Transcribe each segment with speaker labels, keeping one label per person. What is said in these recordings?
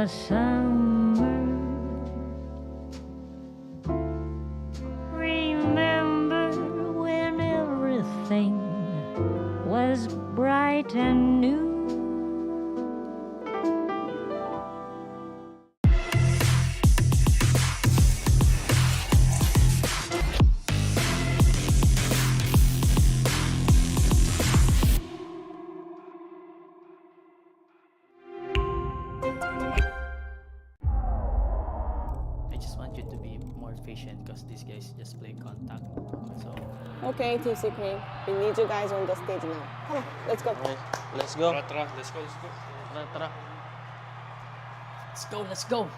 Speaker 1: the summer. Remember when everything was bright and new.
Speaker 2: I just want you to be more patient because these guys just play contact. So
Speaker 3: Okay, Team Supreme, we need you guys on the stage now. Come on, let's go.
Speaker 4: Okay, let's go.
Speaker 2: let's go.
Speaker 4: Tara, tara.
Speaker 2: Let's go.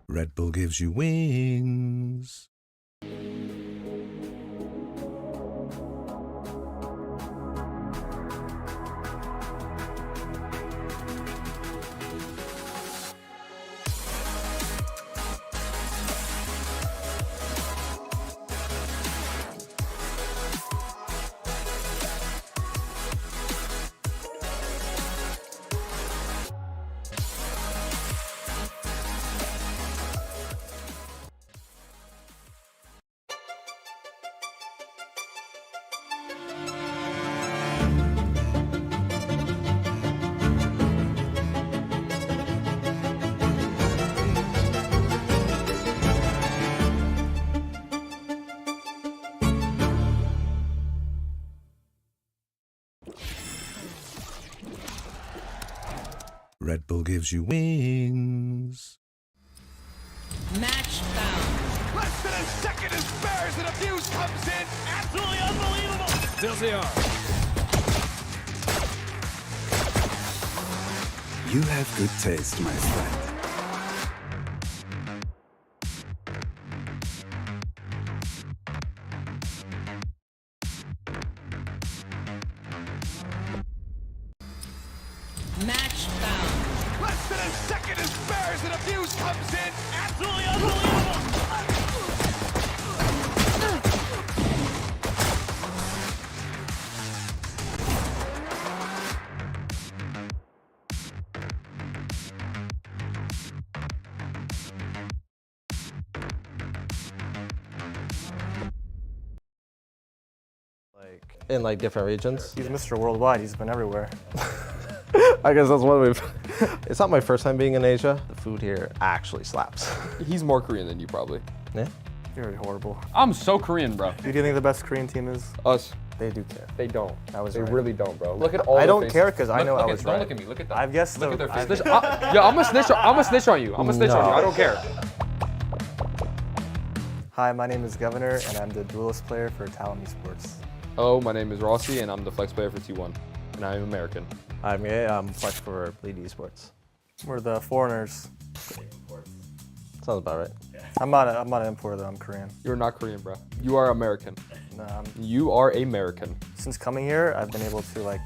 Speaker 5: Red Bull gives you wings. Red Bull gives you wings.
Speaker 6: Match found.
Speaker 7: Less than a second is spares and abuse comes in. Absolutely unbelievable. Still they are.
Speaker 5: You have good taste, my friend.
Speaker 6: Match found.
Speaker 7: Less than a second is spares and abuse comes in. Absolutely unbelievable.
Speaker 4: In like different regions.
Speaker 8: He's Mr. Worldwide, he's been everywhere.
Speaker 4: I guess that's one way. It's not my first time being in Asia. The food here actually slaps.
Speaker 9: He's more Korean than you probably.
Speaker 4: Yeah?
Speaker 8: You're horrible.
Speaker 9: I'm so Korean, bro.
Speaker 8: Who do you think the best Korean team is?
Speaker 9: Us.
Speaker 4: They do care.
Speaker 9: They don't.
Speaker 8: I was
Speaker 9: They
Speaker 8: right.
Speaker 9: really don't, bro. Look at all
Speaker 8: I
Speaker 9: their
Speaker 8: don't
Speaker 9: faces.
Speaker 8: care because I know I was
Speaker 9: Don't
Speaker 8: right.
Speaker 9: look at me. Look at them.
Speaker 8: I've guessed
Speaker 9: Look at their faces.
Speaker 8: I've-
Speaker 9: Yeah, I'm gonna snitch. I'm gonna snitch on you. I'm gonna snitch on you. I don't care.
Speaker 8: Hi, my name is Governor, and I'm the duelist player for Talon Esports.
Speaker 9: Oh, my name is Rossi, and I'm the flex player for T1, and I'm American.
Speaker 4: I'm flex for Bleed Esports.
Speaker 8: We're the foreigners.
Speaker 4: Sounds about right.
Speaker 8: I'm not an importer though, I'm Korean.
Speaker 9: You're not Korean, bro. You are American. You are American.
Speaker 8: Since coming here, I've been able to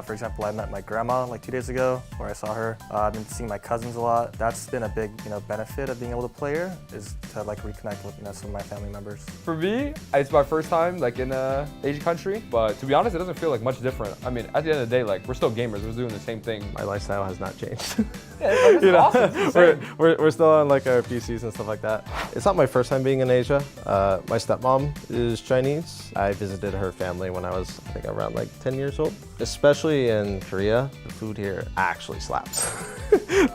Speaker 8: for example, I met my grandma like 2 days ago, where I saw her. I've been seeing my cousins a lot. That's been a big, benefit of being able to play here, is to reconnect with, some of my family members.
Speaker 9: For me, it's my first time in a Asian country, but to be honest, it doesn't feel like much different. I mean, at the end of the day, we're still gamers. We're doing the same thing.
Speaker 4: My lifestyle has not changed.
Speaker 9: Yeah, it's awesome. It's insane.
Speaker 4: we're still on our PCs and stuff like that. It's not my first time being in Asia. My stepmom is Chinese. I visited her family when I was, I think, around 10 years old. Especially in Korea, the food here actually slaps.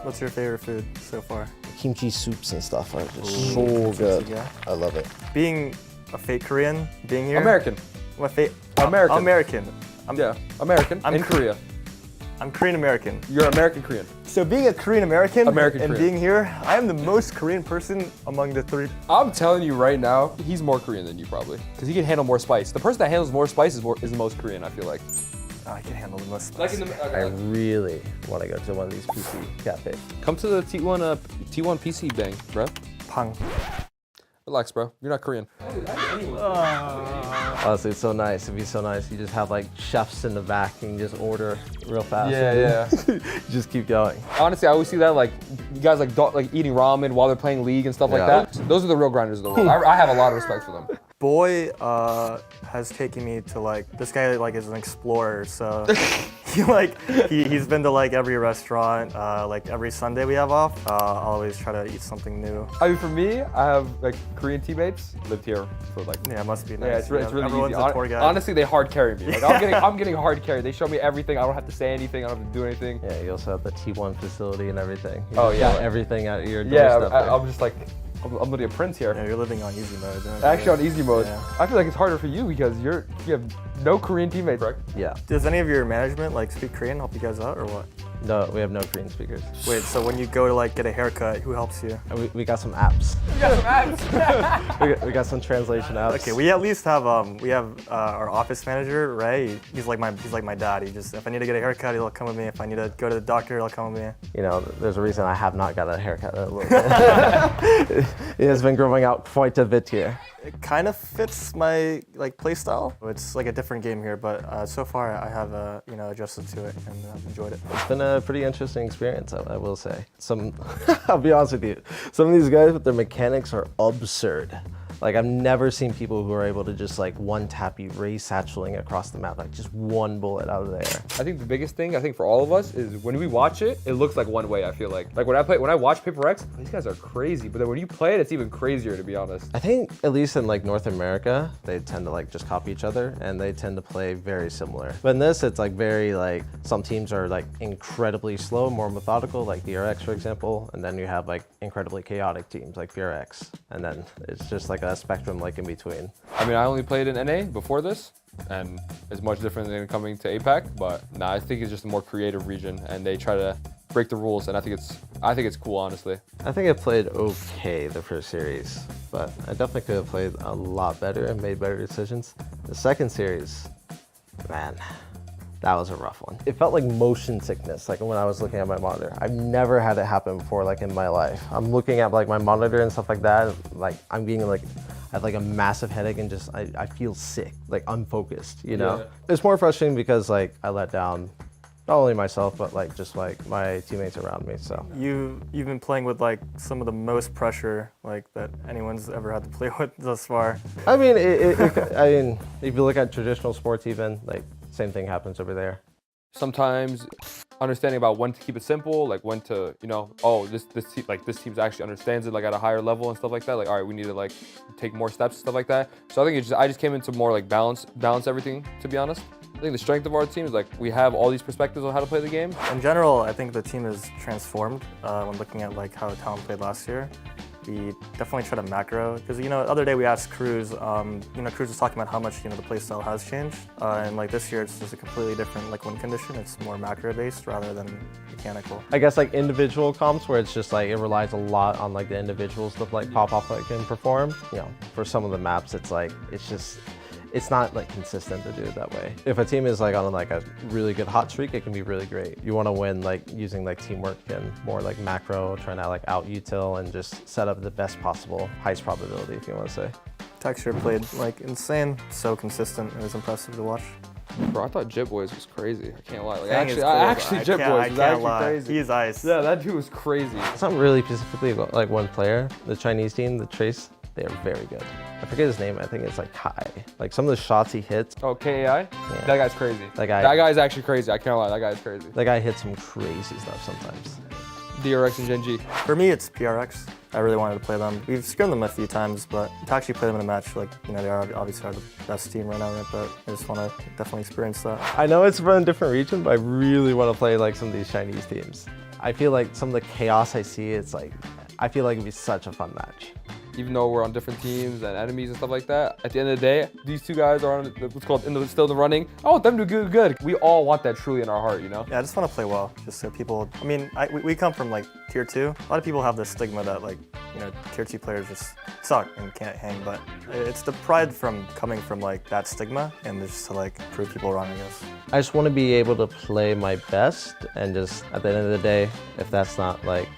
Speaker 8: What's your favorite food so far?
Speaker 4: Kimchi soups and stuff are just so good.
Speaker 8: Yeah.
Speaker 4: I love it.
Speaker 8: Being a fake Korean, being here.
Speaker 9: American. American.
Speaker 8: American.
Speaker 9: American.
Speaker 8: I'm
Speaker 9: in Korea.
Speaker 8: I'm Korean American.
Speaker 9: You're American Korean.
Speaker 8: So being a Korean American and
Speaker 9: Korean.
Speaker 8: being here, I am the most Korean person among the three.
Speaker 9: I'm telling you right now, he's more Korean than you probably, because he can handle more spice. The person that handles more spice is the most Korean, I feel like.
Speaker 8: I can handle the most.
Speaker 4: I really want to go to one of these PC cafes.
Speaker 9: Come to the T1 PC bang, bro.
Speaker 8: Pang.
Speaker 9: Relax, bro. You're not Korean.
Speaker 4: Honestly, it's so nice. It'd be so nice. You just have chefs in the back and you just order real fast.
Speaker 9: Yeah.
Speaker 4: You just keep going.
Speaker 9: Honestly, I always see that you guys eating ramen while they're playing League and stuff like that. Those are the real grinders of the world. I have a lot of respect for them.
Speaker 8: boy has taken me to like, this guy like is an explorer, so he's been to like every restaurant, like every Sunday we have off. I'll always try to eat something new.
Speaker 9: I mean, for me, I have like Korean teammates. Lived here for like.
Speaker 8: Yeah, it must be nice.
Speaker 9: Yeah, it's really
Speaker 8: Everyone's
Speaker 9: easy.
Speaker 8: a tour guide.
Speaker 9: Honestly, they hard carry me. Like, I'm getting hard carried. They show me everything. I don't have to say anything. I don't have to do anything.
Speaker 4: Yeah, you also have the T1 facility and everything. You
Speaker 9: Oh,
Speaker 4: just
Speaker 9: yeah.
Speaker 4: got everything at your
Speaker 9: Yeah,
Speaker 4: doorstep. there.
Speaker 9: I'm just like, I'm literally a prince here.
Speaker 8: Yeah, you're living on easy mode.
Speaker 9: Actually, on easy mode.
Speaker 8: Yeah.
Speaker 9: I feel like it's harder for you because you have no Korean teammates, right?
Speaker 4: Yeah.
Speaker 8: Does any of your management like speak Korean, help you guys out, or what?
Speaker 4: No, we have no Korean speakers.
Speaker 8: Wait, so when you go to like get a haircut, who helps you?
Speaker 4: We got some apps.
Speaker 9: You got some apps.
Speaker 4: we got some translation apps.
Speaker 8: Okay, we at least have our office manager, Ray. He's like my dad. He just, if I need to get a haircut, he'll come with me. If I need to go to the doctor, he'll come with me.
Speaker 4: You know, there's a reason I have not got a haircut in a little bit. It has been growing out quite a bit here.
Speaker 8: It kind of fits my like play style. It's like a different game here, but so far I have adjusted to it and I've enjoyed it.
Speaker 4: It's been a pretty interesting experience, I will say. I'll be honest with you, some of these guys with their mechanics are absurd. Like, I've never seen people who are able to just like one-tap you Ray satcheling across the map, like just one bullet out of the air.
Speaker 9: I think the biggest thing, for all of us is when we watch it, it looks like one way, I feel like. Like when I watch Paper X, these guys are crazy. But then when you play it, it's even crazier, to be honest.
Speaker 4: I think, at least in like North America, they tend to like just copy each other and they tend to play very similar. But in this, it's like very like, some teams are like incredibly slow, more methodical, like DRX for example. And then you have like incredibly chaotic teams like PRX. And then it's just like a spectrum like in between.
Speaker 9: I mean, I only played in NA before this, and it's much different than coming to APAC, but nah, I think it's just a more creative region and they try to break the rules, and I think it's cool, honestly.
Speaker 4: I think I played okay the first series, but I definitely could have played a lot better and made better decisions. The second series, man, that was a rough one. It felt like motion sickness, like when I was looking at my monitor. I've never had it happen before, like in my life. I'm looking at like my monitor and stuff like that, like I'm being like, I have like a massive headache and just, I feel sick, like unfocused, you know?
Speaker 9: Yeah.
Speaker 4: It's more frustrating because like I let down not only myself, but like just like my teammates around me, so.
Speaker 8: You've been playing with like some of the most pressure like that anyone's ever had to play with thus far.
Speaker 4: I mean, I mean, if you look at traditional sports even, like same thing happens over there.
Speaker 9: Sometimes understanding about when to keep it simple, like when to, this team actually understands it like at a higher level and stuff like that. Like, all right, we need to like take more steps and stuff like that. So I think I just came into more like balance everything, to be honest. I think the strength of our team is like we have all these perspectives on how to play the game.
Speaker 8: In general, I think the team is transformed when looking at like how Talon played last year. We definitely try to macro, because the other day we asked Cruz, Cruz was talking about how much the playstyle has changed, and like this year it's just a completely different like win condition. It's more macro based rather than mechanical.
Speaker 4: I guess like individual comps where it's just like it relies a lot on like the individuals to like pop off like and perform. For some of the maps it's not like consistent to do it that way. If a team is like on like a really good hot streak, it can be really great. You want to win like using like teamwork and more like macro, trying to like out util and just set up the best possible highest probability, if you want to say.
Speaker 8: Texture played like insane, so consistent. It was impressive to watch.
Speaker 9: Bro, I thought Jit Boys was crazy. I can't lie. Like,
Speaker 8: Thing is cool.
Speaker 9: Jit Boys was actually
Speaker 8: lie.
Speaker 9: crazy.
Speaker 8: He's ice.
Speaker 9: Yeah, that dude was crazy.
Speaker 4: It's not really specifically about like one player. The Chinese team, the Trace, they are very good. I forget his name, I think it's like Kai. Like some of the shots he hits.
Speaker 9: Oh, KAI? Yeah. That guy's crazy.
Speaker 4: That
Speaker 9: guy's actually crazy. I can't lie, that guy's crazy.
Speaker 4: That guy hits some crazy stuff sometimes.
Speaker 9: DRX and Gen G.
Speaker 8: For me, it's PRX. I really wanted to play them. We've scrimmed them a few times, but to actually play them in a match, like, they are obviously the best team right now, but I just want to definitely experience that.
Speaker 4: I know it's from a different region, but I really want to play like some of these Chinese teams. I feel like some of the chaos I see, it's like, I feel like it'd be such a fun match.
Speaker 9: Even though we're on different teams and enemies and stuff like that, at the end of the day, these two guys are on what's called still in the running. I want them to do good. We all want that truly in our heart,
Speaker 8: Yeah, I just want to play well, just so people. I mean, we come from like tier 2. A lot of people have this stigma that like tier 2 players just suck and can't hang, but it's the pride from coming from like that stigma and just to like prove people wrong, I guess.
Speaker 4: I just want to be able to play my best, and just at the end of the day, if that's not like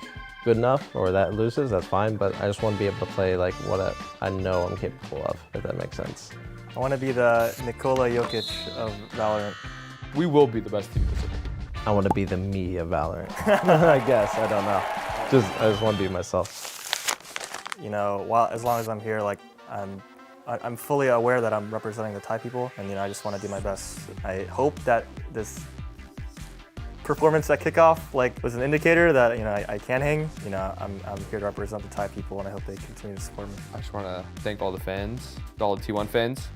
Speaker 4: good enough or that loses, that's fine, but I just want to be able to play like what I know I'm capable of, if that makes sense.
Speaker 8: I want to be the Nikola Jokic of VALORANT.
Speaker 9: We will be the best team in Pacific.
Speaker 4: I want to be the me of VALORANT. I guess, I don't know. I just want to be myself.
Speaker 8: As long as I'm here, like I'm I'm fully aware that I'm representing the Thai people, and I just want to do my best. I hope that this performance at kickoff was an indicator that I can hang. I'm here to represent the Thai people, and I hope they continue to support me.
Speaker 9: I just want to thank all the fans, all the T1 fans.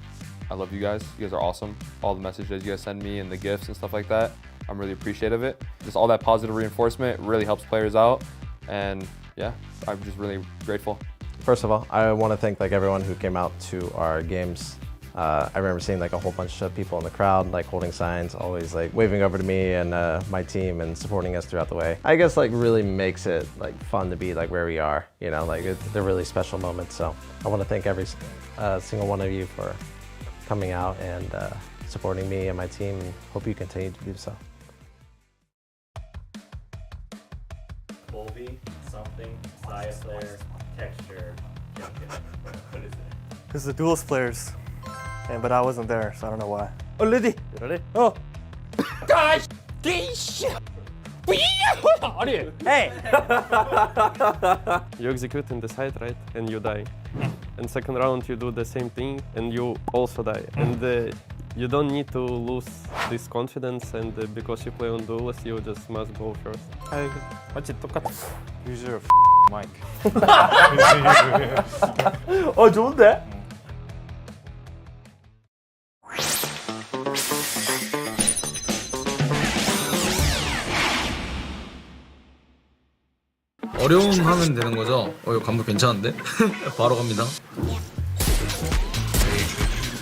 Speaker 9: I love you guys. You guys are awesome. All the messages you guys send me and the gifts and stuff like that, I'm really appreciative of it. Just all that positive reinforcement really helps players out, and yeah, I'm just really grateful.
Speaker 4: First of all, I want to thank everyone who came out to our games. I remember seeing a whole bunch of people in the crowd holding signs, always waving over to me and my team and supporting us throughout the way. I guess really makes it fun to be where we are. They're really special moments. So I want to thank every single one of you for coming out and supporting me and my team, and hope you continue to do so.
Speaker 10: Volby, something, side player, texture, what is it?
Speaker 8: This is the duelist players, but I wasn't there, so I don't know why.
Speaker 10: Already? You ready? Oh!
Speaker 7: Guys!
Speaker 10: Hey!
Speaker 11: You execute in the side, right? And you die. And second round you do the same thing and you also die. And you don't need to lose this confidence, and because you play on duelist, you just must go first.
Speaker 10: 마치 똑같아.
Speaker 8: Use your mic.
Speaker 10: 좋은데?
Speaker 12: 어려움 하면 되는 거죠? 이거 감독 괜찮은데? 바로 갑니다.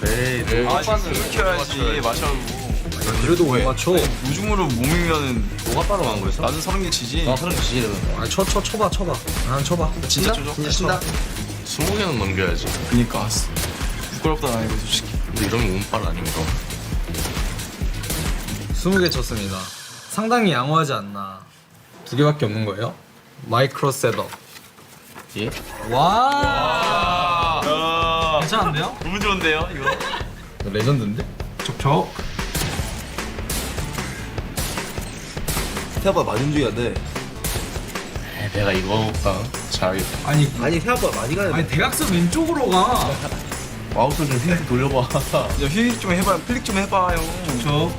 Speaker 7: 에이, 켜야지 마셔고.
Speaker 12: 그래도 왜? 맞춰.
Speaker 7: 우중으로 몸이면은
Speaker 12: 뭐가 빠르간 거였어?
Speaker 7: 나는 30개 치지.
Speaker 12: 30개 치지. 아니 쳐봐. 난 쳐봐.
Speaker 7: 진짜 친다.
Speaker 12: 20개는 넘겨야지.
Speaker 7: 그니까 부끄럽다 나 이거 솔직히.
Speaker 12: 근데 이러면 운빨 아닌가? 20개 쳤습니다. 상당히 양호하지 않나. 2개밖에 없는 거예요? 마이크로 셋업. 예? 와. 괜찮은데요?
Speaker 7: 너무 좋은데요 이거?
Speaker 12: 레전드인데? 촉촉.
Speaker 13: 생각보다 많이 움직여야 돼.
Speaker 12: 내가 이거보다 잘하겠다.
Speaker 13: 아니 생각보다 많이 가야 돼.
Speaker 12: 아니 대각선 왼쪽으로 가.
Speaker 13: 마우스 좀 휙 돌려봐.
Speaker 7: 야 휘 좀 해봐. 플릭 좀 해봐 형.
Speaker 12: 촉촉.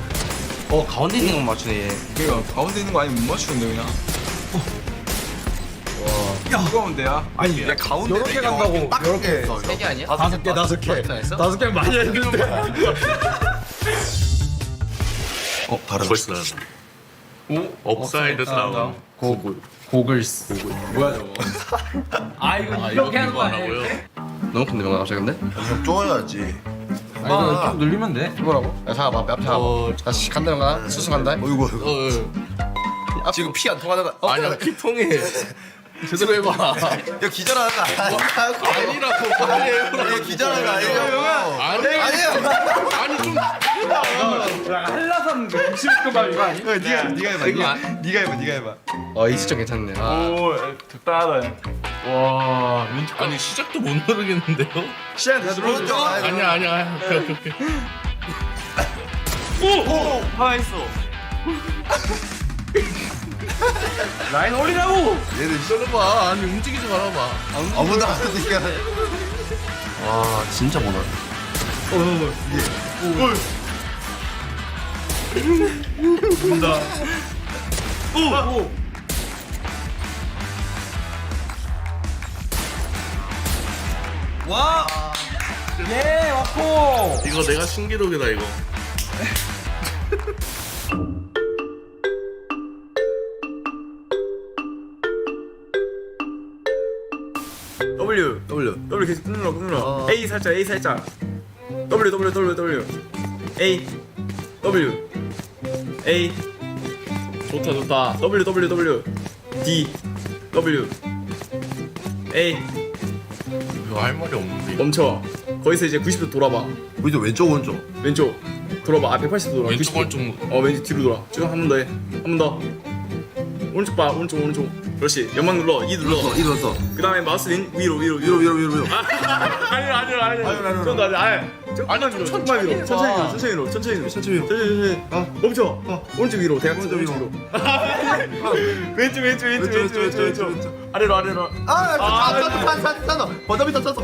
Speaker 13: 가운데 있는 건 맞추네 얘.
Speaker 7: 그러니까 가운데 있는 거 아니면 못 맞추는데 그냥. 야 가운데야. 아니 야 가운데
Speaker 12: 요렇게 간다고. 요렇게.
Speaker 7: 3개 아니야?
Speaker 12: 5개. 5개 많이 했는데.
Speaker 13: 다른
Speaker 12: 벌써 나왔어. 업사이드 다운. 고글스. 뭐야 저거? 이거 이렇게 하는 거 아니에요?
Speaker 13: 너무 큰데 형 갑자기 근데? 형 쪼아야지.
Speaker 12: 이거 좀 늘리면 돼.
Speaker 13: 뭐라고? 야 잠깐만 앞에 잠깐만. 다시 간다 형아. 수수 간다. 어이구. 지금 피 안 통하는 거.
Speaker 12: 아니야 피 통해. 제대로 해봐.
Speaker 13: 야 기절하는 거 아니라고. 야 기절하는 거 아니냐고. 아니야.
Speaker 12: 아니 좀 해봐. 한라산 60급 이거 아니야?
Speaker 7: 네가 해봐.
Speaker 12: 이 시점 괜찮네.
Speaker 7: 오 적당하다. 와 왼쪽.
Speaker 12: 아니 시작도 못 누르겠는데요?
Speaker 7: 시간 다 들어오죠?
Speaker 12: 아니야. 오케이.
Speaker 7: 오 하나 있어. 라인 올리라고.
Speaker 13: 얘들
Speaker 12: 봐. 아니 움직이지 말아봐.
Speaker 13: 아무도 안 하니까. 와 진짜 못 알아.
Speaker 7: 본다. 오.
Speaker 12: 와.
Speaker 7: 예 왔고.
Speaker 12: 이거 내가 신기록이다 이거.
Speaker 7: W 계속 눌러. A 살짝. W. A 좋다. W D W A
Speaker 12: 이거 할 말이 없는데.
Speaker 7: 멈춰. 거기서 이제 90도 돌아봐.
Speaker 13: 우리도 왼쪽 오른쪽.
Speaker 7: 왼쪽 돌아봐. 180도 돌아.
Speaker 12: 왼쪽
Speaker 7: 90도.
Speaker 12: 오른쪽.
Speaker 7: 왼쪽 뒤로 돌아. 쭉 한 번 더 해. 한 번 더. 오른쪽 봐. 오른쪽. 그렇지. 연막 눌러. E 눌러.
Speaker 13: 눌렀어.
Speaker 7: 그 다음에 마우스 위로.
Speaker 13: 위로.
Speaker 7: 아니야. 좀 더. 조금만 위로. 천천히 위로. 멈춰. 오른쪽 위로. 대각선 오른쪽 위로. 왼쪽. 아래로.
Speaker 13: 버저비터 쳤어.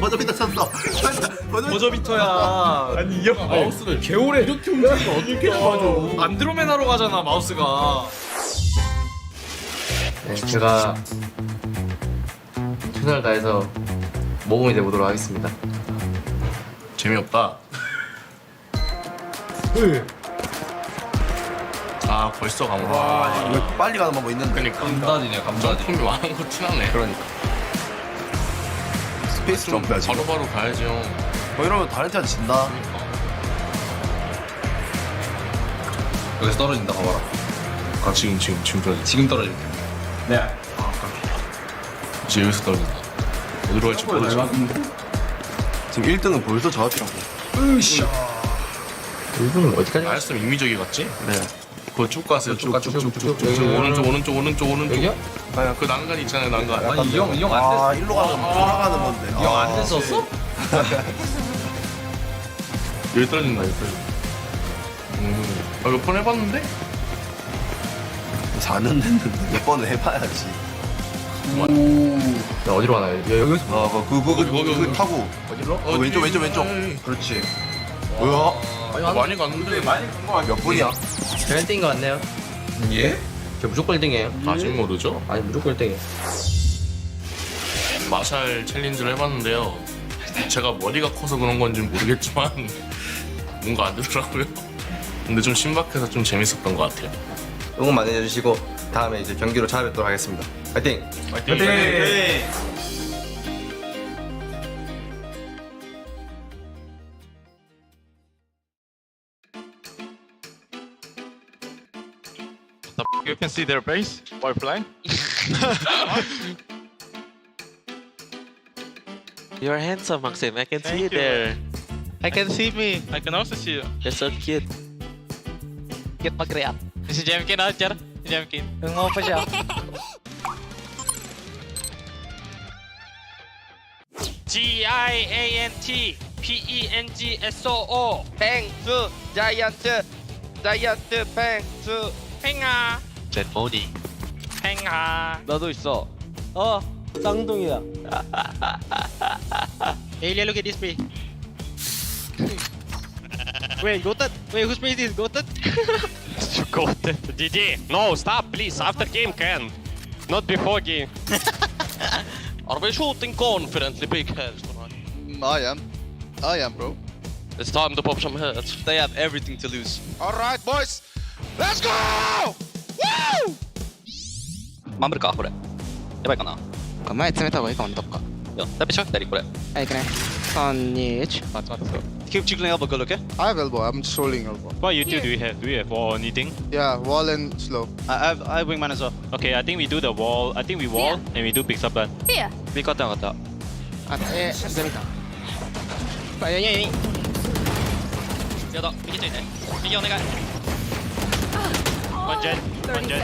Speaker 7: 버저비터야. 아니 이 형 마우스를 개오래 이렇게 움직이면 어떻게 맞아? 안드로메다로 가잖아 마우스가.
Speaker 13: 네, 제가 최선을 다해서 모범이 되보도록 하겠습니다. 재미없다. 아 벌써 감옥.
Speaker 7: 이거 빨리 가는 방법 있는데.
Speaker 13: 그러니까 감다디네 감다디. 점품이 많은 거 티나네. 그러니까. 스페이스 좀 바로바로 가야지 형.
Speaker 7: 뭐 이러면 다른 팀한테 진다.
Speaker 13: 여기서 떨어진다 봐봐라. 아 지금 떨어져. 지금 떨어질 때.
Speaker 7: 네.
Speaker 13: 이제 여기서 떨어진다. 어디로 갈지 모르지.
Speaker 7: 지금 1등은 벌써 저 앞이라고.
Speaker 13: 으쌰. 1등은 어디까지 갔으면 이미적이 갔지?
Speaker 7: 네.
Speaker 13: 그거 쭉 갔어요. 쭉쭉쭉쭉 오른쪽. 여기요? 아니 그 난간 있잖아요 난간.
Speaker 7: 아니 이형 안 됐어. 일로 가면 돌아가는 건데.
Speaker 13: 이 형 안 됐었어? 여기 떨어진다 여기 떨어진다. 몇 번 해봤는데?
Speaker 7: 4년 됐는데 몇 번을 해봐야지.
Speaker 13: 야, 어디로 가나요? 여기서?
Speaker 7: 그 타고
Speaker 13: 어디로?
Speaker 7: 왼쪽. 그렇지. 뭐야?
Speaker 13: 많이 갔는데 많이 간 거
Speaker 7: 몇 분이야?
Speaker 13: 제가 1등인 거 같네요.
Speaker 7: 예?
Speaker 13: 저 무조건 1등이에요. 아직 모르죠? 아니 무조건 1등이에요. 마샬 챌린지를 해봤는데요. 제가 머리가 커서 그런 건지 모르겠지만 뭔가 안 되더라고요. 근데 좀 신박해서 좀 재밌었던 것 같아요.
Speaker 7: 응원 많이 해주시고 다음에 이제 경기로 찾아뵙도록 하겠습니다. 파이팅!
Speaker 13: 화이팅!
Speaker 12: You can see their base while flying.
Speaker 14: You're handsome, Maxim. I can see you
Speaker 12: Thank you.
Speaker 14: there. I can see me.
Speaker 12: I can also see you.
Speaker 14: You're so cute. Cute mag-react.
Speaker 12: Si Jemkin na, Jar. Si Jemkin.
Speaker 14: Tungo pa siya.
Speaker 12: GIANT
Speaker 14: 펭수 자이언트 펭수
Speaker 12: 팽아
Speaker 14: 젠모니
Speaker 12: 팽아.
Speaker 14: 너도 있어. 쌍둥이야.
Speaker 12: Elia, look at this play. Wait, goated. Wait, whose play is this? Goated?
Speaker 15: Goated. GG. No, stop, please. After game can. Not before game.
Speaker 14: Are we shooting confidently big heads tonight?
Speaker 13: I am bro.
Speaker 14: It's time to pop some heads. They have everything to lose.
Speaker 13: Alright boys, let's go! Woo!
Speaker 14: 守るかこれ。やばいかな。
Speaker 13: 前詰めた方がいいかもね、どっか。
Speaker 14: よ、ダメしょ左これ。
Speaker 13: はい、行くね。3、2、1。
Speaker 14: 待って。Keep jiggling elbow, good, okay?
Speaker 13: I have elbow, I'm just rolling elbow.
Speaker 15: What you two do you have? Do you have wall or anything?
Speaker 13: Yeah, wall and slow.
Speaker 14: I have wingman as well.
Speaker 15: Okay, I think we do the wall. I think we wall and we do picks up gun.
Speaker 1: Here.
Speaker 14: 見方なかった。
Speaker 13: あ、ゼミか。
Speaker 14: やだ、右ついて。右お願い。
Speaker 15: One gen. One gen.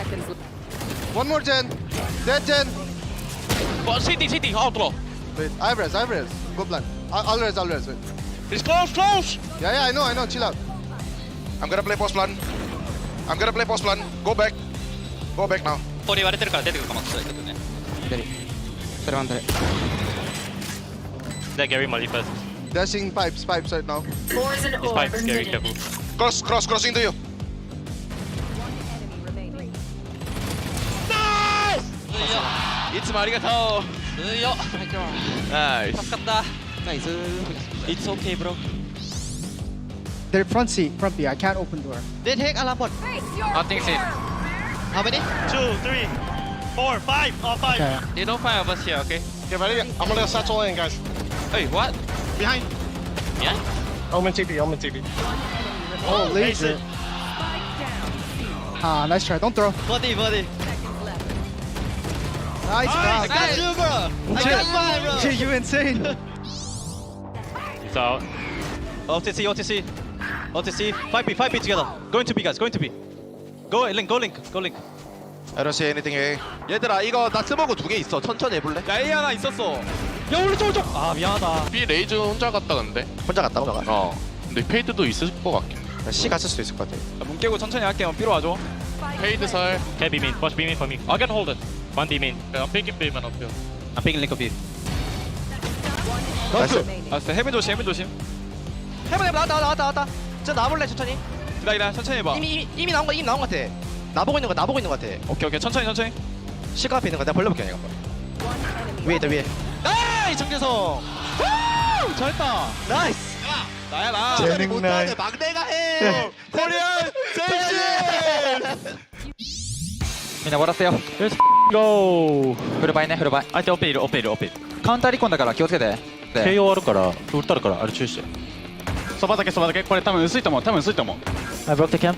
Speaker 13: One more gen. Dead gen.
Speaker 14: City, outlaw.
Speaker 13: Wait, I have res. Go blind. I'll res. Wait.
Speaker 14: It's close.
Speaker 13: Yeah, I know. Chill out. I'm gonna play post plan. Go back now.
Speaker 14: これ言われてるから出てくるかもしれないけどね。
Speaker 13: それは誰
Speaker 15: That Gary Molly first.
Speaker 13: Dashing pipes right now.
Speaker 15: His pipes, Gary, careful.
Speaker 13: Cross into you.
Speaker 14: Nice! いつもありがとう。強っ。ナイス。助かった。ナイス。It's okay, bro.
Speaker 16: They're front B. I can't open door.
Speaker 14: They take alarm bot.
Speaker 12: Nothing seen.
Speaker 14: How many?
Speaker 15: 2, 3, 4, 5. All 5.
Speaker 16: Okay.
Speaker 14: They don't find of us here, okay?
Speaker 13: Get ready. I'm gonna satchel in, guys.
Speaker 14: Hey, what?
Speaker 13: Behind.
Speaker 14: Yeah?
Speaker 13: Omen TP.
Speaker 16: Oh, laser. Nice try. Don't throw.
Speaker 14: Body.
Speaker 16: Nice
Speaker 14: I
Speaker 16: grab.
Speaker 14: got you, bro. I got mine, bro.
Speaker 16: You insane.
Speaker 15: He's out.
Speaker 14: OTC. 5B together. Going to B, guys. Go link.
Speaker 13: I don't see anything A. 얘들아 이거 나 스모그 2개 있어. 천천히 해볼래?
Speaker 14: 야, A 하나 있었어. 야, 오른쪽. 아, 미안하다.
Speaker 12: B 레이즈 혼자 갔다 근데.
Speaker 13: 혼자 갔다 오다가.
Speaker 12: 근데 페이드도 있을 것 같긴.
Speaker 13: C 갔을 수도 있을 것 같아.
Speaker 14: 문 깨고 천천히 할게요. B로 와줘.
Speaker 12: 페이드 살.
Speaker 15: Okay, B main. Watch B main for me. I can hold it. One B main.
Speaker 12: I'm picking B man up here.
Speaker 14: I'm picking link of B. 나이스. 헤븐 조심.
Speaker 17: 해봐 나왔다. 저 나볼래 천천히.
Speaker 14: 기다려, 천천히 해봐.
Speaker 17: 이미 나온 거 같아. 나보고 있는 거 같아.
Speaker 14: 오케이, 천천히.
Speaker 17: 시가 앞에 있는 거 내가 벌려볼게 내가. 위에 있다 위에. 나이스 정재성. 잘했다. 나이스.
Speaker 14: 나야.
Speaker 17: 못하네 막내가 해. 코리안 센스.
Speaker 18: みんな笑ってよ。よし、ゴー。フルバイね、フルバイ。相手オペいる。カウンター離婚だから気をつけて。KO あるから、打ったるから、あれ注意して。そばだけ。これ多分薄いと思う。I broke the cam.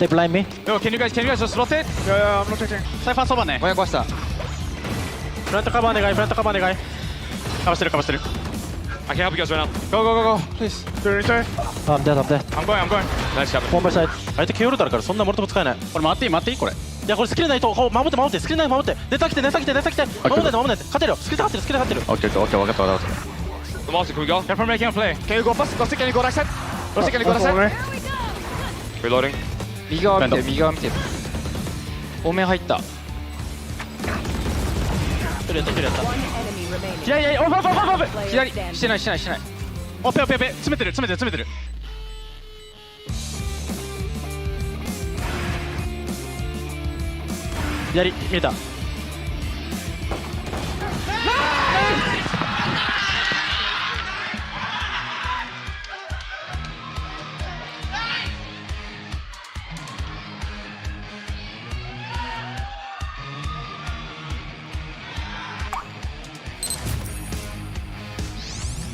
Speaker 18: They blind me. Yo, can you guys just rotate? Yeah, I'm rotating. サイファーそばね。ごめん壊した。フラントカバー願い。カバーしてる。I can help you guys right now. Go, please. I'm dead. I'm going. Nice job. One more side. 相手 KO だからそんなモルトも使えない。これ回っていいこれ。いやこれスキルないと守ってスキルない守って。ネタ来て。守んないで。勝てるよ。スキル勝ってる。Okay, 分かった。Monster, can we go? Careful making a play. Can you go fast? Can you go right side? Can you go right side? Reloading. 右側見て。多め入った。取れた。いや、オフ。左。してない。オペ。詰めてる。左、見えた。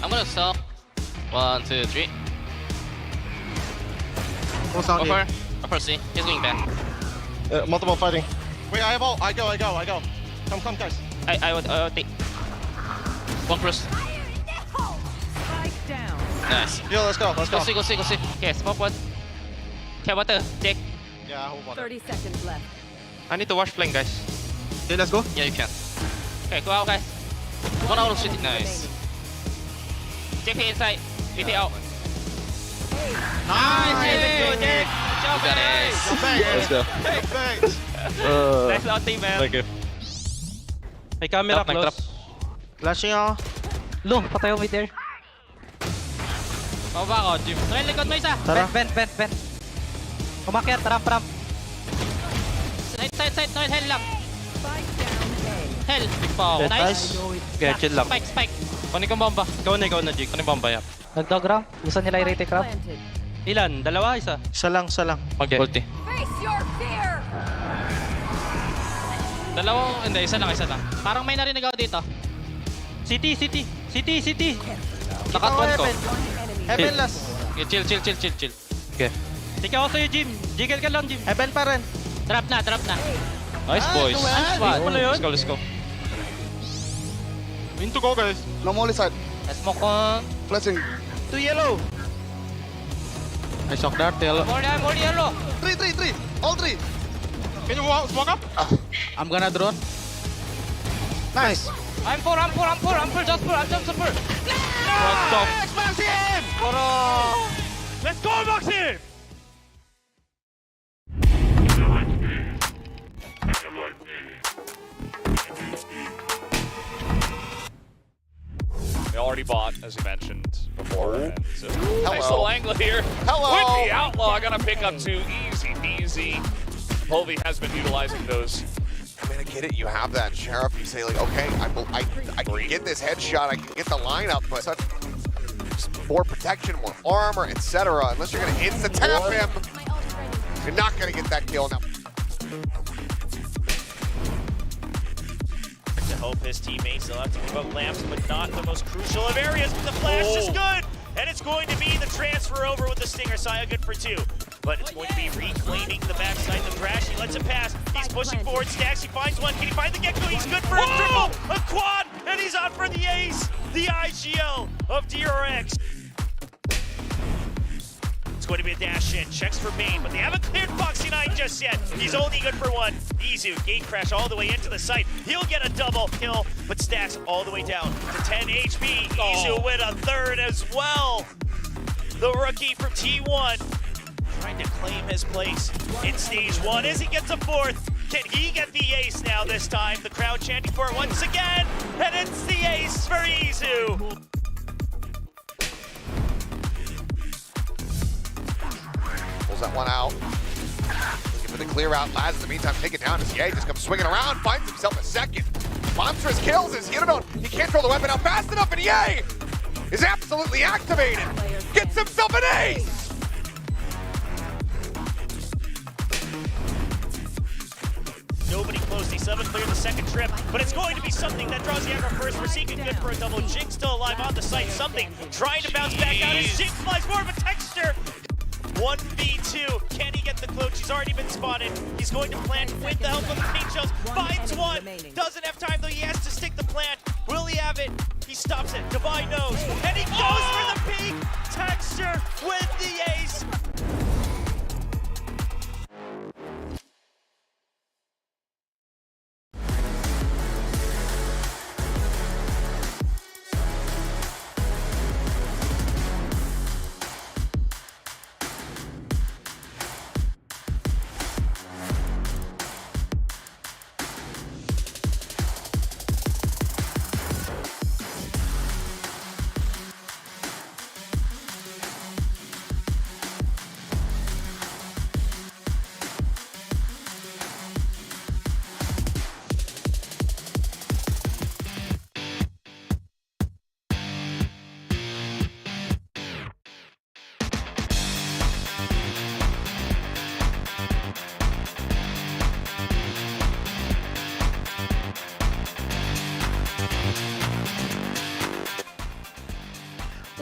Speaker 14: I'm gonna sell. 1, 2, 3. Upper C. He's going back.
Speaker 4: Multiple fighting.
Speaker 14: Wait, I have ult. I go. Come, guys. I would take. One cross. Nice.
Speaker 17: Yo, let's go.
Speaker 14: Go see. Okay, smoke one. Care water, Jake.
Speaker 17: Yeah, hold on.
Speaker 6: 30 seconds left.
Speaker 14: I need to wash flank, guys.
Speaker 17: Okay, let's go.
Speaker 14: Yeah, you can. Okay, go out, guys. One out of city. Nice. JP inside. VP out.
Speaker 17: Nice.
Speaker 14: Good job, guys.
Speaker 17: Let's go.
Speaker 14: Thanks. Nice out, team, man.
Speaker 18: Thank you. May camera close.
Speaker 17: Flashing ako.
Speaker 18: Lo, patay ako there.
Speaker 14: Baba ako, Jim. Noel, likod mo isa.
Speaker 18: Vent. Umakyat, ramp.
Speaker 14: Side. Noel, hell lang. Hell. Big pa ako. Nice.
Speaker 18: Okay, chill lang.
Speaker 14: Spike. Kunin kong bomba.
Speaker 18: Ikaw na, Jig. Kunin bomba, yan.
Speaker 1: Nag-dog ramp. Gusto nila i-retake ramp.
Speaker 18: Ilan? Dalawa? Isa?
Speaker 17: Isa lang.
Speaker 18: Okay. Ulti.
Speaker 6: Face your fear!
Speaker 14: Hindi, isa lang. Parang may narinig ako dito.
Speaker 18: City.
Speaker 14: Nakatwan ko.
Speaker 17: Heaven last.
Speaker 14: Okay, chill.
Speaker 18: Okay. Tika ako sa'yo, Jim. Jiggle ka lang, Jim.
Speaker 17: Heaven pa rin.
Speaker 14: Drop na. Nice, boys.
Speaker 17: Nice
Speaker 14: one. Let's go.
Speaker 17: In to go, guys. No molly side.
Speaker 14: Smoke ko.
Speaker 17: Flashing. 2 yellow.
Speaker 18: I shock dart, yellow.
Speaker 14: More yellow.
Speaker 17: 3. All 3. Can you smoke up?
Speaker 18: I'm gonna drone.
Speaker 17: Nice.
Speaker 14: I'm full. Just full.
Speaker 17: Maxim!
Speaker 18: Let's go, Maxim!
Speaker 19: They already bought, as you mentioned before. And so
Speaker 14: Hello.
Speaker 19: nice little angle here.
Speaker 14: Hello.
Speaker 19: With the Outlaw, gonna pick up 2, easy peasy. Povey has been utilizing those.
Speaker 20: I mean, I get it. You have that Sheriff. You say like, okay, I can get this headshot. I can get the lineup, but such more protection, more armor, etc. Unless you're gonna insta tap him, you're not gonna get that kill now.
Speaker 21: To hope his teammates, they'll have to move up lamps, but not the most crucial of areas. But the flash is good, and it's going to be the transfer over with the Stinger. Saya good for 2. But it's going to be reclaiming the backside. The Thrash, he lets it pass. He's pushing forward. Stacks, he finds one. Can he find the Gecko? He's good for a triple, a quad, and he's on for the ace. The IGL of DRX. It's going to be a dash in. Checks for Bane, but they haven't cleared Foxy 9 just yet. He's only good for 1. Izu, gate crash all the way into the site. He'll get a double kill, but Stacks all the way down to 10 HP. Izu with a 3rd as well. The rookie from T1. Trying to claim his place in stage 1 as he gets a 4th. Can he get the ace now this time? The crowd chanting for it once again, and it's the ace for Izu.
Speaker 20: one out. Looking for the clear out. Laz in the meantime taken down as Ye just comes swinging around, finds himself a second. Monstrous kills as Unidon. He can't throw the weapon out fast enough, and Ye is absolutely activated. Gets himself an ace.
Speaker 21: Nobody close. D7 clear the second trip, but it's going to be something that draws the aggro first. Forsaken good for a double. Jinx still alive on the site. Something trying to bounce back out as Jinx flies more of a texture. 1v2. Can he get the cloak? He's already been spotted. He's going to plant with the help of the paint shells. Finds one. Doesn't have time though. He has to stick the plant. Will he have it? He stops it. Divine knows. And he goes for the peak. Texture with the ace.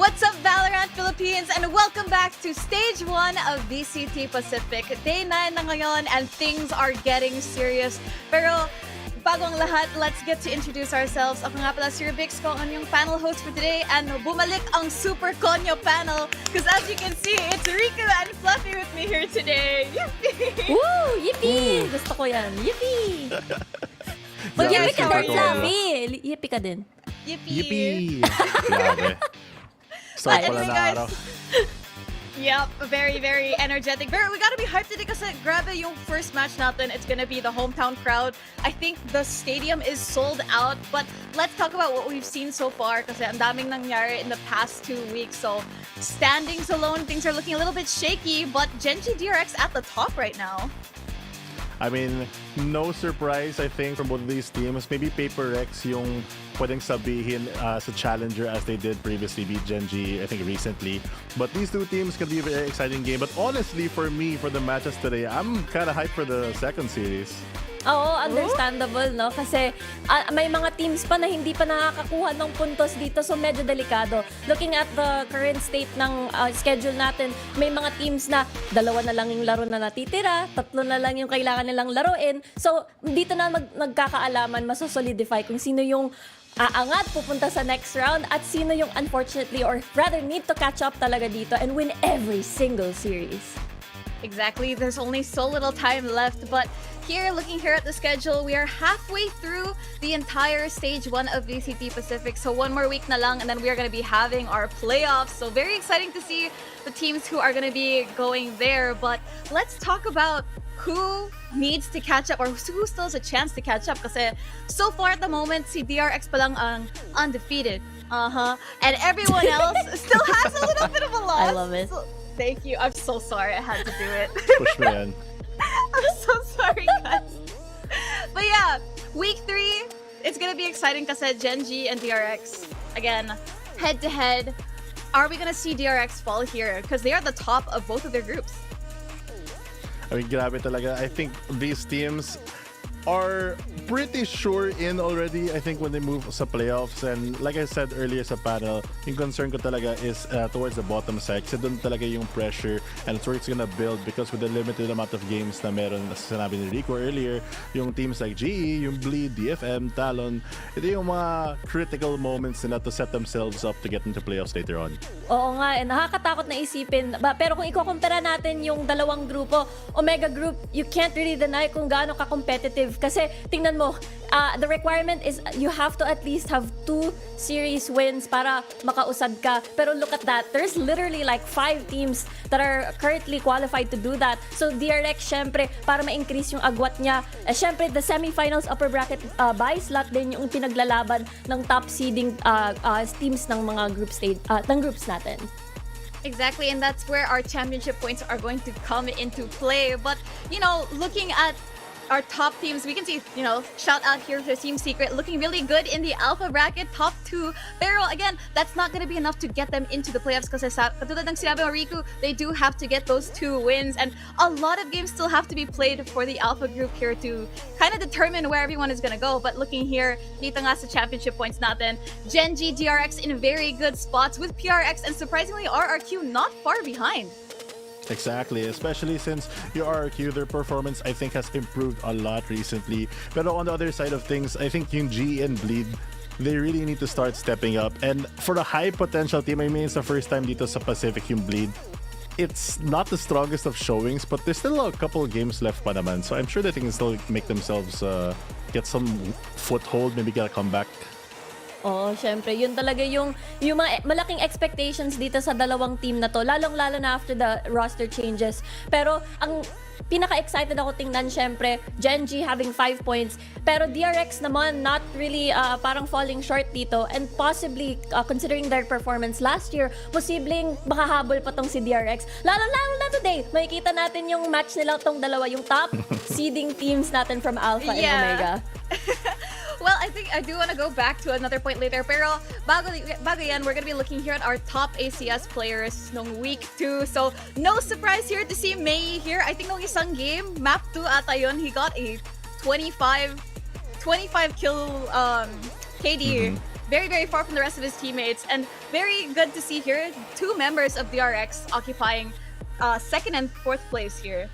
Speaker 3: What's up, VALORANT Philippines, and welcome back to Stage 1 of VCT Pacific. Day 9 na ngayon and things are getting serious. Pero bago ang lahat, let's get to introduce ourselves. Ako nga pala si Rubix ko, ang yung panel host for today, and bumalik ang Super Konyo panel because as you can see, it's Riku and Fluffy with me here today. Yippee!
Speaker 22: Woo! Yippee! Gusto ko yan. Yippee! Mag-yippee ka din, Fluffy! Yippee ka din.
Speaker 3: Yippee!
Speaker 16: Grabe. Start pala na araw.
Speaker 3: Yep, very, very energetic. We gotta be hyped today kasi grabe yung first match natin. It's gonna be the hometown crowd. I think the stadium is sold out. But let's talk about what we've seen so far kasi ang daming nangyari in the past 2 weeks. So standings alone, things are looking a little bit shaky. But Genji DRX at the top right now.
Speaker 23: I mean, no surprise, I think, from both of these teams. Maybe Paper Rex yung pwedeng sabihin sa challenger as they did previously beat Genji, I think, recently. But these two teams can be a very exciting game. But honestly, for me, for the matches today, I'm kind of hyped for the second series.
Speaker 22: Oo, understandable, no? Kasi may mga teams pa na hindi pa nakakakuha ng puntos dito, so medyo delikado. Looking at the current state ng schedule natin, may mga teams na 2 na lang yung laro na natitira, 3 na lang yung kailangan nilang laruin. So, dito na magkakaalaman, masosolidify kung sino yung aangat pupunta sa next round at sino yung unfortunately or rather need to catch up talaga dito and win every single series.
Speaker 3: Exactly. There's only so little time left, but looking here at the schedule, we are halfway through the entire Stage 1 of VCT Pacific. So 1 more week na lang, and then we are going to be having our playoffs. So very exciting to see the teams who are going to be going there. But let's talk about who needs to catch up or who still has a chance to catch up. Kasi so far at the moment, si DRX pa lang ang undefeated. And everyone else still has a little bit of a loss.
Speaker 22: I love it.
Speaker 3: So, thank you. I'm so sorry I had to do it.
Speaker 23: Push me in.
Speaker 3: I'm so sorry, guys. But yeah, week 3, it's gonna be exciting kasi Genji and DRX, again, head-to-head. Are we gonna see DRX fall here? Because they are the top of both of their groups.
Speaker 23: I mean, grabe talaga. I think these teams are pretty sure in already, I think, when they move sa playoffs. And like I said earlier sa panel, yung concern ko talaga is towards the bottom side. Kasi doon talaga yung pressure and it's where it's gonna build because with the limited amount of games na meron, na sinabi ni Rico earlier, yung teams like GE, yung Bleed, DFM, Talon, ito yung mga critical moments nila to set themselves up to get into playoffs later on.
Speaker 22: Oo nga, nakakatakot na isipin. Pero kung ikukumpara natin yung dalawang grupo, Omega Group, you can't really deny kung gaano ka-competitive. Kasi tingnan mo, the requirement is you have to at least have 2 series wins para makausad ka. Pero look at that, there's literally like 5 teams that are currently qualified to do that. So DRX, syempre, para ma-increase yung agwat niya, syempre the semifinals upper bracket bye slot din yung pinaglalaban ng top seeding teams ng mga group stage, ng groups natin.
Speaker 3: Exactly, and that's where our championship points are going to come into play. But, you know, looking at our top teams, we can see, you know, shout out here to Team Secret, looking really good in the alpha bracket, top 2. Pero again, that's not going to be enough to get them into the playoffs kasi katulad ng sinabi mo, Riku, they do have to get those 2 wins, and a lot of games still have to be played for the alpha group here to kind of determine where everyone is going to go. But looking here, dito nga sa championship points natin, Genji, DRX in very good spots with PRX, and surprisingly RRQ not far behind.
Speaker 23: Exactly, especially since your RRQ, their performance, I think, has improved a lot recently. But on the other side of things, I think yung G and Bleed, they really need to start stepping up. And for a high potential team, I mean, it's the first time dito sa Pacific yung Bleed. It's not the strongest of showings, but there's still a couple of games left pa naman. So I'm sure they can still make themselves get some foothold, maybe get a comeback.
Speaker 22: Oh, syempre, yun talaga yung mga malaking expectations dito sa dalawang team na to, lalong-lalo na after the roster changes. Pero ang pinaka-excited ako tingnan, syempre, Genji having 5 points, pero DRX naman not really parang falling short dito, and possibly considering their performance last year, posibleng makahabol pa tong si DRX. Lalo-lalo na today, makikita natin yung match nila tong dalawa, yung top seeding teams natin from Alpha and Omega.
Speaker 3: Well, I think I do want to go back to another point later. Pero bago yan, we're going to be looking here at our top ACS players nung week 2. So, no surprise here to see Mei here. I think nung isang game, map 2 ata yun, he got a 25 kill KD. Very, very far from the rest of his teammates. And very good to see here, 2 members of DRX occupying 2nd and 4th place here.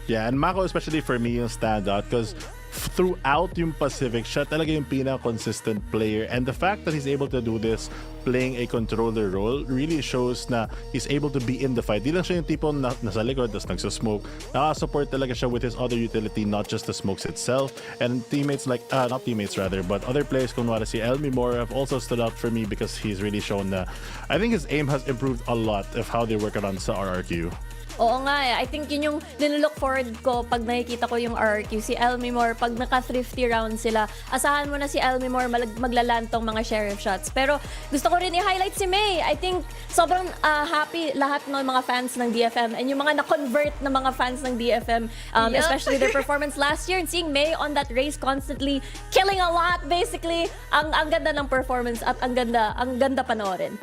Speaker 23: Yeah, and Mako, especially for me, yung standout because throughout yung Pacific, siya talaga yung pinaka-consistent player. And the fact that he's able to do this, playing a controller role, really shows na he's able to be in the fight. Di lang siya yung tipo na nasa likod, tapos nagsasmoke. Nakasupport talaga siya with his other utility, not just the smokes itself. And teammates like, not teammates rather, but other players, kung wala si Elmi Moore, have also stood out for me because he's really shown na, I think his aim has improved a lot of how they work around sa RRQ.
Speaker 22: Oo nga eh. I think yun yung nilook forward ko pag nakikita ko yung RRQ. Si Elmi Moore, pag naka-thrifty round sila, asahan mo na si Elmi Moore maglaland tong mga sheriff shots. Pero gusto ko rin i-highlight si Mei. I think sobrang happy lahat ng mga fans ng DFM and yung mga na-convert na mga fans ng DFM, especially their performance last year, and seeing Mei on that race constantly killing a lot basically. Ang ganda ng performance at ang ganda panoorin.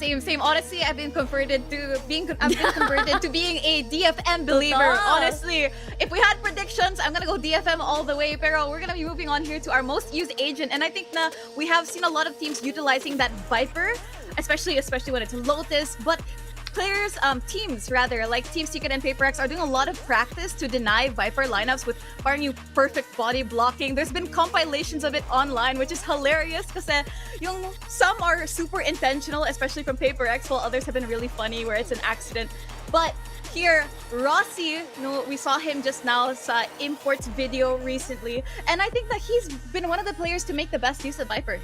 Speaker 3: Same. Honestly, I've been converted to being a DFM believer. Honestly, if we had predictions, I'm gonna go DFM all the way. Pero we're gonna be moving on here to our most used agent, and I think na we have seen a lot of teams utilizing that Viper, especially when it's Lotus, but players, teams rather, like Team Secret and PaperX are doing a lot of practice to deny Viper lineups with parang yung perfect body blocking. There's been compilations of it online, which is hilarious kasi yung some are super intentional, especially from PaperX, while others have been really funny where it's an accident. But here, Rossi, we saw him just now sa Imports video recently, and I think that he's been one of the players to make the best use of Viper.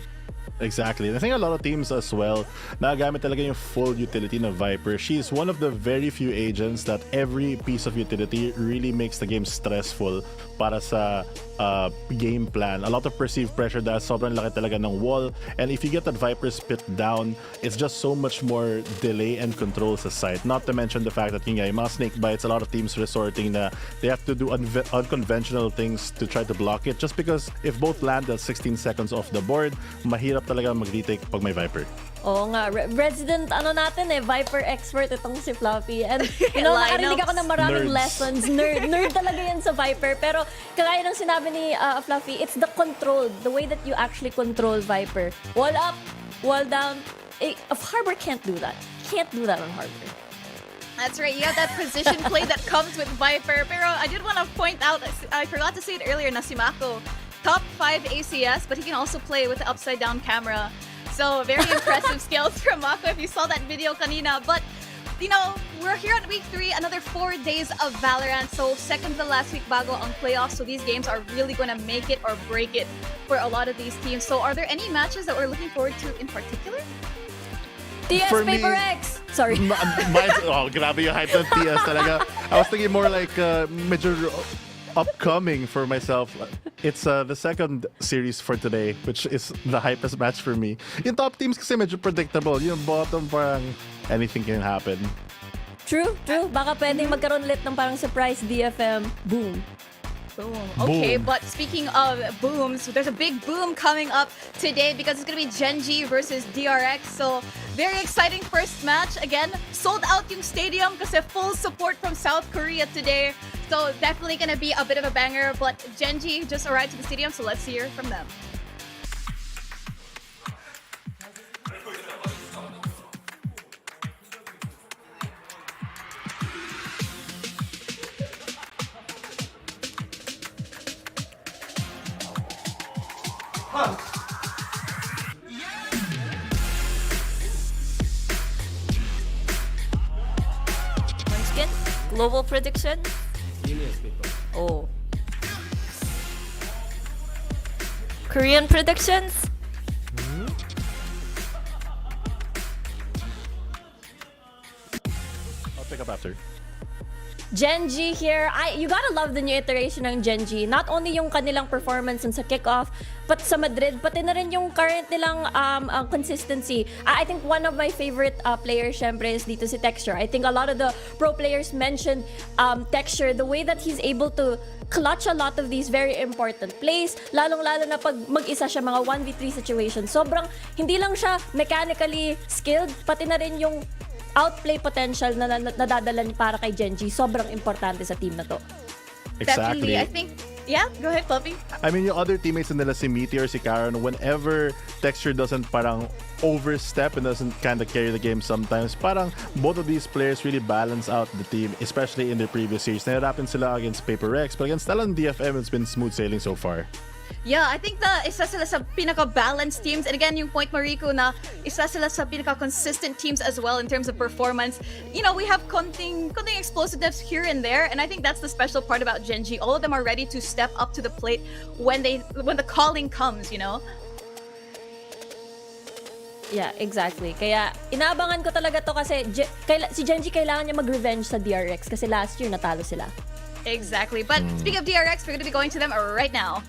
Speaker 23: Exactly. I think a lot of teams as well, nagamit talaga yung full utility ng Viper. She's one of the very few agents that every piece of utility really makes the game stressful para sa game plan. A lot of perceived pressure dahil sobrang laki talaga ng wall. And if you get that Viper spit down, it's just so much more delay and control sa site. Not to mention the fact that yung mga snake bites, a lot of teams resorting na they have to do unconventional things to try to block it. Just because if both land at 16 seconds off the board, mahirap talaga mag-retake pag may Viper.
Speaker 22: Oo nga, resident natin Viper expert itong si Fluffy. And nakarinig ako ng maraming lessons. Nerd talaga yan sa Viper. Pero kagaya ng sinabi ni Fluffy, it's the control, the way that you actually control Viper. Wall up, wall down. Harbor can't do that. Can't do that on Harbor.
Speaker 3: That's right. You have that position play that comes with Viper. Pero I did want to point out, I forgot to say it earlier, na si Mako, top 5 ACS, but he can also play with the upside down camera. So, very impressive skills from Mako if you saw that video kanina. But, we're here at week 3, another 4 days of VALORANT. So, second to last week bago ang playoffs. So, these games are really going to make it or break it for a lot of these teams. So, are there any matches that we're looking forward to in particular?
Speaker 22: TS PaperX! Sorry.
Speaker 23: Grabe yung hype ng TS talaga. I was thinking more like medyo upcoming for myself. It's the second series for today, which is the hypest match for me. Yung top teams kasi medyo predictable. Yung bottom parang anything can happen.
Speaker 22: True. Baka pwedeng magkaroon ulit ng parang surprise DFM boom.
Speaker 3: Boom. Okay,
Speaker 23: Boom.
Speaker 3: but speaking of booms, there's a big boom coming up today because it's going to be Genji versus DRX. So, very exciting first match. Again, sold out yung stadium kasi full support from South Korea today. So, definitely going to be a bit of a banger. But Genji just arrived to the stadium, so let's hear from them.
Speaker 22: Munchkin, global prediction? Oh. Korean predictions?
Speaker 23: I'll pick up after.
Speaker 22: Genji here. You gotta love the new iteration ng Genji. Not only yung kanilang performance sa kickoff, but sa Madrid, pati na rin yung current nilang consistency. I think one of my favorite players, syempre, is dito si Texture. I think a lot of the pro players mentioned Texture, the way that he's able to clutch a lot of these very important plays, lalong-lalo na pag mag-isa siya mga 1v3 situations. Sobrang, hindi lang siya mechanically skilled, pati na rin yung outplay potential na nadadala para kay Genji. Sobrang importante sa team na to.
Speaker 23: Exactly.
Speaker 3: Definitely, I think. Yeah, go ahead, Puppy.
Speaker 23: I mean, yung other teammates nila, si Meteor, si Karen, whenever Texture doesn't parang overstep and doesn't kind of carry the game sometimes, parang both of these players really balance out the team, especially in their previous series. Nahirapan sila against Paper Rex, but against Talon DFM, it's been smooth sailing so far.
Speaker 3: Yeah, I think na isa sila sa pinaka-balanced teams. And again, yung point Mariko na isa sila sa pinaka-consistent teams as well in terms of performance. You know, we have konting explosiveness here and there, and I think that's the special part about Genji. All of them are ready to step up to the plate when the calling comes, you know?
Speaker 22: Yeah, exactly. Kaya inaabangan ko talaga to kasi si Genji kailangan niya mag-revenge sa DRX kasi last year natalo sila.
Speaker 3: Exactly. But speaking of DRX, we're going to be going to them right now.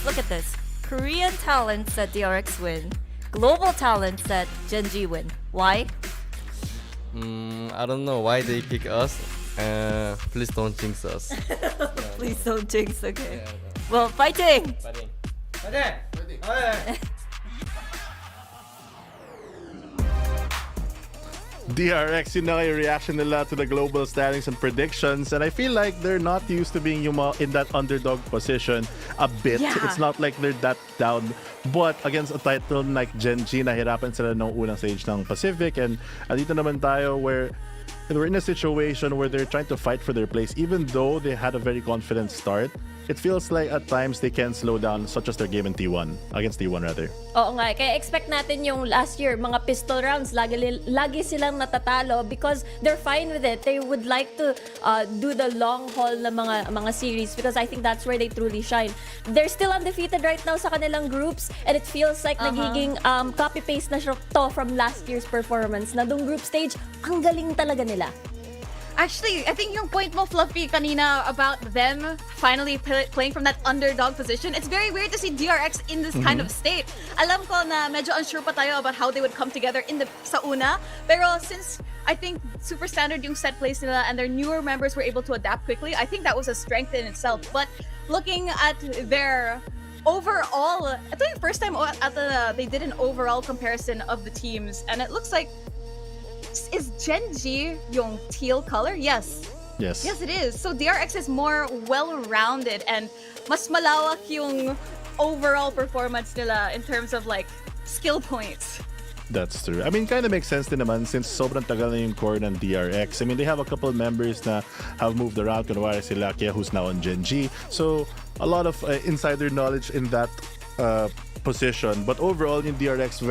Speaker 6: Look at this. Korean talent said DRX win. Global talent said Genji win. Why?
Speaker 2: I don't know why they pick us. Please don't jinx us.
Speaker 6: Please don't jinx, okay. Well, fighting!
Speaker 23: DRX, yun na yung reaction nila to the global standings and predictions, and I feel like they're not used to being in that underdog position a bit.
Speaker 3: Yeah.
Speaker 23: It's not like they're that down, but against a title like Genji, nahirapan sila nung unang stage ng Pacific, and andito naman tayo where we're in a situation where they're trying to fight for their place. Even though they had a very confident start, it feels like at times they can slow down, such as their game in T1, against T1 rather.
Speaker 22: Oo nga, kaya expect natin yung last year, mga pistol rounds, lagi silang natatalo because they're fine with it. They would like to do the long haul na mga series because I think that's where they truly shine. They're still undefeated right now sa kanilang groups and it feels like nagiging copy-paste na siya to from last year's performance. Na dung group stage, ang galing talaga nila.
Speaker 3: Actually, I think yung point mo, Fluffy, kanina about them finally playing from that underdog position, it's very weird to see DRX in this kind of state. Alam ko na medyo unsure pa tayo about how they would come together sa una, pero since I think super standard yung set plays nila and their newer members were able to adapt quickly, I think that was a strength in itself. But looking at their overall, I think the first time they did an overall comparison of the teams, and it looks like is Genji yung teal color? Yes.
Speaker 23: Yes.
Speaker 3: Yes, it is. So DRX is more well-rounded and mas malawak yung overall performance nila in terms of like skill points.
Speaker 23: That's true. I mean, kind of makes sense din naman since sobrang tagal na yung core ng DRX. I mean, they have a couple of members na have moved around. Kunwari si Lakia, who's now on Genji. So, a lot of insider knowledge in that position. But overall, yung DRX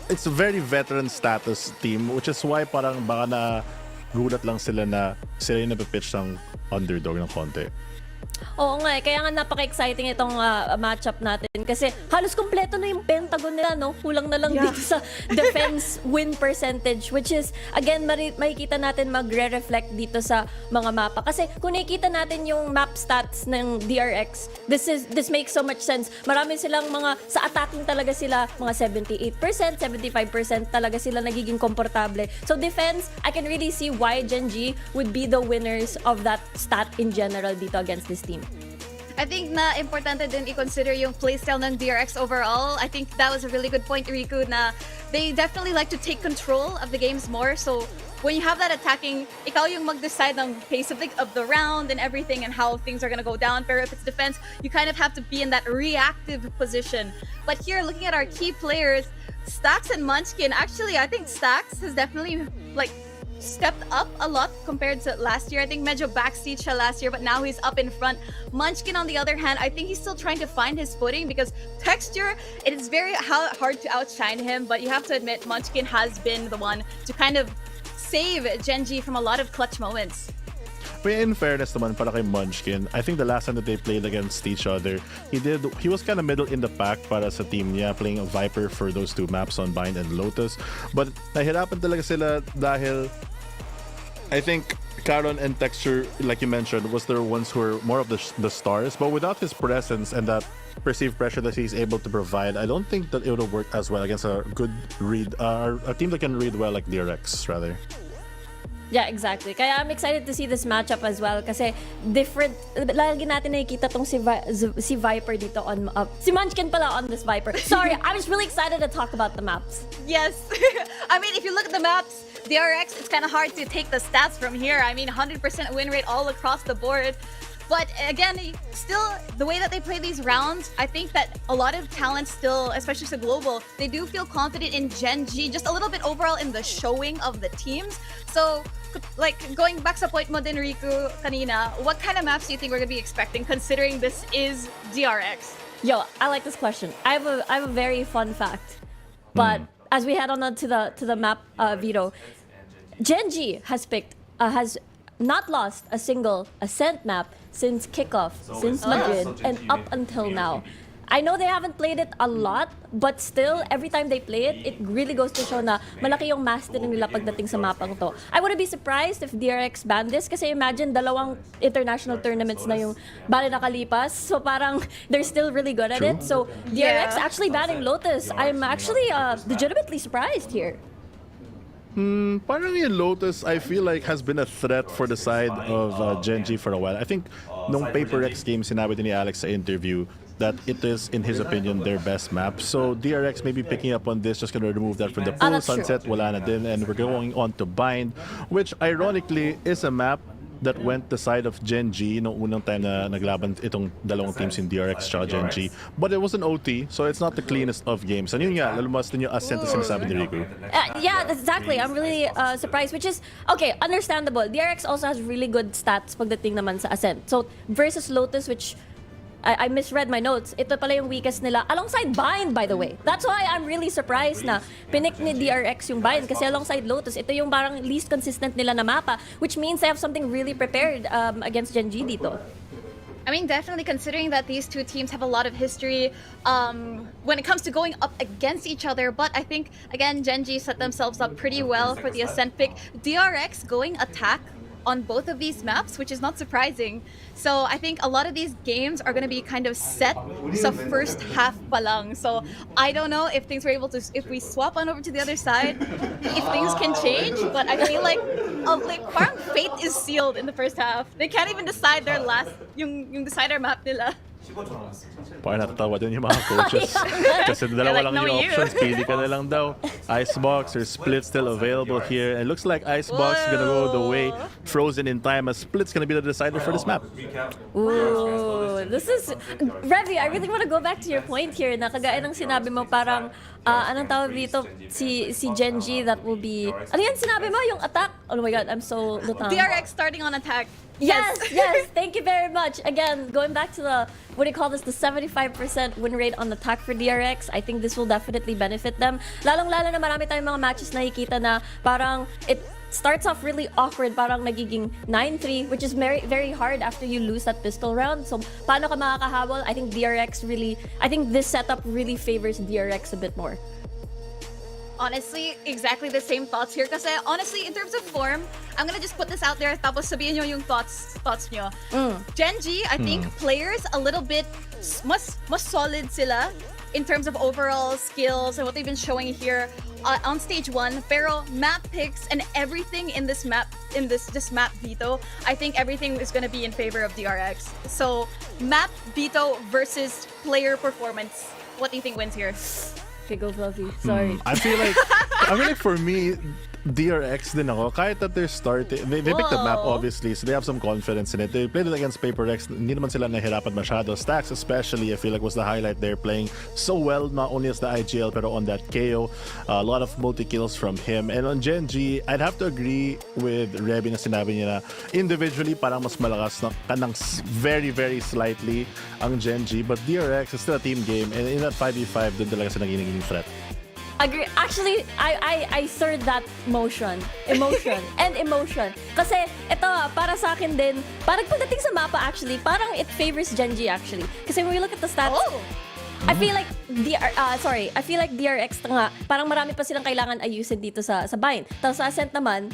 Speaker 23: it's a very veteran status team, which is why parang baka na gulat lang sila na sila yung napipitch ng underdog ng konti.
Speaker 22: Oo nga, kaya nga napaka-exciting itong matchup natin kasi halos kompleto na yung pentagon nila, no? Kulang na lang dito sa defense win percentage, which is, again, makikita natin magre-reflect dito sa mga mapa. Kasi kung nakikita natin yung map stats ng DRX, this makes so much sense. Marami silang sa attacking talaga sila, mga 78%, 75% talaga sila nagiging komportable. So defense, I can really see why Gen G would be the winners of that stat in general dito against this team.
Speaker 3: I think na importante din i-consider yung playstyle ng DRX overall. I think that was a really good point, Riku, na they definitely like to take control of the games more. So when you have that attacking, ikaw yung mag-decide ng pace of the round and everything and how things are gonna go down. Pero if it's defense, you kind of have to be in that reactive position. But here, looking at our key players, Stax and Munchkin, actually, I think Stax has definitely stepped up a lot compared to last year. I think medyo backseat siya last year, but now he's up in front. Munchkin, on the other hand, I think he's still trying to find his footing because Texture, it is very hard to outshine him, but you have to admit Munchkin has been the one to kind of save Gen G from a lot of clutch moments.
Speaker 23: But in fairness naman para kay Munchkin, I think the last time that they played against each other, he was kind of middle in the pack para sa team niya, playing a Viper for those two maps on Bind and Lotus. But nahirapan talaga sila dahil I think Caron and Texture, like you mentioned, was the ones who were more of the stars. But without his presence and that perceived pressure that he's able to provide, I don't think that it would have worked as well against a good read, a team that can read well like DRX, rather.
Speaker 22: Yeah, exactly. Kaya I'm excited to see this matchup as well kasi different, lagi natin nakikita tong si Viper dito on si Munchkin pala on this Viper. Sorry, I was really excited to talk about the maps.
Speaker 3: Yes. I mean, if you look at the maps, DRX, it's kind of hard to take the stats from here. I mean, 100% win rate all across the board. But again, still, the way that they play these rounds, I think that a lot of talent still, especially to global, they do feel confident in Gen G, just a little bit overall in the showing of the teams. So, like, going back sa point mo din, Riku, kanina, what kind of maps do you think we're going to be expecting, considering this is DRX?
Speaker 22: Yo, I like this question. I have a very fun fact. But as we head on to the map, Vito, Gen G has not lost a single Ascent map since kickoff, since Madrid, and up until now. I know they haven't played it a lot, but still, every time they play it, it really goes to show na malaki yung mastery nila pagdating sa mapang to. I wouldn't be surprised if DRX banned this kasi imagine dalawang international tournaments na yung bali nakalipas. So parang they're still really good at it. So DRX actually banning Lotus. I'm actually legitimately surprised here.
Speaker 23: Parang yung Lotus, I feel like has been a threat for the side of Gen G for a while. I think nung Paper X game, sinabi din ni Alex sa interview that it is, in his opinion, their best map. So DRX may be picking up on this, just gonna remove that from the pool. Sunset, wala na din, and we're going on to Bind, which ironically is a map that went the side of Gen G nung unang time na naglaban itong dalawang teams in DRX at Gen G. But it was an OT, so it's not the cleanest of games. Ano yun nga, lalabas din yung Ascent na sinasabi ni Riku.
Speaker 22: Yeah, exactly. I'm really surprised, which is, okay, understandable. DRX also has really good stats pagdating naman sa Ascent. So, versus Lotus, which I misread my notes. Ito pala yung weakest nila alongside Bind, by the way. That's why I'm really surprised na pinik ni DRX yung Bind kasi alongside Lotus, ito yung parang least consistent nila na mapa, which means they have something really prepared against Gen G dito.
Speaker 3: I mean, definitely considering that these two teams have a lot of history when it comes to going up against each other. But I think, again, Gen G set themselves up pretty well for the Ascent pick. DRX going attack on both of these maps, which is not surprising. So I think a lot of these games are going to be kind of set sa first half pa lang. So I don't know if things were able to, if we swap on over to the other side, if things can change. But I feel like parang fate is sealed in the first half. They can't even decide their last, yung decider map nila.
Speaker 23: Parang natatawa din yung mga coaches. Kasi dalawa lang yung options. Pili ka na lang daw. Icebox or Split still available here. And it looks like Icebox is gonna go the way Frozen in time as Split's gonna be the decider for this map.
Speaker 22: Ooh, this is... Revy, I really want to go back to your point here na kagaya ng sinabi mo parang anong tawag dito? Si Genji, that will be... Ano yan sinabi mo? Yung attack? Oh my god, I'm so lutang.
Speaker 3: DRX starting on attack.
Speaker 22: Yes, yes. Thank you very much. Again, going back to the, what do you call this, the 75% win rate on attack for DRX, I think this will definitely benefit them. Lalong-lalo na marami tayong mga matches na nakikita na parang it starts off really awkward, parang nagiging 9-3, which is very, very hard after you lose that pistol round. So, paano ka makakahabol? I think this setup really favors DRX a bit more.
Speaker 3: Honestly, exactly the same thoughts here. Kasi honestly, in terms of form, I'm gonna just put this out there tapos sabihin nyo yung thoughts nyo. Genji, I think players a little bit mas solid sila in terms of overall skills and what they've been showing here on stage 1. Pero map picks and everything in this map, this map veto, I think everything is gonna be in favor of DRX. So map veto versus player performance. What do you think wins here?
Speaker 22: Go Fluffy. Sorry.
Speaker 23: I feel like for me, DRX din ako. Kahit that they're starting, they picked the map obviously, so they have some confidence in it. They played it against Paper Rex. Hindi naman sila nahirapan masyado. Stacks especially, I feel like was the highlight there, playing so well, not only as the IGL, pero on that KO. A lot of multi-kills from him. And on Genji, I'd have to agree with Reby na sinabi niya na individually, parang mas malakas na kanang very, very slightly ang Genji. But DRX is still a team game. And in that 5v5, dun talaga sa naging threat.
Speaker 22: Agree. Actually, I third that emotion. Kasi ito, para sa akin din, parang pagdating sa mapa actually, parang it favors Genji actually. Kasi when we look at the stats, I feel like DRX nga, parang marami pa silang kailangan ayusin dito sa bind. Tapos sa Ascent naman,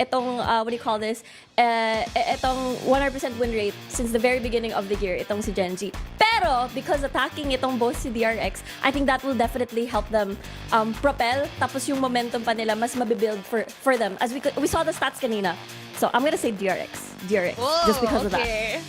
Speaker 22: itong, what do you call this? Itong 100% win rate since the very beginning of the year, itong si Genji. Pero, because attacking itong both si DRX, I think that will definitely help them propel. Tapos yung momentum pa nila, mas mabibuild for them. As we saw the stats kanina. So, I'm gonna say DRX.
Speaker 3: Whoa,
Speaker 22: just because of that.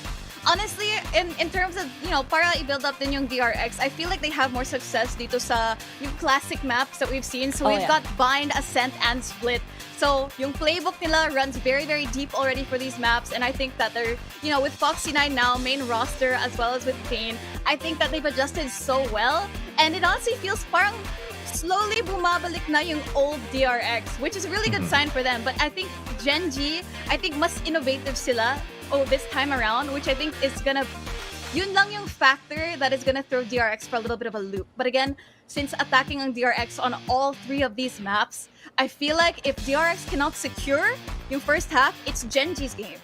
Speaker 3: Honestly, in terms of, para i-build up din yung DRX, I feel like they have more success dito sa yung classic maps that we've seen. So we've got Bind, Ascent, and Split. So yung playbook nila runs very, very deep already for these maps. And I think that they're, with Foxy9 now, main roster, as well as with Pain, I think that they've adjusted so well. And it honestly feels parang slowly bumabalik na yung old DRX, which is a really good sign for them. But I think Genji, mas innovative sila this time around, which I think is gonna, yun lang yung factor that is gonna throw DRX for a little bit of a loop. But again, since attacking on DRX on all 3 of these maps, I feel like if DRX cannot secure yung first half, it's Genji's game.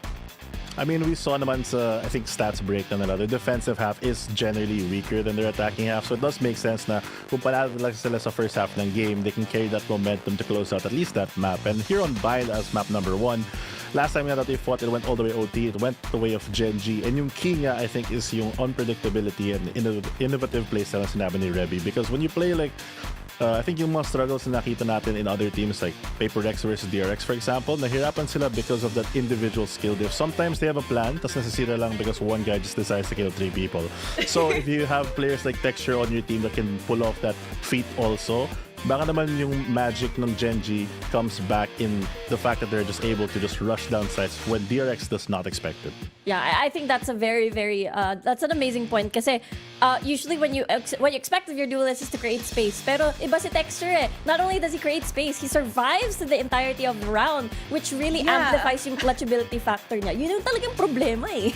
Speaker 23: I mean, we saw naman sa, I think, stats breakdown nila. The defensive half is generally weaker than their attacking half. So it does make sense na kung panalo lang sila sa first half ng game, they can carry that momentum to close out at least that map. And here on Bind as map number 1, last time that they fought, it went all the way OT. It went the way of Genji. And yung key niya, I think, is yung unpredictability and innovative playstyle na sinabi ni Reby. Because when you play like, I think yung mga struggles na nakita natin in other teams like Paper Rex versus DRX, for example, nahirapan sila because of that individual skill diff. Sometimes they have a plan, tas nasisira lang because one guy just decides to kill 3 people. So if you have players like Texture on your team that can pull off that feat also, baka naman yung magic ng Genji comes back in the fact that they're just able to just rush down sites when DRX does not expect it.
Speaker 22: Yeah, I think that's a very, very, that's an amazing point. Kasi usually when you expect of your duelist is to create space. Pero iba si Texture eh. Not only does he create space, he survives the entirety of the round, which really amplifies yung clutchability factor niya. Yun yung talagang problema eh.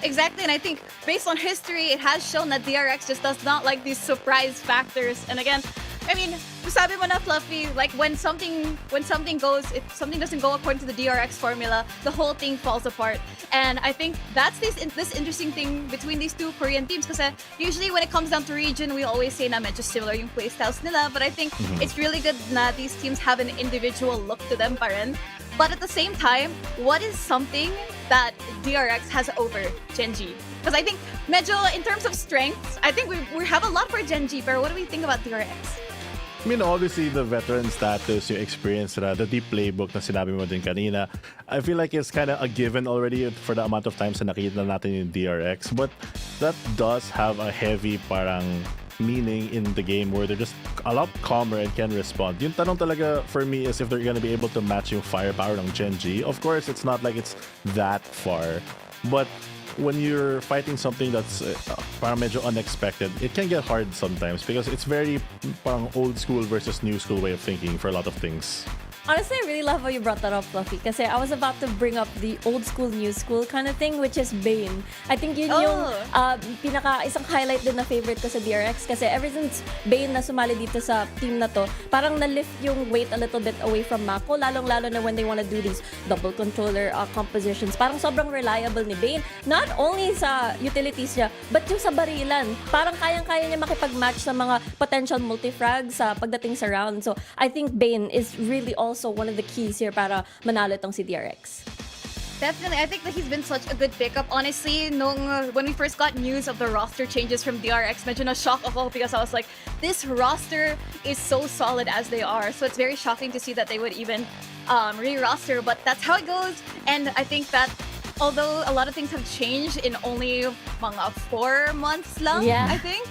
Speaker 3: Exactly, and I think based on history, it has shown that DRX just does not like these surprise factors. And again, I mean, sabi mo na Fluffy, like when something goes, if something doesn't go according to the DRX formula, the whole thing falls apart. And I think that's this interesting thing between these 2 Korean teams. Kasi usually when it comes down to region, we always say na medyo similar yung playstyles nila. But I think it's really good na these teams have an individual look to them pa rin. But at the same time, what is something that DRX has over Genji? Because I think medyo in terms of strengths, I think we have a lot for Genji. But what do we think about DRX?
Speaker 23: I mean, obviously, the veteran status, yung experience, the deep playbook na sinabi mo din kanina, I feel like it's kind of a given already for the amount of times na nakita natin yung DRX. But that does have a heavy parang meaning in the game where they're just a lot calmer and can respond. Yung tanong talaga for me is if they're gonna be able to match yung firepower ng Genji. Of course, it's not like it's that far. But when you're fighting something that's parang medyo unexpected, it can get hard sometimes because it's very parang old school versus new school way of thinking for a lot of things.
Speaker 22: Honestly, I really love how you brought that up, Fluffy. Kasi I was about to bring up the old school, new school kind of thing, which is Bane. I think yun yung isang highlight din na favorite ko sa DRX. Kasi ever since Bane na sumali dito sa team na to, parang na-lift yung weight a little bit away from Mako. Lalong-lalo na when they want to do these double controller compositions. Parang sobrang reliable ni Bane. Not only sa utilities niya, but yung sa barilan. Parang kayang-kaya niya makipag-match sa mga potential multi-frags sa pagdating sa round. So I think Bane is really also one of the keys here para manalo itong si DRX.
Speaker 3: Definitely, I think that he's been such a good pickup. Honestly, when we first got news of the roster changes from DRX, medyo na-shock ako because I was like, this roster is so solid as they are. So it's very shocking to see that they would even re-roster, but that's how it goes. And I think that although a lot of things have changed in only mga 4 months lang, I think,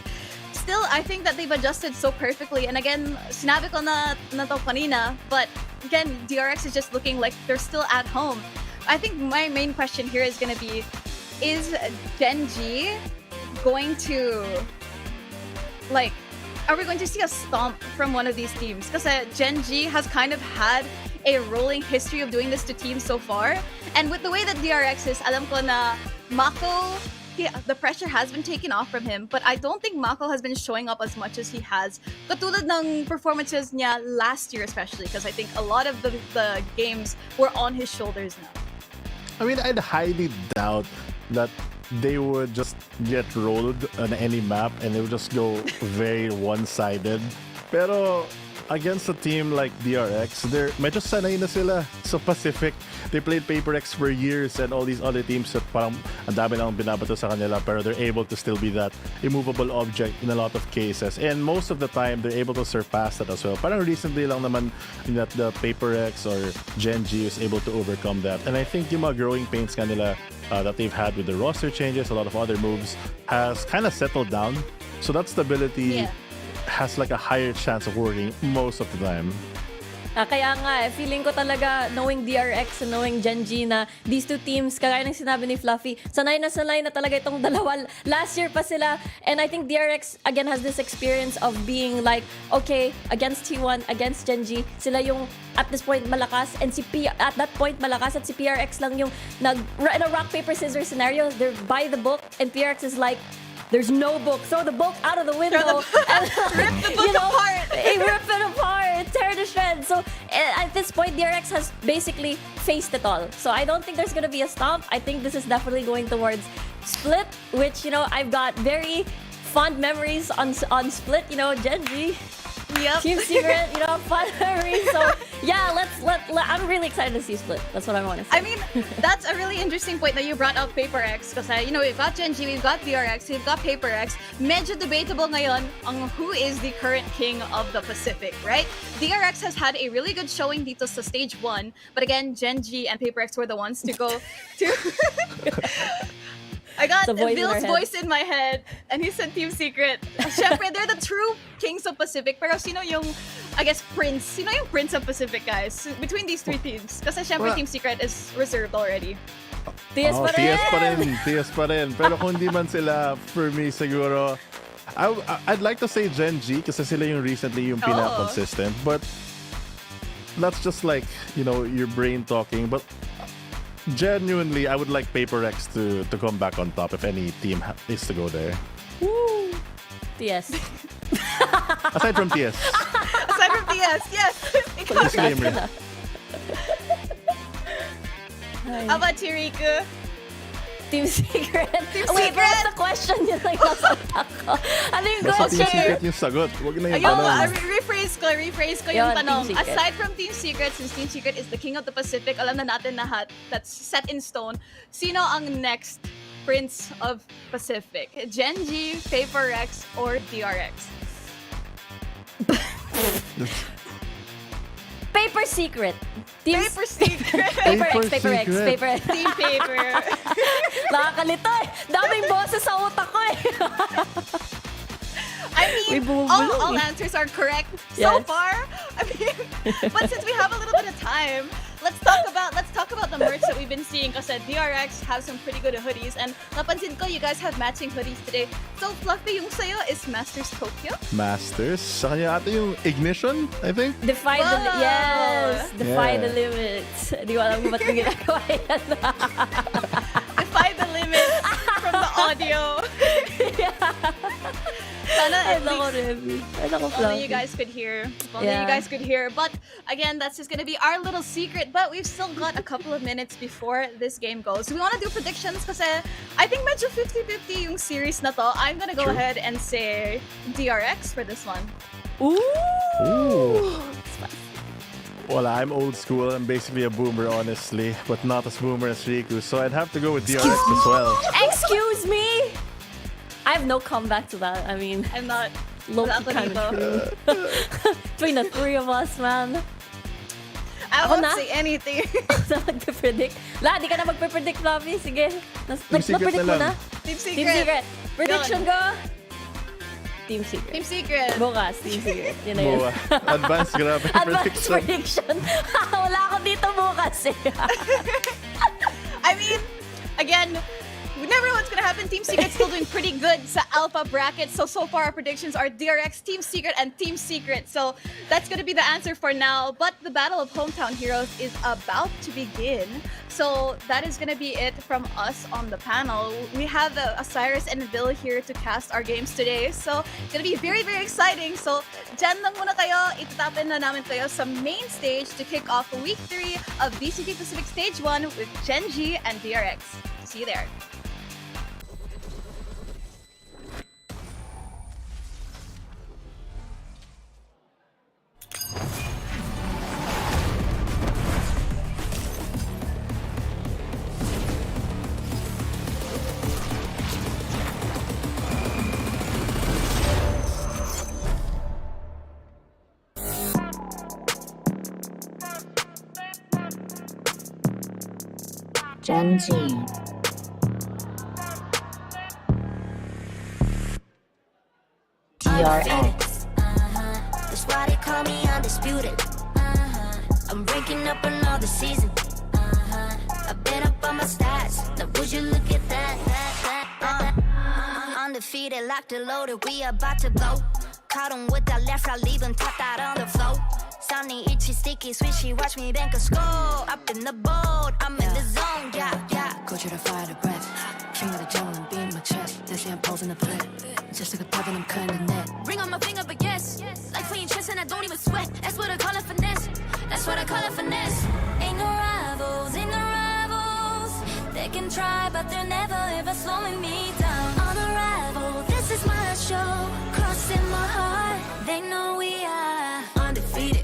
Speaker 3: still, I think that they've adjusted so perfectly. And again, sinabi ko na to kanina, but again, DRX is just looking like they're still at home. I think my main question here is going to be, is Genji going to, like, are we going to see a stomp from one of these teams? Because Genji has kind of had a rolling history of doing this to teams so far. And with the way that DRX is, alam ko na Mako, the pressure has been taken off from him, but I don't think Mako has been showing up as much as he has. Katulad ng performances niya last year especially, because I think a lot of the games were on his shoulders now.
Speaker 23: I mean, I'd highly doubt that they would just get rolled on any map and they would just go very one-sided. Pero against a team like DRX, they're medyo sanay na sila sa Pacific. They played PaperX for years and all these other teams that parang ang dami nang binabato sa kanila, pero they're able to still be that immovable object in a lot of cases. And most of the time, they're able to surpass that as well. Parang recently lang naman that the PaperX or Genji is able to overcome that. And I think yung mga growing pains kanila that they've had with the roster changes, a lot of other moves, has kind of settled down. So that stability has like a higher chance of working most of the time.
Speaker 22: Kaya nga, feeling ko talaga, knowing DRX and knowing Genji na these two teams, kagaya ng sinabi ni Fluffy, sanay na talaga itong dalawa. Last year pa sila. And I think DRX, again, has this experience of being like, okay, against T1, against Genji, sila yung at this point malakas, and at that point malakas, at si PRX lang yung in a rock, paper, scissors scenario, they're by the book, and PRX is like, there's no book. Throw the book out of the window. And,
Speaker 3: rip the book apart.
Speaker 22: Rip it apart. Tear to shreds. So at this point, DRX has basically faced it all. So I don't think there's going to be a stomp. I think this is definitely going towards Split, which, I've got very fond memories on Split. Genji.
Speaker 3: Yep.
Speaker 22: Team Secret, fun memories. So yeah, I'm really excited to see Split. That's what I want to say.
Speaker 3: I mean, that's a really interesting point that you brought up PaperX because we've got Genji, we've got DRX, we've got PaperX. Medyo debatable ngayon on who is the current king of the Pacific, right? DRX has had a really good showing dito sa stage 1, but again, Genji and PaperX were the ones to go to. I got Bill's voice in my head, and he said Team Secret. Syempre, they're the true kings of Pacific. Pero sino yung, I guess, prince? Sino yung prince of Pacific, guys? Between these three teams. Kasi syempre, Team Secret is reserved already.
Speaker 23: TS pa rin. Pero kung di man sila, for me, siguro, I'd like to say Genji kasi sila yung recently yung pinaka-consistent. But that's just like, your brain talking. But genuinely, I would like PaperX to come back on top if any team is to go there.
Speaker 22: Woo! TS.
Speaker 23: Aside from TS.
Speaker 3: Aside from TS, yes!
Speaker 23: Disclaimer.
Speaker 3: How about Chiriku?
Speaker 22: Team Secret.
Speaker 3: Wait,
Speaker 22: what's the question? Yung nasa utak ko. Ano yung
Speaker 23: Nasa Team
Speaker 22: question?
Speaker 23: Secret yung sagot. Huwag na yung tanong.
Speaker 3: Rephrase ko yung tanong.
Speaker 22: Team Secret.
Speaker 3: Aside from Team Secret, since Team Secret is the king of the Pacific, alam na natin lahat, that's set in stone. Sino ang next Prince of Pacific? Genji, PaperX, or DRX?
Speaker 22: Paper Secret.
Speaker 3: Paper Secret.
Speaker 22: PaperX.
Speaker 3: Team Paper.
Speaker 22: Nakakalito eh. Daming boses sa utak ko eh.
Speaker 3: I mean, all answers are correct so far. I mean, but since we have a little bit of time, let's talk about the merch that we've been seeing kasi DRX have some pretty good hoodies and napansin ko you guys have matching hoodies today. So Fluffy, yung sa'yo is Masters Tokyo?
Speaker 23: Masters. Sa kanya ata yung Ignition, I think.
Speaker 22: Defy the the limits. Di ko alam kung ba't mo ginagawa yan.
Speaker 3: Defy the limits from the audio. Sana at least only you guys could hear. Only you guys could hear. But again, that's just gonna be our little secret. But we've still got a couple of minutes before this game goes. We want to do predictions kasi I think medyo 50-50 yung series na to. I'm gonna go ahead and say DRX for this one.
Speaker 23: Ooh. Well, I'm old school. I'm basically a boomer, honestly, but not as boomer as Riku. So I'd have to go with DRX as well.
Speaker 22: Excuse me? I have no comeback to that. I mean,
Speaker 3: I'm not
Speaker 22: low-key kind of true. Between the three of us, man.
Speaker 3: I won't say anything.
Speaker 22: Ako na magpe-predict. La, di ka na magpe-predict, Fluffy. Sige. Nag-predict mo na?
Speaker 3: Team Secret.
Speaker 22: Team Secret. Prediction ko? Team Secret.
Speaker 3: Team Secret.
Speaker 22: Bukas, Team Secret. Yun na yun.
Speaker 23: Advance, grabe
Speaker 22: Advance prediction. Wala ako dito bukas eh.
Speaker 3: I mean, again, we never know what's gonna happen. Team Secret's still doing pretty good sa Alpha bracket. So far our predictions are DRX, Team Secret, and Team Secret. So that's gonna be the answer for now. But the Battle of Hometown Heroes is about to begin. So that is gonna be it from us on the panel. We have Osiris and Vil here to cast our games today. So it's gonna be very, very exciting. So dyan lang muna kayo. Itatapin na namin kayo sa main stage to kick off Week 3 of VCT Pacific Stage 1 with Genji and DRX. See you there.
Speaker 5: Genji. DRX.
Speaker 9: That's why they call me undisputed. I'm ranking up another season. I've been up on my stats. Now would you look at that? Undefeated, locked and loaded. We about to go. Caught him with that left, I leave him tapped out on the floor. Sounding itchy, sticky, swishy, watch me bank a score. Up in the boat, I'm in the zone, yeah.
Speaker 5: Go to the fire, the breath. King of the jungle and beat my chest. They say I'm posing a threat. Just like a pebble, I'm cutting the net.
Speaker 9: Ring on my finger, but yes. Like playing chess and I don't even sweat. That's what I call it finesse. That's what I call it finesse. Ain't no rivals, ain't no rivals. They can try, but they're never ever slowing me down. Unrivaled, this is my show. Crossing my heart, they know we are undefeated.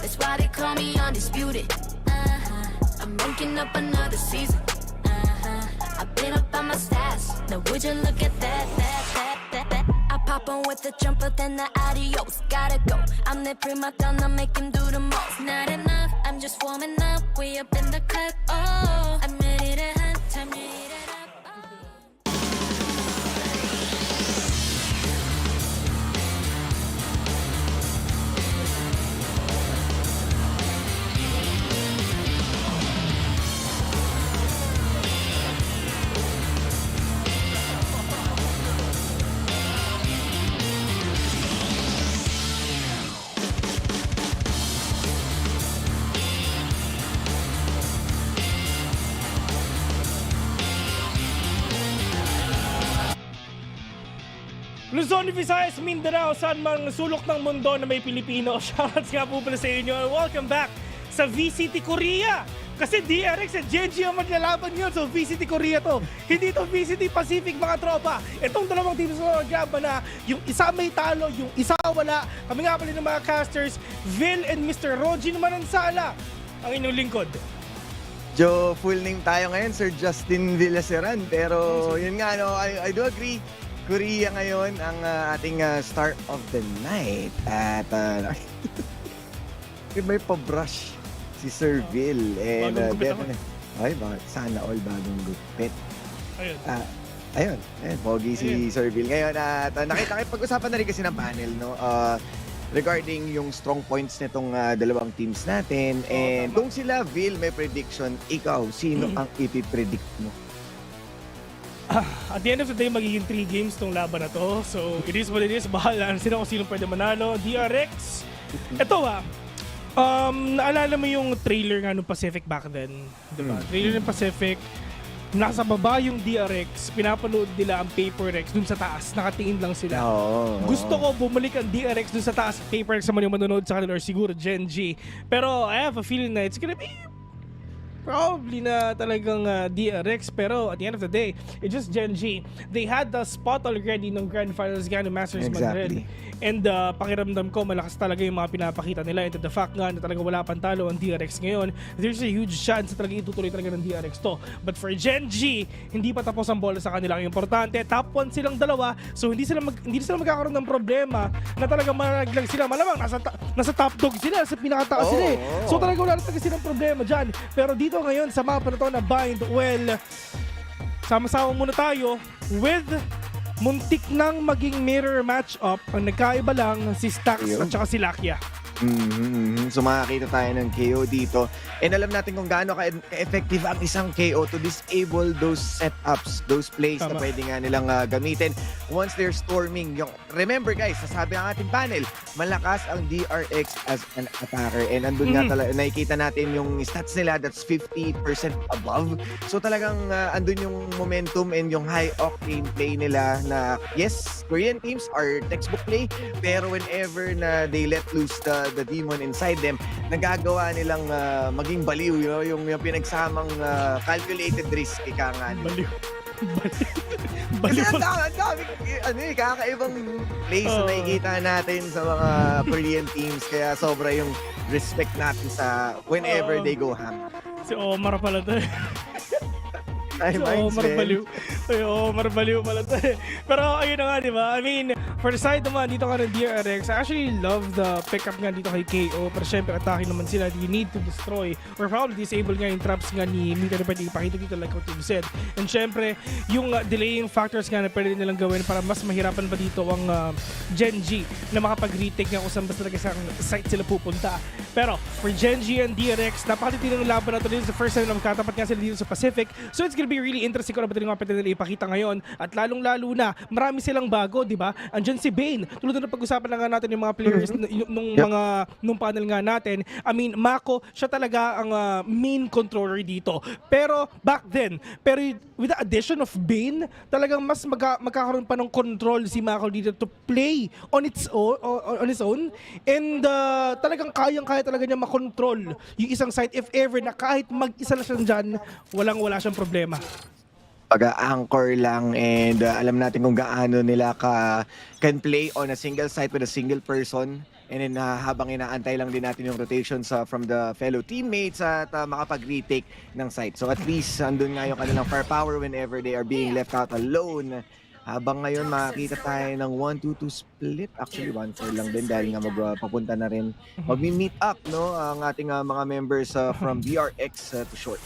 Speaker 9: That's why they call me undisputed. I'm ranking up another season. I've been up on my stats. Now would you look at that? I pop on with the jumper, then the adios. Gotta go. I'm the prima donna, make him do the most. Not enough, I'm just warming up. We up in the club. Oh, I'm ready to hunt. I'm ready to
Speaker 11: Luzon, Visayas, Mindanao, saan mang sulok ng mundo na may Pilipino. Shoutouts nga po pala sa inyo. Welcome back sa VCT Korea. Kasi DRX at Genji ang maglalaban yun. So VCT Korea to. Hindi to VCT Pacific, mga tropa. Itong dalawang teams na naglaban na yung isa may talo, yung isa wala. Kami nga pala ng mga casters, Vil and Mr. Roji naman ang sala. Ang inyong lingkod.
Speaker 24: Jo, full name tayo ngayon, Sir Justin Villaseran. Pero yun nga, no, I do agree. Korea ngayon ang ating start of the night. At may pa-brush si Sir Vil. And definitely, ay, bakit? Sana all bagong gupit. Ayun, pogi si Sir Vil. Ngayon, at nakita, pag-usapan na rin kasi ng panel, no? regarding yung strong points nitong dalawang teams natin. And kung sila, Vil, may prediction, ikaw, sino ang ipipredict mo?
Speaker 11: At the end of the day, magiging 3 games tong laban na to. So, it is what it is. Bahala na sila kung sino pwede manalo. DRX. Ito naalala mo yung trailer nga ng Pacific back then. Diba? Trailer ng Pacific. Nasa baba yung DRX, pinapanood nila ang Paper X dun sa taas, nakatingin lang sila. Gusto ko bumalik ang DRX dun sa taas, Paper X naman yung manonood sa kanila or siguro Gen G. Pero I have a feeling na it's gonna be probably na talagang DRX, pero at the end of the day, it's just Gen G. They had the spot already ng Grand Finals nga ng Masters Madrid. And pakiramdam ko, malakas talaga yung mga pinapakita nila. And the fact nga na talaga wala pang talo ang DRX ngayon, there's a huge chance na talaga itutuloy talaga ng DRX to. But for Gen G, hindi pa tapos ang bola sa kanila. Ang importante, top 1 silang dalawa, so hindi sila magkakaroon ng problema na talaga malaglag sila. Malamang, nasa top dog sila, sa pinakataas sila eh. So talaga wala talaga silang problema dyan. Pero dito ngayon, sa mapa na to na bind, well, sama-sama muna tayo with muntik nang maging mirror match-up. Ang nagkaiba lang si Stax at saka si Lakia.
Speaker 24: So makakita tayo ng KO dito. And alam natin kung gaano ka-effective ang isang KO to disable those setups, those plays na pwede nga nilang gamitin once they're storming. Remember guys, sasabi ang ating panel, malakas ang DRX as an attacker. And andun nga talaga, nakikita natin yung stats nila, that's 50% above. So talagang andun yung momentum and yung high octane play nila na yes, Korean teams are textbook play, pero whenever na they let loose the demon inside them, nagagawa nilang maging baliw, yung pinagsamang calculated risk, ika nga.
Speaker 11: Baliw.
Speaker 24: Kasi ang daming kakaibang plays na nakikita natin sa mga Korean teams, kaya sobra yung respect natin sa whenever they go ham.
Speaker 11: Si Omar pala to.
Speaker 24: Omar
Speaker 11: Baliw. Omar Baliw pala to. Pero ayun na nga, di ba? I mean, for the side naman, dito ka ng DRX, I actually love the pickup nga dito kay KO. Pero syempre, attacking naman sila. You need to destroy or probably disable nga yung traps nga ni Mita na pwede ipakita dito like what you said. And syempre, yung delaying factors nga na pwede nilang gawin para mas mahirapan pa dito ang Gen G na makapag-retake nga kung saan basta talaga sa site sila pupunta. Pero for Gen G and DRX, napakatitino ng laban na ito. This is the first time na magkatapat nga sila dito sa Pacific. So it's gonna be really interesting kung ano ba ito yung mga pwede nila ipakita ngayon. At lalong-lalo na, marami silang bago, di ba? Andyan si Bane. Tulad na pag-usapan na nga natin yung mga players nung panel nga natin. I mean, Mako, siya talaga ang main controller dito. Pero back then, with the addition of Bane, talagang mas magkakaroon pa ng control si Mako dito to play on his own. And talagang kayang-kaya talaga niya makontrol yung isang site if ever na kahit mag-isa na siya dyan, wala siyang problema.
Speaker 24: Pag-anchor lang and alam natin kung gaano nila can play on a single site with a single person. And then habang inaantay lang din natin yung rotations from the fellow teammates at makapag-retake ng site. So at least andun nga yung kanilang firepower whenever they are being left out alone. Habang ngayon makakita tayo ng 1-2-2 split. Actually 1-4 lang din dahil nga papunta na rin. Mag-meet up ang ating mga members from DRX to short.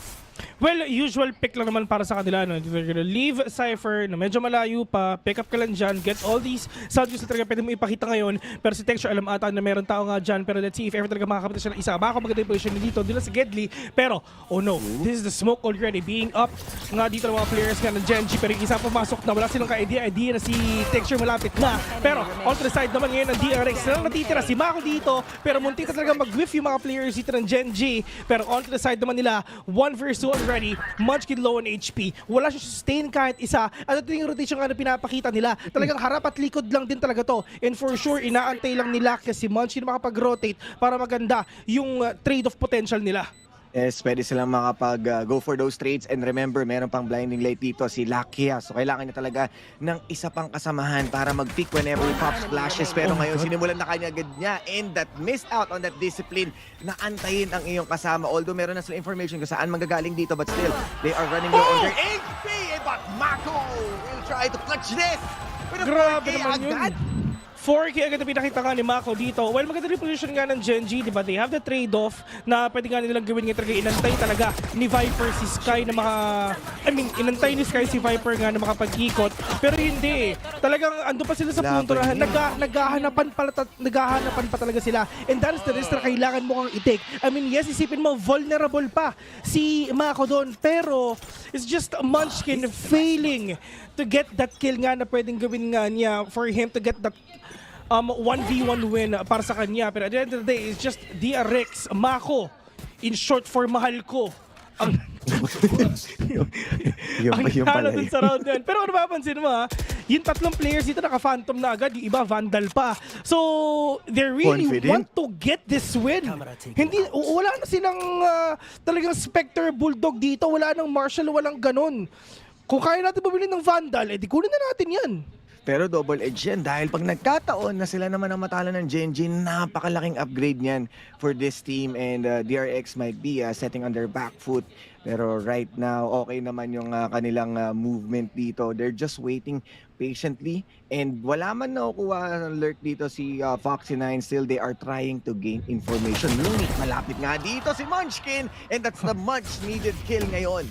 Speaker 11: Well, usual pick lang naman para sa kanila. No? They're gonna leave Cypher na medyo malayo pa, pick up ka lang dyan, get all these sound na talaga pwede mo ipakita ngayon. Pero si Texture alam ata na meron tao nga dyan. Pero let's see if ever talaga makakapita siya ng isa. Baka maganda yung position dito, dila sa Gedli. Pero, oh no, this is the smoke already being up nga dito ng mga players nga ng Gen G. Pero yung isa pumasok na wala silang ka-idea na si Texture malapit na. Pero, on to the side naman ngayon ng DRX. Silang natitira si Mako dito. Pero muntik na talaga mag-whiff yung mga players dito ng Gen G. Pero on to the side naman nila, 1 versus 1 already. Munchkin low on HP. Wala siya sustain kahit isa. At ito yung rotation nga na pinapakita nila. Talagang harap at likod lang din talaga to. And for sure, inaantay lang nila kasi Munchkin makapag-rotate para maganda yung trade-off potential nila.
Speaker 24: Yes, pwede silang makapag-go for those trades. And remember, meron pang blinding light dito, si Lakia. So kailangan niya talaga ng isa pang kasamahan para mag-pick whenever he pops flashes. Pero ngayon, sinimulan na kanya agad niya. And that missed out on that discipline na antayin ang iyong kasama. Although meron na sila information kung saan manggagaling dito. But still, they are running low on their HP. But Mako will try to clutch this.
Speaker 11: Grabe naman yun. 4K agad na pinakita nga ni Mako dito. Well, maganda rin position nga ng Genji, di ba? They have the trade-off na pwede nga nilang gawin nga talaga. Inantay talaga ni Viper si Sky na inantay ni Sky si Viper nga na makapag-ikot. Pero hindi. Talagang ando pa sila sa punto na naghahanapan pa talaga sila. And that is the risk na kailangan mo kang i-take. I mean, yes, isipin mo, vulnerable pa si Mako doon. Pero it's just Munchkin failing to get that kill nga na pwedeng gawin nga niya for him to get that 1v1 win para sa kanya. Pero at the end of the day, it's just DRX, Mako, in short for mahal ko. Ang talo dun sa round yan. Pero kung napapansin mo yung tatlong players dito naka-phantom na agad, yung iba vandal pa. So, they really want to get this win. Wala na silang talagang Spectre Bulldog dito, wala nang Marshall, walang ganun. Kung kaya natin bumili ng vandal, edi kunin na natin yan.
Speaker 24: Pero double-edge yan dahil pag nagkataon na sila naman ang matalo ng Genji, napakalaking upgrade niyan for this team and DRX might be setting on their back foot. Pero right now, okay naman yung kanilang movement dito. They're just waiting patiently and wala man nakukuha ng alert dito si Foxy9. Still, they are trying to gain information. Ngunit malapit nga dito si Munchkin and that's the much needed kill ngayon.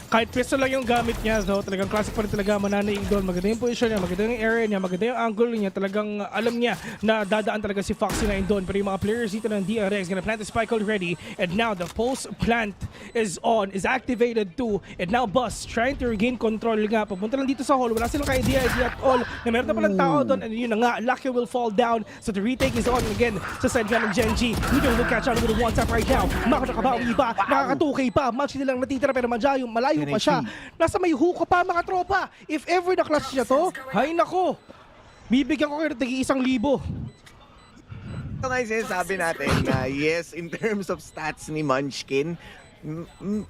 Speaker 11: Kahit pistol lang yung gamit niya, so talagang classic pa rin talaga mananaig doon. Maganda yung position niya, maganda yung area niya, maganda yung angle niya. Talagang alam niya na dadaan talaga si Foxy9 doon. Pero yung mga players dito ng DRX gonna plant the spike already. And now the post plant is activated too. And now Buzz trying to regain control nga. Papunta lang dito sa hall, wala silang idea at all na meron na palang tao doon. And yun na nga, Lucky will fall down. So the retake is on again sa side ng Genji. Neither will catch out with a one tap right now. Mako nakabawi pa, nakakatukay pa. Match nilang natitira pero madya yung malayo pa siya. Nasa may hook pa mga tropa. If ever na-clutch niya to, hay nako. Bibigyan ko kayo ng tig-1,000.
Speaker 24: Ito nga yung sinasabi natin na yes, in terms of stats ni Munchkin,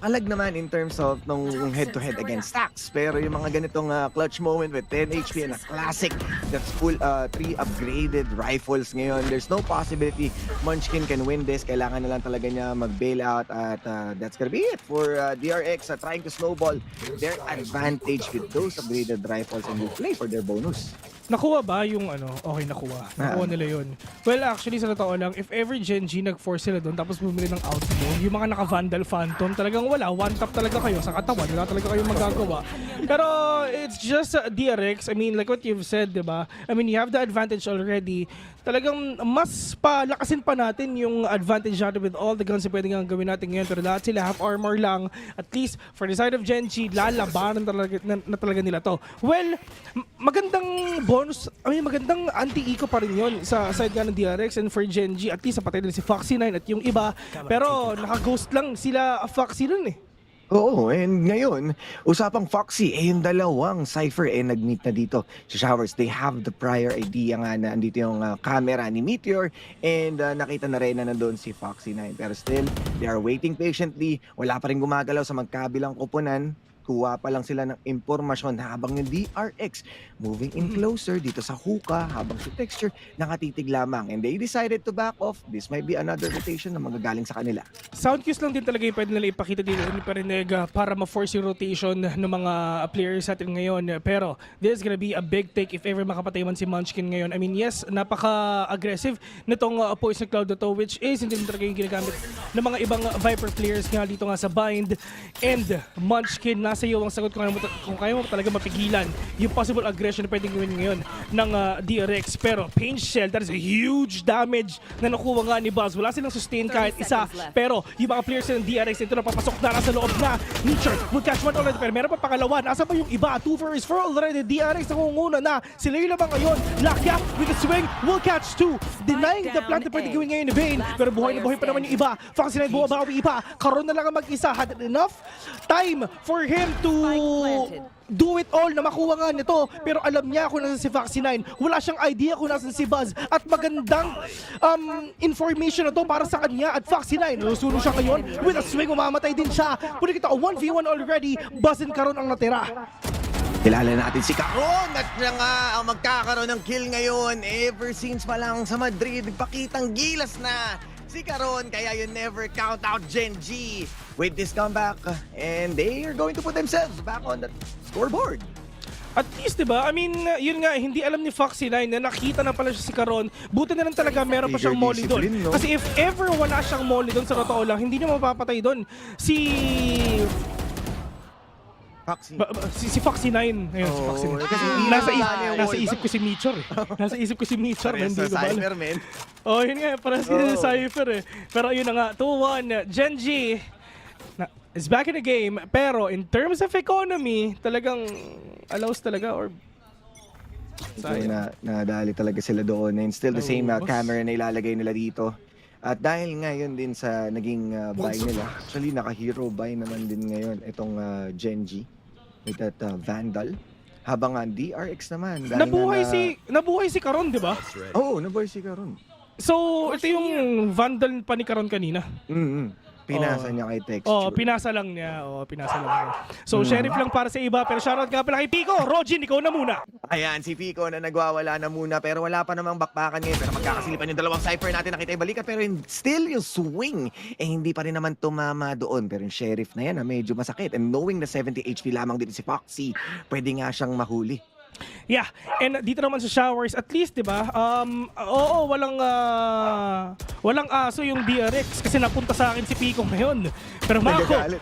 Speaker 24: palag naman in terms of nung head-to-head against stacks. Pero yung mga ganitong clutch moment with 10 HP and a classic that's full 3 upgraded rifles ngayon, there's no possibility Munchkin can win this. Kailangan na lang talaga niya mag-bail out at that's gonna be it for DRX trying to snowball their advantage with those upgraded rifles and will play for their bonus.
Speaker 11: Nakuha ba yung okay, nakuha nila yun. Well, actually sa totoo lang, if ever Genji nag-force sila doon tapos bumili ng outlaw, yung mga naka-Vandal Phantom talagang wala, one tap talaga kayo sa katawan, wala talaga kayong magagawa. Pero it's just DRX, I mean like what you've said, diba? I mean you have the advantage already. Talagang mas palakasin pa natin yung advantage natin with all the guns na pwede nga gawin natin ngayon. Pero lahat sila half armor lang. At least for the side of Genji, lalabanan talaga nila to. Well, magandang bonus, I mean magandang anti-eco pa rin yun sa side nga ng DRX. And for Genji, at least napatay din si Foxy9 at yung iba. Pero naka-ghost lang sila Foxy nun eh.
Speaker 24: Oo, and ngayon, usapang Foxy, yung dalawang Cypher nag-meet na dito sa Showers. They have the prior idea nga na andito yung camera ni Meteor and nakita na rin na nandun si Foxy9. Pero still, they are waiting patiently. Wala pa rin gumagalaw sa magkabilang kupunan. Kuha pa lang sila ng impormasyon habang yung DRX moving in closer dito sa hookah habang si Texture nakatitig lamang and they decided to back off. This might be another rotation na magagaling sa kanila.
Speaker 11: Sound cues lang din talaga yung pwede nila ipakita dito ni Parineg para ma-force yung rotation ng mga players natin ngayon. Pero this is gonna be a big take if ever makapatay man si Munchkin ngayon. I mean yes, napaka-aggressive nitong Poison Cloud na to, which is hindi talaga yung ginagamit ng mga ibang Viper players nga dito nga sa bind. And Munchkin sa iyo ang sagot kung kaya mo talaga mapigilan yung possible aggression na pwedeng gawin ngayon ng DRX. Pero Pain Shell, that is a huge damage na nakuha nga ni Buzz. Wala silang sustain kahit isa. Pero yung mga players ng DRX ito na papasok na nasa loob na. Nature will catch one already. Pero meron pa pangalawa. Nasa pa yung iba? 2 for 4 already. DRX nangunguna na. Sila yung lamang ngayon. Lakya with the swing will catch 2. Denying the plant na pwedeng gawin ngayon ni Bane. Pero buhay na buhay pa naman yung iba. Foxy9 bumabawi pa. Karoon na lang ang mag-isa. Had enough time for him to do it all na makuha nga nito. Pero alam niya kung nasan si Foxy9. Wala siyang idea kung nasan si Buzz. At magandang information na to para sa kanya. At Foxy9, lusulo siya ngayon. With a swing, mamamatay din siya. Pwede kita 1v1 already. Buzz and Karon ang natira.
Speaker 24: Kilala natin si Karon at siya nga ang magkakaroon ng kill ngayon. Ever since pa lang sa Madrid, pakitang gilas na si Karon, kaya you never count out Genji with this comeback and they are going to put themselves back on the scoreboard.
Speaker 11: At least, diba? I mean, yun nga, hindi alam ni Foxy9 na nakita na pala siya si Caron. Buti na lang talaga meron pa siyang molly doon.
Speaker 24: No?
Speaker 11: Kasi if ever wala siyang molly doon, sa totoo lang, hindi niya mapapatay doon. Si Foxy9. Ayun, si Foxy9.
Speaker 24: Kasi
Speaker 11: nasa isip ko si Mitchor eh. Nasa isip ko si Mitchor. Hindi ko ba alam. Oh, yun nga, parang si Cypher eh. Pero yun na nga, 2-1. Genji is back in the game. Pero in terms of economy, talagang allows talaga or
Speaker 24: nadali talaga sila doon. And still the same camera na ilalagay nila dito. At dahil ngayon din sa naging buy nila, actually naka-hero buy naman din ngayon itong Genji with that Vandal. Habang DRX naman.
Speaker 11: Nabuhay si Caron, di ba?
Speaker 24: Oo, nabuhay si Caron.
Speaker 11: So, ito yung Vandal pa ni Caron kanina.
Speaker 24: Pinasa niya kay Texture.
Speaker 11: Pinasa lang niya. So, Sheriff lang para sa iba. Pero shoutout nga pala kay Pico. Rojin, ikaw na muna.
Speaker 24: Ayan, si Pico na nagwawala na muna. Pero wala pa namang bakbakan ngayon. Pero magkakasilipan yung dalawang Cypher natin. Nakita yung balikat. Pero still yung swing. Hindi pa rin naman tumama doon. Pero yung Sheriff na yan, medyo masakit. And knowing na 70 HP lamang dito si Foxy, pwede nga siyang mahuli.
Speaker 11: Yeah, and dito naman sa showers, at least, di ba? Walang aso yung DRX kasi napunta sa akin si Pico ngayon. Pero Mako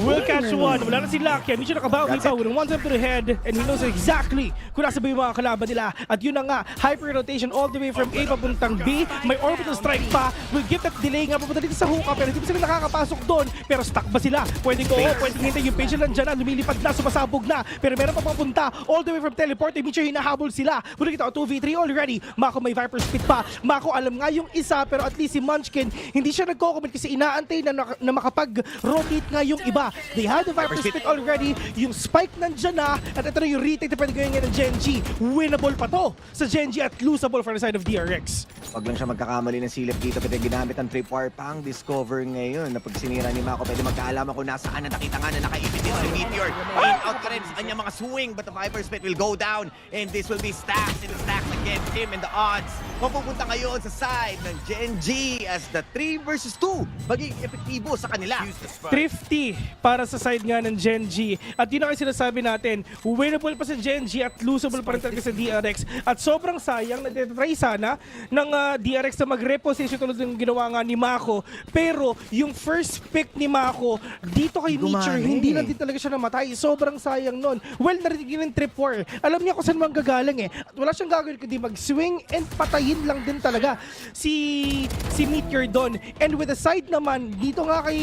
Speaker 11: will catch one. Wala na si Lakia. Medyo nakabawi pa with one step to the head and he knows exactly kung nasa ba yung mga kalaban nila. At yun na nga, hyper rotation all the way from A papuntang B. May orbital strike pa. Will give that delay nga papunta dito sa hookah pero hindi pa sila nakakapasok doon. Pero stuck ba sila? Pwede ko, pwede hintay yung page lang dyan na lumilipad na, sumasabog na. Pero meron pa papunta all the way from teleport. Medyo hinahabol sila. Muli kita 2v3 already. Mako may Viper Spit pa. Mako alam nga yung isa pero at least si Munchkin hindi siya nagko-commit kasi inaantay na makapag-rotate nga yung iba. They had the Viper Spit already. Yung spike nandyan na. At ito na yung retake na pwede gawin ng Genji. Winnable pa to sa Genji at losable for the side of DRX.
Speaker 24: Wag lang siya magkakamali ng silip dito. Pwede ginamit ang tripwire pang discover ngayon. Na pag sinira ni Mako, pwede magkaalaman kung nasaan na nakita nga na nakaipit din si Meteor. Out ka rin sa kanyang mga swing. But the Viper Spit will go down. And this will be stacks and stacks against him. And the odds mapupunta ngayon sa side ng Genji as the 3 versus 2 maging epektibo sa kanila.
Speaker 11: Thrifty para sa side nga ng Genji. At yun ang sinasabi natin, winnable pa sa Genji at losable pa rin talaga sa DRX. At sobrang sayang, nagtitry sana ng DRX na mag-reposition tulad ng ginawa nga ni Mako. Pero yung first pick ni Mako, dito kay Meteor, hindi na din talaga siya namatay. Sobrang sayang nun. Well, narinig yung tripwire. Alam niya kung saan man gagaling eh. At wala siyang gagawin kundi mag-swing and patayin lang din talaga si Meteor doon. And with the side naman, dito nga kay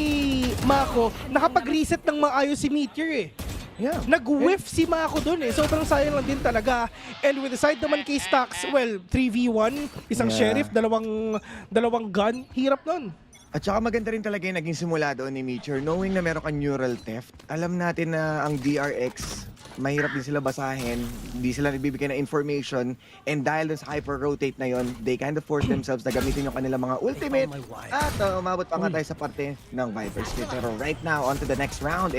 Speaker 11: Mako, nakapag-reset ng maayos si Meteor eh.
Speaker 24: Yeah.
Speaker 11: Nag-whiff si Mako doon eh. Sobrang sayang lang din talaga. And with the side naman kay Stacks, well, 3v1, isang sheriff, dalawang gun, hirap nun.
Speaker 24: At saka maganda rin talaga yung naging simula doon ni Meteor. Knowing na meron kang neural theft, alam natin na ang DRX, mahirap din sila basahin, hindi sila nagbibigay ng information, and dahil dun sa hyper-rotate na yon, they kind of force themselves na gamitin yung kanilang mga ultimate, at umabot pa nga tayo sa parte ng Viper Spit. Pero right now, on to the next round,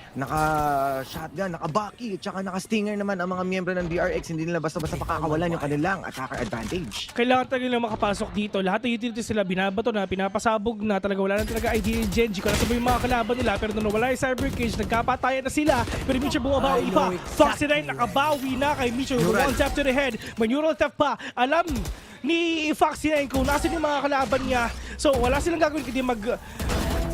Speaker 24: naka-shotgun, naka-bucky, at saka naka-stinger naman ang mga miyembro ng DRX, hindi nila basta-basta pakakawalan yung kanilang attacker advantage.
Speaker 11: Kailangan talaga nila makapasok dito. Lahat ng utilities sila binabato na, pinapasabog na, talaga wala na talaga idea yung Genji. Kung nasabay yung mga kalaban nila, pero nung wala yung Cyber Cage, nagkapatayan na sila. Pero Meteor bumabawi pa. Foxy9 nakabawi na kay Meteor. One tap to the head. May neural theft pa. Alam ni Foxy9 kung nasan yung mga kalaban niya. So wala silang gagawin kundi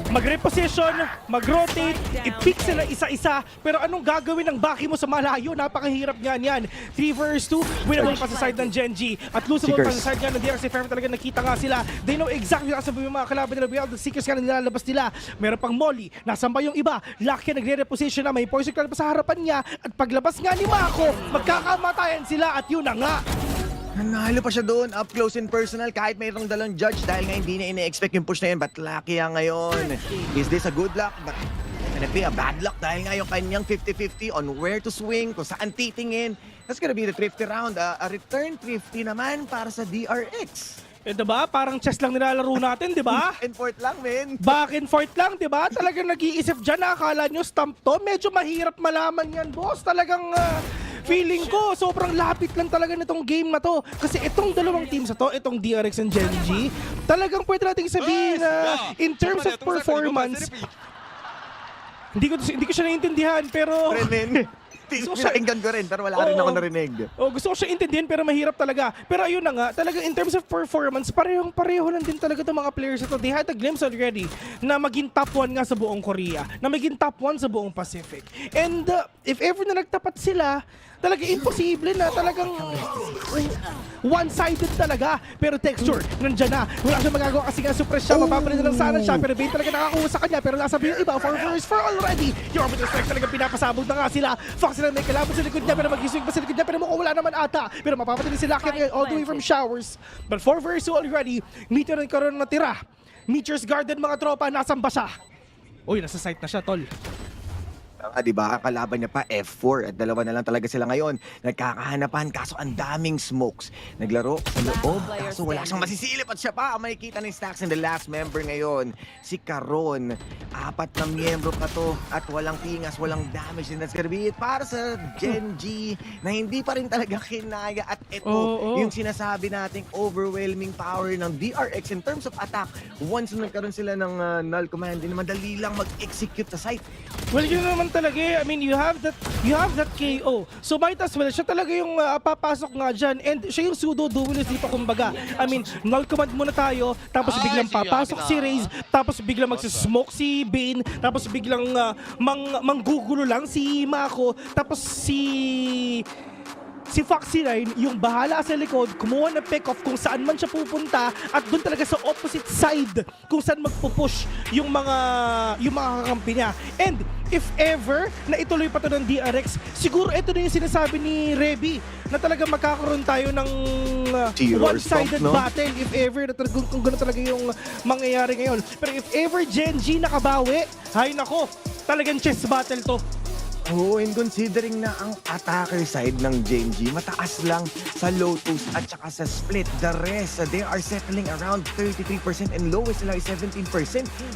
Speaker 11: mag-reposition, mag-rotate, i-pick sila isa-isa. Pero anong gagawin ng Baki mo sa malayo? Napakahirap nga niyan. 3 versus 2, winnable pa sa side ng Genji. At losable pa sa side nga ng DRX. Fair talaga nakita nga sila. They know exactly kung yung mga kalaban nila. The Seekers nga na nilalabas nila. Meron pang Molly. Nasaan pa yung iba? Lucky nagre-reposition na. May poison card pa sa harapan niya. At paglabas nga ni Mako, magkakamatayan sila. At yun na nga.
Speaker 24: Nanalo pa siya doon, up close and personal, kahit mayroong dalawang judge dahil nga hindi na ina-expect yung push na yun. But lucky ngayon. Is this a good luck? But gonna be a bad luck dahil nga yung kanyang 50-50 on where to swing, kung saan titingin. That's gonna be the thrifty round. A return thrifty naman para sa DRX.
Speaker 11: Diba? Parang chess lang nilalaro natin, diba?
Speaker 24: Back and forth lang, men.
Speaker 11: Back and forth lang, diba? Talagang nag-iisip dyan, akala nyo stamp to. Medyo mahirap malaman yan, boss. Talagang feeling ko, sobrang lapit lang talaga nitong game na to. Kasi itong dalawang teams na to, itong DRX and Genji, talagang pwede natin sabihin na in terms of performance, hindi ko siya naiintindihan, pero
Speaker 24: Pinakinggan ko rin, pero wala rin ako narinig.
Speaker 11: Gusto ko siya intindihin pero mahirap talaga. Pero ayun na nga, talaga in terms of performance, pareho lang din talaga itong mga players ito. They had a glimpse already na maging top 1 nga sa buong Korea, na maging top 1 sa buong Pacific. And if ever na nagtapat sila, talaga imposible na talagang one-sided talaga. Pero Texture, nandyan na. Wala siya magagawa kasi nga suppress siya. Mapapalit na lang sana siya. Pero Bane talaga nakakuha sa kanya. Pero nasa yung iba, 4-4 already. Yung orbital strike talaga pinapasabog na nga sila. Fox sila may kalaban sa likod niya. Pero mag-swing pa sa likod niya. Pero mukhang wala naman ata. Pero mapapalit din sila kaya all the way from showers. But 4-2 already. Meteor na karoon na tira. Meteor's Garden mga tropa. Nasaan ba siya? Uy, nasa site na siya, tol.
Speaker 24: Diba? Kalaban niya pa F4 at dalawa na lang talaga sila ngayon. Nagkakahanapan kaso ang daming smokes. Naglaro sa loob kaso wala siyang masisilip at siya pa ang makikita ng stacks in the last member ngayon. Si Caron. 4 na miyembro pa to at walang pingas, walang damage din that's gonna be it para sa Gen G na hindi pa rin talaga kinaya at ito yung sinasabi nating overwhelming power ng DRX in terms of attack. Once na nagkaroon sila ng null command, hindi madali lang mag-execute sa site.
Speaker 11: Well, yun naman talaga eh. I mean, you have that KO. So might as well, siya talaga yung papasok nga dyan. And siya yung pseudo duelist dito kumbaga. I mean, null command muna tayo, tapos biglang papasok si Raze, tapos biglang magsismoke si Bane, tapos biglang manggugulo lang si Mako, tapos si Foxy9 yung bahala sa likod, kumuha ng pick-off kung saan man siya pupunta at doon talaga sa opposite side kung saan magpupush yung mga kakampi niya. And if ever na ituloy pa to ng DRX, siguro ito na yung sinasabi ni Reby na talaga magkakaroon tayo ng one-sided battle if ever na kung gano'n talaga yung mangyayari ngayon. Pero if ever Gen G nakabawi, hay nako, talagang chess battle to.
Speaker 24: Oo, and considering na ang attacker side ng Gen G, mataas lang sa Lotus at saka sa Split. The rest, they are settling around 33% and lowest nila ay 17%.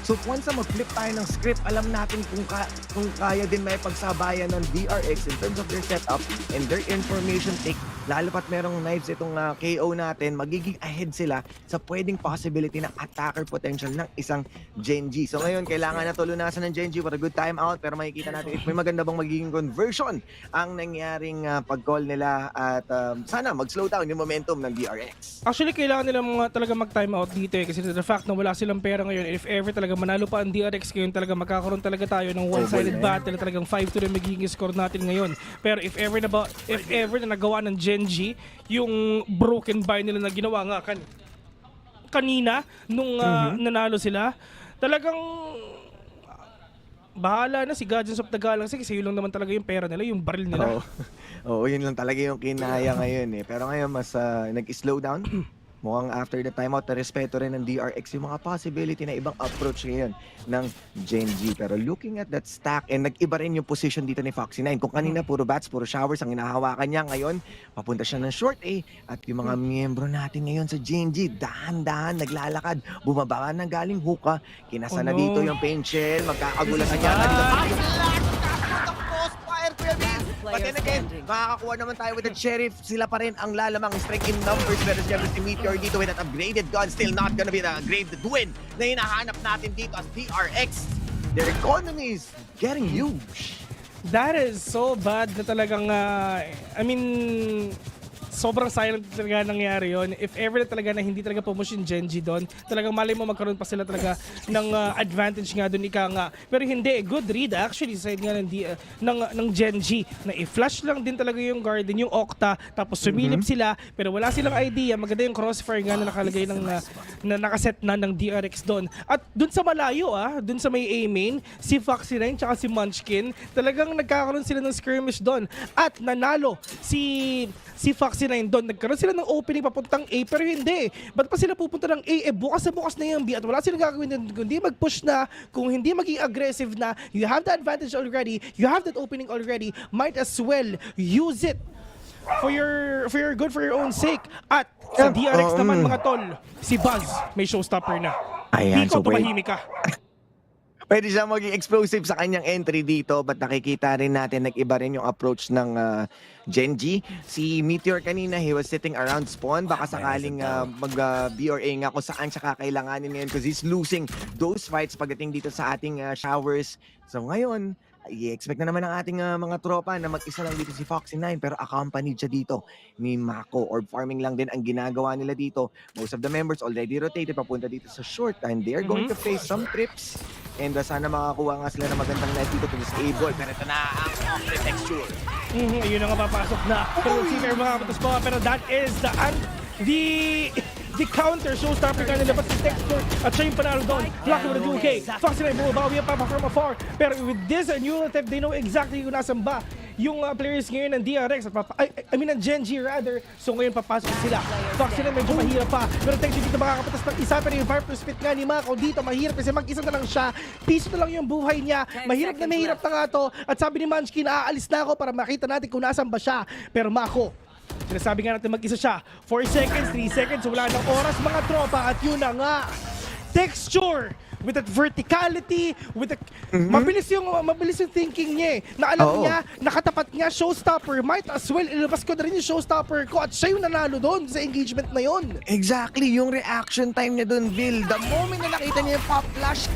Speaker 24: So once na mag-flip tayo ng script, alam natin kung kaya din may pagsabayan ng DRX in terms of their setup and their information take. Lalo pat merong knives itong KO natin, magiging ahead sila sa pwedeng possibility ng attacker potential ng isang Gen G. So ngayon, kailangan na tulunasan ng Gen G for a good time out, pero makikita natin if may maganda bang magiging conversion ang nangyaring pag-call nila at sana mag-slow down yung momentum ng DRX.
Speaker 11: Actually, kailangan nila talaga mag-time out dito kasi the fact na wala silang pera ngayon, if ever talaga manalo pa ang DRX ngayon, talaga magkakaroon talaga tayo ng one-sided battle, talagang 5-2 na magiging score natin ngayon. Pero if ever na nagawa ng Gen G yung broken buy nila na ginawa nga kanina nung nanalo sila, talagang bahala na si Guardians of the Galaxy kasi yun lang naman talaga yung pera nila, yung baril nila.
Speaker 24: Oo, yun lang talaga yung kinaya ngayon eh. Pero ngayon mas nag-slow down. Mukhang after the timeout, na respeto rin ng DRX yung mga possibility na ibang approach ngayon ng Gen G. Pero looking at that stack, and nag-iba rin yung position dito ni Foxy9. Kung kanina puro bats, puro showers ang hinahawakan niya, ngayon papunta siya ng short A. At yung mga miyembro natin ngayon sa Gen G, dahan-dahan, naglalakad, bumaba na galing hookah, kinasa na dito yung paint shell, magkakagulan na niya. But then again, makakakuha naman tayo with the Sheriff. Sila pa rin ang lalamang strike in numbers. Pero siyempre si Meteor dito with that upgraded gun. Still not gonna be the upgraded win na hinahanap natin dito as DRX. Their economy is getting huge.
Speaker 11: That is so bad na talagang, I mean, sobrang silent talaga nangyari yon. If ever talaga na hindi talaga pumush yung Gen G doon, talagang malay mo magkaroon pa sila talaga ng advantage nga doon, ika nga. Pero hindi, good read actually side nga ng Gen G na i-flash lang din talaga yung Garden, yung Octa, tapos sumilip sila, pero wala silang idea. Maganda yung crossfire nga na nakalagay na nakaset na ng DRX doon. At doon sa malayo, doon sa may A-main, si Foxy9 tsaka si Munchkin, talagang nagkakaroon sila ng skirmish doon. At nanalo si Foxy9 doon. Nagkaroon sila ng opening papuntang A, pero hindi. Ba't pa sila pupunta ng A? Bukas na yung B at wala silang gagawin din. Kung hindi mag-push na, kung hindi maging aggressive na, you have the advantage already, you have that opening already, might as well use it for your good, for your own sake. At sa DRX naman mga tol, si Buzz may showstopper na.
Speaker 24: Ayan,
Speaker 11: Di ko tumahimik ka.
Speaker 24: Pwede siya maging explosive sa kanyang entry dito, but nakikita rin natin nag-iba rin yung approach ng Gen G. Si Meteor kanina, he was sitting around spawn. Baka sakaling mag-BRA nga kung saan siya kakailanganin ngayon because he's losing those fights pagdating dito sa ating showers. So ngayon, i-expect na naman ng ating mga tropa na mag-isa lang dito si Foxy9 pero accompanied siya dito ni Mako. Orb farming lang din ang ginagawa nila dito. Most of the members already rotated papunta dito sa short and they're going to face some trips. And sana makakuha nga sila ng magandang net dito to disable. Pero ito na ang off-the texture.
Speaker 11: Ayun na nga papasok na. Pero Seeker mga kapatas po. Pero that is the counter showstopper ka nila si Texture at siya yung panalo doon. Block with a dual K. Foxy9 bumabawi ang papa from afar. Pero with this new tip, they know exactly kung nasan ba yung players ngayon ng DRX at ng Gen G rather. So ngayon papasok sila. Foxy9 medyo mahirap pa. Pero Texture dito makakapatas ng isa. Pero yung Viper Spit nga ni Mako dito mahirap kasi mag-isa na lang siya. Piso na lang yung buhay niya. Mahirap na nga to. At sabi ni Munchkin, aalis na ako para makita natin kung nasan ba siya. Pero Mako, sinasabi nga natin mag-isa siya. 4 seconds, 3 seconds, wala ng oras mga tropa at yun na nga. Texture with that verticality, with that mabilis yung thinking niya eh. Na alam niya, nakatapat niya, showstopper, might as well ilabas ko na rin yung showstopper ko at siya yung nanalo doon sa engagement na yun.
Speaker 24: Exactly, yung reaction time niya doon, Bill. The moment na nakita niya yung pop flash,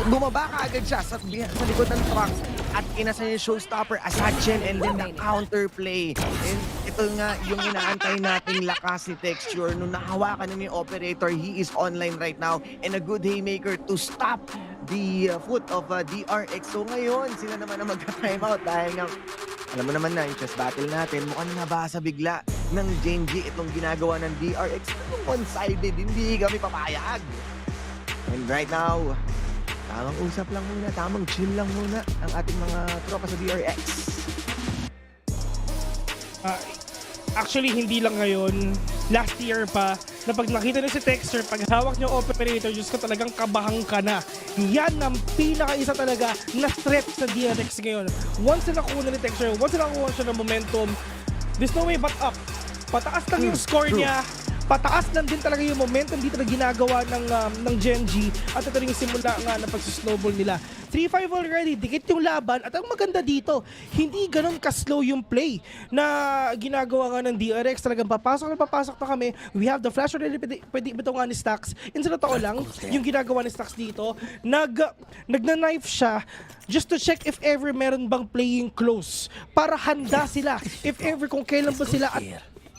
Speaker 24: bumaba ka agad siya sa likod ng trucks at kinasa niya yung showstopper, Asachin, and then the counterplay. And ito nga yung inaantay nating lakas ni Texture. Nung nakahawakan niya yung operator, he is online right now and a good haymaker to stop the foot of DRX. So ngayon, sila naman ang magka-timeout dahil nga, alam mo naman na, yung chess battle natin, mukhang nabasa bigla ng Genji itong ginagawa ng DRX. One-sided, hindi kami papayag. And right now, tamang usap lang muna, tamang chill lang muna ang ating mga tropa sa DRX.
Speaker 11: Actually, hindi lang ngayon. Last year pa, na pag nakita niyo si Texture, pag hawak niyo operator, Diyos ko talagang kabahang ka na. Yan ang pinaka-isa talaga na threat sa DRX ngayon. Once na nakuha ni Texture, once na nakuha siya ng momentum, there's no way but up. Pataas lang yung score niya. Pataas lang din talaga yung momentum dito na ginagawa ng Gen G at ito rin yung simula nga na pag-snowball nila. 3-5 already, dikit yung laban at ang maganda dito, hindi ganun ka-slow yung play na ginagawa nga ng DRX. Talagang papasok pa kami. We have the flash already, pwede ito nga ni Stax. And sa totoo lang, yung ginagawa ni Stax dito, nagna-knife siya just to check if ever meron bang playing close para handa sila. If ever kung kailan ba sila at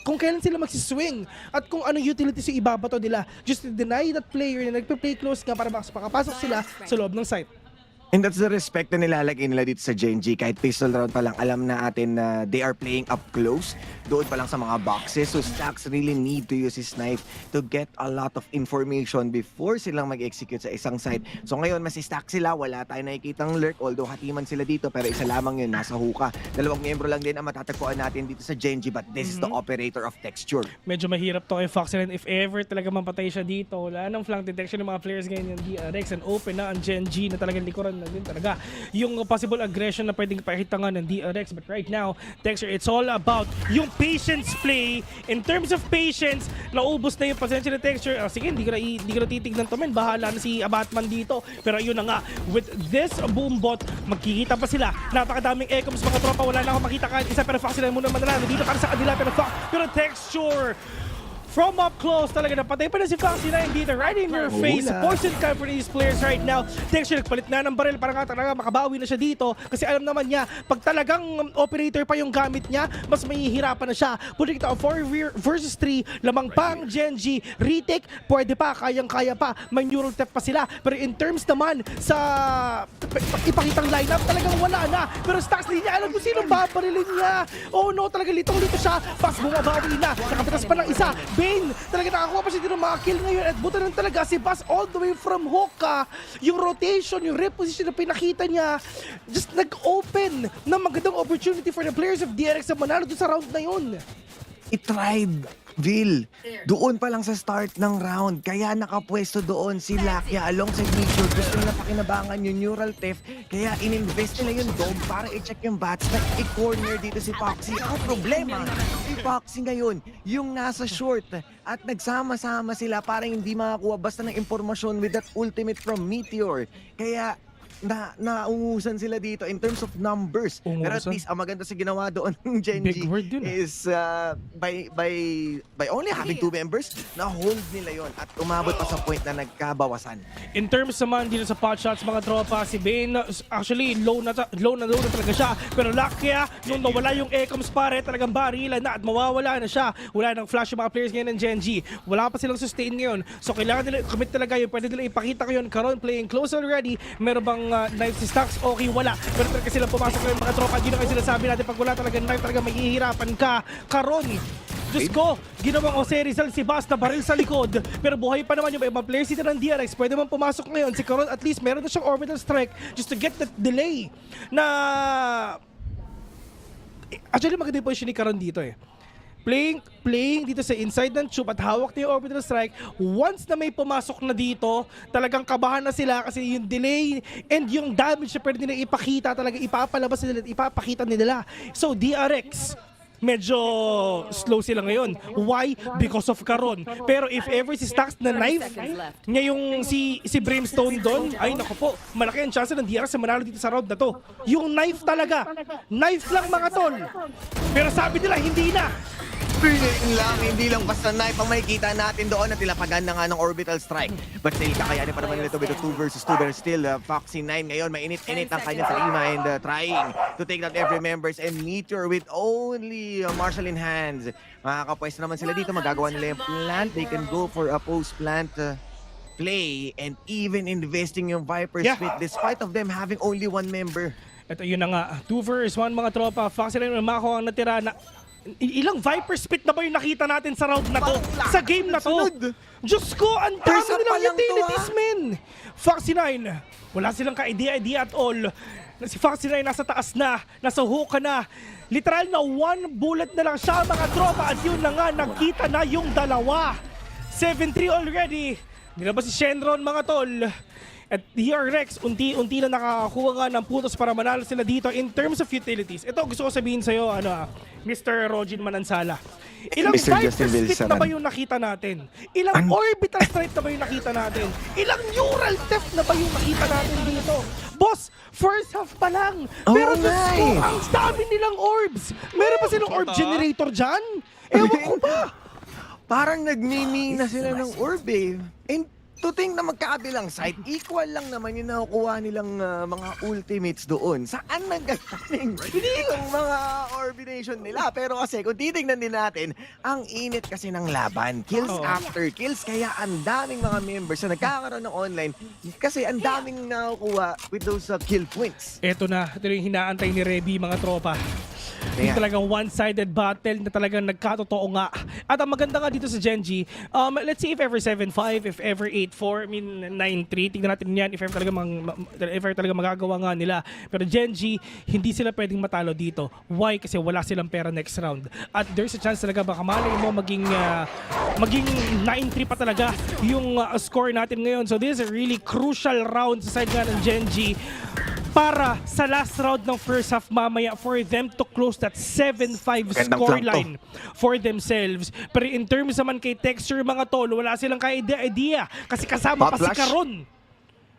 Speaker 11: kung kailan sila magsiswing at kung anong utilities yung ibabato nila just to deny that player na nagpe-play close nga para makapasok sila sa loob ng site.
Speaker 24: And that's the respect na nilalagay nila dito sa Genji. Kahit pistol round pa lang, alam na atin na they are playing up close. Doon pa lang sa mga boxes. So Stax really need to use his knife to get a lot of information before silang mag-execute sa isang side. So ngayon, mas Stax sila. Wala tayong nakikitang lurk. Although hatiman sila dito, pero isa lamang yun, nasa hookah. 2 miyembro lang din ang matatagpuan natin dito sa Genji. But this is the operator of Texture.
Speaker 11: Medyo mahirap to kay Foxy9. If ever talaga mapatay siya dito, wala nang flank detection ng mga players ngayon ng DRX and open na ang Genji na talagang likuran na din talaga yung possible aggression na pwedeng pakita nga ng DRX. But right now, Texture, it's all about yung patience play. In terms of patience, naubos na yung pasensya ng Texture. Sige, hindi ko na titignan to, men. Bahala na si Abatman dito. Pero yun na nga, with this boombot, magkikita pa sila. Napakadaming echoes, mga tropa. Wala na akong makita kahit isa, pero Foxy9 muna manalo dito para sa kanila. Pero Texture, from up close, talaga napatay pa na si Foxy9 dito, right in your face. Poison card for these players right now. Texture nagpalit na ng baril para nga talaga makabawi na siya dito kasi alam naman niya, pag talagang operator pa yung gamit niya, mas mahihirapan na siya. Pwede kita 4 versus 3, lamang pang Genji, retake, pwede pa, kayang-kaya pa, may neural theft pa sila. Pero in terms naman sa ipakitang lineup, talagang wala na. Pero Stax din niya, alam kung sino babarilin niya. Oh no, talaga litong-lito siya. Pas bumabawi na, nakapitas pa ng isa. Bane, talaga nakakuha pa siya dito ng mga kill ngayon at buta lang talaga si Bas all the way from hookah. Yung rotation, yung reposition na pinakita niya, just nag-open na magandang opportunity for the players of DRX na manalo doon sa round na yun.
Speaker 24: It-tried, Vil. Doon pa lang sa start ng round. Kaya nakapwesto doon si Lakia alongside Mitchell. Gusto nila pakinabangan yung neural theft. Kaya ininvest nila yung dog para i-check yung bats na i-corner dito si Foxy. Ang problema, si Foxy ngayon, yung nasa short. At nagsama-sama sila para hindi makakuha basta ng impormasyon with that ultimate from Meteor. Kaya naungusan sila dito in terms of numbers. Pero at least ang maganda sa ginawa doon ng Genji is by only having 2 members, na-hold nila yon at umabot pa sa point na nagkabawasan.
Speaker 11: In terms naman dito sa pot shots, mga tropa, si Bane, actually low na talaga siya. Pero lucky nung nawala yung Ecoms pare, talagang barilan na at mawawala na siya. Wala nang flash yung mga players ngayon ng Genji. Wala pa silang sustain ngayon. So kailangan nila commit talaga yun. Pwede nila ipakita ngayon. Karon playing close already. Meron bang knife si Stacks? Okay, wala. Pero talaga sila pumasok ngayon mga tropa. Yun ang sinasabi natin. Pag wala talaga knife, talaga mahihirapan ka. Karon, Diyos ko, ginawang Jose Rizal si Bas na baril sa likod. Pero buhay pa naman yung ibang players dito ng DRX. Pwede man pumasok ngayon. Si Karon at least meron na siyang orbital strike just to get that delay na... Actually, maganda yung position ni Karon dito eh. Playing dito sa inside ng tube at hawak niya yung orbital strike. Once na may pumasok na dito, talagang kabahan na sila kasi yung delay and yung damage na pwede nila ipakita, talaga ipapalabas nila, ipapakita nila. So DRX, medyo slow sila ngayon. Why? Because of Karon. Pero if ever si Stacks na knife niya yung si Brimstone doon, ay naku po, malaki ang chance ng DRX na manalo dito sa round na to. Yung knife talaga. Knife lang mga tol. Pero sabi nila, hindi na.
Speaker 24: Hindi lang basta knife ang makikita natin doon at tilapagan na nga ng orbital strike. But still, kakayanin pa naman nila ito with 2 versus 2. But still, Foxy 9 ngayon, mainit-init ang kanyang salima and trying to take down every members and Meteor with only Marshall in hands. Makakapwesto naman sila dito, magagawa nila yung plant. They can go for a post-plant play and even investing yung Viper Spit despite of them having only 1 member.
Speaker 11: Ito yun na nga, 2 versus 1 mga tropa. Foxy 9 Mako ang natira na... Ilang Viper Spit na ba yung nakita natin sa round na to? Sa game na to? Diyos ko, ang dami nilang utilities, men! Foxy 9, wala silang ka-idea at all. Si Foxy 9 nasa taas na, nasa hook na. Literal na 1 bullet na lang siya, mga tropa. At yun na nga, nagkita na yung dalawa. 7-3 already. Nilabas si Shenron, mga tol. At DRX, unti-unti na nakakakuha nga ng puntos para manalo sila dito in terms of utilities. Ito gusto ko sabihin sa'yo, Mr. Rogin Manansala. Ilang Viper Spit na ba yung nakita natin? Ilang orbital strike na ba yung nakita natin? Ilang neural theft na ba yung nakita natin dito? Boss, first half pa lang. Pero gusto ang dami nilang orbs. Meron pa silang orb generator dyan? Ewan ko ba?
Speaker 24: Parang nagmimi na sila ng orb eh. And to think na magkakabilang side, equal lang naman yung nakukuha nilang mga ultimates doon. Saan nagkakaling yung mga orbination nila? Pero kasi kung titignan din natin, ang init kasi ng laban. Kills after kills. Kaya ang daming mga members na nagkakaroon ng online kasi ang daming nakukuha with those kill points.
Speaker 11: Ito na. Ito yung hinaantay ni Reby, mga tropa. Yung talagang one-sided battle na talagang nagkatotoo nga. At ang maganda nga dito sa Genji, let's see if ever 7-5, if ever 8-4, I mean 9-3, tignan natin yan if ever talaga magagawa nga nila. Pero Genji, hindi sila pwedeng matalo dito. Why? Kasi wala silang pera next round. At there's a chance talaga baka malay mo maging 9-3 pa talaga yung score natin ngayon. So this is a really crucial round sa side nga ng Genji para sa last round ng first half mamaya for them to close that 7-5 scoreline for themselves. Pero in terms naman kay Texture, mga tol, wala silang ka-idea kasi kasama pa si Karon.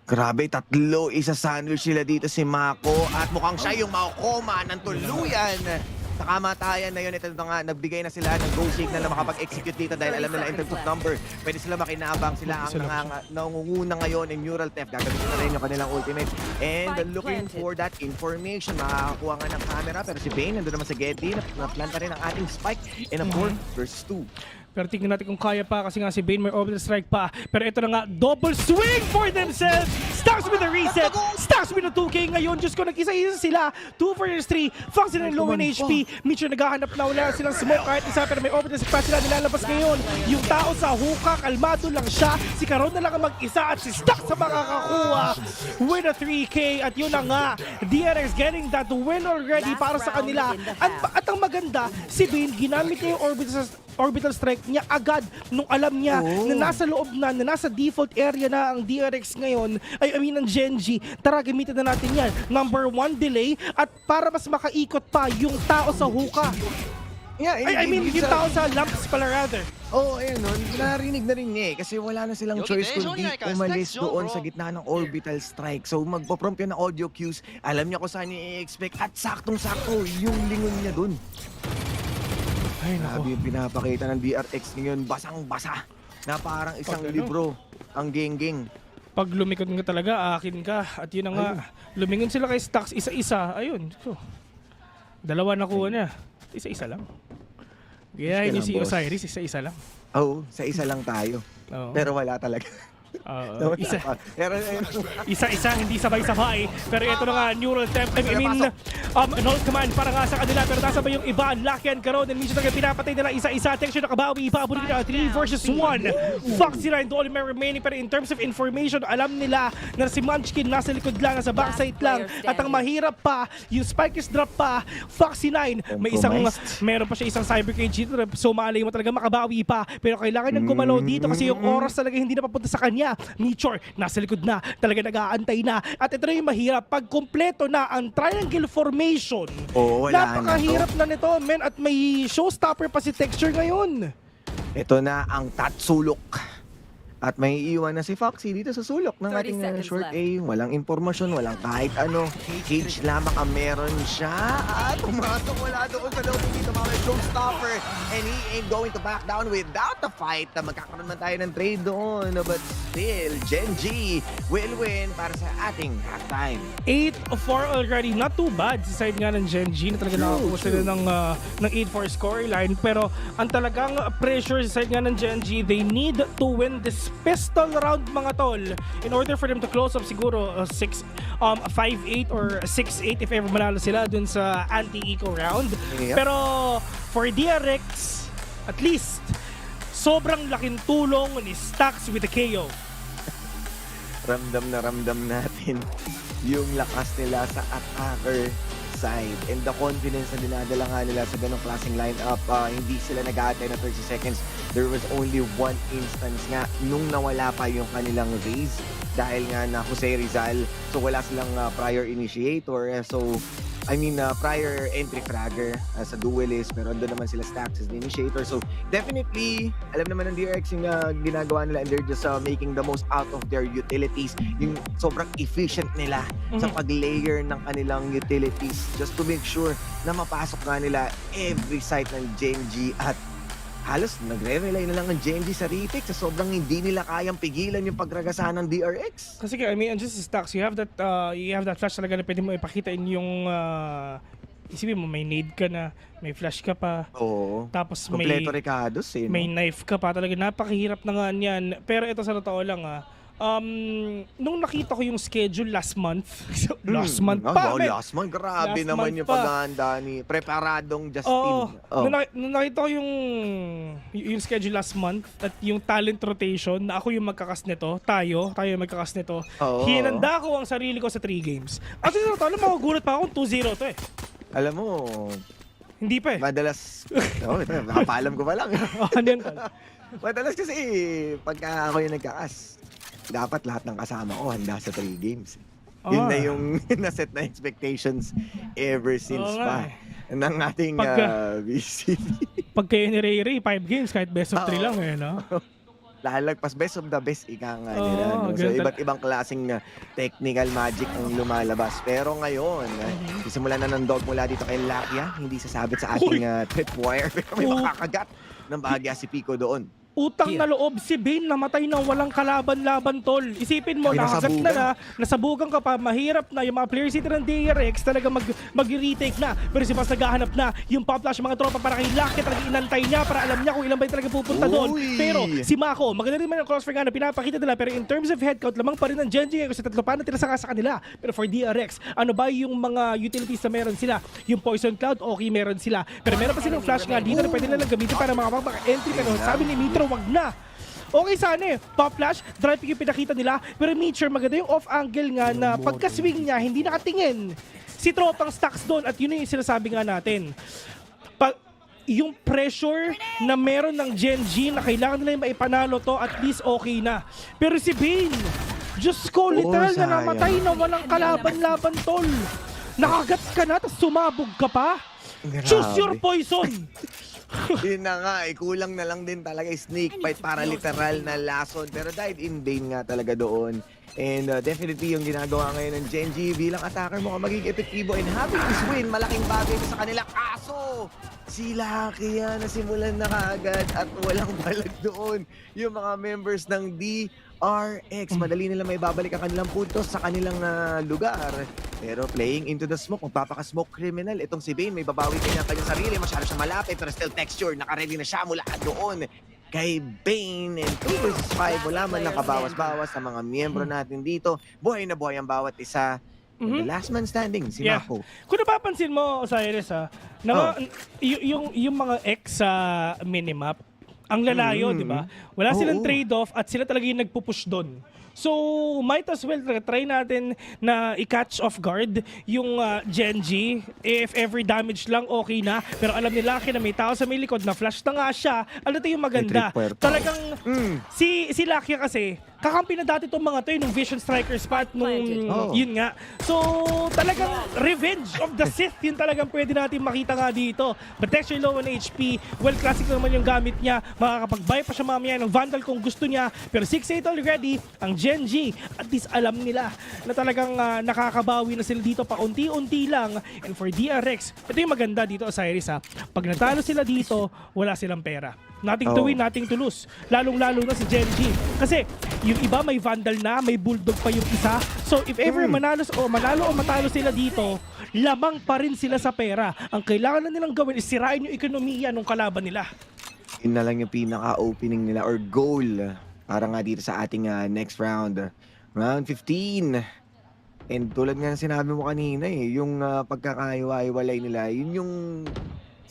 Speaker 24: Grabe, 3 isa-sandwich sila dito si Mako at mukhang siya yung makukoma ng tuluyan. Sa kamatayan na yun, ito nga, nagbigay na sila ng go signal na makapag-execute dito dahil alam nila in terms of number, pwede sila makinabang, sila ang nangunguna ngayon in neural theft. Gagamitin na rin yung kanilang ultimate. And looking for that information, makakakuha nga ng camera, pero si Bane nandun naman sa Getty, na-planta rin ang ating spike in a 4 versus 2.
Speaker 11: Pero tingnan natin kung kaya pa kasi nga si Bane may orbital strike pa. Pero ito na nga, double swing for themselves! Stacks with a reset! Stacks with a 2K ngayon. Diyos ko, nag-isa-isa sila. 2 versus 3. Fox na low in HP. Mitchell naghahanap na wala silang smoke kahit isa. Pero may orbital strike pa sila nilalabas ngayon. Yung tao sa hookah, kalmado lang siya. Si Karon na lang ang mag-isa at si Stacks sa makakakuha with a 3K. At yun na nga, DRX getting that win already para sa kanila. At ang maganda, si Bane ginamit niya yung orbital strike niya agad nung alam niya na nasa loob na nasa default area na ang DRX ngayon, ang Genji. Tara, gamitin na natin yan. Number 1, delay at para mas makaikot pa yung tao sa hookah.
Speaker 24: Yeah,
Speaker 11: I mean, yung tao sa lamps pala rather.
Speaker 24: Oo, ayun nun. Narinig na rin niya eh. Kasi wala na silang choice kundi umalis doon sa gitna ng orbital strike. So magpo-prompt yun ng audio cues. Alam niya kung saan niya i-expect. At saktong-sakto yung lingon niya dun.
Speaker 11: Ay,
Speaker 24: grabe yung pinapakita ng DRX ngayon. Basang-basa. Na parang isang libro. Ang geng-geng.
Speaker 11: Pag lumikod nga talaga, akin ka. At yun na nga, lumingon sila kay Stacks isa-isa. Ayun. So, dalawa nakuha niya. Isa-isa lang. Gayahin niyo si Osiris, isa-isa lang.
Speaker 24: Oo, sa isa lang tayo. Pero wala talaga.
Speaker 11: Isa-isa, hindi sabay-sabay. Pero ito na nga, neural temp. I mean, null command para nga sa kanila. Pero nasa ba yung iba? Lakian Karon. And minsan talaga pinapatay nila isa-isa. Texture nakabawi. Ipabunin nila 3 versus 1. Foxy9 to all may remaining. Pero in terms of information, alam nila na si Munchkin nasa likod lang, nasa backside lang. At ang mahirap pa, yung spike is drop pa. Foxy9, meron pa siya isang cyber cage dito. So malay mo talaga makabawi pa. Pero kailangan niyang gumalaw dito kasi yung oras talaga hindi napapunta sa kanya. Meteor, nasa likod na, talaga nag-aantay na. At ito na yung mahirap, pag kompleto na ang triangle formation, napakahirap na nito, men, at may showstopper pa si Texture ngayon.
Speaker 24: Ito na ang Tatsulok. At may iiwan na si Foxy dito sa sulok ng ating short A. Walang impormasyon, walang kahit ano. Cage lamang ang meron siya. At pumasok wala doon sa loob dito mga showstopper. And he ain't going to back down without the fight. Magkakaroon man tayo ng trade doon. But still, Gen G will win para sa ating halftime.
Speaker 11: 8-4 already. Not too bad sa side nga ng Gen G na talaga nakakuha sila ng 8-4 scoreline. Pero ang talagang pressure sa side nga ng Gen G, they need to win this pistol round mga tol in order for them to close up siguro 5-8 or 6-8 if ever manalo sila dun sa anti-eco round. Pero for DRX, at least sobrang laking tulong ni Stacks with the KO.
Speaker 24: Ramdam na ramdam natin yung lakas nila sa attacker side and the confidence na dinadala nga nila sa ganong klaseng lineup. Hindi sila nag-aantay na 30 seconds. There was only one instance nga nung nawala pa yung kanilang raise dahil nga na Jose Rizal. So wala silang prior initiator. So I mean, prior entry fragger sa duelist, pero doon naman sila Stacks as the initiator. So definitely, alam naman ng DRX yung ginagawa nila and they're just making the most out of their utilities. Yung sobrang efficient nila sa pag-layer ng kanilang utilities just to make sure na mapasok nga nila every site ng Genji at halos nagre-rely na lang ng Genji sa retake sa sobrang hindi nila kayang pigilan yung pagragasahan ng DRX.
Speaker 11: Kasi I mean, just Stacks, you have that flash talaga na pwede mo ipakita in yung isipin mo, may nade ka na, may flash ka pa.
Speaker 24: Oo.
Speaker 11: Tapos
Speaker 24: kompleto Ricardos
Speaker 11: may knife ka pa. Talaga napakahirap na nga niyan. Pero ito sa totoo lang nung nakita ko yung schedule last month last month,
Speaker 24: grabe naman yung paghahanda ni preparadong Justin.
Speaker 11: Nung nakita ko yung schedule last month at yung talent rotation na ako yung magkakas nito, tayo yung magkakas nito, hinanda ko ang sarili ko sa 3 games. At sa totoo lang, magugulat pa ako 2-0 to eh.
Speaker 24: Alam mo,
Speaker 11: hindi pa eh.
Speaker 24: Madalas, ito, nakapaalam ko pa lang.
Speaker 11: Ano yun?
Speaker 24: Madalas kasi pagka ako yung nagkakas, dapat lahat ng kasama ko handa sa 3 games. Yun na yung naset na expectations ever since pa ng ating VCT.
Speaker 11: Pag kayo ni Ray 5 games, kahit best of 3 lang eh, no?
Speaker 24: Lalagpas best of the best ika nga nila. No? So iba't ibang klaseng technical magic ang lumalabas. Pero ngayon, simulan na ng dog mula dito kay Lakia. Hindi sasabit sa ating tripwire. Pero may makakagat ng bahagya si Pico doon.
Speaker 11: Utang na loob si Bane, namatay ng walang kalaban-laban tol. Isipin mo, nakagat na, nasabugan ka pa, mahirap na yung mga players dito ng DRX talaga mag-retake na. Pero si Bas naghahanap na yung pop flash mga tropa para kay Lucky, talaga inantay niya para alam niya kung ilan ba yung talaga pupunta doon. Pero si Mako, maganda rin man yung crossfire nga na pinapakita nila, pero in terms of headcount, lamang pa rin ng Genji kasi 3 pa na tira sa kanila. Pero for DRX, ano ba yung mga utilities na meron sila? Yung Poison Cloud, okay meron sila. Pero meron pa silang flash nga dito na pwede nilang gamitin para mga entry, pero sabi ni Mitro, wag na. Okay sana pop flash, drive yung pinakita nila, pero Meteor maganda yung off angle nga na pagka-swing niya, hindi nakatingin si tropang Stacks doon at yun yung sinasabi nga natin. Yung pressure na meron ng Gen G na kailangan nila yung maipanalo to, at least okay na. Pero si Bane, Diyos ko, literal na namatay na walang kalaban-laban tol. Nakagat ka na, tapos sumabog ka pa. Choose your poison!
Speaker 24: Yun na nga, kulang na lang din talaga snake bite para literal na lason. Pero died in vain nga talaga doon. And definitely yung ginagawa ngayon ng Genji bilang attacker mo magiging epektibo and having this win, malaking bagay sa kanila. Kaso, sila kaya nasimulan na kaagad at walang balag doon yung mga members ng DRX. Madali nila may babalik ang kanilang puntos sa kanilang lugar. Pero playing into the smoke, magpapaka-smoke criminal. Itong si Bane, may babawi kanya kanyang sarili. Masyado siya malapit, pero still texture. Naka-ready na siya mula doon kay Bane. And 2 versus 5, wala man nakabawas-bawas sa mga miyembro natin dito. Buhay na buhay ang bawat isa. And the last man standing, si Mako.
Speaker 11: Kung napapansin mo, Osiris, yung mga X sa minimap, ang lalayo, di ba? Wala silang trade-off at sila talaga yung nagpupush doon. So, might as well try natin na i-catch off guard yung Genji. If every damage lang, okay na. Pero alam nila na may tao sa may likod na flash na nga siya. Ano ito yung maganda? Talagang si Lakia kasi, kakampi na dati itong mga to nung Vision Striker spot nung yun nga. So, talagang revenge of the Sith yun talagang pwede natin makita nga dito. Protection low on HP. Well, classic naman yung gamit niya. Makakapag-buy pa siya mamaya ng Vandal kung gusto niya. Pero 6-8 already, ang Genji, at least alam nila na talagang nakakabawi na sila dito pa unti-unti lang. And for DRX, ito yung maganda dito, Osiris pag natalo sila dito, wala silang pera. Nothing to win, nothing to lose. Lalong-lalo na si Genji. Kasi yung iba may Vandal na, may Bulldog pa yung isa. So if ever manalo o matalo sila dito, lamang pa rin sila sa pera. Ang kailangan na nilang gawin is sirain yung ekonomiya ng kalaban nila.
Speaker 24: Yun na lang yung pinaka-opening nila or goal para nga dito sa ating next round. Round 15. And tulad nga ng sinabi mo kanina yung pagkakahiwa-hiwalay nila, yun yung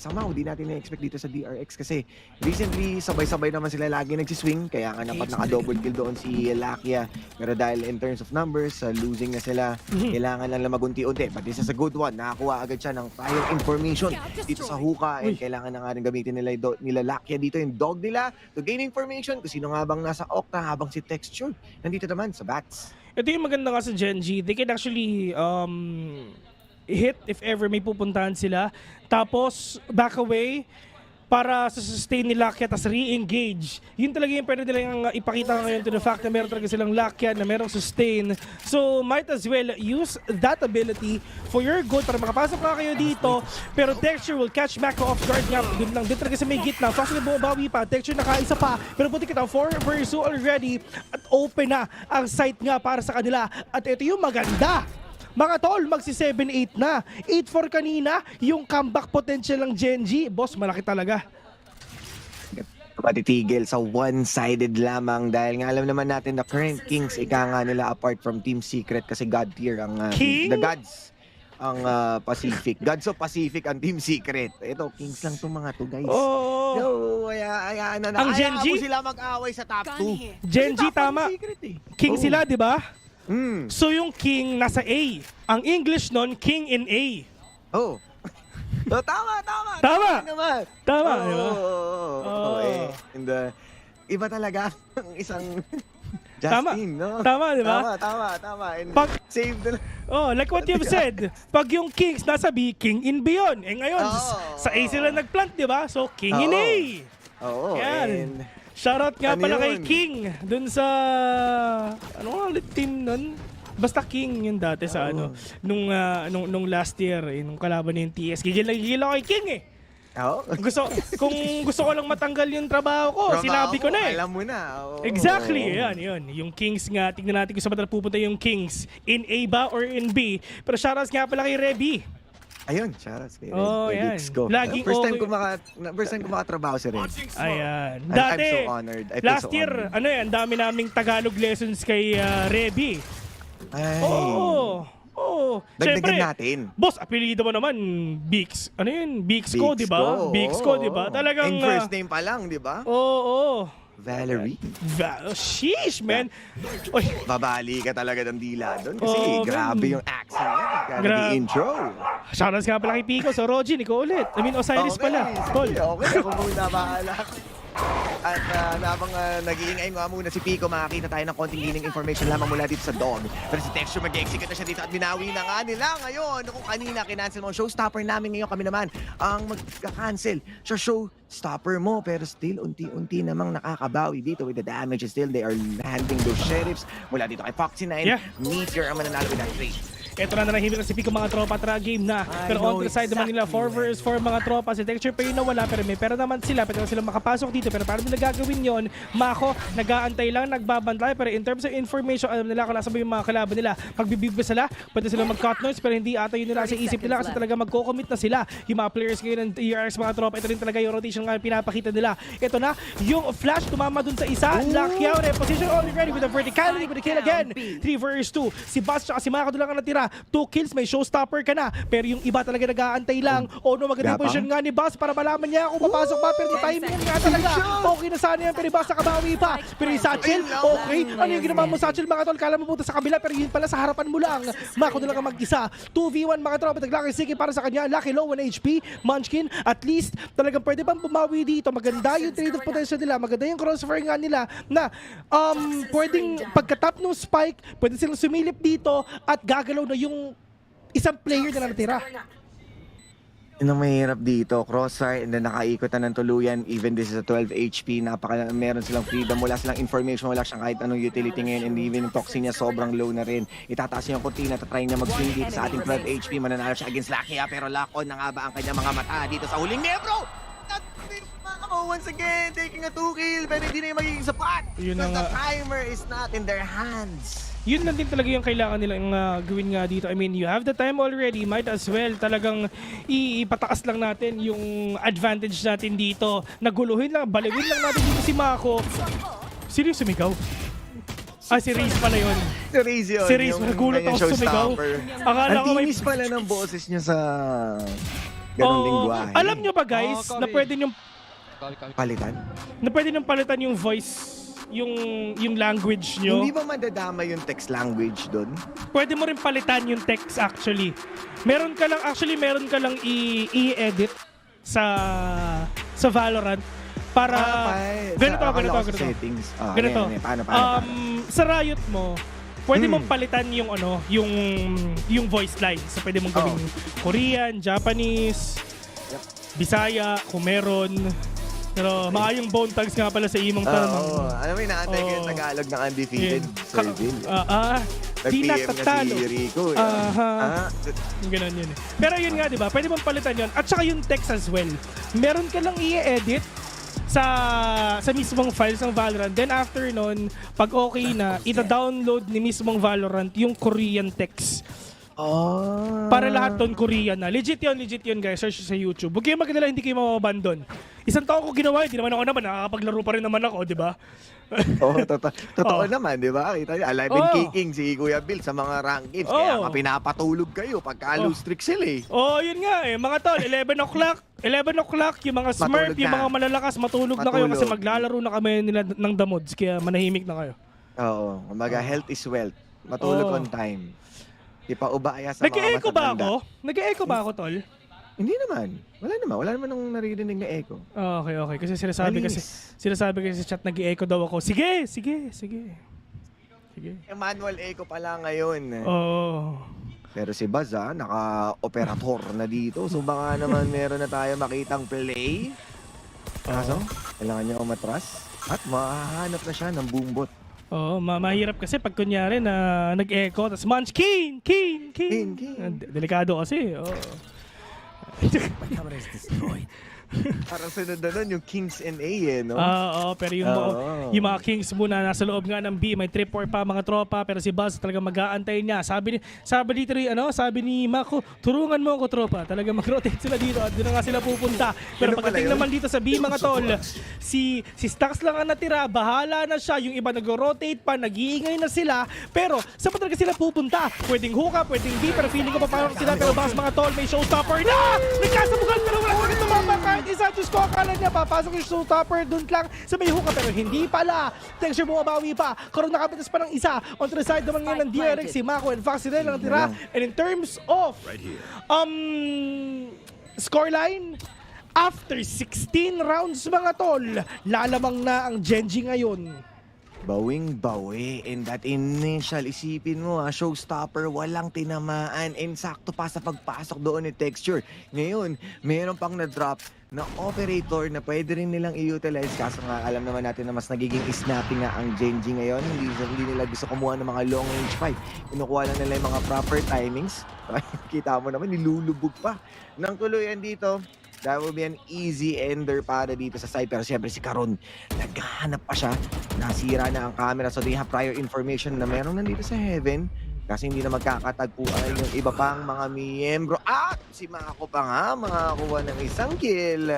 Speaker 24: somehow di natin na-expect dito sa DRX kasi recently sabay-sabay naman sila lagi nagsiswing kaya nga napat naka-double kill doon si Lakia. Pero dahil in terms of numbers, losing na sila, kailangan lang magunti-unti. But this is a good one. Nakakuha agad siya ng prior information dito sa hookah and kailangan na nga rin gamitin nila Lakia dito yung dog nila to gain information kung sino nga bang nasa Octa habang si Texture nandito naman sa Bats.
Speaker 11: Ito yung maganda nga sa Genji. They can actually hit if ever may pupuntahan sila. Tapos, back away para sa sustain ni Lakia tapos re-engage. Yun talaga yung pwede nilang ipakita ngayon to the fact na meron talaga silang Lakia na merong sustain. So, might as well use that ability for your good para makapasok na kayo dito. Pero Texture will catch Mako off guard nga. Doon lang din talaga sa may gitna. Fast na bumabawi pa. Texture nakaisa pa. Pero buti kita 4 versus 2 already. At open na ang site nga para sa kanila. At ito yung maganda. Mga tol, magsi 7-8 na. 8-4 kanina, yung comeback potential ng Genji. Boss, malaki talaga.
Speaker 24: Matitigil sa one-sided lamang dahil nga alam naman natin na current Kings ika nga nila apart from Team Secret kasi God tier ang the Gods ang Pacific. Gods of Pacific ang Team Secret. Ito, Kings lang itong mga to guys. No, hayaan na.
Speaker 11: Ang Genji?
Speaker 24: Mo sila mag-away sa top 2.
Speaker 11: Genji, tama. King sila, di ba? So yung King nasa A. Ang English nun, King in A.
Speaker 24: Tama.
Speaker 11: Tama, di ba?
Speaker 24: And iba talaga ang isang Justin, no?
Speaker 11: Tama, di ba?
Speaker 24: Tama. And
Speaker 11: save the... like what you've said. Pag yung Kings nasa B, King in B yun. Eh ngayon, sa A sila nagplant, di ba? So, King in A. Yan. Shoutout nga pala kay King dun sa ano nga ulit team nun? Basta King yun dati sa nung last year nung kalaban niya yung TS. Gigil ako kay King Kung gusto ko lang matanggal yung trabaho ko, sinabi ko na
Speaker 24: Alam mo na.
Speaker 11: Exactly, yun. Yung Kings nga, tignan natin kung saan pupunta yung Kings. In A ba or in B? Pero shoutouts nga pala kay Reby.
Speaker 24: Ayun, shoutouts kay
Speaker 11: yan. Laging
Speaker 24: first time ko makatrabaho si Red.
Speaker 11: Ayan.
Speaker 24: I'm so honored.
Speaker 11: Last year, dami naming Tagalog lessons kay Reby.
Speaker 24: Dagdagan natin.
Speaker 11: Boss, apelido mo naman, Bix. Ano yun? Bixco, di ba? Bixco, di ba? Talagang...
Speaker 24: And first name pa lang, di ba? Valerie.
Speaker 11: Sheesh, man.
Speaker 24: Babali ka talaga ng dila doon kasi grabe yung accent niya. Grabe intro.
Speaker 11: Shoutouts nga pala kay Pico. So, Rogin, ikaw ulit. Osiris pala.
Speaker 24: Okay, ako muna bahala. At habang nag-iingay nga muna si Pico, makakita tayo ng konting leaning information lamang mula dito sa Dog. Pero si Texture mag-execute na siya dito at binawi na nga nila ngayon. Kung kanina kinancel mo, showstopper namin ngayon kami naman ang magka-cancel sa showstopper mo. Pero still, unti-unti namang nakakabawi dito with the damage. Still, they are landing those sheriffs mula dito kay Foxy9. Meteor ang mananalo with that trade.
Speaker 11: Ito na nanahimik na si Pico mga tropa, tara game na. Pero on the side naman nila, 4 vs 4 mga tropa. Si Texture pa yun nawala, pero may pera naman sila. Pwede sila makapasok dito, pero paano nila gagawin yun? Mako, nag-aantay lang, nagbabantay. Pero in terms of information, alam nila kung nasa ba yung mga kalaban nila. Magbibig ba sila? Pwede sila mag-cut noise, pero hindi ata yun nila sa isip nila kasi talaga magko-commit na sila. Yung mga players ngayon ng TRX mga tropa, ito rin talaga yung rotation nga pinapakita nila. Ito na, yung flash tumama dun sa isa. Lockdown, reposition already with the verticality, with the kill again. 3 vs 2. Si Bas at si Mako doon lang ang natira. 2 kills, may showstopper ka na. Pero yung iba talaga nag-aantay lang. O no, magandang position nga ni Bas para malaman niya kung papasok ba. Pero timing nga talaga. Okay na sana yan, pero Bas nakabawi pa. Pero yung Satchel, okay. Ano yung ginawa mo Satchel mga tol? Kala mo punta sa kabila, pero yun pala sa harapan mo lang. Mako doon lang ang mag-isa. 2v1 mga tropa. Taglaki Siki para sa kanya. Lucky low, 1 HP. Munchkin, at least talagang pwede bang bumawi dito. Maganda yung trade of potential nila. Maganda yung crossfire nga nila na pwedeng pagka-tap ng spike, pwede silang sumilip dito at gagalaw na yung isang player na natira.
Speaker 24: Yun ang mahirap dito, crossfire and then nakaikot na ng tuluyan. Even this is a 12 HP, meron silang freedom, wala silang information, wala siyang kahit anong utility ngayon, and even yung toxin niya sobrang low na rin. Itataas niya yung cortina, tatry niya mag-swing dito sa ating 12 HP, mananalo siya against Lucky, pero lock-on na nga ba ang kanyang mga mata dito sa huling membro? Once again, taking a 2 kill, pero hindi na yung magiging sapat. Because the timer is not in their hands.
Speaker 11: Yun na din talaga yung kailangan nilang gawin nga dito. I mean, you have the time already, might as well talagang ipataas lang natin yung advantage natin dito. Naguluhin lang, baliwin lang natin dito si Mako. Sino yung sumigaw? Si Reis pala yun.
Speaker 24: Si Reis yun.
Speaker 11: Si Reis, nagulat ako sumigaw.
Speaker 24: Ang tinis pala ng boses niya sa ganong lingwahe.
Speaker 11: Alam nyo ba guys, na pwede nyo
Speaker 24: palitan?
Speaker 11: Na pwede nyo palitan yung voice, yung language nyo.
Speaker 24: Hindi ba madadama yung text language doon?
Speaker 11: Pwede mo rin palitan yung text actually. Meron ka lang i-edit sa VALORANT para ganito.
Speaker 24: Settings.
Speaker 11: Ganito.
Speaker 24: Paano?
Speaker 11: Sa Riot mo, pwede mong palitan yung voice line. So pwede mong gawing Korean, Japanese, Bisaya, kung meron. Pero maayong bone tags nga pala sa imong tanong.
Speaker 24: Alam mo, inaantay ko yung Tagalog ng undefeated.
Speaker 11: Di natatalo.
Speaker 24: Si Rico.
Speaker 11: Ganun yun. Pero yun nga, di ba? Pwede mong palitan yun. At saka yung text as well. Meron ka lang i-edit sa mismong files ng Valorant. Then after nun, pag okay na, ita-download ni mismong Valorant yung Korean text. Para lahat doon Korean na. Legit yun guys. Search sa YouTube. Huwag kayo magdala, hindi kayo mababan doon. Isang taon ko ginawa, hindi naman ako nakakapaglaro pa rin naman ako, di ba?
Speaker 24: Totoo naman, di ba? Kita niyo, alive and kicking si Kuya Bill sa mga rank games. Kaya pinapatulog kayo pagka low streak sila eh.
Speaker 11: Yun nga eh. Mga tol, 11 o'clock, yung mga smurf, yung mga malalakas, matulog na kayo kasi maglalaro na kami nila ng The Mods. Kaya manahimik na kayo.
Speaker 24: Oo. Kumbaga, health is wealth. Matulog on time. Ipaubaya sa mga
Speaker 11: Nag-e-echo ba
Speaker 24: matatanda.
Speaker 11: ako? Nag-e-echo ba ako, tol?
Speaker 24: Hindi naman. Wala naman nung naririnig na echo.
Speaker 11: Okay. Kasi sinasabi kasi sa chat nag-e-echo daw ako. Sige.
Speaker 24: Yung manual echo pala ngayon. Pero si Baz, naka-operator na dito. So baka naman meron na tayo makitang play. Kaso, kailangan niya umatras. At mahahanap na siya ng boombot.
Speaker 11: Mahirap kasi pag kunyari na nag-echo, tapos Munchkin! King! Delikado kasi.
Speaker 24: My camera is destroyed. Parang sunod na nun yung Kings NA no?
Speaker 11: Pero yung mga Kings muna nasa loob nga ng B, may 3-4 pa mga tropa, pero si Buzz talaga mag-aantay niya. Sabi dito rin, sabi ni Mako, turungan mo ako tropa. Talaga mag-rotate sila dito at doon na nga sila pupunta. Pero pagdating naman dito sa B mga tol, si Stax lang ang natira, bahala na siya. Yung iba nag-rotate pa, nag-iingay na sila. Pero saan pa talaga sila pupunta? Pwedeng hookah, pwedeng B, pero feeling ko pa parang sila. Pero Buzz mga tol, may showstopper na! Nagkasabugan, pero wala sa rin tumama. Isa, Diyos ko, akala niya papasok yung showstopper doon lang sa may hookah, pero hindi pala. Texture bumabawi pa. Karoon nakapitas pa ng isa. On the side naman ngayon ng DRX, si Mako and Foxy lang tira. And in terms of scoreline, After 16 rounds mga tol, lalamang na ang Genji ngayon.
Speaker 24: Bawing-bawi. In that initial, isipin mo, showstopper, walang tinamaan. And sakto pa sa pagpasok doon ni Texture. Ngayon, meron pang na-drop na operator na pwede rin nilang i-utilize. Kaso nga, alam naman natin na mas nagiging snappy nga ang Genji ngayon. Hindi nila gusto kumuha ng mga long-range fight. Kinukuha lang nila yung mga proper timings. Kita mo naman, nilulubog pa. Nang tuluyan dito, that will be an easy ender para dito sa side. Pero siyempre si Karon, naghahanap pa siya. Nasira na ang camera. So they have prior information na meron nandito sa Heaven. Kasi hindi na magkakatagpuan yung iba pang mga miyembro. At si Mako pa nga, makakuha ng isang kill.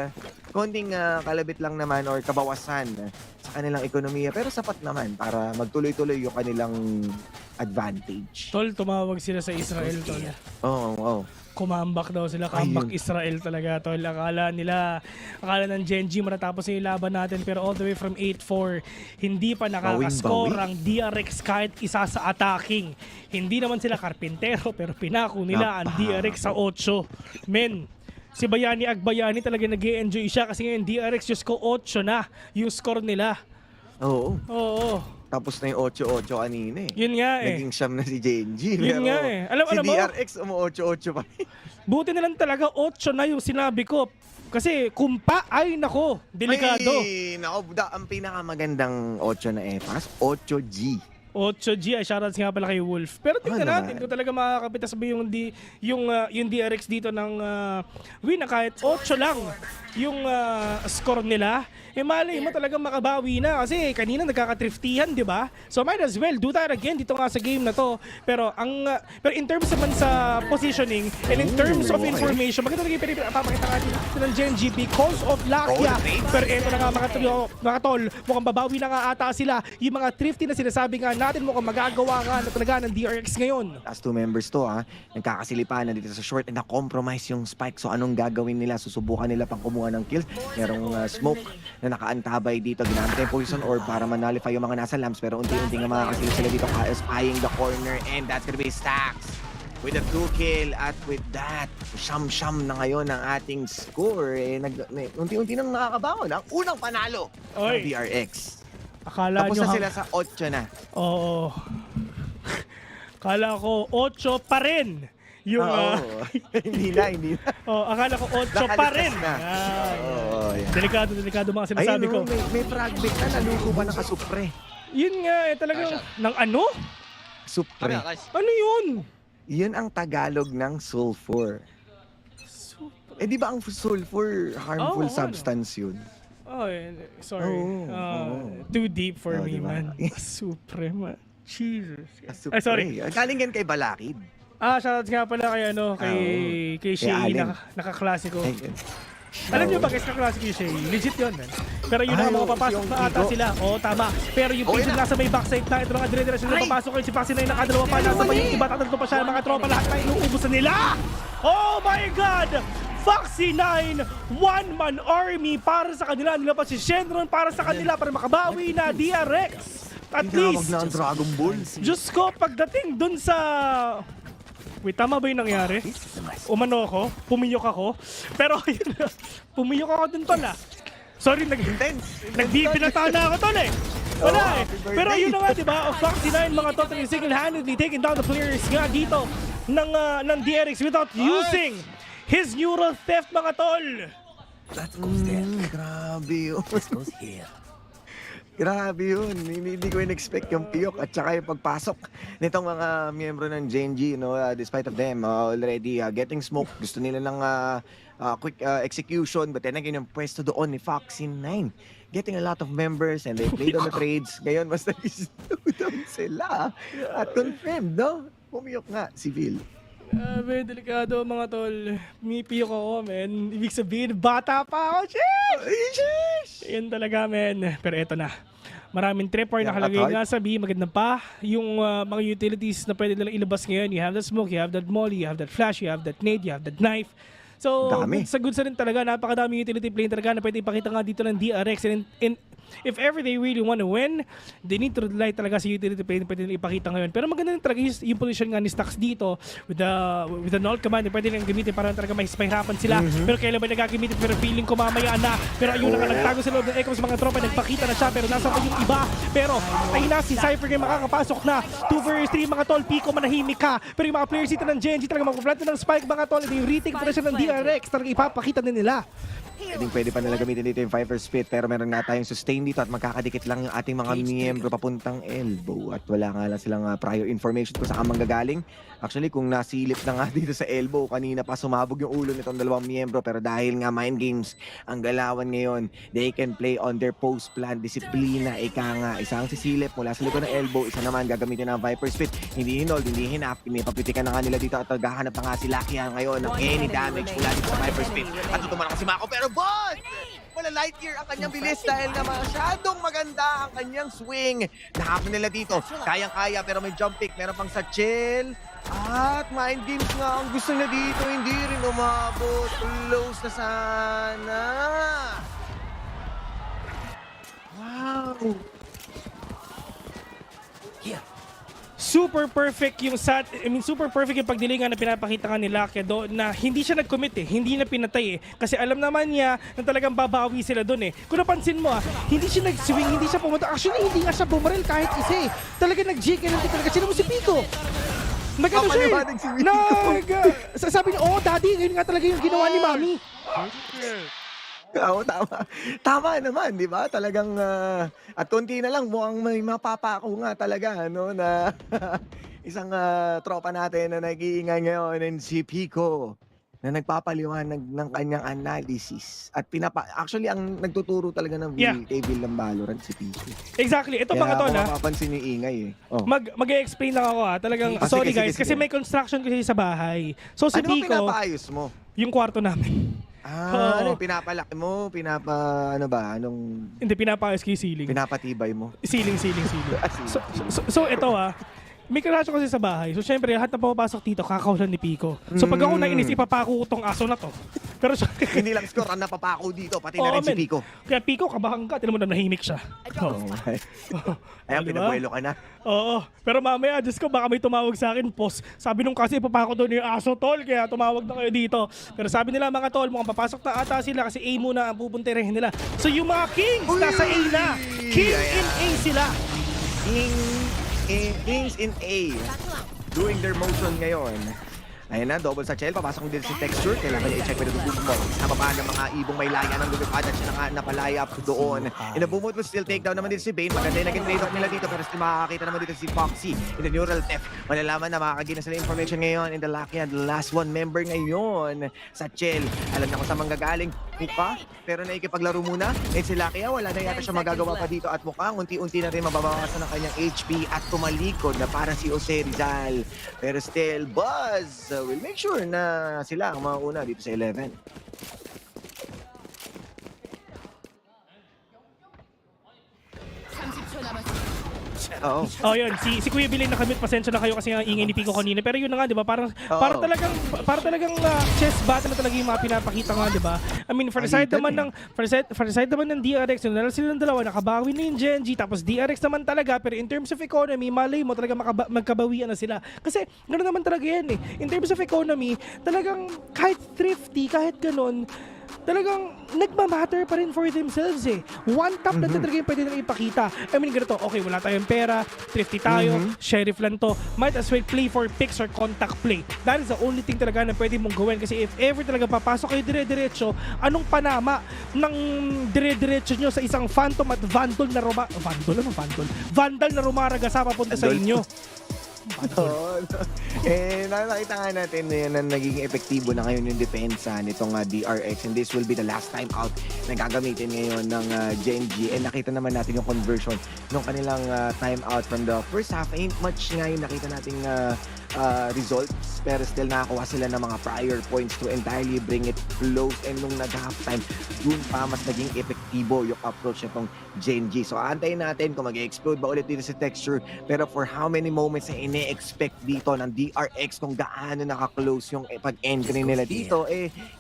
Speaker 24: Konting kalabit lang naman or kabawasan sa kanilang ekonomiya. Pero sapat naman para magtuloy-tuloy yung kanilang advantage.
Speaker 11: Tol, tumawag sila sa Israel, tol.
Speaker 24: Oo.
Speaker 11: Kumambak daw sila, comeback Israel talaga, tol. Akala ng Genji matatapos yung laban natin, pero all the way from 8-4, hindi pa nakakascore ang DRX kahit isa sa attacking. Hindi naman sila karpintero, pero pinako nila ang DRX sa 8. Men, si Bayani Agbayani talaga nag-e-enjoy siya kasi ngayon DRX just ko 8 na yung score nila.
Speaker 24: Oo. Tapos na yung 8-8 kanina eh.
Speaker 11: Yun nga eh.
Speaker 24: Naging siyam na si Genji.
Speaker 11: Yun nga eh. Alam
Speaker 24: si
Speaker 11: mo,
Speaker 24: DRX 8-8 pa.
Speaker 11: Buti na lang talaga 8 na yung sinabi ko. Kasi kumpa, ay nako, delikado.
Speaker 24: Ay, nako, ang pinakamagandang 8 na EPAS, 8G.
Speaker 11: 8G, ay shoutouts nga pala kay Wolf. Pero tingnan natin kung talaga makakapit sabi yung DRX dito ng win na kahit 8 lang yung score nila. Eh malay mo talagang makabawi na kasi kanina nagkakatriftihan, di ba? So might as well do that again dito nga sa game na to. Pero in terms naman sa positioning and in terms of information, maganda naging pinapakita natin ng Genji because of Lakia. Pero eto na nga mga tol, mukhang babawi na nga ata sila. Yung mga thrifty na sinasabi nga natin mukhang magagawa nga na talaga ng DRX ngayon.
Speaker 24: Last 2 members to nagkakasilipan na dito sa short and na-compromise yung spike. So anong gagawin nila? Susubukan nila pang kumuha ng kills. Merong smoke na nakaantabay dito. Ginamit yung poison orb para manalify yung mga nasa lamps. Pero unti-unti nga makakasilip sila dito spying the corner. And that's gonna be Stacks with a 2 kill. At with that, siyam-siyam na ngayon ang ating score. Unti-unti nang nakakabangon. Ang unang panalo ng DRX.
Speaker 11: Akala
Speaker 24: tapos
Speaker 11: nyo
Speaker 24: na sila sa 8 na.
Speaker 11: Oo. Akala ko 8 pa rin. Yung
Speaker 24: hindi na.
Speaker 11: Akala ko 8 pa rin. Delikado mga sinasabi ko.
Speaker 24: May fragment na naluko ba nakasupre?
Speaker 11: Yun nga talagang ng ano?
Speaker 24: Supre.
Speaker 11: Ano yun?
Speaker 24: Yun ang Tagalog ng sulfur. Di ba ang sulfur harmful substance yun?
Speaker 11: Sorry. Too deep for me, man. Supre, man. Jesus. Ay, sorry.
Speaker 24: Galing yan kay Balakid.
Speaker 11: Shoutouts nga pala kay Shay, naka-klasiko. Alam niyo ba guys, naka-klasiko yung Shay? Legit yun, man. Pero yun ang mga papasok na ata sila. Tama. Pero yung page nasa may backside na, ito mga dire-diretso na papasok kayo. Si Paxi na yung nakadalawa pa, nasa may iba, tatanto pa siya, mga tropa, lahat na inuubos na nila. Oh my God! Foxy 9, one-man army para sa kanila. Nila pa si Shenron para sa kanila para makabawi na DRX. At least,
Speaker 24: na ang Dragon Ball.
Speaker 11: Diyos ko, pagdating dun sa... Wait, tama ba yung nangyari? Umano ako? Pumiyok ako? Pero yun, pumiyok ako dun pala. Sorry, nagbibinata na ako tol eh. Wala eh. Pero yun na nga, diba? Foxy 9, mga totally single-handedly taking down the players nga dito ng DRX without using his neural theft, mga tol.
Speaker 24: That goes there. Grabe yun. Grabe yun. Hindi ko in-expect yung piyok at saka yung pagpasok nitong mga miyembro ng Genji, despite of them already getting smoke. Gusto nila ng quick execution, but then again yung pwesto doon ni Foxy 9. Getting a lot of members and they played on the trades. Ngayon, mas nag-down sila. At confirmed, no? Pumiyok nga si Phil.
Speaker 11: Delikado mga tol. Mipiyok ako, men. Ibig sabihin, bata pa ako. Sheesh! Yan talaga, men. Pero eto na. Maraming tripwire nakalagay nga sa B. Maganda pa yung mga utilities na pwede nilang ilabas ngayon. You have that smoke, you have that molly, you have that flash, you have that nade, you have that knife. So, sa good sa rin talaga. Napakadaming utility plane talaga na pwede ipakita nga dito ng DRX. And if ever they really want to win, they need to rely talaga sa utility play na pwede nila ipakita ngayon. Pero maganda din talaga yung position nga ni Stax dito with the null command, pwede nilang gamitin para talaga mahirapan sila. Pero kailan ba nagagamitin? Pero feeling ko mamaya na. Pero ayun na nagtago sila ng Echoes, mga tropa, nagpakita na siya, pero nasa pa yung iba. Pero ay na, si Cypher ngayon makakapasok na. 2 vs 3 mga tol, Pico manahimik ka. Pero yung mga players dito ng Genji talaga magpa-plant ng spike mga tol. Yung retake pa na siya ng DRX, talaga ipapakita din nila.
Speaker 24: Pwede pa nila gamitin dito yung Viper Spit, pero meron na tayong sustain dito at magkakadikit lang yung ating mga miyembro papuntang elbow. At wala nga lang silang prior information kung saan manggagaling. Actually, kung nasilip na nga dito sa elbow, kanina pa sumabog yung ulo nitong dalawang miyembro, pero dahil nga mind games ang galawan ngayon, they can play on their post plan, disiplina, ika nga. Isang sisilip mula sa likod ng elbow, isa naman gagamitin ng Viper Spit. Hindi hinold, hindi hinap, pinapapitikan na nga nila dito at naghahanap na nga si Lucky ngayon ng any damage mula dito sa Viper Spit. At tutuman ako si Mako, pero boss! Wala light year ang kanyang bilis dahil na masyadong maganda ang kanyang swing. Nakapon nila dito, kayang-kaya pero may jump pick, meron pang Satchel. At mind games nga ang gusto na dito, hindi rin umabot. Close na sana. Wow!
Speaker 11: Yeah. Super perfect yung super perfect yung pagdilingan na pinapakita nga nila Kedo na hindi siya nag-commit hindi na pinatay kasi alam naman niya na talagang babawi sila doon Kung napansin mo hindi siya nag-swing, hindi siya pumunta. Actually, hindi nga siya bumaril kahit isa Talaga nag-jig and talaga sino mo si Pico. Nagano siya sabi niya, daddy, ngayon nga talaga yung ginawa ni Mami.
Speaker 24: Oo, tama. Tama naman, di ba? Talagang, at konti na lang, mukhang may mapapako nga talaga, no? Na isang tropa natin na nag-iingay ngayon, si Pico, na nagpapaliwanag ng kanyang analysis. At actually, ang nagtuturo talaga ng table ng Valorant, si Pico.
Speaker 11: Exactly. Ito mga tol,
Speaker 24: Kaya mapapansin yung ingay
Speaker 11: Mag-e-explain lang ako Talagang, sorry guys, kasi may construction kasi sa bahay. So si Pico,
Speaker 24: ano pinapaayos mo?
Speaker 11: Yung kwarto namin.
Speaker 24: Ano, pinapalaki mo?
Speaker 11: Hindi, pinapaayos ko yung ceiling.
Speaker 24: Pinapatibay mo?
Speaker 11: Ceiling. So ito may karasyo kasi sa bahay. So syempre, lahat na pumapasok dito, kakaulan ni Pico. So pag ako nainis, ipapako ko tong aso na to. Pero
Speaker 24: hindi lang score ang napapako dito, pati na rin si Pico.
Speaker 11: Kaya Pico, kabahan ka. Tinan mo na nahimik siya.
Speaker 24: Ayan, pinabuelo ka na.
Speaker 11: Oo. Pero mamaya, Diyos ko, baka may tumawag sa akin, post. Sabi nung kasi, ipapako doon yung aso, tol. Kaya tumawag na kayo dito. Pero sabi nila, mga tol, mukhang papasok na ata sila kasi A muna ang pupuntirin nila. So yung mga Kings, nasa A na. King in A sila.
Speaker 24: Kings in A. Doing their motion ngayon. Ayan na, double sa Chel, papasok din si Texture. Kailangan niya i-check pa rin yung mo. Nababa ng mga ibong may laya ng lulupad at siya napalaya doon. Inabumot mo still takedown naman din si Bane. Maganda yung naging trade-off nila dito pero still makakakita naman dito si Foxy in the neural theft. Malalaman na makakagin na sila information ngayon in the Lackyard. The last one member ngayon sa Chel. Alam na kung saan manggagaling. Muka, pero naikipaglaro muna. Si Lakia, wala na yata siya magagawa pa dito at mukhang unti-unti na rin mababawasan ng kanyang HP at tumalikod na para si Jose Rizal. Pero still, Buzz will make sure na sila ang mauna dito sa 11.
Speaker 11: Yun. Si Kuya Billy nakamute, pasensya na kayo kasi nga ingay ni Pico kanina. Pero yun na nga, di ba? Para talagang chess battle na talaga yung mga pinapakita nga, di ba? I mean, for the side naman ng DRX, nung sila ng dalawa, nakabawi na yung Genji, tapos DRX naman talaga. Pero in terms of economy, malay mo talaga magkabawian na sila. Kasi gano'n naman talaga yan In terms of economy, talagang kahit thrifty, kahit gano'n, talagang nagmamatter pa rin for themselves One tap na talaga yung pwede nang ipakita. I mean, ganito, okay, wala tayong pera, thrifty tayo, sheriff lang to. Might as well play for picks or contact play. That is the only thing talaga na pwede mong gawin. Kasi if ever talaga papasok kayo dire-diretso, anong panama ng dire-diretso nyo sa isang phantom at vandal na rumaraga sa papunta sa inyo?
Speaker 24: Nakita nga natin na naging epektibo na ngayon yung depensa nitong DRX and this will be the last time out na gagamitin ngayon ng Genji. And nakita naman natin yung conversion ng kanilang time out from the first half. Ain't much nga yung nakita nating results, pero still nakakuha sila ng mga prior points to entirely bring it close. And nung nag-halftime, dun pa mas naging epektibo yung approach nitong Gen G. So antayin natin kung mag-explode ba ulit dito si Texture, pero for how many moments na ine-expect dito ng DRX kung gaano naka-close yung pag-entry nila dito,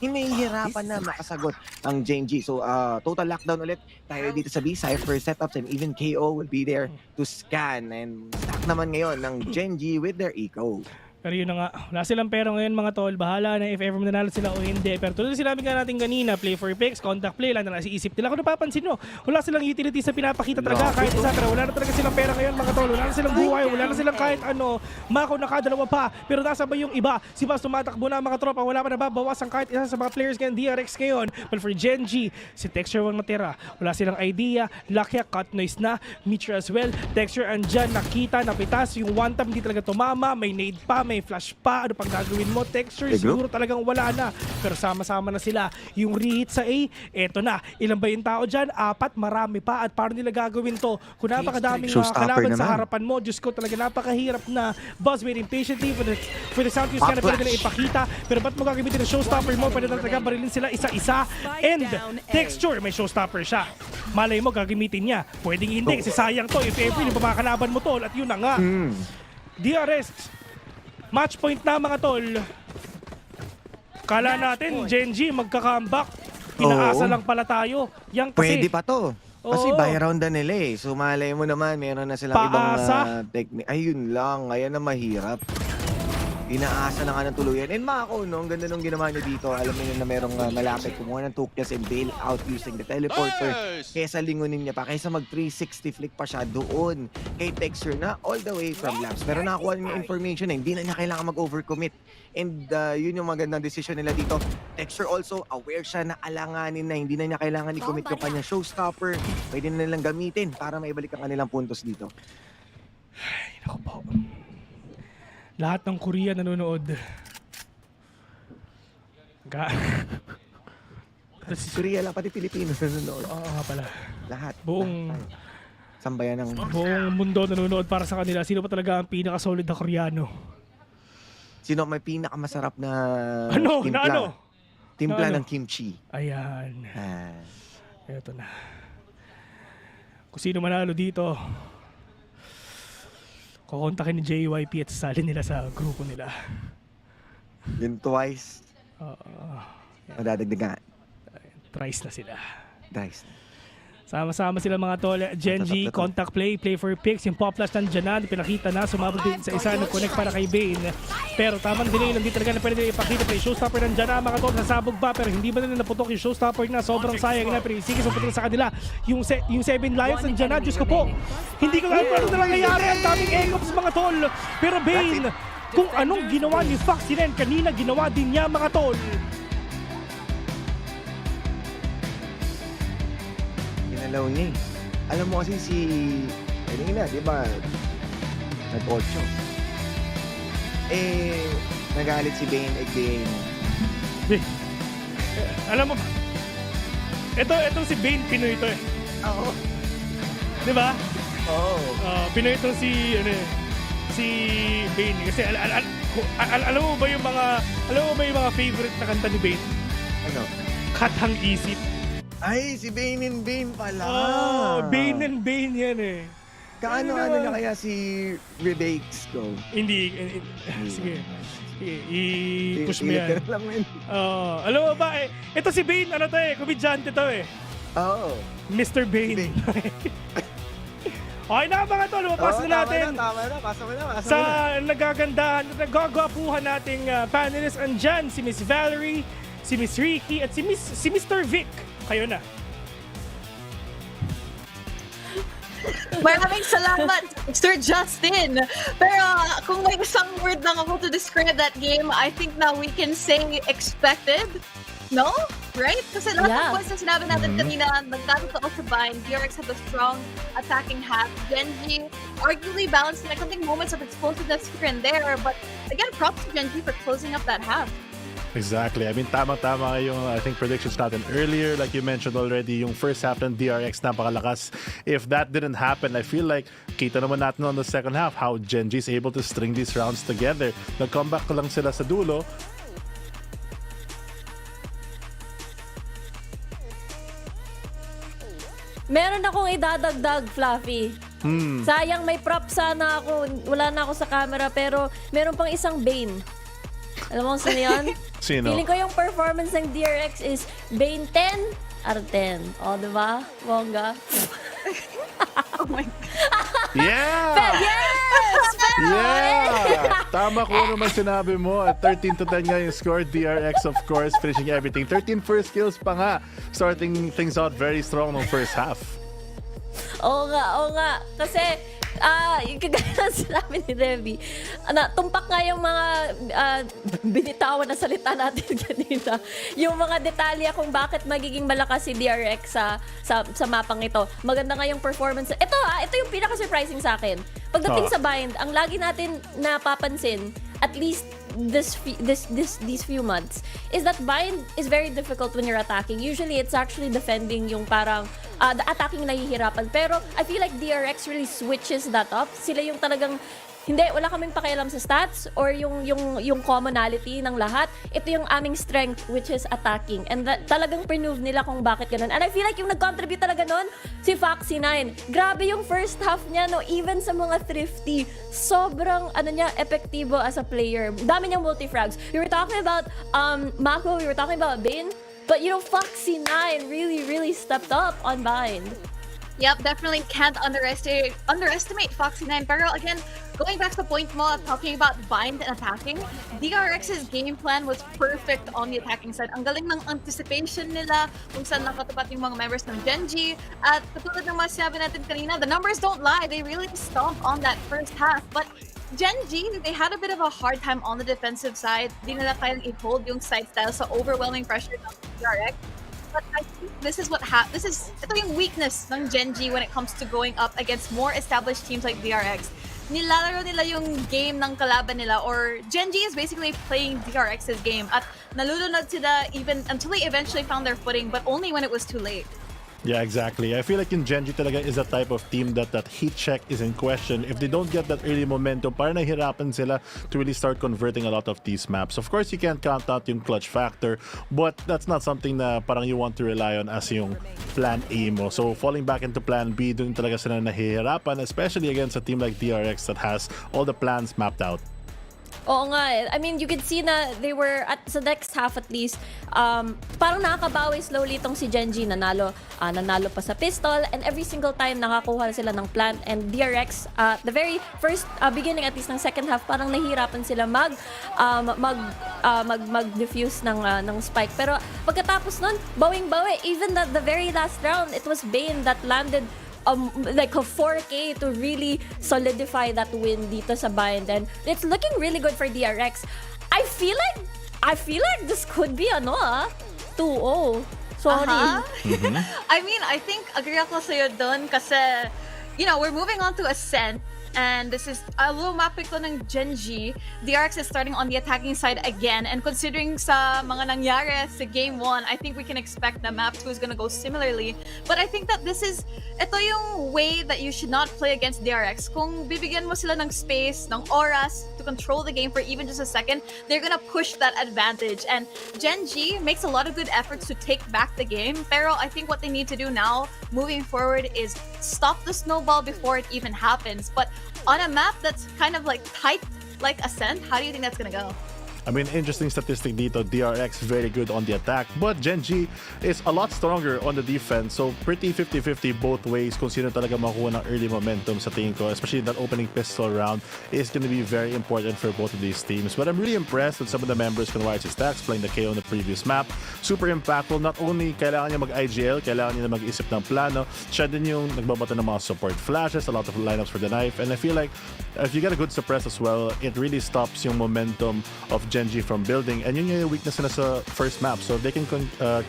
Speaker 24: hinihirapan na makasagot ang Gen G. So total lockdown ulit tayo dito sa B, Cypher setups, and even KO will be there to scan. And stack naman ngayon ng Gen G with their eco.
Speaker 11: Pero yun na nga, wala silang pera ngayon mga tol. Bahala na if ever mananalo sila o hindi. Pero tulad sinabi nga natin kanina, play for picks, contact play, lang na nasa isip nila. Kung napapansin nyo, wala silang utilities na pinapakita talaga kahit isa. Pero wala na talaga silang pera ngayon mga tol. Wala na silang buhay, wala na silang kahit ano. Mako nakadalawa pa. Pero nasa ba yung iba? Si Bas tumatakbo na mga tropa. Wala pa nababawasan kahit isa sa mga players ngayon, DRX ngayon. But for Gen G, si Texture wang natira. Wala silang idea. Lakya, cut noise na. Mitra as well. Texture andyan, nakita, napitas. Yung one time hindi talaga tumama. May nade pa, may flash pa, ano pang gagawin mo? Texture, siguro talagang wala na. Pero sama-sama na sila. Yung reheat sa A, eto na. Ilan ba yung tao dyan? 4, marami pa. At paano nila gagawin to? Kung napakadaming kalaban sa harapan mo, Diyos ko, talaga napakahirap na. Buzz waiting patiently for the sound use na pwede nila ipakita. Pero ba't mo gagamitin yung showstopper mo? Pwede na talaga barilin sila isa-isa. And Texture, may showstopper siya. Malay mo, gagamitin niya. Pwedeng hindi, kasi sayang to. If ever, yung pamakalaban mo to. At yun na nga. DRS, match point na mga tol. Kala natin, Gen G magka-comeback. Pinaasa lang pala tayo. Yan kasi,
Speaker 24: pwede pa to. Kasi buy round na nila eh. So malay mo naman, meron na silang ibang technique. Ayun lang, ngayon na mahirap. Inaasa na nga ng tuluyan. And Mako, no, ang ganda nung ginawa niya dito. Alam niyo na merong malapit kumuha ng Tukyas and bail out using the teleporter. Kesa lingunin niya pa, kaysa mag 360 flick pa siya doon kay Texture na all the way from labs. Pero nakakuha niya information na hindi na niya kailangan mag-overcommit. And yun yung magandang decision nila dito. Texture also aware siya na alanganin na hindi na niya kailangan i-commit yung kanyang showstopper. Pwede na nilang gamitin para maibalik ang kanilang puntos dito.
Speaker 11: Ay, naku po. Lahat ng Korea nanonood.
Speaker 24: Korea lang, pati Pilipino nanonood.
Speaker 11: Oo nga pala.
Speaker 24: Lahat.
Speaker 11: Buong
Speaker 24: sambayan ng
Speaker 11: buong mundo nanonood para sa kanila. Sino pa talaga ang pinaka-solid na Koreano?
Speaker 24: Sino may pinakamasarap na
Speaker 11: timpla?
Speaker 24: Na ano? Timpla
Speaker 11: Na ano?
Speaker 24: ng kimchi.
Speaker 11: Ayan. Eto na. Kung sino manalo dito, kukontakin ni JYP at sasali nila sa grupo nila.
Speaker 24: Yun twice. Madadagdagan.
Speaker 11: Thrice na sila.
Speaker 24: Thrice.
Speaker 11: Sama-sama sila mga tol. Gen G, contact play, play for picks. Yung pop flash nandiyan na, pinakita na, sumabot din sa isa, nag-connect para kay Bane. Pero tamang delay, hindi talaga na pwede nila ipakita. Play showstopper nandiyan na mga tol, nasabog ba? Pero hindi ba nila naputok yung showstopper na sobrang sayang na. Pero sige, sumunod sa kanila. Yung 7 Lions nandiyan na, Diyos ko po. Hindi ko alam paano na nangyayari. Ang daming egops mga tol. Pero Bane, kung anong ginawa ni Foxinen kanina, ginawa din niya mga tol.
Speaker 24: Ginalaw niya eh. Alam mo kasi si kanina, di ba? Nag-8. Nagalit si Bane again.
Speaker 11: Alam mo ba? Itong si Bane, Pinoy ito eh.
Speaker 24: Oo.
Speaker 11: Di ba?
Speaker 24: Oo.
Speaker 11: Pinoy ito si Bane. Kasi alam mo ba yung mga favorite na kanta ni Bane?
Speaker 24: Ano?
Speaker 11: Katang Isip.
Speaker 24: Ay, si Bane and Bane pala.
Speaker 11: Bane and Bane yan eh.
Speaker 24: Kaano-ano niya kaya si Rebakes ko?
Speaker 11: Hindi. Sige. I-push mo yan. Alam mo ba, ito si Bane, ano to eh, komedyante to eh.
Speaker 24: Oo.
Speaker 11: Mr. Bane. Okay na mga tol, mapasok natin.
Speaker 24: Tama na, pasok na.
Speaker 11: Sa nagagandahan, nagagwapuhan nating panelists andyan, si Miss Valerie, si Miss Ricky, at si Mr. Vic. Kayo na.
Speaker 3: Maraming salamat, Sir Justin. Pero kung may isang word lang ako to describe that game, I think now we can say expected. No? Right? Kasi lahat ng points na sinabi natin kanina, nagdalo sa Osaban, DRX had a strong attacking half. Genji arguably balanced like something moments of explosiveness here and there. But again, props to Genji for closing up that half.
Speaker 23: Exactly. I mean, tama-tama yung I think predictions natin earlier. Like you mentioned already, yung first half ng DRX napakalakas. If that didn't happen, I feel like kita naman natin on the second half how Gen G is able to string these rounds together. Nag-comeback lang sila sa dulo.
Speaker 22: Meron akong idadagdag, Fluffy. Sayang may prop sana ako. Wala na ako sa camera pero meron pang isang Bane. Alam mo kung sino yun?
Speaker 23: Sino?
Speaker 22: Feeling ko yung performance ng DRX is Bane 10 out of 10. O, diba? Bongga.
Speaker 3: Oh my God.
Speaker 23: Yeah!
Speaker 22: Yes!
Speaker 23: Yeah! Tama ko naman sinabi mo. At 13-10 nga yung score. DRX, of course, finishing everything. 13 first kills pa nga. Starting things out very strong ng first half.
Speaker 22: Oo nga. Kasi, yung kagaya ng sinabi ni Revy, tumpak nga yung mga binitawan na salita natin kanina. Yung mga detalye kung bakit magiging malakas si DRX sa mapang ito. Maganda nga yung performance. Ito yung pinaka-surprising sa akin. Pagdating sa bind, ang lagi natin napapansin, at least these few months, is that bind is very difficult when you're attacking. Usually, it's actually defending yung parang the attacking nahihirapan. Pero I feel like DRX really switches that up. Sila yung talagang wala kaming pakialam sa stats or yung commonality ng lahat. Ito yung aming strength, which is attacking. And talagang prove nila kung bakit ganun. And I feel like yung nag-contribute talaga nun, si Foxy9. Grabe yung first half niya, no? Even sa mga thrifty, sobrang epektibo as a player. Dami niyang multi-frags. We were talking about Mako, we were talking about Bane, but Foxy9 really stepped up on bind.
Speaker 3: Yep, definitely can't underestimate Foxy9. Pero again, going back to the point mo, talking about bind and attacking, DRX's game plan was perfect on the attacking side. Ang galing ng anticipation nila kung saan nakatapat yung mga members ng Gen G. At katulad ng mga sinabi natin kanina, the numbers don't lie. They really stomp on that first half. But Gen G, they had a bit of a hard time on the defensive side. Di nila kayang i-hold yung side style sa overwhelming pressure ng DRX. But I think ito yung weakness ng Gen G when it comes to going up against more established teams like DRX. Nilalaro nila yung game ng kalaban nila, or Gen G is basically playing DRX's game at nalulunod sila even until they eventually found their footing, but only when it was too late.
Speaker 23: Yeah, exactly. I feel like in Gen G talaga is a type of team that heat check is in question. If they don't get that early momentum, parang nahihirapan sila to really start converting a lot of these maps. Of course, you can't count out yung clutch factor, but that's not something na parang you want to rely on as yung plan A mo. So falling back into plan B, dun talaga sila nahihirapan, especially against a team like DRX that has all the plans mapped out.
Speaker 22: Oo nga. I mean, you could see na they were, at sa next half at least, parang nakakabawi slowly itong si Gen G. Nanalo pa sa pistol, and every single time nakakuha sila ng plant. And DRX, the very first beginning at least ng second half, parang nahihirapan sila mag-defuse ng spike. Pero pagkatapos nun, bawing-bawi. Even the very last round, it was Bane that landed like a 4K to really solidify that win dito sa bind, and it's looking really good for DRX. I feel like this could be 2-0. Sorry.
Speaker 3: I mean, I think agree ako sa'yo dun kasi, we're moving on to Ascent. And this is a little map pick ng Gen G. DRX is starting on the attacking side again. And considering sa mga nangyari sa Game 1, I think we can expect that Map 2 is gonna go similarly. But I think that ito yung way that you should not play against DRX. Kung bibigyan mo sila ng space, ng oras to control the game for even just a second, they're gonna push that advantage. And Gen G makes a lot of good efforts to take back the game. Pero I think what they need to do now, moving forward, is stop the snowball before it even happens. But on a map that's kind of like tight, like Ascent, how do you think that's gonna go?
Speaker 23: I mean, interesting statistic dito, DRX very good on the attack, but Gen G is a lot stronger on the defense, so pretty 50-50 both ways kung sino talaga makuha ng early momentum sa tingin ko, especially that opening pistol round is going to be very important for both of these teams. But I'm really impressed with some of the members from YC Stacks playing the KO on the previous map. Super impactful, not only kailangan niya mag-IGL, kailangan niya na mag-isip ng plano, siya din yung nagbabata ng mga support flashes, a lot of lineups for the knife, and I feel like if you get a good suppress as well, it really stops yung momentum of Genji from building, and yun yung weakness nila sa first map. So they can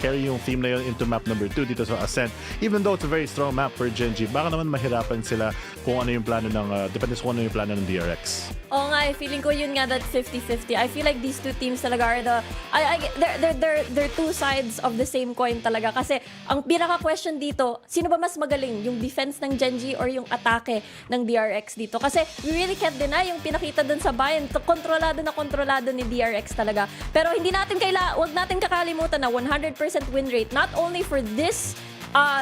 Speaker 23: carry yung theme na yun into map number 2 dito sa Ascent. Even though it's a very strong map for Genji, baka naman mahirapan sila kung ano yung plano ng, depende sa kung ano yung plano ng DRX.
Speaker 22: Oo nga, feeling ko yun nga that 50-50. I feel like these two teams talaga are they're two sides of the same coin talaga. Kasi ang pinaka-question dito, sino ba mas magaling? Yung defense ng Genji or yung atake ng DRX dito? Kasi we really can't deny yung pinakita dun sa buy-in. Kontrolado ni DRX talaga. Pero wag natin kakalimutan na 100% win rate, not only for this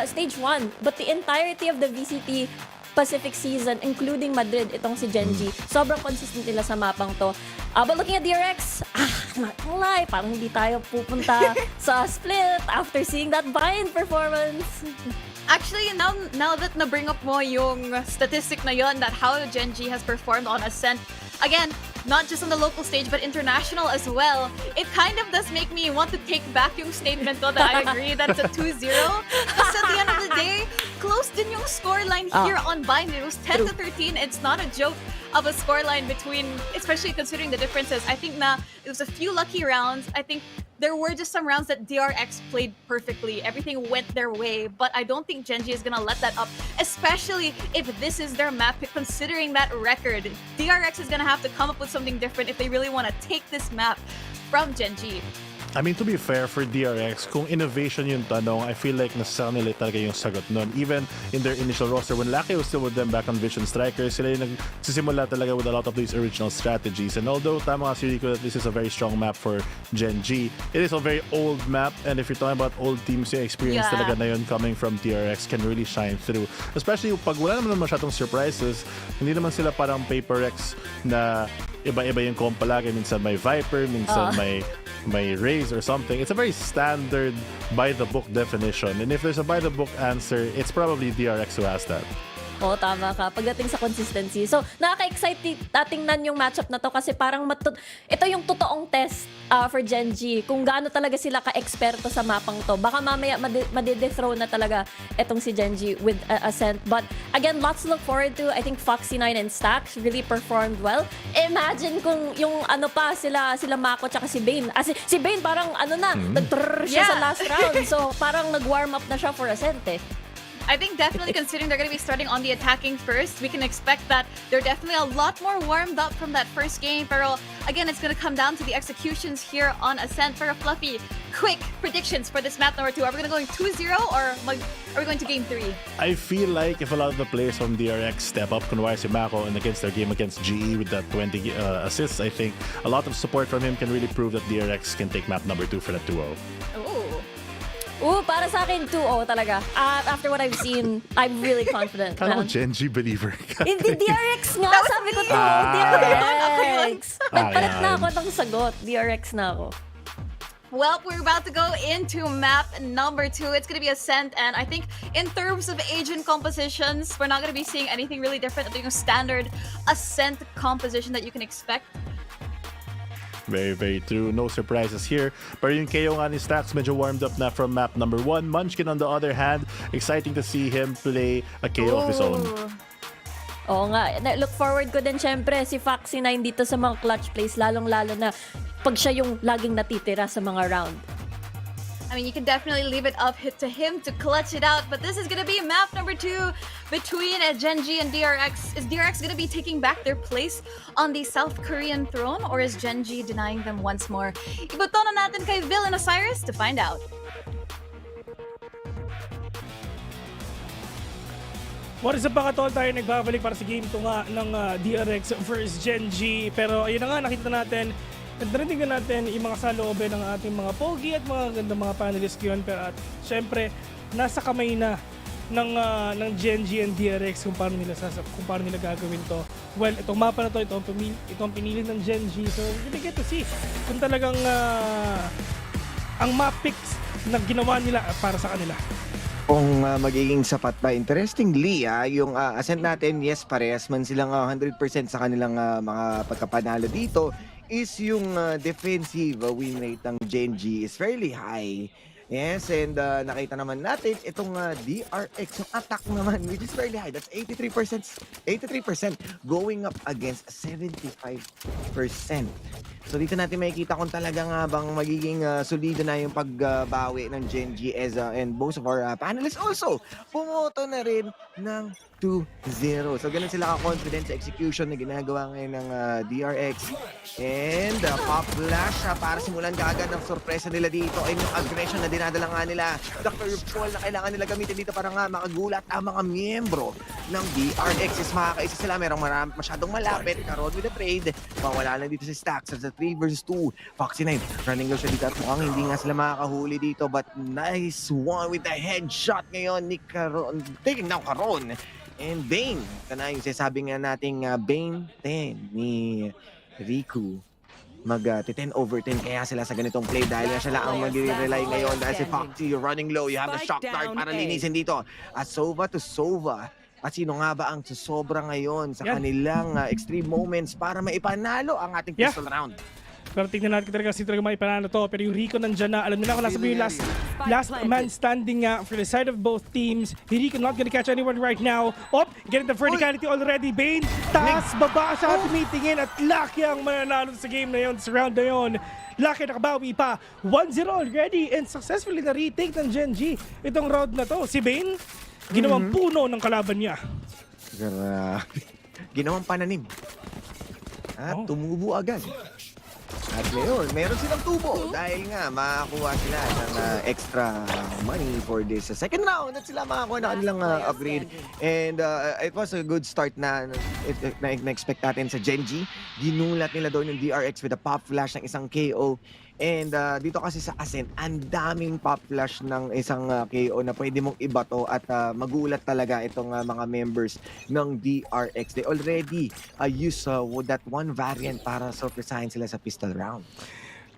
Speaker 22: stage 1, but the entirety of the VCT Pacific season, including Madrid, itong si Genji. Sobrang consistent nila sa mapang to. But looking at DRX, lie, parang hindi tayo pupunta sa split after seeing that buy-in performance.
Speaker 3: Actually, now that na-bring up mo yung statistic na yon, that how Genji has performed on Ascent, again, not just on the local stage, but international as well, it kind of does make me want to take back yung statement ko that I agree that it's a 2-0. Because at the end of the day, close din yung scoreline here on Bind. It was 10-13. It's not a joke of a scoreline between, especially considering the differences. I think na it was a few lucky rounds. I think there were just some rounds that DRX played perfectly. Everything went their way, but I don't think Genji is gonna let that up, especially if this is their map, considering that record. DRX is gonna have to come up with something different if they really want to take this map from Genji.
Speaker 23: I mean, to be fair, for DRX, kung innovation yung tanong, I feel like nasa kanila talaga yung sagot nun. Even in their initial roster, when Lucky was still with them back on Vision Strikers, sila yung nagsisimula talaga with a lot of these original strategies. And although tama nga si Rico that this is a very strong map for Genji, it is a very old map. And if you're talking about old teams, yung experience talaga na yun coming from DRX can really shine through. Especially pag wala naman masyadong surprises, hindi naman sila parang Paper X na iba-iba yung comp palagi. Minsan may Viper, minsan may Raze or something. It's a very standard by-the-book definition. And if there's a by-the-book answer, it's probably DRX who has that.
Speaker 22: Oo, tama ka. Pagdating sa consistency. So, nakaka-excite tingnan yung matchup na to kasi parang ito yung totoong test for Genji. Kung gaano talaga sila ka-eksperto sa mapang to. Baka mamaya madedethrone na talaga itong si Genji with Ascent. But again, lots to look forward to. I think Foxy9 and Stax really performed well. Imagine kung yung sila Mako tsaka si Bane. Si Bane parang nag-trrr siya sa last round. So, parang nag-warm up na siya for Ascent eh.
Speaker 3: I think definitely considering they're going to be starting on the attacking first, we can expect that they're definitely a lot more warmed up from that first game. Pero again, it's going to come down to the executions here on Ascent. Pero Fluffy, quick predictions for this map number 2. Are we going to go 2-0 or are we going to game 3?
Speaker 23: I feel like if a lot of the players from DRX step up, kunwari si Mako, and against their game against GE with that 20 assists, I think a lot of support from him can really prove that DRX can take map number 2 for that 2-0.
Speaker 22: Para sa akin, 2-0 talaga. After what I've seen, I'm really confident.
Speaker 23: Kala ko Genji believer ka.
Speaker 22: Hindi, DRX nga. Sabi ko to. DRX. Nagpalit na ako ng sagot. DRX na ako.
Speaker 3: Well, we're about to go into map number 2. It's going to be Ascent, and I think in terms of agent compositions, we're not going to be seeing anything really different than the standard Ascent composition that you can expect.
Speaker 23: Very, very true. No surprises here. Pero yung KO nga ni Stax medyo warmed up na from map number 1. Munchkin on the other hand, exciting to see him play a KO of his own.
Speaker 22: Oo nga. Look forward ko din syempre si Foxy9 dito sa mga clutch plays, lalong-lalo na pag siya yung laging natitira sa mga round.
Speaker 3: I mean, you can definitely leave it up to him to clutch it out, but this is going to be map number 2 between Genji and DRX. Is DRX going to be taking back their place on the South Korean throne, or is Genji denying them once more? Iboto na natin kay VIL and Osiris to find out.
Speaker 11: What is up mga tol? Tayo nagbabalik para sa game 2 nga ng DRX versus Genji. Pero ayun na nga, nakita natin, narinig natin yung mga saloobe ng ating mga pogi at mga gandang mga panelists yun. Pero at syempre, nasa kamay na ng Genji and DRX kung paano nila gagawin to. Well, itong mapa na to, itong pinili ng Genji. So, we get to see kung talagang ang map picks na ginawa nila para sa kanila.
Speaker 24: Kung magiging sapat ba. Interestingly, yung Ascent natin, yes, parehas man silang 100% sa kanilang mga pagkapanalo dito, is yung defensive win rate ng Genji is fairly high. Yes, and nakita naman natin itong DRX, yung attack naman, which is fairly high. That's 83% going up against 75%. So dito natin makikita kung talaga nga bang magiging solido na yung pagbawi ng Gen G and most of our panelists also pumoto na rin ng 2-0. So ganun sila ka-confident sa execution na ginagawa ngayon ng DRX. And pop flash para simulan kaagad ng sorpresa nila dito ay yung aggression na dinadala nga nila. The curveball na kailangan nila gamitin dito para nga makagulat ang mga miyembro ng DRX. Is makakaisa sila, merong masyadong malapit. Karon with the trade, mawala lang dito si Stacks sa 3 versus 2. Foxy9 running low siya dito at mukhang hindi nga sila makakahuli dito, but nice one with the headshot ngayon ni Karon. Taking down Karon. And Bane, ito na yung sasabi nga nating Bane 10 ni Riku. Mag-10 over 10 kaya sila sa ganitong play dahil siya lang ang mag-rely ngayon dahil si Foxy, you're running low, you have the shock dart para linisin dito. At Sova to Sova. At sino nga ba ang susobra ngayon sa kanilang extreme moments para maipanalo ang ating pistol round?
Speaker 11: Pero tingnan natin talaga si talaga maipanalo to. Pero yung Rico nandyan na. Alam nila kung nasa yung last man standing for the side of both teams. Rico not gonna catch anyone right now. Getting the verticality already. Bane, taas, baba siya tumitingin. At Lucky ang mananalo sa game na yun, sa round na yun. Lucky nakabawi pa. 1-0 already and successfully na-retake ng Gen G itong round na to. Si Bane, ginawang puno ng kalaban niya.
Speaker 24: Grabe. Ginawang pananim. At tumubo agad. At ngayon, meron silang tubo dahil nga makakuha sila ng extra money for this second round at sila makakuha na kanilang upgrade. And it was a good start na na-expect natin sa Gen G. Ginulat nila doon yung DRX with a pop flash ng isang KO. And dito kasi sa Ascent, ang daming pop flash ng isang KO na pwede mong ibato at magulat talaga itong mga members ng DRX. They already use that one variant para surpresahin sila sa pistol round.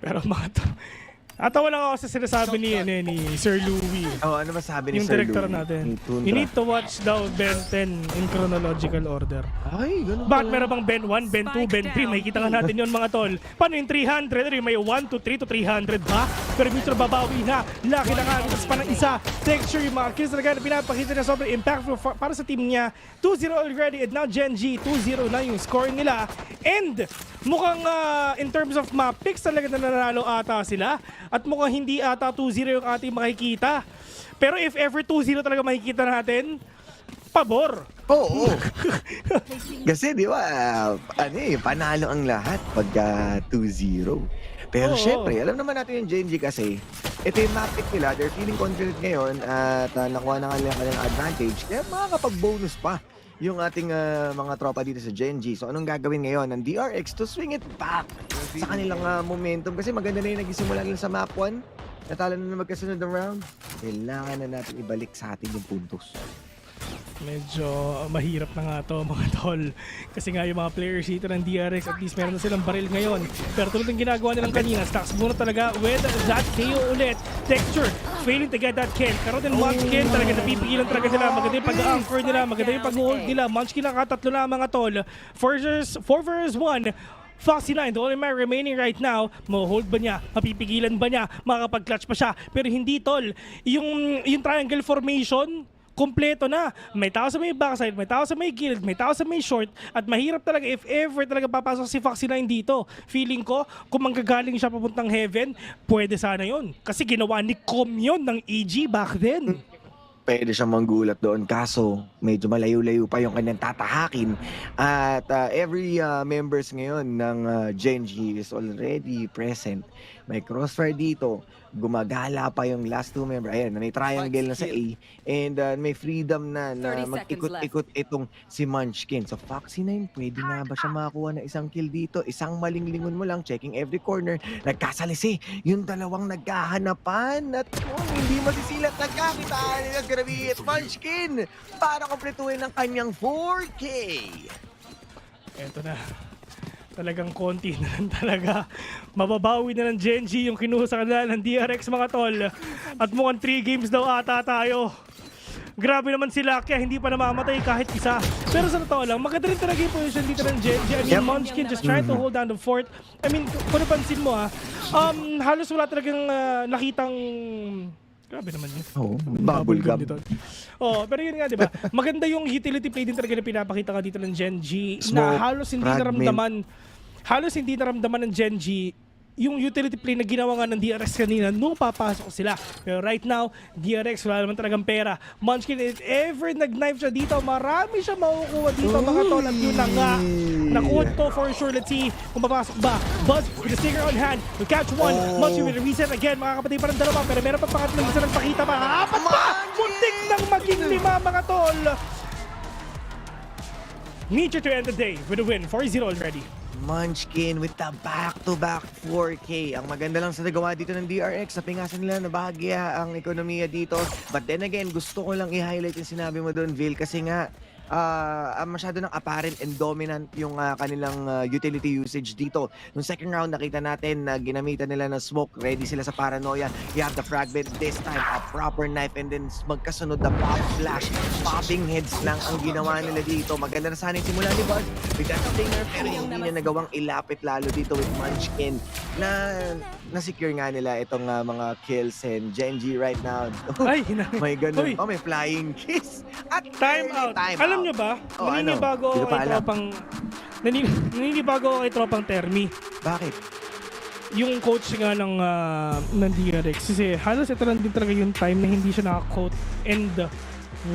Speaker 11: Pero natawa lang ako sa sinasabi ni Sir Louie.
Speaker 24: Ano masabi ni
Speaker 11: yung
Speaker 24: Sir
Speaker 11: director
Speaker 24: Louie?
Speaker 11: natin. You need to watch daw Ben 10 in chronological order.
Speaker 24: Ay, ganun
Speaker 11: Bakit meron bang Ben 1, Ben 2, Ben 3? Makikita nga natin yun mga tol. Paano yung 300? May 1 to 3 to 300 ba? Pero minsan babawi na. Laki na nga. Tapos pa ng isa. Texture yung mga kills talaga na pinapakita na sobrang impactful para sa team niya. 2-0 already and now Gen G 2-0 na yung score nila. And mukhang in terms of map picks talaga na nanalo ata sila. At mukhang hindi ata 2-0 yung ating makikita. Pero if ever 2-0 talaga makikita natin, pabor.
Speaker 24: Oo. Kasi di ba, panalo ang lahat pagka 2-0. Pero syempre, alam naman natin yung Gen G kasi, ito yung map pick nila, they're feeling confident ngayon at nakuha na nga kanilang advantage. Kaya makakapag-bonus pa yung ating mga tropa dito sa Gen G. So anong gagawin ngayon ng DRX to swing it back sa kanilang momentum? Kasi maganda na yung nagsimula nila sa map 1. Natalo na magkasunod ng round. Kailangan na natin ibalik sa atin yung puntos.
Speaker 11: Medyo mahirap na nga to mga tol. Kasi nga yung mga players dito ng DRX, at least meron na silang baril ngayon. Pero tulad ng ginagawa nilang kanina, Stacks muna talaga with that KO ulit. Texture, failing to get that kill. Pero then Munchkin talaga, napipigilan talaga sila. Maganda yung pag-anchor nila, maganda yung pag-hold nila. Munchkin lang katatlo na mga tol. 4 versus 1. Foxy9, the only man remaining right now, ma-hold ba niya? Mapipigilan ba niya? Makakapag-clutch pa siya? Pero hindi tol. Yung triangle formation, kompleto na. May tao sa may backside, may tao sa may guild, may tao sa may short, at mahirap talaga if ever talaga papasok si Foxy9 dito. Feeling ko, kung manggagaling siya papuntang heaven, pwede sana yon. Kasi ginawa ni Com yun ng EG back then.
Speaker 24: Pwede siyang manggulat doon, kaso medyo malayo-layo pa yung kanyang tatahakin. At every members ngayon ng Gen G is already present. May crossfire dito, gumagala pa yung last two member. Ayan, may triangle na sa A. And may freedom na mag-ikot-ikot itong si Munchkin. So Foxy9, pwede nga ba siya makakuha ng isang kill dito? Isang maling lingon mo lang, checking every corner. Nagkasalisi yung dalawang nagkahanapan. At hindi masisilat, nagkakitaan nila grabe at Munchkin para kompletuhin ang kanyang 4K.
Speaker 11: Eto na. Talagang konti na lang talaga. Mababawi na ng Gen G yung kinuha sa kanila ng DRX mga tol. At mukhang 3 games daw ata tayo. Grabe naman sila kaya hindi pa namamatay kahit isa. Pero sa totoo lang, maganda rin talaga yung position dito ng Gen G. I mean, Munchkin just trying to hold down the fort. I mean, kung napansin mo halos wala talagang nakitang... Grabe naman yun.
Speaker 24: Bubble gum.
Speaker 11: Pero yun nga, di ba? Maganda yung utility play din talaga na pinapakita ka dito ng Gen G na halos hindi naramdaman halos hindi naramdaman ng Genji yung utility play na ginawa nga ng DRX kanina nung papasok sila. Pero right now, DRX wala naman talagang pera. Munchkin, if ever nag-knife siya dito, marami siya makukuha dito mga tol. At yun na nga, nakuha to for sure. Let's see kung papasok ba. Buzz with the sticker on hand will catch one. Munchkin with a reset again. Makakapatay pa ng dalawa, pero meron pa pangatlong isa nagpakita pa. Apat pa! Muntik nang maging 5 mga tol. Need you to end the day with a win. 4-0 already.
Speaker 24: Munchkin with the back-to-back 4K. Ang maganda lang sa nagawa dito ng DRX, napingasan nila na bahagya ang ekonomiya dito. But then again, gusto ko lang i-highlight yung sinabi mo doon, Vil, kasi nga, masyado ng apparent and dominant yung kanilang utility usage dito. Nung second round, nakita natin na ginamitan nila ng smoke. Ready sila sa paranoia. You have the fragment. This time, a proper knife and then magkasunod na pop flash. Popping heads lang ang ginawa nila dito. Maganda na sana yung simula ni Buzz with that stinger, pero hindi na nagawang ilapit lalo dito with Munchkin na-secure nga nila itong mga kills and Genji right now.
Speaker 11: Ay,
Speaker 24: may ganun. May flying kiss. At
Speaker 11: time out. Alam nyo ba, naninibago ako kay tropang Termi.
Speaker 24: Bakit?
Speaker 11: Yung coach nga ng DRX. Kasi halos ito lang din talaga yung time na hindi siya naka-coat and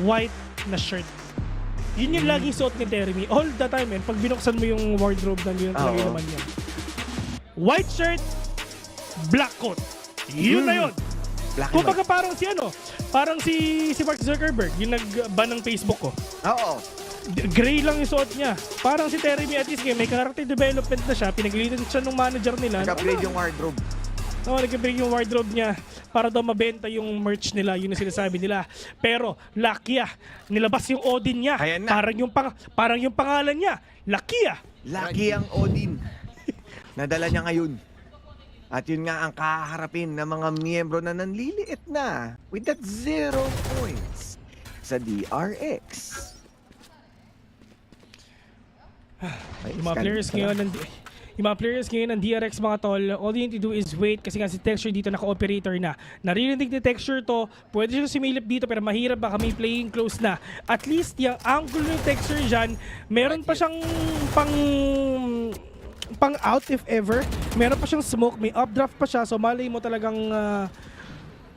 Speaker 11: white na shirt. Yun yung laging suot ni Termi. All the time, pag binuksan mo yung wardrobe na yun talaga naman yan. White shirt, black coat. Yun na yun. Kung baga parang si Mark Zuckerberg, yung nag-ban ng Facebook ko.
Speaker 24: Oo.
Speaker 11: Gray lang yung suot niya. Parang si Terry at least may character development na siya. Pinaglitan siya ng manager nila.
Speaker 24: Nag-upgrade yung wardrobe.
Speaker 11: Oo, nag-upgrade yung wardrobe niya para daw mabenta yung merch nila. Yun ang sinasabi nila. Pero, Lakia, nilabas yung Odin niya. Parang yung pangalan niya. Lakia.
Speaker 24: Lucky ang Odin. Nadala niya ngayon. At yun nga ang kaharapin ng mga miyembro na nanliliit na with that 0 points sa DRX.
Speaker 11: Yung mga players ngayon ng DRX mga tol, all you need to do is wait kasi nga si Texture dito naka-operator na. Naririnig ni Texture to, pwede siya sumilip dito pero mahirap baka may playing close na. At least yung angle ng Texture dyan, meron pa siyang pang out if ever. Meron pa siyang smoke, may updraft pa siya, so malay mo talagang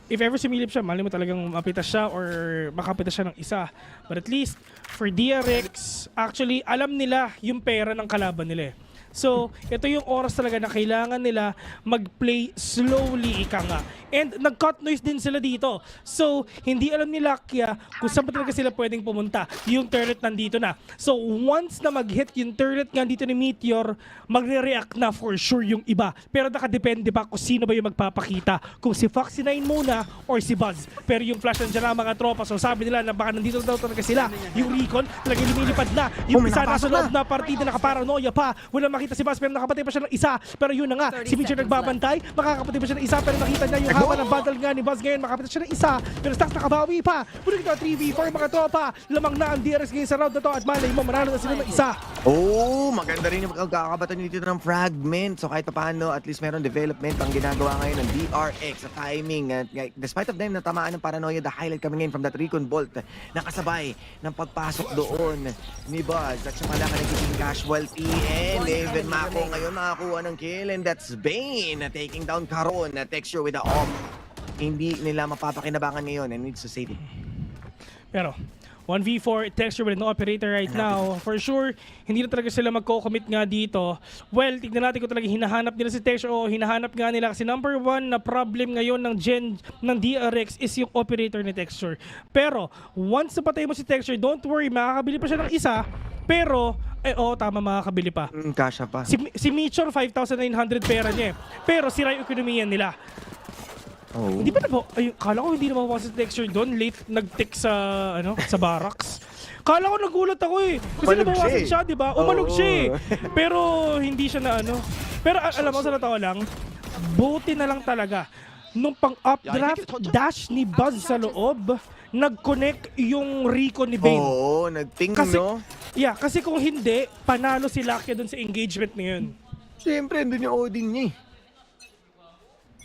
Speaker 11: if ever sumilip siya, malay mo talagang mapitas siya or makapitas siya ng isa. But at least for DRX, actually alam nila yung pera ng kalaban nila eh. So, ito yung oras talaga na kailangan nila mag-play slowly, ika nga. And nag-cut noise din sila dito. So, hindi alam ni Lakia kung saan pa talaga sila pwedeng pumunta. Yung turret nandito na. So, once na mag-hit yung turret nga dito ni Meteor, magre-react na for sure yung iba. Pero nakadepende pa kung sino ba yung magpapakita. Kung si Foxy9 muna or si Buzz. Pero yung flash nandiyan na mga tropa. So, sabi nila na baka nandito daw talaga sila. Yung Recon, talagang lumilipad na. Yung isa nasa loob na partida, nakaparanoia pa. Walang makita si Buzz pero nakapatay pa siya ng isa. Pero yun na nga, si Mitchell nagbabantay, makakapatay pa siya ng isa pero nakita niya yung hawa ng battle nga ni Buzz ngayon, makapatay siya ng isa. Pero Stacks nakabawi pa. Muli ito 3v4 mga tropa. Lamang na ang DRX ngayon sa round na to at malay mo, manalo na sila ng isa.
Speaker 24: Maganda rin yung pagkakabatan dito ng fragment. So kahit paano, at least meron development ang ginagawa ngayon ng DRX sa timing. Despite of them, natamaan ng paranoia, the highlight coming in from that Recon Bolt nakasabay ng pagpasok doon ni Buzz. At siya pala ka nagiging casualty and even Mako ngayon makakuha ng kill and that's Bane taking down Caron na Texture with the off. Hindi nila mapapakinabangan ngayon and needs to save it.
Speaker 11: Pero 1v4 Texture with no operator right now. For sure, hindi na talaga sila magko-commit nga dito. Well, tignan natin kung talaga hinahanap nila si Texture o hinahanap nga nila kasi number 1 na problem ngayon ng DRX is yung operator ni Texture. Pero once napatay mo si Texture, don't worry, makakabili pa siya ng isa. Pero tama, makakabili pa.
Speaker 24: Kasha pa.
Speaker 11: Si Mitchell, 5,900 pera niya eh. Pero sira yung ekonomiya nila. Hindi ba kala ko hindi na makuha sa Texture doon. Late nag-tick sa barracks. Kala ko nagulat ako eh. Kasi nabawasan siya, di ba? Umalog siya eh. Pero hindi siya na Pero alam mo, sa tao lang, buti na lang talaga. Nung pang-updraft dash ni Buzz sa loob, nag-connect yung Recon ni Bane.
Speaker 24: Oo, nag-ping, no?
Speaker 11: Yeah, kasi kung hindi, panalo si Lakia dun sa engagement na yun.
Speaker 24: Siyempre, andun yung Odin niya eh.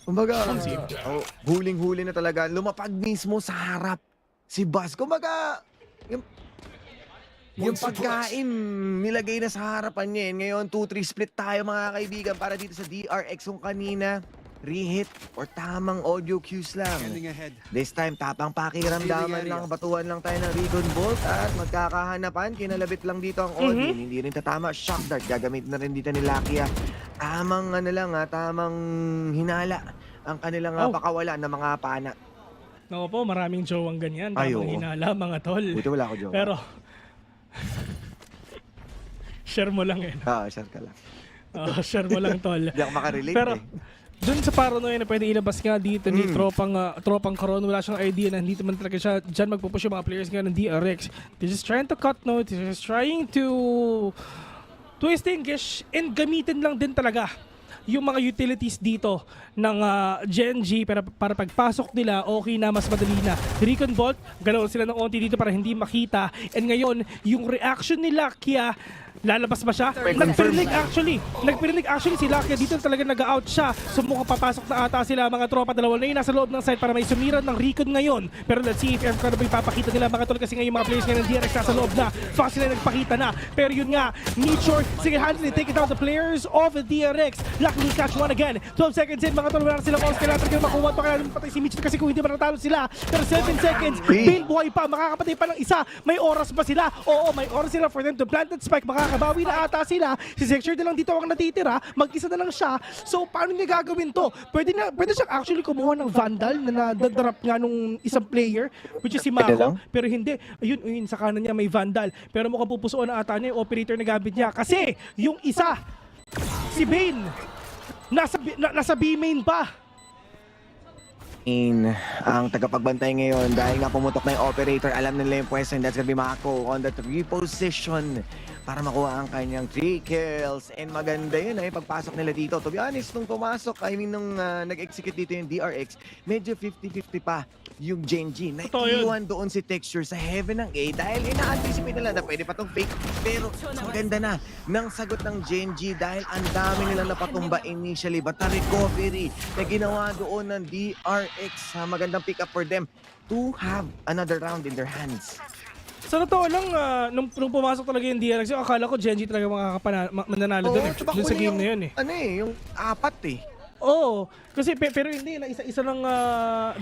Speaker 24: Kumbaga, huling-huli na talaga. Lumapag mismo sa harap si Buzz. Kumbaga, Yung pagkain, nilagay na sa harapan niya. Ngayon, 2-3 split tayo mga kaibigan para dito sa DRX. Kung kanina, re-hit or tamang audio cues lang. This time, tapang pakiramdaman lang, batuan lang tayo ng Recon Bolt at magkakahanapan. Kinalabit lang dito ang audio. Hindi rin tatama. Shock Dart, gagamit na rin dito ni Lakia. Tamang tamang hinala ang kanilang pakawala ng mga pana.
Speaker 11: Naku po, maraming jowang ganyan.
Speaker 24: Ay,
Speaker 11: Tamang
Speaker 24: oo.
Speaker 11: hinala, mga tol.
Speaker 24: Buti wala ako jowa.
Speaker 11: Pero, share mo lang
Speaker 24: Share ka lang.
Speaker 11: Share mo lang, tol.
Speaker 24: Hindi ako makarelate
Speaker 11: Pero, dun sa paranoia na pwede ilabas nga dito ni tropang Karon, wala siyang idea na hindi man talaga siya dyan magpupush yung mga players nga ng DRX. They're just trying to cut notes, they're just trying to extinguish and gamitin lang din talaga yung mga utilities dito ng Gen G para pagpasok nila, okay na, mas madali na. Recon Bolt, galaw sila ng onti dito para hindi makita. And ngayon, yung reaction nila kaya lalabas ba siya? Nagpirinig actually si Lakia dito talaga nag-out siya. So mukhang papasok na ata sila mga tropa. Dalawa na yun nasa loob ng side para may sumiran ng Recon ngayon. Pero let's see if ever ba ipapakita nila mga tol kasi ngayon mga players ngayon ng DRX nasa loob na. Fast sila nagpakita na. Pero yun nga, Nature, sige handle, take it out the players of the DRX. Lucky will catch one again. 12 seconds in mga tol, wala na silang balls. Kailangan talaga makuha pa kailangan patay si Mitchell kasi kung hindi ba natalo sila. Pero 7 seconds, Bill buhay pa, makakapatay pa ng isa. May oras ba sila? Oo, may oras sila for them to plant that spike. Makakabawi na ata sila. Si Zexer na lang dito ang natitira. Mag-isa na lang siya. So, paano niya gagawin to? Pwede siyang actually kumuha ng Vandal na nadadrop nga nung isang player, which is si Mako. Pero hindi. Ayun, sa kanan niya may Vandal. Pero mukhang pupusuan na ata niya yung operator na gamit niya. Kasi, yung isa, si Bane, nasa B-main pa.
Speaker 24: Ang tagapagbantay ngayon dahil nga pumutok na yung operator, alam nila yung pwesto, and that's gonna be Mako on the 3 position para makuha ang kanyang 3 kills. And maganda yun pagpasok nila dito. To be honest, nung pumasok, nung nag-execute dito yung DRX, medyo 50-50 pa yung Gen G. Naiiwan doon si Texture sa heaven ng A dahil ina-anticipate nila na pwede pa tong fake. Pero maganda na ng sagot ng Gen G dahil ang dami nilang napatumba initially. But the recovery na ginawa doon ng DRX, magandang pick up for them to have another round in their hands.
Speaker 11: Sa totoo lang, nung pumasok talaga yung DRX, akala ko Gen G talaga mananalo doon sa game na yun
Speaker 24: Yung 4
Speaker 11: Oo, kasi pero hindi na isa lang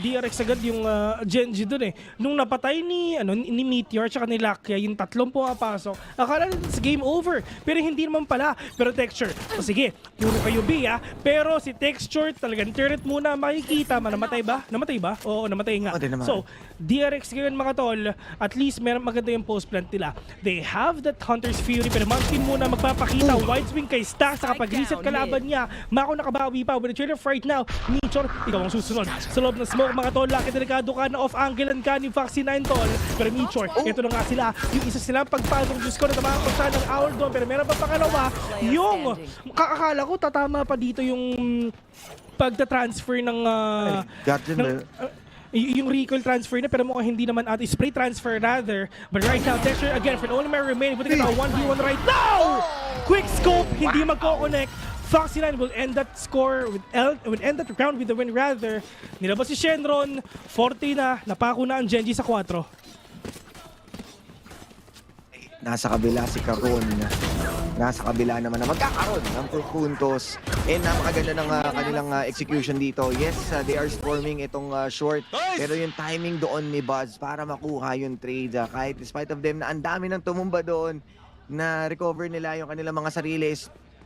Speaker 11: DRX agad yung Gen G doon Nung napatay ni Meteor tsaka ni Lakia, yung tatlong pumapasok, akala nila it's game over. Pero hindi naman pala. Pero Texture, sige, puro kayo B pero si Texture talagang turret muna makikita. Namatay ba? Oo, namatay nga. So, DRX ngayon mga tol, at least meron maganda yung post plant nila. They have that Hunter's Fury, pero Monkey muna magpapakita. Wide swing kay Stack sa kapag reset kalaban niya. Mako nakabawi pa. With the trailer right now, Nature, ikaw ang susunod. Sa loob ng smoke mga tol, laki delikado ka na off-anglean ka ni Foxy 9 tol. Pero Nature, ito na nga sila. Yung isa silang pagpasok, Diyos ko na tamahan ko siya ng hour doon. Pero meron pa pangalawa, yung kakakala ko tatama pa dito yung pagta-transfer ng yung recoil transfer na, pero mukhang hindi naman spray transfer rather. But right now, Texture again for the only man remaining. Putting it on 1v1 right now! Quick scope, hindi magko-connect. Foxy 9 will end that score will end that round with the win rather. Nilabas si Shenron, 40 na, napako na ang Gen G sa 4.
Speaker 24: Nasa kabila si Karon. Nasa kabila naman na magkakaroon ng puntos. And napakaganda ng kanilang execution dito. Yes, they are storming itong short. Pero yung timing doon ni Buzz para makuha yung trade. Kahit despite of them na ang dami ng tumumba doon, na recover nila yung kanilang mga sarili.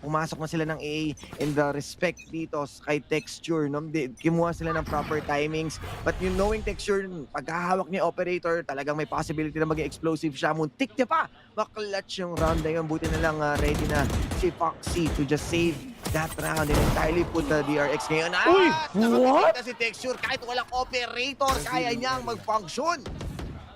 Speaker 24: Pumasok na sila ng A and the respect dito kay Texture. Kimuha sila ng proper timings. But yung knowing Texture, pagkahawak niya operator, talagang may possibility na maging explosive siya. Muntik niya pa maklatch yung round na yun. Buti na lang ready na si Foxy to just save that round and entirely put the DRX ngayon. What? Si Texture, kahit walang operator, kaya niyang mag-function.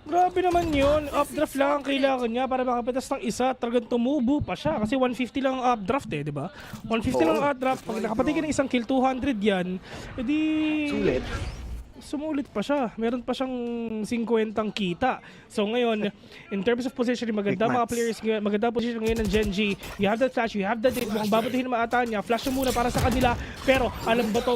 Speaker 11: Grabe naman yun. Updraft lang ang kailangan niya para makapitas ng isa. Talagang tumubo pa siya. Kasi 150 lang ang updraft di ba? 150 lang ang updraft. Pag nakapatay ka ng isang kill, 200 yan. Edi... sumulit pa siya. Meron pa siyang 50 kita. So ngayon, in terms of positioning, maganda mga players ngayon, maganda position ngayon ng Gen G. You have that flash, you have that date, mukhang babatuhin ng mga ata niya. Flash na muna para sa kanila. Pero alam ba to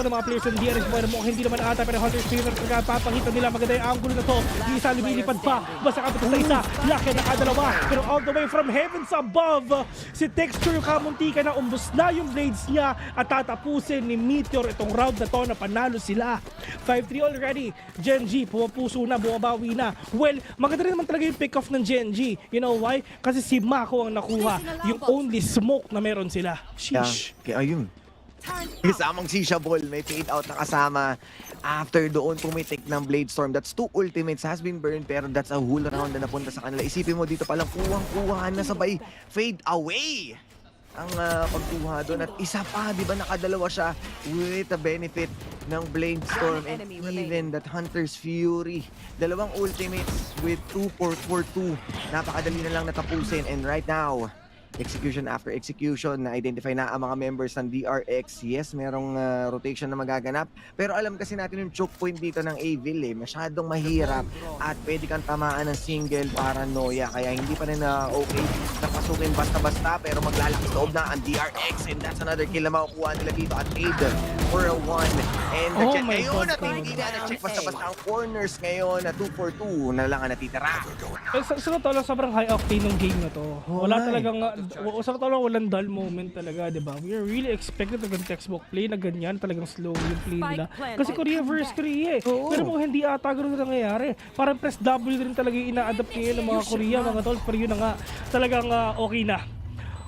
Speaker 11: ng mga players ng DRX mukhang hindi naman ata, pero Hunter's Fever papakita nila maganda yung angulo na to. Yung isa lumilipad pa. Basta kapit sa isa. Laki nakadalawa. Pero all the way from heavens above, si Texture yung kamuntika na umbos na yung blades niya at tatapusin ni Meteor itong round na to na panalo sila. 5-3 already. Gen G, pumapuso na, bumabawi na. Well, maganda rin naman talaga yung pick-off ng Gen G. You know why? Kasi si Mako ang nakuha. Yung only smoke na meron sila. Sheesh.
Speaker 24: Kaya ayun. Kasamang Shisha Ball, may fade out na kasama. After doon pumitik ng Blade Storm. That's 2 ultimates has been burned, pero that's a whole round na napunta sa kanila. Isipin mo dito palang kuwang-kuha na sabay fade away ang pagkuha doon. At isa pa, di ba nakadalawa siya with the benefit ng Blade Storm and even that Hunter's Fury. Dalawang ultimates with 2-4-4-2. Napakadali na lang natapusin. And right now, execution after execution, na-identify na ang mga members ng DRX. Yes, merong rotation na magaganap. Pero alam kasi natin yung choke point dito ng AVIL masyadong mahirap at pwede kang tamaan ng single paranoia. Kaya hindi pa rin okay na pasukin basta-basta, pero maglalakas loob na ang DRX. And that's another kill na makukuha nila dito at aid for a 1. And ngayon at hindi na na-check basta-basta ang corners ngayon na 2-4-2 na lang ang natitira.
Speaker 11: Sa totoo lang, sobrang high octane ng game na to. Wala talagang sa totoo lang, walang dull moment talaga, di ba? We are really expected to get textbook play na ganyan, talagang slow yung play nila. Kasi Korea versus Korea Pero kung hindi ata gano'n na nangyayari. Parang press W rin talaga yung ina-adapt ngayon ng mga Korea, mga tol. Pero yun na nga, talagang okay na.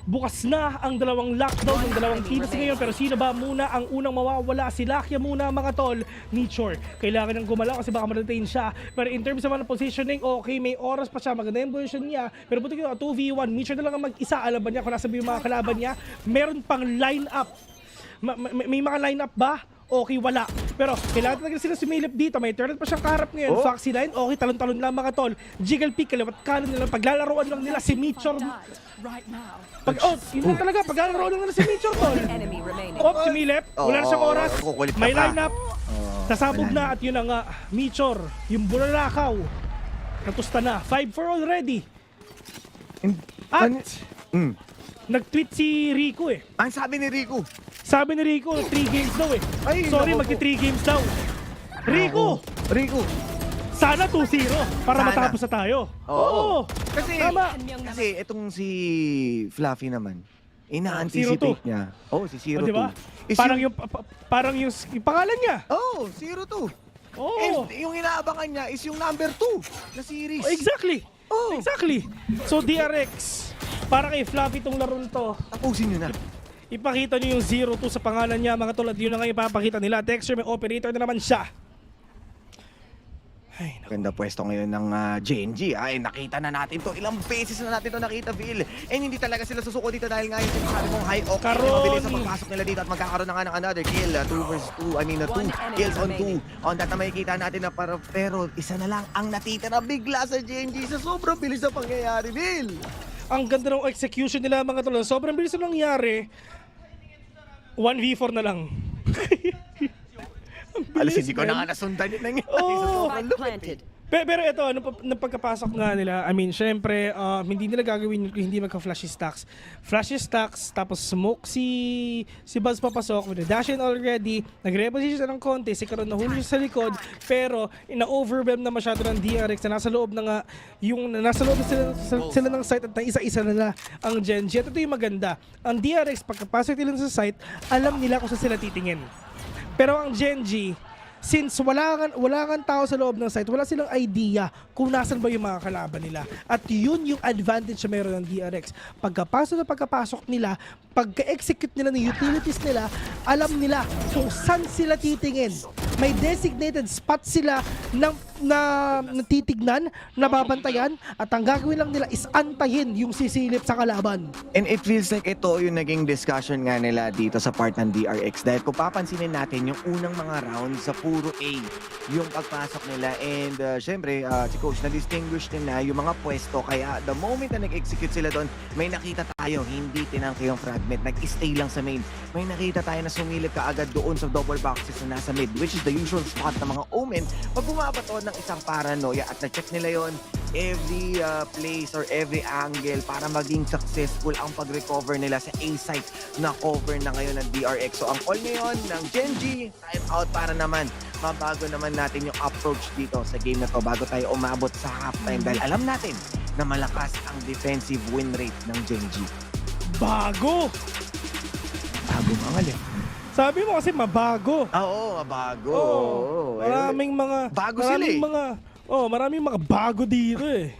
Speaker 11: Bukas na ang dalawang lockdown ng dalawang teams ngayon, pero sino ba muna ang unang mawawala? Si Lakia muna mga tol. Nichor, kailangan ng gumalaw kasi baka ma-retain siya. Pero in terms of positioning, okay, may oras pa siya, maganda yung position niya. Pero buti ko 2v1, Nichor na lang ang mag-isa. Alam ba niya kung nasa yung mga kalaban niya? Meron pang line-up. May mga line-up ba? Okay, wala. Pero kailangan talaga sila sumilip dito. May turret pa siyang kaharap ngayon. Foxy line, okay, talon-talon lang mga tol. Jiggle pick, kaliwat kanan nila. Paglalaroan lang nila si Mitchor. Yun lang talaga. Paglalaroan lang nila si Mitchor, tol. Sumilip. Wala na siyang oras. May line-up. Sasabog na at yun na nga. Mitchor, yung bulalakaw. Natusta na. 5-4 already. At nag-tweet si Rico
Speaker 24: Ang sabi ni Rico?
Speaker 11: Sabi ni Rico, 3 games daw Sorry, magti-3 games daw. Rico! Sana 2-0 para matapos na tayo.
Speaker 24: Oo. Kasi itong si Fluffy naman, ina-anticipate niya. Si 0-2.
Speaker 11: Diba? Parang yung pangalan niya.
Speaker 24: 0-2. And yung inaabangan niya is yung number 2 na series.
Speaker 11: Exactly. So DRX, para kay Fluffy itong laro nito.
Speaker 24: Tapusin nyo na.
Speaker 11: Ipakita nyo yung 0-2 sa pangalan niya mga tulad. Yun na nga ipapakita nila. Texture, may operator na naman siya.
Speaker 24: Ganda pwesto ngayon ng Genji. Nakita na natin to. Ilang beses na natin to nakita, Phil. And hindi talaga sila susuko dito dahil nga yung sabi mong high octane. Mabilis ang pagpasok nila dito at magkakaroon na nga ng another kill. 2 versus 2. 2 kills on 2. On that na makikita natin na pero isa na lang ang natitira bigla sa Genji sa sobrang bilis na pangyayari, Phil.
Speaker 11: Ang ganda ng execution nila mga tol. Sobrang bilis na nangyari. 1v4 na lang.
Speaker 24: Alas, hindi ko na nga nasundan yun nangyari.
Speaker 11: Pero ito, nung pagkapasok nga nila, syempre, hindi nila gagawin yung hindi magka-flashy stacks. Flashy stacks, tapos smoke si Buzz papasok, with the dash in already, nag-reposition siya ng konti, si Karon nahuli siya sa likod, pero na-overwhelm na masyado ng DRX na nasa loob na nga, nasa loob na sila ng site at na isa-isa na ang Genji. At ito yung maganda. Ang DRX, pagkapasok nila sa site, alam nila kung saan sila titingin. Pero ang Genji, since wala kang tao sa loob ng site, wala silang idea kung nasan ba yung mga kalaban nila. At yun yung advantage na meron ng DRX. Pagkapasok nila, pagka-execute nila ng utilities nila, alam nila kung saan sila titingin. May designated spot sila na titignan, nababantayan, at ang gagawin lang nila is antayin yung sisilip sa kalaban.
Speaker 24: And it feels like ito yung naging discussion nga nila dito sa part ng DRX. Dahil kung papansinin natin yung unang mga rounds sa puro A, yung pagpasok nila. And syempre, si Coach na-distinguish nila yung mga pwesto. Kaya the moment na nag-execute sila doon, may nakita tayo kayo, hindi tinangke yung fragment. Nag-stay lang sa main. May nakita tayo na sumilip ka agad doon sa double boxes na nasa mid, which is the usual spot ng mga Omen. Pag bumabato ng isang paranoia at na-check nila yon every place or every angle para maging successful ang pag-recover nila sa A-site na cover na ngayon ng DRX. So ang call ngayon ng Genji, time out para naman mabago naman natin yung approach dito sa game na to bago tayo umabot sa halftime dahil alam natin na malakas ang defensive win rate ng Genji.
Speaker 11: Bago!
Speaker 24: Bago mga
Speaker 11: Sabi mo kasi mabago.
Speaker 24: Oo, mabago.
Speaker 11: Oo. Maraming mga...
Speaker 24: Bago sila eh.
Speaker 11: Maraming mga bago dito eh.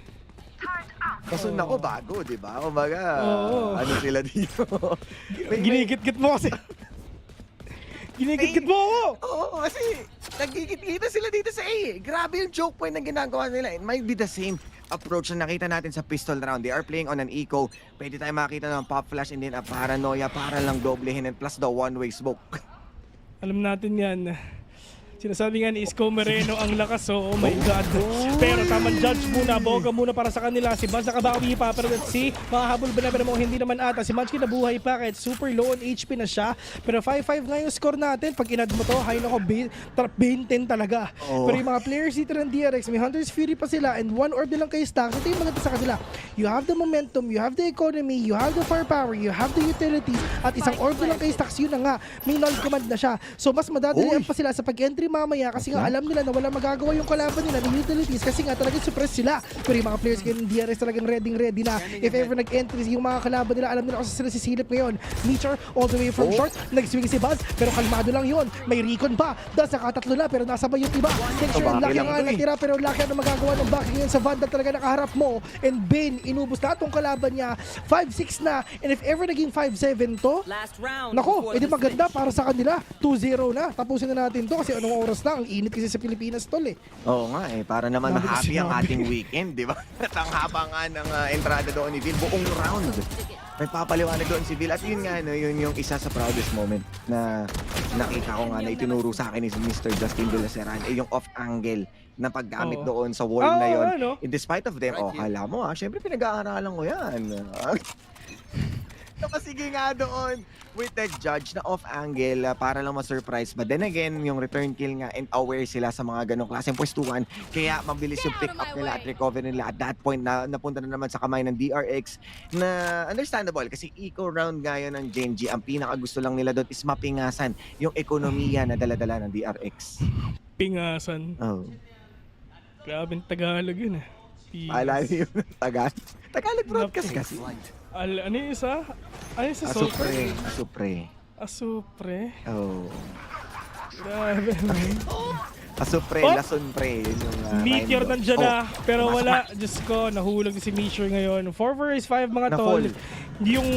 Speaker 24: Kasun ako bago, di ba? Kumbaga, ano sila dito?
Speaker 11: Ginigit-git mo kasi. Ginigit-git mo ako!
Speaker 24: Oo, kasi nagigit-gita sila dito sa A. Grabe yung choke point na ginagawa nila. It might be the same approach na nakita natin sa pistol round. They are playing on an eco. Pwede tayo makita ng pop flash and then a paranoia para lang doblehin and plus the one-way smoke.
Speaker 11: Alam natin yan. Sinasabi nga ni Isko Moreno ang lakas, oh my God. Pero tamang judge muna, boga muna para sa kanila. Si Baz nakabawi pa, pero let's see, makahabol ba na, pero hindi naman ata. Si Munchkin nabuhay pa kahit super low on HP na siya. Pero 5-5 nga yung score natin. Pag inad mo to, high na ko, 20 talaga. Pero yung mga players dito ng DRX, may Hunter's Fury pa sila and one orb lang kayo stack. Ito yung maganda sa kanila. You have the momentum, you have the economy, you have the firepower, you have the utilities, at isang orb lang kayo stacks, yun na nga. May null command na siya. So mas madadalian pa sila sa pag-entry mamaya kasi nga alam nila na wala magagawa yung kalaban nila ng utilities kasi nga talagang suppress sila. Pero yung mga players ngayon ng DRX talagang ready na. If ever nag-entry yung mga kalaban nila, alam nila kung sila sisilip ngayon. Meteor all the way from short, nag-swing si Buzz pero kalmado lang yun. May recon pa, nasa katatlo na pero nasabay yung iba. Texture and Lucky nga natira pero Lucky na magagawa ng back ngayon sa Vandal talaga nakaharap mo. And Bane, inubos na itong kalaban niya. 5-6 na, and if ever naging 5-7 to, nako, edi maganda para sa kanila. 2-0 na, tapusin na natin to kasi anong oras na. Ang init kasi sa Pilipinas, tol eh.
Speaker 24: Oo nga eh, para naman happy ang ating weekend, di ba? At ang haba nga ng entrada doon ni Vil, buong round. May papaliwanag doon si Vil at yun nga, no, yun yung isa sa proudest moment na nakita ko nga na itinuro sa akin ni Mr. Justin de la Serran, yung off-angle na paggamit doon sa wall na yun. In despite of them, kala mo syempre pinag-aaralan ko yan. Napasige nga doon with that judge na off-angle para lang ma-surprise. But then again, yung return kill nga and aware sila sa mga ganong klaseng pwestuhan. Kaya mabilis yung pick up nila at recover nila. At that point, napunta na naman sa kamay ng DRX na understandable kasi eco round nga yun ng Genji. Ang pinakagusto lang nila doon is mapingasan yung ekonomiya na dala-dala ng DRX.
Speaker 11: Pingasan? Grabe Tagalog yun eh.
Speaker 24: Alala yun Tagalog. Tagalog broadcast kasi.
Speaker 11: Ano yung isa? Ano yung isa?
Speaker 24: Asupre.
Speaker 11: Asupre?
Speaker 24: Oh.
Speaker 11: Grabe man.
Speaker 24: Asupre, lason pre.
Speaker 11: Meteor nandyan na, pero wala. Diyos ko, nahulog si Meteor ngayon. 4 vs 5 mga tol. Yung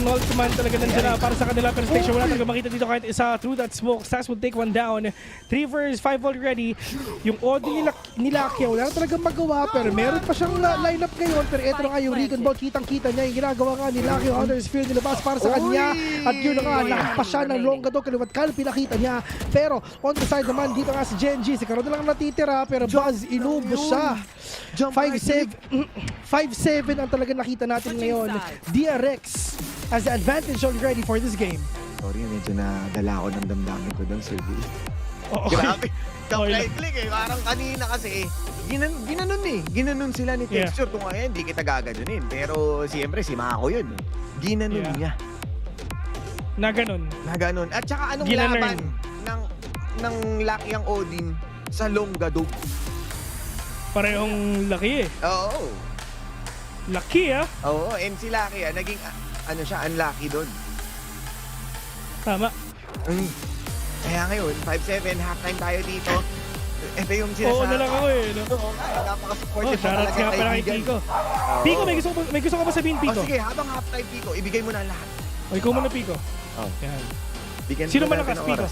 Speaker 11: null command talaga nandyan na para sa kanila. Pero station wala talaga makita dito kahit isa through that smoke. Stacks will take one down. 3 vs 5 already. Yung Odi nila wala na talagang magawa. Pero meron pa siyang lineup ngayon. Pero ito na nga yung Recon Ball. Kitang-kita niya yung ginagawa nga ni Lucky Hunter's Field nilabas para sa kanya. At yun na nga, lakampas siya ng Longado. Kaliwat kal, pinakita niya. Pero on the side naman, dito nga si Genji. Si Karon na lang natitira. Pero Buzz, inubos siya. 5-7 ang talaga nakita natin ngayon. DRX has the advantage already for this game.
Speaker 24: Sorry, medyo nadala ako ng damdamin ko doon, Sir Bill. Grabe. Right click eh. Parang kanina kasi ginanon sila ni Texture. Kung ngayon, hindi kita gaganunin. Pero siyempre, si Mako yun. Ginanon niya.
Speaker 11: Na ganon.
Speaker 24: At saka anong laban ng Lucky ang Odin sa Longado?
Speaker 11: Parehong laki eh.
Speaker 24: Oo.
Speaker 11: Lucky
Speaker 24: Oo, and si Lucky naging unlucky doon.
Speaker 11: Tama.
Speaker 24: Kaya ngayon, 5-7, halftime tayo dito. Ito yung sinasabi.
Speaker 11: Oo na lang ako eh.
Speaker 24: Napaka-supportive
Speaker 11: na talaga kay Pico. Pico, may gusto ka ba sabihin, Pico?
Speaker 24: Sige, habang halftime, Pico, ibigay mo na lahat.
Speaker 11: Ikaw muna, Pico. Yan. Sino malakas, Pico?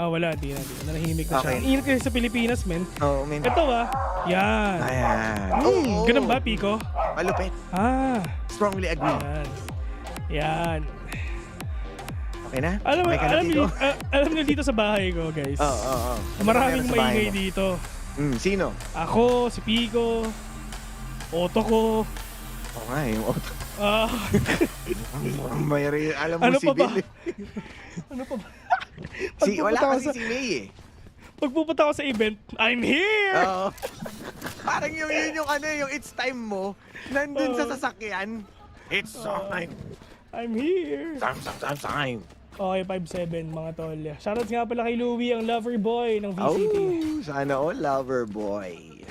Speaker 11: Wala, di na. Nanahimik na siya. Ang init kasi sa Pilipinas, men.
Speaker 24: Men.
Speaker 11: Ito yan.
Speaker 24: Ayan.
Speaker 11: Ganun ba, Pico?
Speaker 24: Malupit. Strongly agree.
Speaker 11: Yan.
Speaker 24: Okay na?
Speaker 11: Alam niyo dito sa bahay ko, guys. Maraming maingay dito.
Speaker 24: Sino?
Speaker 11: Ako, si Pico, Otto ko.
Speaker 24: Oo nga, yung Otto. Alam mo
Speaker 11: Ano
Speaker 24: si
Speaker 11: pa ba?
Speaker 24: Bill.
Speaker 11: Ano pa ba?
Speaker 24: Wala
Speaker 11: Pagpupunta
Speaker 24: kasi
Speaker 11: ko
Speaker 24: si May eh.
Speaker 11: Pagpupunta ko sa event, I'm here!
Speaker 24: Oo. Parang yun yung ano, yung it's time mo, nandun sa sasakyan. It's time.
Speaker 11: I'm here.
Speaker 24: Time.
Speaker 11: Okay, 5-7 mga tol. Shoutouts nga pala kay Louie, ang lover boy ng VCT.
Speaker 24: Oh, sana all lover boy.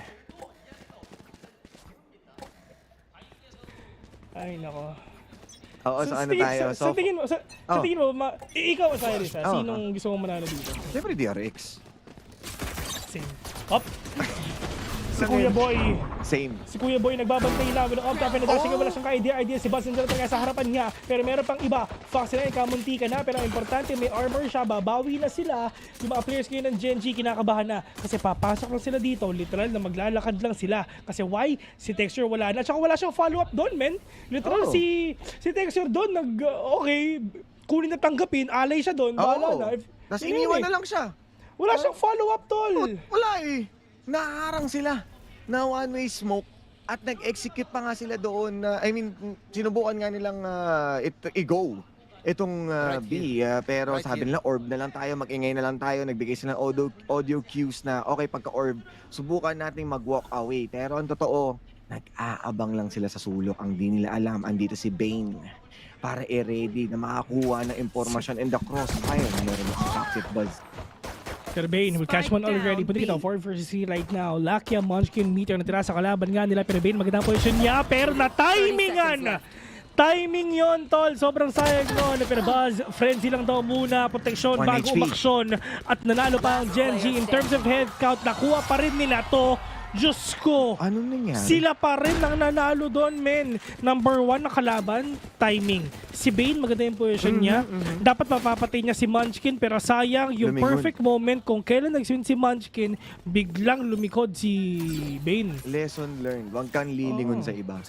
Speaker 11: Ay, nako.
Speaker 24: Oo, so ano tayo?
Speaker 11: Sa tingin mo, sa tingin mo, ikaw, Osiris, sinong gusto mong manalo dito?
Speaker 24: Siyempre DRX.
Speaker 11: Same. Up! Si Kuya Boy.
Speaker 24: Same.
Speaker 11: Si Kuya Boy nagbabantay lang with ang top and dashing wala siyang ka-idea si Buzz Ninja talaga sa harapan niya. Pero meron pang iba. Fox na kamunti ka na pero ang importante may armor siya. Babawi na sila. Yung mga players ngayon ng Gen G kinakabahan na. Kasi papasok lang sila dito. Literal na maglalakad lang sila. Kasi why? Si Texture wala na. Tsaka wala siyang follow-up doon, men. Literal si Texture doon okay. Kunin na tanggapin. Alay siya doon. Bahala na.
Speaker 24: Tapos iniwan na lang siya.
Speaker 11: Wala siyang follow-up, tol.
Speaker 24: Wala eh. Naharang sila na one-way smoke at nag-execute pa nga sila doon. Sinubukan nga nilang i-go itong B. Pero sabi nila, orb na lang tayo, mag-ingay na lang tayo. Nagbigay sila ng audio cues na, okay, pagka-orb, subukan natin mag-walk away. Pero ang totoo, nag-aabang lang sila sa sulok. Ang di nila alam, andito si Bane para i-ready na makakuha ng impormasyon in the crossfire. Meron na si Toxic Buzz.
Speaker 11: Pero Bane will catch one already. Punta kita 4 versus 3 right now. Lakia, Munchkin, Meteor natira sa kalaban nga nila. Pero Bane magandang position niya. Pero na-timingan! Timing yon tol. Sobrang sayang nun. Pero Buzz, frenzy lang daw muna. Proteksyon bago umaksyon. At nanalo pa ang Gen G. In terms of head count, nakuha pa rin nila to. Diyos ko!
Speaker 24: Ano nangyari?
Speaker 11: Sila pa rin ang nanalo doon, men. Number 1 na kalaban, timing. Si Bane, maganda yung position niya. Dapat mapapatay niya si Munchkin, pero sayang yung perfect moment kung kailan nag-swing si Munchkin, biglang lumikod si Bane.
Speaker 24: Lesson learned. Huwag kang lilingon sa iba.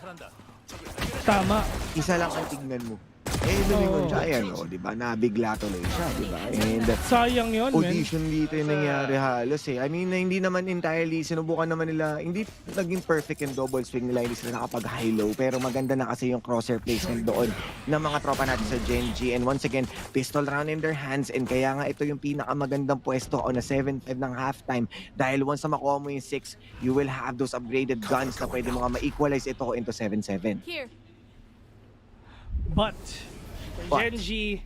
Speaker 11: Tama.
Speaker 24: Isa lang ang tignan mo. Lumingon siya. Ayan, diba? Nabigla tuloy siya, diba? And
Speaker 11: sayang yun,
Speaker 24: audition dito yung nangyari halos eh. I mean, hindi naman entirely, sinubukan naman nila, hindi naging perfect yung double swing nila, hindi sila nakapag-high-low, pero maganda na kasi yung crosshair placement doon ng mga tropa natin sa Gen G. And once again, pistol round in their hands, and kaya nga ito yung pinakamagandang pwesto on a 7-5 ng halftime. Dahil once na makuha mo yung 6, you will have those upgraded guns na pwede mga ma-equalize ito into 7-7.
Speaker 22: Here.
Speaker 11: But for Gen G,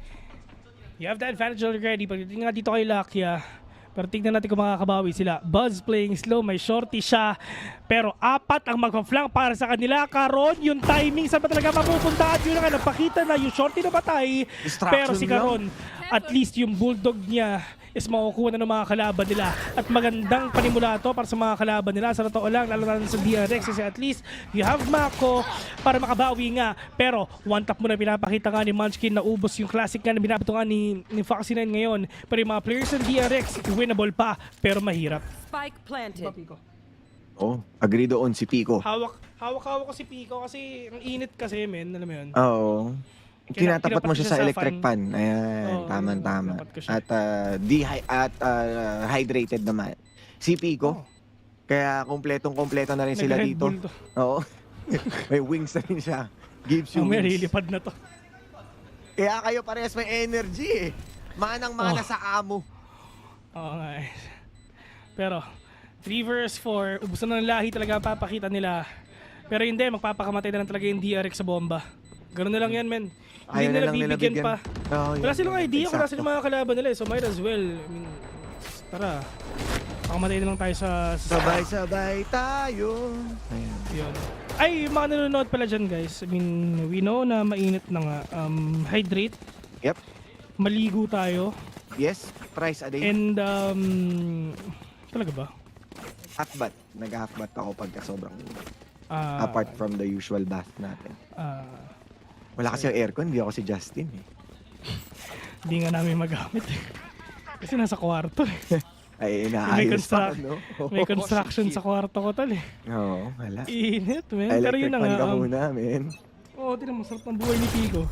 Speaker 11: you have the advantage already. Pagdating nga dito kay Lakia, pero tingnan natin kung makakabawi sila. Buzz playing slow, may shorty siya. Pero 4 ang magpa-flank para sa kanila. Karon, yung timing, saan ba talaga mapupunta? At yun nga, napakita na yung shorty na patay. Pero si Karon, at least yung bulldog niya is makukuha na ng mga kalaban nila. At magandang panimula to para sa mga kalaban nila. Sa totoo lang, lalo na sa DRX, kasi at least you have Mako para makabawi nga. Pero one tap mo na pinapakita nga ni Munchkin na ubos yung classic nga na binabato nga ni Foxy9 ngayon. Pero yung mga players ng DRX, winnable pa, pero mahirap.
Speaker 7: Spike planted.
Speaker 24: Oh, agree doon si Pico.
Speaker 11: Hawak ko si Pico kasi ang init kasi, men. Alam mo yun?
Speaker 24: Oo. Tinatapat mo siya sa electric fan. Ayan,
Speaker 11: Oo,
Speaker 24: tama.
Speaker 11: ko siya.
Speaker 24: At hydrated naman. Si Pico. Kaya kompletong-kompleto na rin sila
Speaker 11: Nag-Red
Speaker 24: dito.
Speaker 11: Bull to.
Speaker 24: Oo. May wings na rin siya. Gives you
Speaker 11: May
Speaker 24: wings.
Speaker 11: lilipad na to.
Speaker 24: Kaya kayo parehas may energy eh. Manang-mana sa amo.
Speaker 11: Oo nga eh. Pero 3 versus 4, ubos na ng lahi talaga ang papakita nila. Pero hindi, magpapakamatay na lang talaga yung DRX sa bomba. Ganun na lang yan, men. Hindi
Speaker 24: Ayaw na
Speaker 11: nila
Speaker 24: lang nila
Speaker 11: bibigyan
Speaker 24: bigyan.
Speaker 11: pa. Wala silang idea kung nasa
Speaker 24: Exacto.
Speaker 11: yung mga kalaban nila. So might as well. I mean, tara. Pakamatay na lang tayo sa
Speaker 24: Sabay-sabay tayo. Ayan.
Speaker 11: Yun. Ay, yung mga nanonood pala dyan, guys. I mean, we know na mainit na nga. Hydrate.
Speaker 24: Yep.
Speaker 11: Maligo tayo.
Speaker 24: Yes, thrice a day.
Speaker 11: And, talaga ba?
Speaker 24: Half-bath. Nag-half-bath ako pagka sobrang apart from the usual bath natin. Wala kasi yung aircon, hindi ako si Justin eh.
Speaker 11: Hindi nga namin magamit eh. Kasi nasa kwarto eh.
Speaker 24: Ay, inaayos pa, no?
Speaker 11: May construction sa kwarto ko tal eh.
Speaker 24: Oo, wala.
Speaker 11: Init, men. Pero yun na
Speaker 24: Electric fan
Speaker 11: nga.
Speaker 24: ka muna, men.
Speaker 11: Oo, tinan mo, sarap ng buhay ni Pico.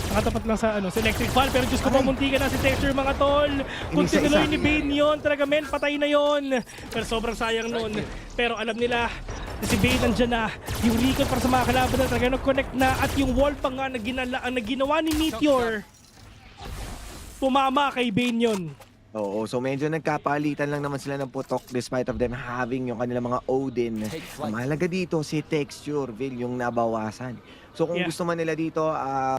Speaker 11: Nakatapat lang sa sa electric fan, pero Diyos ko, pamunti ka na si Texture, mga tol. Kung tinuloy ni Bane yun, talaga men, patay na yun. Pero sobrang sayang nun. Pero alam nila, Si Bane nandyan na. Yung recon para sa mga kalaban na talaga nag-connect na. At yung wall pa nga na ginawa ni Meteor. Pumama kay Bane yun.
Speaker 24: Oo, so medyo nagkapalitan lang naman sila ng putok despite of them having yung kanilang mga Odin. Ang mahalaga dito si Texture, Vil, yung nabawasan. So kung gusto man nila dito,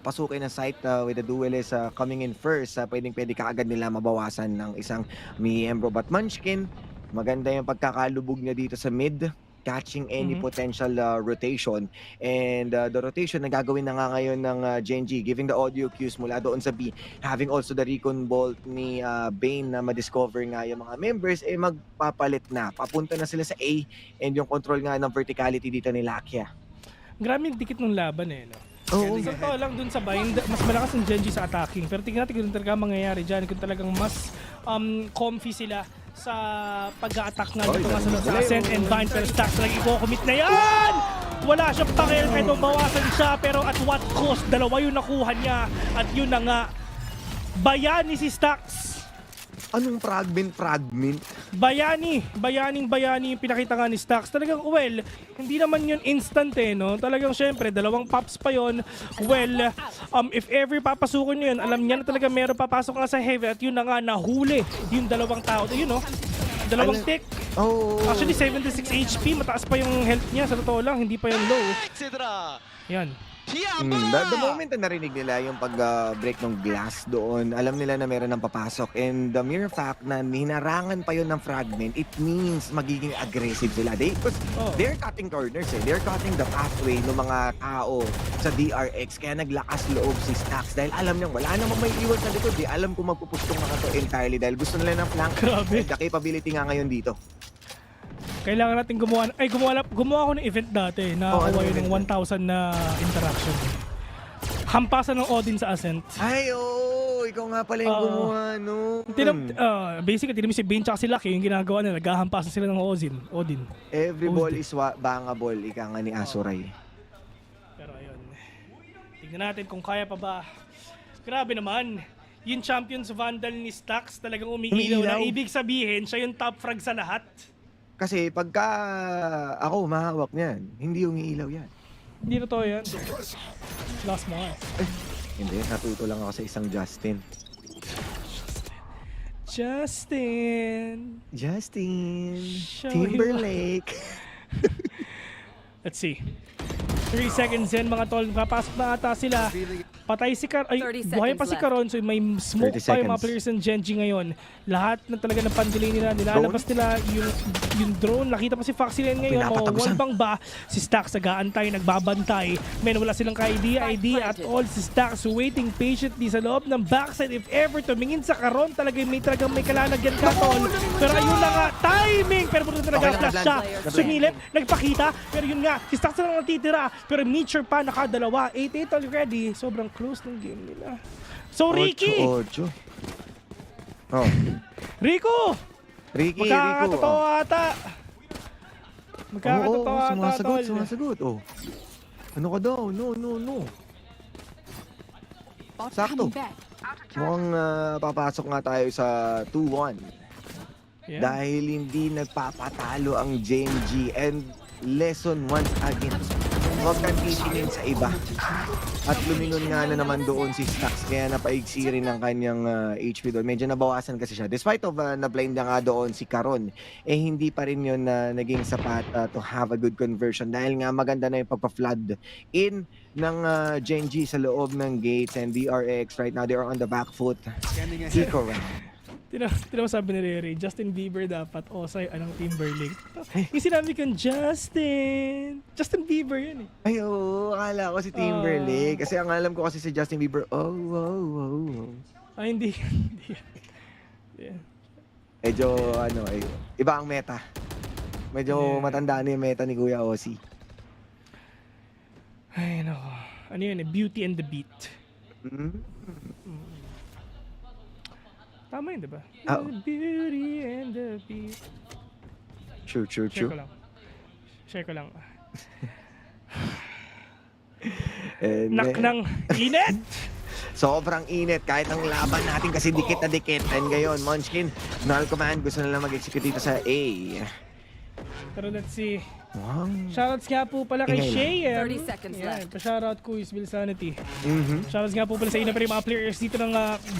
Speaker 24: pasukin ang site with the duelist coming in first, pwede kaagad nila mabawasan ng isang miyembro. But Munchkin, maganda yung pagkakalubog niya dito sa mid, catching any potential rotation. And the rotation na gagawin na nga ngayon ng Genji, giving the audio cues mula doon sa B, having also the recon bolt ni Bane na ma-discover nga yung mga members, magpapalit na. Papunta na sila sa A, and yung control nga ng verticality dito ni Lakia.
Speaker 11: Grabe yung dikit ng laban no?
Speaker 24: Oo.
Speaker 11: Sa totoo lang dun sa bind, mas malakas ang Genji sa attacking. Pero tingnan natin kung talaga mangyayari dyan, kung talagang mas comfy sila sa pag-a-attack nga dito nga sa Ascent and Bind. Pero Stax talaga i-commit na yan! Wala siyang pakil kahit mabawasan siya, pero at what cost? Dalawa yung nakuha niya, at yun na nga, bayani si Stax.
Speaker 24: Anong fragment?
Speaker 11: Bayani yung pinakita nga ni Stax. Talagang, well, hindi naman yun instant no? Talagang syempre, 2 pops pa yun. Well, if ever papasukin nyo yun, alam niya na talaga meron papasok nga sa heavy at yun na nga, nahuli yung 2 tao. Yun no? 2 tick. Actually, 76 HP. Mataas pa yung health niya. Sa totoo lang, hindi pa yung low. Yan.
Speaker 24: The moment na narinig nila yung pag-break ng glass doon, alam nila na meron ng papasok. And the mere fact na hinarangan pa yun ng fragment, it means magiging aggressive sila. They're cutting corners They're cutting the pathway ng mga tao sa DRX. Kaya naglakas loob si Stax dahil alam niya wala namang may iwan sa likod. Alam kung magpupustong mga to entirely dahil gusto nila ng flank. And the capability nga ngayon dito.
Speaker 11: Kailangan natin gumawa ako ng event dati na yun ng 1,000 na interaction. Hampasan ng Odin sa Ascent.
Speaker 24: Ay, ikaw nga pala yung gumawa, no?
Speaker 11: Basically, tinami si Bane tsaka si Lucky yung ginagawa nila. Naghahampasan sila ng Odin.
Speaker 24: Every ball is bangable, ika nga ni Asuray.
Speaker 11: Pero ayun, tingnan natin kung kaya pa ba. Grabe naman. Yung Champions Vandal ni Stax talagang umiilaw na. Ibig sabihin, siya yung top frag sa lahat.
Speaker 24: Kasi pagka ako mahawak niyan, hindi umiilaw yan.
Speaker 11: Hindi totoo yan. Last mo nga.
Speaker 24: Hindi, natuto lang ako sa isang Justin. Timberlake.
Speaker 11: Let's see. 3 seconds in mga tol. Papasok na ata sila. Patay si Karon. Ay, buhay pa si Karon. So may smoke pa yung mga players ng Genji ngayon. Lahat na talaga ng pandelay nila. Nilalabas nila yung drone. Nakita pa si Foxy Lane ngayon. Wallbang ba? Si Stax nag-aantay, nagbabantay. Men, wala silang ka-idea at all. Si Stax waiting patiently sa loob ng backside. If ever tumingin sa Karon, talagang may kalalagyan ka, tol. Pero ayun na nga, timing! Pero puto talaga flash siya. Sumilip, nagpakita. Pero yun nga, si Stax na lang natitira. Pero Meteor pa, nakadalawa. 8-8 already. Sobrang close ng game nila. So, Ricky!
Speaker 24: 8-8. Ricky.
Speaker 11: Magkakatotoo ata. Magkakatotoo ata, tol.
Speaker 24: Sumasagot. Ano ka daw? No. Sakto. Mukhang papasok nga tayo sa 2-1. Yeah. Dahil hindi nagpapatalo ang Genji. And lesson once again, huwag kang titingin sa iba. At lumingon nga na naman doon si Stax, kaya napaigsi rin ang kanyang HP doon. Medyo nabawasan kasi siya. Despite of na-blind na nga doon si Karon, hindi pa rin yun naging sapat to have a good conversion. Dahil nga maganda na yung pagpa-flood in ng Genji sa loob ng gates and DRX. Right now, they are on the back foot. Kiko round.
Speaker 11: Tino sabi ni Rere, Justin Bieber dapat Osay anong Timberlake. Yung sinabi kong Justin Bieber yun
Speaker 24: Ay, akala ko si Timberlake. Kasi ang alam ko kasi si Justin Bieber,
Speaker 11: Ay, hindi.
Speaker 24: Medyo, iba ang meta. Medyo matanda na yung meta ni Kuya Ozzy.
Speaker 11: Ay, nako. Ano yun Beauty and the Beat. Tama yun, diba? The beauty and the beat.
Speaker 24: True.
Speaker 11: Share ko lang.
Speaker 24: Nak
Speaker 11: ng init!
Speaker 24: Sobrang init. Kahit ang laban natin kasi dikit na dikit. And ngayon, Munchkin, Null Command, gusto nila mag-execute dito sa A.
Speaker 11: Pero let's see. Shoutouts nga po pala kay
Speaker 24: Ingay
Speaker 11: Shay.
Speaker 7: 30 seconds left.
Speaker 11: Pa-shoutout ko is Bill Sanity.
Speaker 24: Mhm.
Speaker 11: Shoutouts nga po pala sa inyo, pero yung mga players dito ng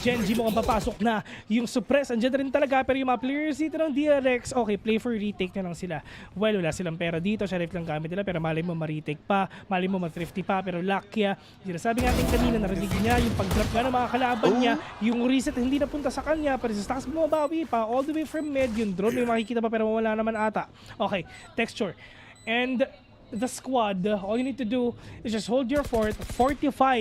Speaker 11: Gen G mukhang papasok na. Yung Suppress, andyan rin talaga, pero yung mga players dito ng DRX, okay, play for retake na lang sila. Well, wala silang pera dito, Sheriff lang gamit nila, pero malay mo ma-retake pa, malay mo ma-thrifty pa, pero Lakia, sabi nga natin kanina, narinig niya yung pag-drop nga ng mga kalaban niya, yung reset hindi napunta sa kanya, pero sa stocks bumabawi pa, all the way from mid, yung drone may makikita pa, pero wala naman ata. Okay, texture. And the squad, all you need to do is just hold your fort, fortify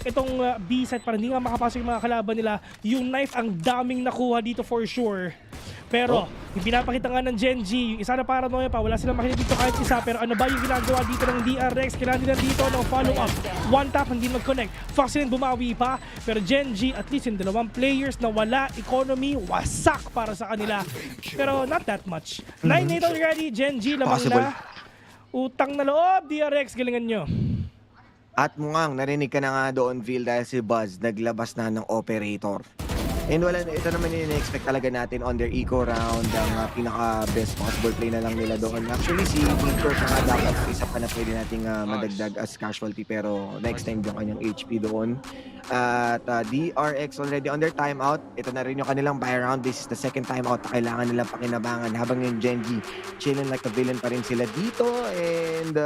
Speaker 11: itong B site para hindi nga makapasok yung mga kalaban nila. Yung knife, ang daming nakuha dito for sure. Pero, yung pinapakita nga ng Gen G, yung isa na paranoia pa, wala silang makita dito kahit isa. Pero ano ba yung ginagawa dito ng DRX? Kailangan nila dito ng follow-up. One tap, hindi mag-connect. Foxy bumawi pa. Pero Gen G, at least yung dalawang players na wala, economy, wasak para sa kanila. Pero not that much. 9-8 already, Gen G, lamang na. Utang na loob, DRX, galingan nyo.
Speaker 24: At mukhang narinig ka na nga doon, Vil, dahil si Buzz naglabas na ng operator. And ito naman yung in-expect talaga natin on their eco round. Ang pinaka-best possible play na lang nila doon. Actually, si Victor pa nga dapat isa pa na pwede nating madagdag as casualty. Pero next time yung kanyang HP doon. At DRX already on their timeout. Ito na rin yung kanilang buy round. This is the second timeout na kailangan nilang pakinabangan. Habang yung Gen G, chilling like a villain pa rin sila dito. And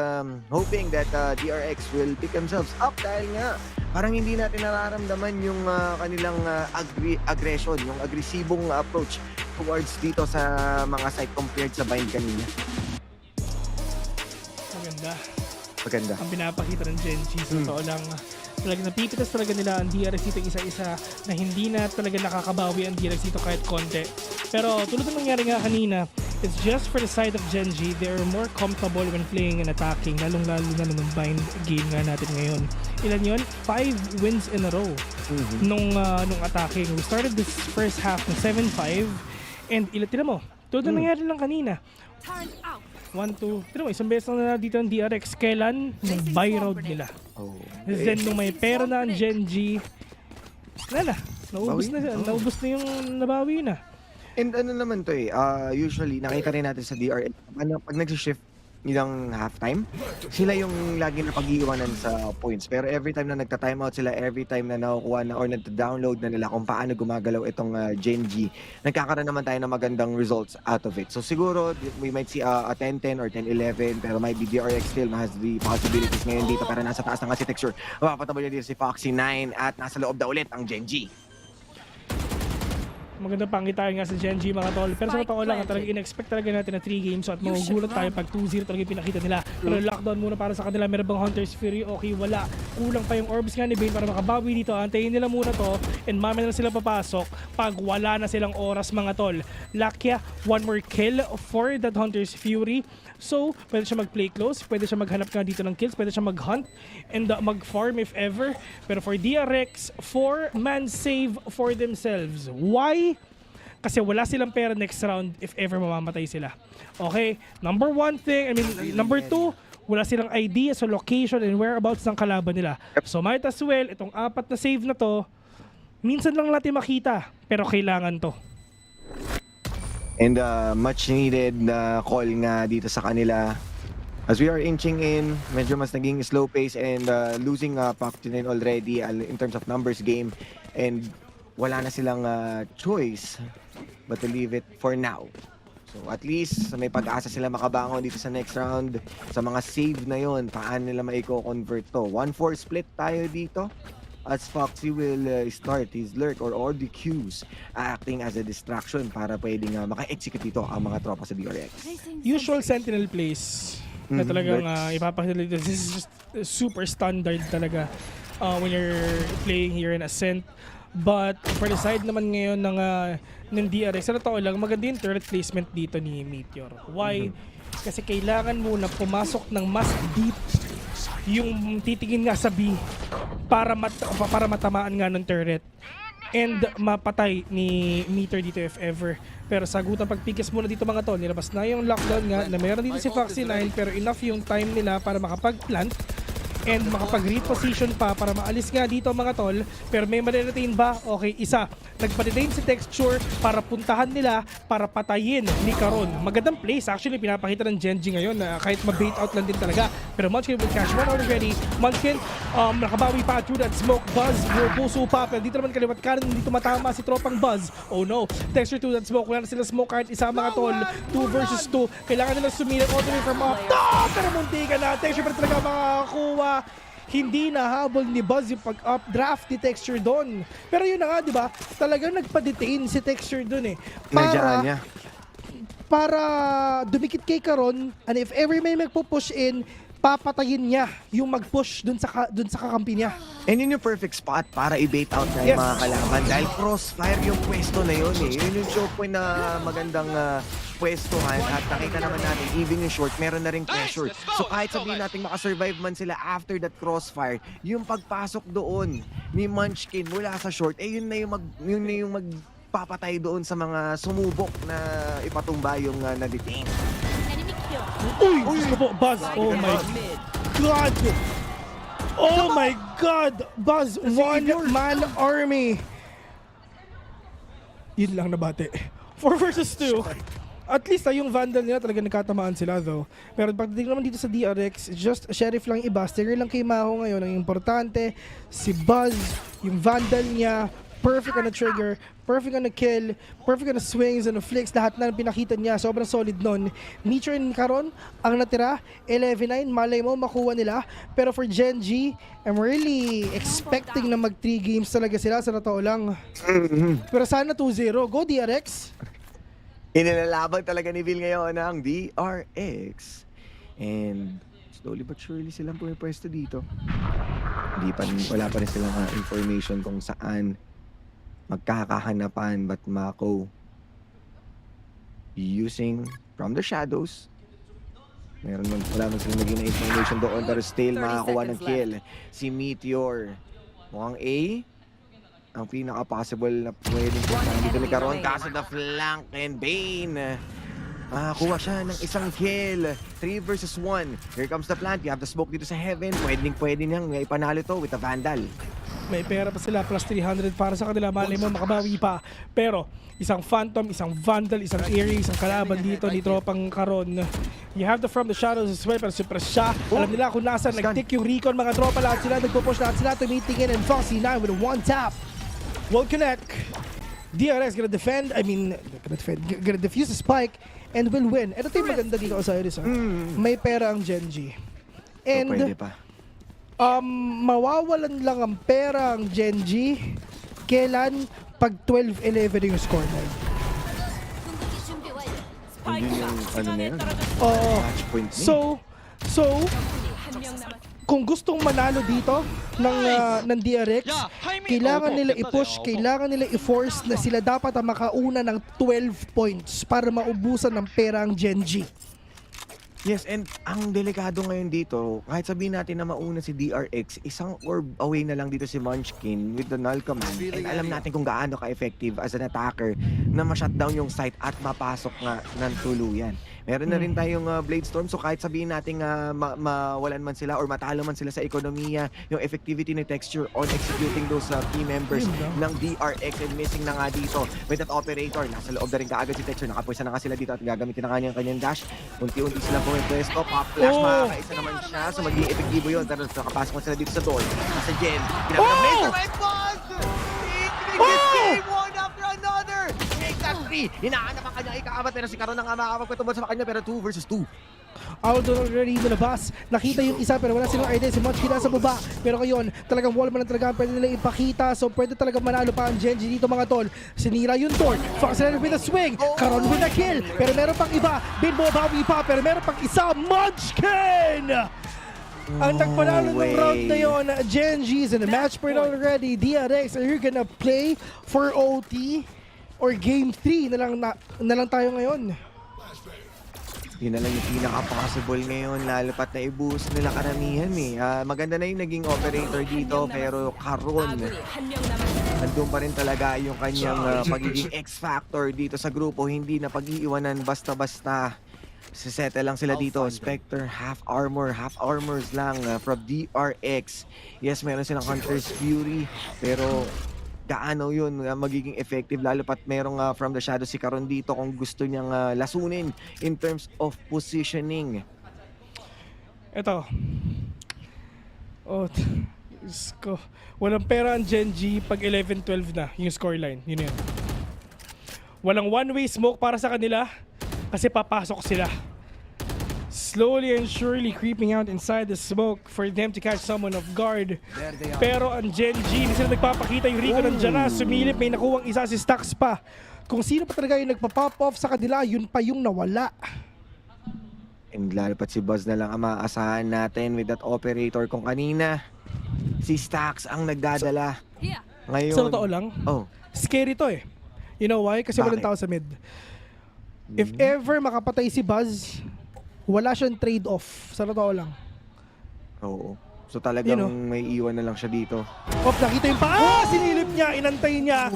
Speaker 24: hoping that DRX will pick themselves up. Dahil nga, parang hindi natin nararamdaman yung kanilang aggression, yung agresibong approach towards dito sa mga site compared sa bind kanina. Maganda.
Speaker 11: Ang pinapakita ng Gen G, sa totoo lang, talaga napipitas talaga nila ang DRX dito isa-isa na hindi na talaga nakakabawi ang DRX dito kahit konti. Pero tulad ng nangyari nga kanina, it's just for the side of Gen G, they're more comfortable when playing and attacking, lalong-lalo na nung bind game nga natin ngayon. Ilan yun? 5 wins in a row nung attacking. We started this first half na 7-5 and tira mo, tulad ng nangyari lang kanina. 1, 2, tira mo, isang beses na dito ang DRX, kailan? Nung buy round nila. Then nung may pera na ang Gen G, naubos na yung nabawi na.
Speaker 24: And ano naman to usually nakita rin natin sa DRX, pag nag-shift nilang halftime, sila yung lagi na pag-iiwanan sa points. Pero every time na nagta-timeout sila, every time na nakukuha na or nagta-download na nila kung paano gumagalaw itong Gen G, nagkakaroon naman tayo ng magandang results out of it. So siguro, we might see a 10-10 or 10-11, pero might be DRX still has the possibilities ngayon dito. Pero nasa taas na nga si Texture. Mapapatabol niya dito si Foxy 9 at nasa loob na ulit ang Gen G.
Speaker 11: Maganda pangitain nga sa Gen G mga tol. Pero sa totoo lang, talaga in-expect talaga natin na 3 games. So at magugulat tayo pag 2-0 talaga yung pinakita nila. Pero lockdown muna para sa kanila. Meron bang Hunter's Fury? Okay, wala. Kulang pa yung orbs nga ni Bane para makabawi dito. Antayin nila muna to. And mamaya na sila papasok pag wala na silang oras mga tol. Lakia, one more kill for that Hunter's Fury. So, pwede siya mag-play close. Pwede siya maghanap nga dito ng kills. Pwede siya mag-hunt and mag-farm if ever. Pero for DRX, 4-man save for themselves. Why? Kasi wala silang pera next round if ever mamamatay sila. Okay? Number 1 thing, number 2, wala silang idea sa location and whereabouts ng kalaban nila. So might as well, itong 4 na save na to, minsan lang natin makita, pero kailangan to.
Speaker 24: And much needed na call nga dito sa kanila. As we are inching in, medyo mas naging slow pace and losing Paktunin already in terms of numbers game. And wala na silang choice but to leave it for now. So at least may pag-asa sila makabangon dito sa next round. Sa mga save na yon, paano nila maiko-convert to? 1-4 split tayo dito. As Foxy will start his lurk or all the cues acting as a distraction para pwedeng maka-execute dito ang mga tropa sa DRX.
Speaker 11: Usual sentinel plays na talagang ipapakita dito. This is just super standard talaga when you're playing here in Ascent. But for the side naman ngayon ng DRX, sa totoo lang, maganda yung turret placement dito ni Meteor. Why? Kasi kailangan muna pumasok ng mas deep yung titingin nga sa B para matamaan nga ng turret and mapatay ni Meteor dito if ever. Pero sagutan pagpikis muna dito mga tol, nilabas na yung lockdown nga na meron dito si Foxy 9 pero enough yung time nila para makapag-plant and makapag-reposition pa para maalis nga dito mga tol. Pero may ma-retain ba? Okay, isa. Nagpa-retain si Texture para puntahan nila para patayin ni Karon. Magandang place actually pinapakita ng Genji ngayon na kahit ma-bait out lang din talaga. Pero Munchkin will cash one already. Munchkin nakabawi pa through that smoke. Buzz will puso pa. Pero dito naman kaliwat kanan hindi tumatama si tropang Buzz. Oh no. Texture to that smoke. Wala na sila smoke card. Isa mga tol. 2 versus 2. Kailangan nila sumilat all the way from up. Pero munti ka na. Texture pa talaga makakuha. Hindi nahabol ni Buzz yung pag-updraft ni Texture doon. Pero yun na nga, di ba? Talagang nagpa-detain si Texture doon eh. Para dumikit kay Karon, and if ever may magpo-push in, papatayin niya yung mag-push dun sa kakampi niya.
Speaker 24: And yun yung perfect spot para i-bait out na yung mga kalaban. Dahil crossfire yung pwesto na yun eh. Yun yung choke point na magandang pwestohan. At nakita naman natin, even yung short, meron na ring pressure. So kahit sabihin natin makasurvive man sila after that crossfire, yung pagpasok doon ni Munchkin mula sa short, eh yun na yung magpapatay doon sa mga sumubok na ipatumba yung na-detain.
Speaker 11: Uy! Po, Buzz! Oh my God! Oh my God! Buzz! One-man army! Yun lang nabate. 4 versus 2. At least yung Vandal nila talaga nagkatamaan sila though. Pero pagdating naman dito sa DRX, just Sheriff lang iba. Sticker lang kay Maho ngayon. Ang importante, si Buzz, yung Vandal niya, perfect on the trigger, perfect on the kill, perfect on the swings and the flicks, lahat na pinakita niya, sobrang solid nun. Meteor and Karon, ang natira, 11-9, malay mo makuha nila. Pero for Genji, I'm really expecting na mag 3 games talaga sila sa totoo lang. Pero sana 2-0, go DRX!
Speaker 24: Inilalabang talaga ni Vil ngayon ang DRX. And slowly but surely silang pumipwesto dito. Wala pa rin silang information kung saan magkakahanapan, but Mako using from the shadows. Wala man silang naging information doon, pero still makakuha ng kill. Si Meteor. Mukhang A ang pinaka-possible na pwedeng puntahan dito ni Karon. Kaso the flank and Bane. Makakuha siya ng isang kill. 3 versus 1. Here comes the plant. You have the smoke dito sa heaven. Pwede niyang ipanalo to with a Vandal.
Speaker 11: May pera pa sila, plus 300 para sa kanila. Malay mo, makabawi pa. Pero, isang Phantom, isang Vandal, isang Aerie, isang kalaban dito ni tropang Karon. You have the from the shadows as well, pero super siya. Alam nila kung nasa, nag-tick yung recon, mga tropa. Lahat sila, nagpo-push lahat sila, tumitingin. And Foxy 9 with a one tap. Won't connect. DRX gonna defend, gonna defuse the spike and will win. Ito yung maganda dito sa Osiris. May pera ang Genji. And
Speaker 24: pwede pa.
Speaker 11: Mawawalan lang ang pera ang Genji kailan pag 12-11 yung score line.
Speaker 24: Match point
Speaker 11: So kung gustong manalo dito ng DRX, kailangan nila i-push, kailangan nila i-force na sila dapat ang makauna ng 12 points para maubusan ng pera ang Genji.
Speaker 24: Yes, and ang delikado ngayon dito, kahit sabihin natin na mauna si DRX, isang orb away na lang dito si Munchkin with the null command. And alam natin kung gaano ka-effective as an attacker na ma-shutdown yung site at mapasok nga ng tuluyan. Meron na rin tayong Blade Storm, so kahit sabihin natin mawalan man sila or matalo man sila sa ekonomiya, yung effectivity ng Texture on executing those key members ng DRX and missing na nga dito with that operator. Nasa loob na rin kaagad si Texture, nakapwesa na nga sila dito at gagamitin na kanyang dash. Unti-unti silang pumipwesto, pop flash, makakaisa naman siya, so magiging epektibo yun. Pero nakapasok mo sila dito sa door, nasa Gen, ginagawa Mr. Response! Game one after another! Make that 3! Hinahanap ang kanyang ikaabat, pero si Karon na nga makakapagpatubod sa kanya, pero 2 versus 2.
Speaker 11: Outdoor already nalabas. Nakita yung isa pero wala silang idea. Si Munchkin nasa baba. Pero ngayon, talagang wall man ang talaga pwede nila ipakita. So pwede talagang manalo pa ang Genji dito mga tol. Sinira yung door. Fox with a swing. Karon with a kill. Pero meron pang iba. Binbo bawi pa. Pero meron pang isa. Munchkin! Ang nagpanalo ng round na yun, Genji is in the match point already. DRX, are you gonna play for OT? Or Game 3 na lang tayo ngayon?
Speaker 24: Yun na lang yung pinaka-possible ngayon, lalo pat na i-boost nila karamihan eh. Maganda na yung naging operator dito, pero Karon, nandun pa rin talaga yung kanyang pagiging X-Factor dito sa grupo. Hindi na pag-iiwanan basta-basta. Sisettle lang sila dito. Spectre, half armors lang from DRX. Yes, meron silang Hunter's Fury, pero gaano yun magiging effective lalo pat merong from the shadow si Karon dito kung gusto niyang lasunin in terms of positioning.
Speaker 11: Ito. Oh, Diyos ko. Walang pera ang Gen G pag 11-12 na yung scoreline. Yun yun. Walang one-way smoke para sa kanila kasi papasok sila. Slowly and surely creeping out inside the smoke for them to catch someone off guard. Pero ang Gen G, hindi sila nagpapakita. Yung Rico nandiyan na, sumilip, may nakuwang isa si Stax pa. Kung sino pa talaga yung nagpa-pop off sa kanila, yun pa yung nawala.
Speaker 24: And lalo pat si Buzz na lang ang maaasahan natin with that operator kung kanina. Si Stax ang nagdadala. Ngayon,
Speaker 11: Sa totoo lang, scary to eh. You know why? Kasi walang tao sa mid. If ever makapatay si Buzz, wala siyang trade-off. Sa totoo lang.
Speaker 24: Oo. So talagang may iwan na lang siya dito.
Speaker 11: Nakita yung sinilip niya, inantay niya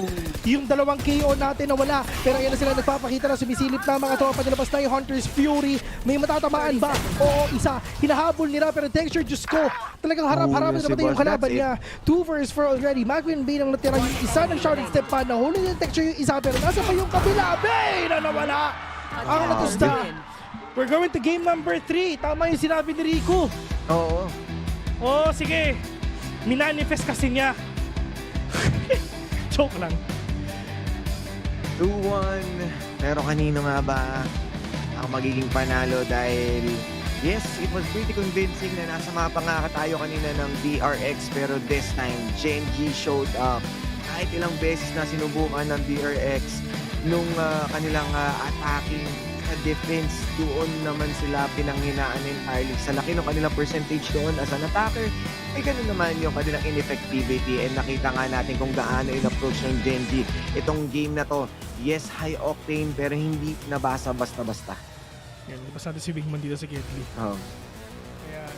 Speaker 11: yung dalawang KO natin na wala. Pero ayan na sila nagpapakita na sumisilip na mga tropa. Nilabas na yung Hunter's Fury. May matatamaan ba? Oo, isa. Hinahabol nila pero texture, Diyos ko. Talagang harap-harap na namatay yung kalaban niya. 2 vs 4 already. Magwin Bane ang natira yung isa ng shouting step pa. Nahuli yung texture yung isa pero nasa pa yung kabila. Bane na nawala. Ang natusta. We're going to game number 3. Tama yung sinabi ni Rico.
Speaker 24: Oo.
Speaker 11: Oh, sige. Minanifest kasi niya. Joke lang.
Speaker 24: 2-1. Pero kanino nga ba ang magiging panalo dahil yes, it was pretty convincing na nasa mapa nga tayo kanina ng DRX pero this time Gen G showed up. Kahit ilang beses na sinubukan ng DRX nung kanilang attacking defense, doon naman sila pinanghinaan entirely. Sa laki ng kanilang percentage doon as an attacker, ay ganun naman yung kanilang ineffectivity and nakita nga natin kung gaano yung approach ng Gen G. Itong game na to, yes, high octane pero hindi nabasa basta-basta.
Speaker 11: Yan, labas natin si Wingman dito sa Ketli.
Speaker 24: Ayan.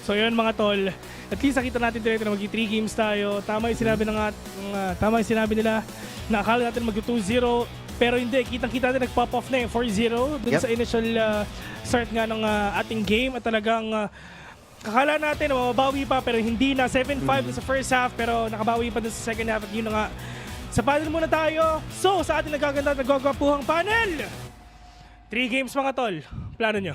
Speaker 11: So yun mga tol, at least nakita natin dito na mag-3 games tayo. Tama yung sinabi nila na akala natin mag-2-0. Pero hindi, kitang-kita natin nag-pop off na yung 4-0 dun sa initial start nga ng ating game. At talagang kakala natin na mababawi pa pero hindi na. 7-5 sa first half pero nakabawi pa dun sa second half. At yun na nga, sa panel muna tayo. So, sa ating nagaganda at nagwagwapuhang panel, 3 games mga tol. Plano nyo?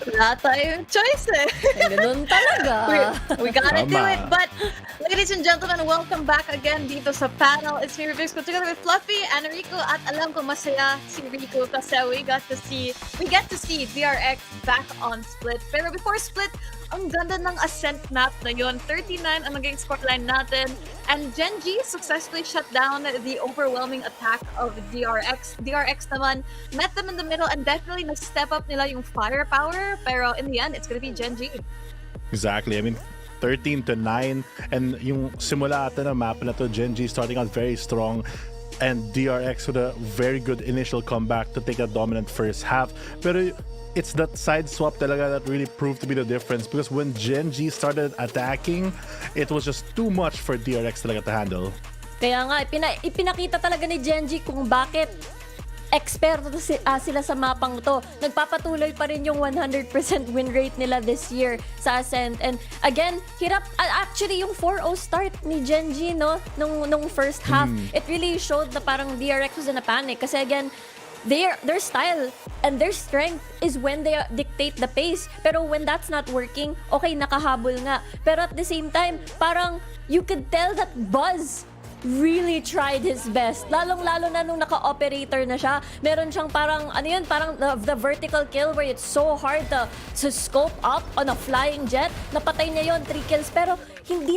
Speaker 3: Wala tayong choice eh.
Speaker 22: Ganun talaga.
Speaker 3: We gotta do it. But, ladies and gentlemen, welcome back again dito sa panel. It's me, Rubik's Cube, together with Fluffy and Rico. At alam ko masaya si Rico kasi we get to see DRX back on Split. Pero before Split, ang ganda ng Ascent map na yun. 39 ang naging scoreline natin. And Gen G successfully shut down the overwhelming attack of DRX. DRX naman met them in the middle and definitely nag-step up nila yung firepower. Pero in the end, it's gonna be Gen G.
Speaker 23: Exactly. I mean, 13-9 and yung simula ata na map na to, Gen G starting out very strong and DRX with a very good initial comeback to take a dominant first half. Pero it's that side swap talaga that really proved to be the difference because when Gen G started attacking, it was just too much for DRX talaga to handle.
Speaker 22: Kaya nga, ipinakita talaga ni Gen G kung bakit eksperto sila sa mapang to. Nagpapatuloy pa rin yung 100% win rate nila this year sa Ascent. And again, hirap. Actually, yung 4-0 start ni Gen G, no? Nung first half, it really showed na parang DRX was in a panic. Kasi again, their style and their strength is when they dictate the pace. Pero when that's not working, okay, nakahabol nga. Pero at the same time, parang you could tell that Buzz really tried his best. Lalong-lalo na nung naka-operator na siya. Meron siyang parang, parang the vertical kill where it's so hard to scope up on a flying jet. Napatay niya yon 3 kills. Pero hindi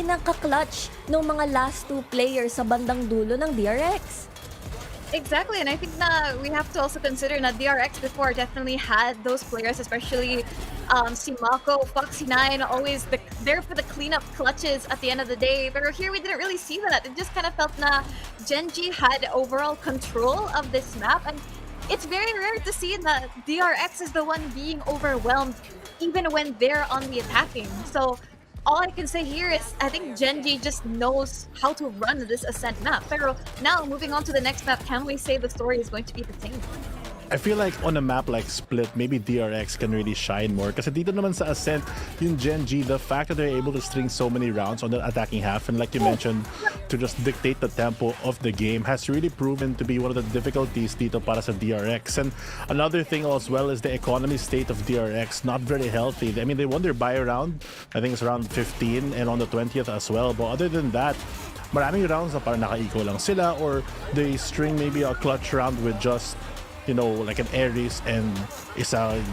Speaker 22: na ka-clutch ng mga last 2 players sa bandang dulo ng DRX.
Speaker 3: Exactly, and I think that we have to also consider that DRX before definitely had those players, especially si Mako, Foxy9, always there for the cleanup clutches at the end of the day. But here we didn't really see that. It just kind of felt na Gen G had overall control of this map, and it's very rare to see that DRX is the one being overwhelmed even when they're on the attacking. So all I can say here is I think Genji just knows how to run this Ascent map. Pero now, moving on to the next map, can we say the story is going to be the same?
Speaker 23: I feel like on a map like Split, maybe DRX can really shine more. Kasi dito naman sa Ascent, yung Genji, the fact that they're able to string so many rounds on the attacking half, and like you mentioned, to just dictate the tempo of the game has really proven to be one of the difficulties dito para sa DRX. And another thing as well is the economy state of DRX, not very healthy. I mean, they won their buy round, I think it's around 15, and on the 20th as well. But other than that, maraming rounds na parang naka-eco lang sila, or they string maybe a clutch round with just, you know, like an Ares and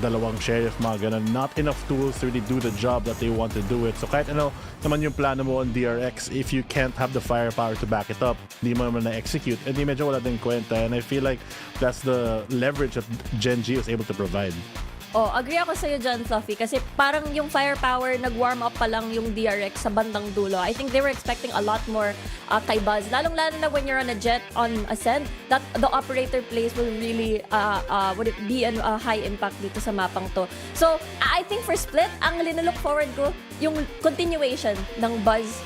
Speaker 23: dalawang Sheriff, mga ganun. Not enough tools to really do the job that they want to do it. So kahit ano naman yung plano mo on DRX, if you can't have the firepower to back it up, di mo naman na-execute, di medyo wala din kwenta. And I feel like that's the leverage that Genji is able to provide.
Speaker 22: Oh, agree ako sa'yo dyan, Fluffy, kasi parang yung firepower, nag-warm up pa lang yung DRX sa bandang dulo. I think they were expecting a lot more kay Buzz. Lalong-lalo na when you're on a jet on Ascent, that the operator plays will really would it be a high impact dito sa mapang to. So, I think for Split, ang linalook forward ko, yung continuation ng Buzz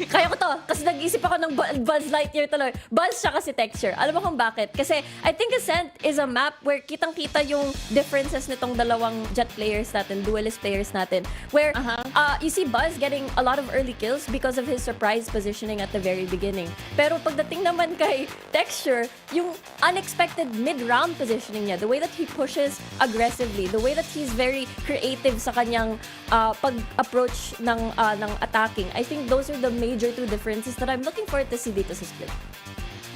Speaker 22: kaya ko to. Kasi nag-isip ako ng Buzz Lightyear tuloy. Buzz siya kasi texture. Alam mo kung bakit? Kasi I think Ascent is a map where kitang-kita yung differences nitong dalawang jet players natin, duelist players natin. Where you see Buzz getting a lot of early kills because of his surprise positioning at the very beginning. Pero pagdating naman kay texture, yung unexpected mid-round positioning niya, the way that he pushes aggressively, the way that he's very creative sa kanyang pag-approach ng attacking, I think those are the major two differences that I'm looking forward to see dito sa Split.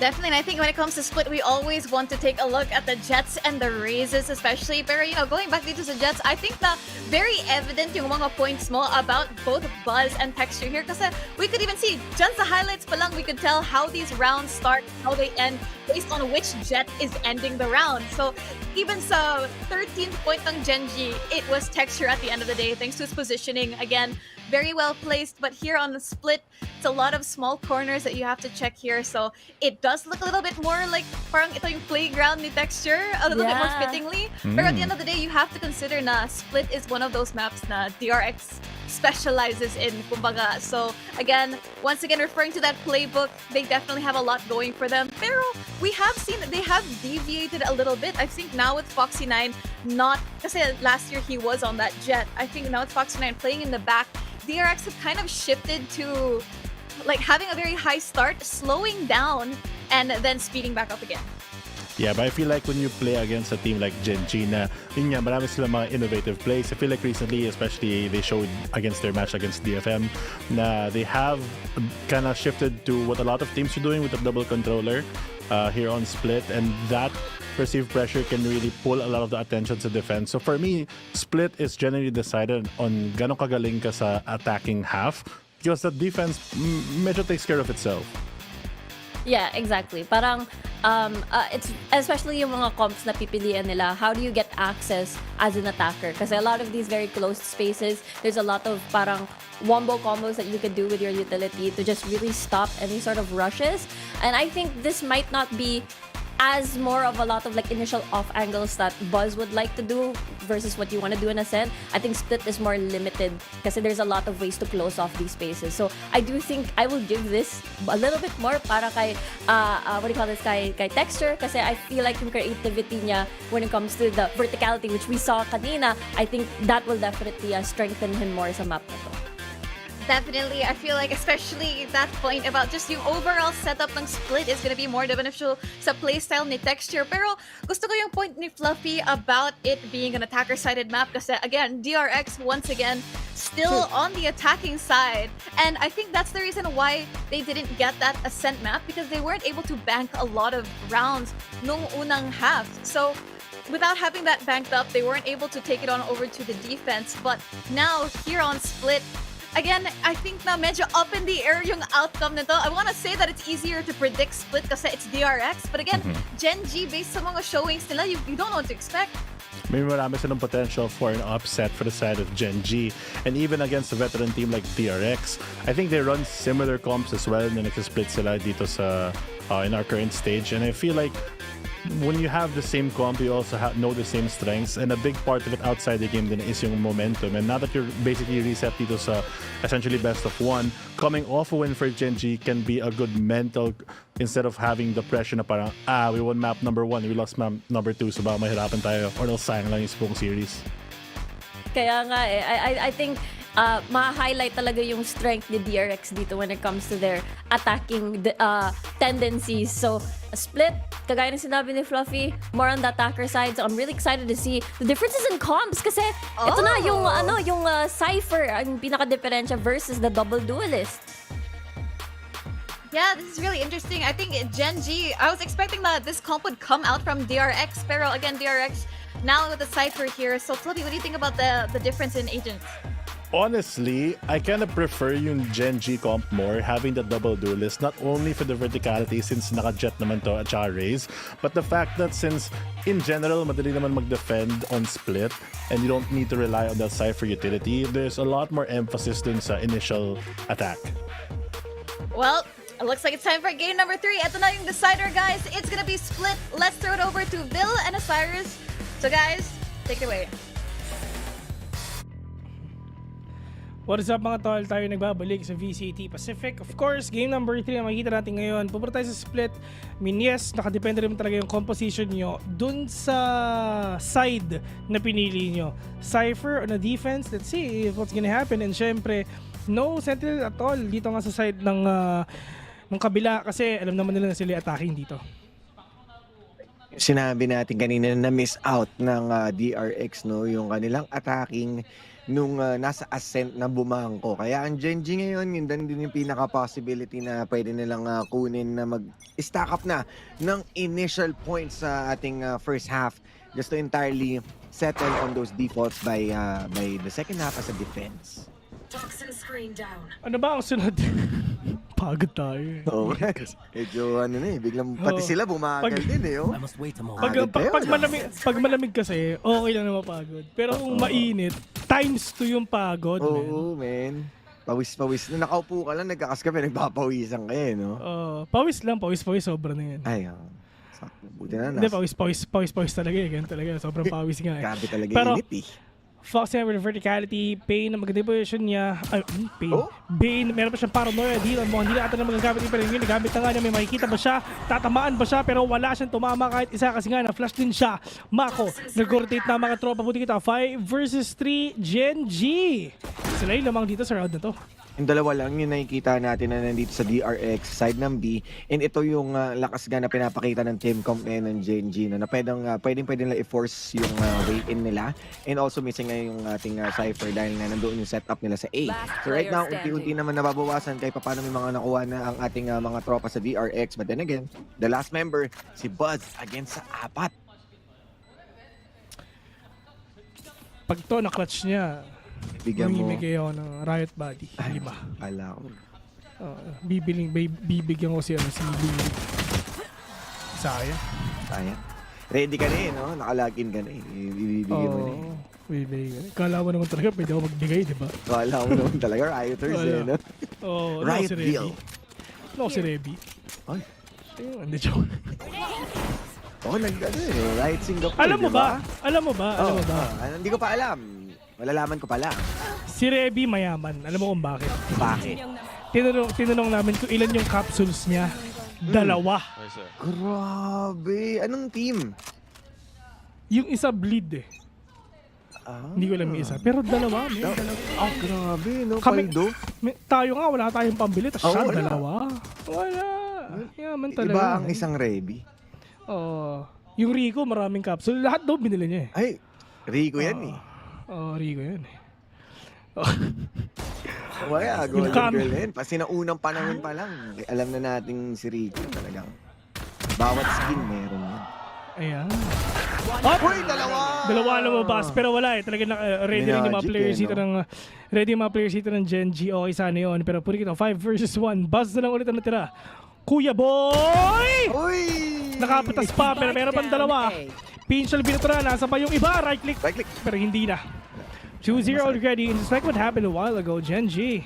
Speaker 3: Definitely, and I think when it comes to Split, we always want to take a look at the Jets and the Razes especially. Pero, you know, going back dito sa Jets, I think na very evident yung mga points mo about both Buzz and texture here. Kasi we could even see, dyan sa highlights pa lang, we could tell how these rounds start, how they end, based on which Jet is ending the round. So, even sa 13th point ng Genji, it was texture at the end of the day, thanks to his positioning. Again, very well placed, but here on the Split, it's a lot of small corners that you have to check here. So it does look a little bit more like parang ito yung playground ni texture, a little bit more fittingly. Pero at the end of the day, you have to consider na Split is one of those maps na DRX specializes in, kumbaga. So again, once again, referring to that playbook, they definitely have a lot going for them. Pero we have seen that they have deviated a little bit. I think now with Foxy9, not, kasi last year he was on that jet. I think now with Foxy9 playing in the back, DRX have kind of shifted to like having a very high start, slowing down, and then speeding back up again.
Speaker 23: Yeah, but I feel like when you play against a team like Genji na, yun nga, marami sila mga innovative plays. I feel like recently, especially they showed against their match against DFM, na they have kind of shifted to what a lot of teams are doing with the double controller here on Split, and that perceived pressure can really pull a lot of the attention to defense. So for me, Split is generally decided on gano'ng kagaling ka sa attacking half, because the defense medyo takes care of itself.
Speaker 22: Yeah, exactly. Parang it's especially yung mga comps na pipilian nila. How do you get access as an attacker? Kasi a lot of these very closed spaces, there's a lot of parang wombo combos that you could do with your utility to just really stop any sort of rushes. And I think this might not be as more of a lot of like initial off angles that Buzz would like to do versus what you want to do in Ascent. I think Split is more limited kasi there's a lot of ways to close off these spaces. So I do think I will give this a little bit more para kay what do you call this, kay texture, kasi I feel like yung creativity niya when it comes to the verticality which we saw kanina, I think that will definitely strengthen him more sa map na to.
Speaker 3: Definitely, I feel like especially that point about just yung overall setup ng Split is gonna be more beneficial sa playstyle ni Texture. Pero gusto ko yung point ni Fluffy about it being an attacker-sided map kasi again, DRX once again still on the attacking side. And I think that's the reason why they didn't get that Ascent map, because they weren't able to bank a lot of rounds nung unang half. So without having that banked up, they weren't able to take it on over to the defense. But now here on Split, again, I think na medyo up in the air yung outcome nito. I want to say that it's easier to predict Split kasi it's DRX. But again, Genji, based sa mga showings nila, you don't know what to expect.
Speaker 23: May marami silang potential for an upset for the side of Genji. And even against a veteran team like DRX, I think they run similar comps as well na nagsisplit sila dito sa in our current stage. And I feel like when you have the same comp, you also know the same strengths, and a big part of it outside the game din is yung momentum. And now that you're basically reset dito sa essentially best of one, coming off a win for Gen.G can be a good mental instead of having the pressure na parang, we won map number 1, we lost map number 2, so baka mahirapan tayo or else sayang lang yung buong series.
Speaker 22: Kaya nga I think ma-highlight talaga yung strength ni DRX dito when it comes to their attacking tendencies. So, a split, kagaya ng sinabi ni Fluffy, more on the attacker side. So, I'm really excited to see the differences in comps kasi ito na yung Cypher, ang pinaka-diferensya versus the double duelist.
Speaker 3: Yeah, this is really interesting. I think Gen.G, I was expecting that this comp would come out from DRX, pero again, DRX now with the Cypher here. So, Fluffy, what do you think about the difference in agents?
Speaker 23: Honestly, I kind of prefer yung Gen.G comp more, having the double duelist, not only for the verticality since naka-jet naman to at saka raise, but the fact that since in general, madali naman mag-defend on split and you don't need to rely on that Cypher utility, there's a lot more emphasis dun sa initial attack.
Speaker 3: Well, it looks like it's time for game number 3. Ito na yung decider, guys. It's gonna be split. Let's throw it over to VIL and Osiris. So, guys, take it away.
Speaker 11: What is up mga tol? Tayo nagbabalik sa VCT Pacific. Of course, game number 3 na makikita natin ngayon. Pupunta tayo sa split. I mean, yes, nakadepende rin talaga yung composition nyo dun sa side na pinili nyo. Cypher on the defense, let's see what's gonna happen. And syempre, no sentinel at all dito nga sa side ng kabila kasi alam naman nila na sila attacking dito.
Speaker 24: Sinabi natin kanina na miss out ng DRX, no, yung kanilang attacking nung nasa Ascent na bumangko. Kaya ang Gen.G ngayon, yun din yung pinaka-possibility na pwede nilang kunin na mag-stack up na ng initial points sa ating first half just to entirely settle on those defaults by the second half as a defense.
Speaker 11: Ano ba ang sunod? Pagod tayo.
Speaker 24: Oo. Medyo biglang pati sila bumagal din oh.
Speaker 11: Pag malamig kasi, okay lang na mapagod. Pero kung mainit, times 2 yung pagod.
Speaker 24: Oo, man. Pawis. Nung nakaupo ka lang, nagkakas ka, nagpapawisan ka no?
Speaker 11: Pawis lang, pawis, sobra na yan.
Speaker 24: Ay, sakto. Buti na.
Speaker 11: Hindi, pawis talaga eh. Ganun talaga, sobrang pawis nga eh.
Speaker 24: Grabe talaga
Speaker 11: pero,
Speaker 24: init eh.
Speaker 11: Fox niya with verticality, Pain na maganda yung position niya. Pain. Bane, meron pa siyang paranoia dito. Hindi na ata na magagamit pero yun. Nagamit na nga niya, may makikita ba siya? Tatamaan ba siya? Pero wala siyang tumama kahit isa kasi nga na-flash din siya. Mako, nag-rotate na mga tropa. Buti kita, 5 versus 3, Gen.G. Sila yung lamang dito sa round na to.
Speaker 24: Yung dalawa lang yung nakikita natin na nandito sa DRX side ng B, and ito yung lakas nga na pinapakita ng team comp ngayon ng Gen.G na pwedeng nila i-force yung way in nila, and also missing nga yung ating Cypher dahil nga nandoon yung setup nila sa A. So right now, unti-unti naman nababawasan kahit paano may mga nakuha na ang ating mga tropa sa DRX, but then again, the last member, si Buzz against sa 4.
Speaker 11: Pag to na-clutch niya,
Speaker 24: bigyan mo.
Speaker 11: Mamimigay ako ng Riot Body. 5.
Speaker 24: Ala ko.
Speaker 11: Bibigyan ko si Lily.
Speaker 24: Sayang. Ready ka na no? Nakalagin ka na Bibigyan mo na
Speaker 11: Bibigyan. Kala mo naman talaga pwede ako magbigay, di ba?
Speaker 24: Kala mo naman talaga, Rioters no? Riot deal.
Speaker 11: Si Rebi.
Speaker 24: Ay.
Speaker 11: Hindi joke.
Speaker 24: Riot Singapore.
Speaker 11: Alam mo ba?
Speaker 24: Hindi ko pa alam. Malalaman ko pala.
Speaker 11: Si Rebi mayaman. Alam mo kung bakit?
Speaker 24: Bakit?
Speaker 11: Tinanong namin kung ilan yung capsules niya. 2.
Speaker 24: Grabe. Anong team?
Speaker 11: Yung isa bleed eh. Hindi ko alam yung isa. Pero 2.
Speaker 24: Grabe, no?
Speaker 11: Tayo nga, wala tayong pambili. Tapos siya 2. Wala. Yaman talaga.
Speaker 24: Iba ang isang Rebi.
Speaker 11: Yung Rico, maraming capsule. Lahat daw binili niya eh.
Speaker 24: Ay, Rico yan eh.
Speaker 11: Rico yan eh.
Speaker 24: Wala, Golden Girl yan. Kasi naunang panahon pa lang, alam na natin si Rico talagang. Bawat skin meron yan.
Speaker 11: Ayan.
Speaker 24: Uy, 2!
Speaker 11: 2 lumabas, pero wala eh. Talaga ready rin yung mga players dito ng Gen.G. Okay, sana yun. Pero puri kita, 5 versus 1. Buzz na lang ulit ang natira. Kuya Boy!
Speaker 24: Uy!
Speaker 11: Nakapatas pa, pero meron pang 2. Pinchal binutura, nasa pa yung iba. Right click. Pero hindi na. 2-0 already. And just like what happened a while ago, Gen.G.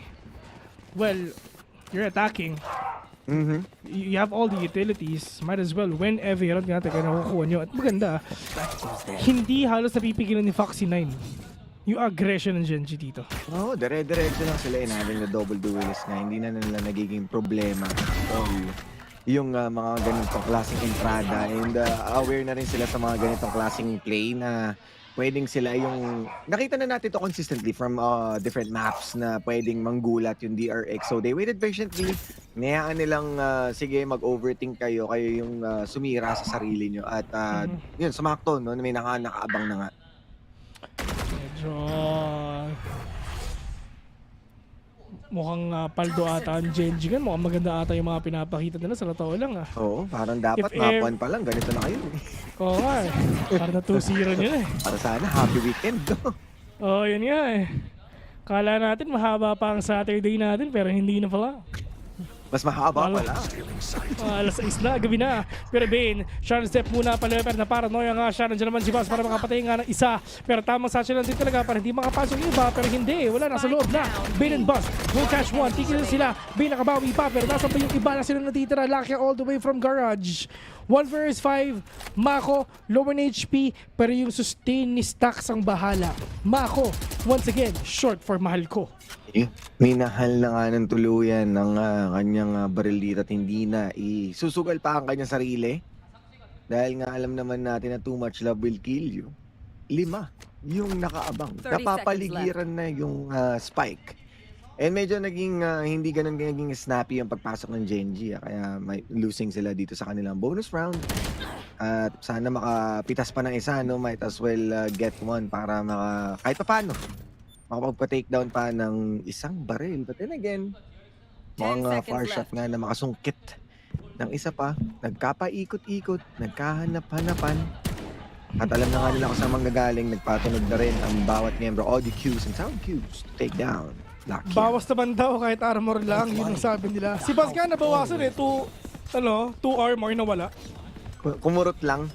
Speaker 11: Well, you're attacking. You have all the utilities, might as well win every round nga tayo nakukuha nyo. At maganda, hindi halos napipigilan ni Foxy9 yung aggression ng Genji dito.
Speaker 24: Oo, dire-diretso lang sila in having the double duelist nga. Hindi na nila nagiging problema. Yung mga ganitong klaseng entrada and aware na rin sila sa mga ganitong klaseng play na pwedeng sila yung... Nakita na natin to consistently from different maps na pwedeng manggulat yung DRX. So they waited patiently. Nayaan nilang, sige, mag-overthink kayo yung sumira sa sarili nyo. At yun, sumakto, no? May nakaabang na nga.
Speaker 11: Medyo... mukhang paldo ata ang Genji kan. Mukhang maganda ata yung mga pinapakita nila sa totoo lang
Speaker 24: Oo, parang dapat map 1 pa lang. Ganito na kayo.
Speaker 11: Oo nga eh. Parang na 2-0 nyo eh.
Speaker 24: Para sana, happy weekend.
Speaker 11: Oo, yun nga eh. Kala natin mahaba pa ang Saturday natin pero hindi na pala.
Speaker 24: Mas mahaba pala.
Speaker 11: Alas 6 na, gabi na. Pero Bane, Sharon step muna pala pero na paranoia nga siya. Nandiyan naman si Bas para makapatay nga ng isa. Pero tamang satchel lang din talaga para hindi makapasok yung iba. Pero hindi, wala nasa loob na. Bane and Bas will catch one. Tigil sila. Bane nakabawi pa pero nasa pa yung iba na sila natitira. Laki all the way from garage. 1 vs 5. Mako, low in HP pero yung sustain ni Stacks ang bahala. Mako, once again, short for mahal ko.
Speaker 24: Minahal na nga ng tuluyan ng kanyang baril dito at hindi na isusugal pa ang kanyang sarili. Dahil nga alam naman natin na too much love will kill you. 5 yung nakaabang. Napapaligiran na yung spike. And medyo naging hindi ganun naging snappy ang pagpasok ng Genji. Kaya may losing sila dito sa kanilang bonus round. At sana makapitas pa ng isa, no? Might as well get one para kahit pa paano makapagpa-takedown pa ng isang baril. But then again, mga far shot nga na makasungkit ng isa pa. Nagkapa-ikot-ikot, nagkahanap-hanapan. At alam na nga nila kung saan manggagaling, nagpatunog na rin ang bawat miyembro. Audio cues and sound cues to take down. Lucky.
Speaker 11: Bawas naman daw kahit armor lang, yun ang sabi nila. Si Bas nga nabawasan eh, 2 armor na wala.
Speaker 24: Kumurot lang.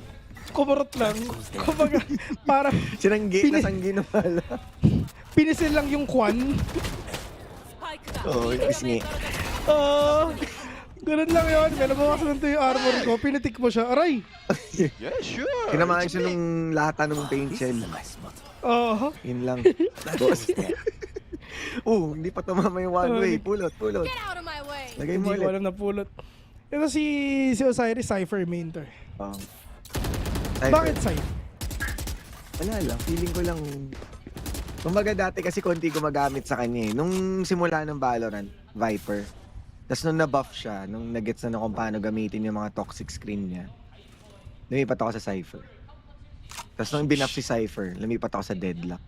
Speaker 11: Kumurot lang. Kumbaga, parang...
Speaker 24: Sinanggi na sanggi na pala.
Speaker 11: Pinisil lang yung kwan.
Speaker 24: Oo, pisngi.
Speaker 11: Ganun lang yun. May nabawasan nito yung armor ko. Pinitik mo siya. Aray!
Speaker 24: Yeah, sure. Kinamahan siya nung lata ng paint shell. Yun lang. Hindi pa tumama yung one way. Pulot. Lagay mo
Speaker 11: ulit. Hindi ko alam na pulot. Ito si Osiris, Cypher main to. Bakit Cypher?
Speaker 24: Wala lang. Feeling ko lang... Kumbaga dati kasi konti gumagamit sa kanya eh. Nung simula ng Valorant, Viper. Tapos nung na-buff siya, nung nag-gets na kung paano gamitin yung mga toxic screen niya, lumipat ako sa Cypher. Tapos nung binuff si Cypher, lumipat ako sa Deadlock.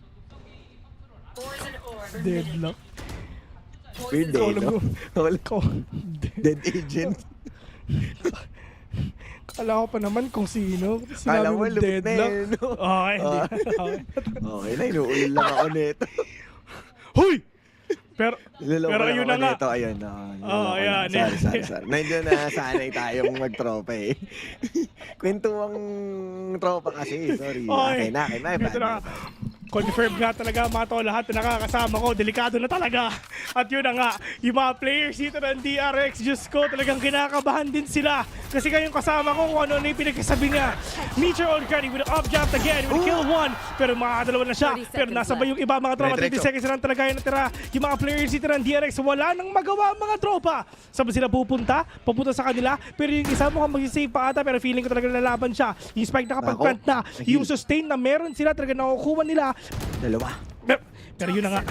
Speaker 11: Deadlock?
Speaker 24: Weird day, no? Dead Agent.
Speaker 11: Kala ko pa naman kung sino.
Speaker 24: Kala mo,
Speaker 11: lupit na
Speaker 24: eh, no?
Speaker 11: Hindi.
Speaker 24: Okay na, inuulil lang ako nito.
Speaker 11: Huy! Pero ayun na nga.
Speaker 24: Nito, ayun.
Speaker 11: Ayan.
Speaker 24: Sorry. Nandiyan na sanay tayong mag-tropa eh. Kwentuang tropa kasi, sorry. Okay na.
Speaker 11: Confirm nga talaga mga to, lahat na nakakasama ko, delikado na talaga. At yun na nga, yung mga players dito ng DRX, Diyos ko, talagang kinakabahan din sila. Kasi kayong kasama ko kung ano yung pinagkasabi niya. Meteor on Cardi with an up jump again, with a kill one. Pero makakadalawa na siya. Pero nasa ba yung iba mga tropa, 30 seconds na lang talaga yung natira. Yung mga players dito ng DRX, wala nang magawa mga tropa. Saan ba sila pupunta? Papunta sa kanila. Pero yung isa mukhang mag-save pa ata, pero feeling ko talaga nalaban siya. Yung spike nakapag-plant na. Yung sustain na meron sila, talaga nakukuha nila.
Speaker 24: Dalawa.
Speaker 11: Pero yun na nga.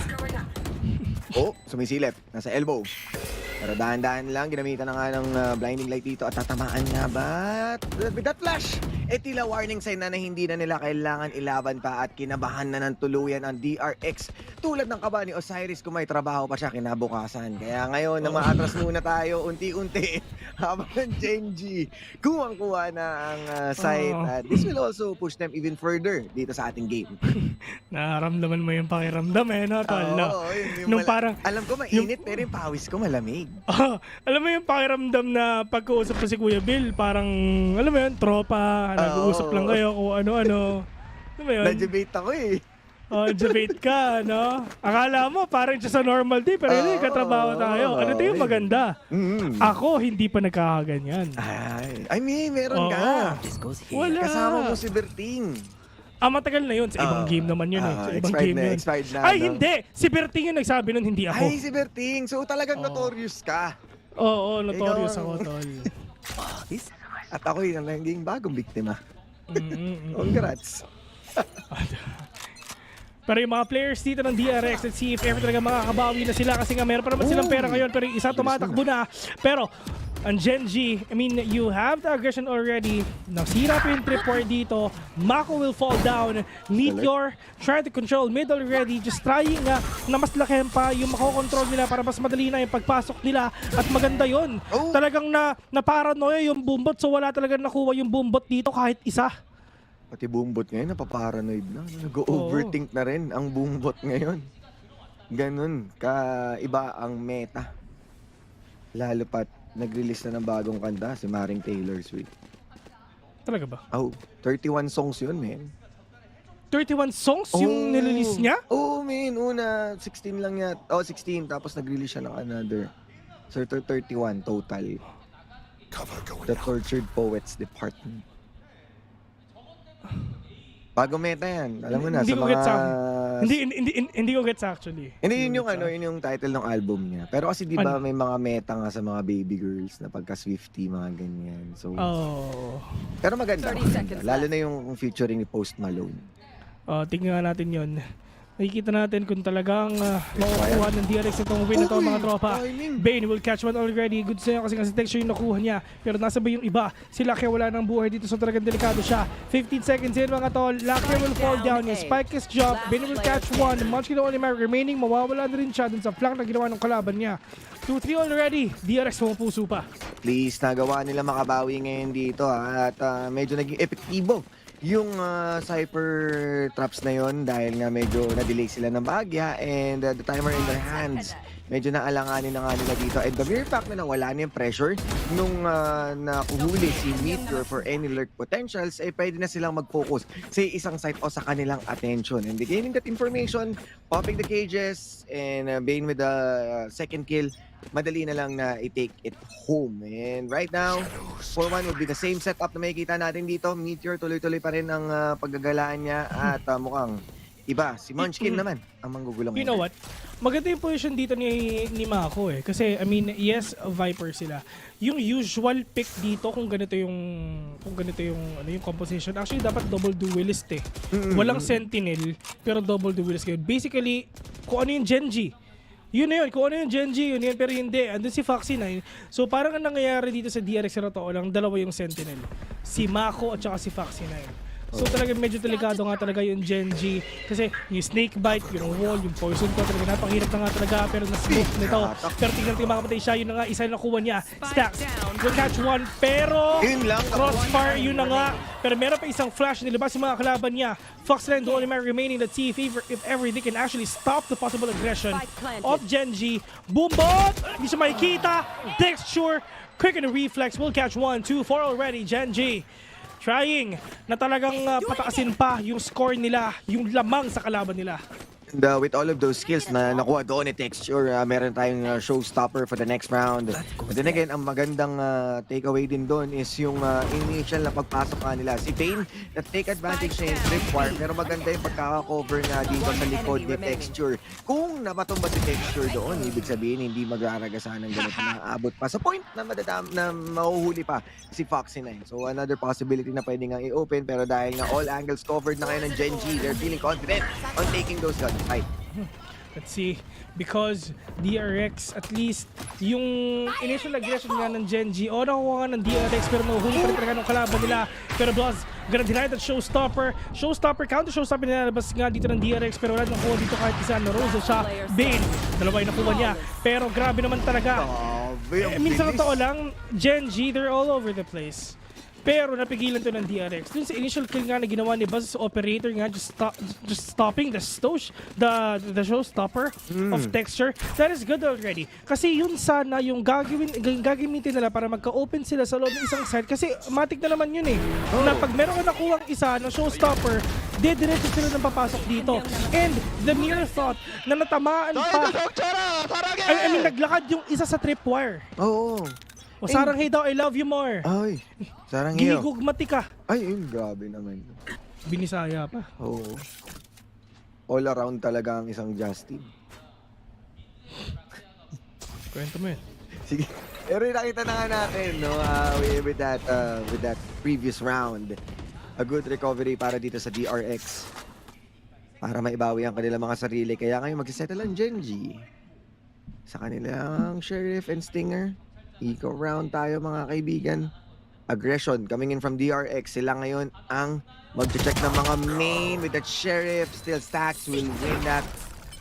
Speaker 24: Sumisilip. Nasa elbow. Pero dahan-dahan lang, ginamitan na nga ng blinding light dito at tatamaan nga ba? With that flash, tila warning sign na hindi na nila kailangan ilaban pa at kinabahan na ng tuluyan ang DRX. Tulad ng kaba ni Osiris kung may trabaho pa siya kinabukasan. Kaya ngayon, maatras muna tayo unti-unti habang ng Genji kuwang-kuha na ang site. This will also push them even further dito sa ating game.
Speaker 11: Naramdaman mo yung pakiramdam no? Nung parang,
Speaker 24: alam ko mainit pero yung pawis ko malamig.
Speaker 11: Alam mo yung pakiramdam na pagkausap ko si Kuya Bill, parang, alam mo yun, tropa, nag-uusap lang kayo kung ano-ano. Alam mo yun?
Speaker 24: Na-debate ako eh.
Speaker 11: Oh, debate ka, no? Akala mo, parang just sa normal day, pero hindi, katrabaho tayo. Ano ito yung maganda? Ako, hindi pa nagkakaganyan.
Speaker 24: I mean, meron ka.
Speaker 11: Wala.
Speaker 24: Kasama mo si Berting.
Speaker 11: Matagal na yun. Sa ibang game naman yun eh. Sa ibang game yun.
Speaker 24: Expired na.
Speaker 11: Ay, hindi! Si Berting yung nagsabi nun, hindi ako.
Speaker 24: Ay, si Berting. So talagang notorious ka.
Speaker 11: Oo, notorious ako, tol.
Speaker 24: At ako yung naging bagong biktima. Congrats.
Speaker 11: Pero yung mga players dito ng DRX, let's see if ever talaga makakabawi na sila kasi nga meron pa naman silang pera ngayon pero yung isa tumatakbo na. Pero ang Genji, I mean, you have the aggression already. Nasira pa yung tripwire dito. Mako will fall down. Meteor, try to control mid already. Just trying na mas lakihan pa yung makokontrol nila para mas madali na yung pagpasok nila. At maganda yon. Talagang na-paranoia yung boombot so wala talagang nakuha yung boombot dito kahit isa.
Speaker 24: Pati boombot ngayon, napaparanoid na. Nag-overthink na rin ang boombot ngayon. Ganun, iba ang meta. Lalo pat nag-release na ng bagong kanta, si Maring Taylor Swift.
Speaker 11: Talaga ba?
Speaker 24: 31 songs yun, man.
Speaker 11: 31 songs yung nililist niya?
Speaker 24: Oo, man. Una, 16 lang yan. 16, tapos nag-release siya ng another. So, 31 total. The Tortured Poets Department. Bago meta yan. Alam mo na,
Speaker 11: hindi
Speaker 24: sa
Speaker 11: ko
Speaker 24: mga...
Speaker 11: Hindi ko gets actually.
Speaker 24: Hindi, yun yung title ng album niya. Pero kasi di ba may mga meta nga sa mga baby girls na pagka Swiftie, mga ganyan. So, pero maganda. Lalo na yung featuring ni Post Malone.
Speaker 11: Tingnan natin yun. Nakikita natin kung talagang makukuha ng DRX itong win na ito mga tropa. Bane will catch one already. Good sa'yo kasi texture yung nakuha niya. Pero nasa ba yung iba? Si Lucky wala ng buhay dito so talagang delikado siya. 15 seconds in mga tol. Lucky will fall down. Yung spike is jump. Bane will catch one. Munchkin only man remaining. Mawawala na rin siya dun sa flank na ginawa ng kalaban niya. 2-3 already. DRX puso pa.
Speaker 24: Please, nagawa nila makabawi ngayon dito at medyo naging epektibo yung Cypher traps na yon dahil nga medyo na-delay sila ng bahagya and the timer in their hands. Medyo naalanganin na nga nila dito. And the mere fact na nawala na yung pressure nung nakuhuli si Meteor for any lurk potentials, pwede na silang mag-focus sa isang site o sa kanilang attention. And gaining that information, popping the cages, and Bane with the second kill, madali na lang na i-take it home. And right now, 4-1 would be the same setup na makikita natin dito. Meteor tuloy-tuloy pa rin ang paggagalaan niya at mukhang iba. Si Munchkin naman ang manggugulong.
Speaker 11: You know what? Maganda yung position dito ni Mako eh. Kasi, I mean, yes, Viper sila. Yung usual pick dito kung ganito yung yung composition. Actually, dapat double duelist eh. Walang Sentinel, pero double duelist kayo. Basically, kung ano yung Genji. Yun na yun. Kung ano yung Genji, yun yan. Pero hindi. Andun si Foxy 9. So, parang ang nangyayari dito sa DRX na to, lang dalawa yung Sentinel. Si Mako at saka si Foxy 9. So talaga medyo delikado nga talaga yung Genji kasi yung snake bite, yung wall, yung poison ko talaga napakahirap na nga talaga pero na-smoke nito. Pero tingnan makapatay siya, yun na nga, isa na nakuha niya. Stacks will catch one pero crossfire, yun na nga. Pero meron pa isang flash, nilabas yung mga kalaban niya. Foxland, the only man remaining. Let's see if ever they can actually stop the possible aggression of Genji. Boombot! Hindi siya makikita. Texture, quick and reflex will catch 1, 2, 4 already. Genji trying na talagang pataasin pa yung score nila, yung lamang sa kalaban nila.
Speaker 24: And with all of those skills na nakuha doon ni Texture, meron tayong showstopper for the next round. But then again, ang magandang takeaway din doon is yung initial na pagpasok nila. Si Bane, na-take advantage niya yung tripwire, pero maganda yung pagkaka-cover nga dito sa likod ni Texture. Kung napatumba si Texture doon, ibig sabihin hindi magraragasan ng ganito na abot pa sa point na mahuhuli pa si Foxy 9. So another possibility na pwede nga i-open, pero dahil nga all angles covered na kayo ng Genji, they're feeling confident on taking those guns. Fight.
Speaker 11: Let's see, because DRX at least yung initial aggression nga ng Genji nakuha nga ng DRX pero nahuhuli pa rin talaga ng kalaban nila. Pero Blaz, gonna deny that showstopper, counter showstopper nilalabas nga dito ng DRX pero wala nakuha dito kahit isa na Rosa siya. Bane, dalawa yung nakuha niya pero grabe naman talaga. Minsan totoo lang, Genji, they're all over the place. Pero napigilan to ng DRX. Dun sa initial kill nga na ginawa ni Buzz operator nga, just stopping the showstopper of Texture. That is good already. Kasi yun sana yung gagamitin nila para magka-open sila sa loob ng isang side. Kasi matik na naman yun eh. Na pag meron ka nakuhang isa na showstopper, diretso sila nang papasok dito. And the mere thought na natamaan pa. I mean, naglakad yung isa sa tripwire.
Speaker 24: Oo.
Speaker 11: O Saranghey daw, I love you more.
Speaker 24: Ay, Saranghey.
Speaker 11: Ginigugmati ka.
Speaker 24: Ay, grabe naman.
Speaker 11: Binisaya pa.
Speaker 24: Oo. All around talaga ang isang Justin.
Speaker 11: Kwento mo yun.
Speaker 24: Sige. Pero nakita na nga natin, no, with that previous round, a good recovery para dito sa DRX. Para maibawi ang kanilang mga sarili. Kaya ngayon magsisettle ang Genji sa kanilang Sheriff and Stinger. Eco round tayo mga kaibigan. Aggression coming in from DRX. Sila ngayon ang mag-check ng mga main with that Sheriff. Still Stacks will win that.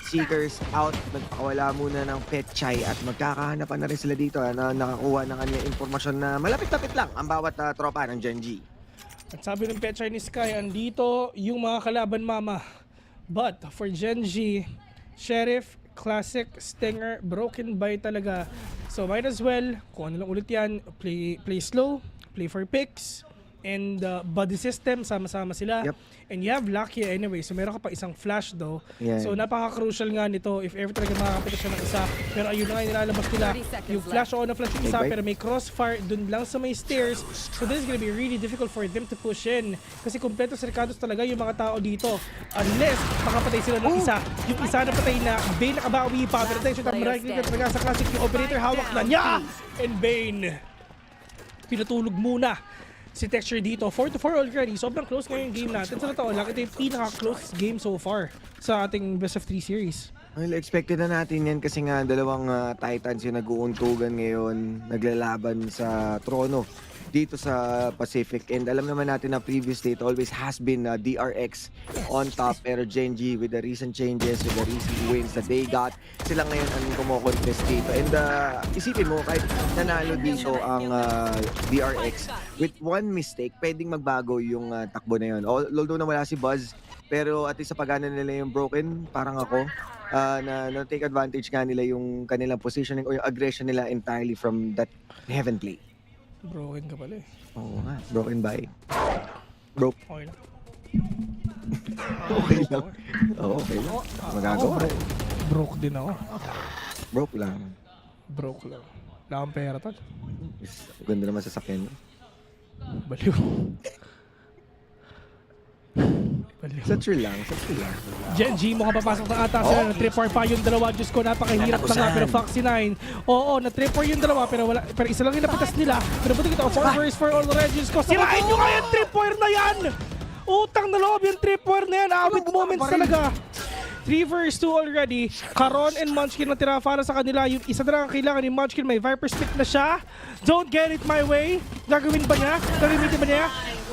Speaker 24: Seekers out. Nagpakawala muna ng Petchay at magkakahanapan na rin sila dito na nakakuha ng kanyang informasyon na malapit-lapit lang ang bawat tropa ng Genji.
Speaker 11: At sabi ng Petchay ni Sky, andito yung mga kalaban mama. But for Genji, Sheriff, Classic, Stinger, broken by talaga. So might as well, kung ano lang ulit yan, play slow, play for picks, and body system, sama-sama sila.
Speaker 24: Yep.
Speaker 11: And you have Lucky anyway, so meron ka pa isang flash though.
Speaker 24: Yeah.
Speaker 11: So napaka-crucial nga nito if ever talaga makakapita siya ng isa. Pero ayun na nga yung nilalabas nila. Yung flash o na-flash yung isa, pero may crossfire dun lang sa may stairs. So this is gonna be really difficult for them to push in. Kasi kompleto serkados talaga yung mga tao dito. Unless makapatay sila ng isa. Yung isa na patay na, Bane nakabawi pa. Pero tayo siya marikita talaga sa classic. Yung operator hawak na niya. And Bane pinatulog muna si Texture dito. 4-4 already. Sobrang close ngayon yung game natin. Sa totoo lang, ito yung pinaka-close game so far sa ating best of 3 series.
Speaker 24: Well, expected na natin yan kasi nga dalawang Titans yung nag-uuntugan ngayon, naglalaban sa trono dito sa Pacific. And alam naman natin na previously it always has been DRX on top. Pero Genji with the recent changes, with the recent wins that they got, sila ngayon ang kumokontest dito. And isipin mo, kahit nanalo dito ang DRX, with one mistake, pwedeng magbago yung takbo na yun. Although na wala si Buzz, pero at least sa pagana nila yung broken, parang ako, na take advantage nga nila yung kanilang positioning o yung aggression nila entirely from that heaven play.
Speaker 11: Broken ka pala eh.
Speaker 24: Oo nga, broken by. Broke.
Speaker 11: Okay lang.
Speaker 24: Okay lang. Oo, okay lang. Magagawa.
Speaker 11: Broke din ako.
Speaker 24: Broke lang.
Speaker 11: Broke lang. Wala akong pera tol.
Speaker 24: Ganda naman sa sakyan.
Speaker 11: Baliw.
Speaker 24: Sa true lang, sa true lang.
Speaker 11: Genji, mukhang papasok na ata sila. Na-trip-war pa yung dalawa. Diyos ko, napakahirap na nga. Pero Foxy 9, oo, na-trip-war yung dalawa. Pero isa lang yung napitas nila. Pero buti kita, 4 versus 4 all already. Diyos ko, sirain nyo nga yung trip-war na yan! Utang na loob yung trip-war na yan. Awit moments talaga. 3 versus 2 already. Caron and Munchkin na tira para sa kanila. Yung isa na lang ang kailangan ni Munchkin. May Viper Stick na siya. Don't get it my way. Gagawin ba niya? Gagawin ba niya?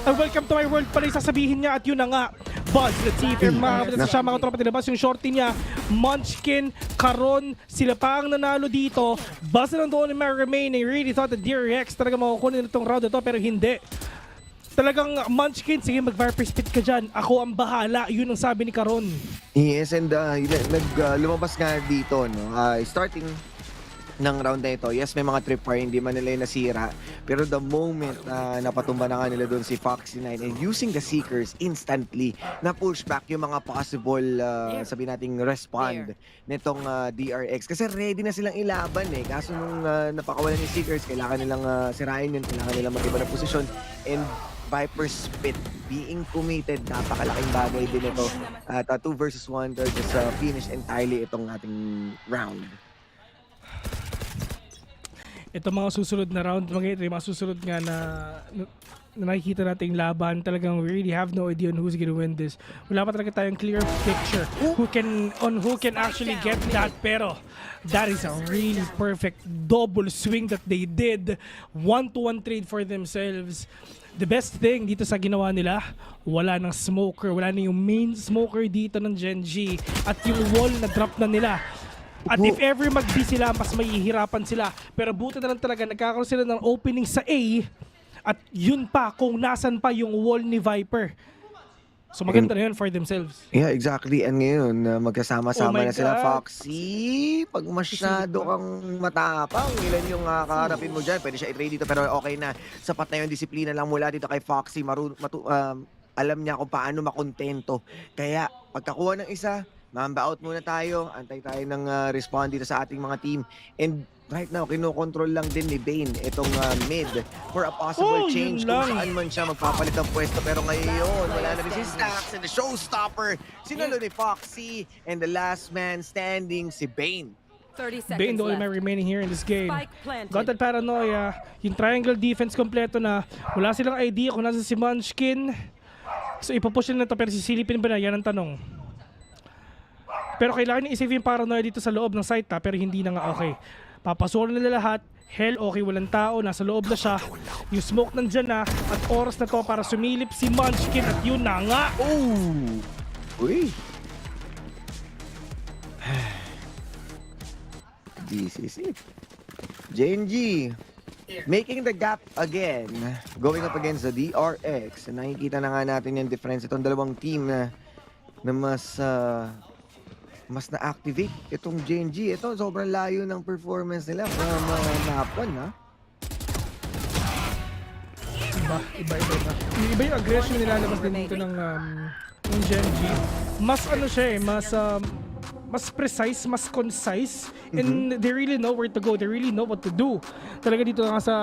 Speaker 11: Welcome to my world pala yung sasabihin niya. At yun na nga. Buzz, let's see if makakapitas siya mga tropa nilabas yung shorty niya. Munchkin, Caron, sila pa ang nanalo dito. Buzz na doon yung remain. I really thought that DRX talaga makukunin itong round ito pero hindi. Talagang Munchkin, sige mag-Viper Spit ka dyan. Ako ang bahala. Yun ang sabi ni Caron.
Speaker 24: Yes, and lumabas nga dito, no? Starting ng round na ito, yes, may mga tripwire, hindi man nila yung nasira. Pero the moment napatumba na nga nila doon si Foxy 9 and using the Seekers instantly na push back yung mga possible, sabi nating respond nitong DRX. Kasi ready na silang ilaban eh. Kaso nung napakawalan yung Seekers, kailangan nilang sirain yun, kailangan nilang mag-iba na posisyon. And Viper Spit being committed, napakalaking bagay din ito. At 2 versus 1, they're just finished entirely itong ating round.
Speaker 11: Ito mga susunod na round, mga susunod nga na nakikita nating laban, talagang we really have no idea on who's gonna win this. Wala pa talaga tayong clear picture who can actually get that, pero that is a really perfect double swing that they did. 1-to-1 trade for themselves. The best thing dito sa ginawa nila, wala ng smoker, wala na yung main smoker dito ng Genji at yung wall na drop na nila. At if ever mag-B sila, mas mahihirapan sila. Pero buti na lang talaga, nagkakaroon sila ng opening sa A. At yun pa, kung nasan pa yung wall ni Viper. So maganda na yun for themselves.
Speaker 24: Yeah, exactly. And ngayon, magkasama-sama na sila,
Speaker 11: God.
Speaker 24: Foxy. Pag masyado kang matapang, ilan yung kaharapin mo dyan? Pwede siya i-trade dito, pero okay na. Sapat na yung disiplina lang mula dito kay Foxy. Alam niya kung paano makontento. Kaya, pagkakuha ng isa, mamba out muna tayo. Antay tayo ng respond dito sa ating mga team. And right now, kinokontrol lang din ni Bane itong mid for a possible change kung saan man siya magpapalit ng pwesto. Pero ngayon, wala na rin si Stax and the showstopper. Sinalo ni Foxy and the last man standing, si Bane.
Speaker 11: Bane, the only man remaining here in this game. Got that paranoia. Yung triangle defense kompleto na. Wala silang idea kung nasa si Munchkin. So ipapush nila na ito, pero sisilipin ba na? Yan ang tanong. Pero kailangan i-save yung paranoia dito sa loob ng site pero hindi na nga okay. Papasukin nila lahat. Hell, okay, walang tao. Nasa loob na siya. Yung smoke nandyan na. At oras na to para sumilip si Munchkin. At yun na nga.
Speaker 24: Uy. DCC. Genji. Making the gap again. Going up against the DRX. Nakikita na nga natin yung difference. Itong dalawang team na mas na-activate itong Genji. Ito, sobrang layo ng performance nila from map 1, ha?
Speaker 11: Iba yung aggression nila labas din dito ng Genji. Mas ano siya mas precise, mas concise, and they really know where to go. They really know what to do. Talaga dito nga sa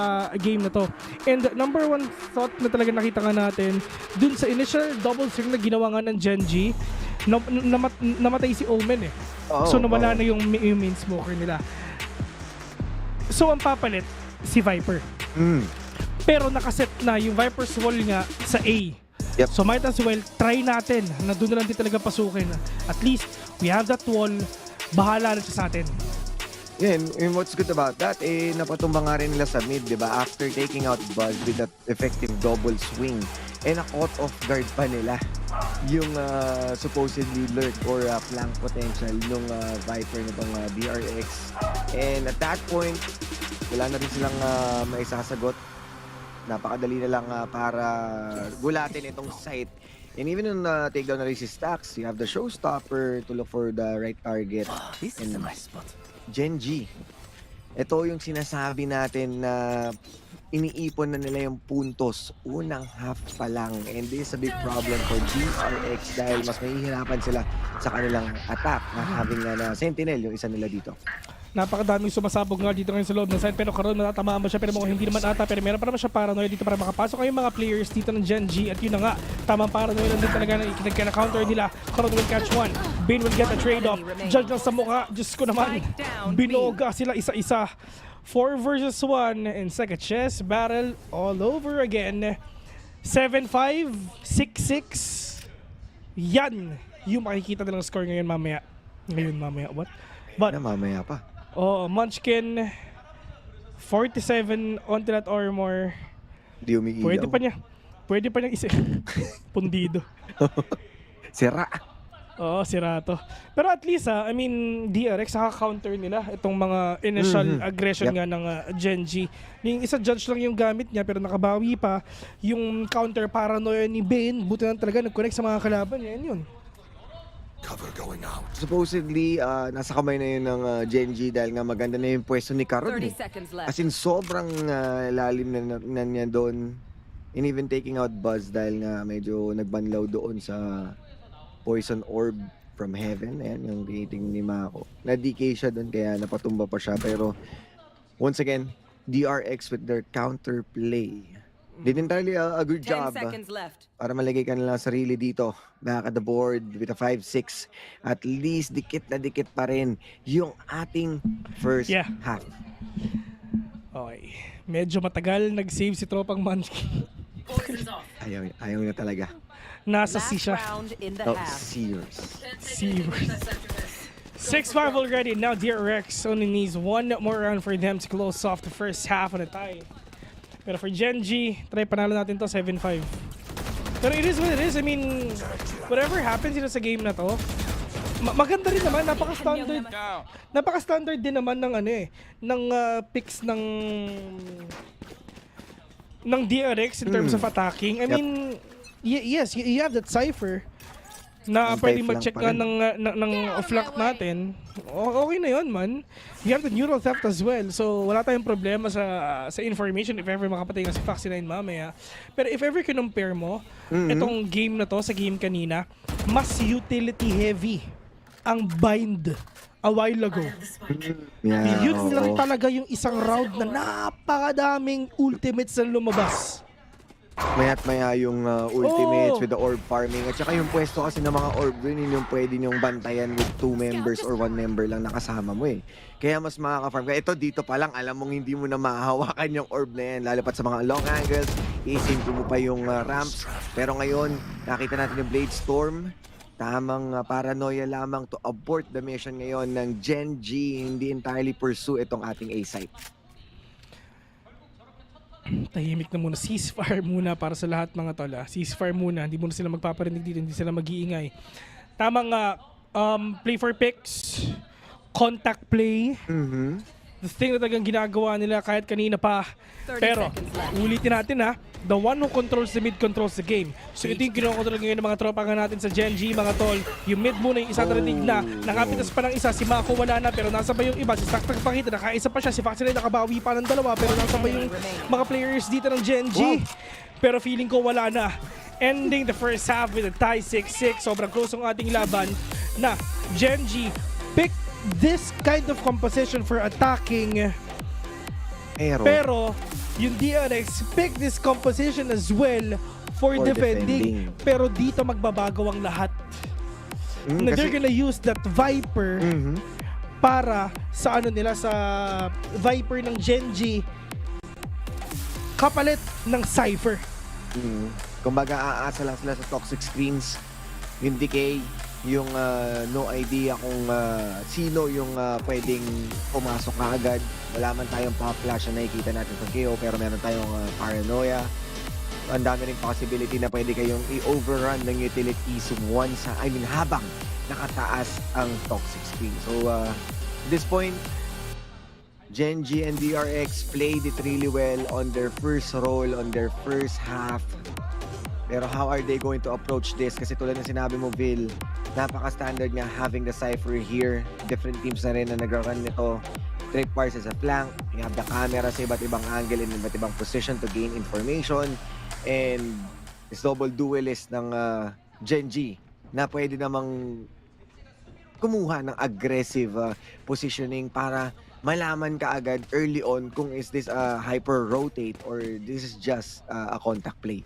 Speaker 11: game na to. And number one thought na talaga nakita nga natin, dun sa initial double swing na ginawa nga ng Genji, namatay si Omen eh. So nawala na yung main smoker nila. So ang papalit, si Viper. Pero nakaset na yung Viper's wall nga sa A. So might as well try natin na doon na lang din talaga pasukin. At least we have that wall, bahala na siya sa atin.
Speaker 24: Yeah, and what's good about that, napatumba nga rin nila sa mid, di ba? After taking out Buzz with that effective double swing, na-caught off guard pa nila yung supposedly lurk or flank potential nung Viper nitong DRX. And at that point, wala na rin silang maisasagot. Napakadali na lang para gulatin itong site. And even on takedown na rin si Stax, you have the showstopper to look for the right target. And Genji. Ito yung sinasabi natin na iniipon na nila yung puntos unang half pa lang. And this is a big problem for DRX dahil mas mahihirapan sila sa kanilang attack na having na Sentinel yung isa nila dito.
Speaker 11: Napakadaming sumasabog nga dito ngayon sa loob ng side, pero karoon matatamaan mo siya, pero mukhang hindi naman ata, pero meron pa naman siya paranoia dito para makapasok ang mga players dito ng Genji. At yun na nga, tamang paranoia lang din talaga na ikinag-counter nila. Karoon will catch one, Bane will get a trade-off, judge lang sa mukha, Diyos ko naman, binoga sila isa-isa. 4 versus 1 and second chess battle all over again. 7-5, 6-6, yan yung makikita nilang score ngayon mamaya. What? But,
Speaker 24: mamaya pa.
Speaker 11: Oh, Munchkin 47 onto that armor.
Speaker 24: Di umiilaw.
Speaker 11: Pwede pa niya pundido.
Speaker 24: Sira.
Speaker 11: Oo, sira to. Pero at least I mean, DRX counter nila itong mga initial aggression nga ng Genji. Yung isa judge lang yung gamit niya pero nakabawi pa yung counter paranoia ni Bane. Buti na talaga nag-connect sa mga kalaban niya. Yun.
Speaker 24: Cover going out. Supposedly, nasa kamay na yun ng Genji dahil nga maganda na yung pwesto ni Karon. As in, sobrang lalim na niya doon. And even taking out Buzz dahil nga medyo nagbanlaw doon sa Poison Orb from Heaven. Ayan, yung rating ni Mako. Na-DK siya doon kaya napatumba pa siya. Pero, once again, DRX with their counterplay. Did entirely a good job para malagay ka nila sarili dito back at the board with a 5-6. At least dikit na dikit pa rin yung ating first half.
Speaker 11: Okay. Medyo matagal nag-save si tropang Munchkin.
Speaker 24: Ayaw na talaga.
Speaker 11: Nasa C siya.
Speaker 24: Sears.
Speaker 11: 6-5 already. Now DRX only needs one more round for them to close off the first half of the tie. Pero for Genji, try panalo natin to 7-5. Pero it is what it is. I mean, whatever happens sa game na to, maganda rin naman. Napaka-standard. Napaka-standard din naman ng ng picks ng ng DRX in terms of attacking. I mean, yes, you have that Cypher na pwede mag-check ka ng flank natin. Okay na yun, man. You have the neural theft as well. So, wala tayong problema sa information if ever makapatay nga si Foxy9 mamaya. Pero if ever kinumpare mo, itong game na to sa game kanina, mas utility heavy ang bind a while ago. Yun lang talaga yung isang round na napakadaming ultimates na lumabas.
Speaker 24: Maya't maya yung ultimates with the orb farming. At saka yung pwesto kasi ng mga orb dun, yun yung pwede nyong bantayan with 2 members or 1 member lang nakasama mo eh. Kaya mas makaka-farm. Kaya ito dito pa lang, alam mong hindi mo na mahahawakan yung orb na yan. Lalo pat sa mga long angles, isinto mo pa yung ramps. Pero ngayon, nakita natin yung Blade Storm. Tamang paranoia lamang to abort the mission ngayon ng Gen G. Hindi entirely pursue itong ating A site.
Speaker 11: Tahimik na muna. Ceasefire muna para sa lahat mga tol. Ceasefire muna. Hindi muna sila magpaparinig dito. Hindi sila mag-iingay. Tamang play for picks. Contact play. The thing na talagang ginagawa nila kahit kanina pa. Pero, ulitin natin the one who controls the mid controls the game. So ito yung kinokontrol ngayon ng mga tropa nga natin sa Gen G, mga tol. Yung mid muna yung isang narinig na. Nangapitas pa ng isa, si Mako wala na, pero nasa ba yung iba? Si Stack pakita, nakaisa pa siya. Si Foxy nakabawi pa ng dalawa, pero nasa ba yung mga players dito ng Gen G? Pero feeling ko wala na. Ending the first half with a tie 6-6. Sobrang close ang ating laban na Gen G pick this kind of composition for attacking. Pero yung DRX pick this composition as well for defending. Pero dito magbabago ang lahat. Na they're gonna use that Viper para sa nila sa Viper ng Gen G kapalit ng Cypher.
Speaker 24: Kumbaga aasa lang sila sa toxic screens. Yung decay, yung no idea kung sino yung pwedeng pumasok na agad. Wala man tayong pop flash na nakikita natin sa KO, pero meron tayong paranoia. Ang dami rin possibility na pwede kayong i-overrun ng utilities habang nakataas ang toxic screen. So at this point, Gen G and DRX played it really well on their first role, on their first half. Pero how are they going to approach this? Kasi tulad ng sinabi mo, Vil, napaka-standard nga having the Cypher here. Different teams na rin na nag-run nito. Tripwires as a flank. You have the camera sa iba't ibang angle and iba't ibang position to gain information. And this double duelist ng Gen G na pwede namang kumuha ng aggressive positioning para malaman ka agad early on kung is this a hyper rotate or this is just a contact play.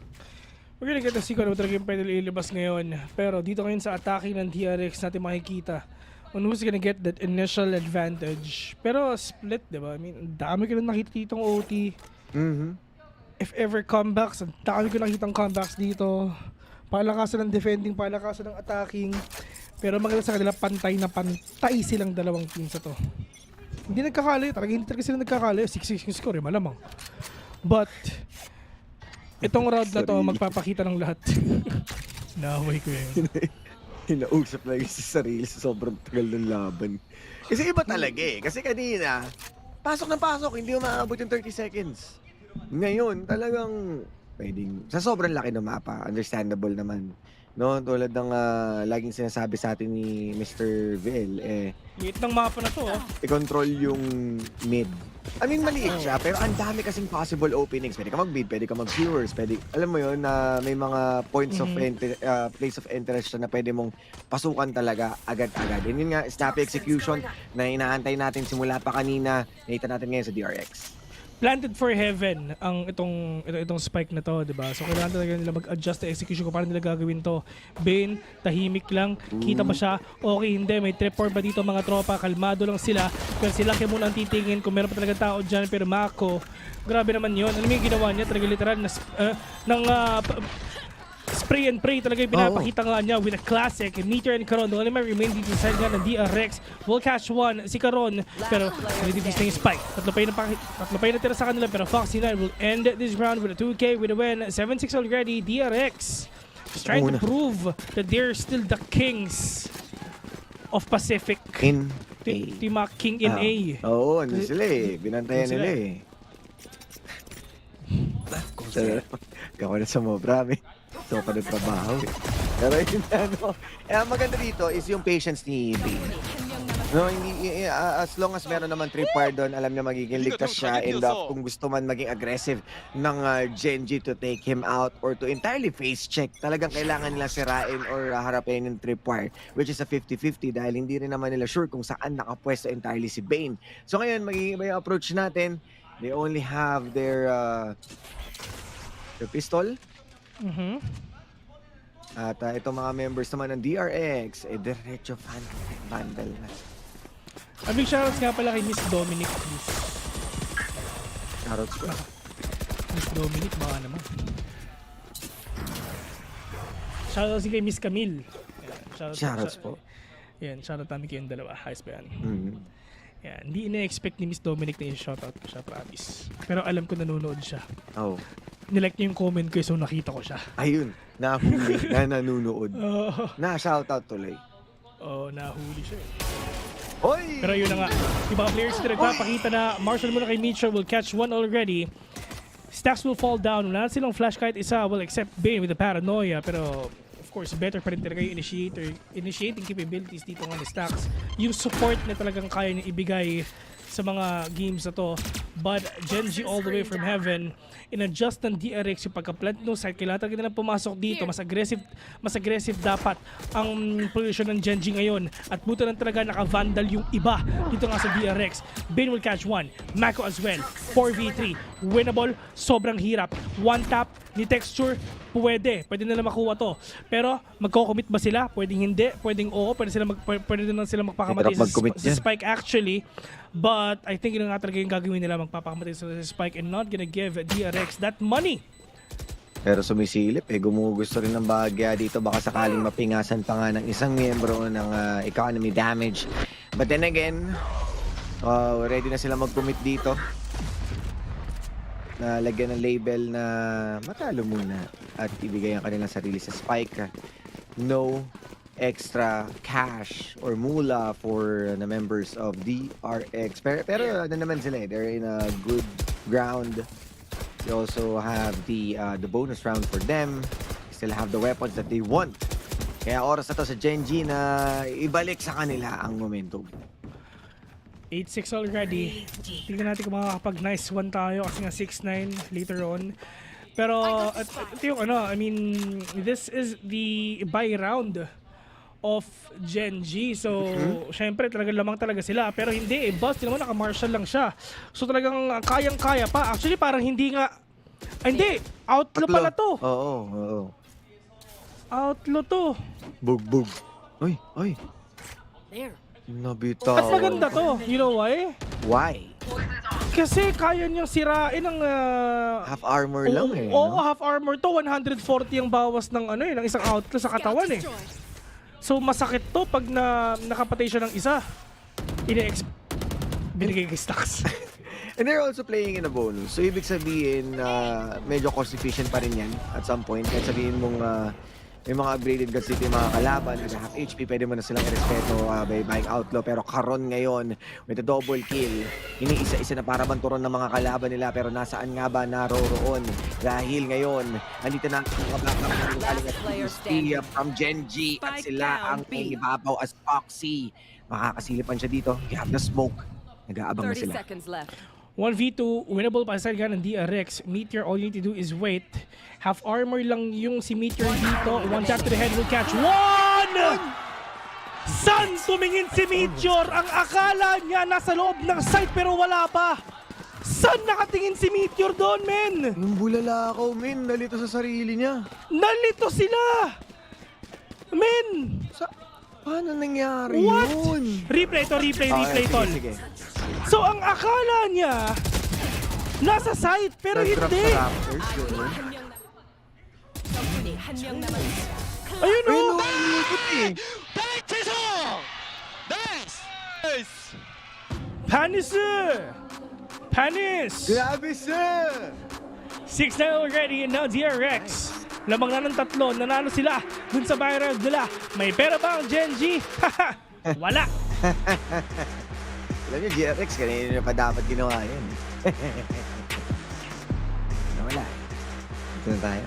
Speaker 11: We're gonna get to see kung ano talaga yung pwede ilabas ngayon. Pero dito ngayon sa attacking ng DRX natin makikita on who's gonna get that initial advantage. Pero split, diba? I mean, dami ko na nakita ditong OT. If ever comebacks, dami ko nakitang comebacks dito. Palakasan ng defending, palakasan ng attacking. Pero maganda sa kanila, pantay na pantay silang dalawang teams sa to. Hindi nagkakalayo, hindi talaga sila nagkakalayo. 6-6 yung score, malamang. But, itong round na to, magpapakita ng lahat. Naaway ko yun.
Speaker 24: Hinausap lang yung sa sarili sa sobrang tagal ng laban. Kasi iba talaga eh. Kasi kanina, pasok ng pasok, hindi umaabot yung 30 seconds. Ngayon, talagang pwedeng, sa sobrang laki ng mapa, understandable naman. No, tulad ng laging sinasabi sa atin ni Mr. Vil,
Speaker 11: liit ng mapa na to,
Speaker 24: i-control yung mid. I mean, maliit siya, pero ang dami kasing possible openings. Pwede ka mag-mid, pwede ka mag-viewers, pwede, alam mo yun, na may mga points of place of interest na pwede mong pasukan talaga agad-agad. And yun nga, snappy execution na inaantay natin simula pa kanina, nakita natin ngayon sa DRX.
Speaker 11: Planted for heaven ang itong spike na to, 'di ba? So kailangan talaga nila mag-adjust the execution ko para nila gagawin to. Bane, tahimik lang, kita ba siya? Okay, hindi, may tripor ba dito mga tropa? Kalmado lang sila. Pero sila kaya muna ang titingin kung meron pa talaga tao diyan, pero Mako, grabe naman 'yon. Ano yung ginawa niya? Talaga literal na spray and pray talaga yung pinapakita nga niya with a classic. Meteor and Karon, the only man remain dito sa side nga ng DRX. Will catch one si Karon, pero nalidibis na yung spike. Tatlo pa yung natira sa kanila, pero Foxy9 will end this round with a 2K with a win. 7-6 already. DRX is trying to prove that they're still the kings of Pacific.
Speaker 24: In A.
Speaker 11: Team King in A.
Speaker 24: Oo, ano sila eh. Binantayan nila eh. Gawa na sa mobra, eh. Ito pa ng trabaho, eh. Pero yun, ano, ang maganda dito is yung patience ni Bane. No, hindi, as long as meron naman tripwire doon, alam niya magiging ligtas siya. And kung gusto man maging aggressive ng Genji to take him out or to entirely face check, talagang kailangan nila sirain or harapin yung tripwire, which is a 50-50 dahil hindi rin naman nila sure kung saan nakapwesto entirely si Bane. So ngayon, magiging iba yung approach natin. They only have their pistol. At itong mga members naman ng DRX, diretso vandal na.
Speaker 11: A big shoutouts nga pala kay Miss Dominic, please.
Speaker 24: Shoutouts ko.
Speaker 11: Miss Dominic, baka naman. Shoutouts kay Miss Camille.
Speaker 24: Shoutouts po.
Speaker 11: Yan, shoutout namin kayong dalawa. Ayos ba yan? Yan, hindi ina-expect ni Miss Dominic na i-shoutout ko siya, promise. Pero alam ko nanonood siya.
Speaker 24: Oh.
Speaker 11: Nilike niya yung comment ko, so nakita ko siya.
Speaker 24: Ayun, nahuli na nanonood. Na-shoutout tuloy.
Speaker 11: Nahuli siya.
Speaker 24: Oy!
Speaker 11: Pero yun na nga, yung mga players na nagpapakita na Marshall muna kay Mitra will catch one already. Stacks will fall down. Wala na silang flash kahit isa, well, except Bane with the paranoia. Pero, of course, better pa rin talaga yung initiating capabilities dito nga ni Stacks. Yung support na talagang kaya niya ibigay sa mga games na to. But Genji all the way from heaven, in-adjust ng DRX yung pagka-plant no side. Kailangan talaga nilang pumasok dito. Mas aggressive dapat ang position ng Genji ngayon. At buto lang talaga naka-vandal yung iba dito nga sa DRX. Bane will catch one. Mako as well. 4v3. Winnable. Sobrang hirap. One tap ni Texture. Pwede nila makuha to. Pero magko-commit ba sila? Pwedeng hindi, pwedeng oo, pwede na sila magpakamatay sa Spike actually. But I think yun nga talaga yung gagawin nila, magpapakamatay sa Spike and not gonna give DRX that money.
Speaker 24: Pero sumisilip, gumugusto rin ng bahagya dito. Baka sakaling mapingasan pa nga ng isang miyembro ng economy damage. But then again, ready na sila mag-commit dito. Na lagyan ng label na matalo muna at ibigay ang kanilang sarili sa Spike. No extra cash or mula for the members of DRX. Pero ano naman sila, they're in a good ground. They also have the bonus round for them. Still have the weapons that they want. Kaya oras na to sa Genji na ibalik sa kanila ang momentum.
Speaker 11: 8-6 already. Tingnan natin kung makakapag-nice one tayo kasi nga 6-9 later on. Pero ito yung I mean, this is the buy round of Genji. So, syempre talaga lamang talaga sila. Pero hindi Buzz naman naka-marshal lang siya. So talagang kayang-kaya pa. Actually parang hindi nga, hindi! Outlaw pala to!
Speaker 24: Oo.
Speaker 11: Outlaw to!
Speaker 24: Bug. Oy. There. Nabitaw.
Speaker 11: Mas maganda to. You know why?
Speaker 24: Why?
Speaker 11: Kasi kaya niyang sirain ng
Speaker 24: half armor lang eh.
Speaker 11: Oo, half armor to. 140 ang bawas ng ng isang outlaw sa katawan eh. So masakit to pag nakapatay siya ng isa. Binigay kay Stacks.
Speaker 24: And they're also playing in a bonus. So ibig sabihin medyo cost efficient pa rin yan at some point. Kahit sabihin mong may mga upgraded guns dito yung mga kalaban, half HP, pwede mo na silang irespeto by buying outlaw. Pero Karon ngayon, with a double kill, iniisa-isa na para banturon ng mga kalaban nila. Pero nasaan nga ba naroroon? Dahil ngayon, andito na ang mga backup ng galing at PSP from Genji. At sila ang ibabaw as Foxy. Makakasilipan siya dito. You have the smoke. Nag-aabang na sila.
Speaker 11: 1v2, winnable pa sa ng DRX. Meteor, all you need to do is wait. Half armor lang yung si Meteor dito. One tap to the head will catch. One! Saan tumingin si Meteor? Ang akala niya nasa loob ng site pero wala pa. Saan nakatingin si Meteor doon, men?
Speaker 24: Yung bulalakaw, men. Nalito sa sarili niya.
Speaker 11: Nalito sila! Men!
Speaker 24: Paano nangyari yun?
Speaker 11: Replay to.
Speaker 24: Sige.
Speaker 11: So ang akala niya nasa site pero hindi. Ayun o! Panis!
Speaker 24: Grabe sir!
Speaker 11: 6-9 already and now DRX. Lamang na ng tatlo, nanalo sila dun sa viral nila. May pera ba ang Genji? Wala!
Speaker 24: Alam niyo, GRX, kanina pa dapat ginawa yun. Wala. Ito na tayo.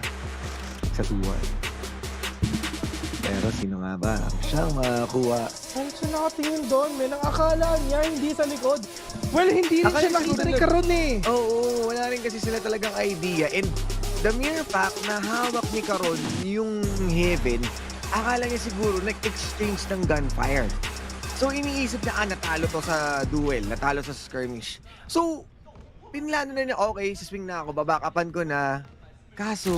Speaker 24: Sa 2-1. Pero sino nga ba ang siyang makakuha?
Speaker 11: Saan siya nakatingin doon, men? Ang akala niya hindi sa likod. Well, hindi rin siya nakita ni Karon eh.
Speaker 24: Oo, wala rin kasi sila talagang idea. And the mere fact na hawak ni Karon yung Heaven, akala niya siguro nag-exchange ng gunfire. So iniisip niya, natalo to sa duel, natalo sa skirmish. So, pinlano na niya, okay, siswing na ako, babakapan ko na. Kaso,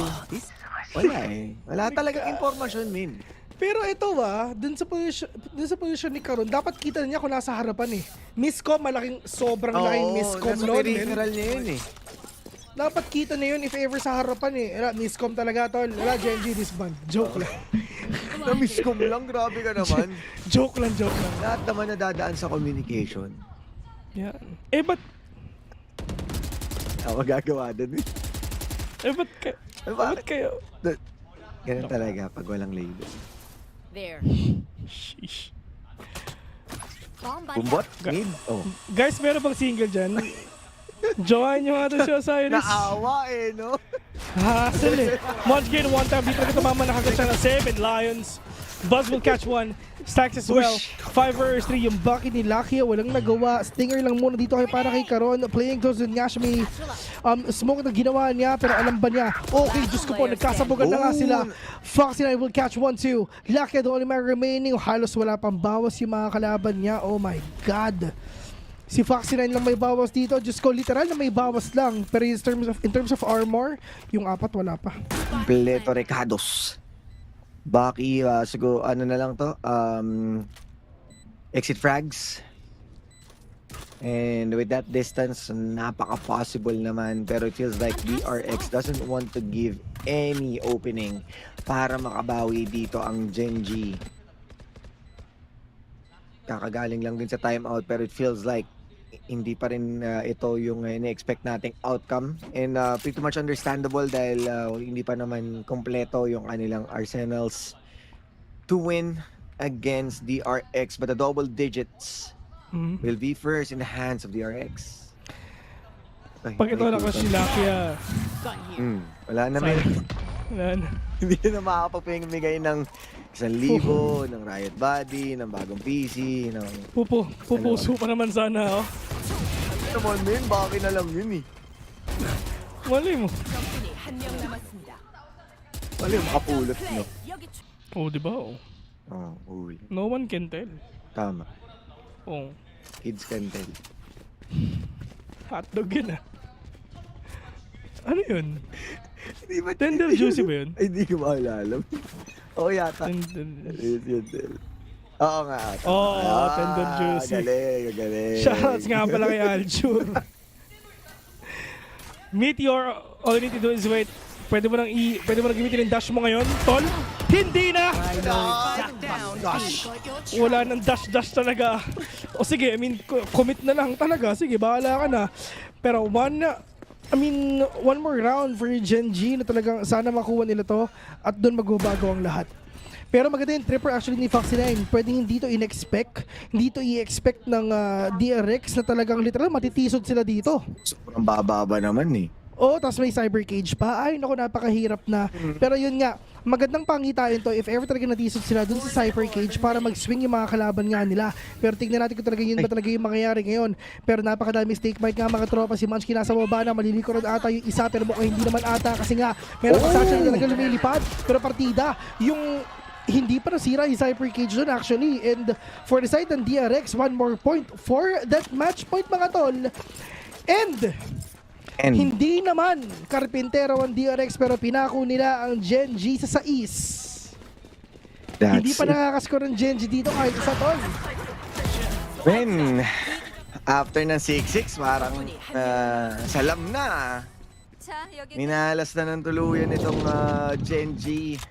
Speaker 24: wala eh. Wala talagang informasyon, min.
Speaker 11: Pero ito dun sa position ni Karon, dapat kita niya kung nasa harapan eh. Miscom, sobrang laking miscom
Speaker 24: nasa
Speaker 11: noon.
Speaker 24: peripheral niya yun eh.
Speaker 11: Dapat kita na yun if ever sa harapan eh. Miscom talaga tol. Genji disband. Joke lang.
Speaker 24: Na-miscom lang, grabe ka naman.
Speaker 11: Joke lang.
Speaker 24: Lahat naman nadadaan sa communication.
Speaker 11: Yan. Eh, ba't
Speaker 24: ako gagawa dun eh.
Speaker 11: Ba't kayo?
Speaker 24: Ganun talaga pag walang label.
Speaker 6: There.
Speaker 11: Sheesh.
Speaker 24: Bumbot? Mid? Oh.
Speaker 11: Guys, meron bang single dyan? Join nyo nga ito siya, Cyrus.
Speaker 24: Naawa eh, no?
Speaker 11: Hassle eh. Munch gain one time. Dito na tumama nakagat siya na 7 Lions. Buzz will catch one. Stacks as well. 5 versus 3. Yung Bucky ni Lucky, walang nagawa. Stinger lang muna dito para kay Karon. Playing close nga siya. May smoke na ginawa niya. Pero alam ba niya? Okay, Diyos ko po. Nagkasabugan na nga sila. Foxy will catch 1-2. Lucky, the only man remaining. Halos wala pang bawas yung mga kalaban niya. Oh my God. Si Foxy 9 lang may bawas dito. Diyos ko, literal na may bawas lang. Pero in terms of armor, yung 4 wala pa.
Speaker 24: Completo Recados. Bucky, siguro ano na lang to, exit frags. And with that distance, napaka-possible naman. Pero it feels like DRX doesn't want to give any opening para makabawi dito ang Genji. Kakagaling lang din sa timeout, pero it feels like hindi pa rin ito yung ina-expect nating outcome. And pretty much understandable dahil hindi pa naman kompleto yung kanilang arsenals to win against DRX. But the double digits will be first in the hands of DRX.
Speaker 11: Pag ito na si Lucky,
Speaker 24: wala naman.
Speaker 11: Wala na.
Speaker 24: Hindi na makakapagpamigay ng 1,000, ng Riot Body, ng bagong PC, ng...
Speaker 11: Pupuso pa naman sana, oh.
Speaker 24: Naman din, bakit na lang yun eh.
Speaker 11: Mali mo.
Speaker 24: Mali, makapulot, no?
Speaker 11: Oh, di ba, oh.
Speaker 24: Oh, uy.
Speaker 11: No one can tell.
Speaker 24: Tama.
Speaker 11: Oh.
Speaker 24: Kids can tell.
Speaker 11: Hotdog yun, ah. Ano yun? Tender juicy ba yun?
Speaker 24: Ay, hindi ko maalala. Oo yata. Oo nga.
Speaker 11: Tender juicy.
Speaker 24: Galing.
Speaker 11: Shoutouts nga pala kay Aljur. Meteor, all you need to do is wait. Pwede mo nang gamitin yung dash mo ngayon, tol? Hindi na! Dash. Wala nang dash talaga. O sige, I mean, commit na lang talaga. Sige, bahala ka na. Pero one more round for Genji na talagang sana makuha nila to at doon magbabago ang lahat. Pero maganda yung tripper actually ni Foxy 9. Pwedeng hindi to in-expect. Hindi to i-expect ng DRX na talagang literal matitisod sila dito.
Speaker 24: Sobrang bababa naman eh.
Speaker 11: Oo, tapos may cyber cage pa. Ay, naku, napakahirap na. Pero yun nga, magandang pangitain to if ever talaga natisod sila dun sa cyber cage para mag-swing yung mga kalaban nga nila. Pero tignan natin kung talaga yun ba talaga yung mangyayari ngayon. Pero napakadami stake mic nga mga tropa. Si Munchkin nasa baba na, maliliko rin ata yung isa pero mukhang hindi naman ata kasi nga meron pa sa na talaga lumilipad. Pero partida, yung hindi pa nasira yung cyber cage doon actually. And for the side ng DRX, one more point for that match point mga tol. And hindi naman karpintero ang DRX pero pinako nila ang Genji sa 6. Hindi pa nakakascore ang Genji dito kahit isa tol.
Speaker 24: Man, after ng 6-6 parang salam na. Minalas na ng tuluyan itong Genji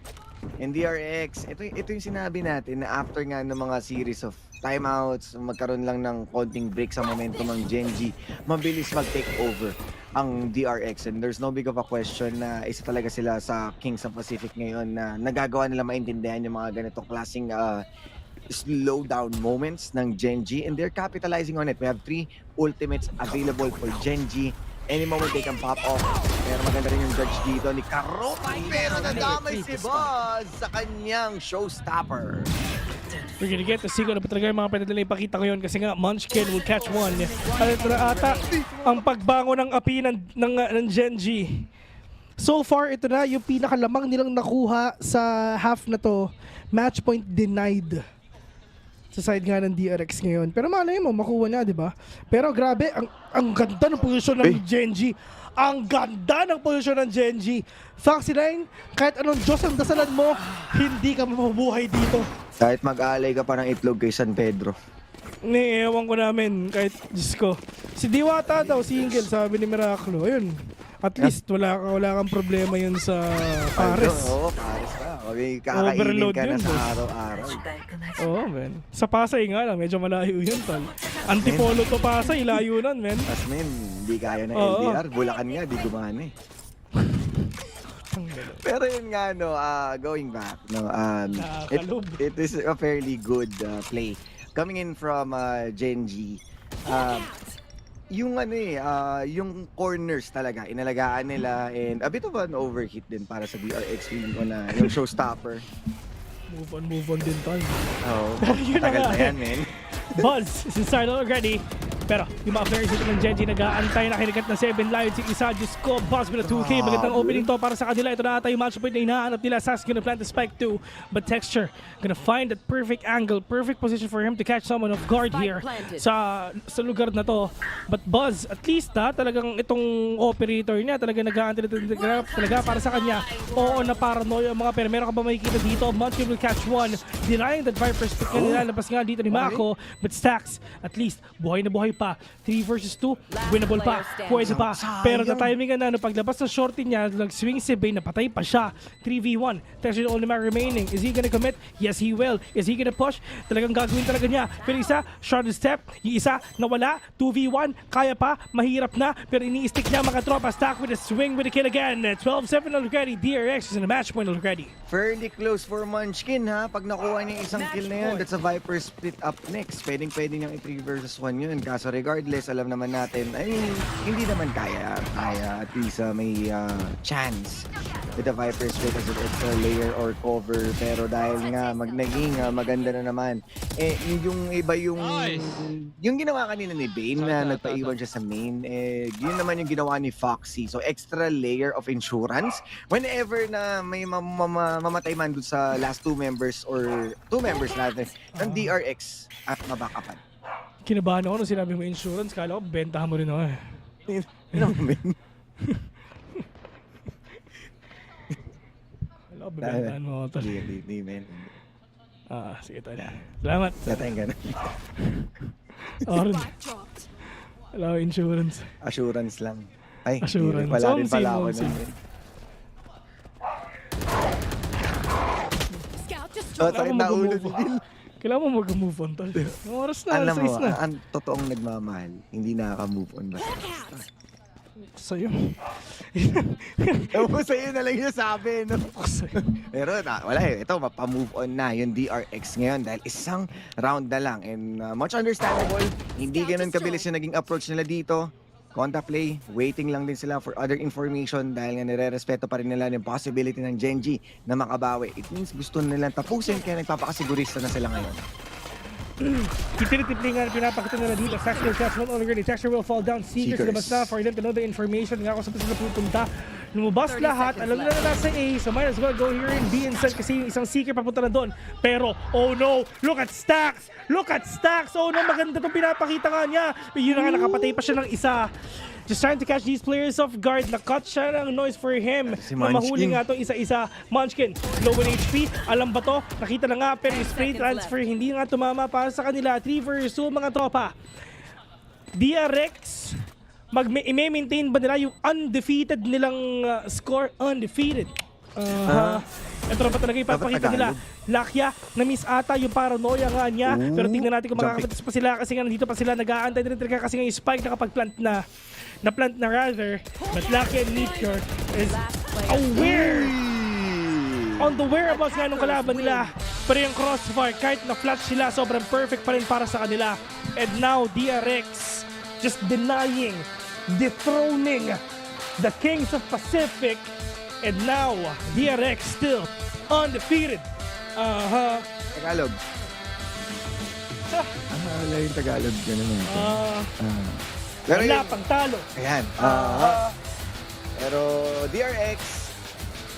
Speaker 24: and DRX. Ito yung sinabi natin na after nga ng mga series of timeouts, magkaroon lang ng konting break sa momentum ng Genji, mabilis mag-take over ang DRX. And there's no big of a question na isa talaga sila sa Kings of Pacific ngayon na nagagawa nila maintindihan yung mga ganitong klaseng slowdown moments ng Genji and they're capitalizing on it. We have 3 ultimates available for Genji Any moment they can pop off. Pero maganda rin yung judge dito ni Karo. Pero nadamay si Buzz sa kanyang showstopper.
Speaker 11: We're gonna get to see kung ano pa talaga yung mga pwede nila ipakita ngayon kasi nga Munchkin will catch one. At ito na ata ang pagbango ng api ng Genji. So far, ito na yung pinakalamang nilang nakuha sa half na to. Match point denied sa side nga ng DRX ngayon. Pero malay mo, makuha niya, di ba? Pero grabe, ang ganda ng posisyon ng Genji. Ang ganda ng posisyon ng Genji. Foxy9, kahit anong Diyos ang dasalan mo, hindi ka mabubuhay dito.
Speaker 24: Kahit mag-aalay ka pa ng itlog kay San Pedro.
Speaker 11: Ewan ko namin, kahit Diyos ko. Si Diwata daw, single, sabi ni Miraclo. Ayun. At least wala kang problema yun sa Paris.
Speaker 24: Oo, Paris ka. Okay, kakainin ka na sa araw-araw.
Speaker 11: Oo, men. Sa Pasay nga lang, medyo malayo yun, tal. Antipolo to Pasay, layo nun, men.
Speaker 24: As men, hindi kaya na LDR. Bulacan nga, di gumana eh. Pero yun nga, no, going back, no, it is a fairly good play. Coming in from Genji, yung yung corners talaga, inalagaan nila and a bit of an overhit din para sa DRX feeling ko na yung showstopper.
Speaker 11: Move on din tayo.
Speaker 24: Oo, tagal na yan, men.
Speaker 11: Buzz is inside already. Pero yung mga players dito ng Genji nag-aantay na kinikat na 7 lions si isa. Diyos ko, Buzz with a 2K. Magandang opening to para sa kanila. Ito na ata yung match point na hinahanap nila. Sas gonna plant the spike too. But Texture gonna find that perfect angle, perfect position for him to catch someone off guard here sa lugar na to. But Buzz, at least talagang itong operator niya talaga nag-aantay talaga para sa kanya. Oo na paranoia mga pero meron ka ba makikita dito? Munchkin will catch one. Denying that Viper's pick na nilalabas nga dito ni Mako. But Stacks, at least buhay na buhay pa. 3 versus 2, winnable pa, pwede pa. Pero na-timing na, paglabas ng shorty niya, nag-swing si Bay, napatay pa siya. 3v1, Texture only man remaining. Is he gonna commit? Yes, he will. Is he gonna push? Talagang gagawin talaga niya. Pero isa, short step. Yung isa, nawala. 2v1, kaya pa, mahirap na. Pero ini-stick niya mga tropa. Stack with a swing with a kill again. 12-7 already. DRX is in a match point already.
Speaker 24: Fairly close for Munchkin, ha? Pag nakuha niya isang kill na yun, that's a Viper split up next. Pwede niyang i-3 versus 1 yun. So regardless, alam naman natin, I mean, hindi naman kaya at least may chance with the Viper split as an extra layer or cover. Pero dahil nga naging maganda na naman, yung iba yung ginawa kanina ni Bane na nagpaiwan siya sa main, yun naman yung ginawa ni Foxy. So extra layer of insurance whenever na may mamatay man dun sa last 2 members or 2 members natin ng DRX at mabakapan.
Speaker 11: Kinabahan ako nung sinabi mo insurance. Kala ko, bentahan mo rin ako eh. Kala ko, bebentahan mo ako.
Speaker 24: Hindi, men.
Speaker 11: Sige tayo. Salamat.
Speaker 24: Natayang ka na.
Speaker 11: Wala ko insurance.
Speaker 24: Assurance lang. Ay,
Speaker 11: assurance.
Speaker 24: Wala rin pala ako nun. Takit na ulo ni Bill.
Speaker 11: Kailangan mo mag-move on tol. Oras na,
Speaker 24: alam mo,
Speaker 11: na.
Speaker 24: ang totoong nagmamahal, hindi nakaka-move on basta.
Speaker 11: Sa'yo.
Speaker 24: Sa'yo na lang yung sabi, no? Pero wala eh. Ito, mapa-move on na yung DRX ngayon dahil isang round na lang. And much understandable, hindi ganun kabilis yung naging approach nila dito. Conta play, waiting lang din sila for other information dahil nga nire-respeto pa rin nila yung possibility ng Genji na makabawi. It means gusto nilang tapusin kaya nagpapakasigurista na sila ngayon.
Speaker 11: Kitinitipli nga pinapakita nila dito. Texture will catch one already. Texture will fall down. Seekers labas na for them to know the information. Nga kung saan sila pupunta. Lumabas lahat. Alam nila na nasa A. So might as well go here and B inside kasi yung isang Seeker papunta na doon. Pero, oh no! Look at Stacks! Look at Stacks! Oh no! Maganda itong pinapakita nga niya. Yun na nga, nakapatay pa siya ng isa. Just trying to catch these players off guard. Nakat siya ng noise for him. Na mahuli nga itong isa-isa. Munchkin, low in HP. Alam ba to? Nakita na nga pero yung spray transfer hindi nga tumama para sa kanila. 3 versus 2 mga tropa. DRX, i-maintain ba nila yung undefeated nilang score? Undefeated. Ito na ba talaga ipapakita nila? Lakya, na-miss ata yung paranoia nga niya. Pero tingnan natin kung makakapatis pa sila kasi nga nandito pa sila nag-aantay din talaga kasi nga yung spike nakapag-plant na. Na-plant na rather. But Lakya and Meteor is aware on the whereabouts nga nung kalaban nila. Pero yung crossfire, kahit na-flash sila, sobrang perfect pa rin para sa kanila. And now, DRX just denying dethroning the Kings of Pacific. And now, DRX still undefeated.
Speaker 24: Tagalog. Wala yung Tagalog. Ganun eh.
Speaker 11: Wala pang talo.
Speaker 24: Ayan. Pero DRX,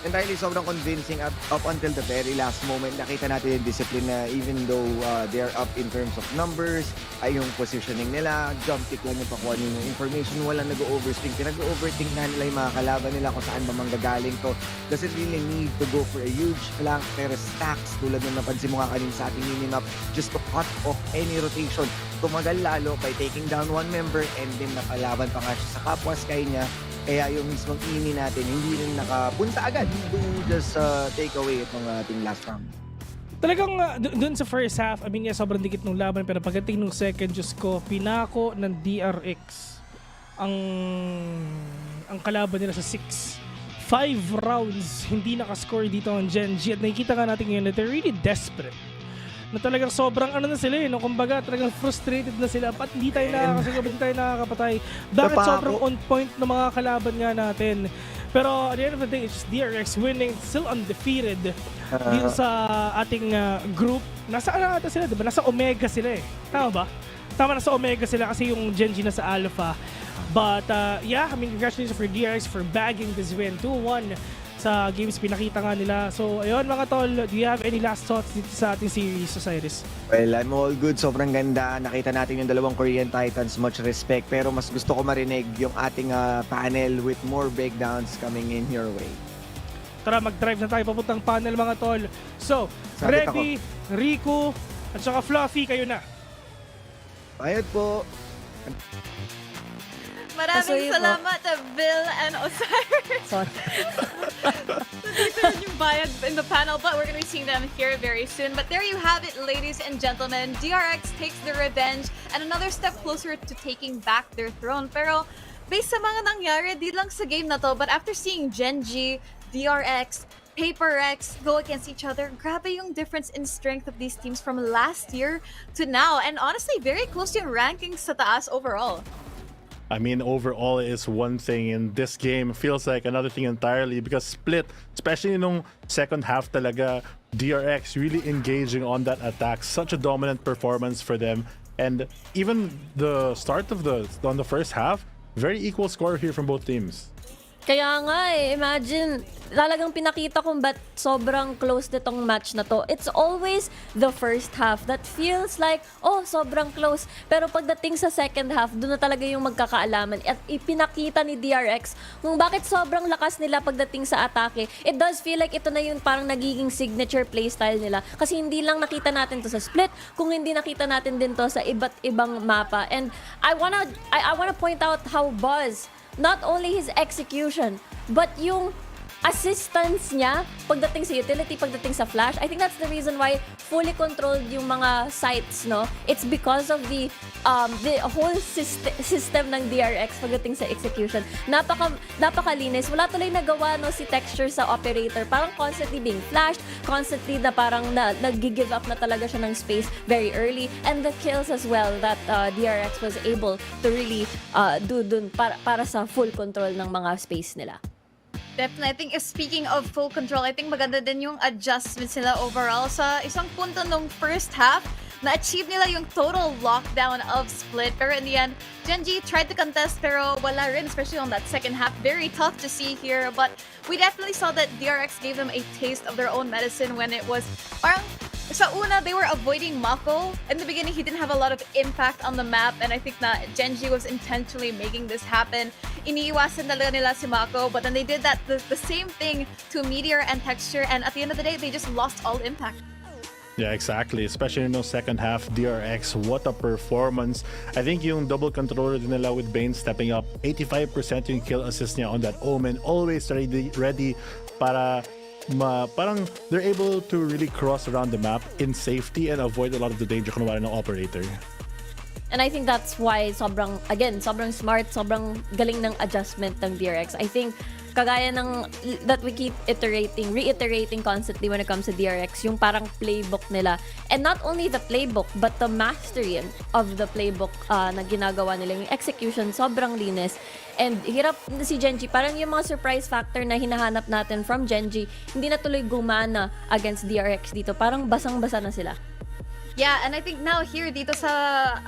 Speaker 24: entirely sobrang convincing up until the very last moment. Nakita natin yung discipline na even though they are up in terms of numbers, ay yung positioning nila, jump kick lang yung pakuha nyo ng information, walang nag-overthink. Pinag-overthink na nila yung mga kalaban nila kung saan ba manggagaling to. Doesn't really need to go for a huge flank, pero stacks tulad ng napansin mo nga kanina sa ating minimap, just to cut off any rotation. Tumagal lalo by taking down one member and then napalaban pa nga siya sa kapwa Sky niya. Kaya yung mismong ini natin, hindi rin nakapunta agad to just take away itong ating last round.
Speaker 11: Talagang dun sa first half, I mean, sobrang dikit ng laban, pero pagdating ng second, Diyos ko, pinako ng DRX ang kalaban nila sa 6. 5 rounds, hindi nakascore dito ang Genji. At nakikita nga natin ngayon na they're really desperate. Na talagang sobrang na sila no? Kumbaga talagang frustrated na sila. Ba't hindi tayo nakakasigaw, ba't hindi tayo nakakapatay? Bakit sobrang on point ng mga kalaban nga natin? Pero at the end of the day, it's just DRX winning, still undefeated dito sa ating group. Nasa ata sila, diba? Nasa Omega sila eh. Tama ba? Tama, nasa Omega sila kasi yung Genji nasa Alpha. But yeah, I mean, congratulations for DRX for bagging this win. 2-1 sa games pinakita nga nila. So, ayun mga tol, do you have any last thoughts dito sa ating series, Osiris?
Speaker 24: Well, I'm all good. Sobrang ganda. Nakita natin yung dalawang Korean Titans. Much respect. Pero mas gusto ko marinig yung ating panel with more breakdowns coming in your way.
Speaker 11: Tara, mag-drive na tayo papuntang panel mga tol. So, Ready, Riku, at saka Fluffy, kayo na.
Speaker 24: Bayad po.
Speaker 3: Maraming salamat Bill and Osiris.
Speaker 22: Sorry.
Speaker 3: Dito rin yung bayad in the panel, but we're going to be seeing them here very soon. But there you have it, ladies and gentlemen. DRX takes the revenge and another step closer to taking back their throne. Pero based sa mga nangyari, di lang sa game na to, but after seeing Genji, DRX, PaperX go against each other, grabe yung difference in strength of these teams from last year to now. And honestly, very close yung rankings sa taas overall.
Speaker 23: I mean, overall is one thing, in this game feels like another thing entirely because Split, especially nung second half talaga, DRX really engaging on that attack. Such a dominant performance for them. And even the start of on the first half, very equal score here from both teams.
Speaker 22: Kaya nga imagine, talagang pinakita kung ba't sobrang close nitong match na to. It's always the first half that feels like, oh, sobrang close. Pero pagdating sa second half, doon na talaga yung magkakaalaman. At ipinakita ni DRX kung bakit sobrang lakas nila pagdating sa atake. It does feel like ito na yung parang nagiging signature playstyle nila. Kasi hindi lang nakita natin to sa Split, kung hindi nakita natin din to sa iba't ibang mapa. And I wanna point out how Buzz, not only his execution, but yung assistance niya pagdating sa utility, pagdating sa flash. I think that's the reason why fully controlled yung mga sites, no? It's because of the whole system ng DRX pagdating sa execution. Napakalinis. Wala tuloy nagawa, no, si Texture sa operator. Parang constantly being flashed, constantly na parang nag-give up na talaga siya ng space very early. And the kills as well that DRX was able to really do dun para sa full control ng mga space nila.
Speaker 3: Definitely. I think speaking of full control, I think maganda din yung adjustments nila overall. Sa isang punto nung first half, na-achieve nila yung total lockdown of Split. Pero in the end, Genji tried to contest pero wala rin, especially on that second half. Very tough to see here. But we definitely saw that DRX gave them a taste of their own medicine when it was parang sa una, they were avoiding Mako. In the beginning, he didn't have a lot of impact on the map, and I think that Genji was intentionally making this happen. Iniiwasan talaga nila si Mako, but then they did that the same thing to Meteor and Texture, and at the end of the day, they just lost all impact.
Speaker 23: Yeah, exactly. Especially in the second half, DRX, what a performance. I think yung double controller din nila with Bane stepping up, 85% yung kill assist niya on that Omen, always ready para parang they're able to really cross around the map in safety and avoid a lot of the danger kung wala ng operator.
Speaker 22: And I think that's why sobrang smart, sobrang galing ng adjustment ng DRX. I think kagaya ng that we keep reiterating constantly when it comes to DRX, yung parang playbook nila. And not only the playbook, but the mastery of the playbook na ginagawa nila. Yung execution, sobrang linis. And hirap na si Genji, parang yung mga surprise factor na hinahanap natin from Genji, hindi na tuloy gumana against DRX dito. Parang basang-basa na sila.
Speaker 3: Yeah, and I think now here dito sa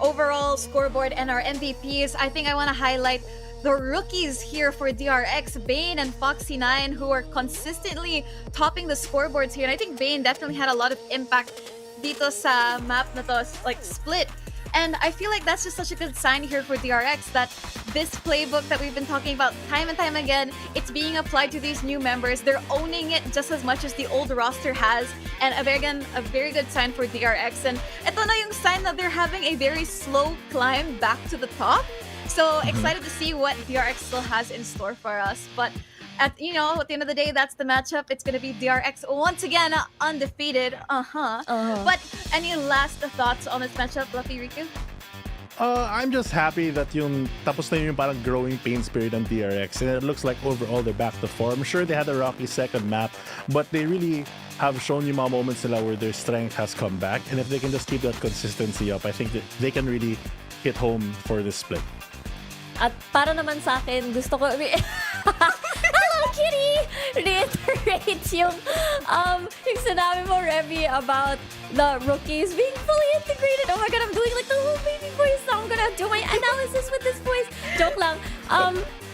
Speaker 3: overall scoreboard and our MVPs, I think I want to highlight the rookies here for DRX, Bane and Foxy9, who are consistently topping the scoreboards here. And I think Bane definitely had a lot of impact dito sa map na to, like Split. And I feel like that's just such a good sign here for DRX that this playbook that we've been talking about time and time again, it's being applied to these new members. They're owning it just as much as the old roster has. And again, a very good sign for DRX. And ito na yung sign that they're having a very slow climb back to the top. So excited to see what DRX still has in store for us. But at the end of the day, that's the matchup. It's going to be DRX once again undefeated. But any last thoughts on this matchup, Lucky Riku?
Speaker 23: I'm just happy that yung tapos na yung parang growing pains period on DRX, and it looks like overall they're back to form. I'm sure they had a rocky second map, but they really have shown yung mga moments nila where their strength has come back. And if they can just keep that consistency up, I think that they can really hit home for this split.
Speaker 22: At para naman sa akin, gusto ko hello kitty! Reiterate yung sinabi mo, Revy, about the rookies being fully integrated. Oh my god, I'm doing like the whole baby voice now. I'm gonna do my analysis with this voice. Joke lang.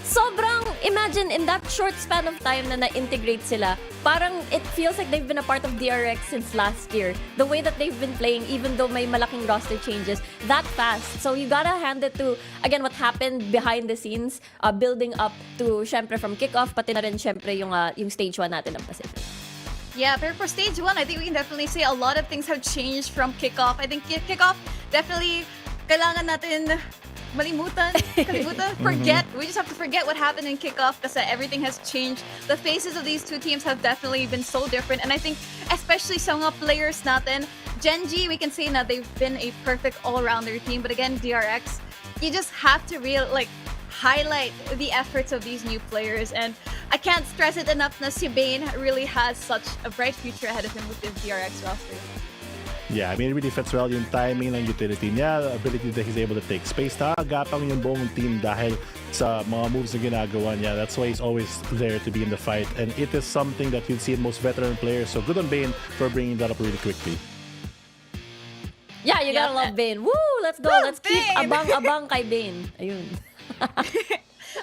Speaker 22: Sobrang, imagine in that short span of time na na-integrate sila, parang it feels like they've been a part of DRX since last year. The way that they've been playing, even though may malaking roster changes, that fast. So you gotta hand it to, again, what happened behind the scenes, building up to, syempre, from kickoff, pati na rin, syempre, yung stage 1 natin ng Pacific.
Speaker 3: Yeah, but for stage 1, I think we can definitely say a lot of things have changed from kickoff. I think kickoff, definitely, kailangan natin kalimutan, forget. We just have to forget what happened in kickoff because everything has changed. The faces of these two teams have definitely been so different. And I think especially sa mga players natin, Genji, we can say na they've been a perfect all-rounder team. But again, DRX, you just have to highlight the efforts of these new players. And I can't stress it enough na si Bane really has such a bright future ahead of him with this DRX roster.
Speaker 23: Yeah, I mean, it really fits well yung timing ng utility niya, the ability that he's able to take space. Nakagapang yung buong team dahil sa mga moves na ginagawa niya. That's why he's always there to be in the fight. And it is something that you'd see in most veteran players. So good on Bane for bringing that up really quickly.
Speaker 22: Yeah, you gotta love Bane. Woo! Let's go. Let's keep abang kay Bane. Ayun.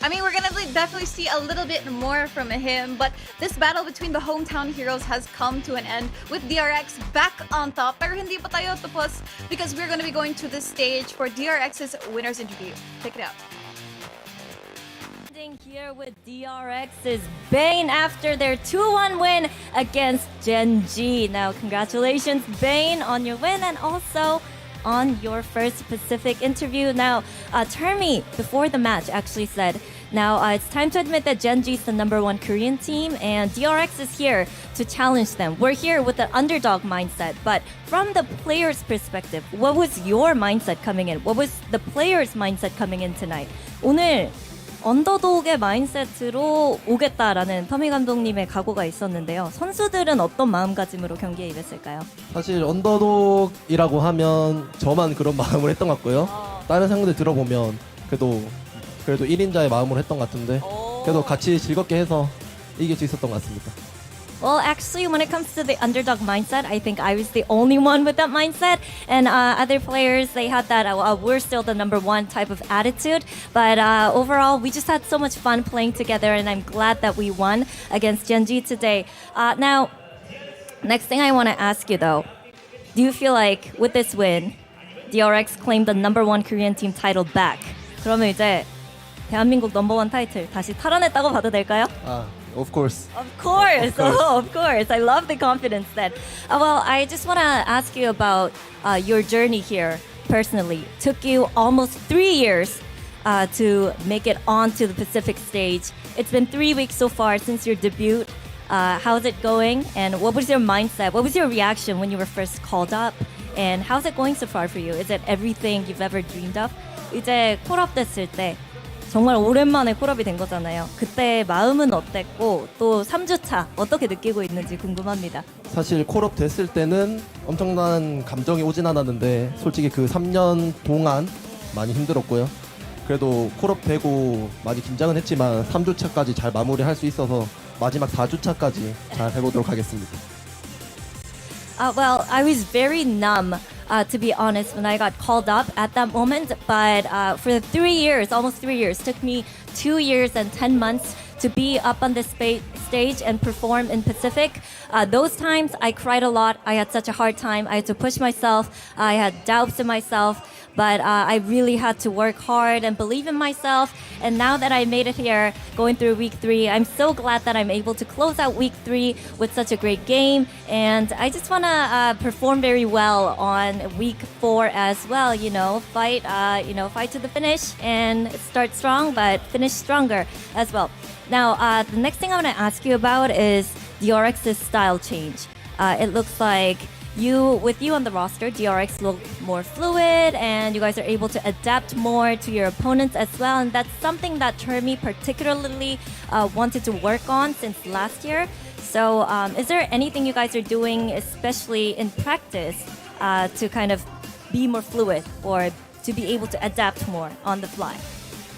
Speaker 3: I mean, we're gonna definitely see a little bit more from him, but this battle between the hometown heroes has come to an end with DRX back on top. Pero hindi pa tayo tapos because we're gonna be going to this stage for DRX's winner's interview. Check it out.
Speaker 6: Here with DRX's Bane after their 2-1 win against Genji. Now, congratulations, Bane, on your win and also on your first Pacific interview. Now, Termi, before the match, actually said, now it's time to admit that Genji is the #1 Korean team and DRX is here to challenge them. We're here with the underdog mindset, but from the player's perspective, what was your mindset coming in? What was the player's mindset coming in tonight? 오늘 언더독의 마인셋으로 오겠다라는 터미 감독님의 각오가 있었는데요. 선수들은 어떤 마음가짐으로 경기에 임했을까요?
Speaker 7: 사실 언더독이라고 하면 저만 그런 마음을 했던 것 같고요. 다른 상대들 들어보면 그래도 1인자의 마음으로 했던 것 같은데 그래도 같이 즐겁게 해서 이길 수 있었던 것 같습니다.
Speaker 6: Well, actually, when it comes to the underdog mindset, I think I was the only one with that mindset. And other players, they had that, we're still the #1 type of attitude. But overall, we just had so much fun playing together, and I'm glad that we won against Genji today. Now, next thing I want to ask you, though, do you feel like with this win, DRX claimed the #1 Korean team title back? 그러면 이제 대한민국 #1 타이틀 다시 탈환했다고 봐도 될까요?
Speaker 7: Of course.
Speaker 6: Of course. Oh, of course. I love the confidence then. Well, I just want to ask you about your journey here personally. It took you almost 3 years to make it onto the Pacific stage. It's been 3 weeks so far since your debut. How's it going? And what was your mindset? What was your reaction when you were first called up? And how's it going so far for you? Is it everything you've ever dreamed of? 이제 콜업 됐을 때 정말 오랜만에 콜업이 된 거잖아요. 그때 마음은 어땠고 또 3주차 어떻게 느끼고 있는지 궁금합니다.
Speaker 7: 사실 콜업 됐을 때는 엄청난 감정이 오진 않았는데 솔직히 그 3년 동안 많이 힘들었고요. 그래도 콜업 되고 많이 긴장은 했지만 3주차까지 잘 마무리할 수 있어서 마지막 4주차까지 잘 해보도록 하겠습니다.
Speaker 6: Well, I was very numb, to be honest, when I got called up at that moment. But for 3 years, almost 3 years, took me 2 years and 10 months to be up on this stage and perform in Pacific. Those times, I cried a lot. I had such a hard time. I had to push myself. I had doubts in myself. But I really had to work hard and believe in myself. And now that I made it here, going through week 3, I'm so glad that I'm able to close out week 3 with such a great game. And I just want to perform very well on week 4 as well. Fight to the finish and start strong, but finish stronger as well. Now, the next thing I want to ask you about is DRX's style change. It looks like with you on the roster, DRX look more fluid and you guys are able to adapt more to your opponents as well. And that's something that Termi particularly wanted to work on since last year. So is there anything you guys are doing, especially in practice, to kind of be more fluid or to be able to adapt more on the fly?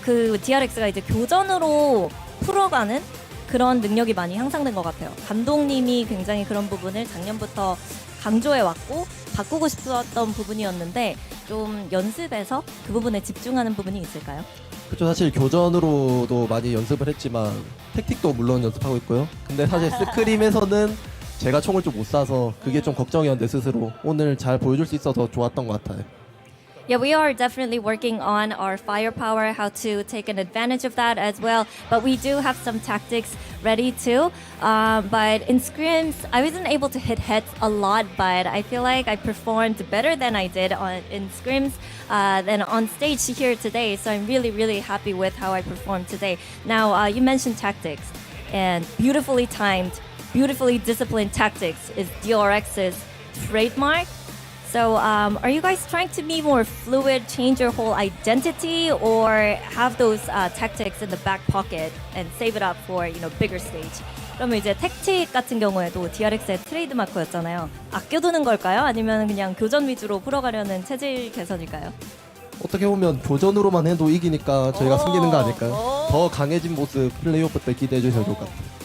Speaker 6: 그 DRX가 이제 교전으로 풀어가는 그런 능력이 많이 향상된 것 같아요. 감독님이 굉장히 그런 부분을 작년부터 강조해왔고 바꾸고 싶었던 부분이었는데 좀 연습에서 그 부분에 집중하는 부분이 있을까요?
Speaker 7: 그렇죠. 사실 교전으로도 많이 연습을 했지만 택틱도 물론 연습하고 있고요. 근데 사실 스크림에서는 제가 총을 좀 못 쏴서 그게 좀 걱정이었는데 스스로 오늘 잘 보여줄 수 있어서 좋았던 것 같아요.
Speaker 6: Yeah, we are definitely working on our firepower, how to take an advantage of that as well. But we do have some tactics ready too. But in scrims, I wasn't able to hit heads a lot, but I feel like I performed better than I did in scrims than on stage here today. So I'm really, really happy with how I performed today. Now, you mentioned tactics, and beautifully timed, beautifully disciplined tactics is DRX's trademark. So are you guys trying to be more fluid, change your whole identity, or have those tactics in the back pocket and save it up for bigger stage? 그러면 이제 택틱 같은 경우에도 DRX의 트레이드 마크였잖아요. 아껴두는 걸까요? 아니면 그냥 교전 위주로 풀어가려는 체질 개선일까요?
Speaker 7: 어떻게 보면 교전으로만 해도 이기니까 저희가 승기는 거 아닐까요? 더 강해진 모습 플레이오프 때 기대해 주셔도 좋을 것 같아요.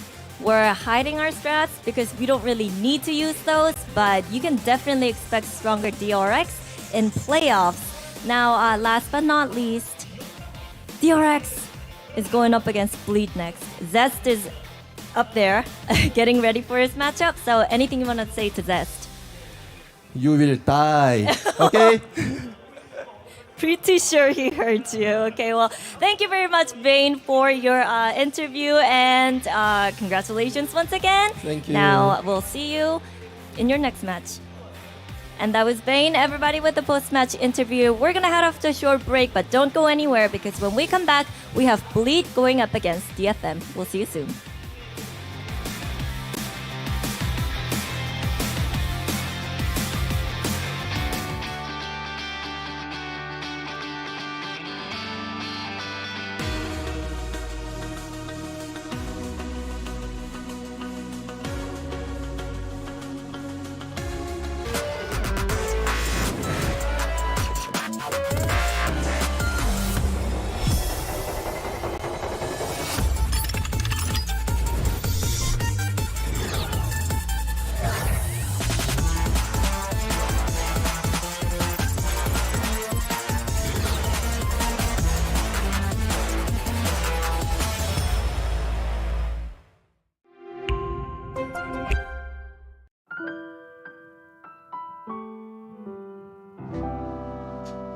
Speaker 6: We're hiding our strats because we don't really need to use those, but you can definitely expect stronger DRX in playoffs. Now, last but not least, DRX is going up against Bleed next. Zest is up there getting ready for his matchup, so anything you want to say to Zest?
Speaker 7: You will die. Okay?
Speaker 6: Pretty sure he heard you. Okay, well, thank you very much, Vane, for your interview, and congratulations once again.
Speaker 7: Thank you.
Speaker 6: Now, we'll see you in your next match. And that was Vane, everybody, with the post-match interview. We're going to head off to a short break, but don't go anywhere because when we come back, we have Bleed going up against DFM. We'll see you soon.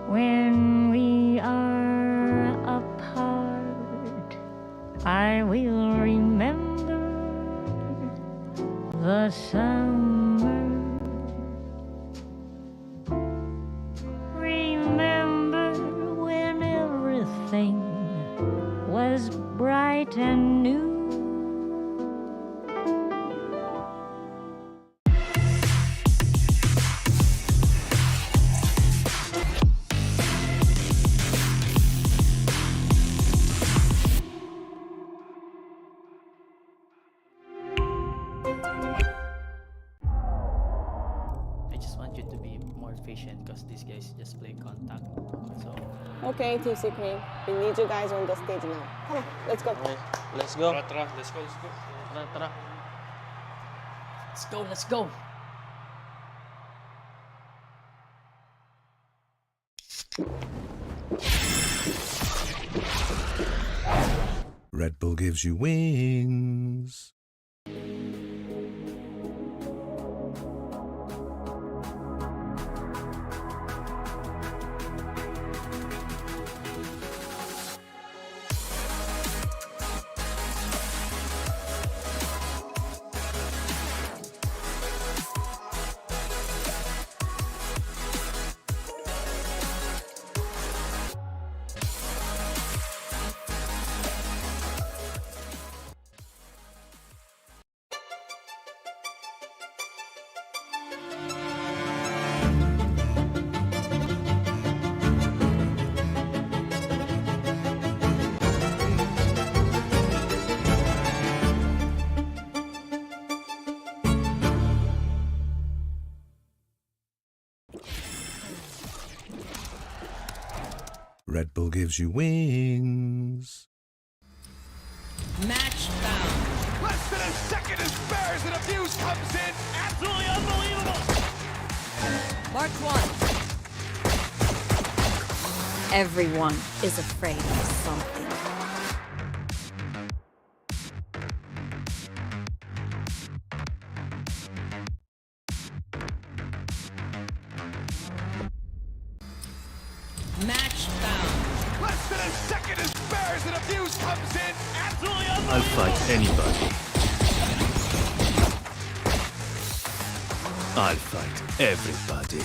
Speaker 8: When we are apart, I will remember the summer. Remember when everything was bright and new.
Speaker 10: you to be more efficient because these guys just play contact. So
Speaker 12: Okay, Team Secret, we need you guys on the stage now. Come on, let's go.
Speaker 10: let's go.
Speaker 11: Tara, let's go.
Speaker 10: Tara. Let's go.
Speaker 13: Red Bull gives you wings. Red Bull gives you wings.
Speaker 9: Match found.
Speaker 15: Less than a second as spares and abuse comes in. Absolutely unbelievable.
Speaker 9: Mark 1.
Speaker 22: Everyone is afraid of something.
Speaker 9: Match found.
Speaker 15: Less than a second as spares and abuse comes in. Absolutely unbelievable.
Speaker 13: I'll fight anybody. I'll fight everybody.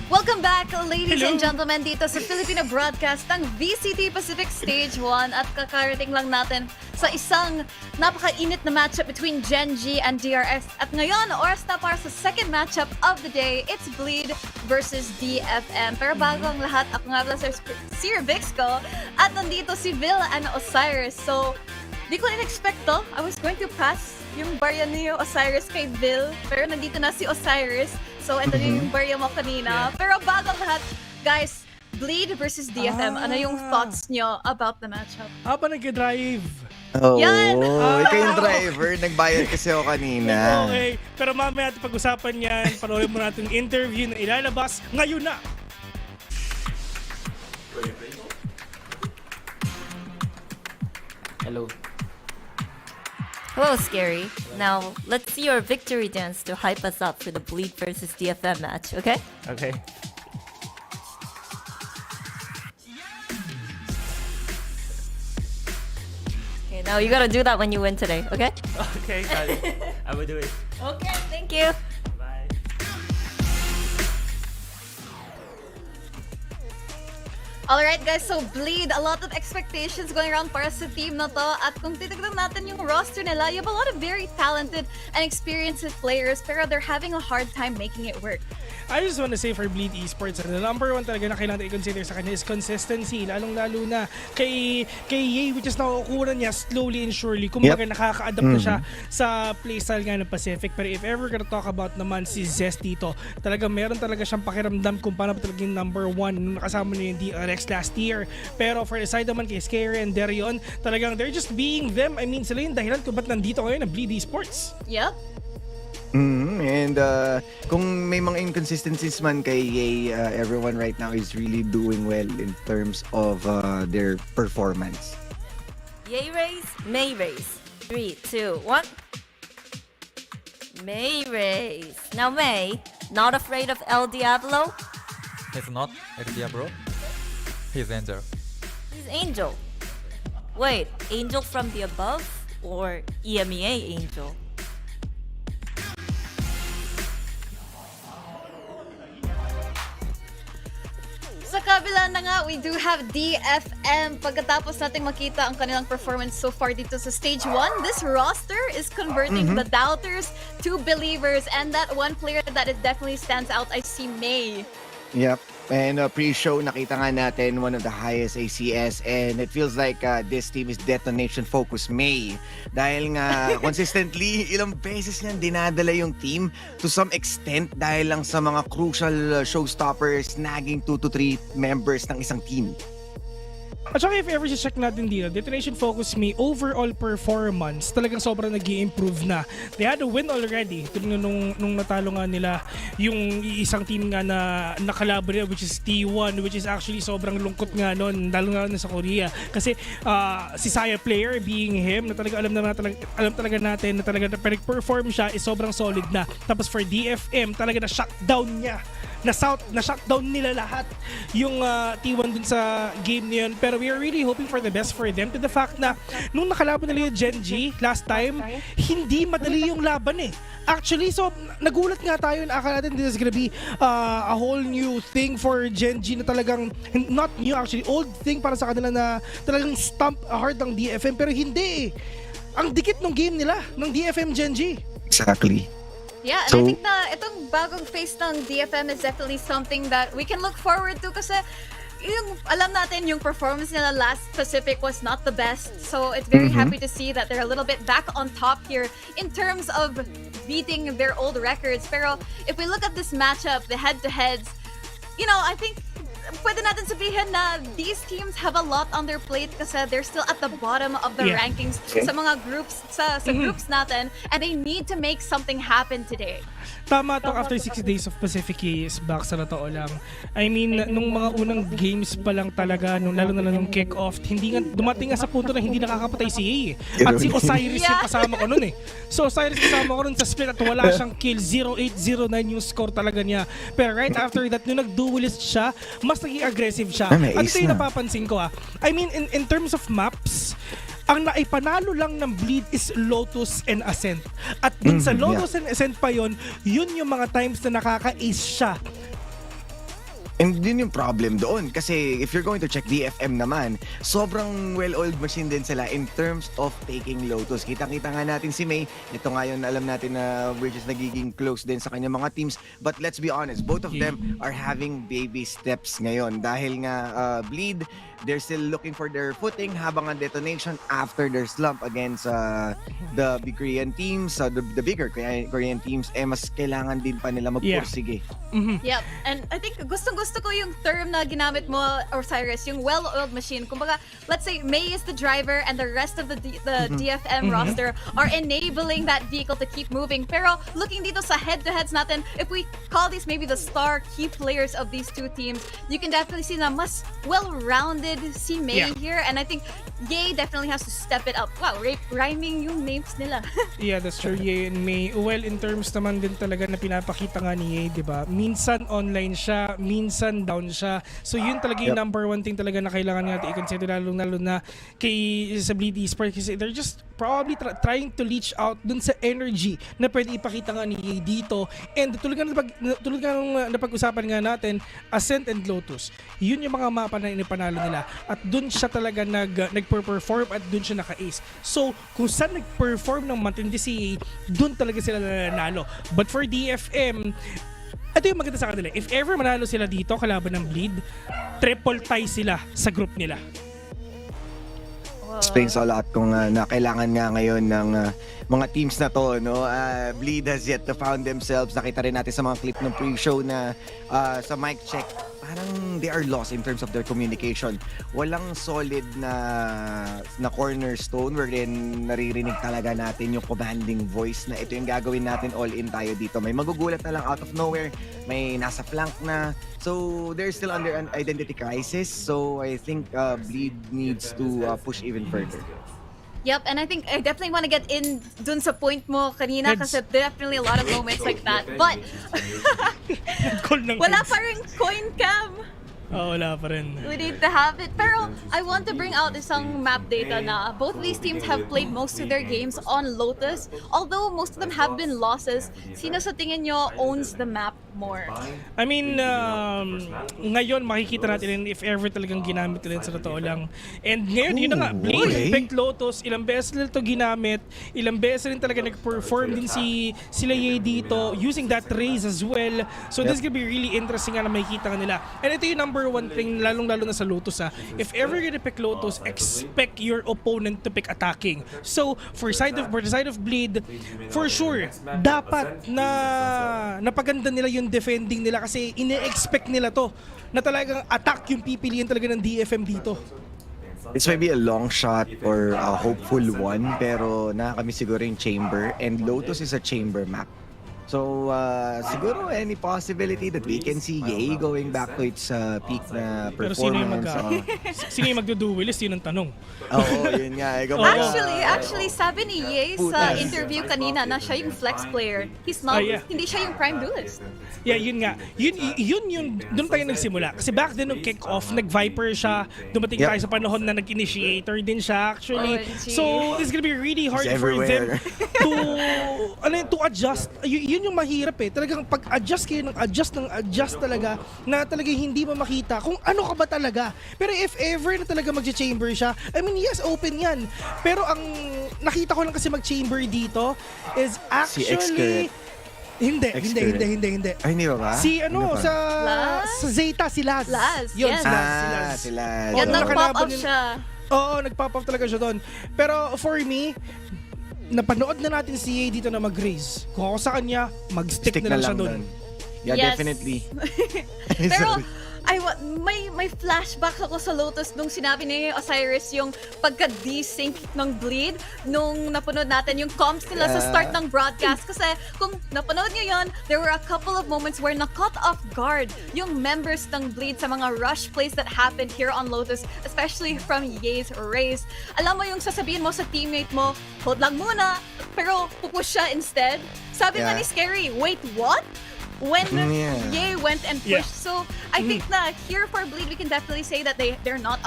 Speaker 3: Welcome back, ladies and gentlemen, dito sa Filipino broadcast ng VCT Pacific Stage 1 at kakarating lang natin sa isang napakainit na matchup between Gen.G and DRX. At ngayon, oras na para sa second matchup of the day. It's Bleed versus DFM. Pero bago ang lahat, ako nga pala si Vixco at nandito si Vil and Osiris. So, di ko in-expect to. I was going to pass yung barya ni Osiris kay Vil, pero nandito na si Osiris. So, ito yung barya mo kanina. Pero bago ang lahat, guys, Bleed versus DFM, ano yung thoughts nyo about the matchup?
Speaker 11: Habang nag-drive.
Speaker 24: Oh,
Speaker 3: Yan!
Speaker 24: ikaw yung driver. Nagbayad kasi ako kanina.
Speaker 11: Okay, pero mamaya natin pag-usapan yan. Panoorin mo natin yung interview na ilalabas ngayon na.
Speaker 10: Hello.
Speaker 6: Hello, Scary. Now, let's see your victory dance to hype us up for the Bleed versus DFM match, okay?
Speaker 11: Okay.
Speaker 6: Okay, now you gotta do that when you win today, okay?
Speaker 10: Okay, got it. I will do it.
Speaker 6: Okay, thank you.
Speaker 3: Alright guys, so Bleed, a lot of expectations going around para sa team na to. At kung titignan natin yung roster nila, you have a lot of very talented and experienced players, pero they're having a hard time making it work.
Speaker 11: I just want to say for Bleed Esports, the number one talaga na kailangan i-consider sa kanya is consistency. Lalong-lalo na kay Ye, which is nakukuha niya slowly and surely. Kumbaga nakaka-adapt na siya sa playstyle nga ng Pacific. Pero if ever gonna talk about naman si Zest dito, talaga meron talaga siyang pakiramdam kung paano talaga yung number one nung nakasama niya yung DRX last year. Pero for the side naman kay Scary and Darion, talagang they're just being them. I mean, sila yung dahilan kung ba't nandito ngayon na Bleed Esports.
Speaker 3: Yep.
Speaker 24: And kung may mga inconsistencies man kay Ye, everyone right now is really doing well in terms of their performance.
Speaker 6: Yay race, May race. 3, 2, 1. May race. Now May, not afraid of El Diablo?
Speaker 1: He's not El Diablo. He's Angel.
Speaker 6: He's Angel. Wait, Angel from the above or EMEA Angel?
Speaker 3: Sa kabila na nga, we do have DFM. Pagkatapos nating makita ang kanilang performance so far dito sa Stage 1, this roster is converting the doubters to believers. And that one player that it definitely stands out, I see May.
Speaker 24: Yep. And pre-show, nakita nga natin one of the highest ACS, and it feels like this team is detonation focused May. Dahil nga consistently, ilang beses niyan dinadala yung team to some extent dahil lang sa mga crucial showstoppers, nagging 2 to 3 members ng isang team.
Speaker 11: At saka if ever check natin dito, Detonation Focus Me, overall performance, talagang sobrang nag-i-improve na. They had a win already. Nung natalo nga nila yung isang team nga na nakalaban nila, which is T1, which is actually sobrang lungkot nga nun, lalo nga sa Korea. Kasi si Saya player, being him, na talaga alam talaga natin na talaga na perform siya is sobrang solid na. Tapos for DFM, talaga na shutdown niya. Na-shutdown nila lahat yung T1 dun sa game niyon. Pero we are really hoping for the best for them, to the fact na nung nakalaban nila yung Gen G last time, hindi madali yung laban eh. Actually, so nagulat nga tayo na akala natin this is gonna be a whole new thing for Gen G na talagang, not new actually, old thing para sa kanila na talagang stomp hard ng DFM. Pero hindi eh. Ang dikit ng game nila, ng DFM Gen G.
Speaker 24: Exactly.
Speaker 3: Yeah, and I think na itong bagong face ng DFM is definitely something that we can look forward to kasi yung alam natin yung performance nila last Pacific was not the best. So it's very happy to see that they're a little bit back on top here in terms of beating their old records. Pero if we look at this matchup, the head-to-heads, you know, I think pwede natin sabihin na these teams have a lot on their plate kasi they're still at the bottom of the rankings sa mga groups, sa groups natin, and they need to make something happen today.
Speaker 11: Tama to, after 6 days of Pacific is back sa totoo lang. I mean, nung mga unang games pa lang talaga, lalo na nung kick-off, hindi nga, dumating nga sa punto na hindi nakakapatay si A. At si Osiris yung kasama ko nun eh. So Osiris kasama ko nun sa split at wala siyang kill, 0-8-0-9 yung score talaga niya. Pero right after that, nung nag-duelist siya, mas naging aggressive siya. At ito yung napapansin ko I mean, in terms of maps, ang naipanalo lang ng Bleed is Lotus and Ascent. At dun sa Lotus and Ascent pa yun yung mga times na nakaka-ace siya.
Speaker 24: And yun yung problem doon. Kasi if you're going to check DFM naman, sobrang well-oiled machine din sila in terms of taking Lotus. Kita-kita nga natin si May. Ito nga yun, alam natin na we're just nagiging close din sa kanyang mga teams. But let's be honest, both of them are having baby steps ngayon. Dahil nga Bleed, they're still looking for their footing habang ang Detonation after their slump against the big Korean teams, the bigger Korean teams, mas kailangan din pa nila magpursige.
Speaker 3: Yep. And I think gustong-gusto ko yung term na ginamit mo, Osiris, yung well-oiled machine. Kumbaga, let's say May is the driver and the rest of the DFM roster are enabling that vehicle to keep moving. Pero looking dito sa head-to-heads natin, if we call these maybe the star key players of these two teams, you can definitely see na mas well-rounded si May here, and I think Ye definitely has to step it up. Wow, rhyming yung names nila.
Speaker 11: Yeah, that's true. Ye and May. Well, in terms naman din talaga na pinapakita nga ni Ye, di ba? Minsan online siya, minsan down siya. So yun talaga yung number one thing talaga na kailangan natin i-consider, lalo na kay sa Bleed Esports kasi they're just probably trying to leech out dun sa energy na pwede ipakita nga ni Ye dito. And tulad nga napag-usapan nga natin, Ascent and Lotus, yun yung mga mapa na inipanalo nila. At dun siya talaga nag-perform at dun siya naka-ace. So, kung saan nag-perform ng matindi si Ye, dun talaga sila nanalo. But for DFM, ito yung maganda sa kanila. If ever manalo sila dito, kalaban ng Bleed, triple tie sila sa group nila.
Speaker 24: Explains a lot kung na kailangan nga ngayon ng mga teams na to, no? Bleed has yet to found themselves. Nakita rin natin sa mga clip ng pre-show na sa mic check, parang they are lost in terms of their communication. Walang solid na cornerstone wherein naririnig talaga natin yung commanding voice na ito yung gagawin natin, all in tayo dito. May magugulat na lang out of nowhere, may nasa flank na. So they're still under an identity crisis. So I think Bleed needs to push even further.
Speaker 3: Yep, and I think I definitely want to get in dun sa point mo kanina kasi definitely a lot of moments like that. But wala pa rin coin cam.
Speaker 11: Wala pa rin.
Speaker 3: We need to have it. Pero I want to bring out isang map data na both these teams have played most of their games on Lotus. Although most of them have been losses, sino sa tingin nyo owns the map more?
Speaker 11: I mean, ngayon makikita natin if ever talagang ginamit nila sa totoo lang. And ngayon, yun na nga, Bleed, picked Lotus, ilang beses nila ito ginamit, ilang beses rin talaga nag-perform din sila Ye dito, using that raise as well. So this is gonna be really interesting nga na makikita nila. And ito yung number one thing, lalong-lalo na sa Lotus if ever you're gonna pick Lotus, expect your opponent to pick attacking. So, for the side of Bleed, for sure, dapat na napaganda nila yung defending nila kasi ine-expect nila to na talagang attack yung pipiliin talaga ng DFM dito.
Speaker 24: This might be a long shot or a hopeful one, pero nakakami siguro yung chamber, and Lotus is a chamber map. So, siguro any possibility that we can see Ye going back to its peak na performance.
Speaker 11: Sino yung magduduelis? Yun ang tanong.
Speaker 24: Oo, yun nga.
Speaker 3: Actually, sabi ni Ye sa interview kanina na siya yung flex player. He's not, hindi siya yung prime duelist.
Speaker 11: Yeah, yun nga. Yun, doon tayo nagsimula. Kasi back then, nung kick-off, nag-Viper siya. Dumating tayo sa panahon na nag-initiator din siya, actually. So, it's gonna be really hard for them to adjust. Yun yung mahirap talagang pag-adjust kayo ng adjust talaga na talaga hindi mo makita kung ano ka ba talaga. Pero if ever na talaga mag-chamber siya, I mean, yes, open yan. Pero ang nakita ko lang kasi mag-chamber dito is actually Hindi.
Speaker 24: Ay, hindi ba?
Speaker 11: Sa Zeta, si Laz. Yun,
Speaker 3: yes.
Speaker 11: si Laz.
Speaker 3: Yan, nag-pop up siya.
Speaker 11: Oo, nag-pop up talaga siya doon. Pero for me, napanood na natin si Ye dito na mag-raise. Kung ako sa kanya, mag-stick na lang siya doon.
Speaker 24: Yeah,
Speaker 3: yes.
Speaker 24: Definitely.
Speaker 3: Pero may flashback ako sa Lotus nung sinabi ni Osiris yung pagka-desync ng Bleed nung napanood natin yung comms nila sa start ng broadcast. Kasi kung napanood nyo yun, there were a couple of moments where na-caught off guard yung members ng Bleed sa mga rush plays that happened here on Lotus, especially from Ye's raise. Alam mo yung sasabihin mo sa teammate mo, hold lang muna, pero pupush siya instead. Sabi nga ni Scary, wait, what? When Ye went and pushed. So I think na here for Bleed, we can definitely say that they're not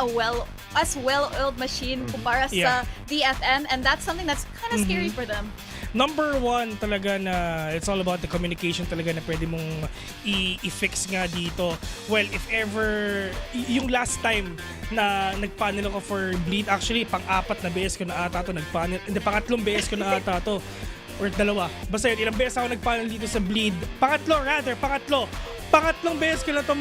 Speaker 3: as well-oiled machine kumpara sa DFM, and that's something that's kind of scary for them.
Speaker 11: Number one talaga na it's all about the communication talaga na pwede mong i-fix nga dito. Well, if ever, yung last time na nag-panel ako for Bleed, actually, pang-apat na beses ko na ata to nag-panel, hindi, pangatlong beses ko na ata to. Or dalawa. Basta yun, ilang beses ako nag-panel dito sa Bleed. Pangatlong beses ko na to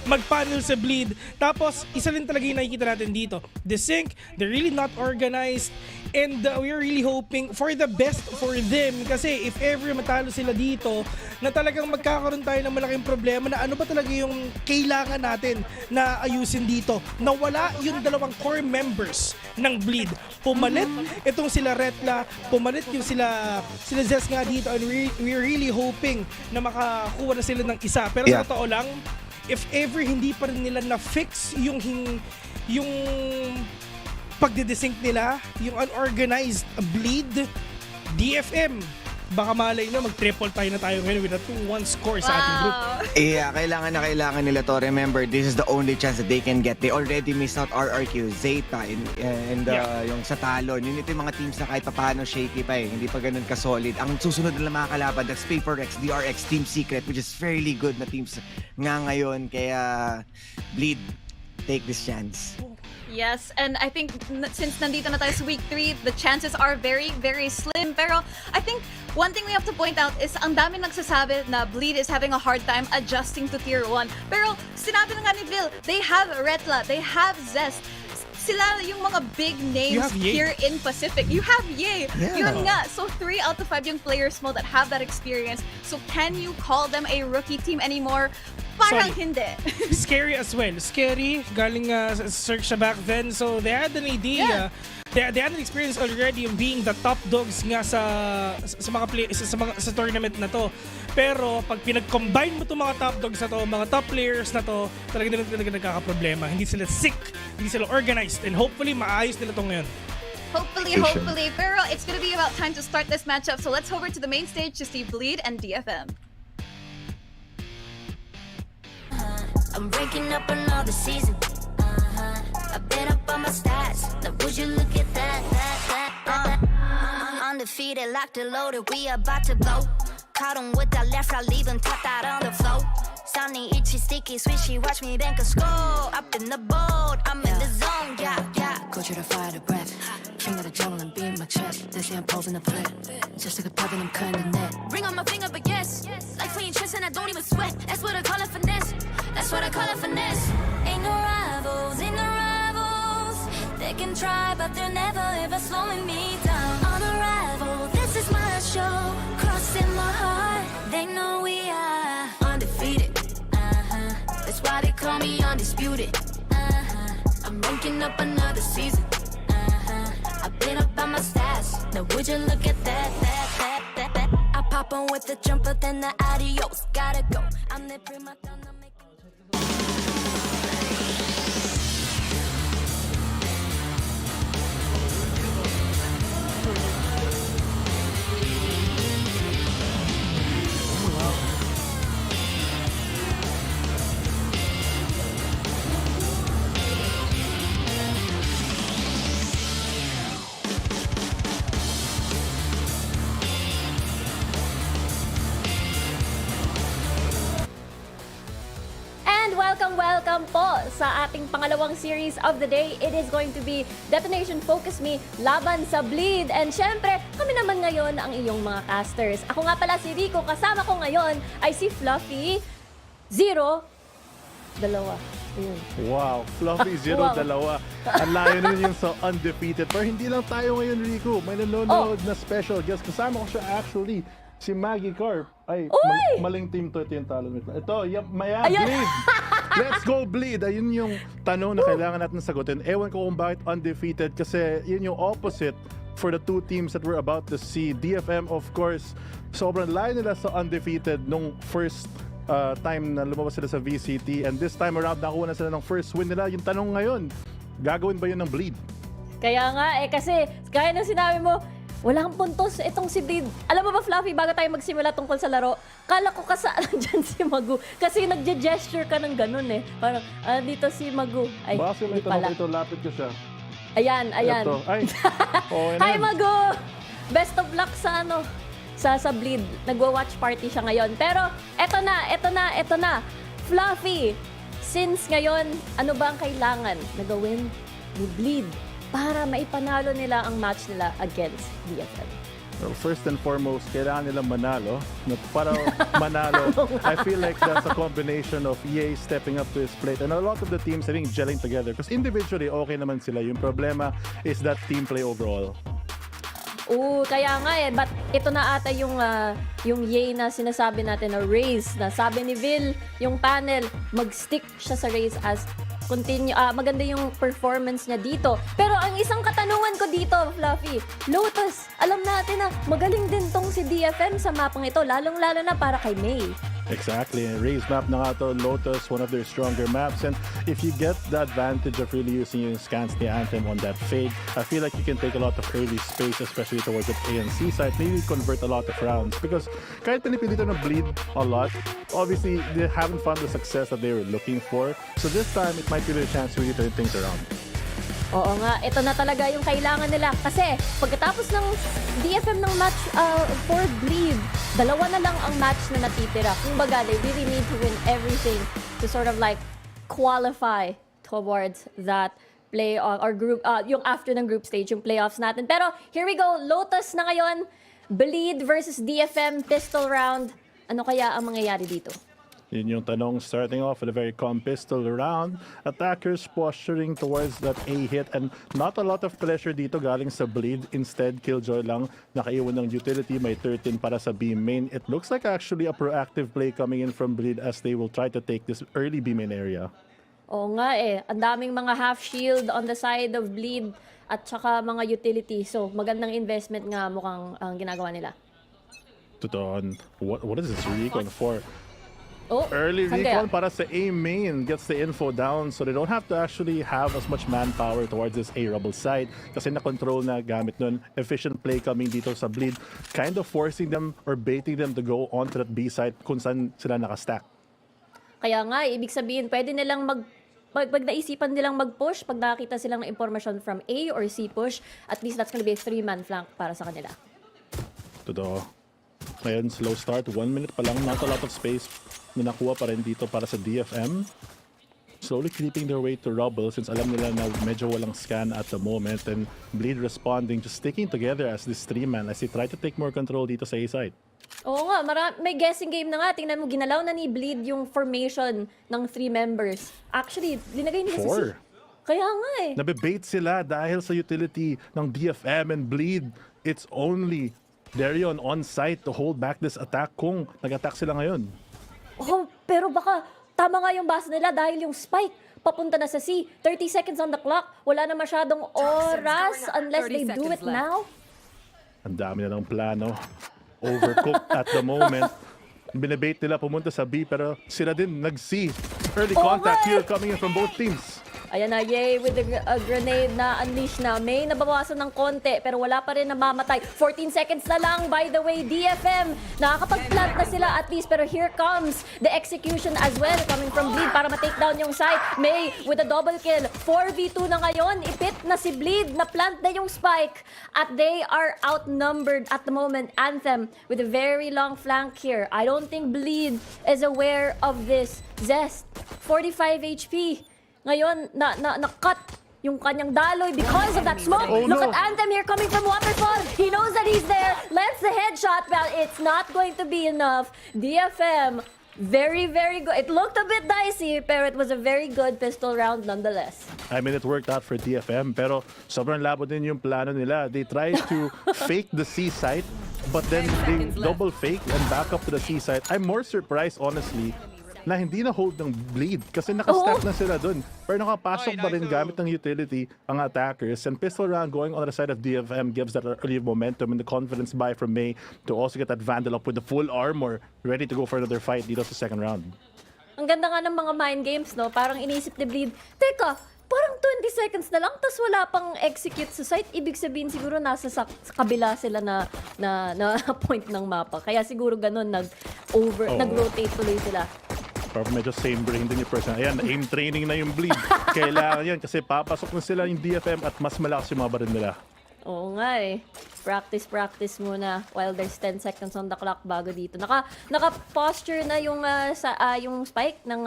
Speaker 11: mag-panel sa Bleed. Tapos, isa rin talaga yung nakikita natin dito. The sync, they're really not organized. And we're really hoping for the best for them. Kasi if ever matalo sila dito, na talagang magkakaroon tayo ng malaking problema na ano ba talaga yung kailangan natin na ayusin dito. Na wala yung dalawang core members ng Bleed. Pumalit itong sila Retla, pumalit yung sila Zes nga dito, and we're really hoping na makakuha na sila ng isa. Pero sa totoo lang, if ever hindi pa rin nila na-fix yung pagdidesync nila, yung unorganized Bleed, DFM, baka malay na mag-triple tayo na tayo ngayon with a 2-1 score sa ating group.
Speaker 24: Yeah, kailangan nila to. Remember, this is the only chance that they can get. They already missed out RRQ, Zeta, and yung sa Talon. Yun ito yung mga teams na kahit paano shaky pa hindi pa ganun ka-solid. Ang susunod nila mga kalaban, that's Paperex, DRX, Team Secret, which is fairly good na teams nga ngayon. Kaya, Bleed, take this chance.
Speaker 3: Yes, and I think since nandito na tayo sa week 3, the chances are very, very slim. Pero I think one thing we have to point out is ang dami nagsasabi na Bleed is having a hard time adjusting to Tier 1. Pero sinabi na nga ni Vil, they have Retla, they have Zest. Sila yung mga big names here in Pacific. You have Ye.
Speaker 11: Yeah.
Speaker 3: Yun nga. So 3 out of 5 yung players mo that have that experience. So can you call them a rookie team anymore? Parang hindi.
Speaker 11: Scary as well. Scary, galing search siya back then. So they had an idea. They had an experience already in being the top dogs nga sa mga sa tournament na to. Pero pag pinag-combine mo itong mga top dogs na to, mga top players na to, talaga nagkakaproblema. Hindi sila sick, hindi sila organized, and hopefully maayos nila to ngayon.
Speaker 3: Hopefully. Pero it's gonna be about time to start this matchup. So let's over to the main stage to see Bleed and DFM.
Speaker 9: I'm breaking up another season. I've been up on my stats. Now would you look at that? Undefeated, locked and loaded. We about to blow. Caught him with that left, I leave him tapped out on the floor. Sounding itchy, sticky, swishy. Watch me bank a score. Up in the boat, I'm in the zone. Yeah.
Speaker 5: Go to the fire, the breath. King of the jungle and beat my chest. They say I'm posing a threat. Just like a pebble, I'm cutting the net.
Speaker 9: Ring on my finger, but yes. Like playing chess and I don't even sweat. That's what I call it finesse. That's what I call it finesse. Ain't no rivals. They can try, but they're never ever slowing me down. On arrival, this is my show. Crossing my heart, they know we are undefeated. That's why they call me undisputed. I'm ranking up another season. I've been up on my stats. Now would you look at that? I pop on with the jumper, then the adios. Gotta go. I'm the prima donna.
Speaker 22: Welcome po sa ating pangalawang series of the day. It is going to be Detonation Focus Me laban sa Bleed. And syempre, kami naman ngayon ang iyong mga casters. Ako nga pala si Rico. Kasama ko ngayon ay si Fluffy 0-2. Ayun.
Speaker 23: Wow, Fluffy 0-2. Ang layo nun yung sa undefeated. Pero hindi lang tayo ngayon, Rico. May nanonood na special guest. Kasama ko siya actually. Si Maggie Carp. Ay, maling team to. Ito yung talon. Ito, Bleed. Let's go Bleed. Ayun yung tanong na kailangan natin sagutin. Ewan ko kung bakit undefeated kasi yun yung opposite for the two teams that we're about to see. DFM, of course, sobrang layo nila sa undefeated nung first time na lumabas sila sa VCT. And this time around, nakuha na sila ng first win nila. Yung tanong ngayon, gagawin ba yun ng Bleed?
Speaker 22: Kaya nga kasi gaya ng sinabi mo, walang puntos itong si Bleed. Alam mo ba, Fluffy, bago tayo magsimula tungkol sa laro, kala ko kasaan dyan si Magu. Kasi nagje-gesture ka ng ganun eh. Parang, dito si Magu. Ay,
Speaker 23: baka may tanong ito, lapit ko siya.
Speaker 22: Ayan.
Speaker 23: Ito. Ay.
Speaker 22: Hi, Magu! Best of luck sa sa Bleed. Nagwa-watch party siya ngayon. Pero, eto na. Fluffy, since ngayon, ano ba ang kailangan na gawin ni Bleed para maipanalo nila ang match nila against DFM?
Speaker 23: Well, first and foremost, kailangan nilang manalo. Para manalo, I feel like that's a combination of EA stepping up to his plate and a lot of the teams, I think, gelling together. Because individually, okay naman sila. Yung problema is that team play overall.
Speaker 22: Kaya nga but ito na ata yung yay na sinasabi natin na race, na sabi ni Vil, yung panel, mag-stick siya sa race as maganda yung performance niya dito. Pero ang isang katanungan ko dito, Fluffy, Lotus, alam natin na magaling din tong si DFM sa mapang ito, lalong-lalo na para kay May.
Speaker 23: Exactly. And Ray's map na nga to, Lotus, one of their stronger maps. And if you get the advantage of really using yung scans the Anthem on that fade, I feel like you can take a lot of early space, especially towards the A and C side, maybe convert a lot of rounds. Because kahit pinipilitan ng Bleed a lot, obviously they haven't found the success that they were looking for. So this time, it might be their chance to really turn things around.
Speaker 22: Oo nga, ito na talaga yung kailangan nila. Kasi pagkatapos ng DFM ng match for Bleed, dalawa na lang ang match na natitira. Kumbaga, they really need to win everything to sort of like qualify towards that play or group yung after ng group stage, yung playoffs natin. Pero here we go, Lotus na ngayon, Bleed versus DFM pistol round. Ano kaya ang mangyayari dito?
Speaker 23: Yun yung tanong, starting off with a very calm pistol round. Attackers posturing towards that A hit and not a lot of pressure dito galing sa Bleed. Instead, Killjoy lang nakaiwan ng utility. May 13 para sa B main. It looks like actually a proactive play coming in from Bleed as they will try to take this early B main area.
Speaker 22: Oo nga eh, ang daming mga half shield on the side of Bleed at saka mga utility. So magandang investment nga mukhang ang ginagawa nila.
Speaker 23: Tuton, what is this recon for?
Speaker 22: Oh,
Speaker 23: early
Speaker 22: saan
Speaker 23: recon
Speaker 22: kaya?
Speaker 23: para sa A main gets the info down so they don't have to actually have as much manpower towards this A rubble side kasi na-control na gamit nun. Efficient play coming dito sa Bleed, kind of forcing them or baiting them to go onto that B side kung saan sila nakastack.
Speaker 22: Kaya nga, ibig sabihin, pwede nilang pag naisipan nilang mag-push, pag nakakita silang ng information from A or C push, at least that's gonna be a 3-man flank para sa kanila.
Speaker 23: Totoo. Ngayon, slow start. 1 minute pa lang. Not a lot of space na nakuha pa rin dito para sa DFM. Slowly creeping their way to rubble since alam nila na medyo walang scan at the moment. And Bleed responding, just sticking together as this 3-man as they try to take more control dito sa A side.
Speaker 22: Oo nga, may guessing game na nga. Tingnan mo, ginalaw na ni Bleed yung formation ng 3 members. Actually, linagay nila sa C. Kaya nga eh.
Speaker 23: Nabibait sila dahil sa utility ng DFM and Bleed. It's only Darion on site to hold back this attack kung nag-attack sila ngayon.
Speaker 22: Oh, pero baka tama nga yung base nila dahil yung spike papunta na sa C. 30 seconds on the clock. Wala na masyadong oras unless they do it now.
Speaker 23: Ang dami na ng plano. Overcooked at the moment. Binabait nila pumunta sa B pero sila din nag-C. Early contact here coming in from both teams.
Speaker 22: Ayan na, Yay with a grenade na unleash na. May nabawasan ng konti pero wala pa rin namamatay. 14 seconds na lang. By the way, DFM, nakakapag-plant na sila at least. Pero here comes the execution as well coming from Bleed para ma-take down yung site. May with a double kill. 4v2 na ngayon. Ipit na si Bleed. Na-plant na yung spike. At they are outnumbered at the moment. Anthem with a very long flank here. I don't think Bleed is aware of this. Zest, 45 HP. Ngayon, na-cut yung kanyang daloy because of that smoke. Look at Anthem here coming from Waterfall. He knows that he's there. Lets the headshot. Well, it's not going to be enough. DFM, very, very good. It looked a bit dicey, pero it was a very good pistol round nonetheless.
Speaker 23: I mean, it worked out for DFM, pero sobrang labo din yung plano nila. They tried to fake the C site, but then they double fake and back up to the C site. I'm more surprised, honestly, na hindi na hold ng Bleed kasi nakastack na sila dun. Pero nakapasok pa rin gamit ng utility ang attackers. And pistol round going on the side of DFM gives that early momentum and the confidence buy from May to also get that Vandal up with the full armor ready to go for another fight dito sa second round.
Speaker 22: Ang ganda nga ng mga mind games, no? Parang inisip ni Bleed, teka, parang 20 seconds na lang, tas wala pang execute sa site. Ibig sabihin siguro nasa sa kabila sila na point ng mapa. Kaya siguro ganun nag-rotate tuloy sila.
Speaker 23: Pero medyo same brain din yung person. Ayan, aim training na yung Bleed. Kailangan yan kasi papasok na sila yung DFM at mas malakas yung mga baril nila.
Speaker 22: Oo nga eh. Practice muna while there's 10 seconds on the clock bago dito. Naka-posture na yung spike ng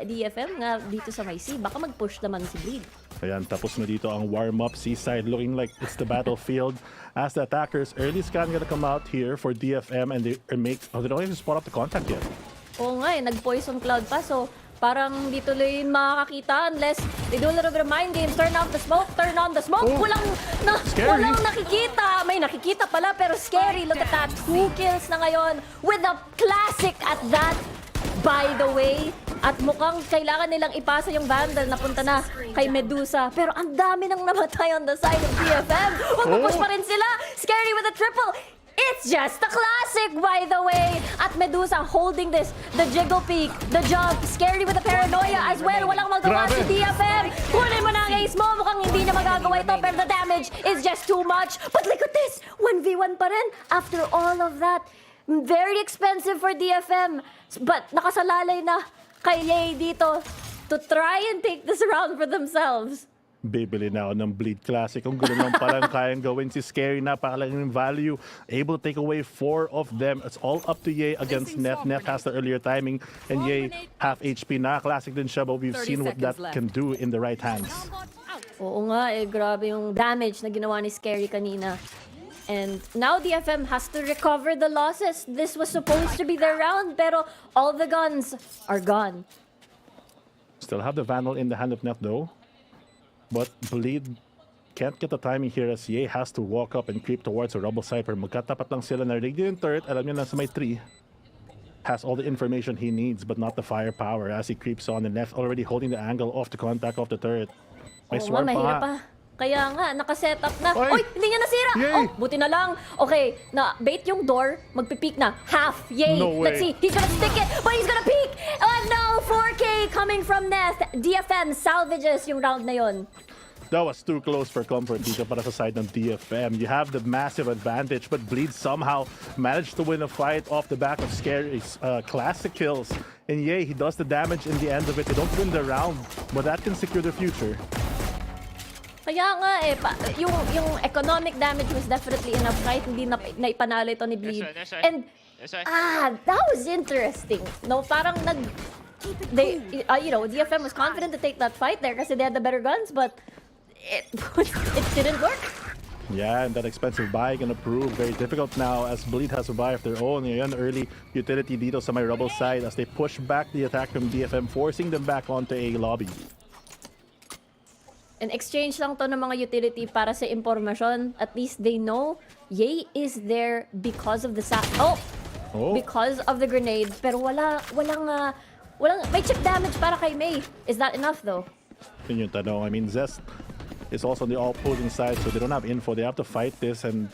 Speaker 22: DFM nga dito sa may C. Baka mag-push naman si Bleed.
Speaker 23: Ayan, tapos na dito ang warm-up C-side looking like it's the battlefield as the attackers early scan gonna come out here for DFM and they don't even spot up the contact yet.
Speaker 22: Oo nga eh, nag-poison cloud pa. So, parang di tuloy makakakita unless they do a little bit of mind games. Turn off the smoke, turn on the smoke. Walang nakikita. May nakikita pala pero scary. Look at that. 2 kills na ngayon with a classic at that. By the way, at mukhang kailangan nilang ipasa yung Vandal na punta na kay Medusa. Pero ang dami nang namatay on the side of DFM. Push pa rin sila. Scary with a triple. It's just a classic, by the way. At Medusa holding this, the jiggle peek, the jump, Scary with the paranoia as well. Walang magawa si DFM. Kunin mo na ang ace mo. Mukhang hindi niya magagawa ito, pero the damage is just too much. But look at this, 1v1 pa rin after all of that. Very expensive for DFM. But nakasalalay na kay Yay dito to try and take this round for themselves.
Speaker 23: Bibili na ako ng Bleed Classic. Kung gano'n lang parang kayang gawin si Scary, napakalaking value. Able to take away 4 of them. It's all up to Ye against Net. Net has the earlier timing. And Ye, half HP na. Classic din siya, but we've seen what that can do in the right hands.
Speaker 22: Oo nga, grabe yung damage na ginawa ni Scary kanina. And now DFM has to recover the losses. This was supposed to be their round, pero all the guns are gone.
Speaker 23: Still have the Vandal in the hand of Net though. But Bleed can't get the timing here as Ye has to walk up and creep towards a Rubble Cypher. Magkatapat lang sila, narinig din yung turret. Alam niyo na sa may 3. Has all the information he needs but not the firepower as he creeps on. And Net already holding the angle off the contact of the turret. May
Speaker 22: Oo
Speaker 23: swarm
Speaker 22: nga,
Speaker 23: pa
Speaker 22: mahirap
Speaker 23: nga.
Speaker 22: pa. Kaya nga, nakaset up na.
Speaker 23: Oy!
Speaker 22: Uy, hindi niya nasira!
Speaker 23: Yay!
Speaker 22: Oh, buti na lang. Okay, na-bait yung door, magpipeek na. Half, yay!
Speaker 23: No way.
Speaker 22: Let's see, he's gonna stick it, but he's gonna peek! Oh no, 4K coming from Neth. DFM salvages yung round na yon.
Speaker 23: That was too close for comfort dito para sa side ng DFM. You have the massive advantage, but Bleed somehow managed to win a fight off the back of Scary's classic kills. And yay, he does the damage in the end of it. They don't win the round, but that can secure the future.
Speaker 22: Kaya nga yung economic damage was definitely enough kahit hindi na ipanalo ito ni Bleed. And that was interesting. No, parang DFM was confident to take that fight there kasi they had the better guns, but it didn't work.
Speaker 23: Yeah, and that expensive buy gonna prove very difficult now as Bleed has a buy of their own. Yan, early utility dito sa may Rebel side as they push back the attack from DFM, forcing them back onto A lobby.
Speaker 22: And exchange lang to ng mga utility para sa impormasyon. At least they know Ye is there because of the because of the grenade. Pero walang may chip damage para kay Mei. Is that enough though?
Speaker 23: Yun yung tanong. I mean, Zest is also on the opposing side, so they don't have info. They have to fight this, and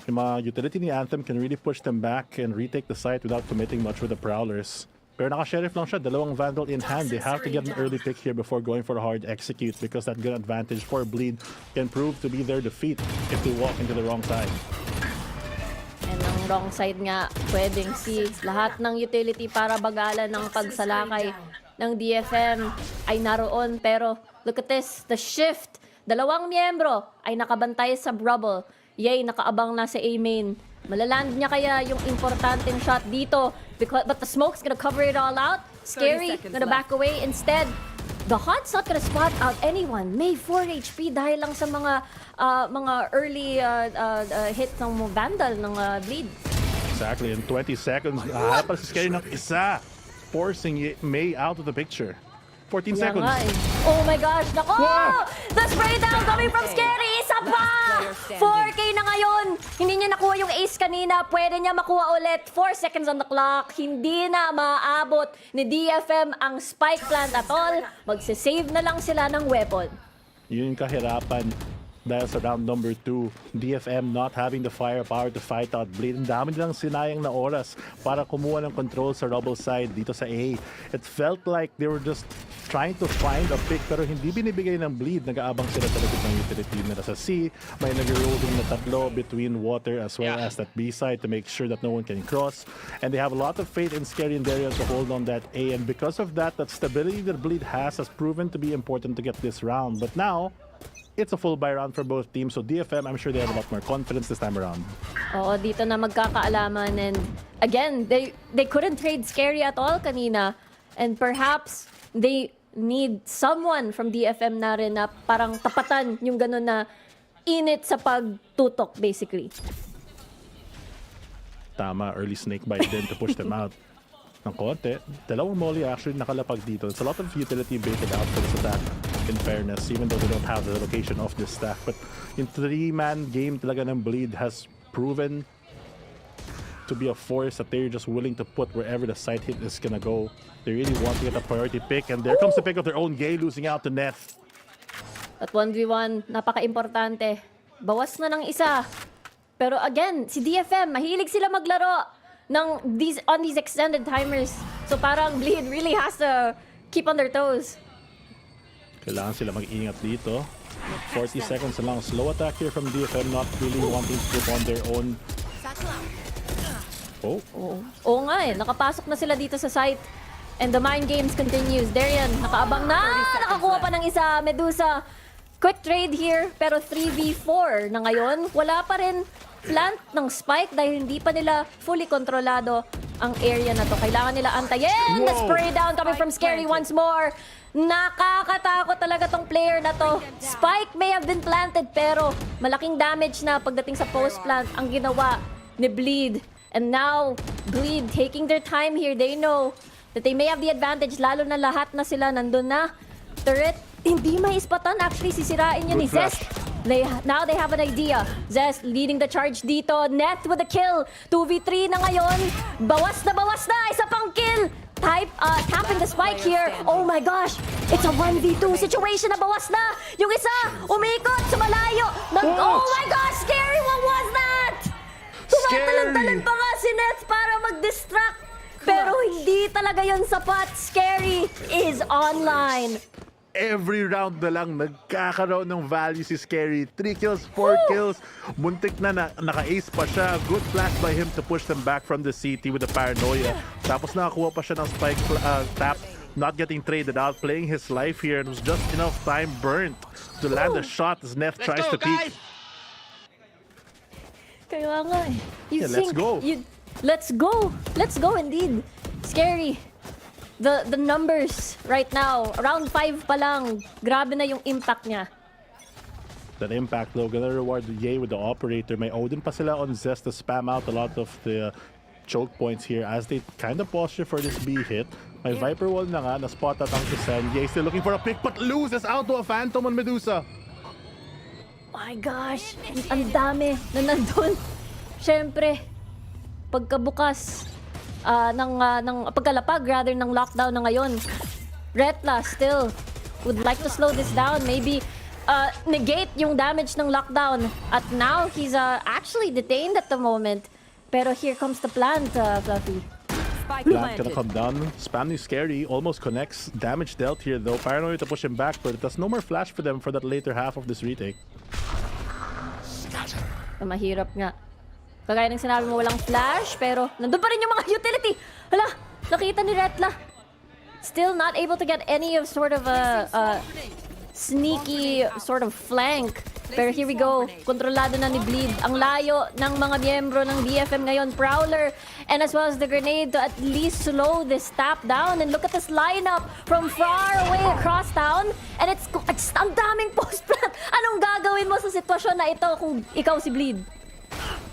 Speaker 23: yung mga utility ni Anthem can really push them back and retake the site without committing much with the Prowlers. Pero naka-sheriff lang siya, dalawang Vandal in hand. They have to get an early pick here before going for a hard execute because that good advantage for Bleed can prove to be their defeat if they walk into the wrong side.
Speaker 22: And ang wrong side nga, pwedeng si lahat ng utility para bagalan ng pagsalakay ng DFM ay naroon. Pero look at this, the shift. Dalawang miyembro ay nakabantay sa Brubble. Yay, nakaabang na sa A-main. Malaland niya kaya yung importanteng shot dito. But the smoke's gonna cover it all out. Scary, gonna back away. Instead, the Hot's not gonna spot out anyone. May 4 HP dahil lang sa mga early hit ng Vandal ng Bleed.
Speaker 23: Exactly, in 20 seconds, para si Scary ng isa, forcing May out of the picture. 14 seconds.
Speaker 22: Oh my gosh, nako!
Speaker 23: Wow!
Speaker 22: The spray down coming from Scary! Isa pa! 4K na ngayon! Hindi niya nakuha yung ace kanina. Pwede niya makuha ulit. 4 seconds on the clock. Hindi na maaabot ni DFM ang spike plant at all. Magsisave na lang sila ng weapon.
Speaker 23: Yun yung kahirapan dahil sa round number 2. DFM not having the firepower to fight out Bleed. Ang dami nilang sinayang na oras para kumuha ng control sa Rebel side dito sa A. It felt like they were just trying to find a pick pero hindi binibigay ng Bleed. Nag-aabang sila sa likod ng utility nila sa C. May nag-rolling na tatlo between water as well as that B side to make sure that no one can cross. And they have a lot of faith in Scary and Darian to hold on that A. And because of that, that stability that Bleed has proven to be important to get this round. But now, it's a full buy round for both teams. So DFM, I'm sure they have a lot more confidence this time around.
Speaker 22: Oo, dito na magkakaalaman. And again, they couldn't trade Scary at all kanina. And perhaps they need someone from DFM na rin na parang tapatan yung ganun na init sa pagtutok, basically.
Speaker 23: Tama, early snake bite din to push them out ng konti. Dalawang molly actually nakalapag dito. It's a lot of utility baited out for this attack, in fairness, even though they don't have the location of this stack. But yung 3-man game talaga ng Bleed has proven to be a force that they're just willing to put wherever the side hit is gonna go. They really want to get a priority pick, and there comes the pick of their own. Gay losing out to Neth.
Speaker 22: At 1v1, napaka-importante. Bawas na ng isa. Pero again, si DFM, mahilig sila maglaro on these extended timers. So parang Bleed really has to keep on their toes.
Speaker 23: Kailangan sila mag-ingat dito. 40 seconds na lang. Slow attack here from DFM, not really wanting to put on their own.
Speaker 22: Oo nga nakapasok na sila dito sa site. And the mind games continues. Darian, nakaabang na! Nakakuha pa ng isa. Medusa, quick trade here. Pero 3v4 na ngayon. Wala pa rin plant ng spike dahil hindi pa nila fully kontrolado ang area na to. Kailangan nila antayin. The spray down coming from Scary once more. Nakakatakot talaga tong player na to. Spike may have been planted pero malaking damage na pagdating sa post plant ang ginawa ni Bleed. And now, Bleed taking their time here. They know that they may have the advantage, lalo na lahat na sila nandun na. Turret, hindi may ispatan. Actually, sisirain yun ni Zest. Now they have an idea. Zest leading the charge dito. Net with the kill. 2v3 na ngayon. Bawas na bawas na. Isa pang kill. Tapping the spike here. Oh my gosh. It's a 1v2 situation na bawas na. Yung isa, umikot sa malayo. Oh my gosh, scary. What was that? Tumatalan-talan pa nga si Net para mag-distract. Pero hindi talaga yun sapat. Scary is online.
Speaker 23: Every round na lang nagkakaroon ng value si Scary. 3 kills, 4 kills. Muntik na naka-ace pa siya. Good flash by him to push them back from the CT with the paranoia. Tapos nakakuha pa siya ng spike tap. Not getting traded out, playing his life here. And it was just enough time burnt to land a shot as Neff tries to peek.
Speaker 22: Kaya nga eh.
Speaker 23: Let's go.
Speaker 22: Let's go. Let's go indeed. Scary. The numbers right now, around 5 pa lang. Grabe na yung impact niya.
Speaker 23: That impact though, gonna reward Ye with the operator. May Odin pa sila on Zest to spam out a lot of the choke points here as they kind of posture for this B hit. May Viper Wall na nga, na-spot at ang Kusen. Ye still looking for a pick but loses out to a Phantom on Medusa.
Speaker 22: My gosh, ang dami na nandun. Siyempre, pagkabukas ng pagkalapag rather ng lockdown na ngayon. Retla still would like to slow this down, maybe negate yung damage ng lockdown. At now he's actually detained at the moment. Pero here comes the plant, Fluffy.
Speaker 23: Plant gonna come down. Spam is Scary, almost connects. Damage dealt here though. Paranoid to push him back, but there's no more flash for them for that later half of this retake.
Speaker 22: Mahirap nga. Kagaya ng sinabi mo, walang flash, pero nandun pa rin yung mga utility. Hala, nakita ni Retla. Still not able to get any of sort of a sneaky sort of flank. Pero here we go, kontrolado na ni Bleed. Ang layo ng mga miyembro ng BFM ngayon. Prowler, and as well as the grenade to at least slow this tap down. And look at this lineup from far away across town. And it's ang daming post plant. Anong gagawin mo sa sitwasyon na ito kung ikaw si Bleed?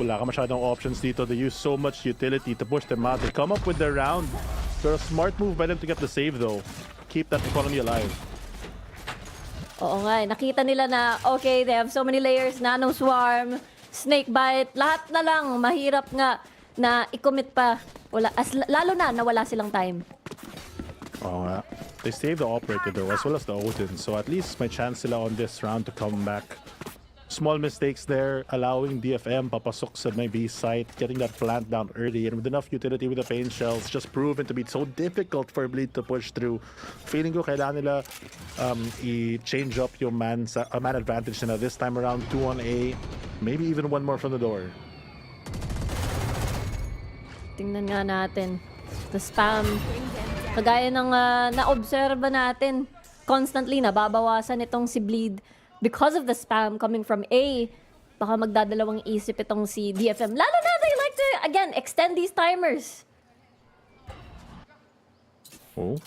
Speaker 23: Wala ka masyadong options dito. They use so much utility to push them out. They come up with their round. They're a smart move by them to get the save though. Keep that economy alive.
Speaker 22: Oo nga, nakita nila na okay, they have so many layers, nano swarm, snake bite, lahat na lang. Mahirap nga na i-commit pa. Lalo na wala silang time.
Speaker 23: Oo nga. They save the operator though as well as the Odin. So at least may chance sila on this round to come back. Small mistakes there, allowing DFM papasok sa may B site, getting that plant down early, and with enough utility with the pain shells, just proven to be so difficult for Bleed to push through. Feeling ko kailangan nila i-change up yung man advantage nila this time around. 2 on A, maybe even one more from the door.
Speaker 22: Tingnan nga natin. The spam. Kagaya ng na-obserba natin, constantly nababawasan itong si Bleed. Because of the spam coming from A, baka magdadalawang isip itong si DFM. Lalo na, they like to, again, extend these timers.
Speaker 23: Oh.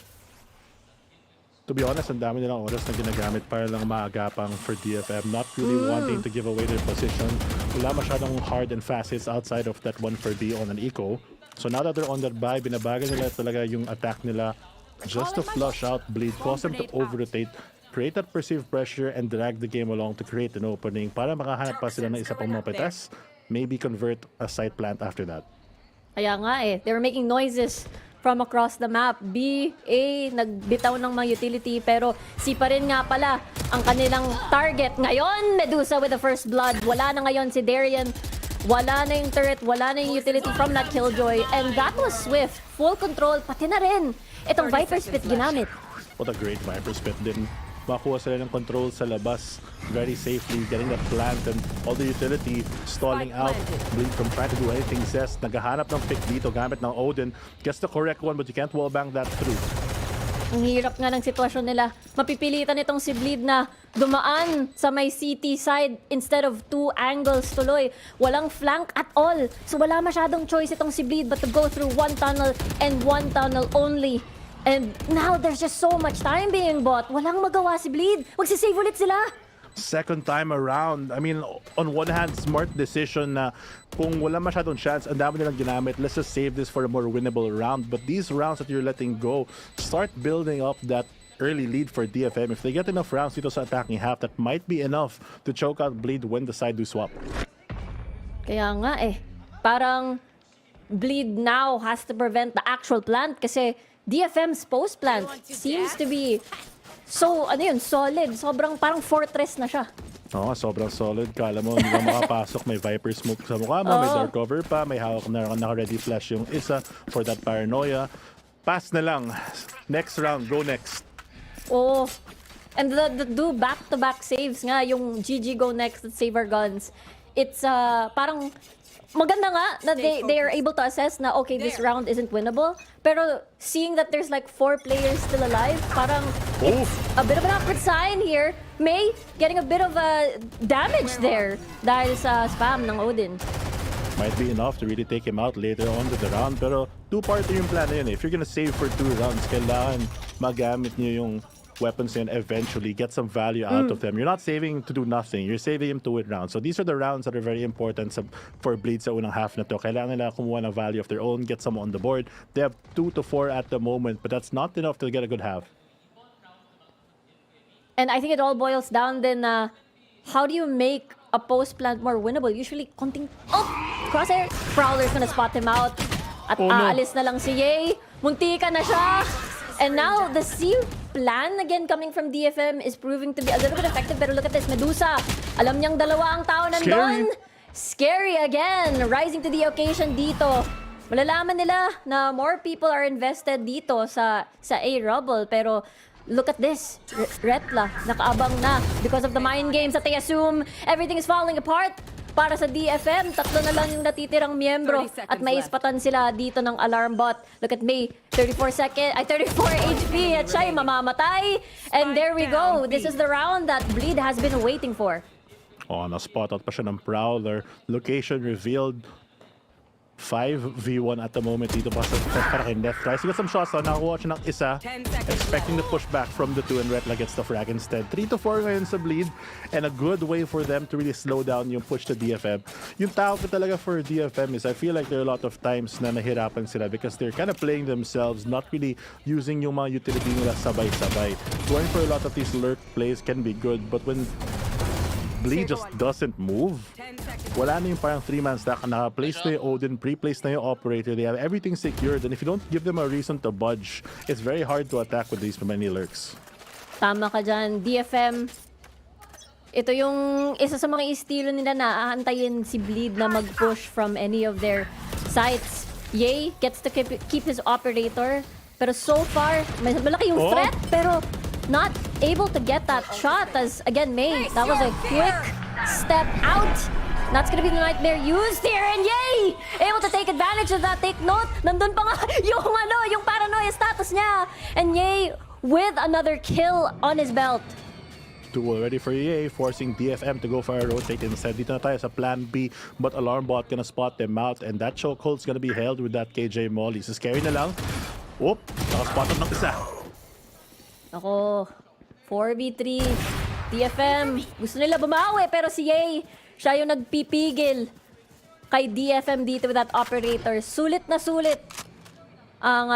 Speaker 23: To be honest, ang dami nilang oras na ginagamit para lang maagapang for DFM. Not really wanting to give away their position. Wala masyadong hard and fast hits outside of that one for B on an eco. So now that they're on that buy, binabagan nila talaga yung attack nila just to flush out Bleed, cause them to over-rotate, create that perceived pressure and drag the game along to create an opening para makahanap pa sila ng isa pang mapitas, maybe convert a side plant after that.
Speaker 22: Kaya nga eh, they were making noises from across the map. B, A, nagbitaw ng mga utility pero C pa rin nga pala ang kanilang target. Ngayon, Medusa with the first blood. Wala na ngayon si Darian. Wala na yung turret, wala na yung utility from that Killjoy. And that was swift. Full control, pati na rin. Itong Viper Spit ginamit.
Speaker 23: What a great Viper Spit din. Makuha sila ng control sa labas very safely, getting that plant and all the utility stalling out. Bleed from trying to do anything. Zest naghahanap ng pick dito gamit ng Odin. Gets the correct one but you can't wallbang that through.
Speaker 22: Ang hirap nga ng sitwasyon nila. Mapipilitan itong si Bleed na dumaan sa may CT side instead of 2 angles tuloy. Walang flank at all. So wala masyadong choice itong si Bleed but to go through one tunnel and one tunnel only. And now there's just so much time being bought. Walang magawa si Bleed. Magsisave ulit sila.
Speaker 23: Second time around, I mean, on one hand, smart decision na kung wala masyadong chance, ang dami nilang ginamit, let's just save this for a more winnable round. But these rounds that you're letting go, start building up that early lead for DFM. If they get enough rounds dito sa attacking half, that might be enough to choke out Bleed when the side do swap.
Speaker 22: Kaya nga parang Bleed now has to prevent the actual plant kasi DFM's post plant seems to be so, solid. Sobrang parang fortress na siya.
Speaker 23: Oo, sobrang solid. Kala mo, hindi ka makapasok. May Viper smoke sa mukha mo, may dark cover pa, may hawak na naka-ready flash yung isa for that paranoia. Pass na lang. Next round, go next.
Speaker 22: Oh, and the do back-to-back saves nga, yung GG go next at save our guns. It's parang maganda nga na they are able to assess na okay, this round isn't winnable. Pero seeing that there's like 4 players still alive, parang it's a bit of an awkward sign here. May getting a bit of damage there dahil sa spam ng Odin.
Speaker 23: Might be enough to really take him out later on to the round. Pero two-part yung plan na yun. If you're gonna save for 2 rounds, kailangan magamit niyo yung weapons and eventually get some value out of them. You're not saving to do nothing. You're saving him to win rounds. So these are the rounds that are very important for Bleed sa unang half na to. Kailangan nila kumuha ng value of their own, get some on the board. They have 2 to 4 at the moment, but that's not enough to get a good half.
Speaker 22: And I think it all boils down then how do you make a post plant more winnable? Usually, crosshair. Prowler's gonna spot him out. At aalis na lang si Yay. Muntika na siya. And now, the C plan again coming from DFM is proving to be a little bit effective. Pero look at this, Medusa. Alam niyang dalawa ang tao nandun. Scary again. Rising to the occasion dito. Malalaman nila na more people are invested dito sa A Rubble. Pero look at this. Retla, nakaabang na because of the mind games that they assume everything is falling apart. Para sa DFM, 3 na lang yung natitirang miyembro at may ispatan sila dito ng alarm bot. Look at May, 34 HP at siya yung mamamatay. And there we go. This is the round that Bleed has been waiting for.
Speaker 23: Na-spot out pa siya ng Prowler. Location revealed. 5v1 at the moment dito pa para kay Death Tries. He got some shots, nakakuha siya ng isa. Expecting the push back from the 2 and Retla gets the frag instead. 3 to 4 ngayon sa Bleed and a good way for them to really slow down yung push to DFM. Yung tao ko talaga for DFM is I feel like there are a lot of times na nahirapan sila because they're kind of playing themselves, not really using yung mga utility nila sabay-sabay. Going for a lot of these lurk plays can be good, but when Bleed just doesn't move, wala na yung parang 3-man stack. Naka-place na yung Odin, pre-place na yung operator. They have everything secured. And if you don't give them a reason to budge, it's very hard to attack with these many lurks.
Speaker 22: Tama ka dyan. DFM, ito yung isa sa mga estilo nila na aantayin si Bleed na mag-push from any of their sites. Yay gets to keep his operator. Pero so far, malaki yung threat. Pero not able to get that shot as, again, May, that was a quick step out. That's gonna be the nightmare used here, and Yay! Able to take advantage of that. Take note, nandun pa nga yung paranoia status niya. And Yay with another kill on his belt.
Speaker 23: 2 already for Yay, forcing DFM to go for a rotate instead. Dito na tayo sa plan B, but Alarm Bot gonna spot them out, and that chokehold's gonna be held with that KJ Molly. So scary na lang. Naka-spot up ng isa.
Speaker 22: Ako, 4v3, DFM, gusto nila bumawi, pero si Yay, siya yung nagpipigil kay DFM dito with that operator. Sulit na sulit ang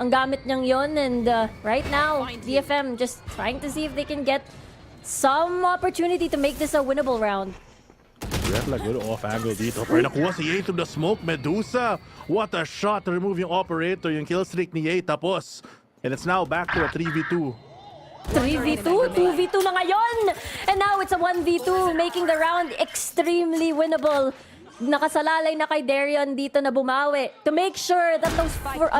Speaker 22: gamit niyang yon, and right now, DFM just trying to see if they can get some opportunity to make this a winnable round.
Speaker 23: Retla good off angle dito. Pero nakuha si Yay through the smoke. Medusa, what a shot to remove yung operator. Yung kill streak ni Yay tapos. And it's now back to a 3v2.
Speaker 22: 3v2, 2v2 na ngayon! And now it's a 1v2, making the round extremely winnable. Nakasalalay na kay Darion dito na bumawi to make sure that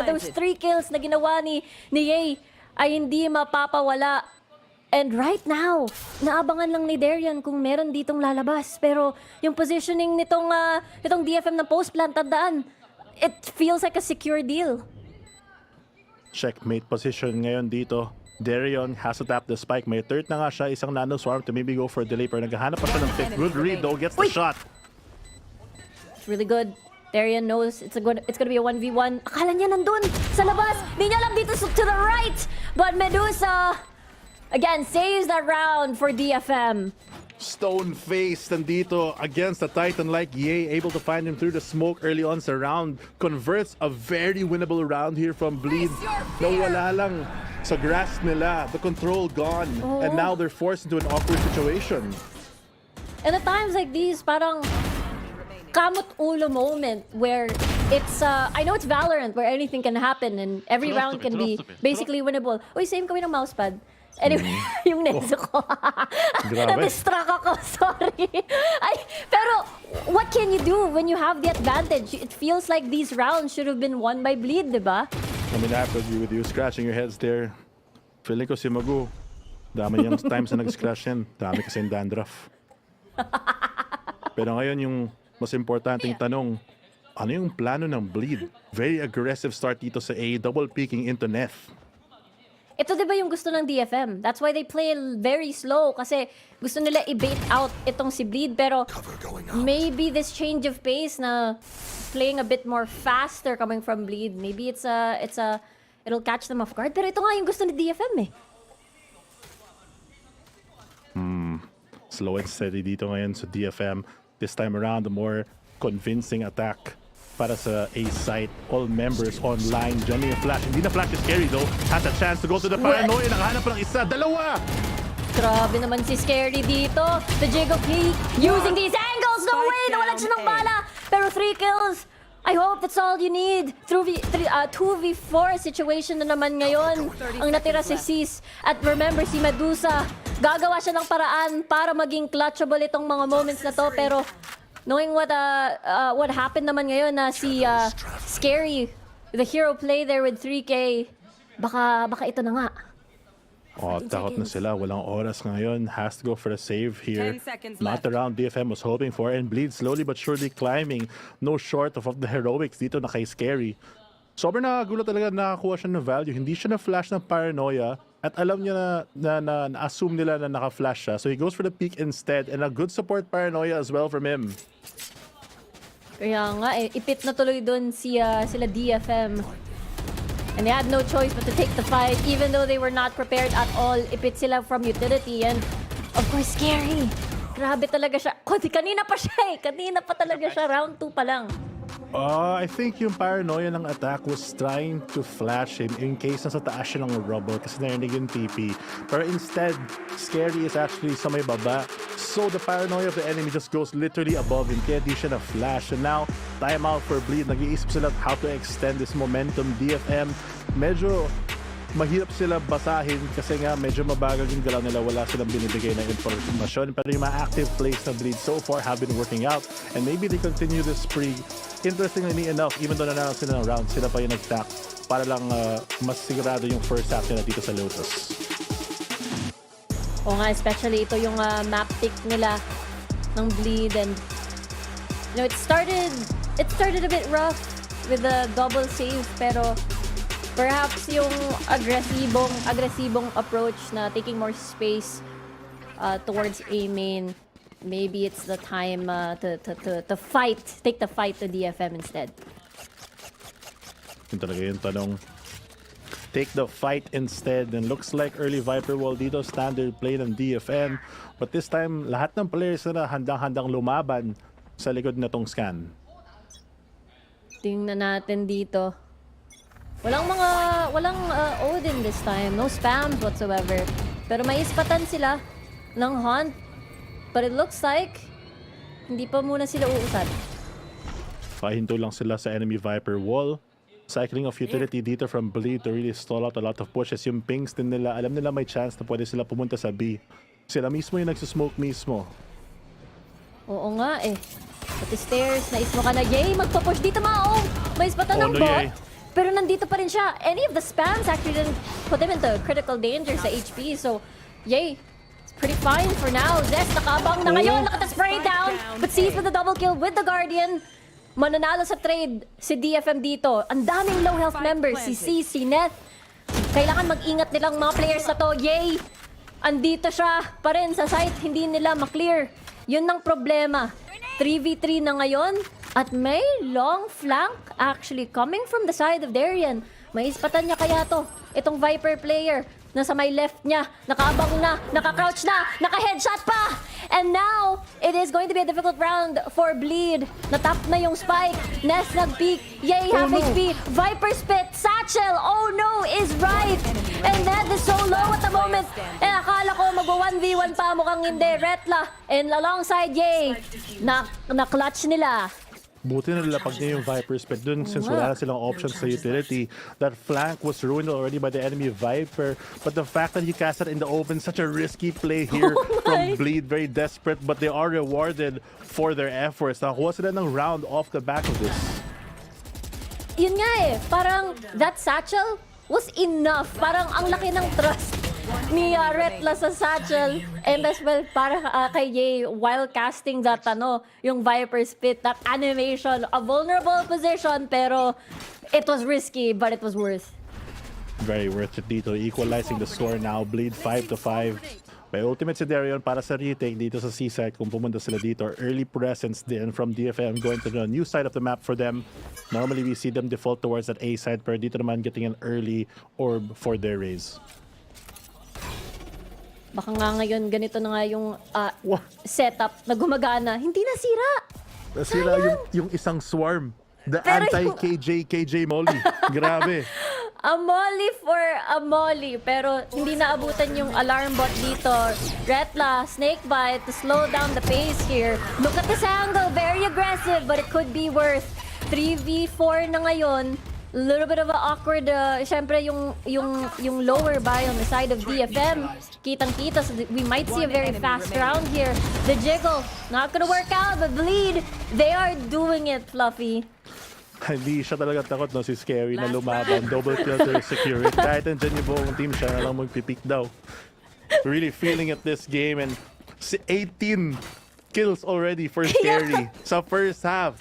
Speaker 22: those 3 kills na ginawa ni Yay ay hindi mapapawala. And right now, naabangan lang ni Darion kung meron ditong lalabas. Pero yung positioning nitong DFM ng post plant, tandaan, it feels like a secure deal.
Speaker 23: Checkmate position ngayon dito. Darion has to tap the spike. May third na nga siya. Isang nano swarm to maybe go for a delay. Pero naghahanap pa siya ng pick. Good read though. Gets the shot.
Speaker 22: Really good. Therian knows it's gonna be a 1v1. Akala niya nandun sa labas. Di niya alam dito to the right. But Medusa, again, saves that round for DFM.
Speaker 23: Stone face nandito against the Titan like Ye, able to find him through the smoke early on sa round. Converts a very winnable round here from Bleed. Nawala lang sa grasp nila. The control gone. And now they're forced into an awkward situation.
Speaker 22: And at times like these, parang kamot ulo moment where it's, I know it's Valorant where anything can happen and every round can be basically winnable. Uy, same kami ng mousepad. Anyway, yung Nezo ko. Na-distract ako, sorry. Pero, what can you do when you have the advantage? It feels like these rounds should have been won by Bleed, diba?
Speaker 23: I mean, I have to agree with you. Scratching your heads there. Feeling ko si Magu. Dami niyang times na nag-scratch yan. Dami kasi yung dandruff. Pero ngayon, yung mas importanteng tanong, ano yung plano ng Bleed? Very aggressive start dito sa A, double peeking into Neth.
Speaker 22: Ito diba yung gusto ng DFM? That's why they play very slow kasi gusto nila i-bait out itong si Bleed. Pero maybe this change of pace na playing a bit more faster coming from Bleed, maybe it'll catch them off guard. Pero ito nga yung gusto ni DFM eh.
Speaker 23: Slow and steady dito ngayon sa DFM. This time around, the more convincing attack para sa A site. All members online. Johnny a flash. Hindi na flash is Scary though. Has a chance to go to the paranoia. Nakahanap pa ng isa. Dalawa!
Speaker 22: Grabe naman si Scary dito. The Jiggle Peak using these angles. No way! Nawalan siya ng bala. Pero 3 kills. I hope that's all you need. 2v4 situation na naman ngayon. Ang natira si Sis. At remember si Medusa. Gagawa siya ng paraan para maging clutchable itong mga moments na to. Pero knowing what happened naman ngayon na si Scary, the hero play there with 3K, baka ito na nga.
Speaker 23: Oh, takot na sila. Walang oras ngayon. Has to go for a save here. Not the round DFM was hoping for. And Bleed slowly but surely climbing. No short of the heroics dito na kay Scary. Sobrang nakagulo talaga nakakuha siya ng value. Hindi siya na-flash ng paranoia. At alam niya na assume nila na naka-flash siya. So he goes for the peek instead. And a good support paranoia as well from him.
Speaker 22: Kaya nga eh, ipit na tuloy dun sila DFM. And they had no choice but to take the fight even though they were not prepared at all. Ipit sila from utility and of course Scary. Grabe talaga siya. Kanina pa siya eh. Kanina pa talaga siya. Round 2 pa lang.
Speaker 23: I think yung paranoia ng attack was trying to flash him in case nasa taas siya ng rubble kasi narinig yung TP. Pero instead, Scary is actually sa may baba. So the paranoia of the enemy just goes literally above him. Kaya di siya na-flash. And now, timeout for Bleed. Nag-iisip sila how to extend this momentum. DFM, medyo mahirap sila basahin kasi nga medyo mabagal yung galaw nila. Wala silang binibigay na informasyon. Pero yung mga active plays na Bleed so far have been working out. And maybe they continue this spree. Interestingly enough, even though nanalo sila ng round, sila pa yung nag-tack para lang mas sigurado yung first half nila dito sa Lotus.
Speaker 22: O nga, especially ito yung map pick nila ng Bleed and you know, it started a bit rough with the double save pero perhaps yung agresibong approach na taking more space towards A main, maybe it's the time to fight, take the fight to DFM instead.
Speaker 23: Yun talaga yung tanong. Take the fight instead. And looks like early Viper wall dito, standard play ng DFM. But this time, lahat ng players na handang-handang lumaban sa likod na tong scan.
Speaker 22: Tingnan natin dito. Walang Odin this time. No spams whatsoever. Pero may ispatan sila ng Hunt. But it looks like hindi pa muna sila uusad.
Speaker 23: Pahinto lang sila sa enemy Viper wall. Cycling of utility dito from Bleed to really stall out a lot of pushes. Yung pings din nila, alam nila may chance na pwede sila pumunta sa B. Sila mismo yung nagsismoke mismo.
Speaker 22: Oo nga eh. Pati stairs, naismo ka na. Yay, magpapush dito Mao. May ispatan ng bot. Pero nandito pa rin siya. Any of the spams actually didn't put him into critical danger sa HP. So, yay. It's pretty fine for now. Zest nakabang na ngayon. Look at the spray down. But sees with the double kill with the Guardian. Mananalo sa trade si DFM dito. Ang daming low health members. Si C, si Neth. Kailangan mag-ingat nilang mga players na to. Yay! Andito siya pa rin sa site. Hindi nila maklear. Yun ang problema. 3v3 na ngayon. At may long flank actually coming from the side of Darien. May ispatan niya kaya to. Itong Viper player. Nasa may left niya. Nakaabang na. Naka-crouch na. Naka-headshot pa. And now, it is going to be a difficult round for Bleed. Natap na yung spike. Ness nag-peek. Yay, half HP. Viper spit. Satchel. Oh no, is right. And Ned is so low at the moment. And akala ko mag-1v1 pa. Mukhang hindi. Retla. And alongside Yay. Na-clutch nila.
Speaker 23: Buti na nilapag niya yung Viper spit dun since wala na silang options sa utility. That flank was ruined already by the enemy Viper. But the fact that he cast it in the open, such a risky play here from Bleed. Very desperate, but they are rewarded for their efforts. Nakakuha sila ng round off the back of this.
Speaker 22: Yun nga eh, parang that satchel was enough. Parang ang laki ng trust ni Retla sa satchel and as well para kay Yay while casting that yung Viper spit, that animation, a vulnerable position pero it was risky but it was worth.
Speaker 23: Very worth it dito, equalizing the score now. Bleed 5-5. May ultimate si Darion para sa retake dito sa C-side kung pumunta sila dito. Early presence din from DFM going to the new side of the map for them. Normally we see them default towards that A side pero dito naman getting an early orb for their raise.
Speaker 22: Baka nga ngayon ganito na nga yung setup na gumagana. Hindi nasira.
Speaker 23: Nasira yung isang swarm. The anti-KJ Molly. Grabe.
Speaker 22: A molly for a molly. Pero hindi naabutan yung alarm bot dito. Retla, snakebite to slow down the pace here. Look at this angle. Very aggressive but it could be worth. 3v4 na ngayon. A little bit of an awkward, syempre yung lower buy on the side of DFM. Kitang-kita, so we might see a very fast round here. The jiggle, not gonna work out, but Bleed, they are doing it, Fluffy.
Speaker 23: Hindi siya talaga takot, no? Si Scary na lumaban. Double kill to secure it. Kahit nandiyan yung buong team, siya na lang magpipick daw. Really feeling at this game and 18 kills already for Scary sa first half.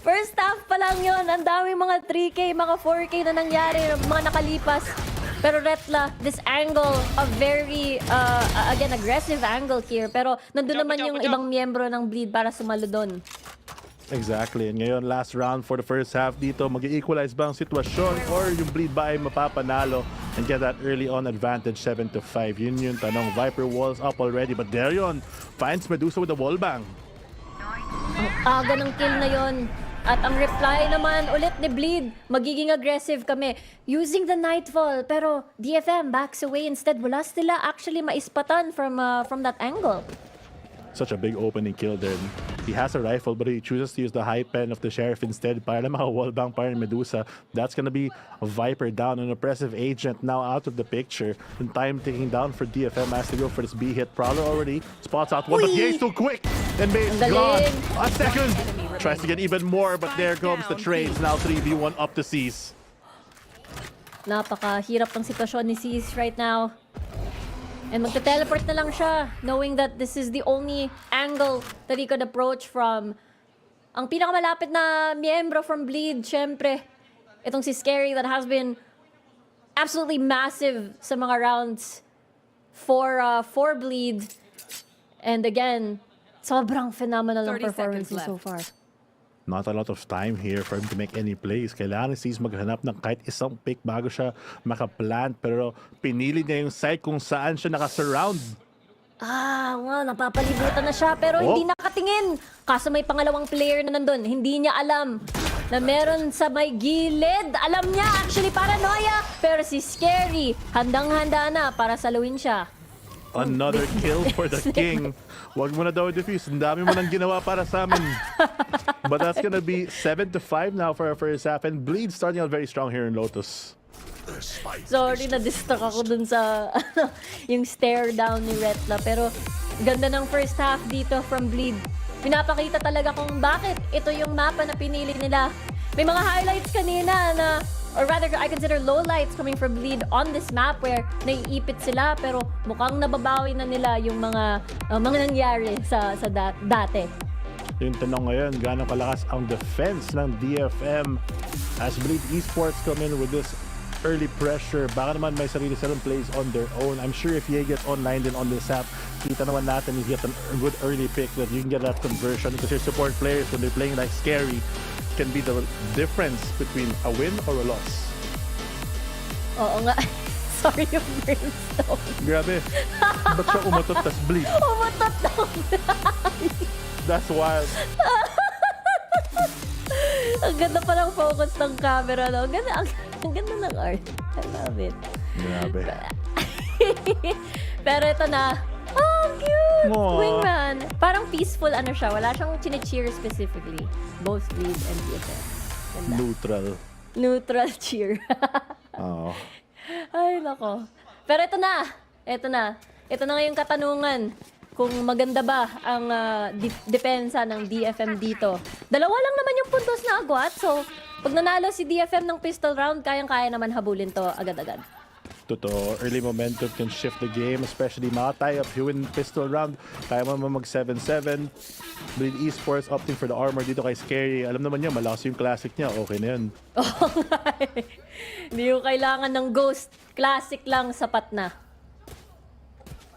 Speaker 22: First half pa lang yun. Ang daming mga 3K, mga 4K na nangyari, mga nakalipas. Pero Retla, this angle, a very, again, aggressive angle here. Pero nandun naman yung ibang miyembro ng Bleed para sumalo doon.
Speaker 23: Exactly. And ngayon, last round for the first half dito, mag-equalize ba ang sitwasyon or yung Bleed ba ay mapapanalo and get that early on advantage 7-5? Yun yung tanong. Viper walls up already, but Darion finds Medusa with a wallbang.
Speaker 22: Ang aga ng kill na yon. At ang reply naman ulit ni Bleed, magiging aggressive kami using the Nightfall. Pero DFM backs away instead. Wala sila actually maispatan from that angle.
Speaker 23: Such a big opening kill there. He has a rifle but he chooses to use the high pen of the Sheriff instead para na maka-wallbang pa rin Medusa. That's gonna be a Viper down. An oppressive agent now out of the picture. And time ticking down for DFM as they go for this B-hit. Prowler already spots out one, but Ye's too quick! And Bane's gone. A second! Tries to get even more, but there comes the trades. Now 3v1 up to C's.
Speaker 22: Napakahirap ng sitwasyon ni C's right now. And magte-teleport na lang siya, knowing that this is the only angle that he could approach from. Ang pinakamalapit na miyembro from Bleed, syempre, itong si Scary that has been absolutely massive sa mga rounds for Bleed. And again, sobrang phenomenal ng performance so far.
Speaker 23: Not a lot of time here for him to make any plays. Kailangan si C's maghanap ng kahit isang pick bago siya makaplant. Pero pinili niya yung site kung saan siya nakasurround.
Speaker 22: Napapalibutan na siya pero hindi nakatingin. Kaso may pangalawang player na nandun. Hindi niya alam na meron sa may gilid. Alam niya, actually paranoia. Pero si Scary, handang-handa na para saluin siya.
Speaker 23: Another kill for the king. Wag mo na daw defuse. Ang dami mo nang ginawa para sa amin. But that's gonna be 7-5 now for our first half. And Bleed starting out very strong here in Lotus.
Speaker 22: Sorry, na-distract ako dun sa yung stare down ni Retla. Pero ganda ng first half dito from Bleed. Pinapakita talaga kung bakit ito yung mapa na pinili nila. May mga highlights kanina na, or rather, I consider lowlights coming from Bleed on this map where naiipit sila pero mukhang nababawi na nila yung mga nangyari sa dati.
Speaker 23: Yung tanong ngayon, gaano kalakas ang defense ng DFM as Bleed Esports come in with this early pressure. Baka naman may sarili silang plays on their own. I'm sure if Ye gets online din on this app, kita naman natin you get a good early pick that you can get that conversion because your support players, when they're playing like Scary, can be the difference between a win or a loss.
Speaker 22: Oo nga. Sorry yung brimstone.
Speaker 23: Grabe. Ba't siya umatot tas bleed?
Speaker 22: Umatot daw.
Speaker 23: That's wild.
Speaker 22: Ang ganda pa ng focus ng camera, no? Ang ganda ng art. I love it.
Speaker 23: Grabe.
Speaker 22: Pero ito na. Oh, cute!
Speaker 23: Aww.
Speaker 22: Wingman. Parang peaceful ano siya. Wala siyang chine-cheer specifically. Both Bleed and DFM. Ganda. Neutral cheer.
Speaker 23: Oo.
Speaker 22: Ay, nako. Pero ito na. Ito na. Ito na ngayong katanungan. Kung maganda ba ang depensa ng DFM dito. Dalawa lang naman yung puntos na agwat. So, pag nanalo si DFM ng pistol round, kayang-kaya naman habulin to agad-agad.
Speaker 23: Totoo. Early momentum can shift the game, especially mga tie-up. You win pistol round, kaya mo mag 7-7. Bleed Esports opting for the armor dito kay Scary. Alam naman niya, malakas yung classic niya. Okay na yun.
Speaker 22: Oo nga eh. Hindi ko kailangan ng Ghost. Classic lang, sapat na.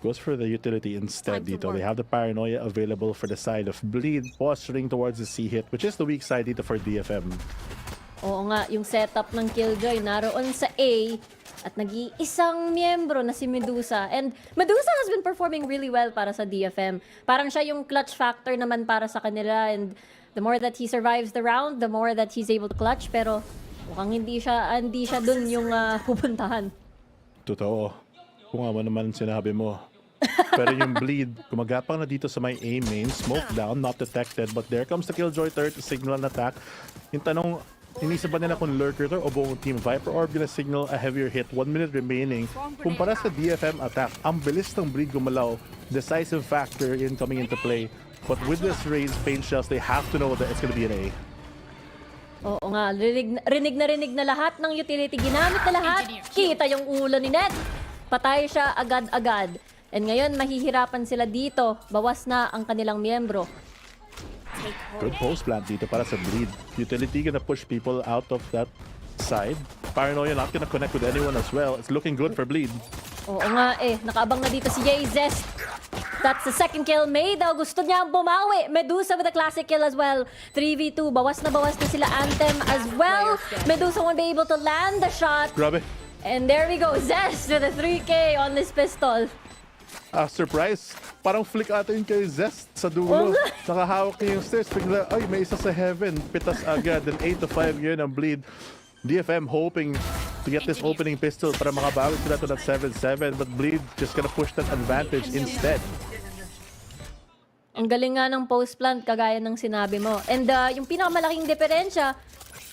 Speaker 23: Goes for the utility instead dito. They have the Paranoia available for the side of Bleed, posturing towards the C-hit, which is the weak side dito for DFM.
Speaker 22: Oo nga, yung setup ng Killjoy naroon sa A at nag-iisang miyembro na si Medusa. And Medusa has been performing really well para sa DFM. Parang siya yung clutch factor naman para sa kanila. And the more that he survives the round, the more that he's able to clutch. Pero mukhang hindi siya dun yung pupuntahan.
Speaker 23: Totoo. Kung nga naman sinabi mo. Pero yung Bleed, gumagapang na dito sa may A main. Smoke down, not detected. But there comes the Killjoy third to signal an attack. Yung tanong, inisip ba nila kung lurker to o buong team? Viper Orb gonna signal a heavier hit. 1 minute remaining. Kumpara sa DFM attack, ang bilis ng Bleed gumalaw. Decisive factor in coming into play. But with this range, paint shells, they have to know that it's gonna be an A.
Speaker 22: Oo nga, rinig na lahat ng utility. Ginamit na lahat. Kita yung ulo ni Ned. Patay siya agad-agad. And ngayon, mahihirapan sila dito. Bawas na ang kanilang miyembro.
Speaker 23: Good post plant dito para sa Bleed. Utility gonna push people out of that side. Paranoia not gonna connect with anyone as well. It's looking good for Bleed.
Speaker 22: Oo nga eh, nakaabang na dito si Jay Zest. That's the second kill made. Gusto niya bumawi. Medusa with a classic kill as well. 3v2, bawas na sila Anthem as well. Medusa won't be able to land the shot.
Speaker 23: Grabe.
Speaker 22: And there we go, Zest with a 3K on this pistol.
Speaker 23: Surprise. Parang flick ata yun kay Zest sa dulo. Nakahawak niya yung stairs. Bigla, ay, may isa sa heaven. Pitas agad. Then 8-5 yun ang Bleed. DFM hoping to get this opening pistol para makabawi sila to that 7-7. But Bleed just gonna push that advantage instead.
Speaker 22: Ang galing nga ng post plant, kagaya ng sinabi mo. And yung pinakamalaking diferensya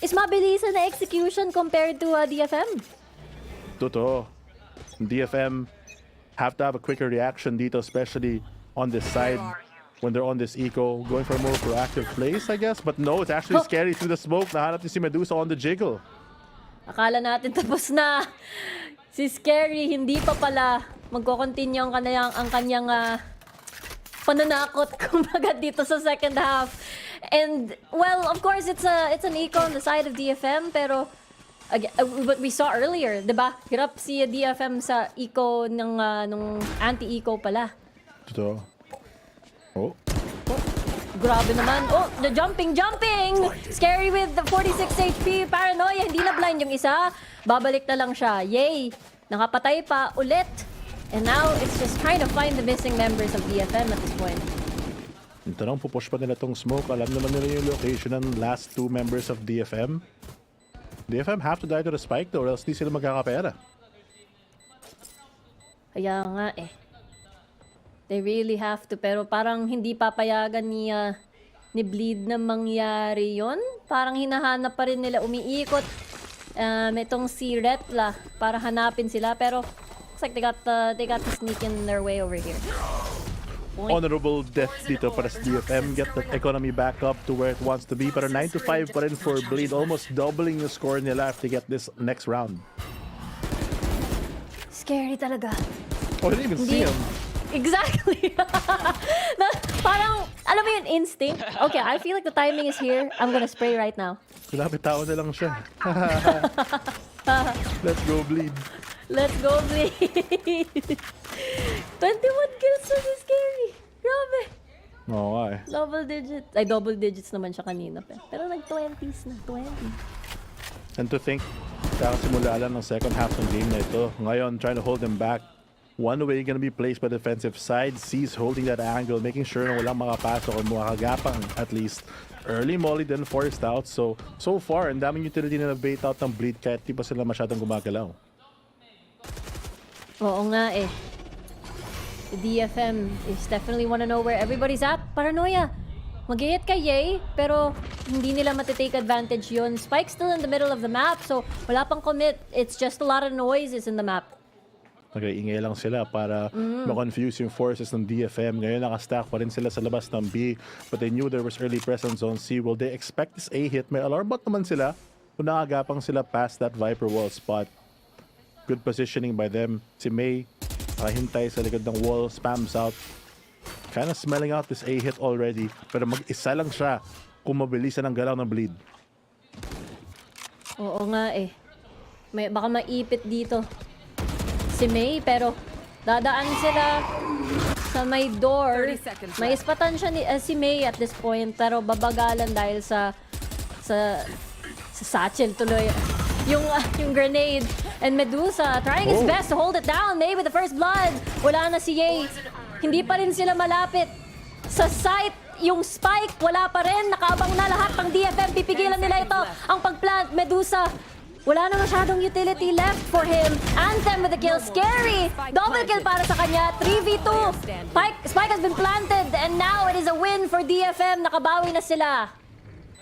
Speaker 22: is mabilisan na execution compared to DFM.
Speaker 23: Totoo. DFM have to have a quicker reaction dito, especially on this side when they're on this eco, going for a more proactive plays, I guess. But no, it's actually Scary through the smoke. Nahanap niya si Medusa on the jiggle.
Speaker 22: Akala natin tapos na. Si Scary, hindi pa pala magko-continue ang kanyang pananakot kumbaga dito sa second half. And, well, of course, it's an eco on the side of DFM, pero what we saw earlier, diba? Hirap si DFM sa eco nung anti-eco pala.
Speaker 23: Totoo. Oh.
Speaker 22: Grabe naman. Oh, the jumping! Scary with the 46 HP. Paranoia, hindi na blind yung isa. Babalik na lang siya. Yay! Nakapatay pa ulit. And now, it's just trying to find the missing members of DFM at this point.
Speaker 23: Yung tanong, pupush pa nila tong smoke. Alam naman nila yung location ng last 2 members of DFM. DFM have to die to the spike though, or else di sila magkakapera.
Speaker 22: Kaya nga eh. They really have to, pero parang hindi papayagan ni Bleed na mangyari yon. Parang hinahanap pa rin nila, umiikot itong si Retla para hanapin sila, pero looks like they got to sneak in their way over here.
Speaker 23: Honorable death dito para sa DFM. Get the economy back up to where it wants to be. Pero 9-5 pa rin for Bleed. Almost doubling the score nila if they get this next round.
Speaker 22: Scary talaga.
Speaker 23: Oh, I didn't even see him.
Speaker 22: Exactly. Parang, alam mo yun, instinct. Okay, I feel like the timing is here. I'm gonna spray right now.
Speaker 23: Grabe, tao na lang siya. Let's go, Bleed.
Speaker 22: Let's go, Bleed. 21 kills na si Scary. Grabe.
Speaker 23: Oo nga eh.
Speaker 22: Double digits. Ay, double digits naman siya kanina. Pero nag-20s na. 20.
Speaker 23: And to think, kakasimula lang ng second half ng game na ito. Ngayon, trying to hold them back. One way gonna be placed by defensive side. C's holding that angle, making sure na walang makapasok o makagapang at least. Early molly, then forced out. So far, ang daming utility na bait out ng Bleed kahit di pa sila masyadong gumagalaw.
Speaker 22: Oo nga eh. The DFM is definitely wanna know where everybody's at. Paranoia. Mag-hit kay Yay, pero hindi nila matitake advantage yun. Spike still in the middle of the map, so wala pang commit. It's just a lot of noises in the map.
Speaker 23: Nag-iingay lang sila para ma-confuse yung forces ng DFM. Ngayon naka-stack pa rin sila sa labas ng B, but they knew there was early presence on C. Will they expect this A hit? May alarm bot naman sila kung nakagapang sila past that Viper wall spot. Good positioning by them. Si May nakahintay sa likod ng wall, spams out. Kinda smelling out this A hit already, pero mag-isa lang siya kung mabilisan ang galaw ng Bleed.
Speaker 22: Oo nga eh. Baka maipit dito si May, pero dadaan sila sa may door. May ispatan siya si May at this point, pero babagalan dahil sa satchel tuloy. Yung grenade. And Medusa trying his best to hold it down. Maybe the first blood. Wala na si Yay. Hindi pa rin sila malapit sa site. Yung Spike, wala pa rin. Nakaabang na lahat ng DFM. Pipigilan nila ito. Ang pagplant, Medusa. Wala na masyadong utility left for him. Anthem with the kill. Scary. Double kill para sa kanya. 3v2. Spike has been planted. And now it is a win for DFM. Nakabawi na sila.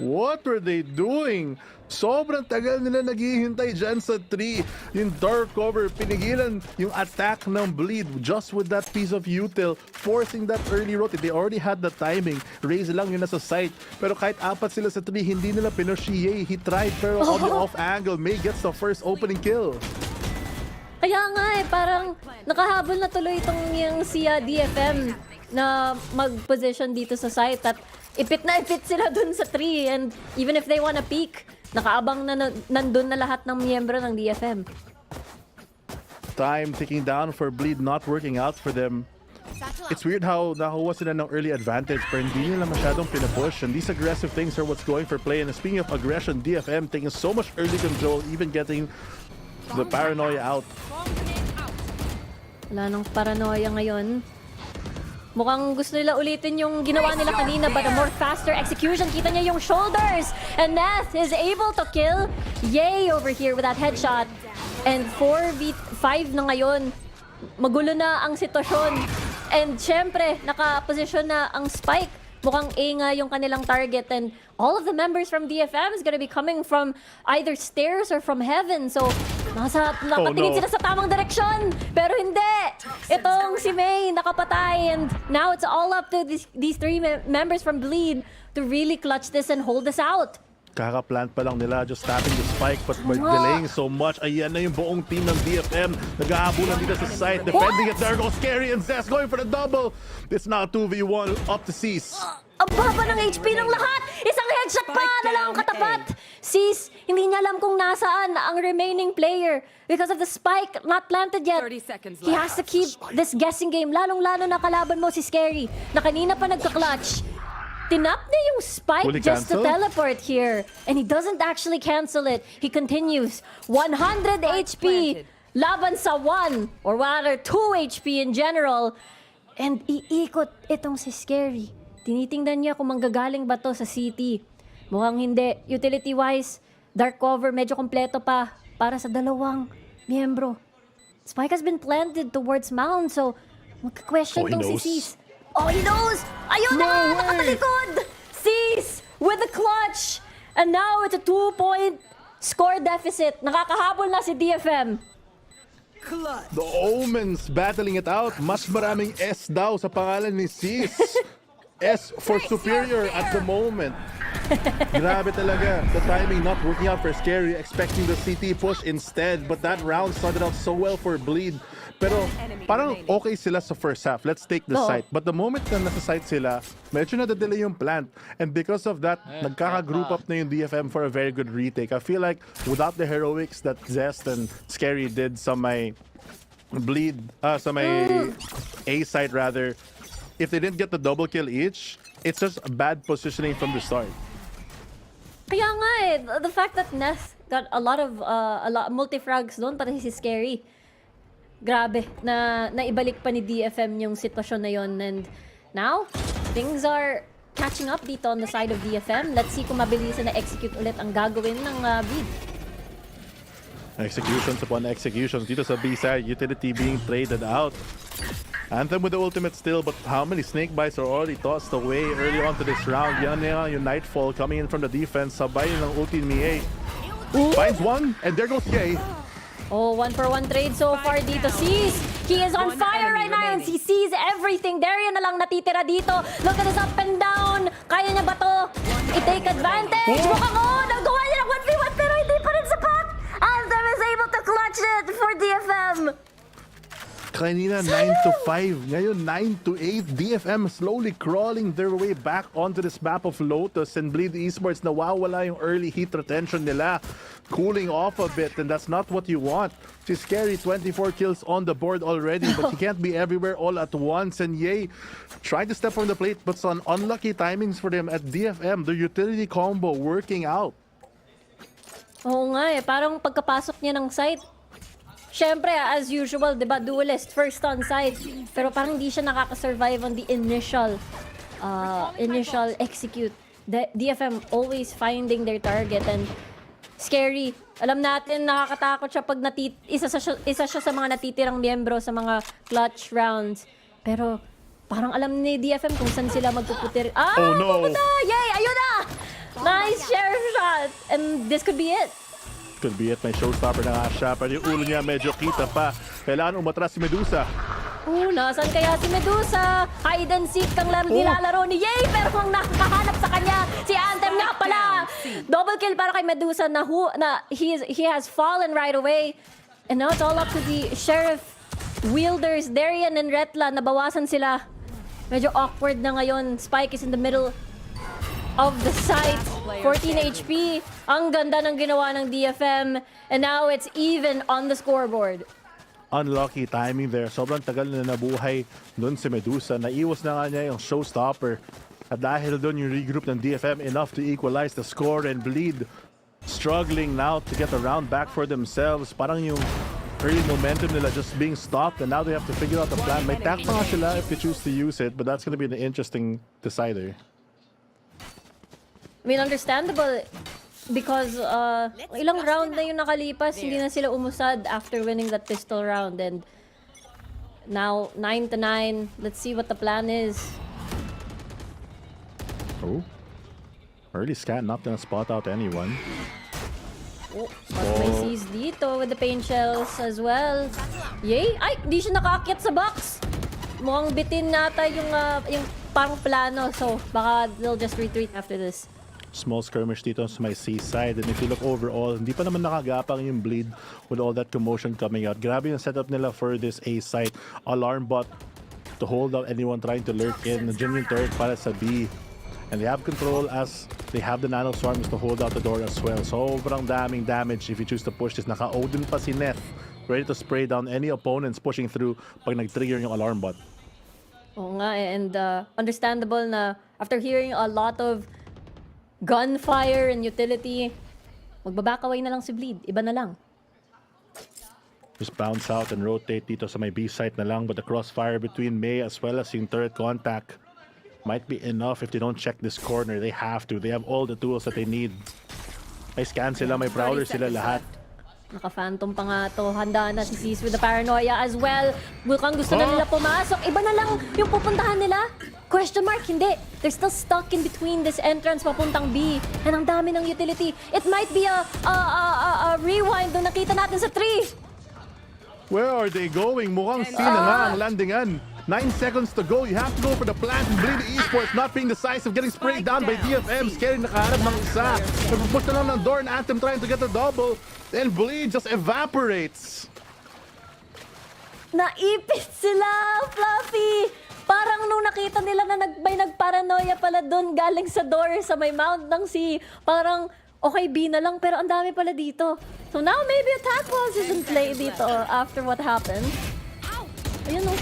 Speaker 23: What were they doing? Sobrang tagal nila naghihintay dyan sa 3. Yung dark cover, pinigilan yung attack ng Bleed just with that piece of util, forcing that early rotate. They already had the timing. Raze lang yun nasa site. Pero kahit apat sila sa 3, hindi nila pinush si Yay. He tried pero on the off angle. May gets the first opening kill.
Speaker 22: Kaya nga eh, parang nakahabol na tuloy itong yung si DFM na mag-position dito sa site at ipit na ipit sila dun sa 3 and even if they wanna peek, nakaabang na nandun na lahat ng miyembro ng DFM.
Speaker 23: Time ticking down for Bleed, not working out for them. It's weird how nakuha sila ng early advantage pero hindi nila masyadong pinapush, and these aggressive things are what's going for play. And speaking of aggression, DFM taking so much early control, even getting the paranoia out.
Speaker 22: Wala nang paranoia ngayon. Mukhang gusto nila ulitin yung ginawa nila kanina, but a more faster execution. Kita niya yung shoulders. And Neth is able to kill Yay over here with that headshot. And 4v5 na ngayon. Magulo na ang sitwasyon. And syempre, naka-position na ang Spike. Mukhang A nga yung kanilang target, and all of the members from DFM is gonna be coming from either stairs or from heaven. So, nakatingin sila sa tamang direksyon, pero hindi! Itong si May nakapatay, and now it's all up to these 3 members from Bleed to really clutch this and hold this out.
Speaker 23: Kaka-plant pa lang nila, just tapping the Spike, but by delaying so much. Ayan na yung buong team ng DFM. Nag-aabulan dito sa site, defending it. There goes Scary and Zest going for the double. This now 2v1 up to Cease.
Speaker 22: Ang baba ng HP ng lahat! Isang headshot pa na lang ang katapat! Cease, hindi niya alam kung nasaan ang remaining player because of the Spike not planted yet. He has to keep this guessing game, lalong-lalo na kalaban mo si Scary, na kanina pa nagka-clutch. Tinap na yung Spike just to teleport here. And he doesn't actually cancel it. He continues. 100 HP laban sa 1 or rather 2 HP in general. And iikot itong si Scary. Tinitingnan niya kung manggagaling ba to sa city. Mukhang hindi. Utility-wise, dark cover medyo kompleto pa para sa 2 miyembro. Spike has been planted towards Mound, so magka-question tong si Cease. Oh, he knows! Ayun na! Nakatalikod! Cease with the clutch! And now it's a 2-point score deficit. Nakakahabol na si DFM.
Speaker 23: The Omens battling it out. Mas maraming S daw sa pangalan ni Cease. S for superior at the moment. Grabe talaga. The timing not working out for Scary, expecting the CT push instead. But that round started out so well for Bleed. Pero parang okay sila sa first half. Let's take the site. But the moment na nasa site sila, medyo na-delay yung plant. And because of that, nagkaka-group up na yung DFM for a very good retake. I feel like without the heroics that Zest and Scary did sa may Bleed, sa may A site rather, if they didn't get the double kill each, it's just bad positioning from the start.
Speaker 22: Kaya nga eh, the fact that Neth got a lot multi-frags doon, pati si Scary. Grabe, na naibalik pa ni DFM yung sitwasyon na yon. And now, things are catching up dito on the side of DFM. Let's see kung mabilisan na execute ulit ang gagawin ng Bid.
Speaker 23: Executions upon executions dito sa B-side, utility being traded out. Anthem with the ultimate still, but how many snake bites are already tossed away early on to this round? Yan yung Nightfall coming in from the defense, sabay ng ulti ni A. Finds one, and there goes Ye.
Speaker 22: Oh, 1-for-1 trade so far dito. Sees, he is on fire right now and he sees everything. Darian na lang natitira dito. Look at this up and down. Kaya niya ba to? I-take advantage. Mukhang nagawa niya ng 1v1 pero hindi pa rin sapat. Anthem is able to clutch it for DFM.
Speaker 23: Kanina 9-5, ngayon 9-8. DFM slowly crawling their way back onto this map of Lotus, and Bleed Esports nawawala yung early heat retention nila. Cooling off a bit, and that's not what you want. Si Scary, 24 kills on the board already, but he can't be everywhere all at once. And Ye trying to step on the plate, but some unlucky timings for them at DFM. The utility combo working out.
Speaker 22: Oo nga eh, parang pagkapasok niya ng site, syempre, as usual, diba, duelist, first on site. Pero parang hindi siya nakaka-survive on the initial execute. DFM always finding their target, and Scary. Alam natin, nakakatakot siya pag isa siya sa mga natitirang miyembro sa mga clutch rounds. Pero parang alam ni DFM kung saan sila magpuputir.
Speaker 23: Oh no!
Speaker 22: Pupunta! Yay! Ayun na! Nice sheriff shot! And this could be it.
Speaker 23: Could be it. May showstopper na nga siya, pero yung ulo niya medyo kita pa. Kailangan umatras si Medusa.
Speaker 22: Nasaan kaya si Medusa? Hide and seek ang nilalaro ni Ye, pero ang nakahanap sa kanya, si Anthem nga pala. Double kill para kay Medusa na he has fallen right away. And now it's all up to the Sheriff wielders, Darian and Retla. Nabawasan sila. Medyo awkward na ngayon. Spike is in the middle of the site. 14 HP. Ang ganda ng ginawa ng DFM. And now it's even on the scoreboard.
Speaker 23: Unlucky timing there. Sobrang tagal na nabuhay doon si Medusa. Naiwas na nga niya yung showstopper. At dahil doon yung regroup ng DFM, enough to equalize the score, and Bleed struggling now to get the round back for themselves. Parang yung early momentum nila just being stopped, and now they have to figure out the plan. May tack pa nga sila if they choose to use it, but that's going to be an interesting decider.
Speaker 22: I mean, understandable because ilang round na yung nakalipas, hindi na sila umusad after winning that pistol round, and now 9-9. Let's see what the plan is.
Speaker 23: Oh, early scan, not gonna spot out anyone.
Speaker 22: But may seize dito with the paint shells as well. Yay! Ay, hindi siya nakaakyat sa box. Mukhang bitin nata yung parang plano, so baka they'll just retreat after this.
Speaker 23: Small skirmish dito sa my seaside, and if you look overall, hindi pa naman nakagapang yung Bleed with all that commotion coming out. Grabe yung setup nila for this A site. Alarm bot to hold out anyone trying to lurk in. The genuine turret para sa B. And they have control as they have the nano swarms to hold out the door as well. Sobrang daming damage if you choose to push this. Naka-Odin pa si Neth, ready to spray down any opponents pushing through pag nag-trigger yung alarm bot.
Speaker 22: Oo nga, and understandable na after hearing a lot of gunfire and utility, magbaback away na lang si Bleed. Iba na lang.
Speaker 23: Just bounce out and rotate dito sa may B site na lang, but the crossfire between May as well as yung turret contact might be enough if they don't check this corner. They have to. They have all the tools that they need. May scan sila, may prowler sila lahat.
Speaker 22: Naka-phantom pa nga to. Handa na si Sis with the paranoia as well. Mukhang gusto na nila pumasok. Iba na lang yung pupuntahan nila. Question mark, hindi. They're still stuck in between this entrance papuntang B. And ang dami ng utility. It might be a rewind nung nakita natin sa 3.
Speaker 23: Where are they going? Mukhang C na nga ang landingan. 9 seconds to go. You have to go for the plant. And Bleed Esports not being decisive, getting sprayed down by DFM. Scary nakaharap ng isa. Push na lang ng door and Anthem trying to get the double. Then Bleed just evaporates.
Speaker 22: Naipit sila, Fluffy! Parang nung nakita nila na may nagparanoia pala doon galing sa door sa may mount ng C, parang okay, B na lang, pero ang dami pala dito. So now maybe attack pause is in play dito after what happened. Ayun o.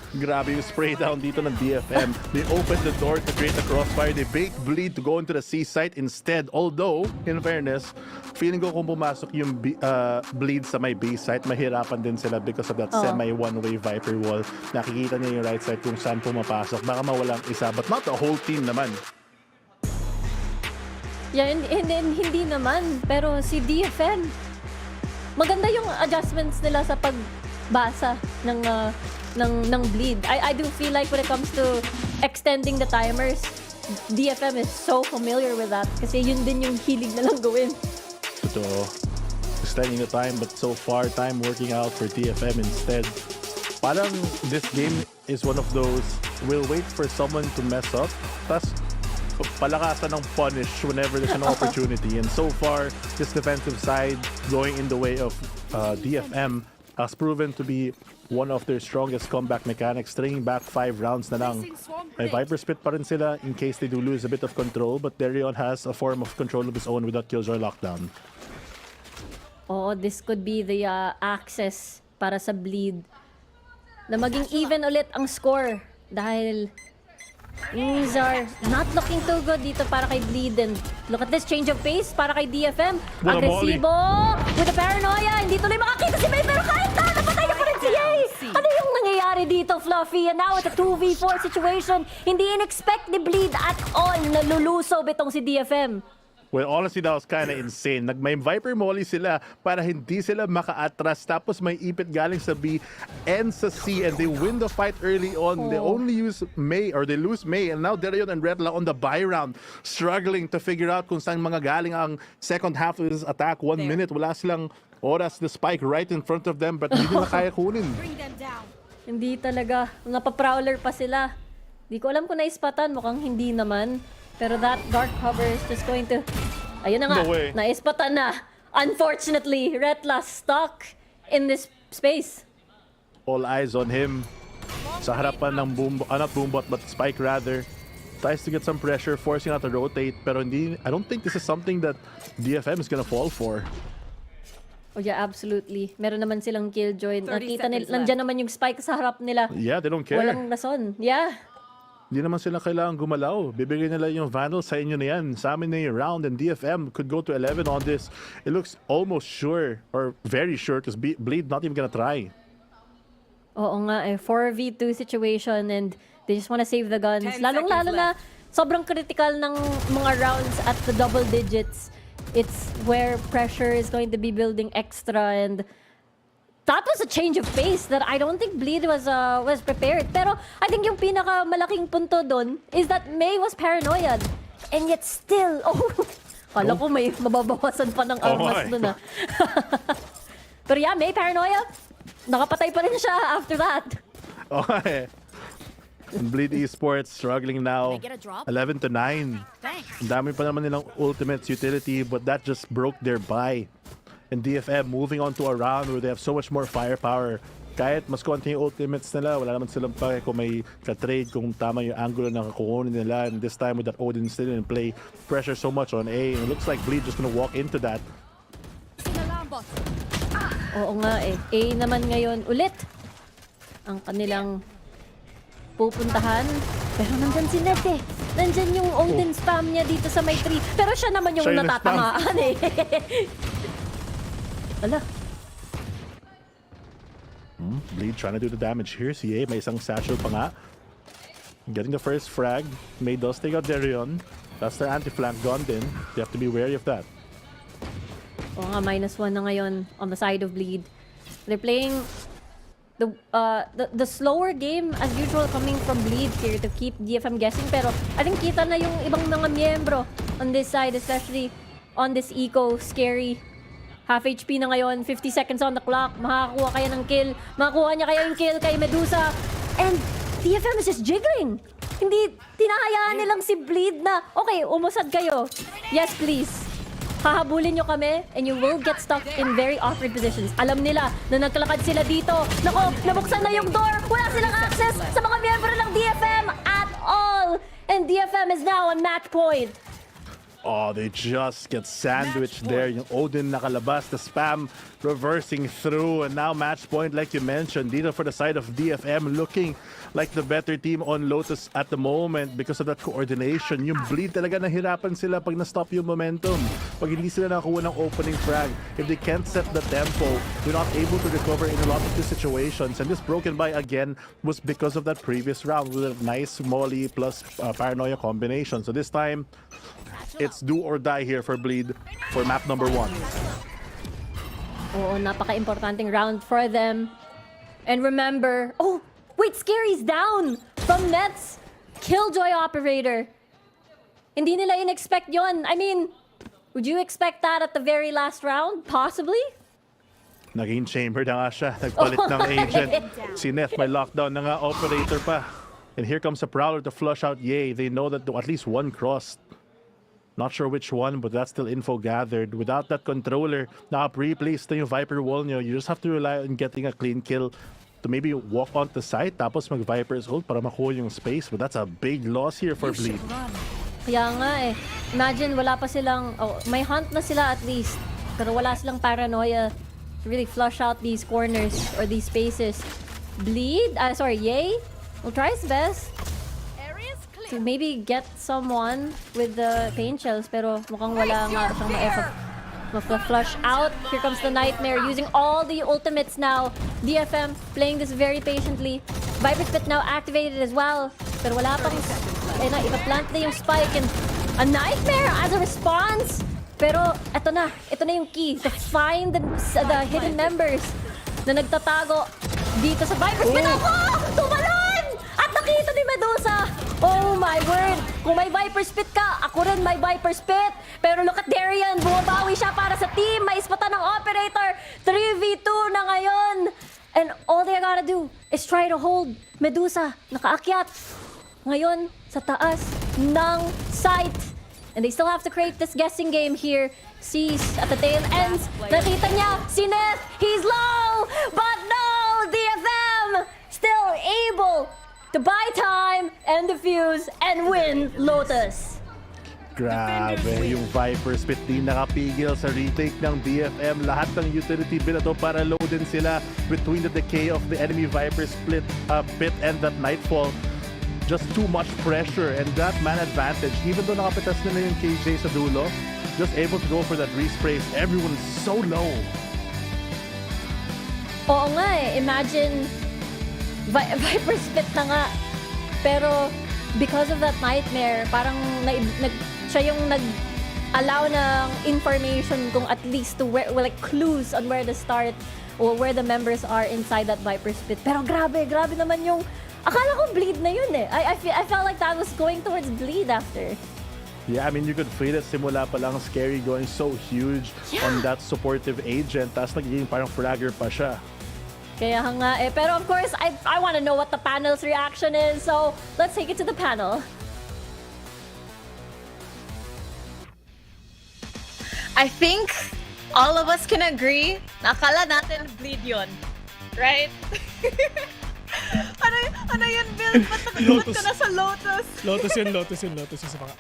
Speaker 23: Grabe yung spray down dito ng DFM. They opened the door to create a crossfire. They bait Bleed to go into the C site instead. Although, in fairness, feeling ko kung pumasok yung Bleed sa may B site, mahirapan din sila because of that semi-one-way Viper wall. Nakikita niya yung right side kung saan pumapasok. Baka mawalang isa, but not the whole team naman.
Speaker 22: Yeah, hindi naman. Pero si DFM, maganda yung adjustments nila sa pagbasa ng Bleed. I do feel like when it comes to extending the timers, DFM is so familiar with that kasi yun din yung hilig nilang gawin.
Speaker 23: Totoo. Extending the time, but so far, time working out for DFM instead. Parang this game is one of those, we'll wait for someone to mess up, tas palakasan ng punish whenever there's an opportunity. And so far, this defensive side going in the way of DFM has proven to be one of their strongest comeback mechanics, stringing back 5 rounds na lang. May Viper Spit pa rin sila in case they do lose a bit of control, but Darion has a form of control of his own without Killjoy lockdown.
Speaker 22: Oh, this could be the access para sa Bleed na maging even ulit ang score dahil things are not looking too good dito para kay Bleed. And look at this change of pace para kay DFM. Agresibo with the paranoia. Hindi tuloy makakita si May pero kahit na napatay na pa rin si Ye. Ano yung nangyayari dito, Fluffy? And now it's a 2v4 situation. Hindi in-expect ni Bleed at all na lulusob itong si DFM.
Speaker 23: Well, honestly, that was kind of insane. May Viper Molly sila para hindi sila maka-atras. Tapos may ipit galing sa B and sa C. And they win the fight early on. They only use May, or they lose May. And now Darion and Red on the buy round, struggling to figure out kung saan mga galing ang second half of this attack. 1 minute, wala silang oras. The spike right in front of them, but hindi na kaya kunin.
Speaker 22: Hindi talaga. Napaprowler pa sila. Di ko alam kung naispatan. Mukhang hindi naman. Pero that dark cover is just going to... Ayun na nga, naispatan na. Unfortunately, Retla stuck in this space.
Speaker 23: All eyes on him. Sa harapan ng not Boombot, but Spike rather. Tries to get some pressure, forcing out to rotate. Pero hindi, I don't think this is something that DFM is gonna fall for.
Speaker 22: Oh yeah, absolutely. Meron naman silang Killjoy. Nakita nila, nandyan naman yung Spike sa harap nila.
Speaker 23: Yeah, they don't care.
Speaker 22: Walang rason. Yeah.
Speaker 23: Hindi naman sila kailangan gumalaw. Bibigyan nila yung Vandal sa inyo na yan. Sa amin na yung round, and DFM could go to 11 on this. It looks almost sure, or very sure, because Bleed not even gonna try.
Speaker 22: Oo nga, 4v2 situation, and they just wanna save the guns. Lalong-lalo na, sobrang critical ng mga rounds at the double digits. It's where pressure is going to be building extra, and that was a change of pace that I don't think Bleed was prepared. Pero I think yung pinakamalaking punto doon is that May was paranoid. And yet still, kala ko may mababawasan pa ng armas doon. Pero yeah, May paranoia. Nakapatay pa rin siya after that.
Speaker 23: Okay. And Bleed Esports struggling now. 11-9. Ang dami pa naman nilang ultimates utility, but that just broke their buy. And DFM moving on to a round where they have so much more firepower. Kahit mas konti yung ultimates nila, wala naman silang pake kung may ka-trade, kung tama yung angulo na kukunin nila. And this time with that Odin still in play, pressure so much on A. And it looks like Bleed just gonna walk into that.
Speaker 22: Oo nga eh. A naman ngayon ulit ang kanilang pupuntahan. Pero nandyan si Net eh. Nandyan yung Odin spam niya dito sa may 3. Pero siya naman yung natatamaan eh. Ala.
Speaker 23: Bleed trying to do the damage here. Si A, may isang satchel pa nga. Getting the first frag. May does take out Darion. That's their anti-flank gone din. They have to be wary of that.
Speaker 22: Oo nga, -1 na ngayon on the side of Bleed. They're playing the slower game as usual coming from Bleed here to keep DFM guessing. Pero I think kita na yung ibang mga miyembro on this side, especially on this eco. Scary. Half HP na ngayon, 50 seconds on the clock. Makakakuha kaya ng kill. Makakuha niya kaya yung kill kay Medusa. And DFM is just jiggling. Hindi tinahayaan nilang si Bleed na, okay, umusad kayo. Yes, please. Hahabulin nyo kami and you will get stuck in very awkward positions. Alam nila na nagkalakad sila dito. Nako, nabuksan na yung door. Wala silang access sa mga miyembro ng DFM at all. And DFM is now on match point.
Speaker 23: Oh, they just get sandwiched there. Yung Odin nakalabas, the spam reversing through, and now match point like you mentioned. Dito for the side of DFM, looking like the better team on Lotus at the moment because of that coordination. Yung Bleed talaga nahirapan sila pag na-stop yung momentum. Pag hindi sila nakakuha ng opening frag, if they can't set the tempo, they're not able to recover in a lot of these situations. And this broken by again was because of that previous round with a nice Molly plus Paranoia combination. So this time, it's do or die here for Bleed for map number 1.
Speaker 22: Oo, napaka-importanting round for them. And remember, oh, wait, Scary's down from Nets. Killjoy operator. Hindi nila in-expect yon. I mean, would you expect that at the very last round? Possibly?
Speaker 23: Naging chamber na nga siya. Nagpalit ng agent. Si Neth may lockdown na nga, operator pa. And here comes a Prowler to flush out Yay. They know that at least one crossed. Not sure which one, but that's still info gathered. Without that controller, naka-pre-placed na yung Viper wall nyo. You just have to rely on getting a clean kill to maybe walk on the site, tapos mag-Viper's ult para makuha yung space. But that's a big loss here for Bleed.
Speaker 22: Kaya nga eh. Imagine, wala pa silang... Oh, may hunt na sila at least. Pero wala silang paranoia to really flush out these corners or these spaces. Bleed? Yay? Will try his best to maybe get someone with the pain shells, pero mukhang wala nga siyang ma-flush out. Here comes the Nightmare using all the ultimates now. DFM playing this very patiently. Viper Spit now activated as well, pero wala pang ipa-plant na yung spike, and a Nightmare as a response. Pero ito na yung key to find the hidden members na nagtatago dito sa Viper Spit. Ako! Tumalon! At nakita ni Medusa! Oh my word! Kung may Viper Spit ka, ako rin may Viper Spit. Pero look at Darian, bumabawi siya para sa team. May ispatan ng operator. 3v2 na ngayon. And all they gotta do is try to hold Medusa. Nakaakyat ngayon sa taas ng site. And they still have to create this guessing game here. Sees at the tail ends. Nakita niya si Neth. He's low! But no! DFM still able to buy time and defuse and win Lotus.
Speaker 23: Grabe, yung Viper Spit di nakapigil sa retake ng DFM. Lahat ng utility binato para low din sila between the decay of the enemy Viper pit and that Nightfall. Just too much pressure and that man advantage. Even though nakapitas nila yung KJ sa dulo, just able to go for that resprays. Everyone is so low.
Speaker 22: Oo nga eh, imagine Viper Spit na nga. Pero because of that Nightmare, parang siya yung nag-allow ng information kung at least to where, like clues on where to start or where the members are inside that Viper Spit. Pero grabe naman yung akala ko Bleed na yun eh. I felt like that was going towards Bleed after.
Speaker 23: Yeah, I mean, you could feel it simula pa lang, Scary going so huge on that supportive agent. Tapos nagiging parang fragger pa siya.
Speaker 22: Kaya nga eh. Pero of course, I want to know what the panel's reaction is. So, let's take it to the panel.
Speaker 3: I think all of us can agree na akala natin Bleed yun. Right? ano yun, Bill? Ba't nakakabot ka na sa Lotus?
Speaker 11: Lotus yun sa mga.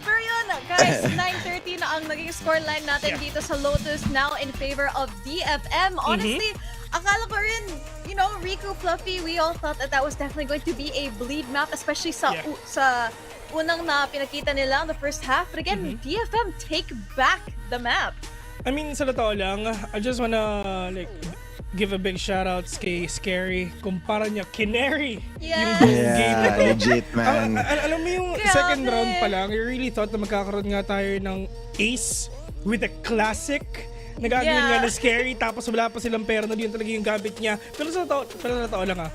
Speaker 3: Pero yun, guys, 9:30 na ang naging scoreline natin dito sa Lotus, now in favor of DFM. Honestly, akala ko rin, you know, Riku, Fluffy, we all thought that was definitely going to be a Bleed map, especially sa unang na pinakita nila in the first half. But again, DFM take back the map.
Speaker 11: I mean, sa totoo lang, I just wanna give a big shoutouts kay Scary. Kumpara niya, Canary yung buong game na to.
Speaker 24: Legit, man.
Speaker 11: Alam mo yung second round pa lang, you really thought na magkakaroon nga tayo ng ace with a classic na gagawin nga ni Scary, tapos wala pa silang pera na yun talaga yung gamit niya. Pero sa totoo lang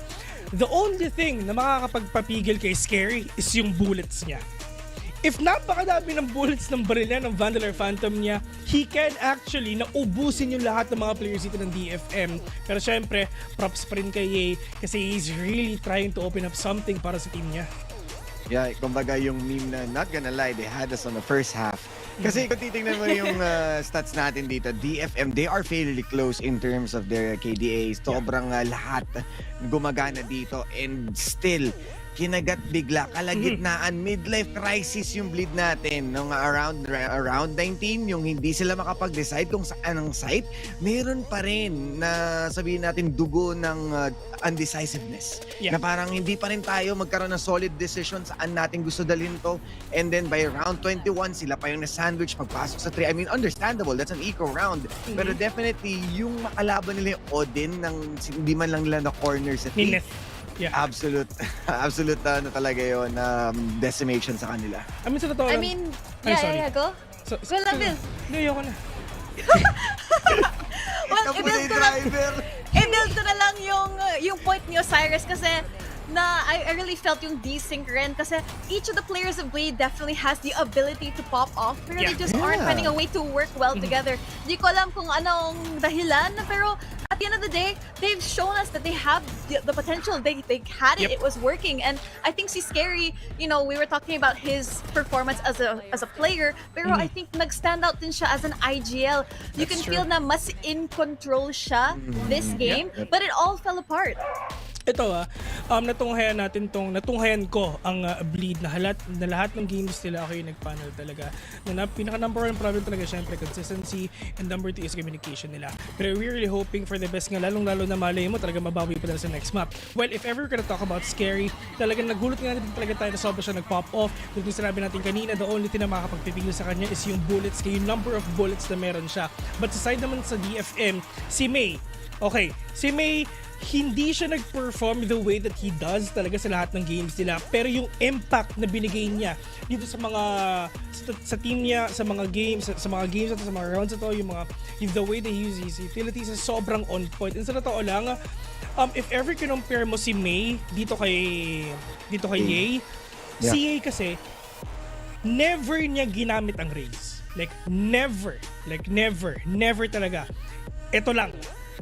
Speaker 11: the only thing na makakapagpapigil kay Scary is yung bullets niya. if napakadami ng bullets ng baril niya, ng Vandal or Phantom niya, he can actually naubusin yung lahat ng mga players dito ng DFM. Pero syempre, props pa rin kay Ye kasi he's really trying to open up something para sa team niya.
Speaker 24: Yeah, kumbaga yung meme na not gonna lie, they had us on the first half. Kasi kung titingnan mo yung stats natin dito, DFM, they are fairly close in terms of their KDA. Sobrang lahat gumagana dito and still, kinagat bigla, kalagitnaan, midlife crisis yung bleed natin. Nung around 19, yung hindi sila makapag-decide kung saan ang site, meron pa rin na sabihin natin dugo ng undecisiveness. Na parang hindi pa rin tayo magkaroon ng solid decision saan natin gusto dalhin to. And then by round 21, sila pa yung na-sandwich pagpasok sa 3. I mean, understandable, that's an eco round. Pero definitely, yung makalaban nila yung Odin ng hindi man lang nila na corner sa 3.
Speaker 11: Yeah.
Speaker 24: Absolute ano talaga yun, decimation sa kanila.
Speaker 11: I mean, sa totoo lang.
Speaker 3: I mean, yeah, go. Go lang, Bill.
Speaker 11: Hindi, ayoko na.
Speaker 3: Well, i-build ko na lang yung point ni Osiris kasi na I really felt yung desync rin kasi each of the players of Blade definitely has the ability to pop off pero they just aren't finding a way to work well together. Di ko alam kung anong dahilan pero at the end of the day, they've shown us that they have the potential. They had it. It was working. And I think si Scary, you know, we were talking about his performance as a player, pero I think nag-stand out din siya as an IGL. You can feel na mas in control siya this game, but it all fell apart.
Speaker 11: Ito natunghayan ko ang Bleed na lahat ng games nila ako yung nag-panel talaga. Na pinaka number 1 problem talaga syempre consistency and number 2 is communication nila. Pero we're really hoping for the best nga lalong-lalo na malay mo talaga mabawi pa sa next map. Well, if ever we're gonna talk about Scary, talagang nagulat nga natin talaga tayo na sobra siya nag-pop off. Kung sinabi natin kanina, the only thing na makakapagpipigil sa kanya is yung bullets, yung number of bullets na meron siya. But aside naman sa DFM, si May, okay, si May, hindi siya nag-perform the way that he does talaga sa lahat ng games nila. Pero yung impact na binigay niya dito sa mga sa team niya, sa mga games at sa mga rounds ito, yung the way they use his utilities is sobrang on point. And sa totoo lang, if ever compare mo si May dito kay Ye, si Ye kasi never niya ginamit ang Raze. Never talaga. Ito lang.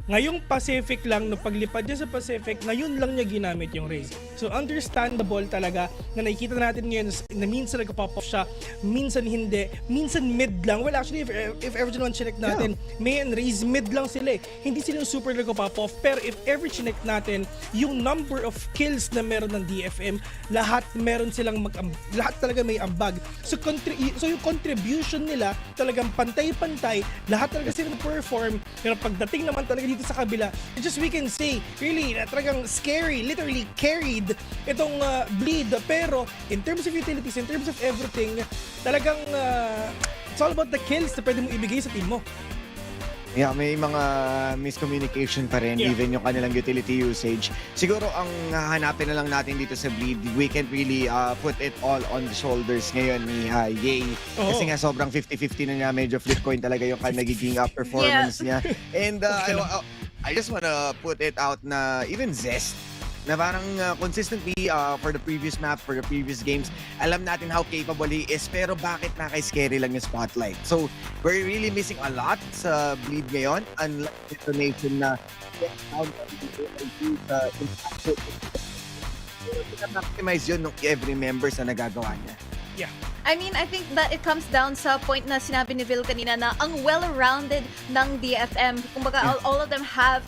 Speaker 11: Ngayong Pacific lang, no paglipad niya sa Pacific, ngayon lang niya ginamit yung Raze. So understandable talaga na nakikita natin ngayon na minsan nagpa-pop off siya, minsan hindi, minsan mid lang. Well actually, if ever naman chinek natin, May and Raze mid lang sila eh. Hindi sila yung super nagpa-pop off. Pero if ever chinek natin, yung number of kills na meron ng DFM, lahat meron silang lahat talaga may ambag. So yung contribution nila talagang pantay-pantay, lahat talaga sila perform. Pero pagdating naman talaga dito sa kabila, just we can say really talagang Scary literally carried itong Bleed, pero in terms of utilities, in terms of everything, talagang it's all about the kills na pwede mong ibigay sa team mo.
Speaker 24: Yeah, may mga miscommunication pa rin, even yung kanilang utility usage. Siguro ang hanapin na lang natin dito sa Bleed, we can't really put it all on the shoulders ngayon ni Ye. Kasi nga sobrang 50-50 na niya, medyo flip coin talaga yung nagiging performance niya. And I just wanna put it out na even Zest, na parang consistently for the previous map, for the previous games, alam natin how capable he is, pero bakit na kay Scary lang yung spotlight? So, we're really missing a lot sa Bleed ngayon, unlike detonation na maximize yun ng every member sa nagagawa niya.
Speaker 11: Yeah.
Speaker 3: I mean, I think that it comes down sa point na sinabi ni Vil kanina na ang well-rounded ng DFM. Kumbaga, all of them have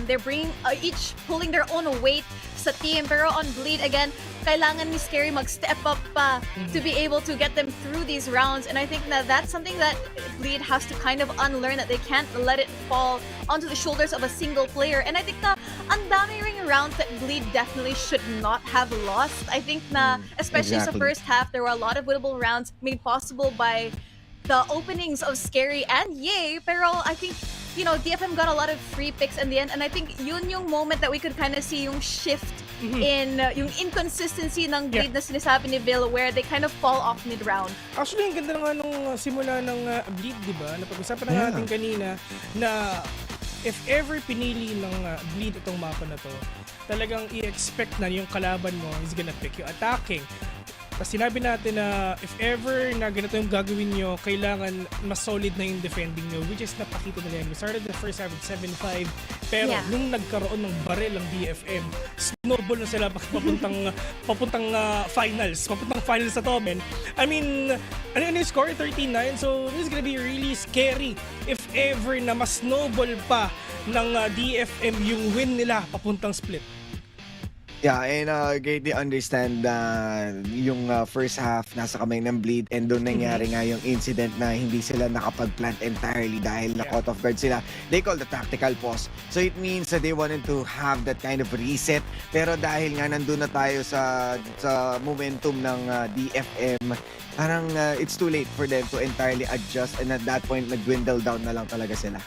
Speaker 3: they're bringing each pulling their own weight sa team, pero on Bleed again, kailangan ni Scary mag-step up pa to be able to get them through these rounds. And I think that that's something that Bleed has to kind of unlearn, that they can't let it fall onto the shoulders of a single player. And I think na ang dami ring rounds that Bleed definitely should not have lost. I think na especially sa first half, there were a lot of winnable rounds made possible by the openings of Scary and Ye, pero I think, you know, DFM got a lot of free picks in the end, and I think yun yung moment that we could kind of see yung shift in yung inconsistency ng Bleed na sinasabi ni Bill, where they kind of fall off mid-round.
Speaker 11: Actually, ang ganda nga nung simula ng Bleed, di ba? Napag-usapan na natin kanina na if ever pinili ng Bleed itong mapa na to, talagang i-expect na yung kalaban mo is gonna pick yung attacking. sinabi natin na if ever na ganito yung gagawin nyo, kailangan mas solid na yung defending nyo, which is napakita nila yan. We started the first half at 7-5, pero nung nagkaroon ng barel ang DFM, snowball na sila papuntang finals na to, men. I mean, ano yung score? 13-9, so this is gonna be really scary if ever na mas snowball pa ng DFM yung win nila papuntang split.
Speaker 24: Yeah, and greatly understand yung first half nasa kamay ng Bleed and doon nangyari nga yung incident na hindi sila nakapag-plant entirely dahil na-caught off guard sila. They call the tactical pause. So it means that they wanted to have that kind of reset. Pero dahil nga nandun na tayo sa momentum ng DFM, parang it's too late for them to entirely adjust, and at that point, nag-dwindle down na lang talaga sila.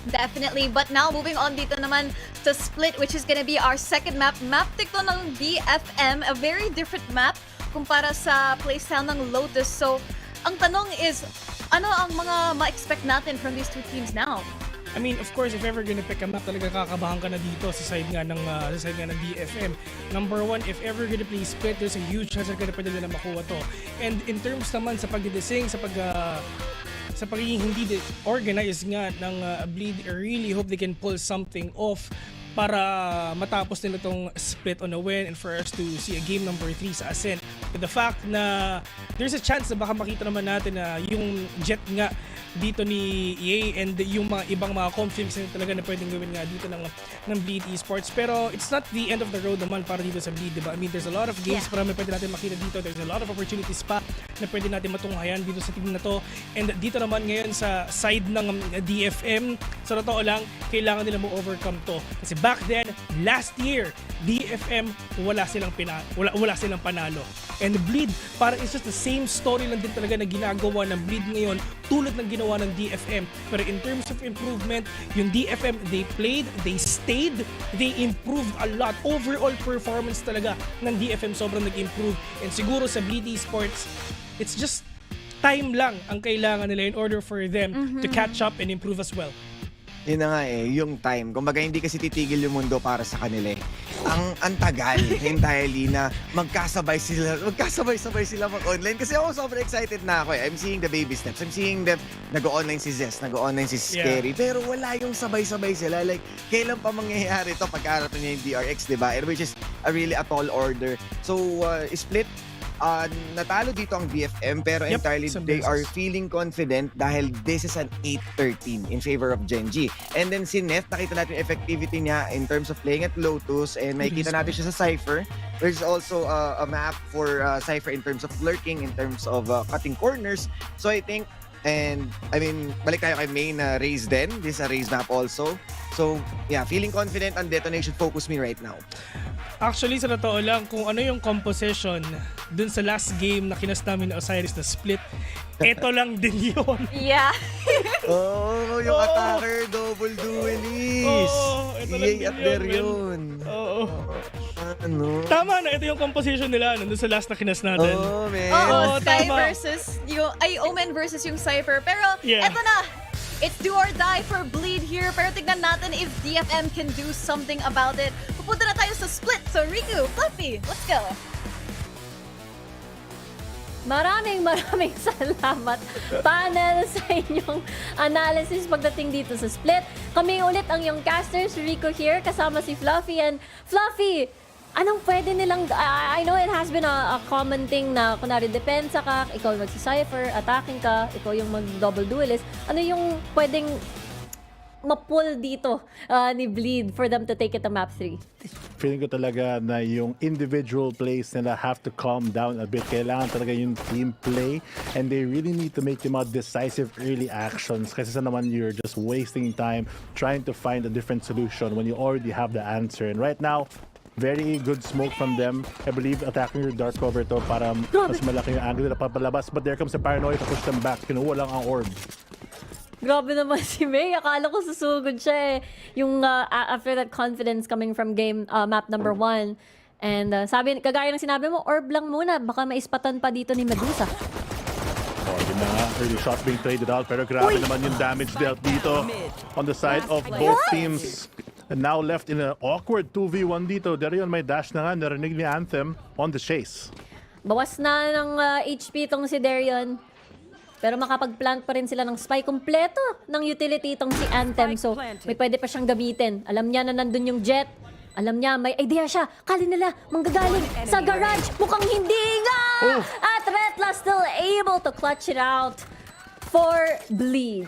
Speaker 3: Definitely. But now, moving on dito naman to Split, which is gonna be our second map. Map tikto ng DFM, a very different map kumpara sa playstyle ng Lotus. So, ang tanong is, ano ang mga ma-expect natin from these two teams now?
Speaker 11: I mean, of course, if ever gonna pick a map, talaga kakabahan ka na dito sa side nga ng DFM. Number one, if ever gonna play Split, there's a huge chance na pwede nila makuha to. And in terms naman sa pagdidesing, sa pagiging hindi organized nga ng Bleed, I really hope they can pull something off para matapos nila itong split on a win and for us to see a game number 3 sa Ascent. With the fact na there's a chance na baka makita naman natin na yung jet nga dito ni EA and yung mga ibang mga conflicts na talaga na pwedeng gawin nga dito ng Bleed Esports. Pero it's not the end of the road naman para dito sa Bleed, diba? I mean, there's a lot of games para may pwede natin makita dito. There's a lot of opportunities pa na pwede natin matunghayan dito sa team na to. And dito naman ngayon sa side ng DFM, sa totoo lang, kailangan nila mo overcome to. Kasi back then, last year, DFM, wala silang panalo. And Bleed, parang it's just the same story lang din talaga na ginagawa ng Bleed ngayon, tulad ng ginawa ng DFM. Pero in terms of improvement, yung DFM, they played, they stayed, they improved a lot. Overall performance talaga ng DFM sobrang nag-improve. And siguro sa Bleed Esports, it's just time lang ang kailangan nila in order for them to catch up and improve as well.
Speaker 24: Yun na nga yung time. Kumbaga, hindi kasi titigil yung mundo para sa kanila eh. Ang tagal entirely na magkasabay sila mag-online. Kasi ako sobrang excited na ako eh. I'm seeing the baby steps. I'm seeing them nag-online si Zest, nag-online si Scary. Pero wala yung sabay-sabay sila. Like, kailan pa mangyayari ito pagkaharap niya yung DRX, diba? Which is really a tall order. So, Split, natalo dito ang DFM pero entirely they are feeling confident dahil this is an 8-13 in favor of Gen G. And then si Nef, nakita natin yung effectivity niya in terms of playing at Lotus and makikita natin siya sa Cypher. There's also a map for Cypher in terms of lurking, in terms of cutting corners. So I think, and I mean, balik tayo kay main Raze din. This is a Raze map also. So yeah, feeling confident ang detonation focus me right now.
Speaker 11: Actually, sa totoo lang, kung ano yung composition dun sa last game na kinas namin na Osiris na Split, eto lang din yun.
Speaker 3: Yeah.
Speaker 24: Yung attacker, double duelist.
Speaker 11: Ito lang din
Speaker 24: at there yun. Ano?
Speaker 11: Tama na, ito yung composition nila dun sa last na kinas natin.
Speaker 3: Sky versus Omen versus yung Cypher. Pero eto na, it's do or die for Bleed here. Pero tignan natin if DFM can do something about it. Pupunta na tayo sa Split. So Riku, Fluffy, let's go.
Speaker 22: Maraming salamat, panel, sa inyong analysis pagdating dito sa Split. Kami ulit ang iyong casters, Rico here, kasama si Fluffy. And Fluffy, anong pwede nilang, I know it has been a common thing na kunwari depensa ka, ikaw magsi-cypher, attacking ka, ikaw yung mag-double duelist. Ano yung pwedeng ma-pull dito ni Bleed for them to take it to map 3?
Speaker 23: Feeling ko talaga na yung individual plays nila have to calm down a bit. Kailangan talaga yung team play and they really need to make them out decisive early actions kasi sa naman you're just wasting time trying to find a different solution when you already have the answer. And right now, very good smoke from them. I believe attacking your dark cover to para mas malaki yung angle na papalabas. But there comes the paranoia to push them back. Kinuha lang ang orb.
Speaker 22: Grabe naman si May. Akala ko susugod siya eh. Yung after that confidence coming from game map number 1. And sabi, kagaya ng sinabi mo, orb lang muna. Baka maispatan pa dito ni Medusa.
Speaker 23: Yun na nga. Early shot being traded out. Pero grabe naman yung damage dealt dito on the side of both teams. And now left in an awkward 2v1 dito. Darion may dash na nga. Narinig ni Anthem on the chase.
Speaker 22: Bawas na ng HP itong si Darion. Pero makapag-plant pa rin sila ng spy. Kompleto ng utility itong si Anthem. So, may pwede pa siyang gamitin. Alam niya na nandun yung Jet. Alam niya, may idea siya. Kali nila, manggagaling sa garage. Mukhang hindi nga! At Retla still able to clutch it out for Bleed.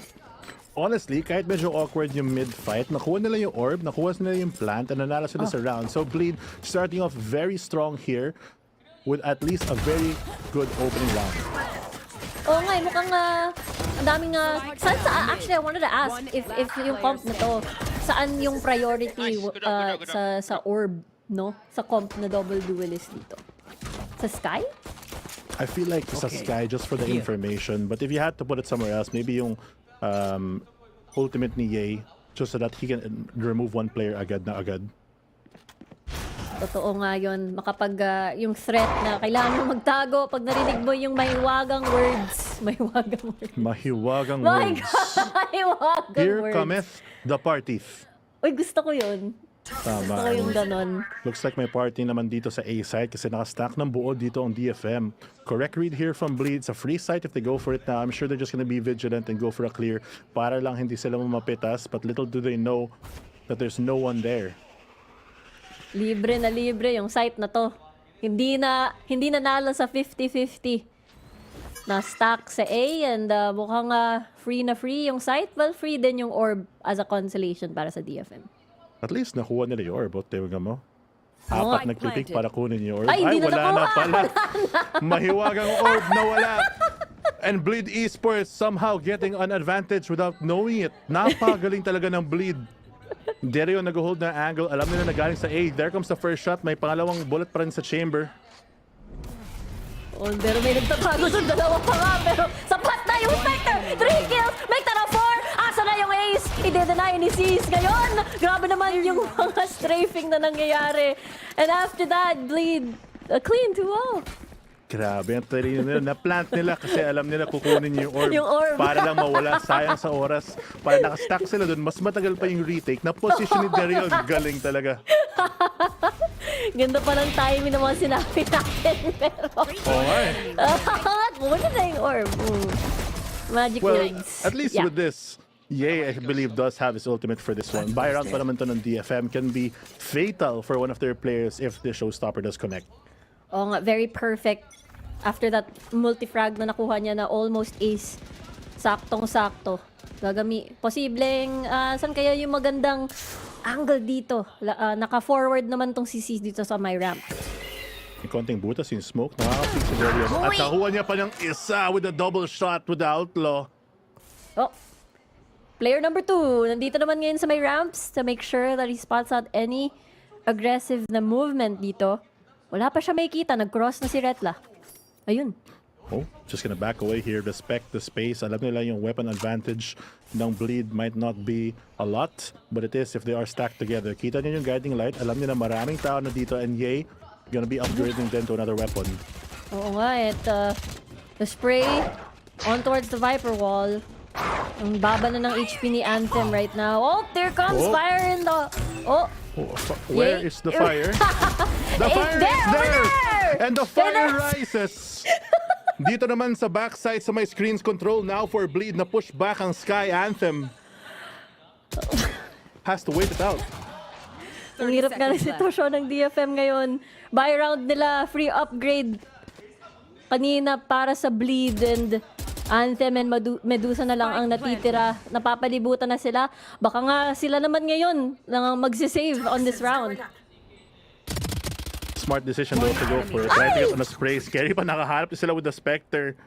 Speaker 23: Honestly, kahit medyo awkward yung mid-fight, nakuha nila yung orb, nakuha nila yung plant, and nanalo sila sa round. So Bleed starting off very strong here with at least a very good opening round.
Speaker 22: Oo nga, mukhang ang daming actually I wanted to ask if yung comp na to, saan yung priority sa orb, no? Sa comp na double duelist dito? Sa Sky?
Speaker 23: I feel like sa Sky just for the information, but if you had to put it somewhere else, maybe yung ultimate ni Ye, just so that he can remove one player agad na agad.
Speaker 22: Totoo nga yun. Makapag yung threat na kailangan mo magtago pag narinig mo yung mahiwagang words. Mahiwagang words.
Speaker 23: Mahiwagang
Speaker 22: My
Speaker 23: words.
Speaker 22: God! Mahiwagang
Speaker 23: Here
Speaker 22: words.
Speaker 23: cometh the party.
Speaker 22: Uy, gusto ko yun.
Speaker 23: Tama.
Speaker 22: Gusto ko yung ganon.
Speaker 23: Looks like may party naman dito sa A side kasi nakastack ng buo dito ang DFM. Correct read here from Bleed. Sa free site if they go for it now. I'm sure they're just gonna be vigilant and go for a clear para lang hindi sila mamapitas. But little do they know that there's no one there.
Speaker 22: Libre na libre yung site na to. Hindi nanalo sa 50-50. Na-stack sa A and mukhang free na free yung site. Well, free din yung orb as a consolation para sa DFM.
Speaker 23: At least nakuha nila yung orb. Tingnan mo. Apat nagpitik para kunin yung orb.
Speaker 22: Ay, hindi na
Speaker 23: wala
Speaker 22: nakuha.
Speaker 23: na pala. Mahiwagang orb na wala. And Bleed Esports somehow getting an advantage without knowing it. Napagaling talaga ng Bleed. Darion nag-hold na angle. Alam nila na galing sa A. There comes the first shot. May pangalawang bullet pa rin sa chamber.
Speaker 22: Oh, pero may nagtatago sa dalawa pa nga. Pero sapat na yung Spectre. 3 kills. May tara 4. Asa na yung ace? I-deny ni Sis ngayon. Grabe naman yung mga strafing na nangyayari. And after that, Bleed. A clean 2-0.
Speaker 23: Grabe ang tarino nila. Na-plant nila kasi alam nila kukunin yung orb.
Speaker 22: Yung orb.
Speaker 23: Para lang mawala. Sayang sa oras. Para nakastack sila dun. Mas matagal pa yung retake. Na position ni Darion. Galing talaga.
Speaker 22: Ganda pa ng timing ng mga sinabi natin. Pero... Kunin na yung orb. Magic words.
Speaker 23: At least with this, Ye, I believe, does have his ultimate for this one. Buy round pa naman to ng DFM can be fatal for one of their players if the showstopper does connect.
Speaker 22: Oo nga, very perfect. After that multi-frag na nakuha niya na almost ace, saktong-sakto. Posibleng, saan kaya yung magandang angle dito? Naka-forward naman tong CC dito sa my ramp.
Speaker 23: May konting butas yung smoke. Nakaka-pick si Darion. At nakuha niya pa ng isa with a double shot with the outlaw.
Speaker 22: Oh. Player number 2, nandito naman ngayon sa may ramps to make sure that he spots out any aggressive na movement dito. Wala pa siya makikita. Nag-cross na si Retla. Ayun.
Speaker 23: Oh, just gonna back away here. Respect the space. Alam nila yung weapon advantage ng Bleed might not be a lot, but it is if they are stacked together. Kita niyo yung guiding light. Alam nila maraming tao na dito and Ye gonna be upgrading them to another weapon.
Speaker 22: Oo nga, the spray on towards the Viper wall. Ang baba na ng HP ni Anthem right now. Oh, there comes fire in the... Oh.
Speaker 23: Where is the fire? The fire is there! And the fire rises! Dito naman sa backside sa may screens control now for Bleed na push back ang Sky Anthem. Has to wait it out.
Speaker 22: Ang hirap nga ng sitwasyon ng DFM ngayon. Buy round nila, free upgrade kanina para sa Bleed and Anthem and Medusa na lang ang natitira. Napapalibutan na sila. Baka nga sila naman ngayon nang magsisave on this round.
Speaker 23: Smart decision though to go for it. Try to get on a spray. Scary pa nakaharap sila with the Spectre.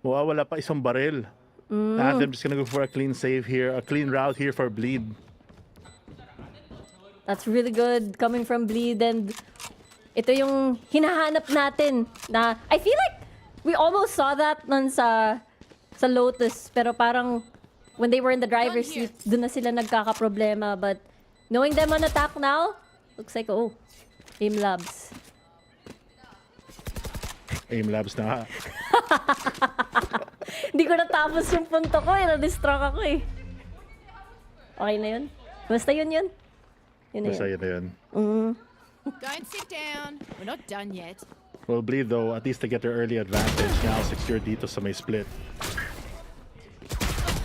Speaker 23: Wala pa isang baril. Anthem just gonna go for a clean save here. A clean route here for Bleed.
Speaker 22: That's really good coming from Bleed and ito yung hinahanap natin na I feel like we almost saw that nun sa Lotus, pero parang when they were in the driver's seat, doon na sila nagkakaproblema. But knowing them on attack now, looks like, oh, Aim Labs.
Speaker 23: Aim Labs na nga.
Speaker 22: Hindi ko natapos yung punto ko, na-distract ako eh. Okay na yun? Basta yun. Yun na
Speaker 23: Basta
Speaker 22: yun.
Speaker 23: yun na yun.
Speaker 4: Don't sit down. We're not done yet.
Speaker 23: Well, Bleed though, at least to get their early advantage, now secure dito sa may split.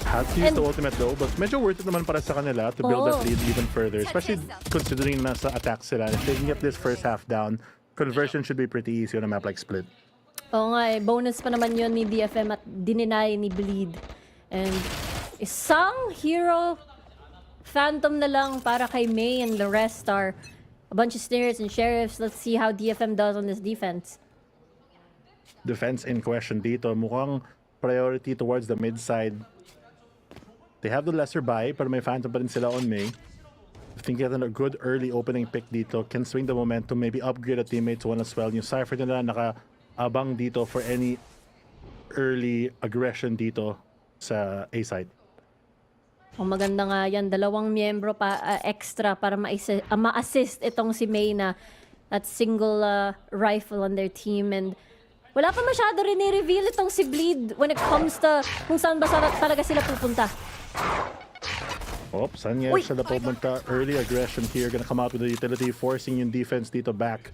Speaker 23: Had to use the ultimate though, but medyo worth it naman para sa kanila to build that lead even further, especially considering nasa attack sila. If they can get this first half down, conversion should be pretty easy on a map like Split.
Speaker 22: Oo nga eh, bonus pa naman yun ni DFM at dininay ni Bleed. And isang hero Phantom na lang para kay May, and the rest are a bunch of snares and sheriffs. Let's see how DFM does on this defense.
Speaker 23: Defense in question dito, mukhang priority towards the mid side. They have the lesser buy, pero may Phantom pa rin sila on May. I think getting a good early opening pick dito can swing the momentum, maybe upgrade a teammate to one as well. Yung Cypher nila naka-abang dito for any early aggression dito sa A side.
Speaker 22: Oh, maganda nga yan. 2 miyembro pa extra para ma-assist itong si May na at single rifle on their team. And wala pa masyado rin i-reveal itong si Bleed when it comes to kung saan ba talaga sila pupunta.
Speaker 23: Saan nga sila pupunta? Early aggression here. Gonna come out with the utility, forcing yung defense dito back.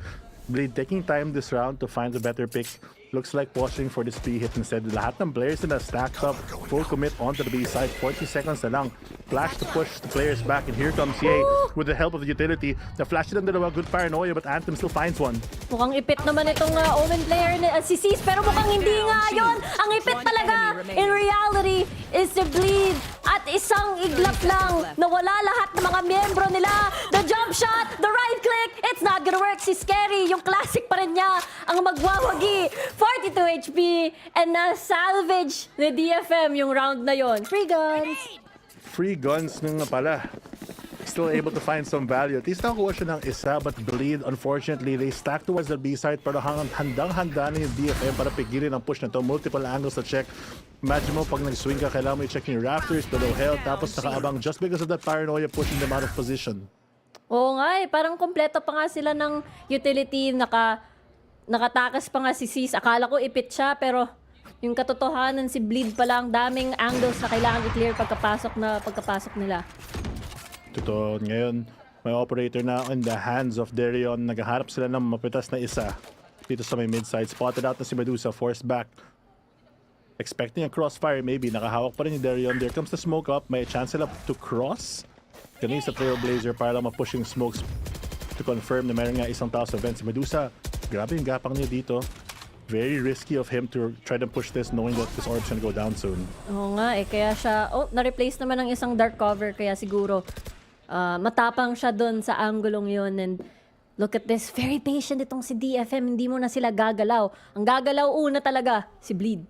Speaker 23: Bleed taking time this round to find a better pick. Looks like watching for this B hit instead. Lahat ng players na stacked up, full commit onto the B side. 40 seconds na lang. Flash to push the players back, and here comes Ye with the help of the utility. Na-flash ng dalawa, good paranoia, but Anthem still finds one.
Speaker 22: Mukhang ipit naman itong Omen player si Sis, pero mukhang hindi nga yun. Ang ipit talaga in reality is the Bleed. At isang iglap lang na wala lahat ng mga miyembro nila. The jump shot, the right click, it's not gonna work. Si Scary, yung classic pa rin niya, ang magwawagi. 42 HP and na-salvage ni DFM yung round na yon. Free guns!
Speaker 23: Free guns nga pala. Still able to find some value. At least nakakuha siya ng isa, but Bleed, unfortunately, they stack towards the B side, pero handang-handa na yung DFM para pigilin ang push na to. Multiple angles to check. Imagine mo, pag nag-swing ka, kailangan mo i-check yung Raptors, below health, tapos nakaabang just because of that paranoia pushing them out of position.
Speaker 22: Oo nga eh, parang kompleto pa nga sila ng utility, nakatakas pa nga si Sis. Akala ko ipit siya, pero yung katotohanan si Bleed pala, ang daming angles na kailangan i-clear pagkapasok nila.
Speaker 23: Totoo, ngayon may operator na in the hands of Darion. Naghaharap sila ng mapitas na isa dito sa may mid-side. Spotted out na si Medusa, forced back. Expecting a crossfire maybe. Nakahawak pa rin ni Darion. There comes the smoke up. May chance sila to cross. Ganun sa Trailblazer para lang ma-pushing smokes to confirm na meron nga isang tao sa event. Si Medusa, grabe yung gapang niya dito. Very risky of him to try to push this knowing that this orb's gonna go down soon.
Speaker 22: Oo nga eh, kaya siya, na-replace naman ng isang dark cover, kaya siguro matapang siya dun sa anggulong yun. And look at this, very patient itong si DFM, hindi mo na sila gagalaw. Ang gagalaw una talaga, si Bleed.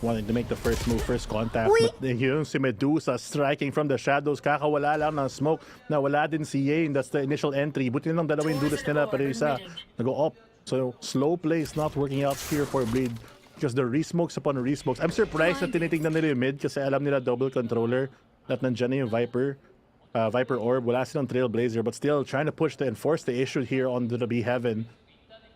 Speaker 23: Wanting to make the first move, first contact, but yun si Medusa striking from the shadows. Kakawala lang ng smoke, nawala din si Yane. That's the initial entry. Buti nilang dalawa yung dulas nila, pero isa nag-go up. So, slow play is not working out here for Bleed because the resmokes upon resmokes. I'm surprised na tinitignan nila yung mid kasi alam nila double controller at nandyan na yung Viper Orb. Wala silang Trailblazer, but still trying to push to enforce the issue here on the B Heaven.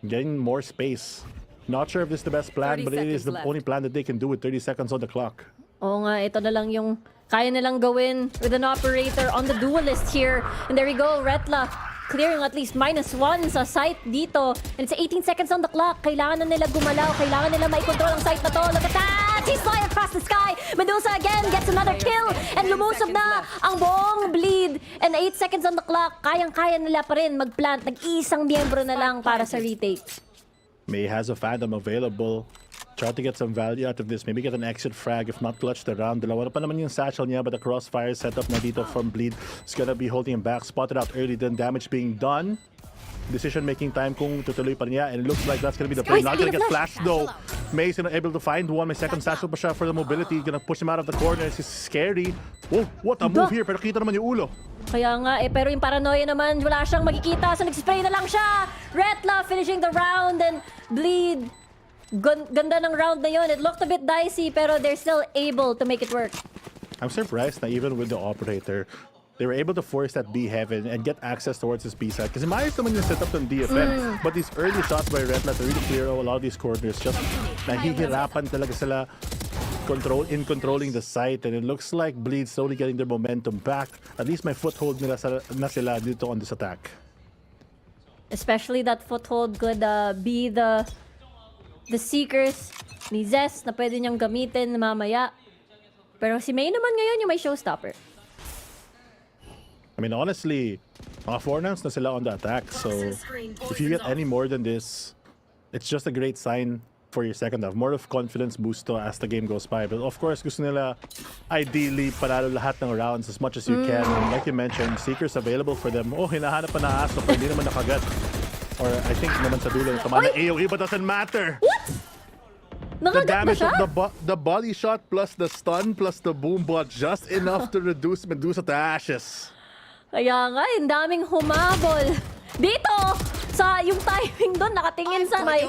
Speaker 23: Getting more space. Not sure if this is the best plan, but it is the only plan that they can do with 30 seconds on the clock.
Speaker 22: Oo nga, ito na lang yung kaya nilang gawin with an operator on the duelist here. And there we go, Retla clearing at least -1 sa site dito. And it's 18 seconds on the clock. Kailangan na nila gumalaw. Kailangan nila maikontrol ang site na to. Look at that! He's flying across the sky. Medusa again gets another kill. And lumusob na ang buong Bleed. And 8 seconds on the clock. Kayang-kaya nila pa rin mag-plant. Nag-iisang miyembro na lang para sa retake.
Speaker 23: May has a Phantom available. Try to get some value out of this. Maybe get an exit frag if not clutch the round. Dalawa na pa naman yung satchel niya, but the crossfire setup na dito from Bleed is gonna be holding him back. Spotted out early, then damage being done. Decision-making time kung tutuloy pa niya, and it looks like that's gonna be the play. Not gonna get flashed though. May's not able to find one. May second satchel pa siya for the mobility. Gonna push him out of the corner. This is scary. Whoa, what a move here. Pero kita naman yung ulo.
Speaker 22: Kaya nga eh, pero yung paranoia naman, wala siyang makikita. So nag-spray na lang siya. Retla finishing the round, and Bleed. Ganda ng round na yun. It looked a bit dicey, pero they're still able to make it work.
Speaker 23: I'm surprised na even with the operator, they were able to force that B Heaven and get access towards this B side. Kasi maayos naman yung setup ng DFM. But these early shots by Retla to really clear a lot of these corners, just nahihirapan talaga sila in controlling the site. And it looks like Bleed slowly getting their momentum back. At least may foothold nila na sila dito on this attack.
Speaker 22: Especially that foothold could be the Seekers ni Zest na pwede niyang gamitin mamaya. Pero si May naman ngayon yung may showstopper.
Speaker 23: I mean, honestly, mga 4-nams na sila on the attack. So, if you get any more than this, it's just a great sign for your second half. More of confidence boost to as the game goes by. But of course, gusto nila ideally panalo lahat ng rounds as much as you can. And like you mentioned, Seekers available for them. Oh, hinahanap pa na Aso, pero hindi naman nakagat. Or I think naman sa dulo, tama na AoE, but doesn't matter.
Speaker 22: What?
Speaker 23: The damage of the body shot plus the stun plus the boom bot just enough to reduce Medusa to ashes.
Speaker 22: Kaya nga, yung daming humabol. Dito, sa yung timing doon, nakatingin sa may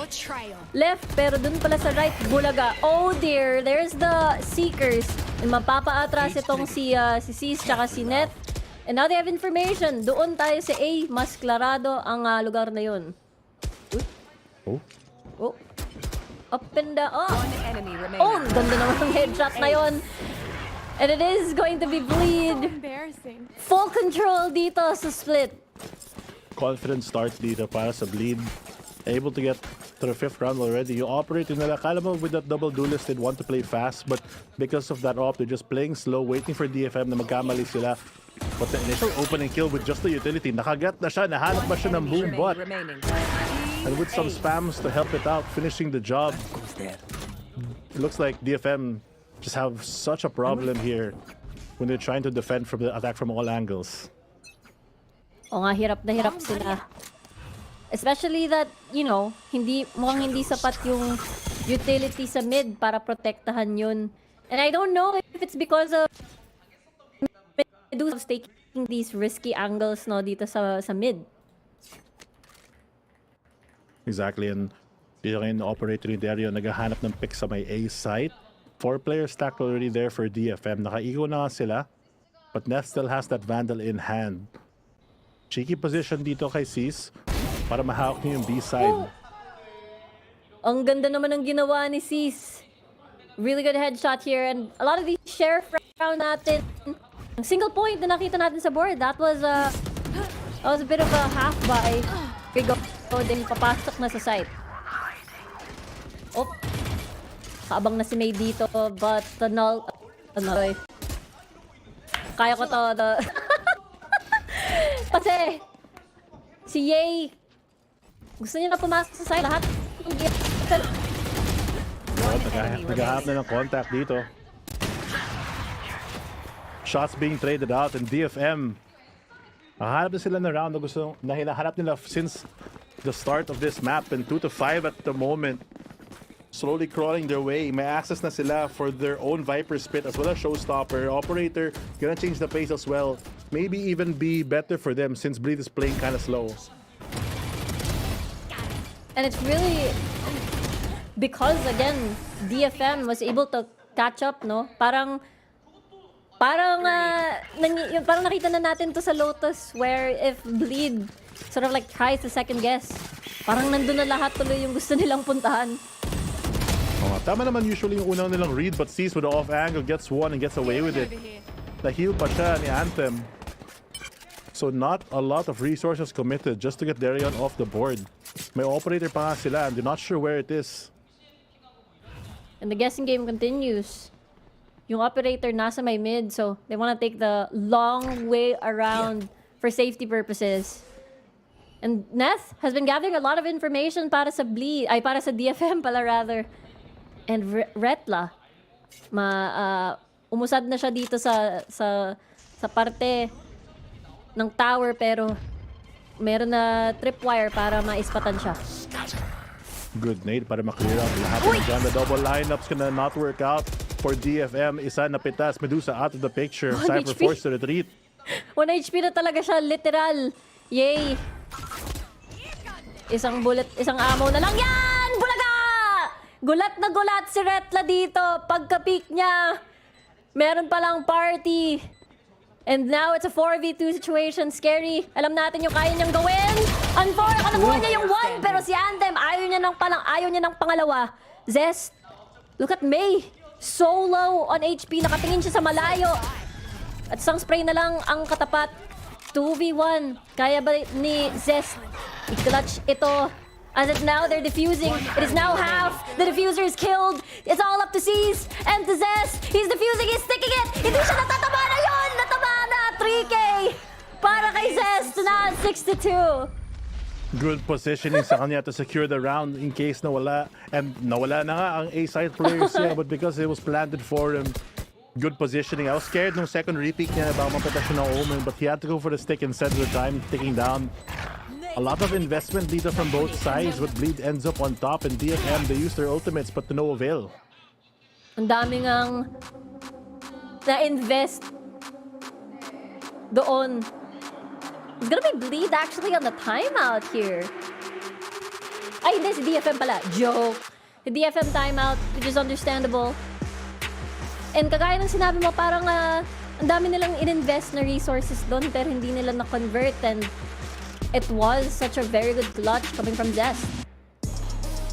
Speaker 22: left, pero doon pala sa right, bulaga. Oh dear, there's the Seekers. And mapapaatras itong si Sis tsaka si Net. And now they have information. Doon tayo sa A, mas klarado ang lugar na yun.
Speaker 23: Oh?
Speaker 22: Oh. Up and down. Oh, ganda naman ng headshot na yun. And it is going to be bleed.
Speaker 3: Embarrassing.
Speaker 22: Full control dito sa split.
Speaker 23: Confident start dito para sa bleed. Able to get to the 5th round already. You operate in nila. Kala mo with that double duelist, they'd want to play fast. But because of that op, they're just playing slow, waiting for DFM na magkamali sila. But the initial opening kill with just the utility, nakagat na siya, nahanap ba siya ng boom bot. And with some spams to help it out, finishing the job. It looks like DFM just have such a problem here when they're trying to defend from the attack from all angles.
Speaker 22: O nga, hirap na hirap sila. Especially that, you know, mukhang hindi sapat yung utility sa mid para protektahan yun. And I don't know if it's because of Medusa taking these risky angles no dito sa mid.
Speaker 23: Exactly, and dito ngayon na operator ni Dario naghahanap ng pick sa may A site. 4 players stacked already there for DFM. Naka-ego na nga sila, but Neth still has that Vandal in hand. Cheeky position dito kay Sis para mahawak niya yung B side.
Speaker 22: Oh. Ang ganda naman ng ginawa ni Sis. Really good headshot here, and a lot of these sheriff round natin. Ang single point na nakita natin sa board, that was a bit of a half buy. So then papasok na sa site. Oh. Kaabang na si May dito, but the null... Kaya ko to. Kasi si Yay gusto niya na pumasok sa site lahat.
Speaker 23: Naghahanap na ng contact dito. Shots being traded out, and DFM hahanap na sila na round na hinahanap nila since the start of this map, and 2 to 5 at the moment. Slowly crawling their way. May access na sila for their own Viper Spit as well as Showstopper. Operator gonna change the pace as well. Maybe even be better for them since Bleed is playing kind of slow.
Speaker 22: And it's really because again DFM was able to catch up, no? Parang nakita na natin to sa Lotus where if Bleed sort of like tries to second guess, parang nandun na lahat tuloy yung gusto nilang puntahan.
Speaker 23: Tama naman usually yung unang nilang read, but sees with the off angle, gets one and gets away with it. Na-heal pa siya ni Anthem. So not a lot of resources committed just to get Darion off the board. May operator pa nga sila and they're not sure where it is.
Speaker 22: And the guessing game continues. Yung operator nasa may mid, so they want to take the long way around for safety purposes. And Neth has been gathering a lot of information para sa para sa DFM pala rather. And Retla, umusad na siya dito sa parte ng tower, pero meron na tripwire para maispatan siya.
Speaker 23: Good nade para maklear out lahat ng dyan. The double lineups gonna not work out for DFM. Isa na pitas, Medusa out of the picture. Cypher forced to retreat.
Speaker 22: 1 HP na talaga siya, literal. Yay! Isang bullet, isang ammo na lang yan! Bulaga! Gulat na gulat si Retla dito. Pagka-peak niya, meron palang party. And now it's a 4v2 situation. Scary. Alam natin yung kaya niyang gawin. Nakuha niya yung 1, pero si Anthem, ayaw niya ng pangalawa. Zest, look at May. So low on HP. Nakatingin siya sa malayo. At isang spray na lang ang katapat. 2v1. Kaya ba ni Zest I-clutch ito. As of now, they're defusing. It is now half. The diffuser is killed. It's all up to C's and to Zest. He's defusing. He's sticking it. Hindi siya natatama na yun. Natama na. 3K para kay Zest na 6-2.
Speaker 23: Good positioning sa kanya to secure the round in case nawala. And nawala na nga ang A-side players niya, but because it was planted for him, good positioning. I was scared nung second repeat niya na baka maprotection ng Omen, but he had to go for the stick instead of the time ticking down. A lot of investment dito from both sides, but Bleed ends up on top, and DFM, they use their ultimates, but to no avail.
Speaker 22: Ang daming ang na-invest doon. It's gonna be Bleed actually on the timeout here. Ay, hindi, si DFM pala. Joke. The DFM timeout, which is understandable. And kagaya ng sinabi mo, parang ang dami nilang in-invest na resources doon, pero hindi nila na-convert, and it was such a very good clutch coming from Zest.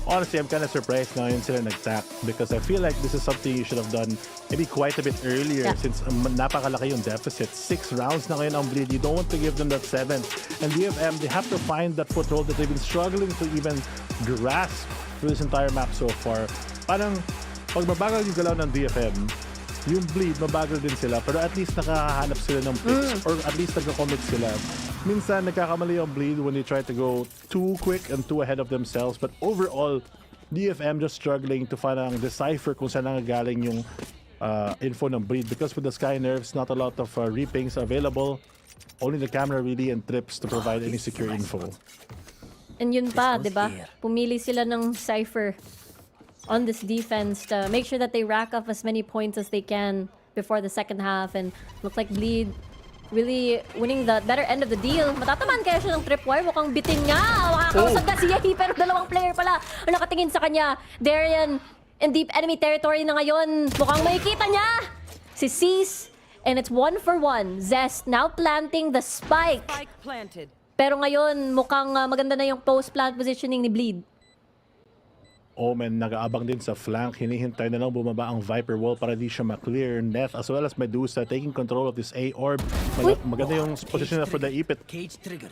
Speaker 23: Honestly, I'm kind of surprised na yun sila nag-tap because I feel like this is something you should have done maybe quite a bit earlier since napakalaki yung deficit. 6 rounds na ngayon ang Bleed. You don't want to give them that 7th. And DFM, they have to find that foothold that they've been struggling to even grasp through this entire map so far. Parang pag mabagal yung galaw ng DFM, yung Bleed, mabagal din sila, pero at least nakakahanap sila ng picks or at least nagka-commit sila. Minsan, nagkakamali yung Bleed when they try to go too quick and too ahead of themselves, but overall, DFM just struggling to parang decipher kung saan nanggagaling yung info ng Bleed because with the Sky Nerves, not a lot of repings available, only the camera really and trips to provide any secure info.
Speaker 22: And yun pa, di ba? Pumili sila ng Cypher on this defense to make sure that they rack up as many points as they can before the second half, and looks like Bleed really winning the better end of the deal. Matatamaan kaya siya ng tripwire. Mukhang bitin nga. Makakausap na si Yahi, pero dalawang player pala ang nakatingin sa kanya. Darian in deep enemy territory na ngayon. Mukhang makikita niya si Cease, and it's 1-for-1. Zest now planting the spike. Pero ngayon, mukhang maganda na yung post-plant positioning ni Bleed.
Speaker 23: Omen nag-aabang din sa flank. Hinihintay na lang bumaba ang Viper Wall para di siya ma-clear. Neth as well as Medusa taking control of this A-orb. Maganda yung position na for the Ipit.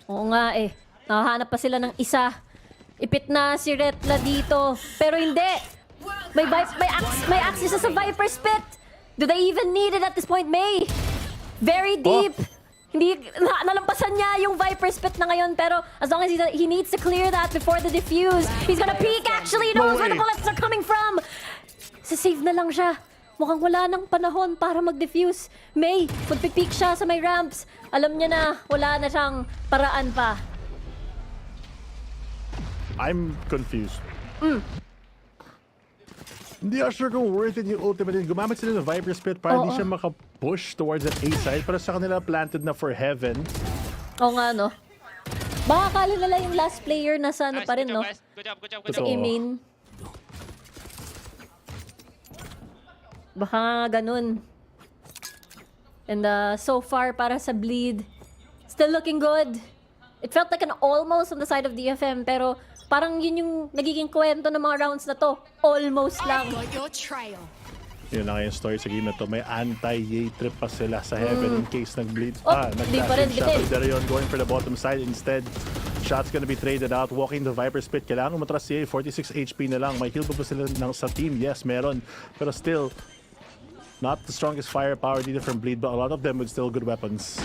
Speaker 22: Oo nga eh. Nakahanap pa sila ng isa. Ipit na si Retla dito. Pero hindi. May access sa Viper's Pit. Do they even need it at this point, May? Very deep. Hindi, nalampasan niya yung Viper's Pit na ngayon, pero as long as he needs to clear that before the defuse, he's gonna peek. Actually, he knows where the bullets are coming from. Save na lang siya. Mukhang wala nang panahon para mag-defuse. May, magpipeak siya sa may ramps. Alam niya na wala na siyang paraan pa.
Speaker 23: I'm confused. Hindi ako sure kung worth it yung ultimate. Gumamit sila ng Viper's Pit para hindi siya maka-push towards that A-side. Pero sa kanila planted na for heaven.
Speaker 22: Oo nga, no? Baka akala nila yung last player nasa ano pa rin, no? Sa A-main. Baka nga ganun. And so far, para sa Bleed, still looking good. It felt like an almost on the side of DFM, pero parang yun yung nagiging kwento ng mga rounds na to. Almost lang.
Speaker 23: Yun na yung story sa game na to. May anti-Yay trip pa sila sa heaven in case nag-bleed.
Speaker 22: Di pa rin bitin.
Speaker 23: Darion going for the bottom side instead. Shots gonna be traded out. Walking the Viper's Pit. Kailangan umatras si Yay. 46 HP na lang. May heal pa ba sila sa team? Yes, meron. Pero still, not the strongest firepower dito from Bleed, but a lot of them with still good weapons.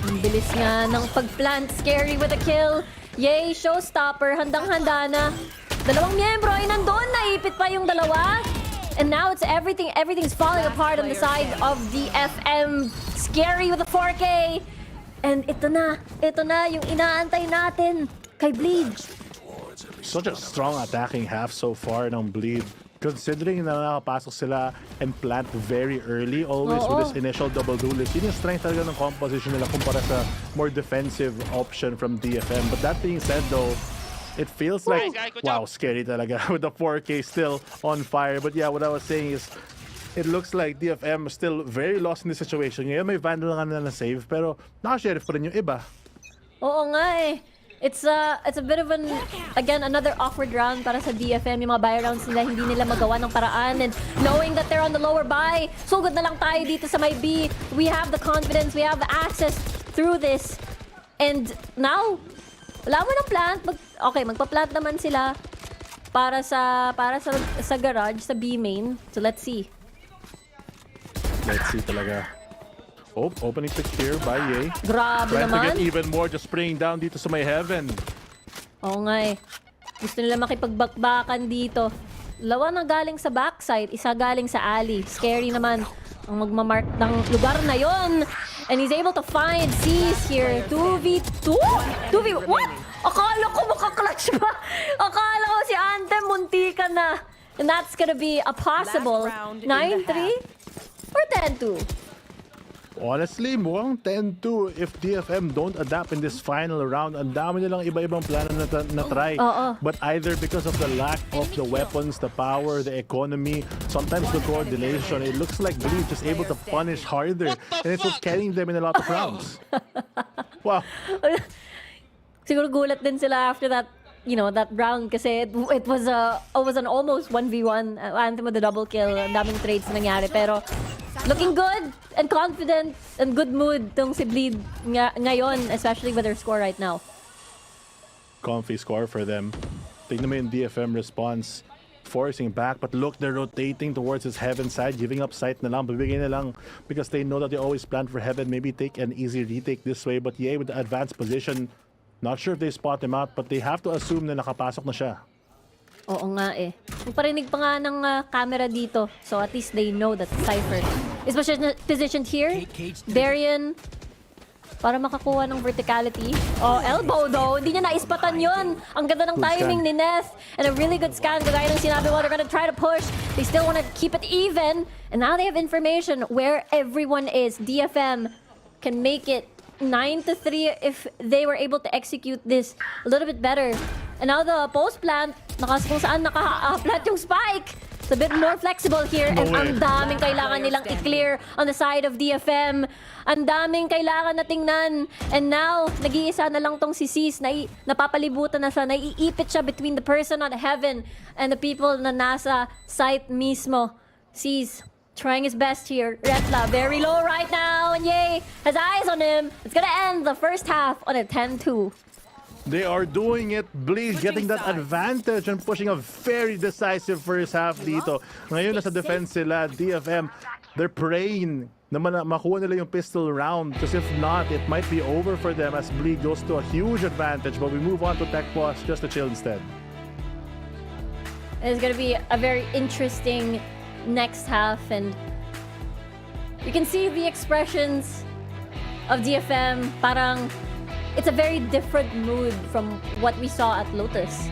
Speaker 22: Ang bilis nga ng pag-plant. Scary with a kill. Yay, showstopper. Handang-handa na. Dalawang miyembro ay nandun. Naipit pa yung dalawa. And now it's everything's falling apart on the side of the FM. Scary with a 4K. And ito na yung inaantay natin kay Bleed.
Speaker 23: Such a strong attacking half so far ng Bleed. Considering na nakapasok sila and plant very early, always with this initial double duelist. Yun yung strength talaga ng composition nila kumpara sa more defensive option from DFM. But that being said though, it feels like, wow, scary talaga with the 4K still on fire. But yeah, what I was saying is, it looks like DFM is still very lost in this situation. Ngayon may Vandal nga na save, pero naka-sheriff pa rin yung iba.
Speaker 22: Oo nga eh. It's a bit of again, another awkward round para sa DFM. Yung mga buy rounds nila, hindi nila magawa ng paraan. And knowing that they're on the lower buy, so good na lang tayo dito sa may B. We have the confidence, we have the access through this. And now, Wala mo ng plant. Okay, magpa-plant naman sila para sa garage, sa B main. So let's see.
Speaker 23: Let's see talaga. Oh, opening pick here by Ye.
Speaker 22: Grabe
Speaker 23: Trying
Speaker 22: naman.
Speaker 23: to get even more, just spraying down dito sa may heaven.
Speaker 22: Oo nga eh. Gusto nila makipagbakbakan dito. Dalawa na galing sa backside, isa galing sa alley. Scary naman ang magmamark ng lugar na yon. And he's able to find C's here. 2v2? 2v... What? Akala ko makaklatch pa. Akala ko si Anthem muntika na. And that's gonna be a possible 9-3 or 10-2.
Speaker 23: Honestly, mukhang 10-2 if DFM don't adapt in this final round. Ang dami nilang iba-ibang plano na try. But either because of the lack of the weapons, the power, the economy, sometimes the coordination, it looks like Bleed just able to punish harder. And it's what's carrying them in a lot of rounds. Wow.
Speaker 22: Siguro gulat din sila after that, you know, that round kasi it was an almost 1v1. Anthem with the double kill. Ang daming trades na nangyari. Pero looking good and confident and good mood tong si Bleed ngayon, especially with their score right now.
Speaker 23: Comfy score for them. Tignan mo yung DFM response. Forcing back, but look, they're rotating towards his heaven side, giving up sight na lang, bibigay na lang because they know that they always plan for heaven. Maybe take an easy retake this way, but yeah, with the advanced position, not sure if they spot him out, but they have to assume na nakapasok na siya.
Speaker 22: Oo nga eh. Nagparinig pa nga ng camera dito. So at least they know that Cypher is positioned here. Darian, para makakuha ng verticality. Oh, elbow though. Hindi niya naispatan yun. Ang ganda ng timing ni Neth. And a really good scan. Kagaya ng sinabi mo, they're gonna try to push. They still want to keep it even. And now they have information where everyone is. DFM can make it 9-3 if they were able to execute this a little bit better. And now the post plant, kung saan naka-plant yung spike. It's a bit more flexible here. And ang daming kailangan nilang i-clear on the side of DFM. Ang daming kailangan na tingnan. And now, nag-iisa na lang tong si Sis. Napapalibutan na siya. Naiipit siya between the person on heaven and the people na nasa site mismo. Sis trying his best here. Retla very low right now. And Ye has eyes on him. It's gonna end the first half on a 10-2.
Speaker 23: They are doing it. Bleed getting that advantage and pushing a very decisive first half dito. Ngayon nasa defense sila, DFM, they're praying na makuha nila yung pistol round because if not, it might be over for them as Bleed goes to a huge advantage. But we move on to Tech Boss just to chill instead.
Speaker 22: It's gonna be a very interesting next half, and you can see the expressions of DFM. Parang it's a very different mood from what we saw at Lotus.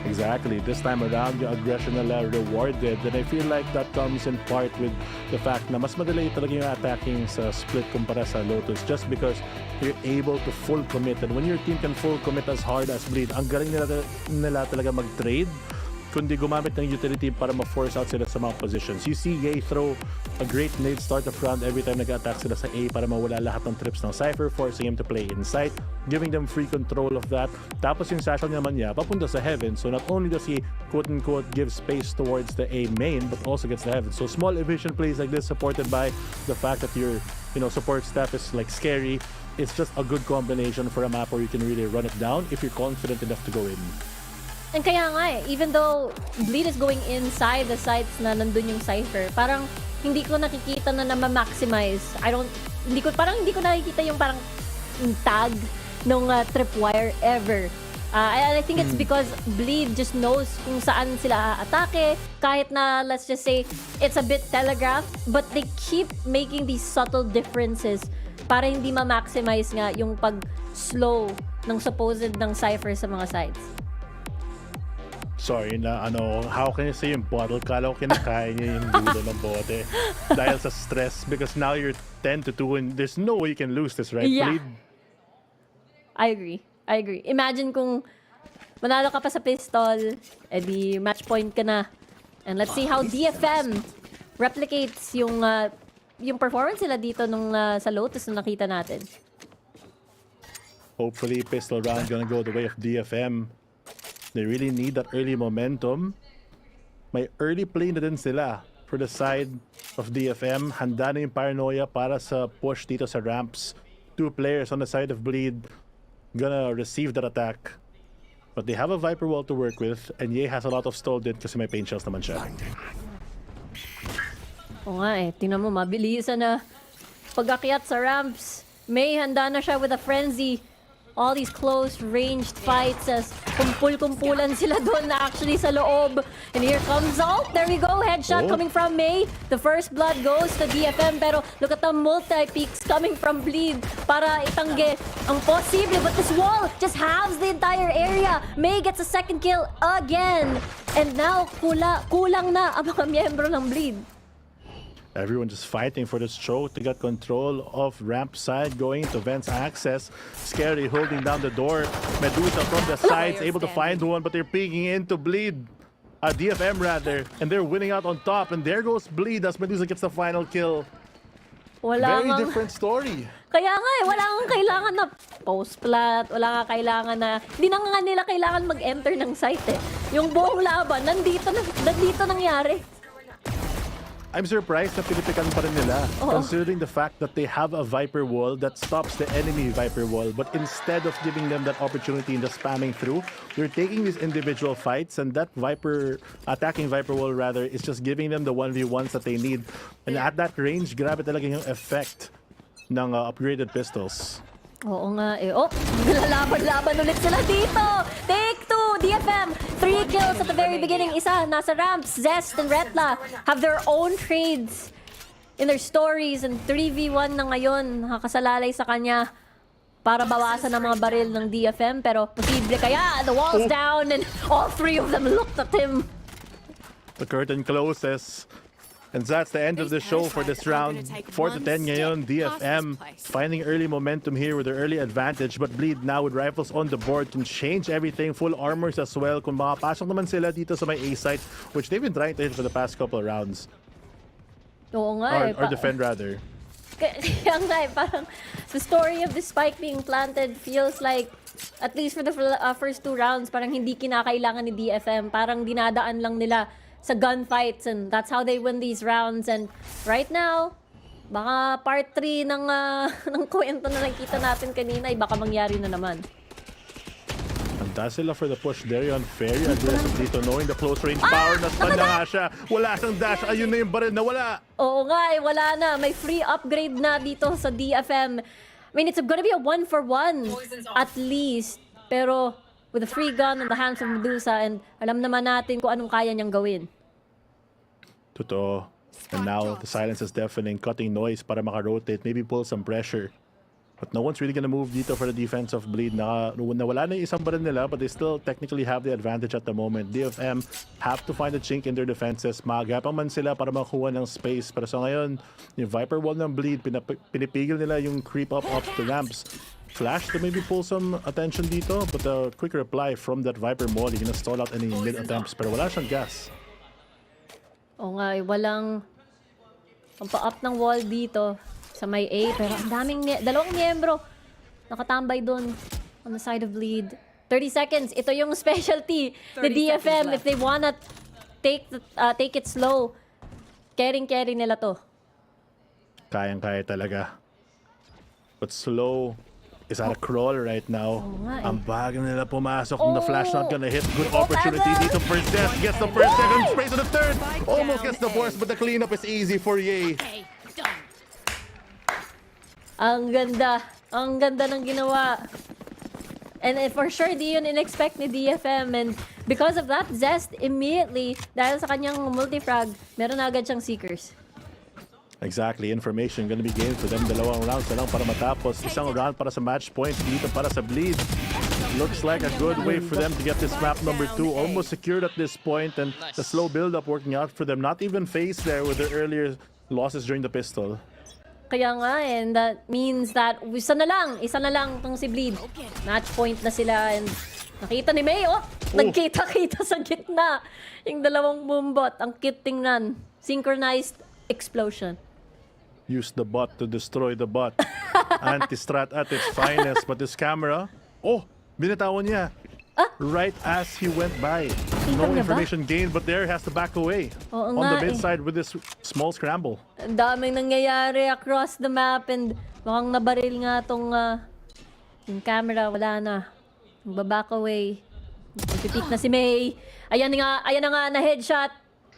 Speaker 23: Exactly. This time around, yung aggression nila rewarded. And I feel like that comes in part with the fact na mas madali talaga yung attacking sa split kumpara sa Lotus just because you're able to full commit. And when your team can full commit as hard as Bleed, ang galing nila talaga mag-trade kundi gumamit ng utility para ma-force out sila sa mga positions. You see Ye throw a great nade start up front every time nag-attack sila sa A para mawala lahat ng trips ng Cypher, forcing him to play inside, giving them free control of that. Tapos yung satchel naman niya papunta sa heaven, so not only does he quote-unquote give space towards the A main, but also gets the heaven. So small evasion plays like this supported by the fact that your support staff is like scary. It's just a good combination for a map where you can really run it down if you're confident enough to go in.
Speaker 22: And kaya nga eh, even though Bleed is going inside the sites na nandun yung Cypher, parang hindi ko nakikita na ma-maximize. Hindi ko nakikita yung parang tag nung tripwire ever. I think it's because Bleed just knows kung saan sila atake, kahit na let's just say it's a bit telegraphed, but they keep making these subtle differences para hindi ma-maximize nga yung pag-slow ng supposed ng Cypher sa mga sides.
Speaker 23: Sorry na how can you say yung bottle? Kala ko kinakain niya yung dulo ng bote dahil sa stress because now you're 10-2 and there's no way you can lose this, right?
Speaker 22: Yeah.
Speaker 23: Bleed.
Speaker 22: I agree. Imagine kung manalo ka pa sa pistol, edi match point ka na. And let's see how DFM replicates yung performance nila dito nung sa Lotus na nakita natin.
Speaker 23: Hopefully pistol round gonna go the way of DFM. They really need that early momentum. May early play na din sila for the side of DFM. Handa na yung paranoia para sa push dito sa ramps. 2 players on the side of Bleed. gonna receive that attack. But they have a Viper wall to work with, and Ye has a lot of stall din kasi may pain shells naman siya.
Speaker 22: Oo nga eh, tingnan mo, mabilisan na pag-akyat sa ramps. May handa na siya with a frenzy. All these close ranged fights as kumpul-kumpulan sila doon na actually sa loob. And here comes Alt. There we go. Headshot coming from May. The first blood goes to DFM. Pero look at the multi-peaks coming from Bleed para itangge ang posible. But this wall just halves the entire area. May gets a second kill again. And now kulang na ang mga miyembro ng Bleed.
Speaker 23: Everyone just fighting for this choke to get control of ramp side, going to Vent's access. Scary holding down the door. Medusa from the sides, able to find one, but they're peeking in to Bleed. DFM rather, and they're winning out on top. And there goes Bleed as Medusa gets the final kill. Very different story.
Speaker 22: Kaya nga eh, wala kang kailangan na post-plat, wala kang kailangan na, hindi na nga nila kailangan mag-enter ng site eh. Yung buong laban, nandito nangyari.
Speaker 23: I'm surprised na pinipikan pa rin nila, considering the fact that they have a Viper wall that stops the enemy Viper wall. But instead of giving them that opportunity and just spamming through, they're taking these individual fights, and that attacking Viper wall rather, is just giving them the 1v1s that they need. And at that range, grabe talaga yung effect ng upgraded pistols.
Speaker 22: Oo nga eh. Oh, nilalaban-laban ulit sila dito. Take 2, DFM. 3 kills at the very beginning. Isa, nasa ramps. Zest and Retla have their own trades in their stories. And 3v1 na ngayon. Nakakasalalay sa kanya para bawasan ang mga baril ng DFM. Pero posible kaya. The wall's down and all 3 of them looked at him.
Speaker 23: The curtain closes. And that's the end of the show for this round. 4-10 ngayon, DFM finding early momentum here with their early advantage. But Bleed now with rifles on the board can change everything. Full armors as well. Kung makapasok naman sila dito sa may A site, which they've been trying to hit for the past couple of rounds.
Speaker 22: Oo nga
Speaker 23: Or defend rather.
Speaker 22: Kaya nga eh, parang the story of the spike being planted feels like, at least for the first 2 rounds, parang hindi kinakailangan ni DFM. Parang dinadaan lang nila sa gunfights, and that's how they win these rounds. And right now, baka part 3 ng kwento na nakita natin kanina, baka mangyari na naman.
Speaker 23: Handa sila for the push there on Ferry. Aggressive dito, knowing the close range power. Na-stun na nga siya. Wala siyang dash. Ayun na yung baril na wala.
Speaker 22: Oo nga eh, wala na. May free upgrade na dito sa DFM. I mean, it's gonna be a 1-for-1 at least. Pero with a free gun in the hands of Medusa, and alam naman natin kung anong kaya niyang gawin.
Speaker 23: Totoo. And now the silence is deafening, cutting noise para maka-rotate, maybe pull some pressure. But no one's really gonna move dito for the defense of Bleed. Nawala na yung isang baril nila, but they still technically have the advantage at the moment. DFM have to find a chink in their defenses. Maagapang man sila para makuha ng space. Pero sa ngayon, yung Viper wall ng Bleed, pinipigil nila yung creep up the ramps. Flash to maybe pull some attention dito, but a quick reply from that Viper Mall, you're gonna stall out any mid attempts. Pero wala siyang gas.
Speaker 22: Oo nga, walang pampa-up ng wall dito sa may A, pero ang daming dalawang miyembro nakatambay doon on the side of Bleed. 30 seconds, ito yung specialty ni DFM if they wanna take it slow. Carry nila to.
Speaker 23: Kayang-kaya talaga. But slow is at a crawl right now. Ang bago nila pumasok. The flash not gonna hit. Good opportunity dito for Zest. Gets the first, second, sprays to the third. Almost gets the fourth, but the cleanup is easy for Ye.
Speaker 22: Ang ganda ng ginawa. And for sure, di yun in-expect ni DFM. And because of that, Zest immediately, dahil sa kanyang multifrag, meron na agad siyang seekers.
Speaker 23: Exactly. Information gonna be gained for them. Dalawang rounds na lang para matapos. Isang round para sa match point. Dito para sa Bleed. Looks like a good way for them to get this map number 2 almost secured at this point. And the slow build-up working out for them. Not even faced there with their earlier losses during the pistol.
Speaker 22: Kaya nga, and that means that isa na lang tong si Bleed. Match point na sila, and nakita ni May, nagkita-kita sa gitna. Yung dalawang boombot, ang cute tingnan. Synchronized explosion.
Speaker 23: Use the bot to destroy the bot. Anti-strat at its finest, but this camera, binitawan niya. Right as he went by. No information gained, but there has to back away. On the mid side with this small scramble.
Speaker 22: Ang daming nangyayari across the map, and mukhang nabaril nga tong Yung camera, wala na. Nagbaback away. Nagpipik na si May. Ayan na nga na headshot.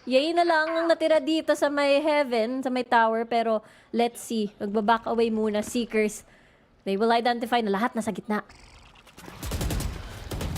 Speaker 22: Yay na lang ang natira dito sa may heaven, sa may tower. Pero let's see. Magbaback away muna. Seekers. They will identify na lahat nasa gitna.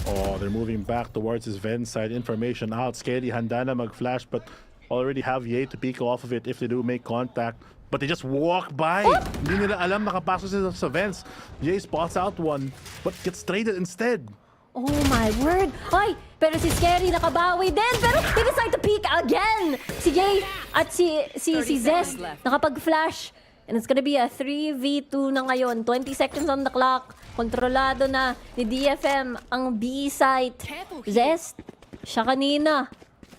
Speaker 23: Oh, they're moving back towards his Ven side. Information out. Scary, handa na mag-flash, but already have Ye to peek off of it if they do make contact. But they just walk by. Hindi nila alam nakapasok sila sa Vents. Ye spots out one, but gets traded instead.
Speaker 22: Oh my word! Ay! Pero si Scary nakabawi din! Pero they decide to peek again! Si Jay at si Zest nakapag-flash. And it's gonna be a 3v2 na ngayon. 20 seconds on the clock. Kontrolado na ni DFM ang B site. Zest, siya kanina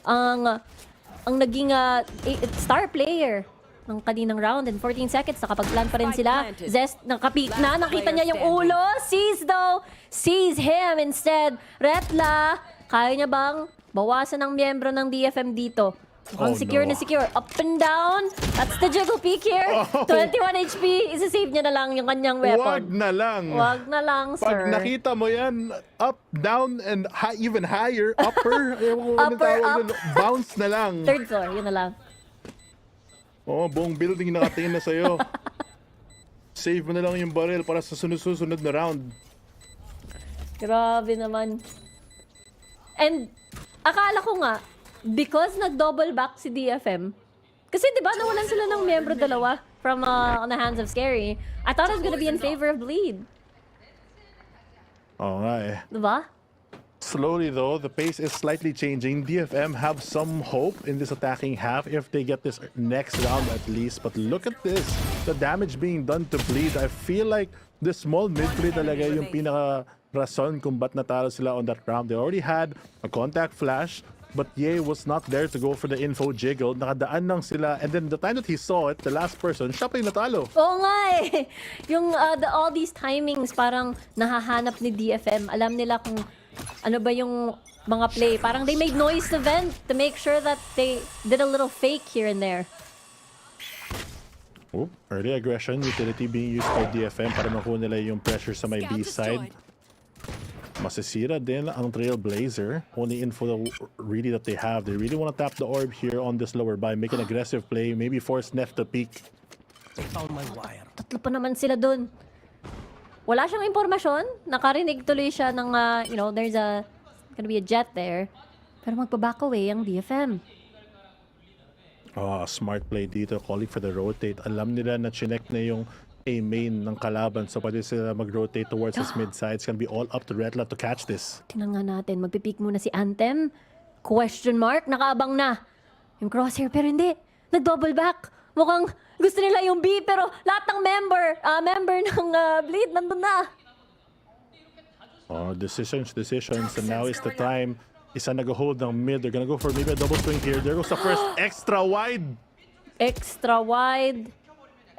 Speaker 22: ang naging star player ng kaninang round. In 14 seconds, nakapag-plan pa rin sila. Zest, nakapik na. Nakita niya yung ulo. Sees though. Sees him instead. Retla, kaya niya bang bawasan ng miyembro ng DFM dito? Mukhang secure na secure. Up and down. That's the jiggle peek here. 21 HP. Isa-save niya na lang yung kanyang weapon.
Speaker 23: Wag na lang.
Speaker 22: Wag na lang, sir.
Speaker 23: Pag nakita mo yan, up, down, and even higher, upper, bounce na lang.
Speaker 22: Third floor, yun na lang.
Speaker 23: Oo, buong building nakatingin na sa'yo. Save mo na lang yung barrel para sa sunod-sunod na round.
Speaker 22: Grabe naman. And akala ko nga, because nag-double back si DFM, kasi di ba nawalan sila ng miyembro dalawa from on the hands of Scary, I thought it was gonna be in favor of Bleed.
Speaker 23: Oo nga eh.
Speaker 22: Diba?
Speaker 23: Slowly though, the pace is slightly changing. DFM have some hope in this attacking half if they get this next round at least. But look at this, the damage being done to Bleed. I feel like the small mid-play talaga yung pinaka-rason kung ba't natalo sila on that round. They already had a contact flash, but Ye was not there to go for the info jiggle. Nakadaan lang sila, and then the time that he saw it, the last person, siya pa yung natalo.
Speaker 22: Oo nga eh. Yung all these timings parang nahahanap ni DFM. Alam nila kung ano ba yung mga play. Parang they made noise to vent to make sure that they did a little fake here and there.
Speaker 23: Oh, early aggression, utility being used by DFM para makuha nila yung pressure sa may B side. Masisira din ang Trailblazer. Only info really that they have. They really want to tap the orb here on this lower buy. Make an aggressive play. Maybe force Neff to peek.
Speaker 22: Tatlo pa naman sila dun. Wala siyang impormasyon. Nakarinig tuloy siya ng, there's gonna be a jet there. Pero magpa-back away ang DFM.
Speaker 23: Smart play dito. Calling for the rotate. Alam nila na chinek na yung A main ng kalaban. So pwede sila mag-rotate towards his mid side. It's gonna be all up to Retla to catch this.
Speaker 22: Tingnan nga natin. Magpipick muna si Anthem. Question mark. Nakaabang na. Yung crosshair. Pero hindi. Nag-double back. Mukhang gusto nila yung B. Pero lahat ng member ng Bleed nandun na.
Speaker 23: Decisions. And now is the time. Isa nag-hold ng mid. They're gonna go for maybe a double swing here. There goes the first extra wide.
Speaker 22: Extra wide.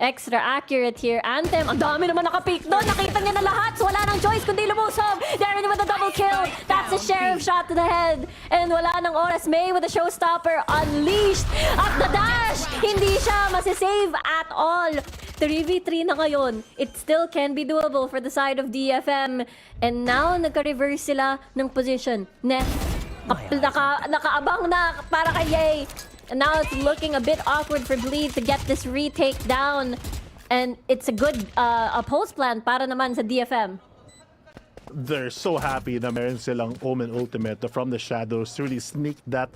Speaker 22: Extra accurate here. Anthem, ang dami naman nakapick doon. Nakita niya na lahat. So wala nang choice kundi lumusog. Darren with a double kill. That's a sheriff shot to the head. And wala nang oras. May with a showstopper unleashed. At the dash, hindi siya masisave at all. 3v3 na ngayon. It still can be doable for the side of DFM. And now, nagka-reverse sila ng position. Neff, nakaabang na para kay Ye. And now it's looking a bit awkward for Bleed to get this retake down. And it's a good post plan para naman sa DFM.
Speaker 23: They're so happy na meron silang Omen Ultimate from the shadows to really sneak that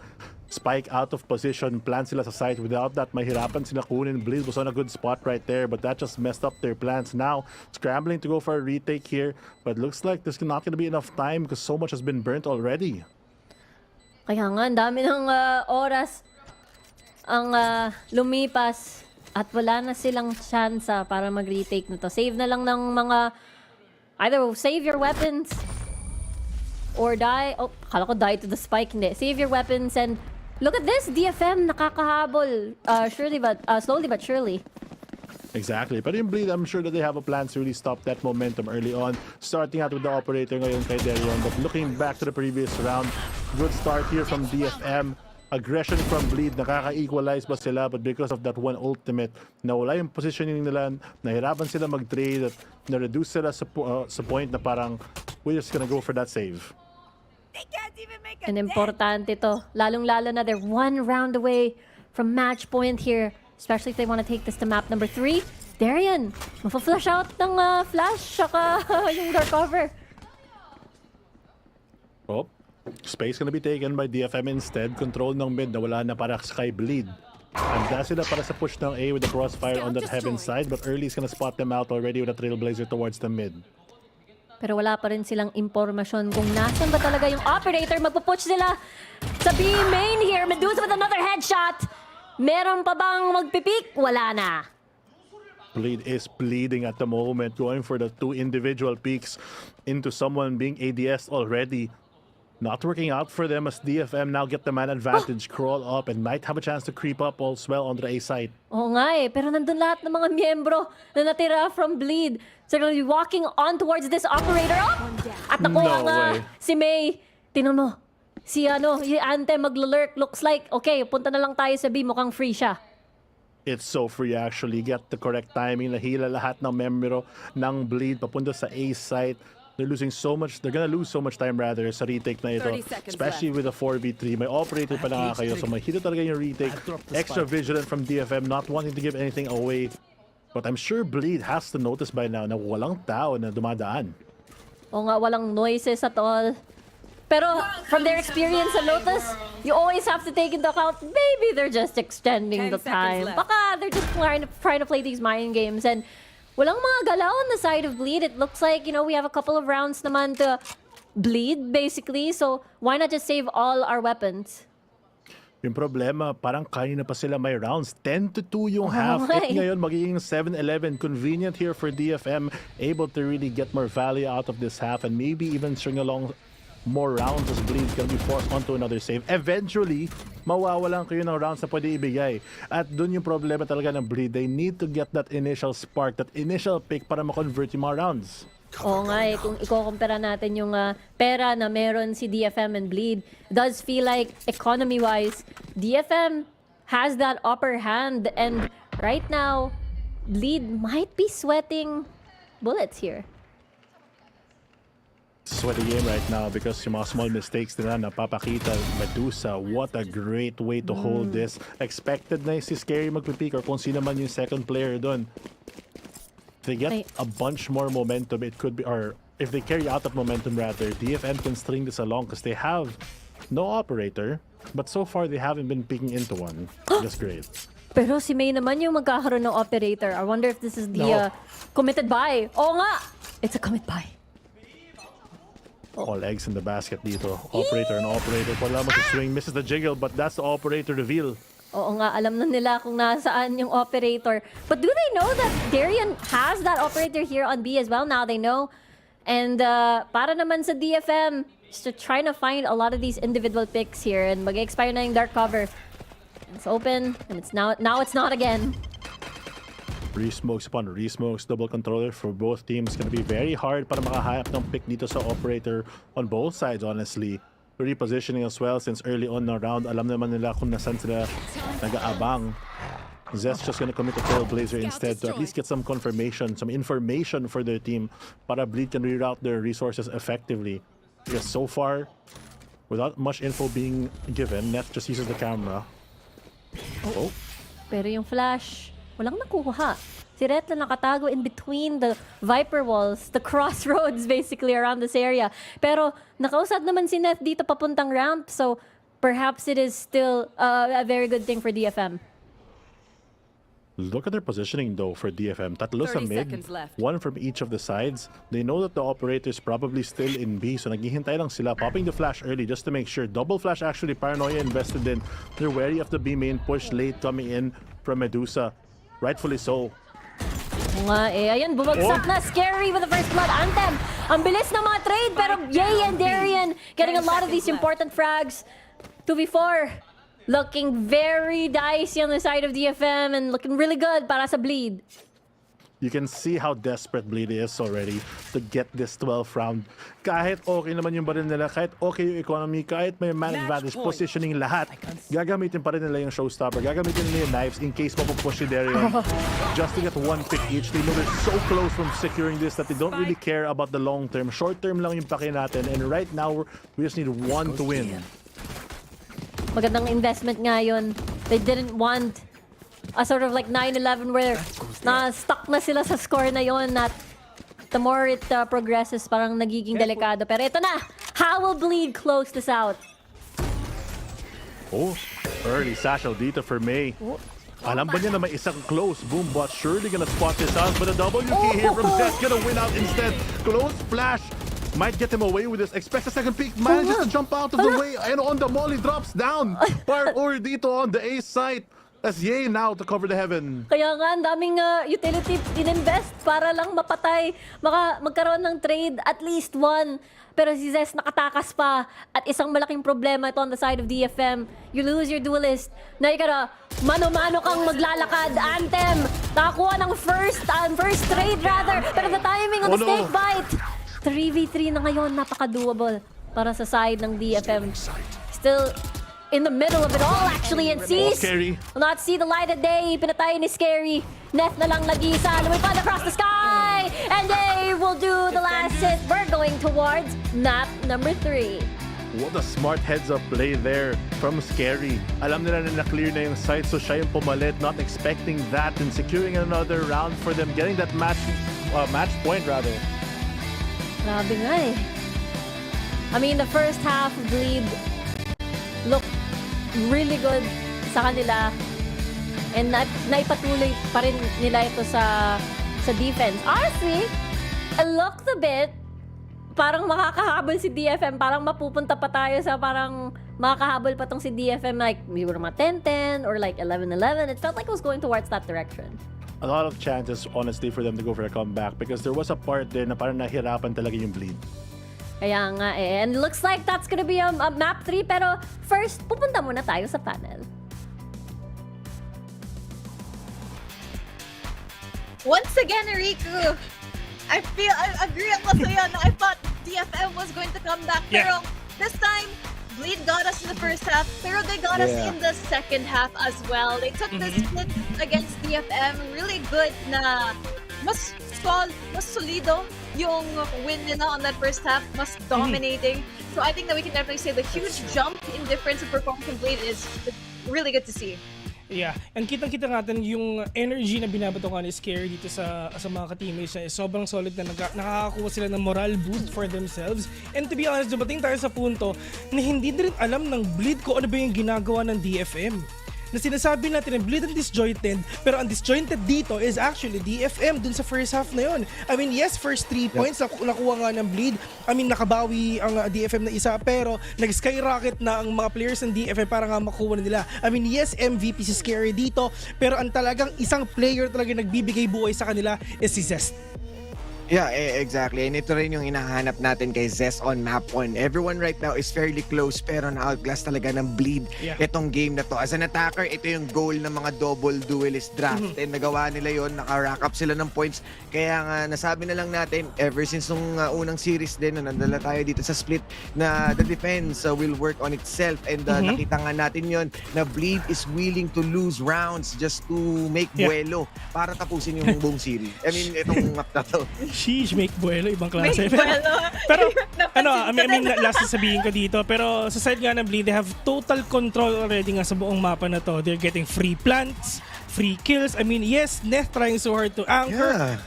Speaker 23: spike out of position, plan sila sa site. Without that, mahirapan sila kunin. Bleed was on a good spot right there, but that just messed up their plans. Now, scrambling to go for a retake here, but looks like there's not going to be enough time because so much has been burnt already.
Speaker 22: Kaya nga, ang dami ng oras ang lumipas at wala na silang chance para mag-retake na to. Save na lang ng mga either save your weapons or die. Oh, akala ko die to the spike. Hindi. Save your weapons and look at this. DFM nakakahabol. Slowly but surely.
Speaker 23: Exactly. But in Bleed, I'm sure that they have a plan to really stop that momentum early on. Starting out with the operator ngayon kay Derion. But looking back to the previous round, good start here from DFM. aggression from Bleed, nakaka-equalize ba sila? But because of that one ultimate, nawala yung positioning nila, nahirapan sila mag-trade, at na-reduce sila sa point na parang, we're just gonna go for that save.
Speaker 22: And importante to, lalong-lalo na they're 1 round away from match point here, especially if they want to take this to map number 3. Darian, mafa-flash out ng flash, saka yung dark cover.
Speaker 23: Oh, space gonna be taken by DFM instead. Control ng mid na wala na para kay Bleed. Handa sila para sa push ng A with the crossfire on that heaven side, but early is gonna spot them out already with a trailblazer towards the mid.
Speaker 22: Pero wala pa rin silang impormasyon kung nasan ba talaga yung operator. Magpupush sila sa B main here. Medusa with another headshot. Meron pa bang magpipik? Wala na.
Speaker 23: Bleed is bleeding at the moment, going for the 2 individual peaks into someone being ADS already. Not working out for them as DFM now get the man advantage, crawl up, and might have a chance to creep up all well on the A side.
Speaker 22: Oo nga eh, pero nandun lahat ng mga miyembro na natira from Bleed. So they're walking on towards this operator. Oh! At nakuha nga si May. Tingnan mo, si Ante maglalurk. Looks like, okay, punta na lang tayo sa B, mukhang free siya.
Speaker 23: It's so free actually. Get the correct timing. Nahila lahat ng membro ng Bleed papunta sa A site. They're losing so much. They're gonna lose so much time rather sa retake na ito. Especially with a 4v3. May operator pa na kayo. So mahita talaga yung retake. Extra vigilant from DFM, not wanting to give anything away. But I'm sure Bleed has to notice by now na walang tao na dumadaan.
Speaker 22: O nga, walang noises at all. Pero from their experience sa Lotus, you always have to take into account, maybe they're just extending the time. Baka they're just trying to play these mind games. And walang mga galaw on the side of Bleed. It looks like, we have a couple of rounds naman to bleed, basically. So why not just save all our weapons?
Speaker 23: Yung problema, parang kanina pa sila may rounds. 10-2 yung half. It ngayon magiging 7-11. Convenient here for DFM. Able to really get more value out of this half and maybe even string along more rounds as Bleed's gonna be forced onto another save. Eventually, mawawalan kayo ng rounds na pwede ibigay. At dun yung problema talaga ng Bleed. They need to get that initial spark, that initial pick para ma-convert yung mga rounds.
Speaker 22: Oo nga eh, kung ikukumpara natin yung pera na meron si DFM and Bleed, does feel like economy-wise, DFM has that upper hand, and right now, Bleed might be sweating bullets here.
Speaker 23: Sweaty game right now because yung mga small mistakes nila napapakita. Medusa, what a great way to hold this. Expected na si Scary magpipick or kung sino man yung second player doon. If they get a bunch more momentum, it could be, or if they carry out that momentum rather, DFM can string this along because they have no operator, but so far they haven't been picking into one. That's great.
Speaker 22: Pero si May naman yung magkakaroon ng operator. I wonder if this is the committed buy. Oo nga! It's a commit buy.
Speaker 23: All eggs in the basket dito. Operator and operator. Wala mag-swing. Misses the jiggle, but that's the operator reveal.
Speaker 22: Oo nga, alam na nila kung nasaan yung operator. But do they know that Darian has that operator here on B as well? Now they know. And para naman sa DFM, just trying to find a lot of these individual picks here. And mag-expire na yung dark cover. It's open, and it's now it's not again.
Speaker 23: Re-smokes upon re-smokes, double controller for both teams. Gonna be very hard para makahanap ng pick dito sa operator on both sides, honestly. Repositioning as well since early on na round. Alam naman nila kung nasan sila nag-aabang. Zest just gonna commit a Trailblazer instead to at least get some confirmation, some information for their team para Bleed can reroute their resources effectively. Because so far, without much info being given, Net just uses the camera. Oh.
Speaker 22: Pero yung flash, walang nakuha. Si Ret na nakatago in between the Viper walls, the crossroads basically around this area. Pero nakausad naman si Net dito papuntang ramp, so perhaps it is still a very good thing for DFM.
Speaker 23: Look at their positioning though for DFM. Tatlo sa mid, one from each of the sides. They know that the operator is probably still in B, so naghihintay lang sila, popping the flash early just to make sure. Double flash actually, Paranoia invested in. They're wary of the B main push late coming in from Medusa. Rightfully so.
Speaker 22: Nga eh, ayun, bumagsak na. Scary with the first blood. Anthem, ang bilis ng mga trade, pero Yay and Darian getting a lot of these important frags. 2v4. Looking very dicey on the side of DFM and looking really good para sa Bleed.
Speaker 23: You can see how desperate Bleed is already to get this 12th round. Kahit okay naman yung baril nila, kahit okay yung economy, kahit may man advantage, positioning lahat, gagamitin pa rin nila yung showstopper, gagamitin nila yung knives in case mapupush si Darian. Just to get one pick each. They know they're so close from securing this that they don't really care about the long term. Short term lang yung pake natin, and right now, we just need one to win.
Speaker 22: Magandang investment nga yun. They didn't want a sort of like 9-11 where na-stuck na sila sa score na yon, at the more it progresses, parang nagiging delikado. Pero ito na! How will Bleed close this out?
Speaker 23: Oh, early satchel dito for May. Alam ba niya na may isang close? Boombot surely gonna spot this out, but a WK here from Zest gonna win out instead. Close flash might get him away with this. Expects a second peek, manages to jump out of the way, and on the molly drops down. Or dito on the A site. As Ye now to cover the heaven.
Speaker 22: Kaya nga, ang daming utility in-invest para lang mapatay. Magkaroon ng trade, at least one. Pero si Zest nakatakas pa. At isang malaking problema ito on the side of DFM. You lose your duelist. Na ikara, mano-mano kang maglalakad. Anthem, nakakuha ng first trade rather. Pero the timing on the snake bite. 3v3 na ngayon, napaka-doable para sa side ng DFM. Still in the middle of it all, actually, and sees will not see the light of day. Pinatay ni Scary. Neth na lang nag-isa. Lumipad across the sky, and they will do the last hit. We're going towards map number 3.
Speaker 23: What a smart heads-up play there from Scary. Alam nila na na-clear na yung site, so siya yung pumalit, not expecting that, and securing another round for them, getting that match point rather.
Speaker 22: Grabe nga eh. I mean, the first half of Bleed look really good sa kanila, and naipatuloy pa rin nila ito sa defense. Honestly, it looked a bit parang makakahabol si DFM, parang mapupunta pa tayo sa parang makakahabol pa tong si DFM, like we were mga 10-10 or like 11-11. It felt like it was going towards that direction.
Speaker 23: A lot of chances, honestly, for them to go for a comeback, because there was a part there na parang nahirapan talaga yung Bleed.
Speaker 22: Kaya nga eh. And looks like that's gonna be a map 3. Pero first, pupunta muna tayo sa panel.
Speaker 3: Once again, Riku, I agree ako sa'yo na I thought DFM was going to come back. Pero this time, Bleed got us in the first half, pero they got us in the second half as well. They took the split against DFM. Really good na mas solido yung win nila on that first half, mas dominating. So I think that we can definitely say the huge jump in difference of performance from Bleed is really good to see.
Speaker 11: Yeah, and kitang-kita natin yung energy na binabato ni Scary dito sa mga ka-teammates niya is sobrang solid na nakakakuha sila ng moral boost for themselves. And to be honest, dumating tayo sa punto na hindi na rin alam ng Bleed ko ano ba yung ginagawa ng DFM. Na sinasabi natin ang Bleed and disjointed, pero ang disjointed dito is actually DFM dun sa first half na yun. I mean, yes, first 3 points nakuha nga ng Bleed. I mean, nakabawi ang DFM na isa, pero nag-skyrocket na ang mga players ng DFM para nga makuha nila. I mean, yes, MVP si Scary dito, pero ang talagang isang player talaga nagbibigay buhay sa kanila is si Zest.
Speaker 24: Yeah, exactly. And ito rin yung hinahanap natin kay Zest on map 1. Everyone right now is fairly close, pero na-outclass talaga ng Bleed itong game na to. As an attacker, ito yung goal ng mga double duelist draft. And nagawa nila yon, naka-rack up sila ng points. Kaya nga, nasabi na lang natin, ever since nung unang series din, na nandala tayo dito sa split, na the defense will work on itself. And nakita nga natin yon na Bleed is willing to lose rounds just to make buelo para tapusin yung buong series. I mean, itong map na to.
Speaker 11: Sheesh, make buelo, ibang klase. Pero I mean, last na sabihin ko dito, pero sa side nga ng Bleed, they have total control already nga sa buong mapa na to. They're getting free plants, free kills. I mean, yes, Neth trying so hard to anchor,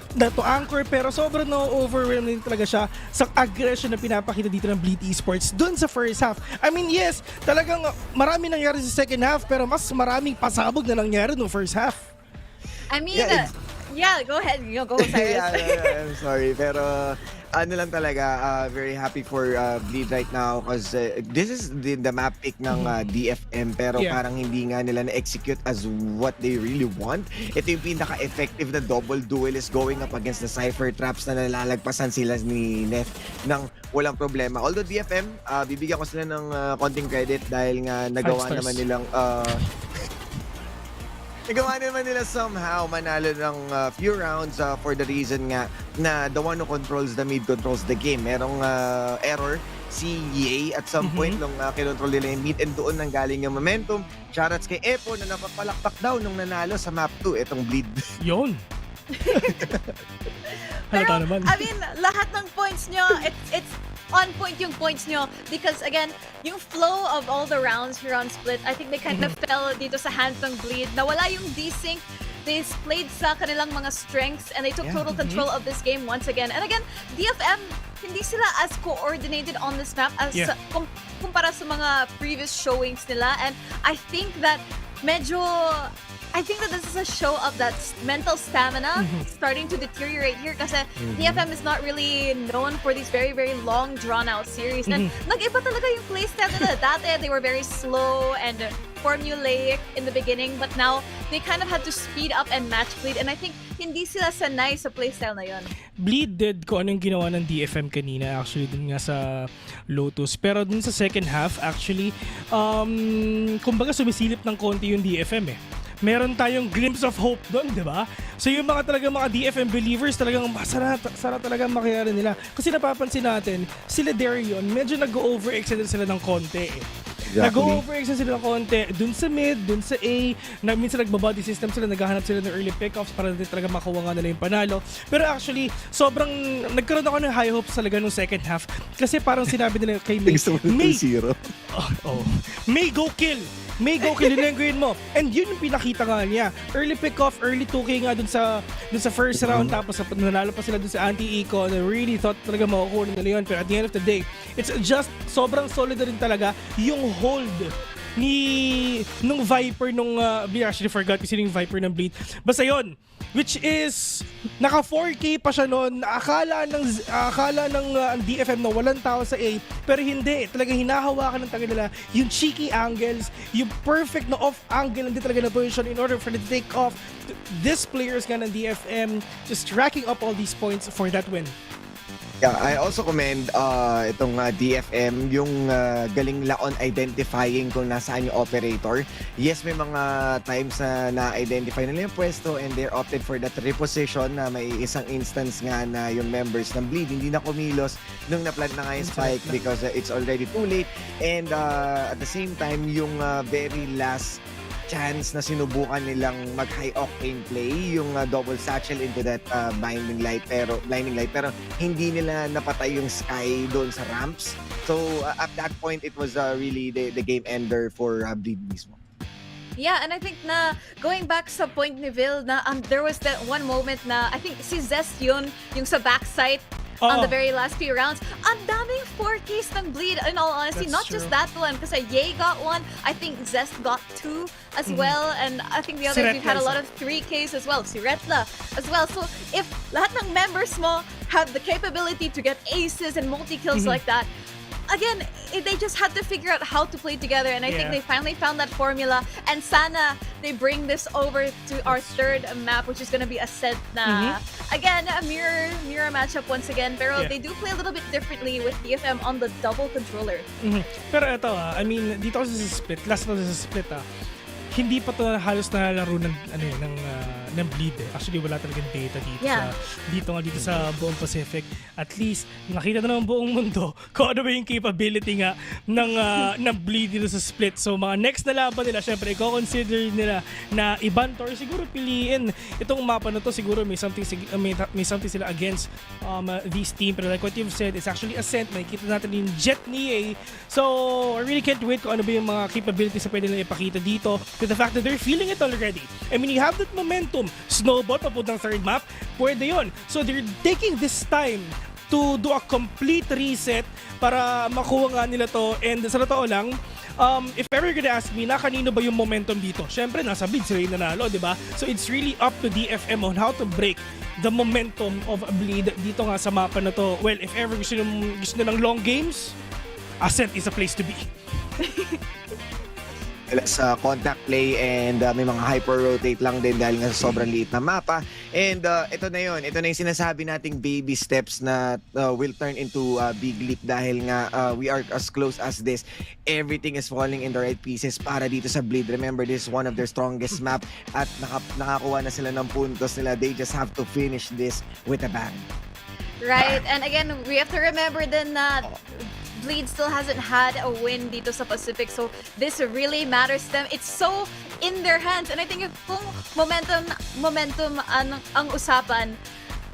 Speaker 11: pero sobrang na-overwhelm din talaga siya sa aggression na pinapakita dito ng Bleed Esports dun sa first half. I mean, yes, talagang marami nangyari sa second half, pero mas maraming pasabog na nangyari no first half.
Speaker 3: I mean, yeah, go ahead. Go, Cyrus.
Speaker 24: I'm sorry, pero ano lang talaga, very happy for Bleed right now because this is the map pick ng DFM, pero parang hindi nga nila na-execute as what they really want. Ito yung pinaka-effective na double duelist going up against the Cypher Traps na nalalagpasan sila ni Neth ng walang problema. Although DFM, bibigyan ko sila ng konting credit dahil nga nagawa naman nilang Nagawa naman nila somehow manalo ng few rounds for the reason nga na the one who controls the mid controls the game. Merong error si Ye at some point nung kinontrol nila yung mid and doon nang galing yung momentum. Shoutouts kay Epo na napapalakpak daw nung nanalo sa map 2 itong bleed.
Speaker 11: Yun.
Speaker 3: Pero, I mean, lahat ng points nyo, it's on point yung points nyo because again, yung flow of all the rounds here on Split, I think they kind of fell dito sa hands ng Bleed. Nawala yung desync. They played sa kanilang mga strengths and they took total control of this game once again. And again, DFM, hindi sila as coordinated on this map as kumpara sa mga previous showings nila. And I think that this is a show of that mental stamina starting to deteriorate here kasi DFM is not really known for these very, very long, drawn-out series. And nag-iba talaga yung playstyle nila. Dati, they were very slow and formulaic in the beginning, but now they kind of had to speed up and match Bleed. And I think hindi sila sanay sa playstyle na yun.
Speaker 11: Bleed did kung anong ginawa ng DFM kanina actually dun nga sa Lotus. Pero dun sa second half, actually, kumbaga sumisilip ng konti yung DFM eh. Meron tayong glimpse of hope doon, di ba? So yung mga DFM believers talagang masarap talaga makiyari nila. Kasi napapansin natin, sila Darion, medyo nag-overextend sila ng konti eh. Exactly. Nag-overextend sila ng konti dun sa mid, dun sa A, na minsan nagbabody system sila, naghahanap sila ng early pickoffs para talaga makuha nga nila yung panalo. Pero actually, sobrang nagkaroon ako ng high hopes talaga nung second half. Kasi parang sinabi nila kay May, May go kill! May go kill, yun yung green mo. And yun yung pinakita nga niya. Early pick-off, early 2K nga dun sa first round. Tapos nanalo pa sila dun sa anti-eco. And I really thought talaga makukuha nila yun. Pero at the end of the day, it's just sobrang solid na rin talaga yung hold nung Viper nung we actually forgot kasi yung Viper ng Bleed. Basta yun, which is naka 4K pa siya noon. Akala ng DFM na walang tao sa A, pero hindi, talagang hinahawakan ng taga nila yung cheeky angles, yung perfect na off angle hindi talaga na position in order for them to take off. This players nga ng DFM just racking up all these points for that win.
Speaker 24: Yeah, I also commend itong DFM, yung galing nila on identifying kung nasaan yung operator. Yes, may mga times na na-identify nila yung pwesto and they're opted for that reposition na may isang instance nga na yung members ng Bleed hindi na kumilos nung na-plant na nga yung spike because it's already too late. And at the same time, yung very last chance na sinubukan nilang mag-high octane play yung double satchel into that blinding light pero hindi nila napatay yung Sky doon sa ramps. So at that point it was really the game ender for Bleed mismo.
Speaker 3: Yeah, and I think na going back sa point ni Vil na there was that one moment na I think si Zest yun yung sa backside on the very last few rounds. Ang daming 4Ks ng Bleed, in all honesty.
Speaker 11: That's
Speaker 3: not
Speaker 11: true.
Speaker 3: Just that one, kasi Ye got one. I think Zest got 2 as well. And I think the others, we've had a lot of 3Ks as well. Si Retla as well. So if lahat ng members mo have the capability to get aces and multi-kills like that, again, they just had to figure out how to play together, and I think they finally found that formula. And sana they bring this over to our third map, which is gonna be Ascent na. Again, a mirror matchup once again, pero they do play a little bit differently with DFM on the double controller.
Speaker 11: Pero ito I mean, dito kasi sa split, last na sa split hindi pa to halos nalalaro ng Bleed eh. Actually wala talagang data dito sa buong Pacific. At least nakita na ng buong mundo kung ano ba yung capability nga ng Bleed dito sa split. So mga next na laban nila, syempre i-consider nila na Ibantor siguro piliin itong mapa na to. Siguro may something sila against this team, pero like what you've said, it's actually Ascent. Makikita natin yung Jet ni So I really can't wait kung ano ba yung mga capabilities na pwede nila ipakita dito, with the fact that they're feeling it already. I mean, you have that momentum. Snowball papuntang third map, pwede yun. So they're taking this time to do a complete reset para makuha nga nila to. And sa totoo lang, if ever you're gonna ask me na kanino ba yung momentum dito, syempre nasa Bleed sila yung nanalo, di ba? So it's really up to DFM on how to break the momentum of Bleed dito nga sa mapa na to. Well, if ever gusto nyo ng long games, Ascent is a place to be.
Speaker 24: sa contact play and may mga hyper-rotate lang din dahil nga sa sobrang liit na mapa. And ito na yung sinasabi nating baby steps na will turn into big leap dahil nga we are as close as this. Everything is falling in the right pieces para dito sa Bleed. Remember, this is one of their strongest map at nakakuha na sila ng puntos nila. They just have to finish this with a bang.
Speaker 3: Right, and again, we have to remember then that Bleed still hasn't had a win dito sa Pacific, so this really matters to them. It's so in their hands, and I think if kung momentum ang usapan,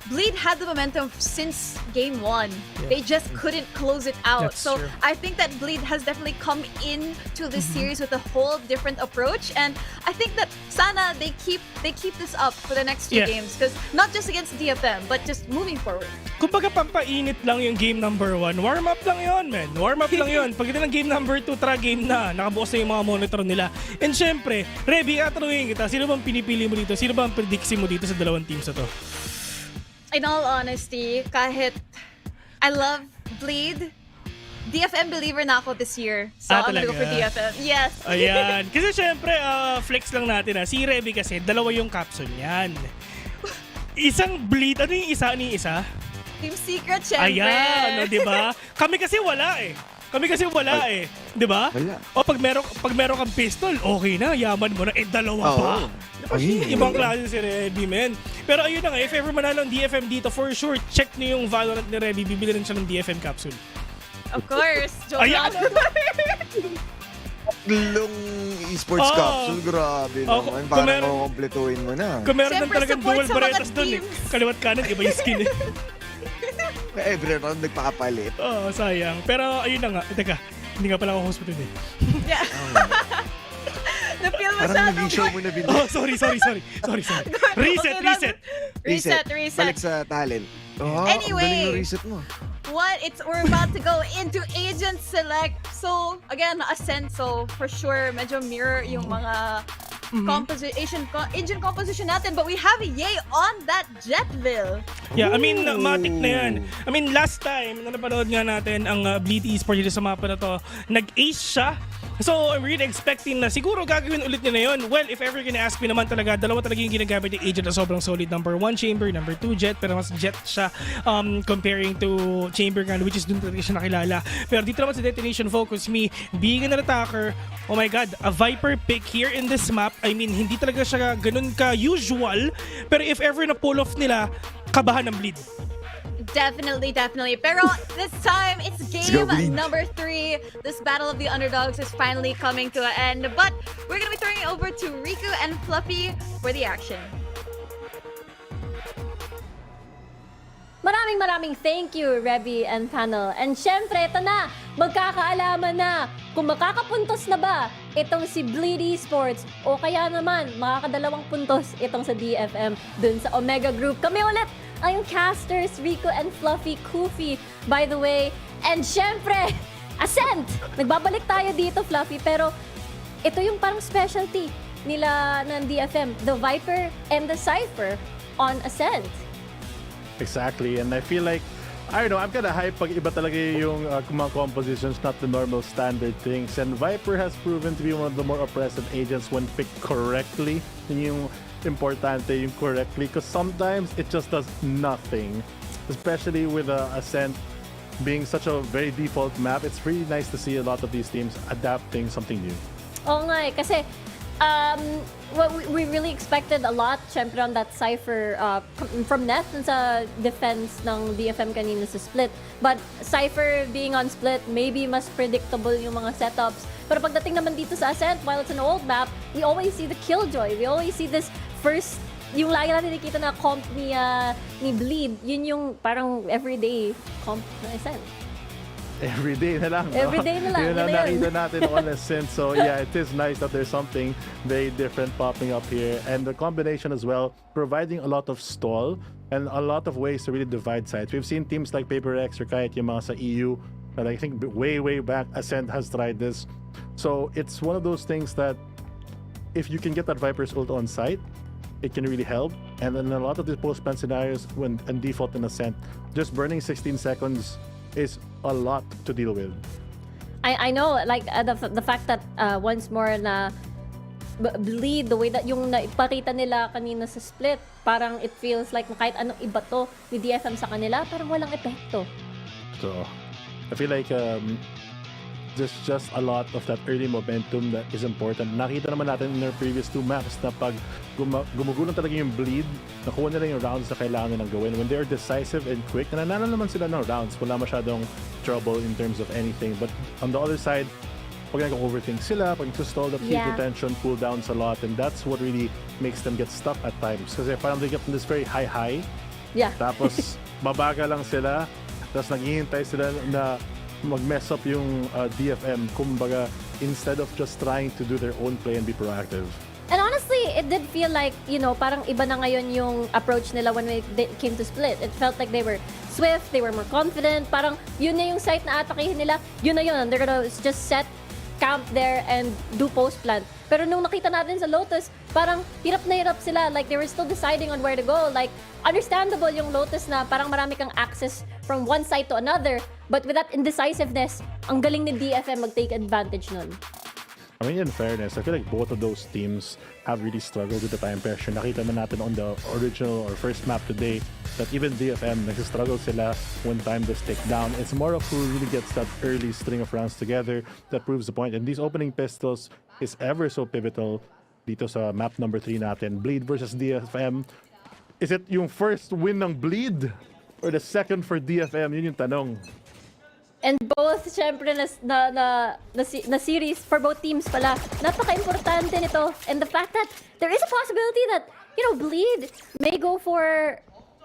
Speaker 3: Bleed had the momentum since game 1. Yeah. They just couldn't close it out.
Speaker 11: That's
Speaker 3: so
Speaker 11: true.
Speaker 3: I think that Bleed has definitely come into this series with a whole different approach, and I think that sana they keep this up for the next 2 games, because not just against DFM, but just moving forward.
Speaker 11: Kumbaga pampainit lang yung game number 1. Warm up lang yun, man. Warm up lang yun. Pagdating ng game number 2, tara game na. Nakabukas na yung mga monitor nila. And syempre, Reby, atanungin kita, sino bang pinipili mo dito? Sino bang prediksi mo dito sa dalawang teams na to?
Speaker 3: In all honesty, kahit I love Bleed, DFM believer na ako this year. So I'm gonna go for DFM. Yes.
Speaker 11: Ayan. Kasi syempre, flex lang natin. Si Reby kasi, dalawa yung capsule niyan. Isang Bleed, ano yung isa?
Speaker 3: Team Secret, syempre.
Speaker 11: Ayan, di ba? Kami kasi wala eh. Di ba?
Speaker 24: Wala.
Speaker 11: O pag meron kang pistol, okay na, yaman mo na. Dalawa pa. Ibang klase si Reby, man. Pero ayun na nga, if ever manalo ang DFM dito, for sure, check niyo yung Valorant ni Reby, bibili rin siya ng DFM capsule.
Speaker 3: Of course.
Speaker 11: Ayan!
Speaker 24: Tatlong esports capsule, grabe naman. Parang kukumpletuhin mo na.
Speaker 11: Kung meron lang talagang dual baretas doon, kaliwat kanan, iba yung skin eh.
Speaker 24: Every round nagpakapalit.
Speaker 11: Oo, sayang. Pero ayun na nga, teka, hindi nga pala ako host mo dun eh.
Speaker 3: Yeah. Na-feel mo
Speaker 24: parang
Speaker 3: siya.
Speaker 24: naging show mo na binili.
Speaker 11: Oh, sorry. Reset.
Speaker 24: Balik sa talent. Oh,
Speaker 3: anyway,
Speaker 24: galing na reset mo.
Speaker 3: We're about to go into agent select. So, again, Ascent. So, for sure, medyo mirror yung mga agent composition natin. But we have a yay on that Jetville.
Speaker 11: Yeah, I mean, matik na yan. I mean, last time, napanood nga natin ang Bleed Esports dito sa mapa na to, nag-ace siya. So, I'm really expecting na siguro gagawin ulit niya na yun. Well, if ever gonna ask me naman talaga, dalawa talaga yung ginagamit ng agent na sobrang solid. Number 1, Chamber. Number 2, Jet. Pero mas Jet siya comparing to Chamber nga, which is dun talaga siya nakilala. Pero dito naman sa Detonation Focus Me, being an attacker, oh my God, a Viper pick here in this map. I mean, hindi talaga siya ganun ka-usual. Pero if ever na pull off nila, kabahan ng Bleed.
Speaker 3: Definitely. Pero this time, it's game number 3. This battle of the underdogs is finally coming to an end. But we're gonna be turning it over to Riku and Fluffy for the action.
Speaker 22: Maraming thank you, Reby and panel. And syempre, ito na, magkakaalaman na kung makakapuntos na ba itong si Bleed Esports o kaya naman makakadalawang puntos itong sa DFM dun sa Omega Group. Kami ulit ang casters, Rico and Fluffy Koofy, by the way. And syempre, Ascent! Nagbabalik tayo dito, Fluffy, pero ito yung parang specialty nila ng DFM, the Viper and the Cypher on Ascent.
Speaker 23: Exactly, and I feel like, I don't know, I'm kinda hype pag iba talaga yung compositions, not the normal standard things. And Viper has proven to be one of the more oppressive agents when picked correctly. Yung importante yung correctly, because sometimes it just does nothing. Especially with Ascent being such a very default map, it's really nice to see a lot of these teams adapting something new.
Speaker 22: Oo nga eh, kasi we really expected a lot, syempre on that Cypher from Neth sa defense ng DFM kanina sa split. But Cypher being on split, maybe mas predictable yung mga setups. Pero pagdating naman dito sa Ascent, while it's an old map, we always see the killjoy. We always see this first, yung lagi natin nakikita na comp ni Bleed, yun yung parang everyday comp ng Ascent.
Speaker 23: Everyday na lang.
Speaker 22: Everyday na lang.
Speaker 23: Yun ang nakita natin on Ascent. So yeah, it is nice that there's something very different popping up here. And the combination as well, providing a lot of stall and a lot of ways to really divide sides. We've seen teams like PaperX or kahit yung mga sa EU, and I think way back, Ascent has tried this. So it's one of those things that if you can get that Viper's ult on site, it can really help. And then a lot of these post-plan scenarios when and default in Ascent, just burning 16 seconds is a lot to deal with.
Speaker 22: I know, like, the fact that once more na Bleed, the way that yung naipakita nila kanina sa split, parang it feels like kahit anong iba to ni DFM sa kanila, parang walang epekto.
Speaker 23: So, I feel like there's just a lot of that early momentum that is important. Nakita naman natin in our previous 2 maps na pag gumugulang talaga yung Bleed, nakuha nila yung rounds na kailangan nilang gawin. When they're decisive and quick, nananalo naman sila ng rounds. Wala masyadong trouble in terms of anything. But on the other side, pag nag-overthink sila, pag nag-stall that keep retention, pull downs a lot, and that's what really makes them get stuck at times. Kasi parang they get from this very high.
Speaker 22: Yeah.
Speaker 23: Tapos, babaga lang sila, tapos naghihintay sila na mag-mess up yung DFM, kumbaga, instead of just trying to do their own play and be proactive.
Speaker 22: And honestly, it did feel like, you know, parang iba na ngayon yung approach nila when they came to split. It felt like they were swift, they were more confident, parang yun na yung site na atakihin nila, yun na yun. They're gonna just set camp there and do post plant. Pero nung nakita natin sa Lotus, parang hirap na hirap sila. Like, they were still deciding on where to go. Like, understandable yung Lotus na parang marami kang access from one side to another. But with that indecisiveness, ang galing ni DFM mag-take advantage nun.
Speaker 23: I mean, in fairness, I feel like both of those teams have really struggled with the time pressure. Nakita man natin on the original or first map today that even DFM, nag-struggle sila when time does tick down. It's more of who really gets that early string of rounds together that proves the point. And these opening pistols is ever so pivotal dito sa map number 3 natin. Bleed versus DFM. Is it yung first win ng Bleed or the second for DFM? Yun yung tanong.
Speaker 22: And both, syempre, na series for both teams pala, napaka-importante nito. And the fact that there is a possibility that, you know, Bleed may go for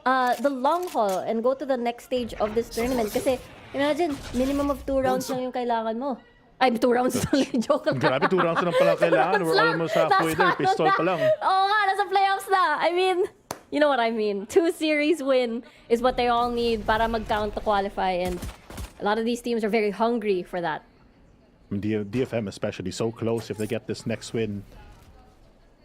Speaker 22: the long haul and go to the next stage of this tournament. Kasi, imagine, minimum of 2 rounds lang yung kailangan mo. Ay, 2 rounds lang. Joke lang.
Speaker 23: Grabe, 2 rounds lang pala kailangan. We're almost halfway there. Pistol pa lang.
Speaker 22: Oo nga, nasa playoffs na. I mean, you know what I mean. 2 series win is what they all need para mag-count to qualify. And a lot of these teams are very hungry for that.
Speaker 23: DFM especially, so close if they get this next win.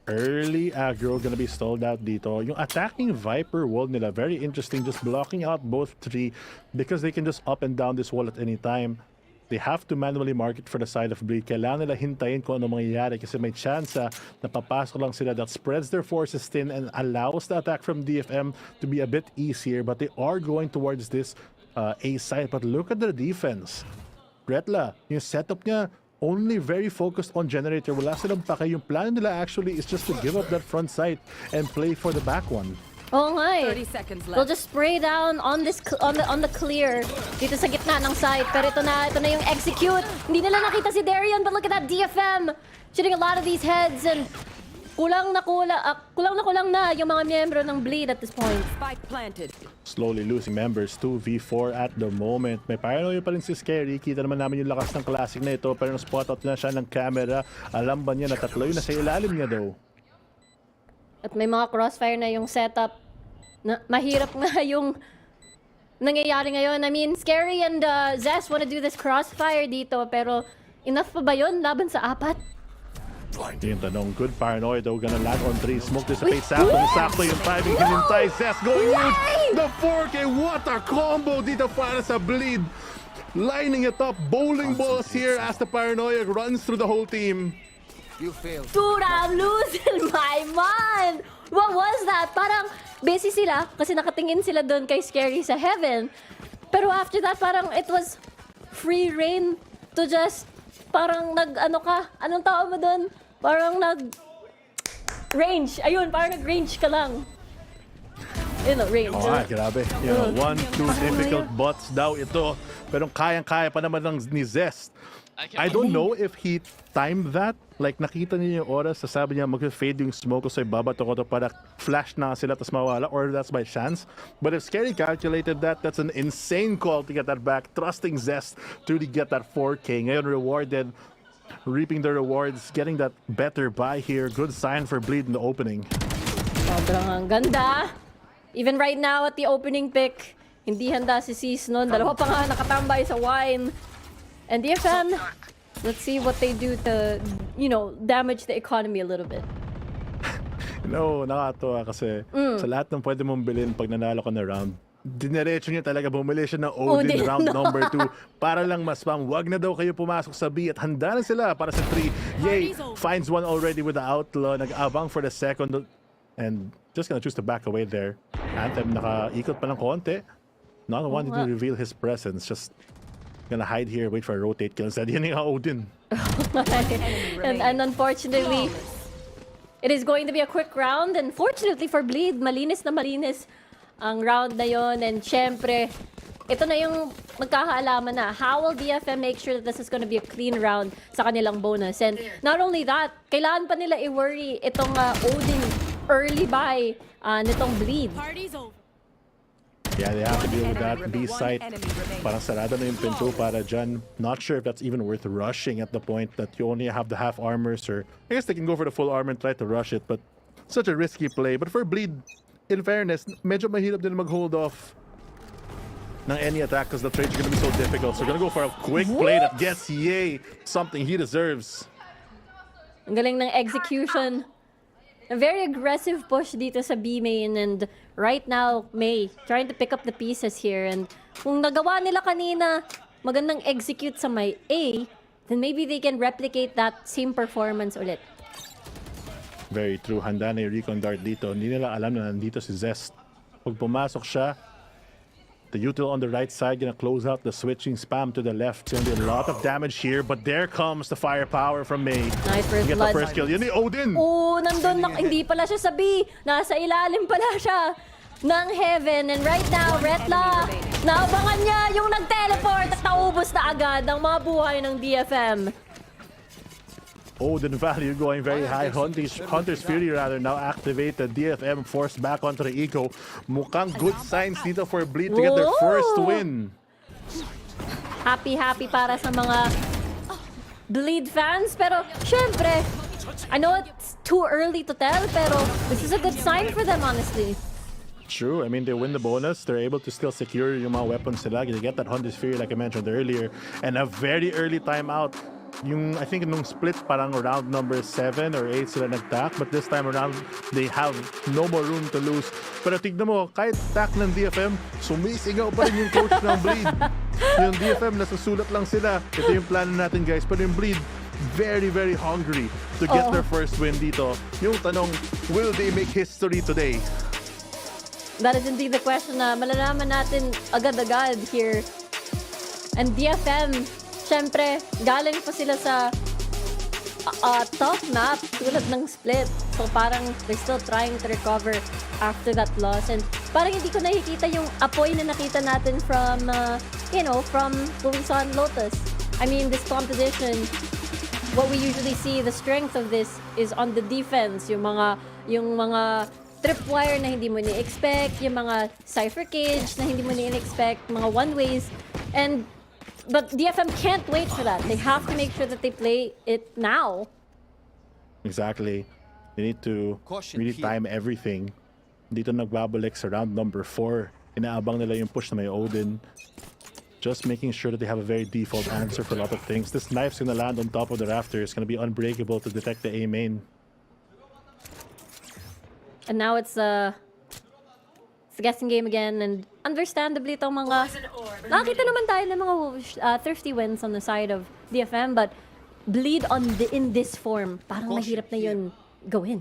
Speaker 23: Early aggro gonna be stalled out dito. Yung attacking Viper wall nila, very interesting, just blocking out both 3 because they can just up and down this wall at any time. They have to manually mark it for the side of Bleed. Kailangan nila hintayin kung ano mangyayari kasi may chance na papasok lang sila that spreads their forces thin and allows the attack from DFM to be a bit easier, but they are going towards this A side. But look at the defense. Gretla, yung setup niya, only very focused on generator. Wala silang pake. Yung plan nila actually is just to give up that front side and play for the back one.
Speaker 22: Oo nga eh. They'll just spray down on this on the clear dito sa gitna ng site. Pero ito na yung execute. Hindi nila nakita si Darian, but look at that DFM shooting a lot of these heads, and kulang na yung mga miyembro ng Bleed at this point.
Speaker 4: Spike planted.
Speaker 23: Slowly losing members, 2v4 at the moment. May paranoia pa rin si Scary. Kita naman namin yung lakas ng classic na ito, pero na-spot out na siya ng camera. Alam ba niya na tatlo yun nasa ilalim niya daw?
Speaker 22: At may mga crossfire na yung setup. Na mahirap nga yung nangyayari ngayon. I mean, Scary and Zest wanna do this crossfire dito, pero enough pa ba yun laban sa 4?
Speaker 23: Hindi yung tanong. Good paranoid though. Gonna land on 3. Smoke dissipate. Sakto yung timing. Hinintay. Zest going huge. The 4K. What a combo dito para sa Bleed. Lining it up. Bowling balls here as the paranoia runs through the whole team.
Speaker 4: You failed.
Speaker 22: Dude, I'm losing my mind! What was that? Parang busy sila kasi nakatingin sila doon kay Scary sa Heaven. Pero after that, parang it was free reign to just parang anong tawag mo doon? Parang range. Ayun, parang nag-range ka lang. You know, range.
Speaker 23: Oh, grabe. You know, 1, 2 difficult bots daw ito. Pero kayang-kaya pa naman ni Zest. I don't know if he timed that. Like, nakita niya yung oras, sasabi niya mag-fade yung smoke so ibabato ko to para flash na sila tapos mawala, or that's by chance. But if Scary calculated that, that's an insane call to get that back. Trusting Zest to really get that 4K. Ngayon rewarded, reaping the rewards, getting that better buy here. Good sign for Bleed in the opening.
Speaker 22: Sobrang ganda. Even right now at the opening pick, hindi handa si Sis nun. Dalawa pa nga nakatambay sa wine. And DFM, let's see what they do to, you know, damage the economy a little bit.
Speaker 23: No, nakakatuwa kasi sa lahat ng pwede mong bilhin pag nanalo ka na round, Dinerecho niya talaga, bumili siya ng Odin round number 2 para lang mas-spam. Wag na daw kayo pumasok sa B at handa na sila para sa 3. Yay finds one already with the outlaw. Nag-abang for the second and just gonna choose to back away there. Anthem nakaikot pa ng konti. Not wanting to reveal his presence. Just gonna hide here, wait for a rotate kill. Instead, yun yung Odin.
Speaker 22: and unfortunately, it is going to be a quick round. And fortunately for Bleed, malinis na malinis ang round na yon. And syempre, ito na yung magkakaalaman na. How will DFM make sure that this is going to be a clean round sa kanilang bonus? And not only that, kailangan pa nila i-worry itong Odin early buy nitong Bleed.
Speaker 23: Yeah, they have to deal with that. B site, parang sarado na yung pinto para dyan. Not sure if that's even worth rushing at the point that you only have the half armors, or I guess they can go for the full armor and try to rush it, but such a risky play. But for Bleed, in fairness, medyo mahirap din mag-hold off ng any attack because the trades are gonna be so difficult. So gonna go for a quick play that gets Yay something he deserves.
Speaker 22: Ang galing ng execution. A very aggressive push dito sa B main, and right now, May trying to pick up the pieces here. And kung nagawa nila kanina magandang execute sa may A, then maybe they can replicate that same performance ulit.
Speaker 23: Very true. Handa na yung recon dart dito. Hindi nila alam na nandito si Zest. Pag pumasok siya, the util on the right side gonna close out the switching spam to the left. It's gonna be a lot of damage here, but there comes the firepower from May.
Speaker 22: Nice first
Speaker 23: get
Speaker 22: blood.
Speaker 23: the first kill. Yun ni Odin!
Speaker 22: Oh, nandun na, hindi pala siya sa B. Nasa ilalim pala siya ng Heaven. And right now, Retla, naabangan niya yung nag-teleport at naubos na agad ang mga buhay ng DFM.
Speaker 23: Odin value going very high. Hunter's Fury rather now activated. DFM forced back onto the eco. Mukhang good signs dito for Bleed to get their first win.
Speaker 22: Happy para sa mga Bleed fans. Pero syempre, I know it's too early to tell, pero this is a good sign for them, honestly.
Speaker 23: True. I mean, they win the bonus. They're able to still secure yung mga weapons nila. They get that Hunter's Fury like I mentioned earlier. And a very early timeout. Yung, I think nung split parang round number 7 or 8 sila nag-tack, but this time around they have no more room to lose. Pero tignan mo, kahit tack ng DFM, sumisigaw pa rin yung coach ng Bleed. Yung DFM, nasusulat lang sila. Ito yung plan natin guys, pero yung Bleed, very hungry to get their first win dito. Yung tanong, will they make history today?
Speaker 22: That is indeed the question na malalaman natin agad-agad here. And DFM, syempre, galing pa sila sa tough map tulad ng split. So parang they're still trying to recover after that loss. And parang hindi ko nakikita yung apoy na nakita natin from, from what we saw in Lotus. I mean, this competition, what we usually see, the strength of this is on the defense. Yung mga tripwire na hindi mo ni-expect, yung mga cipher cage na hindi mo ni-expect, mga one-ways. But DFM can't wait for that. They have to make sure that they play it now.
Speaker 23: Exactly. They need to really time everything. Dito nagbabalik sa round number 4. Inaabang nila yung push na may Odin. Just making sure that they have a very default answer for a lot of things. This knife's gonna land on top of the rafters. It's gonna be unbreakable to detect the A main.
Speaker 22: And now it's a guessing game again, and understandably itong mga nakita naman tayo ng mga thirsty wins on the side of DFM, but Bleed in this form, parang mahirap na yun gawin.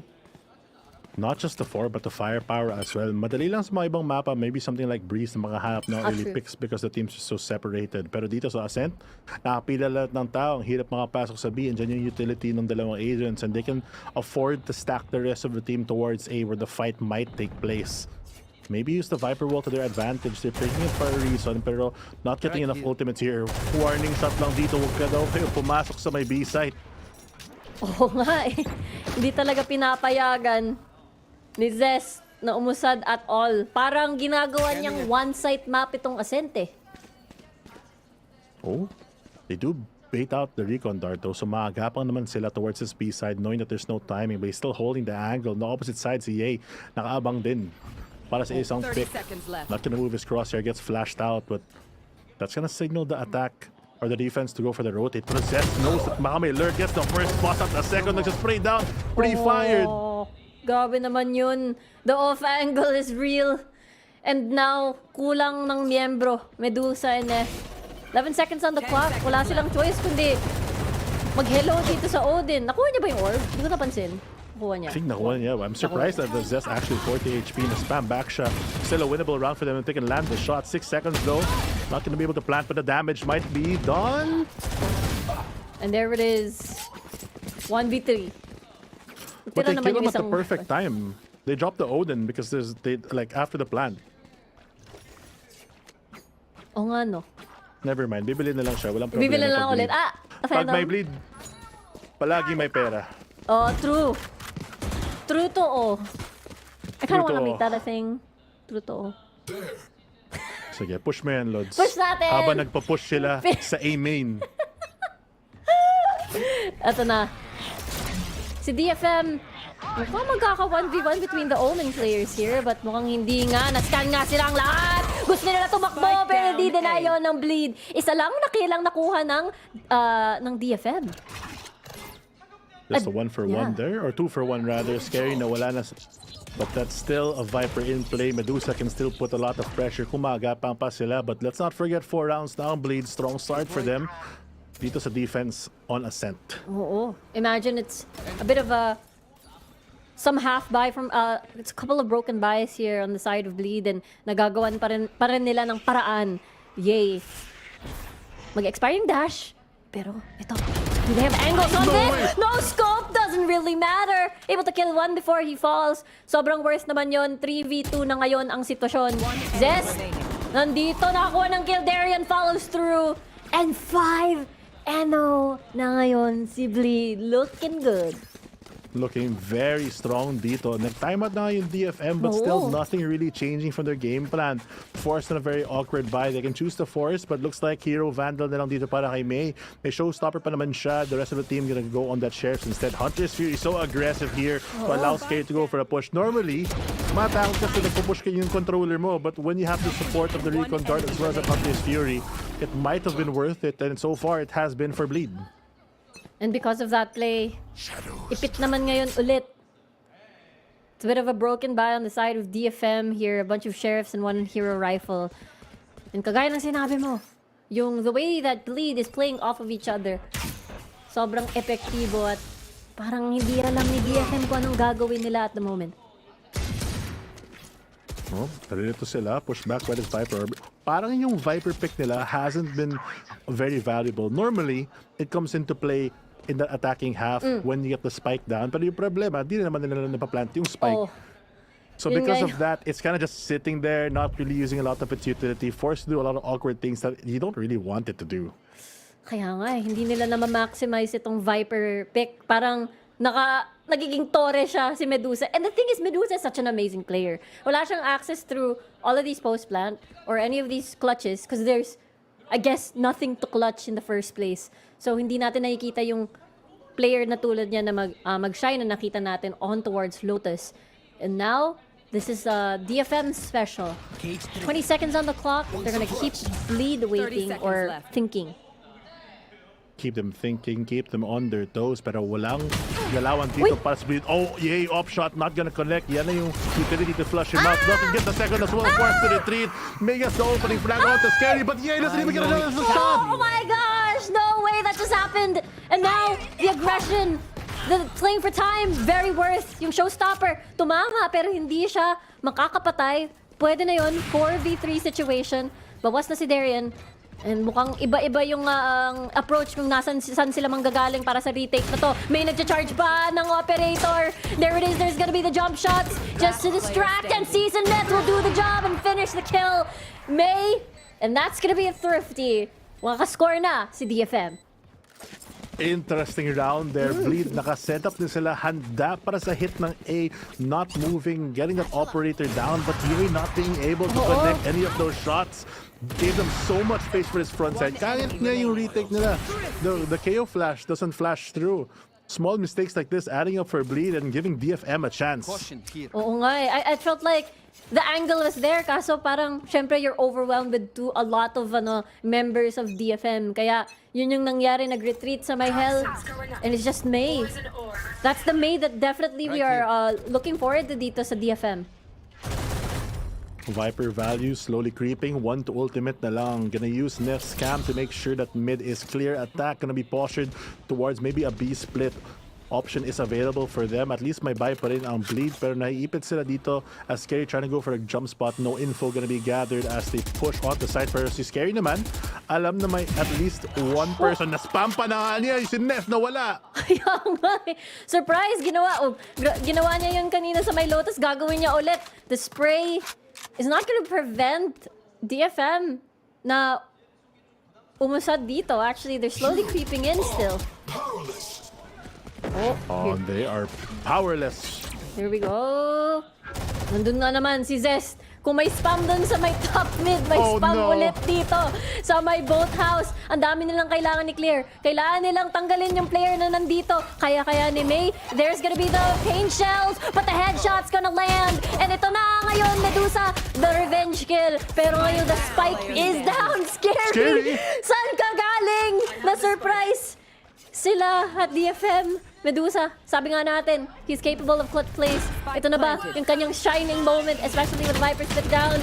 Speaker 23: Not just the 4, but the firepower as well. Madali lang sa mga ibang mapa, maybe something like Breeze na makahanap na early picks because the teams are so separated. Pero dito sa Ascent, nakapila lahat ng tao, ang hirap makapasok sa B, and dyan yung utility ng dalawang agents, and they can afford to stack the rest of the team towards A where the fight might take place. Maybe use the Viper Wall to their advantage. They're picking it for a reason, pero not getting enough ultimates here. Warning shot lang dito, huwag ka daw kayo pumasok sa may B site.
Speaker 22: Oo nga eh. Hindi talaga pinapayagan ni Zest na umusad at all. Parang ginagawa niyang one-site map itong Ascent eh.
Speaker 23: Oh, they do bait out the recon dart though, so maagapang naman sila towards this B side knowing that there's no timing, but he's still holding the angle. On the opposite side, si Ye nakaabang din para sa isang pick. Not gonna move his crosshair, gets flashed out, but that's gonna signal the attack or the defense to go for the rotate. But Zest knows that baka may lurk, gets the first spot at the second, nag-spray down, pre-fired.
Speaker 22: Grabe naman yun. The off angle is real. And now, kulang ng miyembro. Medusa and F. 11 seconds on the clock. Wala silang choice kundi mag-hello dito sa Odin. Nakuha niya ba yung orb? Hindi ko napansin. Nakuha niya.
Speaker 23: I think nakuha niya. I'm surprised that the Zest actually 40 HP in a spam back shot. Still a winnable round for them if they can land the shot. 6 seconds though. Not going to be able to plant, but the damage might be done.
Speaker 22: And there it is. 1v3.
Speaker 23: But they kill him at the perfect time. They drop the Odin because they like after the plant.
Speaker 22: Oo nga, no?
Speaker 23: Never mind. Bibili na lang siya. Walang problema.
Speaker 22: Bibili na lang ulit. Ah!
Speaker 23: Pag may bleed, palagi may pera.
Speaker 22: Oh, true. True to, oh. I kind of want to
Speaker 23: True to,
Speaker 22: make that a thing. True to, oh.
Speaker 23: Sige, push mo yan, Lods.
Speaker 22: Push natin!
Speaker 23: Habang nagpa-push sila sa A main.
Speaker 22: Ito na. Si DFM, mukhang magkaka 1v1 between the Omen players here, but mukhang hindi nga. Nascan nga silang lahat. Gusto nila tumakbo, pero di deny yun ng bleed. Isa lang nakilang nakuha ng DFM.
Speaker 23: Just a 1-for-1 there, or 2-for-1 rather. Scary na wala na. But that's still a Viper in play. Medusa can still put a lot of pressure. Kumagapang pa sila. But let's not forget 4 rounds now. Bleed, strong start for them. Dito sa defense on Ascent.
Speaker 22: Oo. Imagine it's a bit of some half buy from it's a couple of broken buys here on the side of Bleed and nagagawan pa rin nila ng paraan. Yay. Mag-expire yung dash. Pero ito, do they have angles on this? No scope doesn't really matter. Able to kill one before he falls. Sobrang worst naman yon. 3v2 na ngayon ang sitwasyon. Zest, nandito nakakuha ng kill. Darian follows through. And 5 Ano na ngayon si Bleed. Looking good.
Speaker 23: Looking very strong dito. Nag-time out na yung DFM but still nothing really changing from their game plan. Forced on a very awkward buy. They can choose to force but looks like Hero Vandal na lang dito para kay May. May showstopper pa naman siya. The rest of the team gonna go on that sheriff instead. Hunter's Fury so aggressive here to allow Scary to go for a push. Normally, matakot kasi nagpupush ka yung controller mo but when you have the support of the Recon Dart as well as the Hunter's Fury, it might have been worth it and so far it has been for Bleed.
Speaker 22: And because of that play, ipit naman ngayon ulit. It's a bit of a broken buy on the side of DFM here. A bunch of sheriffs and one hero rifle. And kagaya ng sinabi mo, the way that Bleed is playing off of each other, sobrang epektibo at parang hindi alam ni DFM kung anong gagawin nila at the moment.
Speaker 23: Oh, talito sila. Push back by this Viper. Parang yung Viper pick nila hasn't been very valuable. Normally, it comes into play in the attacking half when you get the spike down. Pero yung problema, di naman nila napaplant yung spike. So because of that, it's kind of just sitting there, not really using a lot of its utility, forced to do a lot of awkward things that you don't really want it to do.
Speaker 22: Kaya nga hindi nila na ma-maximize itong Viper pick. Parang nagiging tore siya si Medusa. And the thing is, Medusa is such an amazing player. Wala siyang access through all of these post-plant or any of these clutches because there's, I guess, nothing to clutch in the first place. So, hindi natin nakikita yung player na tulad niya na mag-shine na nakita natin on towards Lotus. And now, this is a DFM special. 20 seconds on the clock. They're gonna keep Bleed waiting or thinking.
Speaker 23: Keep them thinking, keep them on their toes, pero walang galawan dito para sa Bleed. Oh, yay, off shot, not gonna connect. Yan na yung utility to flush him out. Doesn't get the second as well, forced to retreat. Megas the opening flag out to Scary, but yay, doesn't even get another shot.
Speaker 22: Oh my gosh, no way, that just happened. And now, the aggression, the playing for time, very worth. Yung showstopper, tumama, pero hindi siya makakapatay. Pwede na yun, 4v3 situation. Bawas na si Darian. And mukhang iba-iba yung approach kung saan sila manggagaling para sa retake na to. May nagcha-charge pa ng operator. There it is. There's gonna be the jump shots just to distract. And Season Net will do the job and finish the kill. May. And that's gonna be a thrifty. Makaka-score na si DFM.
Speaker 23: Interesting round there. Bleed, naka-set up din sila. Handa para sa hit ng A. Not moving, getting that operator down, but really not being able to connect any of those shots. Gave them so much space for his front side. Kahit nga yung retake nila. The KO flash doesn't flash through. Small mistakes like this adding up for Bleed and giving DFM a chance.
Speaker 22: Oo nga eh. I felt like the angle was there kaso parang syempre you're overwhelmed with a lot of members of DFM. Kaya yun yung nangyari, nag-retreat sa my health. And it's just May. That's the May that definitely we are looking forward to dito sa DFM.
Speaker 23: Viper value slowly creeping. 1 to ultimate na lang. Gonna use Neff's Scam to make sure that mid is clear. Attack gonna be postured towards maybe a B split. Option is available for them. At least may buy pa rin ang bleed. Pero naiipit sila dito as Scary trying to go for a jump spot. No info gonna be gathered as they push on the side. Pero si Scary naman, alam na may at least one person na spam pa na niya. Si Neff na wala.
Speaker 22: Kaya nga eh. Surprise! Ginawa niya yun kanina sa may Lotus. Gagawin niya ulit. The spray is not gonna prevent DFM na umusad dito. Actually, they're slowly creeping in still.
Speaker 23: Oh, they are powerless.
Speaker 22: Here we go. Nandun na naman si Zest. Kung may spam dun sa may top mid, may spam ulit dito sa may boat house. Ang dami nilang kailangan ni Clear. Kailangan nilang tanggalin yung player na nandito. Kaya ni May. There's gonna be the pain shells, but the headshot's gonna land. And ito na ngayon, Medusa, the revenge kill. Pero ngayon, the spike is down. Scary! Saan ka galing? Na-surprise sila at DFM. Medusa, sabi nga natin, he's capable of clutch plays. Ito na ba yung kanyang shining moment, especially with Viper split down?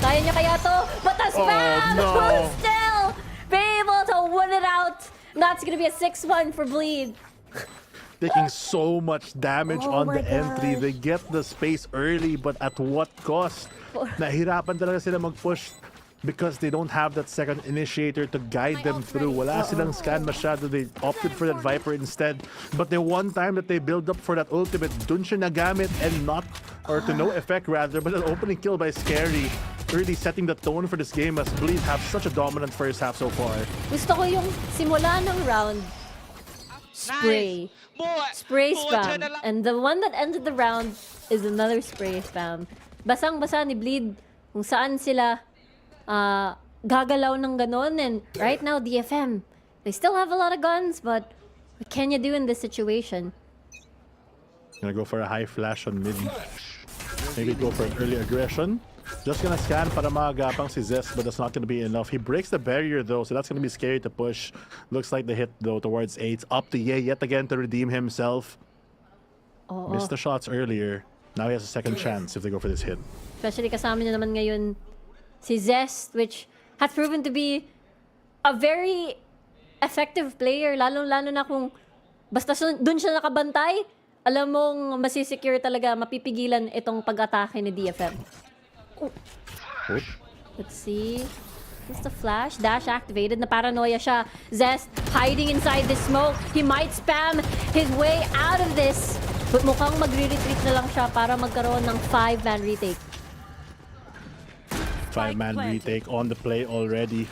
Speaker 22: Kaya niya kaya to? But the spam will still be able to win it out. That's gonna be a 6-1 for Bleed.
Speaker 23: Taking so much damage on the entry. They get the space early, but at what cost? Nahirapan talaga sila mag-push because they don't have that second initiator to guide them through. Wala silang scan masyado. They opted for that Viper instead. But the one time that they build up for that ultimate, dun siya nagamit and not, or to no effect rather, but an opening kill by Scary. Really setting the tone for this game as Bleed have such a dominant first half so far.
Speaker 22: Gusto ko yung simula ng round, spray. Spray spam. And the one that ended the round is another spray spam. Basang-basa ni Bleed kung saan sila gagalaw ng ganon. And right now, DFM, they still have a lot of guns, but what can you do in this situation?
Speaker 23: Gonna go for a high flash on mid. Maybe go for an early aggression. Just gonna scan para maagapang si Zest, but that's not gonna be enough. He breaks the barrier though, so that's gonna be scary to push. Looks like the hit though towards 8. Up to Ye yet again to redeem himself. Missed the shots earlier. Now he has a second chance if they go for this hit.
Speaker 22: Especially kasama niya naman ngayon si Zest, which has proven to be a very effective player, lalo-lalo na kung basta dun siya nakabantay, alam mong masisecure talaga, mapipigilan itong pag-atake ni DFM. Let's see. What's the flash? Dash activated. Na paranoia siya. Zest hiding inside the smoke. He might spam his way out of this. But mukhang magre-retreat na lang siya para magkaroon ng 5-man retake.
Speaker 23: 5-man retake on the play already.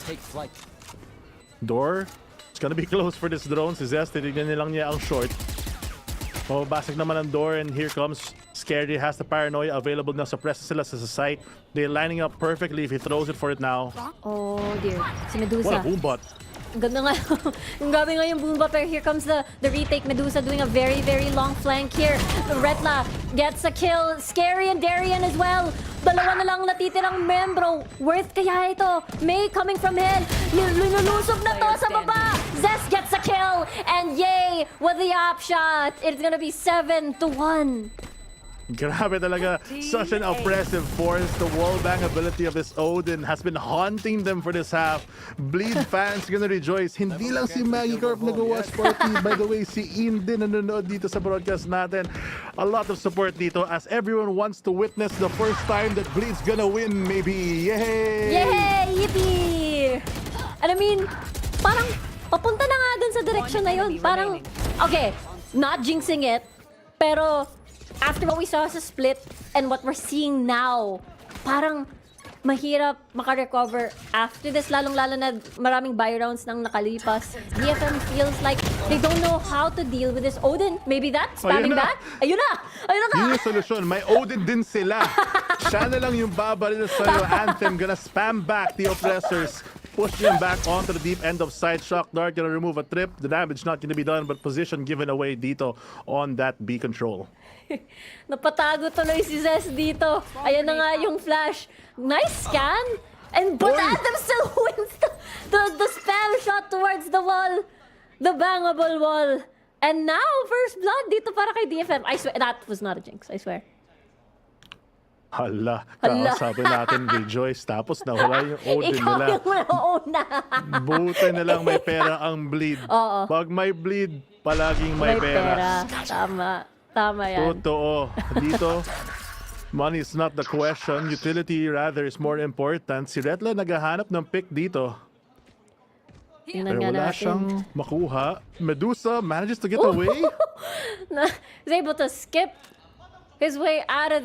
Speaker 23: Door, it's gonna be close for this drone. Si Zest, titignan nilang niya ang short. Mababasag naman ang door and here comes Scary. Has the paranoia available na. Suppresses sila sa site. They're lining up perfectly if he throws it for it now.
Speaker 22: Oh dear. Si Medusa.
Speaker 23: What a boombot.
Speaker 22: Ang ganda nga. Ang gabi nga yung boomba, pero here comes the retake. Medusa doing a very, very long flank here. Retla gets a kill. Scary and Darian as well. Dalawa na lang natitirang membro. Worth kaya ito. May coming from hell. Linulusog na to sa baba. Zest gets a kill. And yay, with the op shot. It's gonna be 7-1.
Speaker 23: Grabe talaga. Such an oppressive force. The wallbang ability of this Odin has been haunting them for this half. Bleed fans gonna rejoice. Hindi lang si Maggie Corp nag-watch party. By the way, si Ian din nanonood dito sa broadcast natin. A lot of support dito as everyone wants to witness the first time that Bleed's gonna win, maybe. Yay!
Speaker 22: Yay! Yippee! And I mean, parang papunta na nga dun sa direction na yun. Parang, okay, not jinxing it, pero after what we saw sa split and what we're seeing now, parang mahirap makarecover after this, lalong-lalo na maraming buy rounds nang nakalipas. DFM feels like they don't know how to deal with this Odin. Maybe that, spamming back? Ayun na! Ayun na ka!
Speaker 23: Yun yung solusyon. May Odin din sila. Siya na lang yung babaril sa Anthem. Gonna spam back the oppressors. Push him back onto the deep end of side. Shock Dart gonna remove a trip. The damage not gonna be done, but position given away dito on that B control.
Speaker 22: Napatago tuloy si Zest dito. Ayan na nga yung flash. Nice scan. And but Anthem still wins the spam shot towards the wall. The bangable wall. And now, first blood dito para kay DFM. I swear, that was not a jinx, I swear.
Speaker 23: Hala, kakasabi natin Rejoice, tapos nawala yung Odin
Speaker 22: Ikaw
Speaker 23: nila.
Speaker 22: yung nauna.
Speaker 23: Buti na lang may pera ang Bleed.
Speaker 22: Oo.
Speaker 23: Pag may Bleed, palaging may pera.
Speaker 22: Tama. Tama yan.
Speaker 23: Totoo. Dito, money is not the question. Utility rather is more important. Si Retla naghahanap ng pick dito.
Speaker 22: Tingnan
Speaker 23: Pero
Speaker 22: nga
Speaker 23: wala
Speaker 22: natin.
Speaker 23: siyang makuha. Medusa manages to get away.
Speaker 22: He's able to skip his way out of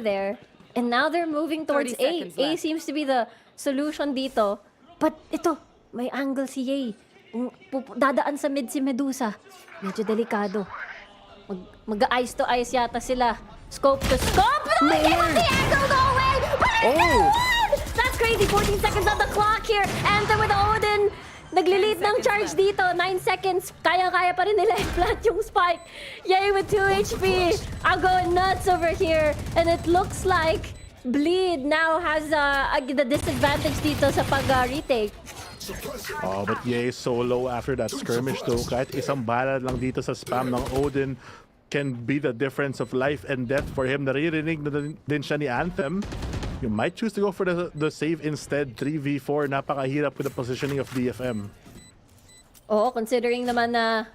Speaker 22: there. And now they're moving towards
Speaker 4: 30
Speaker 22: A.
Speaker 4: seconds
Speaker 22: A
Speaker 4: left.
Speaker 22: seems to be the solution dito. But ito, may angle si Ye. Dadaan sa mid si Medusa. Medyo delikado. Mag-eyes to eyes yata sila. Scope to scope. No, he gave us the angle, no way! That's crazy. 14 seconds on the clock here. Anthem with Odin. Naglilit ng charge dito. 9 seconds. Kaya-kaya pa rin nila i-plant yung spike. Yay with 2 HP. I'm going nuts over here. And it looks like Bleed now has the disadvantage dito sa pag-retake.
Speaker 23: Oh, but Ye is so low after that skirmish though. Kahit isang bala lang dito sa spam ng Odin can be the difference of life and death for him. Naririnig na din siya ni Anthem. You might choose to go for the save instead. 3v4, napakahirap with the positioning of DFM.
Speaker 22: Oo, considering naman na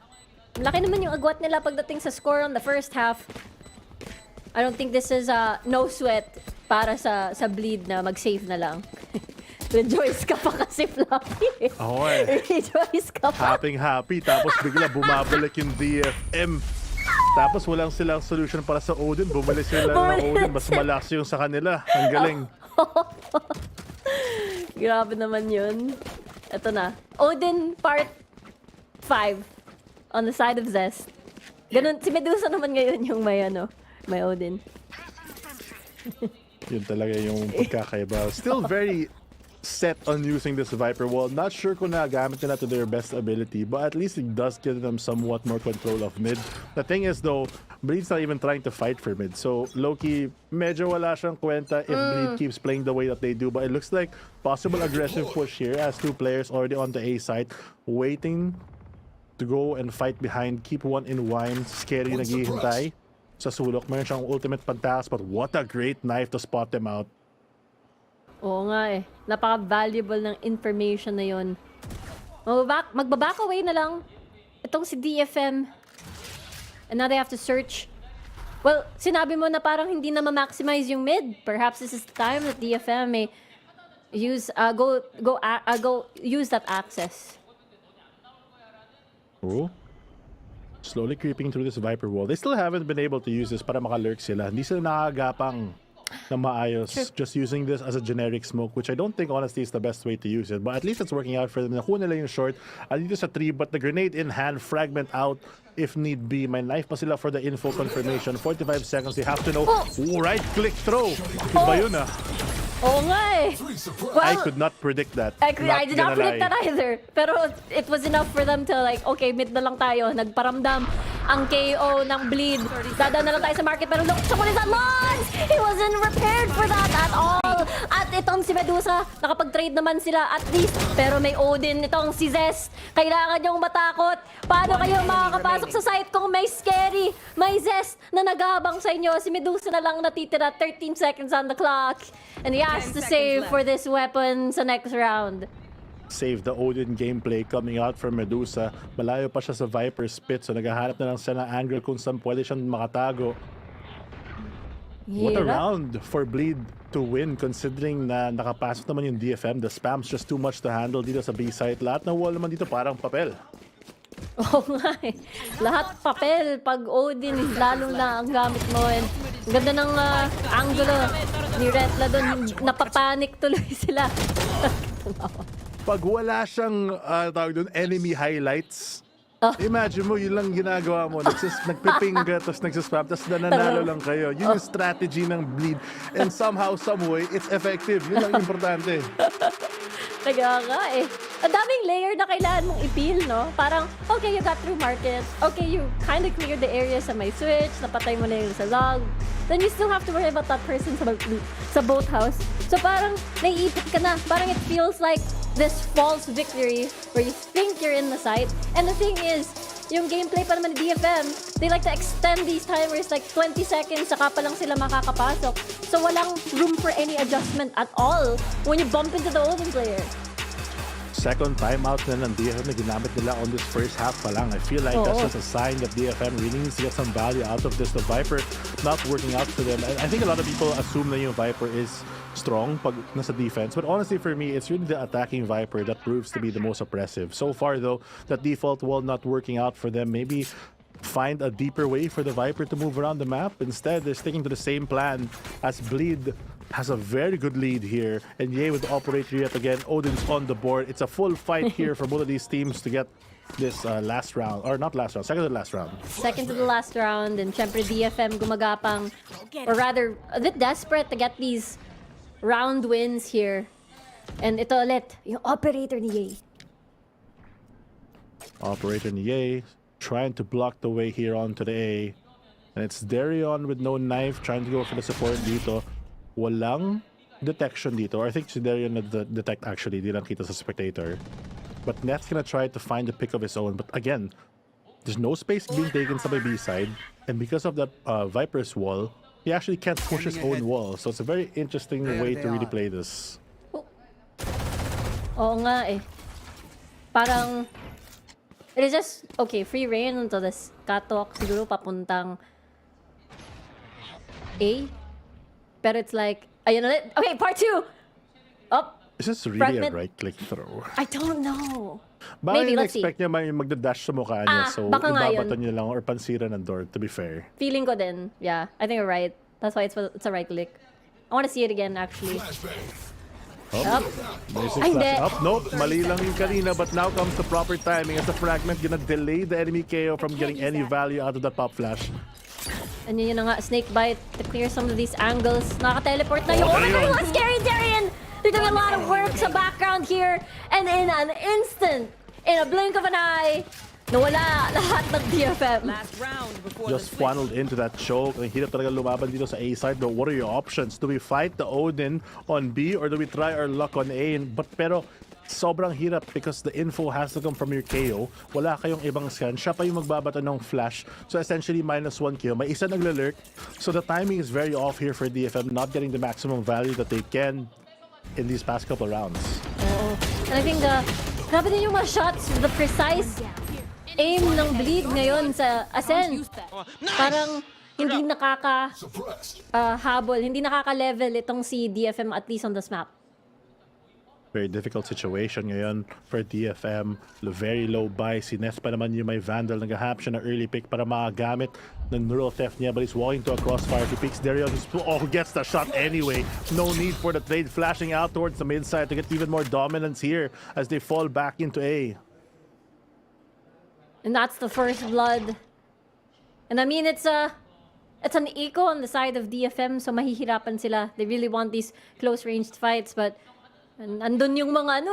Speaker 22: laki naman yung agwat nila pagdating sa score on the first half. I don't think this is no sweat para sa Bleed na mag-save na lang. Rejoice ka pa kasi, Fluffy.
Speaker 23: Oo eh.
Speaker 22: Rejoice ka pa.
Speaker 23: Happy. Tapos bigla bumabalik yung DFM. Tapos walang silang solution para sa Odin. Bumalik sila ng Odin. Mas malakas yung sa kanila. Ang galing.
Speaker 22: Grabe naman yun. Ito na. Odin part 5 on the side of Zest. Ganun, si Medusa naman ngayon yung may Odin.
Speaker 23: Yun talaga yung pagkakaiba. Still very set on using this Viper Wall. Not sure kung nagamit nila to their best ability, but at least it does give them somewhat more control of mid. The thing is though, Bleed's not even trying to fight for mid. So Loki, medyo wala siyang kwenta if Bleed keeps playing the way that they do. But it looks like possible aggressive push here as two players already on the A side, waiting to go and fight behind. Keep one in wine. Scary naghihintay sa sulok. Mayroon siyang ultimate pantas, but what a great knife to spot them out.
Speaker 22: Oo nga eh. Napaka-valuable ng information na yun. Magbaback away na lang itong si DFM. And now they have to search. Well, sinabi mo na parang hindi na ma-maximize yung mid. Perhaps this is the time that DFM may use use that access.
Speaker 23: Oh. Slowly creeping through this Viper Wall. They still haven't been able to use this para makalurk sila. Hindi sila nakagapang na maayos. Just using this as a generic smoke, which I don't think honestly is the best way to use it. But at least it's working out for them. Nakuha nila yung short. At dito sa 3, but the grenade in hand, fragment out if need be. May knife pa sila for the info confirmation. 45 seconds, they have to know. Ooh, right click throw. Iba yun ah.
Speaker 22: Oo nga eh. Well,
Speaker 23: I could not predict that.
Speaker 22: I did not predict that either. Pero it was enough for them to like, okay, mid na lang tayo. Nagparamdam ang KO ng Bleed. Dadaan na lang tayo sa market. Pero look, someone is at launch! He wasn't prepared for that at all. At itong si Medusa, nakapag-trade naman sila at least. Pero may Odin itong si Zest. Kailangan niyong matakot. Paano kayo makakapasok sa site kung may Scary, may Zest na nagabang sa inyo? Si Medusa na lang natitira. 13 seconds on the clock. And he has to save for this weapon sa next round.
Speaker 23: Save the Odin gameplay coming out from Medusa. Malayo pa siya sa Viper's pit, so naghahanap na lang siya ng angle kung saan pwede siyang makatago. What a round for Bleed to win considering na nakapasok naman yung DFM. The spam's just too much to handle dito sa B site. Lahat ng wall naman dito parang papel.
Speaker 22: Oo nga eh. Lahat papel pag Odin is lalong na ang gamit mo. And ang ganda ng angulo ni Retla doon. Napapanik tuloy sila.
Speaker 23: Pag wala siyang tawag doon, enemy highlights, imagine mo, yun lang ginagawa mo. Nagpiping ka, tapos nagsispam, tapos nananalo lang kayo. Yun yung strategy ng Bleed. And somehow, some way, it's effective. Yun lang importante.
Speaker 22: Kaya nga eh. Ang daming layer na kailangan mong i-peel, no? Parang, okay, you got through market. Okay, you kind of cleared the area sa may switch. Napatay mo na yung sa log. Then you still have to worry about that person sa boathouse. So parang, naiipit ka na. Parang it feels like this false victory where you think you're in the site. And the thing is, yung gameplay pa naman ni DFM, they like to extend these timers like 20 seconds, saka pa lang sila makakapasok. So walang room for any adjustment at all when you bump into the Odin player.
Speaker 23: Second timeout na ng DFM na ginamit nila on this first half pa lang. I feel like that's just a sign that DFM really needs to get some value out of this. The Viper not working out for them. And I think a lot of people assume na yung Viper is strong pag nasa defense. But honestly for me, it's really the attacking Viper that proves to be the most oppressive. So far though, that default wall not working out for them. Maybe find a deeper way for the Viper to move around the map. Instead, they're sticking to the same plan as Bleed has a very good lead here. And Ye with the operator yet again. Odin's on the board. It's a full fight here for both of these teams to get this last round. Or not last round, second to the last round.
Speaker 22: Second to the last round, and syempre DFM gumagapang, or rather, a bit desperate to get these round wins here. And ito ulit, yung operator ni Ye.
Speaker 23: Operator ni Ye trying to block the way here onto the A. And it's Darion with no knife trying to go for the support dito. Walang detection dito. Or I think si Darion na detect actually. Di lang kita sa spectator. But Net's gonna try to find the pick of his own. But again, there's no space being taken sa B side. And because of that Viper's wall, he actually can't push his own wall. So it's a very interesting way to really play this.
Speaker 22: Oo nga eh. Parang, it is just, okay, free reign into this catwalk siguro papuntang A. Pero it's like, ayun ulit. Okay, part 2! Up.
Speaker 23: Is this really a right-click throw?
Speaker 22: I don't know.
Speaker 23: Baka
Speaker 22: Maybe, let's see.
Speaker 23: expect niya may magdadash sa mukha niya. So,
Speaker 22: baka nga
Speaker 23: ibabato
Speaker 22: yun.
Speaker 23: niya lang or pansira ng door, to be fair.
Speaker 22: Feeling ko din. Yeah, I think you're right. That's why it's a right click. I want to see it again, actually. Up.
Speaker 23: Basic
Speaker 22: Ay,
Speaker 23: flash
Speaker 22: hindi.
Speaker 23: up. Nope, mali lang yung kanina. But now comes the proper timing as the fragment gonna delay the enemy KO from getting any value out of that pop flash.
Speaker 22: And yun na nga, snake bite to clear some of these angles. Nakaka-teleport na yung, oh my god, what's scary, Darian! They're doing a lot of work sa background here. And in an instant, in a blink of an eye, nawala lahat ng DFM.
Speaker 23: Just funneled into that choke. Ang hirap talaga lumaban dito sa A side. But what are your options? Do we fight the Odin on B or do we try our luck on A? Pero sobrang hirap because the info has to come from your KO. Wala kayong ibang scan. Siya pa yung magbabato ng flash. So essentially -1 kill. May isa naglalurk. So the timing is very off here for DFM, not getting the maximum value that they can in these past couple rounds.
Speaker 22: Oo. And I think grabe din yung mga shots, the precise aim ng Bleed ngayon sa Ascent. Parang hindi habol, hindi nakaka-level itong si DFM at least on this map.
Speaker 23: Very difficult situation ngayon for DFM. Very low buy. Si Ness pa naman yung may Vandal. Nag-hap siya na early pick para makagamit ng neural theft niya. But he's walking to a crossfire. He picks Darion. Who gets the shot anyway. No need for the trade. Flashing out towards the mid side to get even more dominance here as they fall back into A.
Speaker 22: And that's the first blood. And I mean, it's an eco on the side of DFM, so mahihirapan sila. They really want these close-ranged fights, but nandun yung mga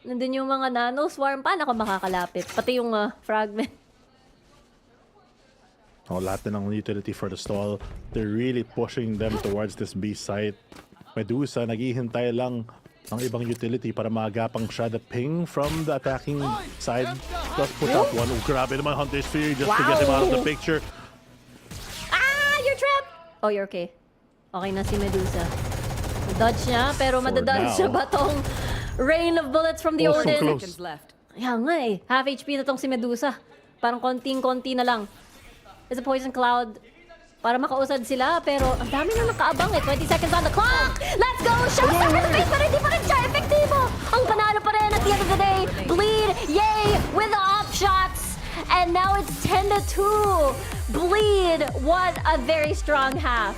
Speaker 22: nandun yung mga nano swarm. Paano ako makakalapit? Pati yung fragment.
Speaker 23: Oh, lahat na ng utility for the stall. They're really pushing them towards this B site. Medusa, naghihintay lang ng ibang utility para maagapang siya. The ping from the attacking side. Plus put up one. Oh, grabe naman Hunter's Fury just to get him out of the picture.
Speaker 22: You're trapped! Oh, you're okay. Okay na si Medusa. Dodge niya, pero madadodge siya ba tong rain of bullets from the Odin? Kaya nga eh. Half HP na tong si Medusa. Parang konting-konti na lang. It's a poison cloud para makausad sila, pero ang dami na nakaabang eh. 20 seconds on the clock! Let's go! Shot sa face, pero hindi pa rin siya epektibo! Ang panalo pa rin at the end of the day. Bleed, yay! With the off shots! And now it's 10-2. Bleed, what a very strong half.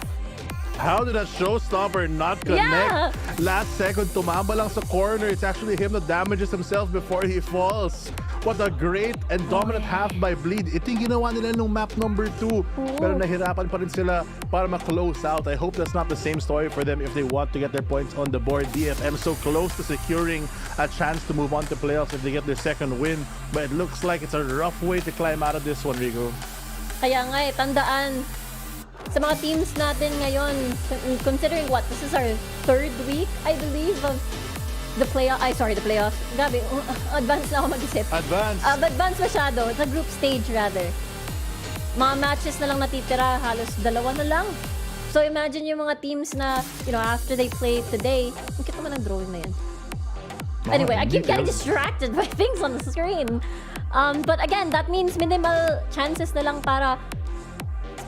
Speaker 23: How did that showstopper not connect?
Speaker 22: Yeah.
Speaker 23: Last second, tumamba lang sa corner. It's actually him that damages himself before he falls. What a great and dominant half by Bleed. Ito yung ginawa nila nung map number 2. Pero nahirapan pa rin sila para ma-close out. I hope that's not the same story for them if they want to get their points on the board. DFM so close to securing a chance to move on to playoffs if they get their second win. But it looks like it's a rough way to climb out of this one, Rigo.
Speaker 22: Kaya nga eh, tandaan, sa mga teams natin ngayon, considering what, this is our 3rd week, I believe, of the playoff. Gabi, advance na ako mag-isip. Advance masyado. The group stage rather. Mga matches na lang natitira, halos 2 na lang. So imagine yung mga teams na, after they play today, ang kita man ang drawing na yan. Anyway, I keep getting distracted by things on the screen. But again, that means minimal chances na lang para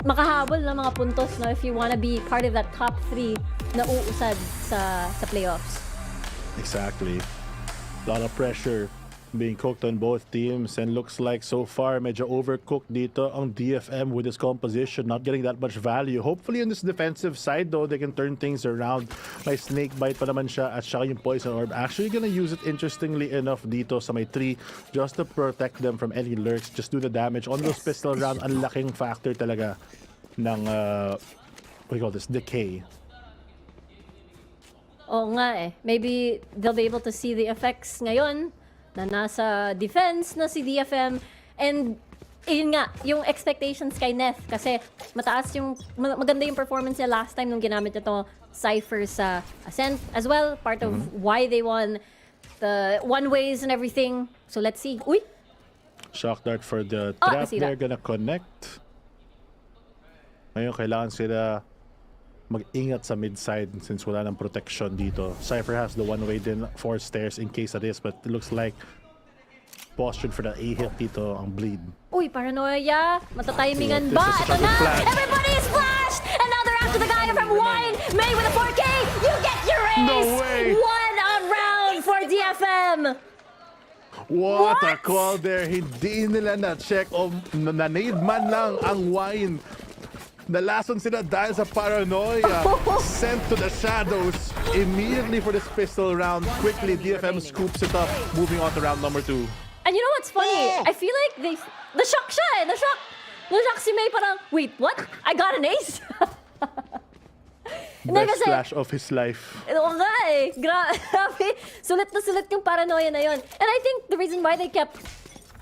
Speaker 22: makahabol ng mga puntos if you wanna be part of that top 3 na uusad sa playoffs.
Speaker 23: Exactly. A lot of pressure being cooked on both teams, and looks like so far medyo overcooked dito ang DFM with his composition, not getting that much value. Hopefully on this defensive side though, they can turn things around. May snake bite pa naman siya at saka yung poison orb. Actually gonna use it interestingly enough dito sa may 3 just to protect them from any lurks, just do the damage on those pistol round. Ang laking factor talaga ng what do you call this, decay.
Speaker 22: Oo nga eh. Maybe they'll be able to see the effects ngayon na nasa defense na si DFM, and yun nga, yung expectations kay Neth kasi maganda yung performance niya last time nung ginamit niya to Cypher sa Ascent as well, part of why they won the one-ways and everything. So let's see. Uy!
Speaker 23: Shock dart for the trap. They're gonna connect. Ngayon kailangan sila mag-ingat sa mid-side since wala ng protection dito. Cypher has the one-way din 4 stairs in case of this, but it looks like postured for the A-hit dito ang bleed.
Speaker 22: Uy, paranoia! Matatimingan ba? Ito na! Everybody is flashed! And now they're after the guy from Wine! May with a 4K! You get your ace!
Speaker 23: No way!
Speaker 22: 1 round for DFM!
Speaker 23: What a call there! Hindi nila na-check o na-nade man lang ang Wine. Nalason sila dahil sa paranoia. Sent to the shadows immediately for this pistol round. Quickly, DFM scoops it up, moving on to round number 2.
Speaker 22: And you know what's funny? I feel like na-shock siya eh. Na-shock si May, parang, wait, what? I got an ace?
Speaker 23: Best flash of his life.
Speaker 22: Oo nga eh. Grabe. Sulit na sulit yung paranoia na yun. And I think the reason why they kept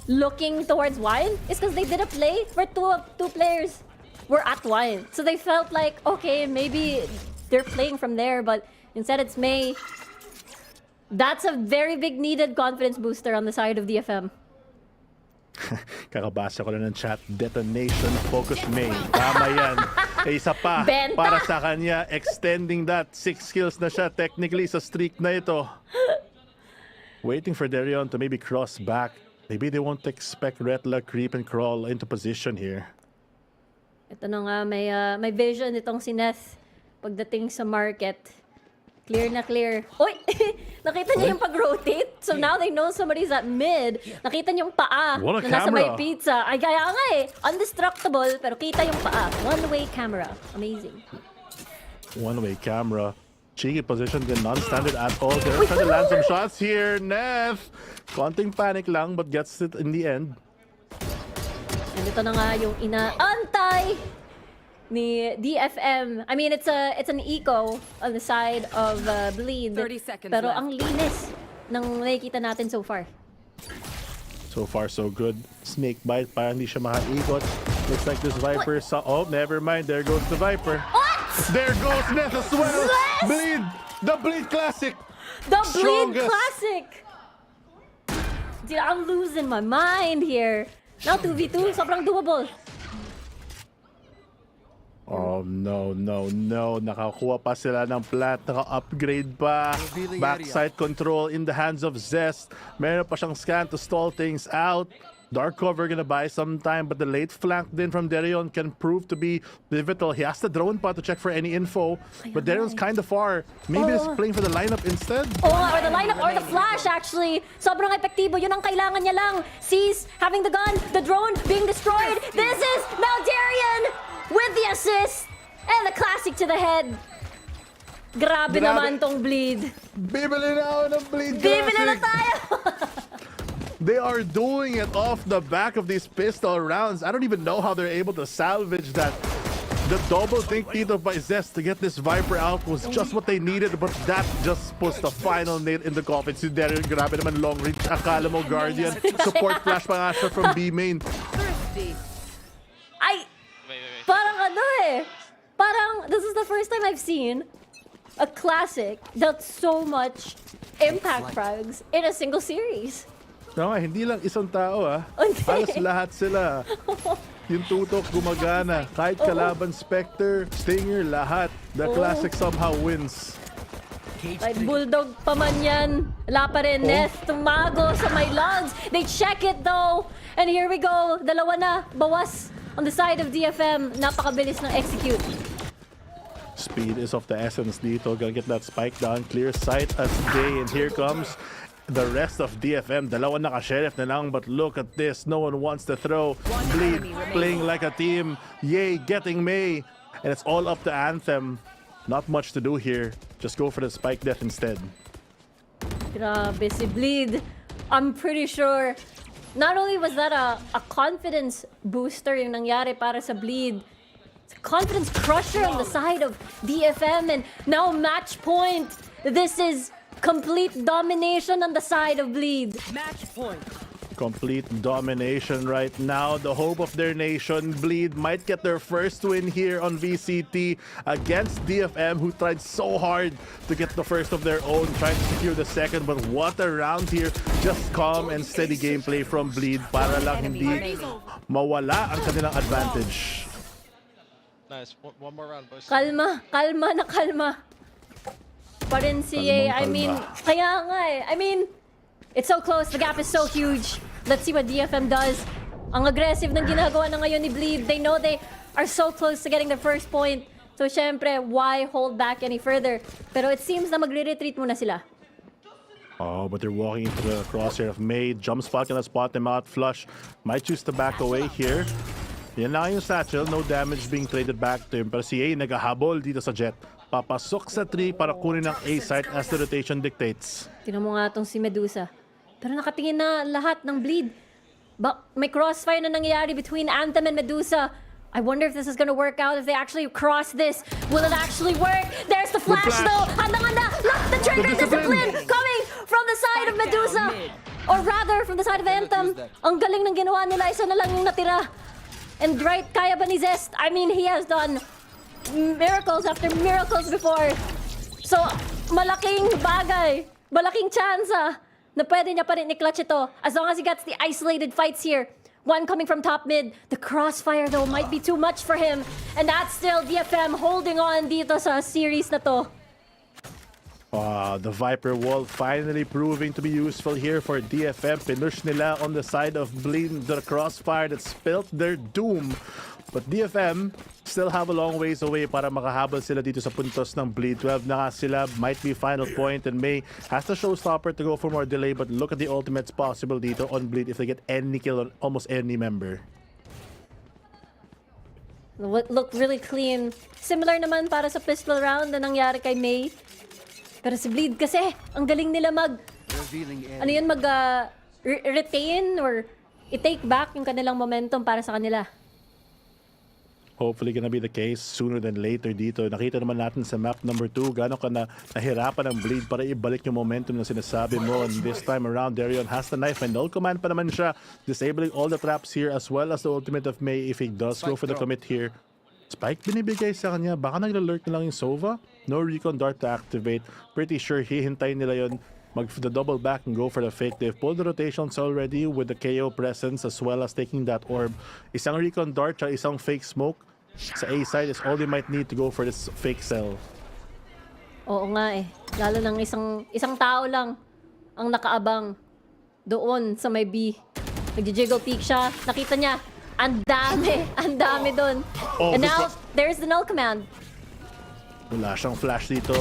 Speaker 22: looking towards Wine is because they did a play where two players were at Wine. So they felt like, okay, maybe they're playing from there, but instead it's May. That's a very big needed confidence booster on the side of DFM.
Speaker 23: Kakabasa ko na ng chat. Detonation, focus May. Tama yan. Isa pa
Speaker 22: Benta!
Speaker 23: para sa kanya. Extending that. 6 kills na siya technically sa streak na ito. Waiting for Darion to maybe cross back. Maybe they won't expect Retla creep and crawl into position here.
Speaker 22: Ito na nga, may vision itong si Neth pagdating sa market. Clear na clear. Uy! Nakita niyo yung pag-rotate? So now they know somebody's at mid. Nakita niyo yung paa
Speaker 23: What a
Speaker 22: na nasa
Speaker 23: camera.
Speaker 22: may pizza. Ay, kaya nga eh. Undestructible, pero kita yung paa. One-way camera. Amazing.
Speaker 23: One-way camera. Cheeky position din, non-standard at all. They're trying to land some shots here. Neth! Konting panic lang, but gets it in the end.
Speaker 22: And ito na nga yung inaantay ni DFM. I mean, it's an eco on the side of Bleed.
Speaker 4: 30 seconds
Speaker 22: pero
Speaker 4: left.
Speaker 22: ang linis ng nakikita natin so far.
Speaker 23: So far, so good. Snake bite, parang hindi siya makaikot. Looks like this Viper saw... Oh, never mind. There goes the Viper.
Speaker 22: What?
Speaker 23: There goes Neth as well.
Speaker 22: Yes!
Speaker 23: Bleed! The Bleed Classic!
Speaker 22: The Bleed
Speaker 23: Strongest.
Speaker 22: Classic! Dude, I'm losing my mind here. Now 2v2, sobrang doable.
Speaker 23: Oh, no. Nakakuha pa sila ng plant. Naka-upgrade pa. Backside control in the hands of Zest. Meron pa siyang scan to stall things out. Dark cover gonna buy some time, but the late flank din from Darion can prove to be pivotal. He has the drone pa to check for any info, but Darion's kind of far. Maybe he's playing for the lineup instead?
Speaker 22: Oh, or the lineup or the flash actually. Sobrang epektibo. Yun ang kailangan niya lang. Sees having the gun, the drone being destroyed. This is Darion with the assist and the classic to the head. Grabe naman tong Bleed.
Speaker 23: Bibili na ako ng Bleed
Speaker 22: Bibili na
Speaker 23: Classic.
Speaker 22: tayo.
Speaker 23: They are doing it off the back of these pistol rounds. I don't even know how they're able to salvage that. The double think dito by Zest to get this Viper out was just what they needed, but that just puts the final nail in the coffin. Si Darion, grabe naman long reach. Akala mo Guardian. Support flash pa nga siya from B main.
Speaker 22: Parang ano eh. Parang this is the first time I've seen a classic dealt so much impact frags in a single series.
Speaker 23: No, hindi lang isang tao
Speaker 22: Hindi.
Speaker 23: Halos lahat sila. Yung tutok gumagana. Kahit kalaban Spectre, Stinger, lahat. The classic somehow wins.
Speaker 22: Kahit Bulldog pa man yan, wala pa rin. Neth tumago sa may logs. They check it though. And here we go. Dalawa na. Bawas on the side of DFM. Napakabilis ng execute.
Speaker 23: Speed is of the essence dito. Gonna get that spike down. Clear sight as day. And here comes the rest of DFM. Dalawa naka-sheriff na lang. But look at this. No one wants to throw. Bleed playing like a team. Yay, getting May. And it's all up to Anthem. Not much to do here. Just go for the spike death instead.
Speaker 22: Grabe si Bleed. I'm pretty sure not only was that a confidence booster yung nangyari para sa Bleed, it's a confidence crusher on the side of DFM, and now match point. This is complete domination on the side of Bleed.
Speaker 4: Match point.
Speaker 23: Complete domination right now. The hope of their nation. Bleed might get their first win here on VCT against DFM, who tried so hard to get the first of their own, trying to secure the second. But what a round here. Just calm and steady gameplay from Bleed para lang hindi mawala ang kanilang advantage.
Speaker 14: Nice. One more round, boys.
Speaker 22: Kalma pa rin si Ye. I mean, kaya nga eh. I mean, it's so close. The gap is so huge. Let's see what DFM does. Ang aggressive ng ginagawa na ngayon ni Bleed. They know they are so close to getting their first point. So, syempre, why hold back any further? Pero it seems na magre-retreat muna sila.
Speaker 23: Oh, but they're walking into the crosshair of May. Jump spot gonna spot them out. Flush might choose to back away here. Yan lang yung satchel. No damage being traded back to him. Pero si A nagahabol dito sa Jet. Papasok sa 3 para kunin ang A site as the rotation dictates.
Speaker 22: Tingnan mo nga itong si Medusa. Pero nakatingin na lahat ng Bleed. May crossfire na nangyayari between Anthem and Medusa. I wonder if this is gonna work out, if they actually cross this. Will it actually work? There's the flash though! Handa! Look, the trigger discipline coming from the side of Medusa! Or rather, from the side of Anthem. Ang galing ng ginawa nila, isa na lang yung natira. And right, kaya ba ni Zest? I mean, he has done miracles after miracles before. So, malaking bagay, malaking chance na pwede niya pa rin i-clutch ito as long as he gets the isolated fights here. One coming from top mid. The crossfire though might be too much for him. And that's still DFM holding on dito sa series na to.
Speaker 23: The Viper wall finally proving to be useful here for DFM. Pinush nila on the side of Bleed, the crossfire that spelt their doom. But DFM still have a long ways away para makahabol sila dito sa puntos ng Bleed. 12 na nga sila, might be final point, and May has the showstopper to go for more delay, but look at the ultimates possible dito on Bleed if they get any kill on almost any member.
Speaker 22: Looked really clean. Similar naman para sa pistol round na nangyari kay May. Pero si Bleed kasi, ang galing nila retain or i-take back yung kanilang momentum para sa kanila.
Speaker 23: Hopefully gonna be the case sooner than later dito. Nakita naman natin sa map number 2 gano'n ka nahirapan ng Bleed para ibalik yung momentum na sinasabi mo. And this time around, Darion has the knife and no command pa naman siya, disabling all the traps here as well as the ultimate of May if he does go for the commit here. Spike binibigay sa kanya. Baka naglalurk na lang yung Sova. No recon dart to activate. Pretty sure hihintayin nila yon. The double back and go for the fake. They've pulled the rotations already with the KO presence as well as taking that orb. Isang recon dart at isang fake smoke sa A side is all they might need to go for this fake cell.
Speaker 22: Oo nga eh. Lalo ng isang tao lang ang nakaabang doon sa may B. Nag-jiggle peek siya. Nakita niya, ang dami doon. And now, there's the null command.
Speaker 23: Wala siyang flash dito.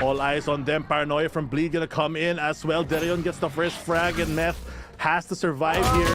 Speaker 23: All eyes on them. Paranoia from Bleed gonna come in as well. Darion gets the first frag and Meth has to survive here.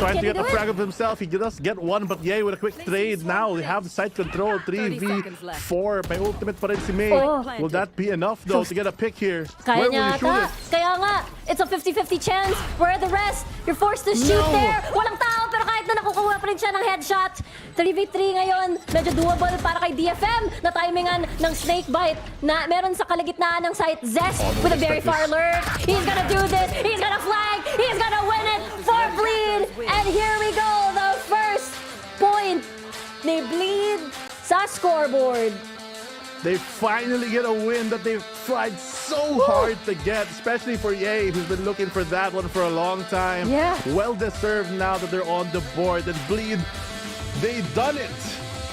Speaker 23: Trying to get the frag of himself. He does get one, but Yay with a quick trade. Now they have side control. 3v4. May ultimate pa rin si May. Will that be enough though to get a pick here?
Speaker 22: Kaya niya ata. Kaya nga, it's a 50-50 chance. Where are the rest? You're forced to shoot there. Walang tao, pero kahit na nakukuha pa rin siya ng headshot. 3v3 ngayon. Medyo doable para kay DFM na timingan ng snake bite na meron sa kalagitnaan ng site. Zest with a very far lurk. He's gonna do this. He's gonna flag. He's gonna win it for Bleed. And here we go, the first point ni Bleed sa scoreboard.
Speaker 23: They finally get a win that they've tried so hard to get, especially for Ye, who's been looking for that one for a long time.
Speaker 22: Yeah.
Speaker 23: Well deserved now that they're on the board. And Bleed, they done it.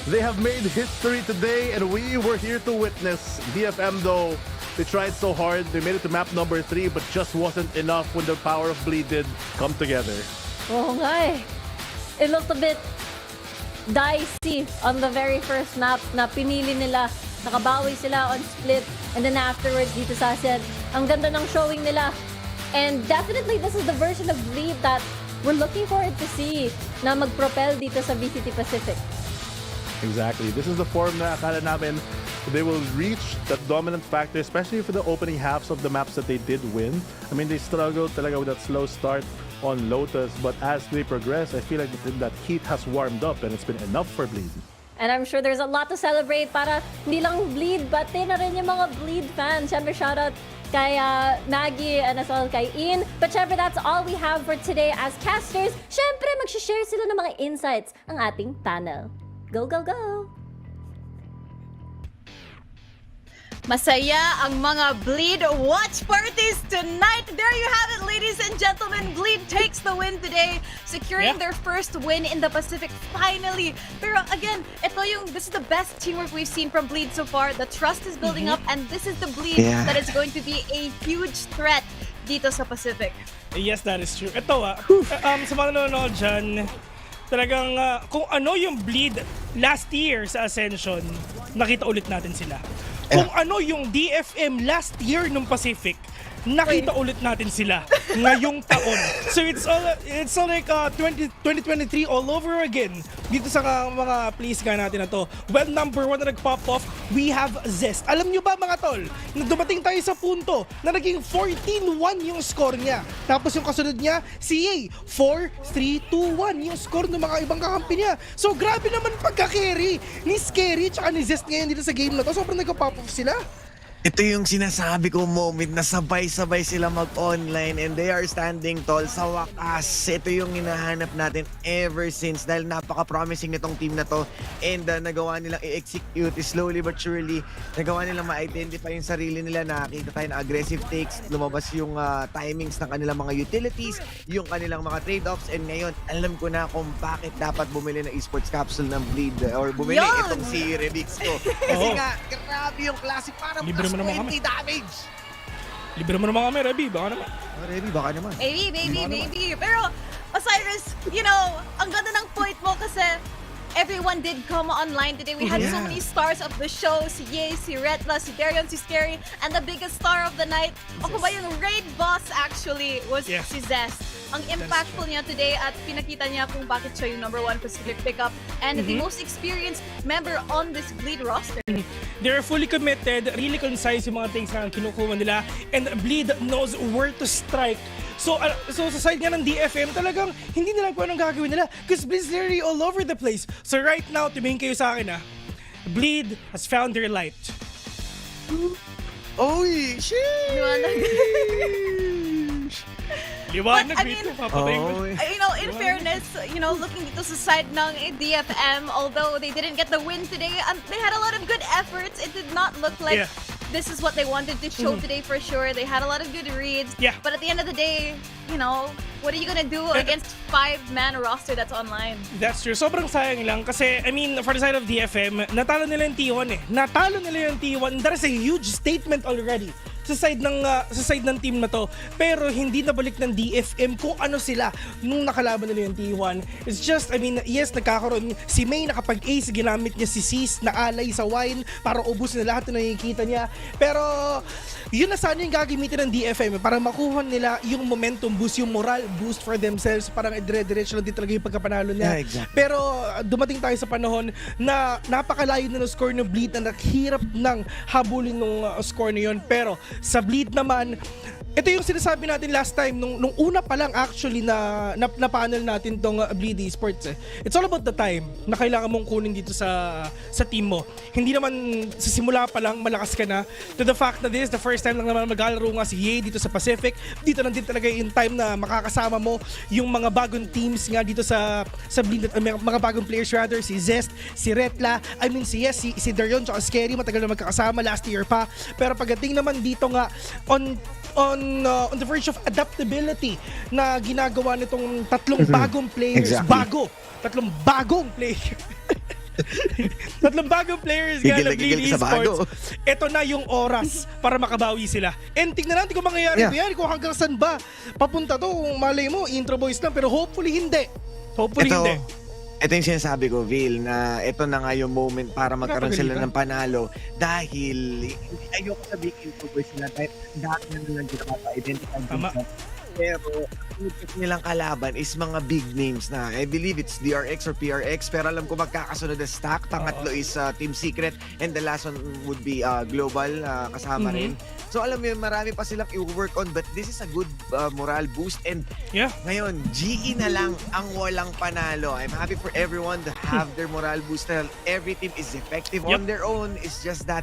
Speaker 23: They have made history today, and we were here to witness. DFM, though, they tried so hard. They made it to map number 3, but just wasn't enough when the power of Bleed did come together.
Speaker 22: Oo nga eh. It looked a bit dicey on the very first map na pinili nila. Nakabawi sila on split, and then afterwards dito sa Ascent, ang ganda ng showing nila. And definitely this is the version of Bleed that we're looking forward to see na mag-propel dito sa VCT Pacific.
Speaker 23: Exactly. This is the form na akala namin they will reach that dominant factor, especially for the opening halves of the maps that they did win. I mean, they struggled talaga with that slow start on Lotus, but as they progress, I feel like that heat has warmed up and it's been enough for Bleed.
Speaker 22: And I'm sure there's a lot to celebrate para hindi lang Bleed, pati na rin yung mga Bleed fans. Siyempre, shoutout kay Maggie and as well kay Ian. But syempre, that's all we have for today as casters. Syempre, mag-share sila ng mga insights ang ating panel. Go, go, go!
Speaker 3: Masaya ang mga Bleed watch parties tonight. There you have it, ladies and gentlemen. Bleed takes the win today, securing their first win in the Pacific finally. Pero again, this is the best teamwork we've seen from Bleed so far. The trust is building up, and this is the Bleed that is going to be a huge threat dito sa Pacific.
Speaker 11: Yes, that is true. Ito sa mga nanonood dyan, talagang kung ano yung Bleed last year sa Ascension, nakita ulit natin sila. Kung ano yung DFM last year ng Pacific, nakita ulit natin sila ngayong taon. So it's all like 2023 all over again dito sa mga plays nga natin na to. Well, number 1 na nag-pop off, we have Zest. Alam nyo ba mga tol, na dumating tayo sa punto na naging 14-1 yung score niya. Tapos yung kasunod niya, si Ye, 4-3-2-1 yung score ng mga ibang kakampi niya. So grabe naman pagka-carry ni Scary tsaka ni Zest ngayon dito sa game na to. Sobrang nag-pop off sila.
Speaker 24: Ito yung sinasabi ko moment na sabay-sabay sila mag-online and they are standing tall. Sa wakas, ito yung hinahanap natin ever since dahil napaka-promising nitong team na to and nagawa nilang i-execute slowly but surely. Nagawa nilang ma-identify yung sarili nila, nakita tayo na aggressive takes, lumabas yung timings ng kanilang mga utilities, yung kanilang mga trade-offs, and ngayon alam ko na kung bakit dapat bumili ng esports capsule ng Bleed or bumili itong si Remix ko. Kasi nga, grabe yung classic, parang
Speaker 11: Libre mo naman kami.
Speaker 24: damage.
Speaker 11: Libre mo naman kami, Reby. Baka naman.
Speaker 24: Reby, baka naman.
Speaker 3: Maybe. Pero, Osiris, ang ganda ng point mo kasi everyone did come online today. We had so many stars of the show. Si Ye, si Retla, si Darion, si Scary, and the biggest star of the night, ako ba yung raid boss actually, was si Zest. Ang impactful niya today at pinakita niya kung bakit siya yung number 1 Pacific pickup and the most experienced member on this Bleed roster.
Speaker 11: They're fully committed, really concise yung mga takes na kinukuha nila, and Bleed knows where to strike. So sa side nga ng DFM, talagang hindi nila kung anong gagawin nila because Bleed's literally all over the place. So right now, tumingin kayo sa akin Bleed has found their light.
Speaker 24: Oy!
Speaker 11: Liwanag
Speaker 3: But,
Speaker 11: dito, papatay mo.
Speaker 3: In fairness, looking dito sa side ng DFM, although they didn't get the win today, they had a lot of good efforts. It did not look like this is what they wanted to show today for sure. They had a lot of good reads. But at the end of the day, what are you gonna do against 5-man roster that's online?
Speaker 11: That's true. Sobrang sayang lang kasi, for the side of DFM, natalo nila yung T1 Natalo nila yung T1. That is a huge statement already sa side ng team na to. Pero hindi nabalik ng DFM kung ano sila nung nakalaban nila yung T1. It's just, yes, nagkakaroon. Si May nakapag-ace, ginamit niya si Sis na alay sa wine para ubus na lahat na nakikita niya. Pero yun na sana yung gagamitin ng DFM para makuha nila yung momentum boost, yung moral boost for themselves. Parang dire-diretso lang din talaga yung pagkapanalo niya. Pero dumating tayo sa panahon na napakalayo na ng score ng Bleed na naghirap ng habulin ng score na yun. Pero sa Bleed naman, ito yung sinasabi natin last time nung una pa lang actually na panel natin tong Bleed Esports It's all about the time na kailangan mong kunin dito sa team mo. Hindi naman sa simula pa lang malakas ka na, to the fact na this is the first time lang naman maglalaro nga si Ye dito sa Pacific. Dito lang din talaga yung time na makakasama mo yung mga bagong teams nga dito sa Bleed, mga bagong players rather, si Zest, si Retla, si Yes, si Darion, tsaka Scary, matagal na magkakasama last year pa. Pero pagdating naman dito nga on the verge of adaptability na ginagawa nitong tatlong bagong players. Tatlong bagong players. Tatlong bagong players nga na Bleed Esports. Ito na yung oras para makabawi sila. And tingnan natin kung mangyayari yan, kung hanggang saan ba papunta to. Kung malay mo, intro boys lang, pero hopefully hindi. Hindi.
Speaker 24: Ito yung sinasabi ko, Vil, na ito na nga yung moment para magkaroon sila ng panalo dahil ayoko sabihin ko sila dahil dahil na lang identify pero ang nilang kalaban is mga big names na. I believe it's DRX or PRX pero alam ko magkakasunod na stack. Pangatlo is Team Secret and the last one would be Global kasama rin. So alam mo yun, marami pa silang i-work on but this is a good morale boost and ngayon, GE na lang ang walang panalo. I'm happy for everyone to have their morale boost. Every team is effective on their own. It's just that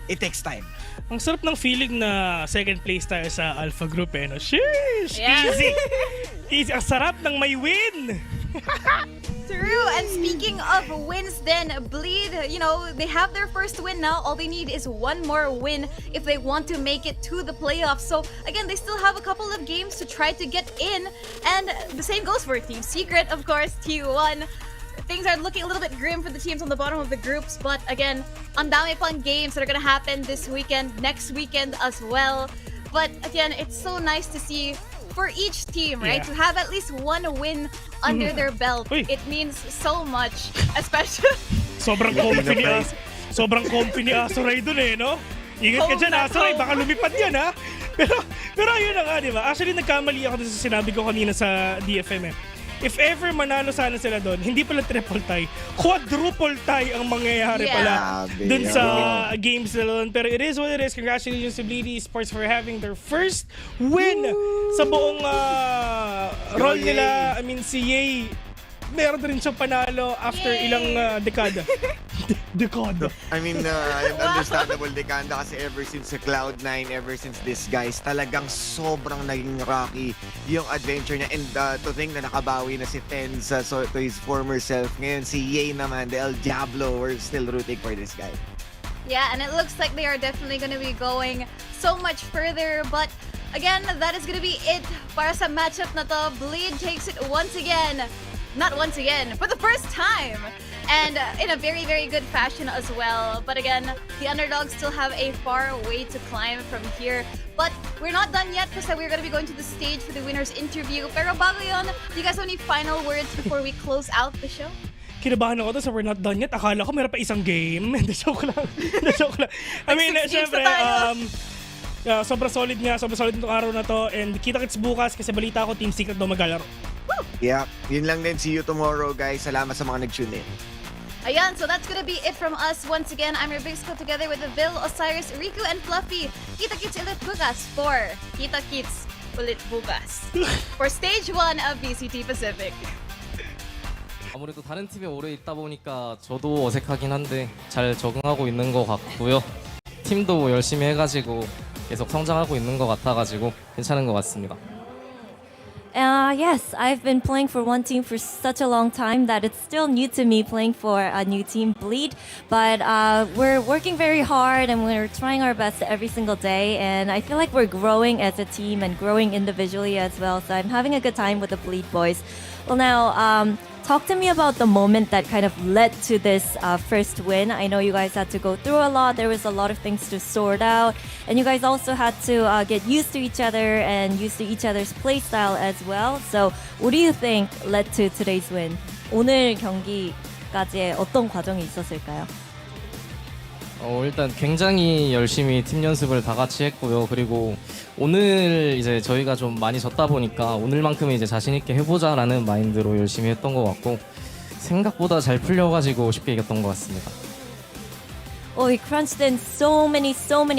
Speaker 24: it takes time.
Speaker 11: Ang sarap ng feeling na second place tayo sa Alpha Group no? Sheesh!
Speaker 3: Yeah.
Speaker 11: Easy! Ang sarap ng may win!
Speaker 3: True, and speaking of wins then, Bleed, they have their first win now. All they need is one more win if they want to make it to the playoffs. So again, they still have a couple of games to try to get in. And the same goes for Team Secret, of course, T1. Things are looking a little bit grim for the teams on the bottom of the groups, but again, ang dami pang games that are gonna happen this weekend, next weekend as well. But again, it's so nice to see for each team, right? To have at least one win under their belt. It means so much, especially...
Speaker 11: Sobrang company Asoray dun no? Ingat ka dyan, Asoray, baka lumipad yan, ha? Pero ayun na nga, di ba? Actually, nagkamali ako dun sa sinabi ko kanina sa DFM If ever manalo sana sila doon, hindi pala triple tie, quadruple tie ang mangyayari pala dun sa games nila doon. Pero it is what it is. Congratulations to Bleed Esports for having their first win sa buong role nila. Si Ye, meron rin siyang panalo after ilang dekada.
Speaker 24: Understandable dekada kasi ever since Cloud9, ever since this guys, talagang sobrang naging rocky yung adventure niya. And to think na nakabawi na si Tenz to his former self. Ngayon si Ye naman, the El Diablo, we're still rooting for this guy.
Speaker 3: Yeah, and it looks like they are definitely going to be going so much further. But again, that is going to be it para sa matchup na to. Bleed takes it once again. Not once again, for the first time. And in a very, very good fashion as well. But again, the underdogs still have a far way to climb from here. But we're not done yet because we're going to be going to the stage for the winner's interview. Pero bago yun, do you guys have any final words before we close out the show?
Speaker 11: Kinabahan ako so we're not done yet. Akala ko meron pa isang game. Joke lang. Syempre, sobrang solid itong araw na to. And kita-kits bukas kasi balita ko Team Secret daw maglalaro.
Speaker 24: Yeah, yun lang din. See you tomorrow, guys. Salamat sa mga nag-tune in.
Speaker 3: Ayan, so that's gonna be it from us. Once again, I'm your Big Skull together with the Vil, Osiris, Riku, and Fluffy. Kita-kits ulit bukas for Kita-kits ulit bukas for Stage 1 of VCT Pacific.
Speaker 2: 아무래도 다른 팀에 오래 있다 보니까 저도 어색하긴 한데 잘 적응하고 있는 것 같고요. 팀도 열심히 해가지고 계속 성장하고 있는 것 같아가지고 괜찮은 것 같습니다.
Speaker 6: Yes, I've been playing for one team for such a long time that it's still new to me playing for a new team, Bleed. But we're working very hard and we're trying our best every single day. And I feel like we're growing as a team and growing individually as well. So I'm having a good time with the Bleed boys. Well, now, talk to me about the moment that kind of led to this first win. I know you guys had to go through a lot. There was a lot of things to sort out. And you guys also had to get used to each other and used to each other's play style as well. So what do you think led to today's win? 오늘 경기까지의 어떤 과정이 있었을까요?
Speaker 2: 일단 굉장히 열심히 팀 연습을 다 같이 했고요. 그리고 오늘 이제 저희가 좀 많이 졌다 보니까 오늘만큼은 이제 자신 있게 해보자라는 마인드로 열심히 했던 것 같고 생각보다 잘 풀려가지고 쉽게 이겼던 것 같습니다.
Speaker 6: we crunched in so many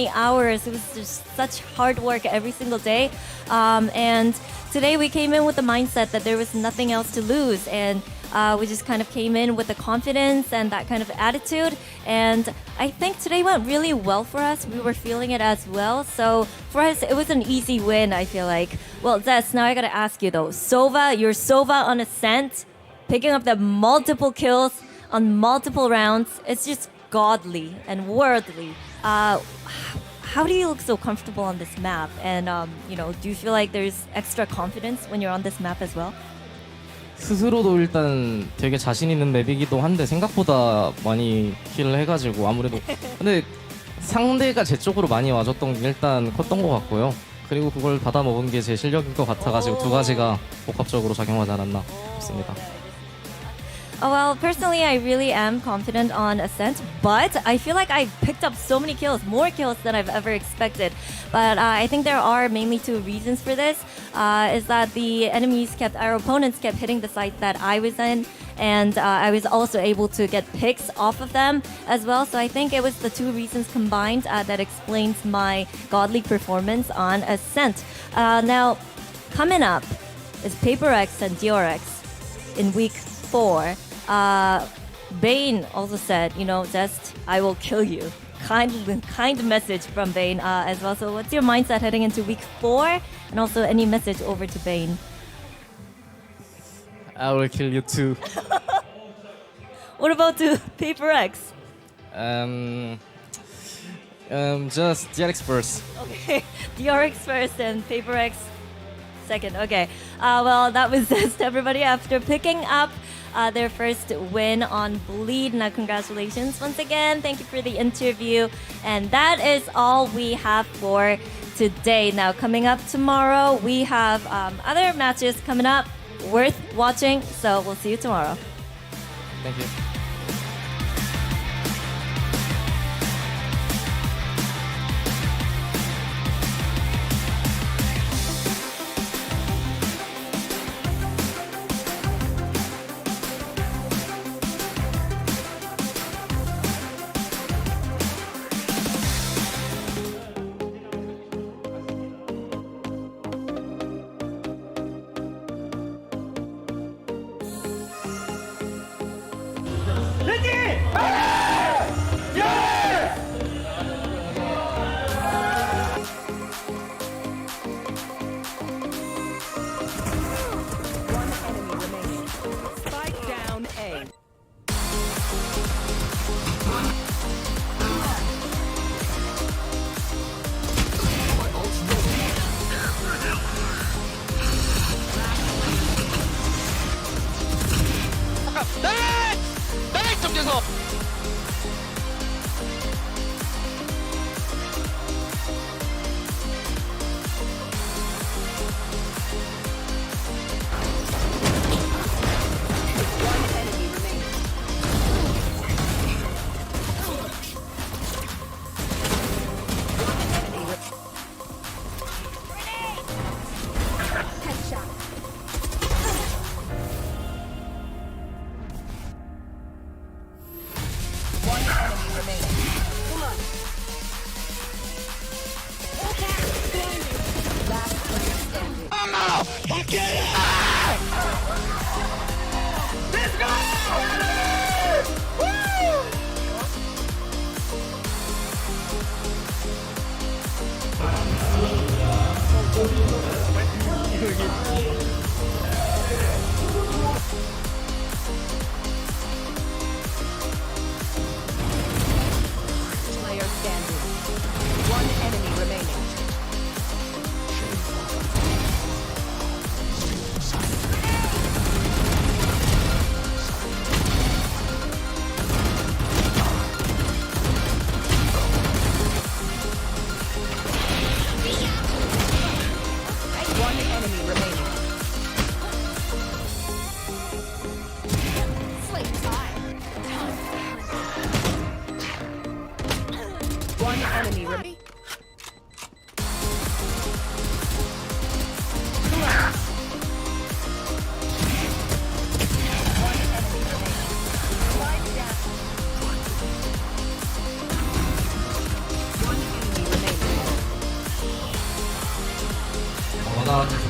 Speaker 6: hours. It was just such hard work every single day. And today we came in with the mindset that there was nothing else to lose. And we just kind of came in with the confidence and that kind of attitude. And I think today went really well for us. We were feeling it as well. So for us, it was an easy win, I feel like. Well, Des, now I gotta ask you though. Your Sova on Ascent, picking up the multiple kills on multiple rounds. It's just godly and worldly. How do you look so comfortable on this map? And do you feel like there's extra confidence when you're on this map as well?
Speaker 2: 스스로도 일단 되게 자신 있는 맵이기도 한데 생각보다 많이 킬을 해가지고 아무래도 근데 상대가 제 쪽으로 많이 와줬던 게 일단 컸던 것 같고요. 그리고 그걸 받아 먹은 게 제 실력인 것 같아가지고 두 가지가 복합적으로 작용하지 않았나 싶습니다.
Speaker 6: Well, personally, I really am confident on Ascent, but I feel like I picked up so many kills, more kills than I've ever expected. But I think there are mainly two reasons for this. Is that our opponents kept hitting the site that I was in, and I was also able to get picks off of them as well. So I think it was the two reasons combined that explains my godly performance on Ascent. Now, coming up is PaperX and DRX in week 4. Bane also said, just I will kill you. Kind message from Bane as well. So what's your mindset heading into week 4? And also any message over to Bane?
Speaker 2: I will kill you too.
Speaker 6: What about to PaperX?
Speaker 2: Just DRX first.
Speaker 6: Okay, DRX first and PaperX second. Okay. Well, that was just everybody after picking up their first win on Bleed. Now, congratulations once again. Thank you for the interview. And that is all we have for today. Now, coming up tomorrow, we have other matches coming up worth watching. So we'll see you tomorrow.
Speaker 2: Thank you.
Speaker 4: Spike down A.
Speaker 15: 나이스! 정재석!
Speaker 4: Player standing. One enemy remaining.
Speaker 2: na